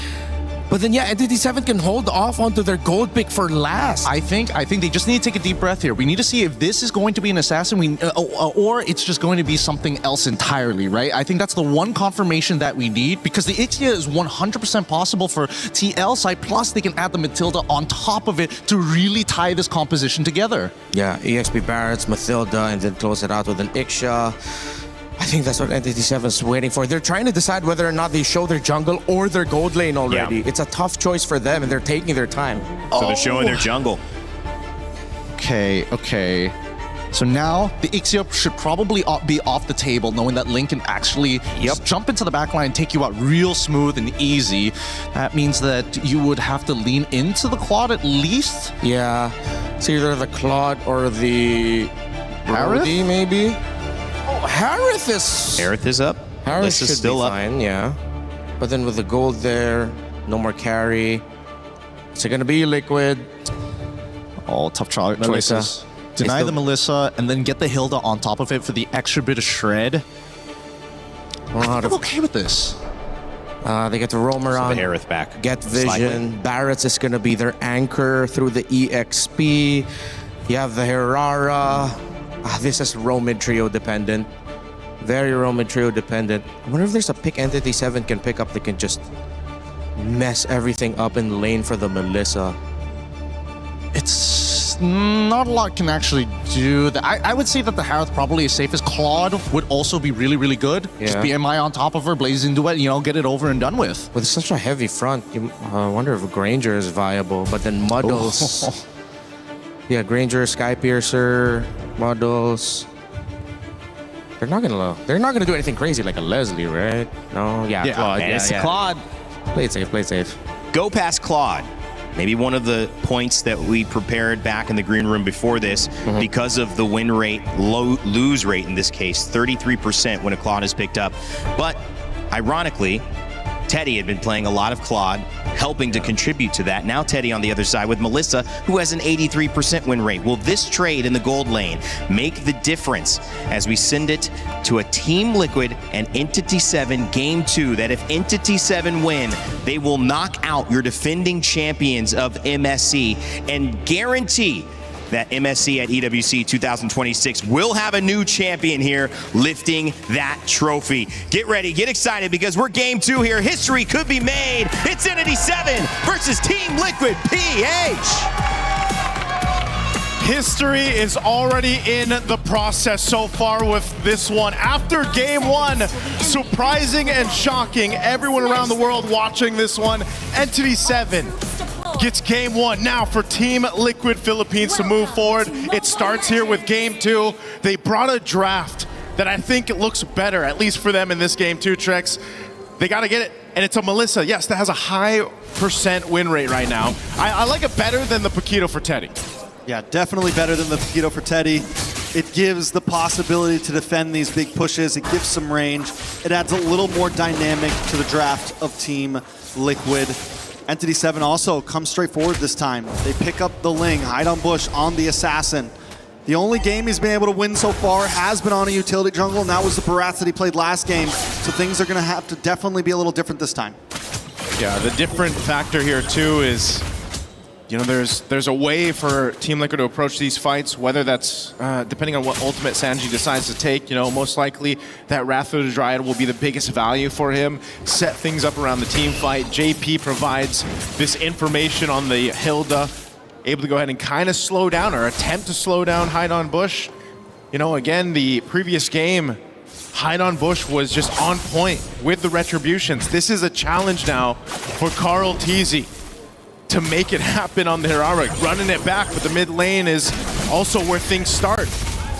But then, Entity 7 can hold off onto their gold pick for last. I think they just need to take a deep breath here. We need to see if this is going to be an assassin, or it's just going to be something else entirely, right? I think that's the one confirmation that we need, because the Ixia is 100% possible for TL side, plus they can add the Matilda on top of it to really tie this composition together. Yeah, EXP Barretts, Matilda, and then close it out with an Ixia. I think that's what Entity 7 is waiting for. They're trying to decide whether or not they show their jungle or their gold lane already. It's a tough choice for them, and they're taking their time. So they're showing their jungle. Okay. So now the Ixia should probably be off the table, knowing that Link can actually just jump into the backline and take you out real smooth and easy. That means that you would have to lean into the Claude at least. Yeah. It's either the Claude or the Brody, maybe? Oh, Harith is up. Harith is should still be up. Fine, yeah. But then with the gold there, no more carry. Is it going to be Liquid? All tough choices. Deny the Melissa and then get the Hilda on top of it for the extra bit of shred. I'm okay with this. They get to roam around. So Harith back. Get vision. Barrett's is going to be their anchor through the EXP. You have the Hirara. This is roam mid trio dependent. Very roam mid trio dependent. I wonder if there's a pick Entity 7 can pick up that can just mess everything up in the lane for the Melissa. It's not a lot can actually do that. I would say that the Harith probably is safest. Claude would also be really, really good. Just BMI on top of her, blazing duet, get it over and done with. With such a heavy front, I wonder if Granger is viable, but then Muddles. Yeah, Granger, Skypiercer, Muddles. They're not gonna do anything crazy like a Leslie, right? No, Claude. Claude. Play it safe, play it safe. Go past Claude. Maybe one of the points that we prepared back in the green room before this, because of the win rate, lose rate in this case, 33% when a Claude is picked up. But ironically, Teddy had been playing a lot of Claude, helping to contribute to that. Now Teddy on the other side with Melissa, who has an 83% win rate. Will this trade in the gold lane make the difference as we send it to a Team Liquid and Entity 7 Game 2, that if Entity 7 win, they will knock out your defending champions of MSC and guarantee that MSC at EWC 2026 will have a new champion here lifting that trophy. Get ready, get excited, because we're Game 2 here. History could be made. It's Entity 7 versus Team Liquid PH. History is already in the process so far with this one. After Game 1, surprising and shocking everyone around the world watching this one. Entity 7 gets Game 1. Now for Team Liquid Philippines to move forward. It starts here with Game 2. They brought a draft that I think it looks better, at least for them in this Game 2, Trex. They got to get it, and it's a Melissa. Yes, that has a high % win rate right now. I like it better than the Paquito for Teddy. Yeah, definitely better than the Paquito for Teddy. It gives the possibility to defend these big pushes. It gives some range. It adds a little more dynamic to the draft of Team Liquid. Entity 7 also comes straight forward this time. They pick up the Ling, hide on Bush on the Assassin. The only game he's been able to win so far has been on a utility jungle, and that was the Barath that he played last game. So things are going to have to definitely be a little different this time. Yeah, the different factor here too is, there's a way for Team Liquid to approach these fights, whether that's depending on what ultimate Sanji decides to take. Most likely that Wrath of the Dryad will be the biggest value for him. Set things up around the team fight. JP provides this information on the Hilda, able to go ahead and kind of slow down or attempt to slow down Hide on Bush. Again, the previous game, Hide on Bush was just on point with the retributions. This is a challenge now for Carl Teasy to make it happen on the Hirara, running it back, but the mid lane is also where things start.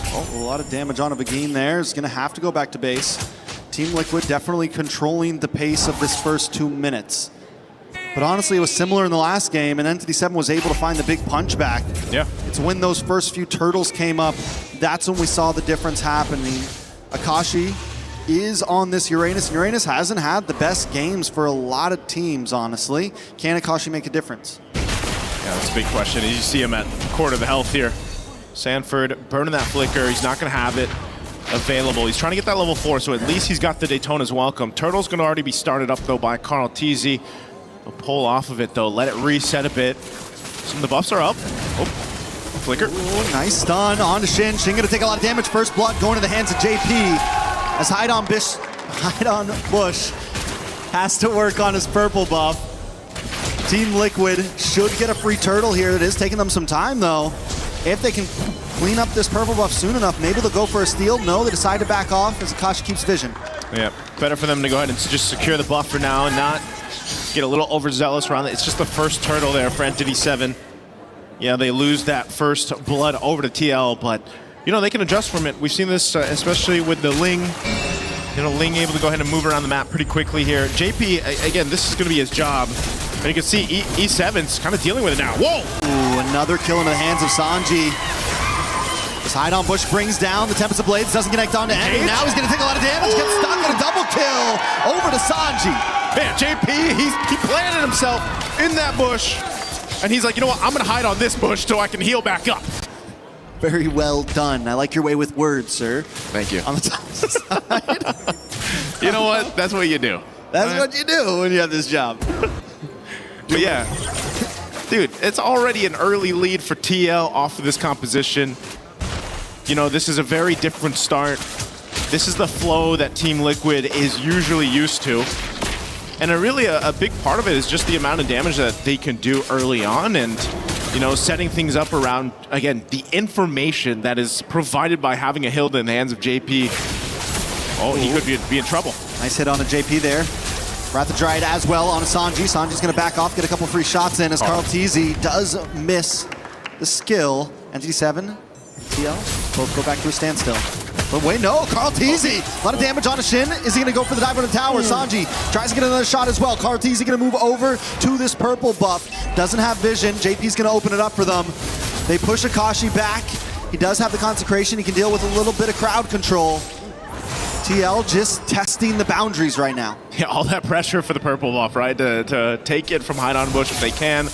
Oh, a lot of damage on a Vagine there. Is going to have to go back to base. Team Liquid definitely controlling the pace of this first 2 minutes. But honestly, it was similar in the last game, and Entity 7 was able to find the big punch back. Yeah. It's when those first few turtles came up, that's when we saw the difference happening. Akashi is on this Uranus, and Uranus hasn't had the best games for a lot of teams, honestly. Can Akashi make a difference? Yeah, that's a big question. You see him at quarter the health here. Sanford burning that flicker. He's not going to have it available. He's trying to get that level 4, so at least he's got the Daytona's welcome. Turtle's going to already be started up, though, by Carl Teasy. He'll pull off of it, though. Let it reset a bit. Some of the buffs are up. Oh, flicker. Ooh, nice stun on to Shin. Shin going to take a lot of damage. First blood going to the hands of JP. As Hide on Bush has to work on his purple buff. Team Liquid should get a free turtle here. It is taking them some time, though. If they can clean up this purple buff soon enough, maybe they'll go for a steal. No, they decide to back off as Akashi keeps vision. Yeah, better for them to go ahead and just secure the buff for now and not get a little overzealous around it. It's just the first turtle there for Entity 7. Yeah, they lose that first blood over to TL, but they can adjust from it. We've seen this especially with the Ling. Ling able to go ahead and move around the map pretty quickly here. JP, again, this is going to be his job. And you can see E7's kind of dealing with it now. Whoa! Ooh, another kill into the hands of Sanji. This Hide on Bush brings down the Tempest of Blades, doesn't connect onto any. Now he's going to take a lot of damage, gets stuck in a double kill over to Sanji. Man, JP, he planted himself in that bush. And he's like, you know what, I'm going to hide on this bush so I can heal back up. Very well done. I like your way with words, sir. Thank you. On the top side. You know what? That's what you do. That's what you do when you have this job. But yeah, dude, it's already an early lead for TL off of this composition. This is a very different start. This is the flow that Team Liquid is usually used to. And really a big part of it is just the amount of damage that they can do early on, and setting things up around, again, the information that is provided by having a Hilda in the hands of JP. Oh, he could be in trouble. Nice hit on a JP there. Wrath of Dryad as well on a Sanji. Sanji's going to back off, get a couple free shots in as Carl Teasy does miss the skill. Entity 7, TL, both go back to a standstill. But wait, no, Carl Teasy. A lot of damage on a Shin. Is he going to go for the dive on the tower? Sanji tries to get another shot as well. Carl Teasy going to move over to this purple buff. Doesn't have vision. JP's going to open it up for them. They push Akashi back. He does have the consecration. He can deal with a little bit of crowd control. TL just testing the boundaries right now. Yeah, all that pressure for the purple buff, right? To take it from Hide on Bush if they can.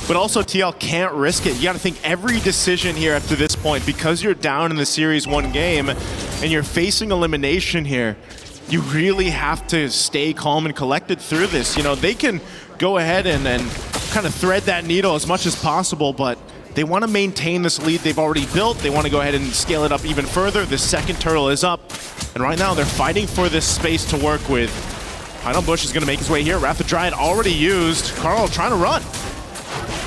But also TL can't risk it. You got to think every decision here up to this point, because you're down in the series 1 game and you're facing elimination here, you really have to stay calm and collected through this. They can go ahead and kind of thread that needle as much as possible, but they want to maintain this lead they've already built. They want to go ahead and scale it up even further. The second turtle is up, and right now they're fighting for this space to work with. Hide on Bush is going to make his way here. Wrath of Dryad already used. Carl trying to run.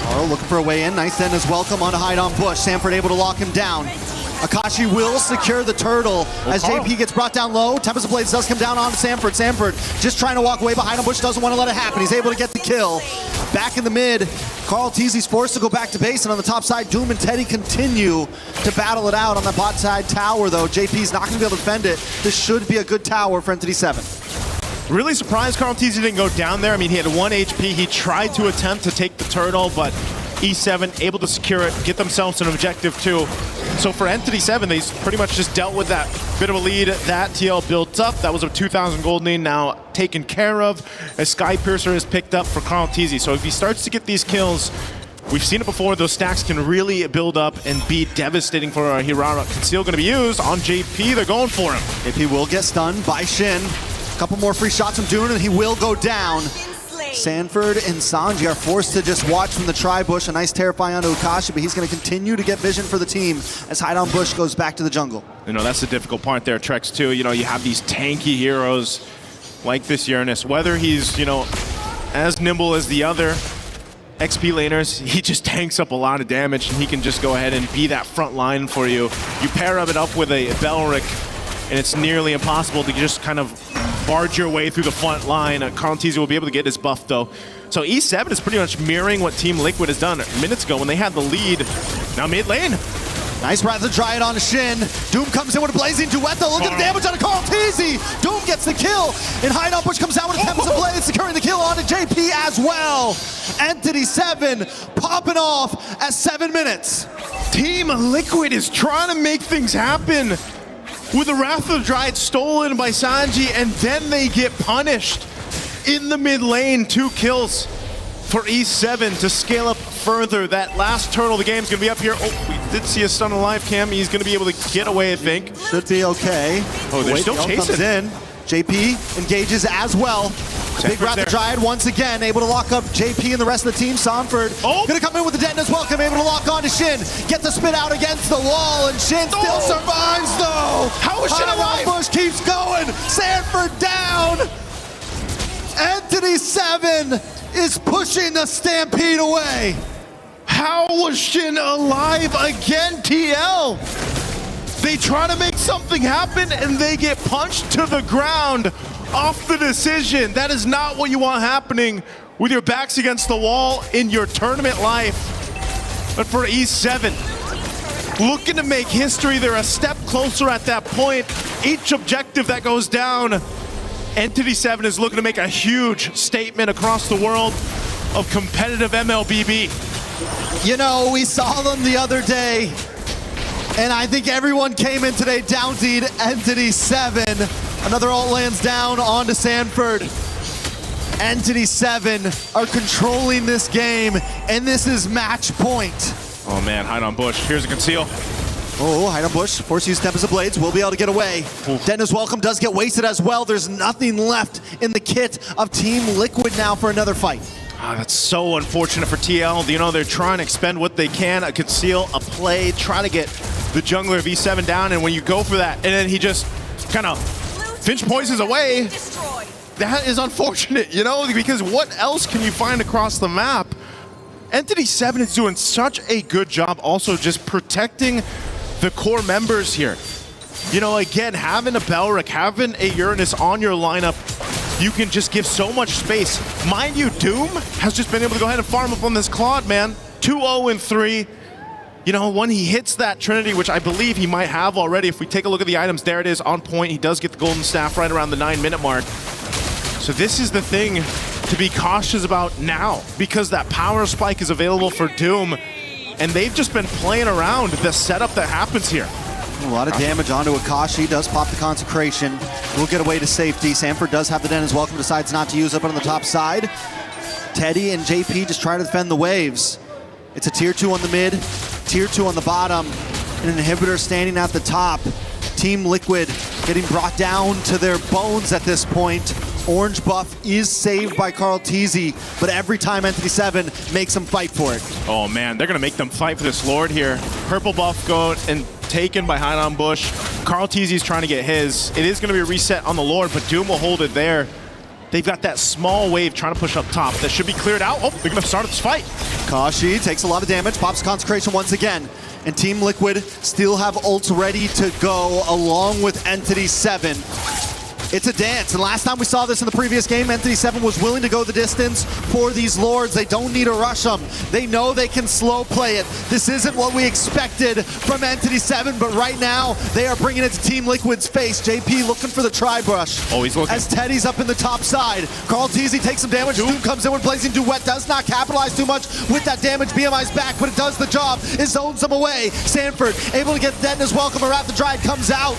Carl looking for a way in. Nice then as welcome on Hide on Bush. Sanford able to lock him down. Akashi will secure the turtle as Carl. JP gets brought down low. Tempest of Blades does come down on Sanford. Sanford just trying to walk away behind him. Bush doesn't want to let it happen. He's able to get the kill. Back in the mid, Carl Teasy's forced to go back to base, and on the top side, Doom and Teddy continue to battle it out on the bot side tower, though. JP's not going to be able to defend it. This should be a good tower for Entity 7. Really surprised Carl Teasy didn't go down there. I mean, he had 1 HP. He tried to attempt to take the turtle, but E7 able to secure it, get themselves an objective too. So for Entity 7, they pretty much just dealt with that bit of a lead that TL built up. That was a 2,000 gold lead now taken care of as Sky Piercer is picked up for Carl Teasy. So if he starts to get these kills, we've seen it before, those stacks can really build up and be devastating for Hirara. Conceal going to be used on JP. They're going for him. JP will get stunned by Shin. A couple more free shots from Dune and he will go down. Sanford and Sanji are forced to just watch from the tri-bush. A nice terrifying onto Akashi, but he's going to continue to get vision for the team as Hide on Bush goes back to the jungle. That's the difficult part there, Trex, too. You have these tanky heroes like this Uranus. Whether he's, as nimble as the other XP laners, he just tanks up a lot of damage, and he can just go ahead and be that front line for you. You pair it up with a Belric, and it's nearly impossible to just kind of barge your way through the front line. Carl Teasy will be able to get his buff, though. So E7 is pretty much mirroring what Team Liquid has done minutes ago when they had the lead. Now mid lane. Nice Wrath of Dryad on Shin. Doom comes in with a blazing duet, though. Look at the damage on Carl Teasy. Doom gets the kill, and Hide on Bush comes out with a Tempest of Blades, securing the kill onto JP as well. Entity 7 popping off at 7 minutes. Team Liquid is trying to make things happen with the Wrath of Dryad stolen by Sanji, and then they get punished in the mid lane. 2 kills for E7 to scale up further. That last turtle of the game is going to be up here. Oh, we did see a stun alive cam. He's going to be able to get away, I think. Should be okay. Oh, they're still chasing. Comes in. JP engages as well. Big Wrath of Dryad once again, able to lock up JP and the rest of the team. Sanford gonna come in with the dent as well, able to lock on to Shin. Get the spit out against the wall, and Shin still survives though. How is Shin alive? Bush keeps going. Sanford down. Entity 7 is pushing the Stampede away. How was Shin alive again, TL? They try to make something happen and they get punched to the ground off the decision. That is not what you want happening with your backs against the wall in your tournament life. But for E7, looking to make history, they're a step closer at that point. Each objective that goes down, Entity 7 is looking to make a huge statement across the world of competitive MLBB. We saw them the other day, and I think everyone came in today downseed Entity 7. Another ult lands down onto Sanford. Entity 7 are controlling this game, and this is match point. Oh man, Hide on Bush. Here's a conceal. Oh, Hide on Bush, forced to use Tempest of Blades, will be able to get away. Dennis Welcome does get wasted as well. There's nothing left in the kit of Team Liquid now for another fight. That's so unfortunate for TL. They're trying to expend what they can, a conceal, a play, try to get the jungler of E7 down, and when you go for that, and then he just kind of Finch poisons away. that is unfortunate, you know, because what else can you find across the map? Entity 7 is doing such a good job also just protecting the core members here. You know, again, having a Belric, having a Uranus on your lineup, you can just give so much space. Mind you, Doom has just been able to go ahead and farm up on this Claude, man. 2-0-3. You know, when he hits that Trinity, which I believe he might have already, if we take a look at the items, there it is on point. He does get the Golden Staff right around the 9-minute mark. So this is the thing to be cautious about now, because that power spike is available for Doom, and they've just been playing around the setup that happens here. A lot of damage onto Akashi, does pop the Consecration, will get away to safety. Sanford does have the Den as welcome, decides not to use it, but on the top side, Teddy and JP just try to defend the waves. It's a tier 2 on the mid, tier 2 on the bottom, and an inhibitor standing at the top. Team Liquid getting brought down to their bones at this point. Orange buff is saved by Carl Teasy, but every time Entity 7 makes them fight for it. Oh man, they're gonna make them fight for this Lord here. Purple buff go and taken by Hide on Bush. Carl Teasy's trying to get his. It is gonna be a reset on the Lord, but Doom will hold it there. They've got that small wave trying to push up top. That should be cleared out. Oh, they're gonna start this fight. Kashi takes a lot of damage, pops Consecration once again. And Team Liquid still have ults ready to go along with Entity 7. It's a dance, and last time we saw this in the previous game, Entity 7 was willing to go the distance for these Lords. They don't need to rush them. They know they can slow play it. This isn't what we expected from Entity 7, but right now, they are bringing it to Team Liquid's face. JP looking for the tri-brush. Oh, he's looking. As Teddy's up in the top side. Carl Teasy takes some damage. Doom comes in with Blazing Duet. Does not capitalize too much with that damage. BMI's back, but it does the job. It zones them away. Sanford able to get the Detonus welcome. Around the Dryad comes out.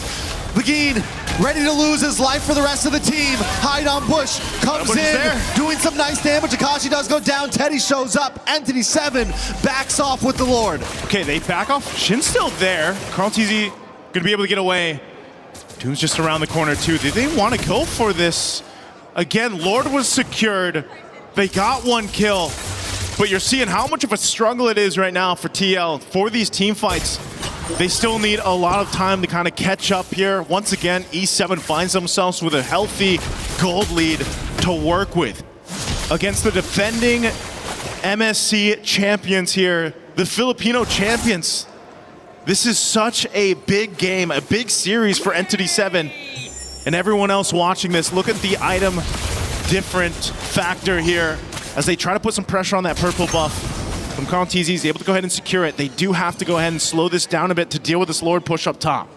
Begin ready to lose his life for the rest of the team. Hide on Bush comes in, doing some nice damage. Akashi does go down. Teddy shows up. Entity 7 backs off with the Lord. Okay, they back off. Shin's still there. Carl Teasy gonna be able to get away. Doom's just around the corner too. Did they want to go for this? Again, Lord was secured. They got one kill, but you're seeing how much of a struggle it is right now for TL for these team fights. They still need a lot of time to kind of catch up here. Once again, E7 finds themselves with a healthy gold lead to work with against the defending MSC champions here, the Filipino champions. This is such a big game, a big series for Entity 7. And everyone else watching this, look at the item different factor here as they try to put some pressure on that purple buff. From Carl Teasy, he's able to go ahead and secure it. They do have to go ahead and slow this down a bit to deal with this Lord push up top.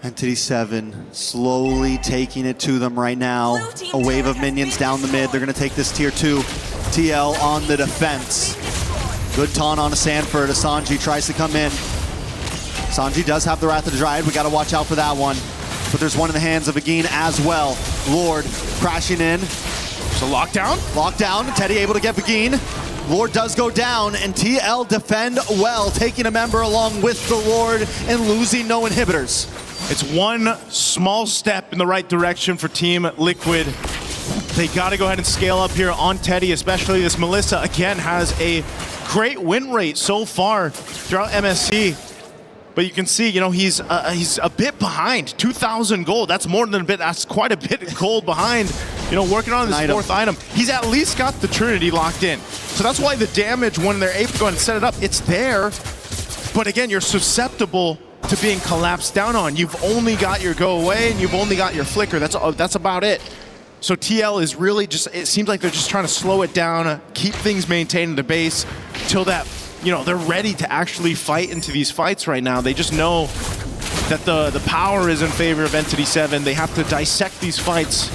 Entity 7 slowly taking it to them right now. A wave of minions down the mid. They're going to take this tier 2. TL on the defense. Good taunt on a Sanford. Asanji tries to come in. Asanji does have the Wrath of the Dryad. We got to watch out for that one. But there's one in the hands of Agin as well. Lord crashing in. So lockdown? Lockdown. Teddy able to get Agin. Lord does go down, and TL defend well, taking a member along with the Lord and losing no inhibitors. It's one small step in the right direction for Team Liquid. They got to go ahead and scale up here on Teddy, especially this Melissa, again, has a great win rate so far throughout MSC. But you can see, you know, he's a bit behind. 2,000 gold, that's more than a bit, that's quite a bit of gold behind. You know, working on this fourth item. He's at least got the Trinity locked in. So that's why the damage, when they're able to go ahead and set it up, it's there. But again, you're susceptible to being collapsed down on. You've only got your go away and you've only got your flicker. That's about it. So TL is really just, it seems like they're just trying to slow it down, keep things maintained in the base till that, you know, they're ready to actually fight into these fights right now. They just know that the power is in favor of Entity 7. They have to dissect these fights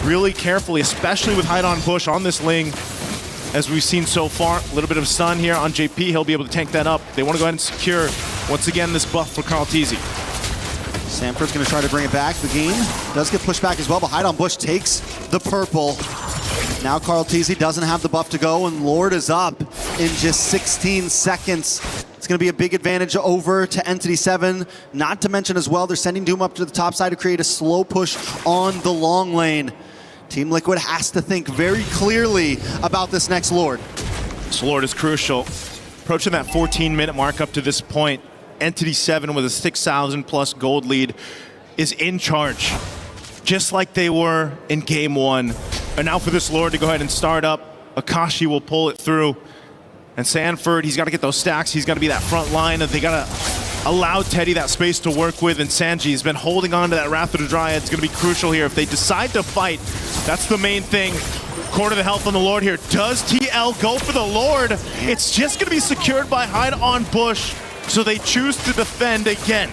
really carefully, especially with Hide on Bush on this Ling. As we've seen so far, a little bit of stun here on JP. He'll be able to tank that up. They want to go ahead and secure, once again, this buff for Carl Teasy. Sanford's going to try to bring it back. The game does get pushed back as well, but Hide on Bush takes the purple. Now Carl Teasy doesn't have the buff to go, and Lord is up in just 16 seconds. It's going to be a big advantage over to Entity 7. Not to mention as well, they're sending Doom up to the top side to create a slow push on the long lane. Team Liquid has to think very clearly about this next Lord. This Lord is crucial. Approaching that 14-minute mark up to this point, Entity 7 with a 6,000 plus gold lead is in charge. just like they were in game one. And now for this Lord to go ahead and start up. Akashi will pull it through. And Sanford, he's got to get those stacks. He's got to be that front line. They got to allow Teddy that space to work with. And Sanji has been holding on to that Wrath of the Dryad. It's going to be crucial here. If they decide to fight, that's the main thing. Quarter the health on the Lord here. Does TL go for the Lord? It's just going to be secured by Hide on Bush. So they choose to defend again.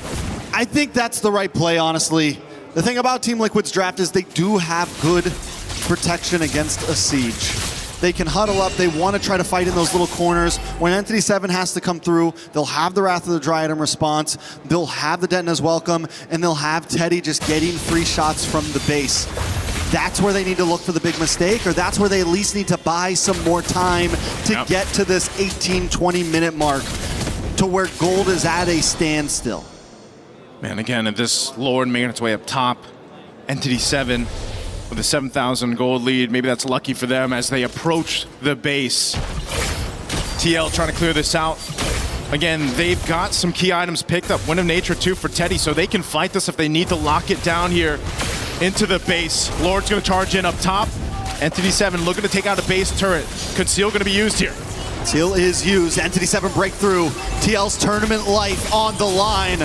I think that's the right play, honestly. The thing about Team Liquid's draft is they do have good protection against a siege. They can huddle up. They want to try to fight in those little corners. When Entity 7 has to come through, they'll have the Wrath of the Dryad in response. They'll have the Detna's welcome, and they'll have Teddy just getting free shots from the base. That's where they need to look for the big mistake, or that's where they at least need to buy some more time to get to this 18-20 minute mark to where gold is at a standstill. Man, again, if this Lord making its way up top, Entity 7 with a 7,000 gold lead. Maybe that's lucky for them as they approach the base. TL trying to clear this out. Again, they've got some key items picked up. Wind of Nature too for Teddy, so they can fight this if they need to lock it down here into the base. Lord's gonna charge in up top. Entity 7 looking to take out a base turret. Conceal gonna be used here. Conceal is used. Entity 7 breakthrough. TL's tournament life on the line.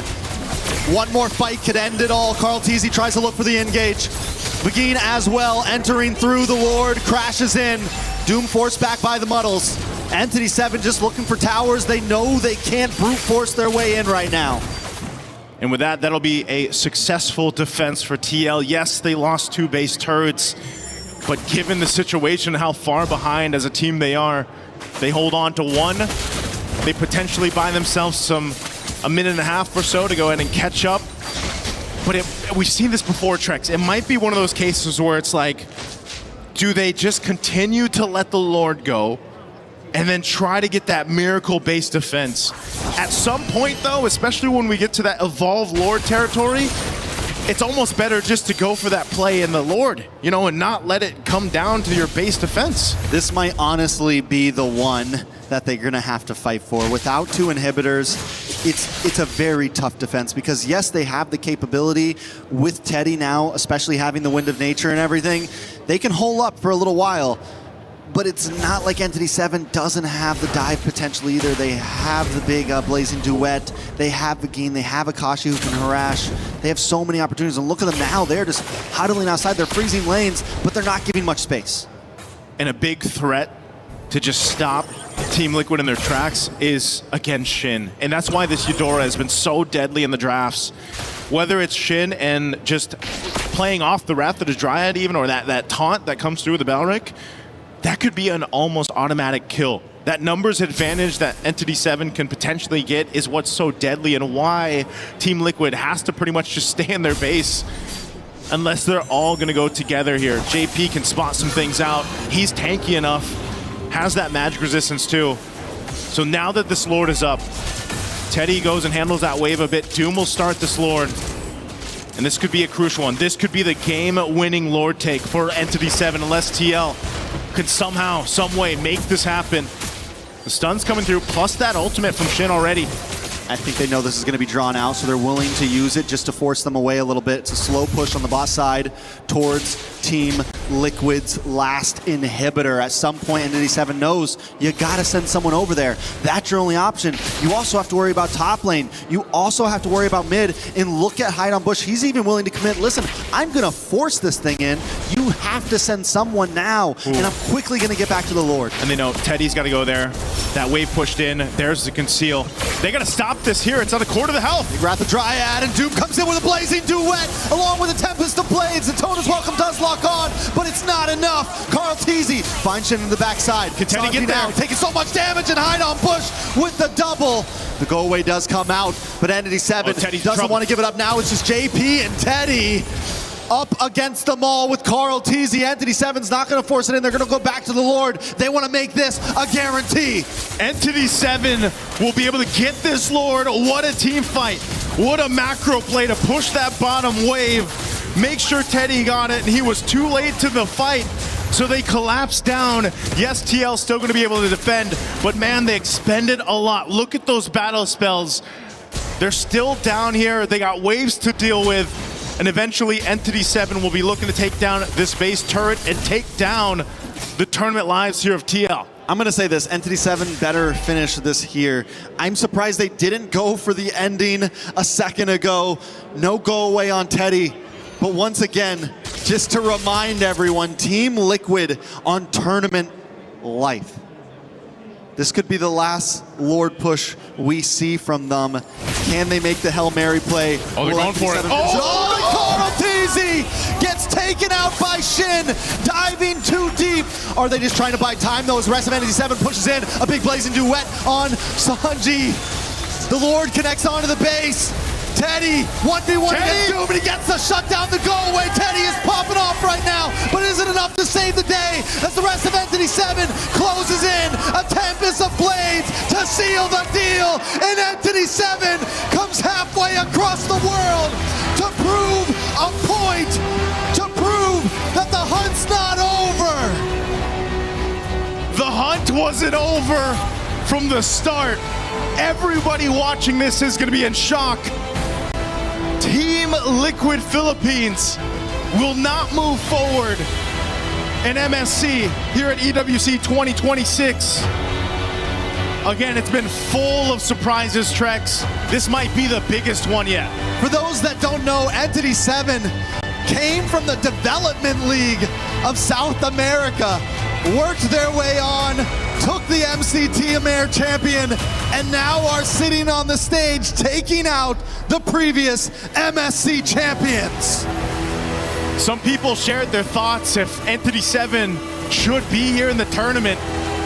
One more fight could end it all. Carl Teasy tries to look for the engage. Begin as well, entering through the Lord, crashes in. Doom forced back by the Muddles. Entity 7 just looking for towers. They know they can't brute force their way in right now. And with that, that'll be a successful defense for TL. Yes, they lost 2 base turrets, but given the situation, how far behind as a team they are, they hold on to 1. They potentially buy themselves a minute and a half or so to go ahead and catch up. But we've seen this before, Trex. It might be one of those cases where it's like, do they just continue to let the Lord go and then try to get that miracle base defense? At some point though, especially when we get to that evolved Lord territory, it's almost better just to go for that play in the Lord, you know, and not let it come down to your base defense. This might honestly be the one that they're gonna have to fight for. Without 2 inhibitors, it's a very tough defense because yes, they have the capability with Teddy now, especially having the Wind of Nature and everything. They can hold up for a little while, but it's not like Entity 7 doesn't have the dive potential either. They have the big Blazing Duet. They have Begin. They have Akashi who can harass. They have so many opportunities. And look at them now. They're just huddling outside. They're freezing lanes, but they're not giving much space. And a big threat to just stop Team Liquid in their tracks is, again, Shin. And that's why this Eudora has been so deadly in the drafts. Whether it's Shin and just playing off the Wrath of the Dryad even, or that taunt that comes through with the Balric, that could be an almost automatic kill. That numbers advantage that Entity 7 can potentially get is what's so deadly and why Team Liquid has to pretty much just stay in their base unless they're all gonna go together here. JP can spot some things out. He's tanky enough, has that magic resistance too. So now that this Lord is up, Teddy goes and handles that wave a bit. Doom will start this Lord. And this could be a crucial one. This could be the game-winning Lord take for Entity 7 unless TL could somehow, some way make this happen. The stun's coming through, plus that ultimate from Shin already. I think they know this is going to be drawn out, so they're willing to use it just to force them away a little bit. It's a slow push on the bot side towards Team Liquid's last inhibitor. At some point, Entity 7 knows you got to send someone over there. That's your only option. You also have to worry about top lane. You also have to worry about mid. And look at Hide on Bush. He's even willing to commit. Listen, I'm going to force this thing in. You have to send someone now. Ooh. And I'm quickly going to get back to the Lord. And they know Teddy's got to go there. That wave pushed in. There's the conceal. They got to stop this here. It's on a quarter of the health. Big Wrath of Dryad, and Doom comes in with a Blazing Duet, along with a Tempest of Blades. The Tona's Welcome does lock on, but it's not enough. Carl Teasy finds Shin in the backside. Can Teddy get there? Taking so much damage, and Hide on Bush with the double. The go away does come out, but Entity 7 doesn't want to give it up now. It's just JP and Teddy up against them all with Carl Teasy. Entity 7's not going to force it in. They're going to go back to the Lord. They want to make this a guarantee. Entity 7 will be able to get this Lord. What a team fight. What a macro play to push that bottom wave. Make sure Teddy got it, and he was too late to the fight. So they collapse down. Yes, TL's still going to be able to defend, but man, they expended a lot. Look at those battle spells. They're still down here. They got waves to deal with. And eventually Entity 7 will be looking to take down this base turret and take down the tournament lives here of TL. I'm gonna say this, Entity 7 better finish this here. I'm surprised they didn't go for the ending a second ago. No go away on Teddy. But once again, just to remind everyone, Team Liquid on tournament life. This could be the last Lord push we see from them. Can they make the Hail Mary play? Oh, they're going for it. Carl Teasy gets taken out by Shin, diving too deep. Are they just trying to buy time? Though as rest of Entity 7 pushes in, a big blazing duet on Sanji. The Lord connects onto the base. Teddy, 1v1 against Doom, and he gets the shutdown, the go away. Teddy is popping off right now, but is it enough to save the day as the rest of Entity 7 closes in? A tempest of blades to seal the deal, and Entity 7 comes halfway across the world to prove a point, to prove that the hunt's not over. The hunt wasn't over from the start. Everybody watching this is going to be in shock. Team Liquid Philippines will not move forward in MSC here at EWC 2026. Again, it's been full of surprises, Trex. This might be the biggest one yet. For those that don't know, Entity 7 came from the Development League of South America, worked their way on, took the MCT Amer champion, and now are sitting on the stage taking out the previous MSC champions. Some people shared their thoughts if Entity 7 should be here in the tournament.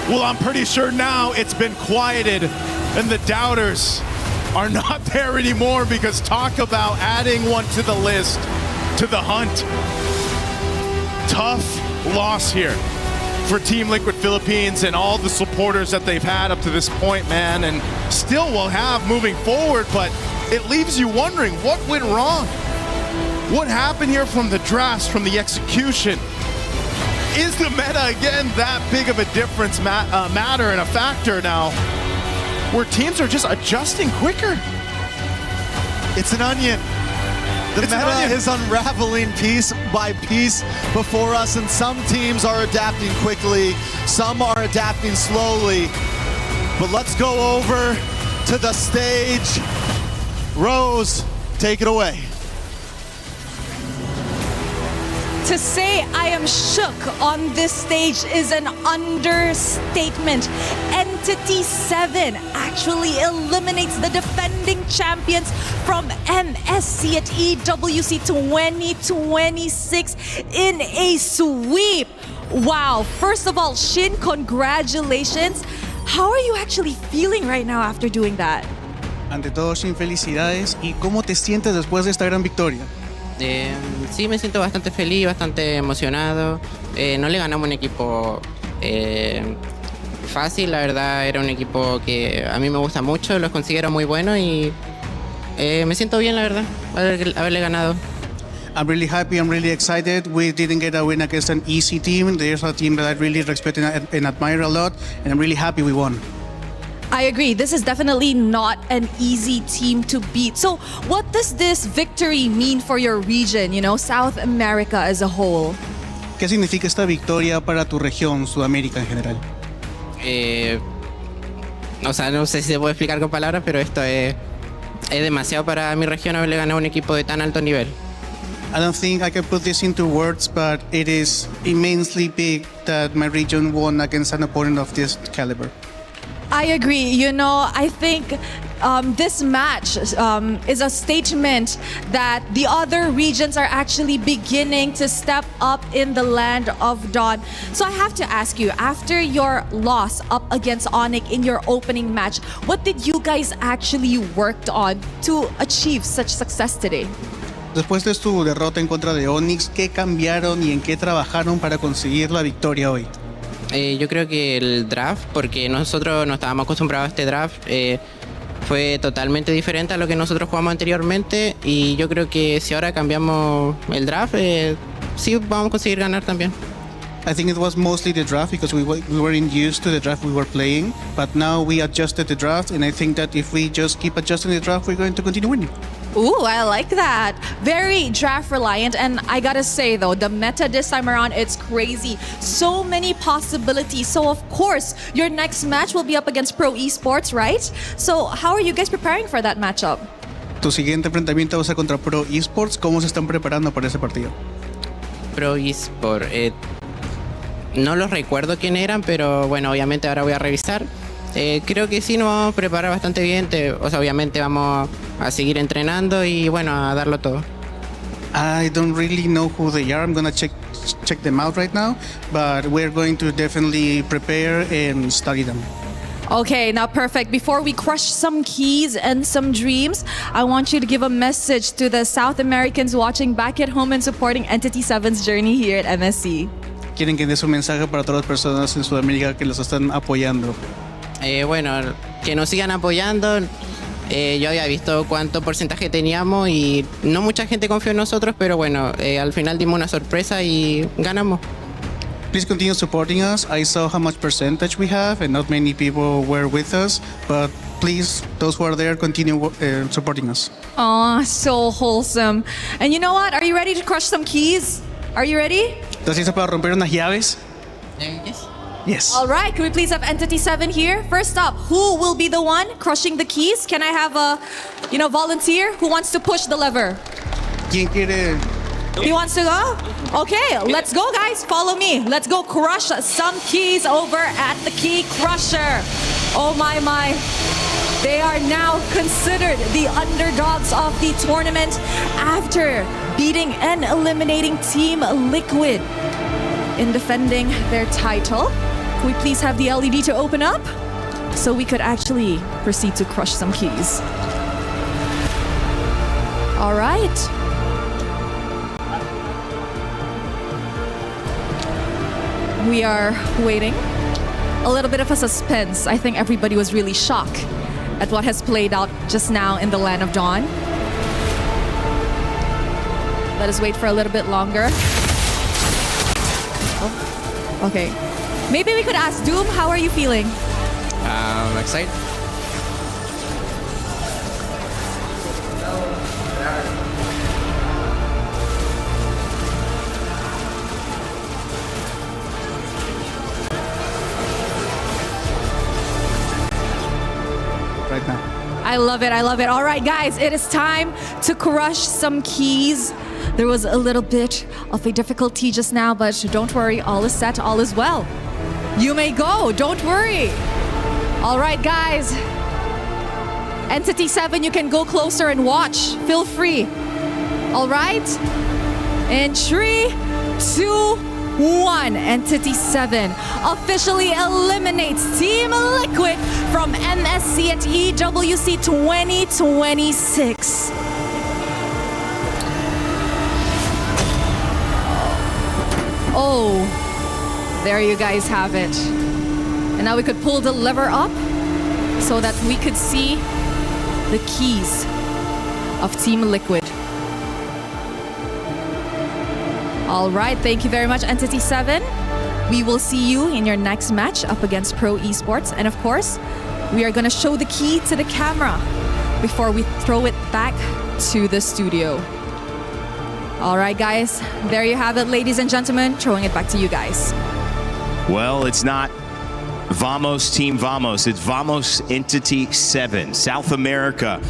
Well, I'm pretty sure now it's been quieted and the doubters are not there anymore, because talk about adding one to the list, to the hunt. Tough loss here for Team Liquid Philippines and all the supporters that they've had up to this point, man, and still will have moving forward, but it leaves you wondering what went wrong. What happened here from the drafts, from the execution? Is the meta, again, that big of a difference matter and a factor now, where teams are just adjusting quicker? It's an onion. The meta is unraveling piece by piece before us, and some teams are adapting quickly, some are adapting slowly. But let's go over to the stage. Rose, take it away. To say I am shook on this stage is an understatement. Entity 7 actually eliminates the defending champions from MSC at EWC 2026 in a sweep. Wow, first of all, Shin, congratulations. How are you actually feeling right now after doing that? Ante todo, Shin, felicidades. ¿Y cómo te sientes después de esta gran victoria? Sí, me siento bastante feliz, bastante emocionado. No le ganamos un equipo fácil, la verdad era un equipo que a mí me gusta mucho, los considero muy buenos y me siento bien, la verdad, haberle ganado. I'm really happy, I'm really excited. We didn't get a win against an easy team. There's a team that I really respect and admire a lot, and I'm really happy we won. I agree. This is definitely not an easy team to beat. So what does this victory mean for your region, you know, South America as a whole? ¿Qué significa esta victoria para tu región, Sudamérica en general? O sea, no sé si se puede explicar con palabras, pero esto es demasiado para mi región haberle ganado a un equipo de tan alto nivel. I don't think I can put this into words, but it is immensely big that my region won against an opponent of this caliber. I agree. You know, I think this match is a statement that the other regions are actually beginning to step up in the land of Dawn. So I have to ask you, after your loss up against Onyx in your opening match, what did you guys actually worked on to achieve such success today? Después de tu derrota en contra de Onyx, ¿qué cambiaron y en qué trabajaron para conseguir la victoria hoy? Yo creo que el draft, porque nosotros no estábamos acostumbrados a este draft, fue totalmente diferente a lo que nosotros jugamos anteriormente y yo creo que si ahora cambiamos el draft, sí vamos a conseguir ganar también. I think it was mostly the draft because we weren't used to the draft we were playing, but now we adjusted the draft and I think that if we just keep adjusting the draft, we're going to continue winning. Ooh, I like that. Very draft reliant, and I gotta say though, the meta this time around, it's crazy. So many possibilities. So of course, your next match will be up against Pro Esports, right? So how are you guys preparing for that matchup? Tu siguiente enfrentamiento va a ser contra Pro Esports. ¿Cómo se están preparando para ese partido? Pro eSport. No los recuerdo quién eran, pero bueno, obviamente ahora voy a revisar. Creo que sí nos vamos a preparar bastante bien. O sea, obviamente vamos a seguir entrenando y bueno, a darlo todo. I don't really know who they are. I'm gonna check them out right now, but we're going to definitely prepare and study them. Okay, now perfect. Before we crush some keys and some dreams, I want you to give a message to the South Americans watching back at home and supporting Entity 7's journey here at MSC. Quieren que des un mensaje para todas las personas en Sudamérica que los están apoyando. Bueno, que nos sigan apoyando. Yo había visto cuánto porcentaje teníamos y no mucha gente confió en nosotros, pero bueno, al final dimos una sorpresa y ganamos. Please continue supporting us. I saw how much percentage we have and not many people were with us, but please, those who are there, continue supporting us. Aw, so wholesome. And you know what? Are you ready to crush some keys? Are you ready? ¿Estás listo para romper unas llaves? Yes. Yes. All right, can we please have Entity 7 here? First up, who will be the one crushing the keys? Can I have a, volunteer who wants to push the lever? ¿Quién quiere? He wants to go? Okay, let's go guys, follow me. Let's go crush some keys over at the Key Crusher. Oh my. They are now considered the underdogs of the tournament after beating and eliminating Team Liquid in defending their title. Can we please have the LED to open up so we could actually proceed to crush some keys? All right. We are waiting. A little bit of a suspense. I think everybody was really shocked at what has played out just now in the Land of Dawn. Let us wait for a little bit longer. Oh, okay. Maybe we could ask Doom, how are you feeling? Excited. Right now. I love it. All right, guys, it is time to crush some keys. There was a little bit of a difficulty just now, but don't worry, all is set, all is well. You may go, don't worry. All right, guys. Entity 7, you can go closer and watch. Feel free. All right? In 3, 2, 1, Entity 7 officially eliminates Team Liquid from MSC at EWC 2026. Oh, there you guys have it. And now we could pull the lever up so that we could see the keys of Team Liquid. All right, thank you very much, Entity 7. We will see you in your next match up against Pro Esports. And of course, we are gonna show the key to the camera before we throw it back to the studio. All right, guys, there you have it, ladies and gentlemen, throwing it back to you guys. Well, it's not Vamos Team Vamos, it's Vamos Entity 7. South America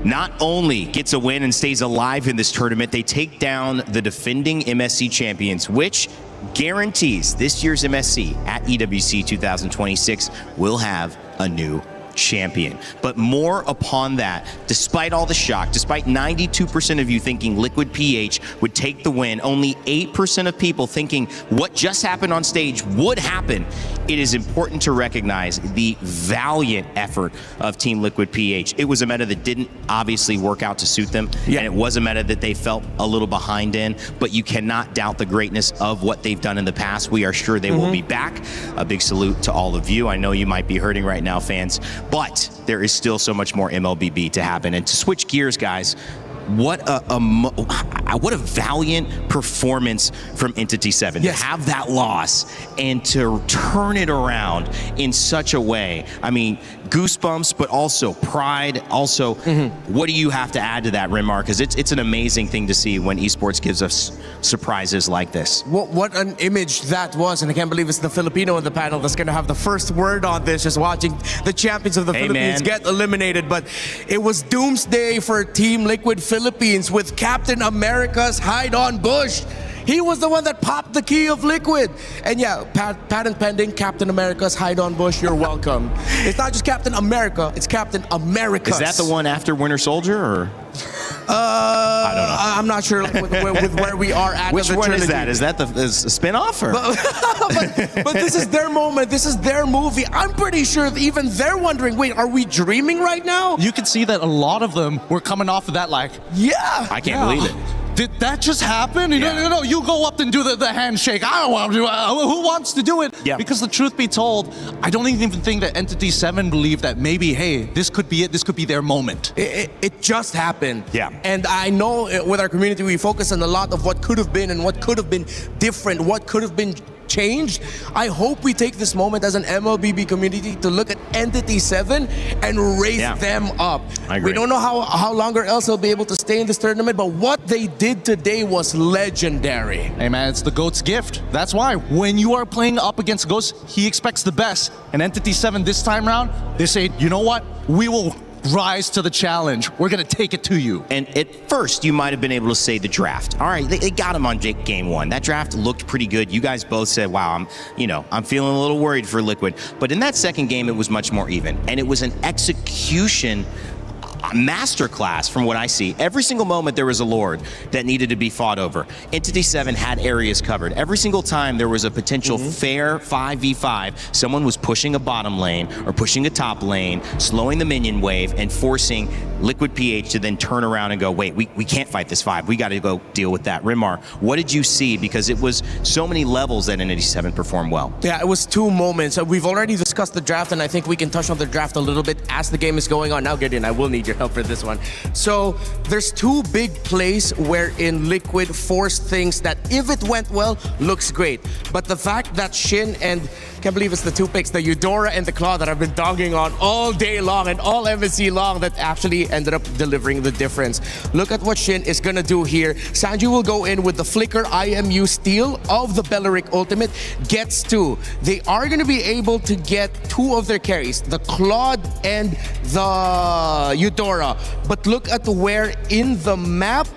not only gets a win and stays alive in this tournament, they take down the defending MSC champions, which guarantees this year's MSC at EWC 2026 will have a new champion. But more upon that, despite all the shock, despite 92% of you thinking Liquid PH would take the win, only 8% of people thinking what just happened on stage would happen, it is important to recognize the valiant effort of Team Liquid PH. It was a meta that didn't obviously work out to suit them, and it was a meta that they felt a little behind in, but you cannot doubt the greatness of what they've done in the past. We are sure they will be back. A big salute to all of you. I know you might be hurting right now, fans, but there is still so much more MLBB to happen. And to switch gears, guys, what a valiant performance from Entity 7 to have that loss and to turn it around in such a way. I mean, goosebumps, but also pride. Also, what do you have to add to that, Rimar? Because it's an amazing thing to see when esports gives us surprises like this. What an image that was, and I can't believe it's the Filipino in the panel that's going to have the first word on this, just watching the champions of the Philippines get eliminated. But it was doomsday for Team Liquid Philippines with Captain America's hide-on bush. He was the one that popped the key of Liquid. And yeah, patent pending, Captain America's hide-on bush, you're welcome. It's not just Captain America, it's Captain America. Is that the one after Winter Soldier, or? I don't know. I'm not sure with where we are at. Which one is that? Is that the spin-off? Or? But this is their moment. This is their movie. I'm pretty sure that even they're wondering, wait, are we dreaming right now? You can see that a lot of them were coming off of that like, yeah. I can't believe it. Did that just happen? No, you go up and do the handshake. I don't want to do it. Who wants to do it? Yeah. Because the truth be told, I don't even think that Entity 7 believed that maybe, hey, this could be it. This could be their moment. It just happened. Yeah. And I know with our community, we focus on a lot of what could have been and what could have been different, what could have been changed. I hope we take this moment as an MLBB community to look at Entity 7 and raise them up. I agree. We don't know how longer else they'll be able to stay in this tournament, but what they did today was legendary. Hey man, it's the GOAT's gift. That's why when you are playing up against GOATs, he expects the best. And Entity 7 this time around, they say, you know what? We will rise to the challenge. We're going to take it to you. And at first, you might have been able to say the draft. All right, they got him on game one. That draft looked pretty good. You guys both said, wow, I'm feeling a little worried for Liquid. But in that second game, it was much more even. And it was an execution masterclass from what I see. Every single moment there was a Lord that needed to be fought over. Entity 7 had areas covered. Every single time there was a potential fair 5v5, someone was pushing a bottom lane or pushing a top lane, slowing the minion wave and forcing Liquid PH to then turn around and go, wait, we can't fight this 5. We got to go deal with that. Rimar, what did you see? Because it was so many levels that Entity 7 performed well. Yeah, it was 2 moments. We've already discussed the draft, and I think we can touch on the draft a little bit as the game is going on. Now, Gideon, I will need your help for this one. So there's 2 big plays wherein Liquid forced things that, if it went well, looks great. But the fact that Shin and, can't believe it's the 2 picks, the Eudora and the Claw that I've been dogging on all day long and all MSC long, that actually ended up delivering the difference. Look at what Shin is gonna do here. Sanju will go in with the Flicker IMU steal of the Belleric ultimate, gets 2. They are gonna be able to get 2 of their carries, the Claude and the Eudora. But look at where in the map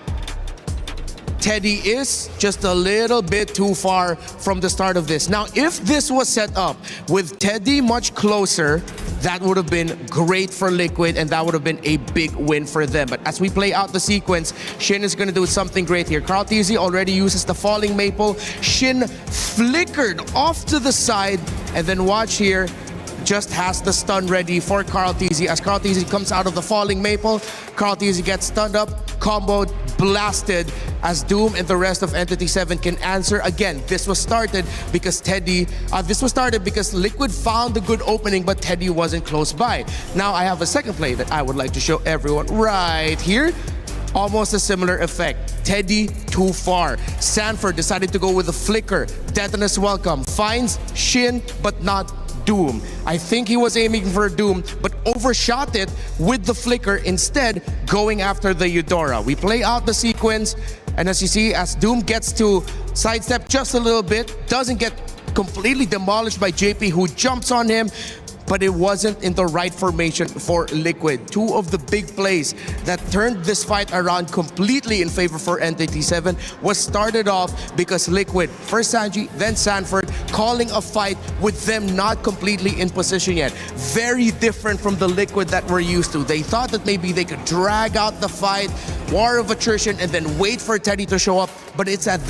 Teddy is, just a little bit too far from the start of this. Now, if this was set up with Teddy much closer, that would have been great for Liquid, and that would have been a big win for them. But as we play out the sequence, Shin is going to do something great here. Carl TZ already uses the Falling Maple. Shin flickered off to the side, and then watch here, just has the stun ready for Carl TZ. As Carl TZ comes out of the Falling Maple, Carl TZ gets stunned up, comboed, blasted, as Doom and the rest of Entity 7 can answer. Again, this was started because Liquid found a good opening, but Teddy wasn't close by. Now I have a second play that I would like to show everyone right here. Almost a similar effect. Teddy too far. Sanford decided to go with the Flicker. Detonus welcome. Finds Shin, but not Doom. I think he was aiming for Doom, but overshot it with the Flicker, instead going after the Eudora. We play out the sequence, and as you see, as Doom gets to sidestep just a little bit, doesn't get completely demolished by JP, who jumps on him, but it wasn't in the right formation for Liquid. 2 of the big plays that turned this fight around completely in favor for Entity 7 was started off because Liquid, first Sanji, then Sanford, calling a fight with them not completely in position yet. Very different from the Liquid that we're used to. They thought that maybe they could drag out the fight, war of attrition, and then wait for Teddy to show up. But it's at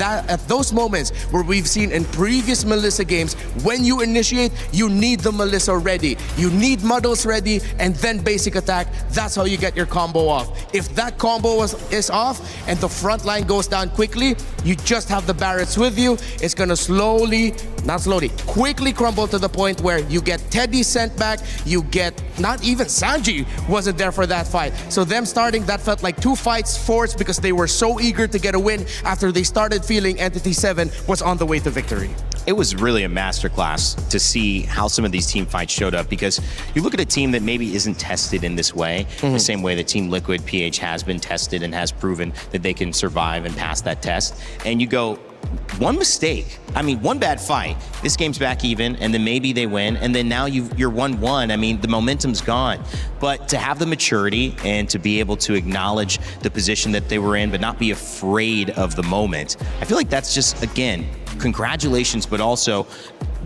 those moments where we've seen in previous Melissa games, when you initiate, you need the Melissa ready. You need Muddles ready, and then basic attack. That's how you get your combo off. If that combo is off and the front line goes down quickly, you just have the Barretts with you. It's gonna slowly not slowly, quickly crumbled to the point where you get Teddy sent back, you get, not even Sanji wasn't there for that fight. So them starting, that felt like two fights forced because they were so eager to get a win after they started feeling Entity 7 was on the way to victory. It was really a masterclass to see how some of these team fights showed up, because you look at a team that maybe isn't tested in this way, the same way that Team Liquid PH has been tested and has proven that they can survive and pass that test. And you go, one mistake, I mean, one bad fight, this game's back even, and then maybe they win, and then now you're 1-1. I mean, the momentum's gone. But to have the maturity and to be able to acknowledge the position that they were in, but not be afraid of the moment, I feel like that's just, again, congratulations, but also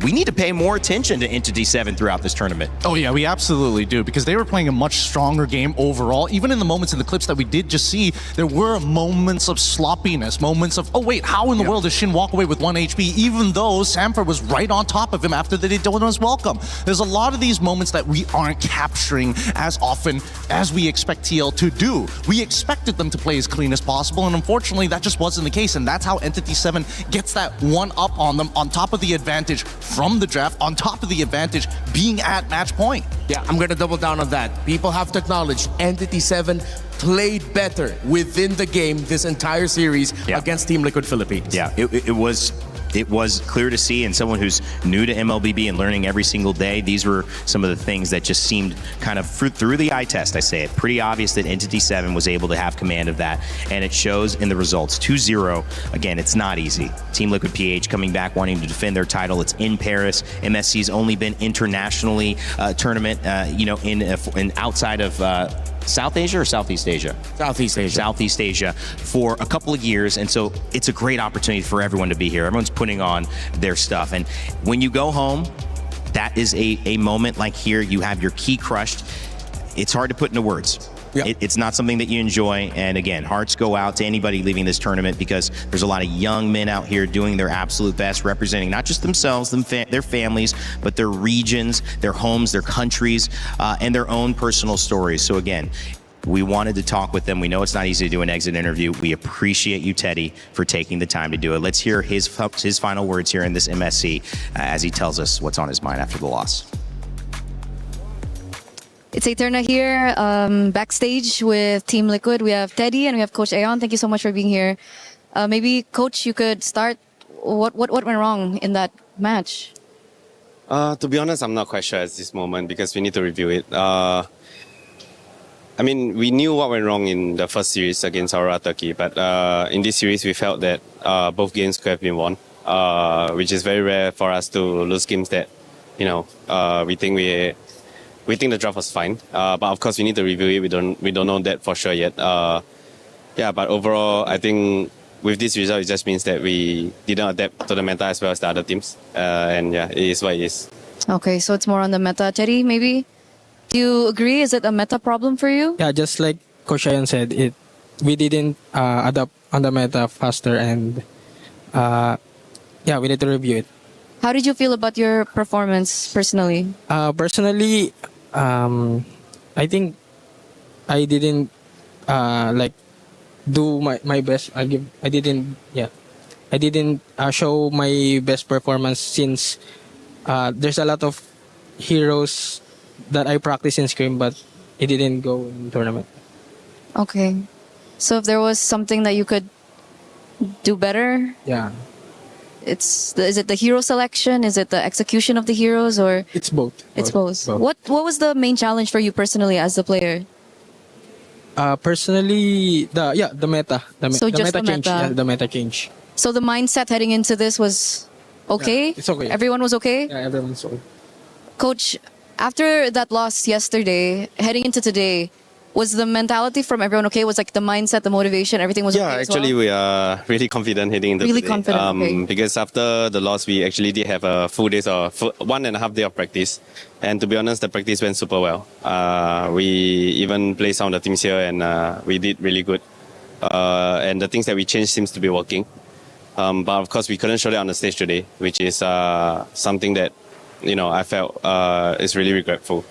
we need to pay more attention to Entity 7 throughout this tournament. Oh yeah, we absolutely do, because they were playing a much stronger game overall. Even in the moments in the clips that we did just see, there were moments of sloppiness, moments of, oh wait, how in the world does Shin walk away with 1 HP, even though Sanford was right on top of him after the Daytona was welcome. There's a lot of these moments that we aren't capturing as often as we expect TL to do. We expected them to play as clean as possible, and unfortunately that just wasn't the case, and that's how Entity 7 gets that one up on them, on top of the advantage from the draft, on top of the advantage being at match point. Yeah, I'm going to double down on that. People have to acknowledge Entity 7 played better within the game this entire series against Team Liquid Philippines. Yeah, it was clear to see, and someone who's new to MLBB and learning every single day, these were some of the things that just seemed kind of through the eye test, I say it, pretty obvious that Entity 7 was able to have command of that, and it shows in the results. 2-0, again, it's not easy. Team Liquid PH coming back, wanting to defend their title. It's in Paris. MSC's only been internationally tournament, in outside of South Asia or Southeast Asia? Southeast Asia. Southeast Asia for a couple of years, and so it's a great opportunity for everyone to be here. Everyone's putting on their stuff, and when you go home, that is a moment like here. You have your key crushed. It's hard to put into words. It's not something that you enjoy, and again, hearts go out to anybody leaving this tournament, because there's a lot of young men out here doing their absolute best, representing not just themselves, their families, but their regions, their homes, their countries, and their own personal stories. So again, we wanted to talk with them. We know it's not easy to do an exit interview. We appreciate you, Teddy, for taking the time to do it. Let's hear his final words here in this MSC as he tells us what's on his mind after the loss. It's Eterna here, backstage with Team Liquid. We have Teddy and we have Coach Aeon. Thank you so much for being here. Maybe, Coach, you could start. What went wrong in that match? To be honest, I'm not quite sure at this moment, because we need to review it. I mean, we knew what went wrong in the first series against Aurora Turkey, but in this series, we felt that both games could have been won, which is very rare for us to lose games that, we think the draft was fine, but of course we need to review it. We don't know that for sure yet. But overall, I think with this result, it just means that we didn't adapt to the meta as well as the other teams. It is what it is. Okay, so it's more on the meta. Teddy, maybe? Do you agree? Is it a meta problem for you? Yeah, just like Coach Ayan said, we didn't adapt on the meta faster, and we need to review it. How did you feel about your performance personally? Personally, I think I didn't do my best. I didn't show my best performance, since there's a lot of heroes that I practice in scrim, but it didn't go in tournament. Okay, so if there was something that you could do better, is it the hero selection? Is it the execution of the heroes, or it's both? It's both. What was the main challenge for you personally as the player? Personally, the meta. So just the change. meta. Yeah, the meta change. So the mindset heading into this was okay? Yeah, it's okay. Everyone was okay? Yeah, everyone's okay. Coach, after that loss yesterday, heading into today, was the mentality from everyone okay? Was like the mindset, the motivation, everything was okay as well? Actually, we are really confident heading into Really today. confident, okay. Because after the loss, we actually did have a full day or 1.5 day of practice. And to be honest, the practice went super well. We even played some of the teams here, and we did really good. And the things that we changed seems to be working. But of course, we couldn't show that on the stage today, which is something that, I felt is really regretful.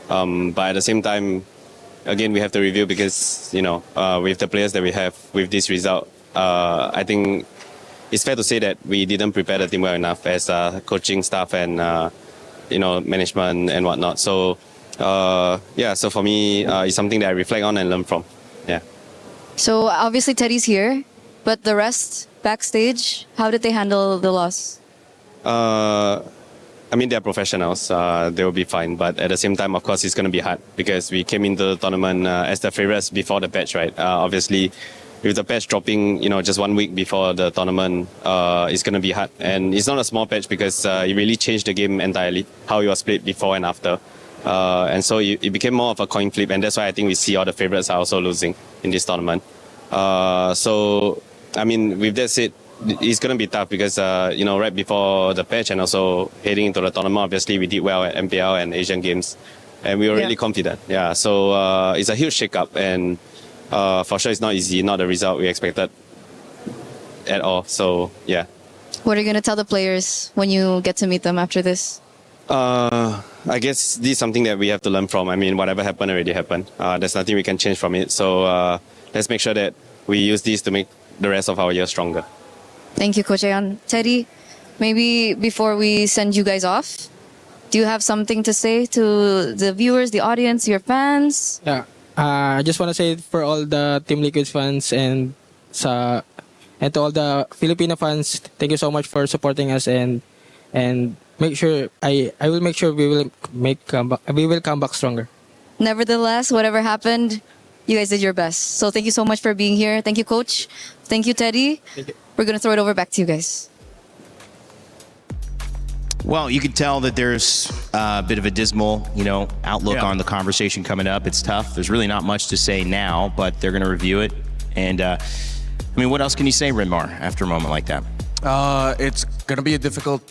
But at the same time, again, we have to review, because, with the players that we have with this result, I think it's fair to say that we didn't prepare the team well enough as coaching staff and management and whatnot. So so for me, it's something that I reflect on and learn from. Yeah. So obviously Teddy's here, but the rest backstage, how did they handle the loss? I mean, they're professionals. They will be fine. But at the same time, of course, it's going to be hard because we came into the tournament as the favorites before the patch, right? Obviously, with the patch dropping, just 1 week before the tournament, it's going to be hard. And it's not a small patch because it really changed the game entirely, how it was played before and after. And so it became more of a coin flip. And that's why I think we see all the favorites are also losing in this tournament. So, I mean, with that said, it's going to be tough because, right before the patch and also heading into the tournament, obviously we did well at MPL and Asian Games. And we were really confident. Yeah, so it's a huge shake-up. And for sure it's not easy, not the result we expected at all. So, yeah. What are you going to tell the players when you get to meet them after this? I guess this is something that we have to learn from. I mean, whatever happened already happened. There's nothing we can change from it. So let's make sure that we use this to make the rest of our year stronger. Thank you, Coach Ayon. Teddy, maybe before we send you guys off, do you have something to say to the viewers, the audience, your fans? Yeah, I just want to say for all the Team Liquid fans and to all the Filipino fans, thank you so much for supporting us and make sure I will make sure we will come back stronger. Nevertheless, whatever happened, you guys did your best. So thank you so much for being here. Thank you, Coach. Thank you, Teddy. Thank you. We're going to throw it over back to you guys. Well, you can tell that there's a bit of a dismal, outlook on the conversation coming up. It's tough. There's really not much to say now, but they're going to review it. And, what else can you say, Rinmar, after a moment like that? It's going to be a difficult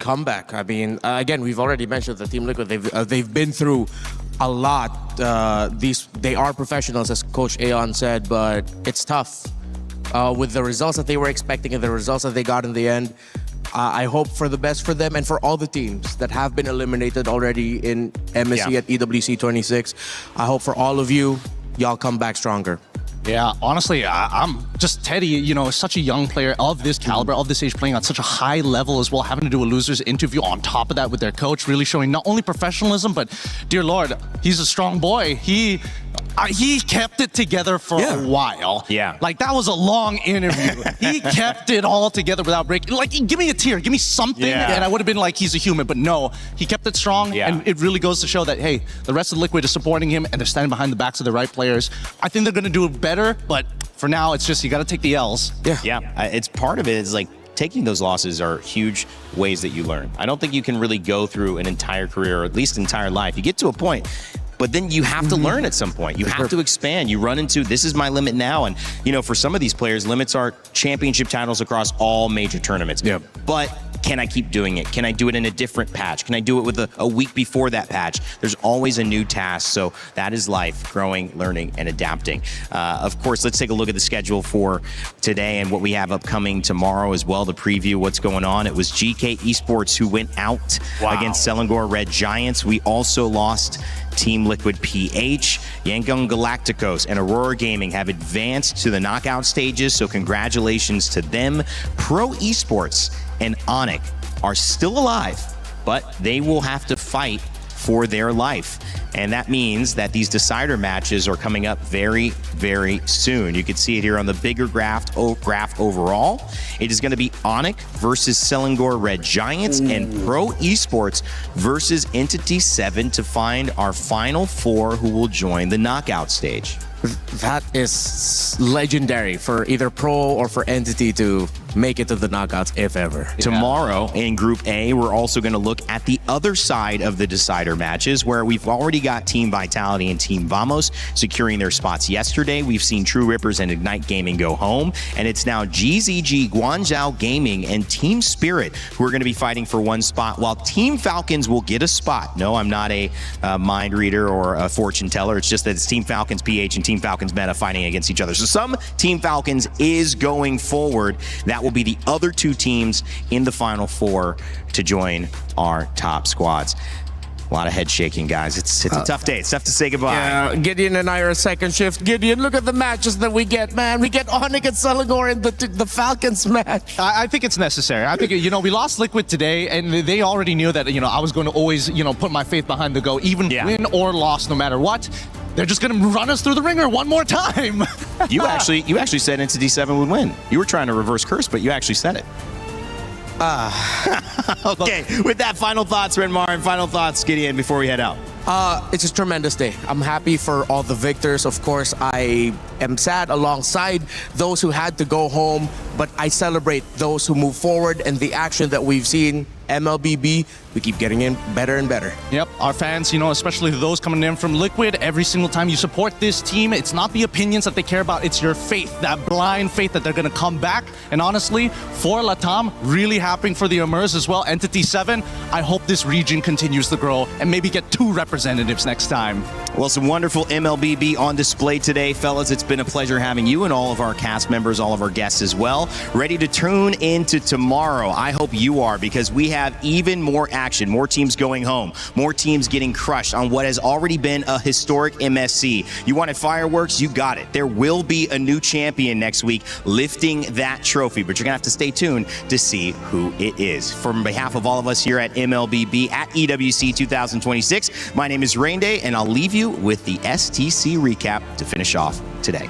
comeback. I mean, again, we've already mentioned the Team Liquid. They've been through a lot. They are professionals, as Coach Ayon said, but it's tough. With the results that they were expecting and the results that they got in the end, I hope for the best for them and for all the teams that have been eliminated already in MSC at EWC 26. I hope for all of you, y'all come back stronger. Yeah, honestly, I'm just Teddy, such a young player of this caliber, of this age, playing on such a high level as well, having to do a loser's interview on top of that with their coach, really showing not only professionalism, but dear Lord, he's a strong boy. He kept it together for a while. Yeah. Like, that was a long interview. He kept it all together without breaking. Like, give me a tear, give me something, and I would have been like, he's a human. But no, he kept it strong, and it really goes to show that, hey, the rest of Liquid is supporting him, and they're standing behind the backs of the right players. I think they're going to do it better, but for now, it's just you got to take the L's. Yeah. It's part of it is like taking those losses are huge ways that you learn. I don't think you can really go through an entire career, or at least entire life. You get to a point, but then you have to learn at some point. You have to expand. You run into, this is my limit now. And, for some of these players, limits are championship titles across all major tournaments. Yeah. But can I keep doing it? Can I do it in a different patch? Can I do it with a week before that patch? There's always a new task. So that is life, growing, learning, and adapting. Of course, let's take a look at the schedule for today and what we have upcoming tomorrow as well to preview what's going on. It was GK Esports who went out against Selangor Red Giants. We also lost Team Liquid PH. Yangon Galacticos and Aurora Gaming have advanced to the knockout stages, so congratulations to them. Pro Esports and Onyx are still alive, but they will have to fight for their life. And that means that these decider matches are coming up very, very soon. You can see it here on the bigger graph overall. It is going to be Onyx versus Selangor Red Giants and Pro Esports versus Entity 7 to find our final four who will join the knockout stage. That is legendary for either Pro or for Entity to make it to the knockouts, if ever. Tomorrow in Group A, we're also going to look at the other side of the decider matches, where we've already got Team Vitality and Team Vamos securing their spots yesterday. We've seen True Rippers and Ignite Gaming go home, and it's now GZG, Guangzhou Gaming, and Team Spirit who are going to be fighting for one spot, while Team Falcons will get a spot. No, I'm not a mind reader or a fortune teller. It's just that it's Team Falcons PH and Team Falcons Meta fighting against each other. So some Team Falcons is going forward. That will be the other two teams in the Final Four to join our top squads. A lot of head shaking, guys. It's a tough day. It's tough to say goodbye. Yeah, Gideon and I are second shift. Gideon, look at the matches that we get, man. We get Onyx and Salagor in the Falcons match. I think it's necessary. I think, we lost Liquid today, and they already knew that, I was going to always, put my faith behind the go, even win or loss, no matter what. They're just going to run us through the ringer one more time. You actually said Entity 7 would win. You were trying to reverse curse, but you actually said it. Okay, with that, final thoughts, Renmar, and final thoughts, Gideon, before we head out. It's a tremendous day. I'm happy for all the victors. Of course, I am sad alongside those who had to go home, but I celebrate those who move forward and the action that we've seen. MLBB, we keep getting in better and better. Yep, our fans, especially those coming in from Liquid, every single time you support this team, it's not the opinions that they care about, it's your faith, that blind faith that they're going to come back. And honestly, for Latam, really happy for the Amers as well. Entity 7, I hope this region continues to grow and maybe get 2 representatives next time. Well, some wonderful MLBB on display today, fellas. It's been a pleasure having you and all of our cast members, all of our guests as well, ready to tune into tomorrow. I hope you are, because we have even more action, more teams going home, more teams getting crushed on what has already been a historic MSC. You wanted fireworks? You got it. There will be a new champion next week lifting that trophy, but you're going to have to stay tuned to see who it is. From behalf of all of us here at MLBB at EWC 2026, my name is Rain Day, and I'll leave you with the STC recap to finish off today.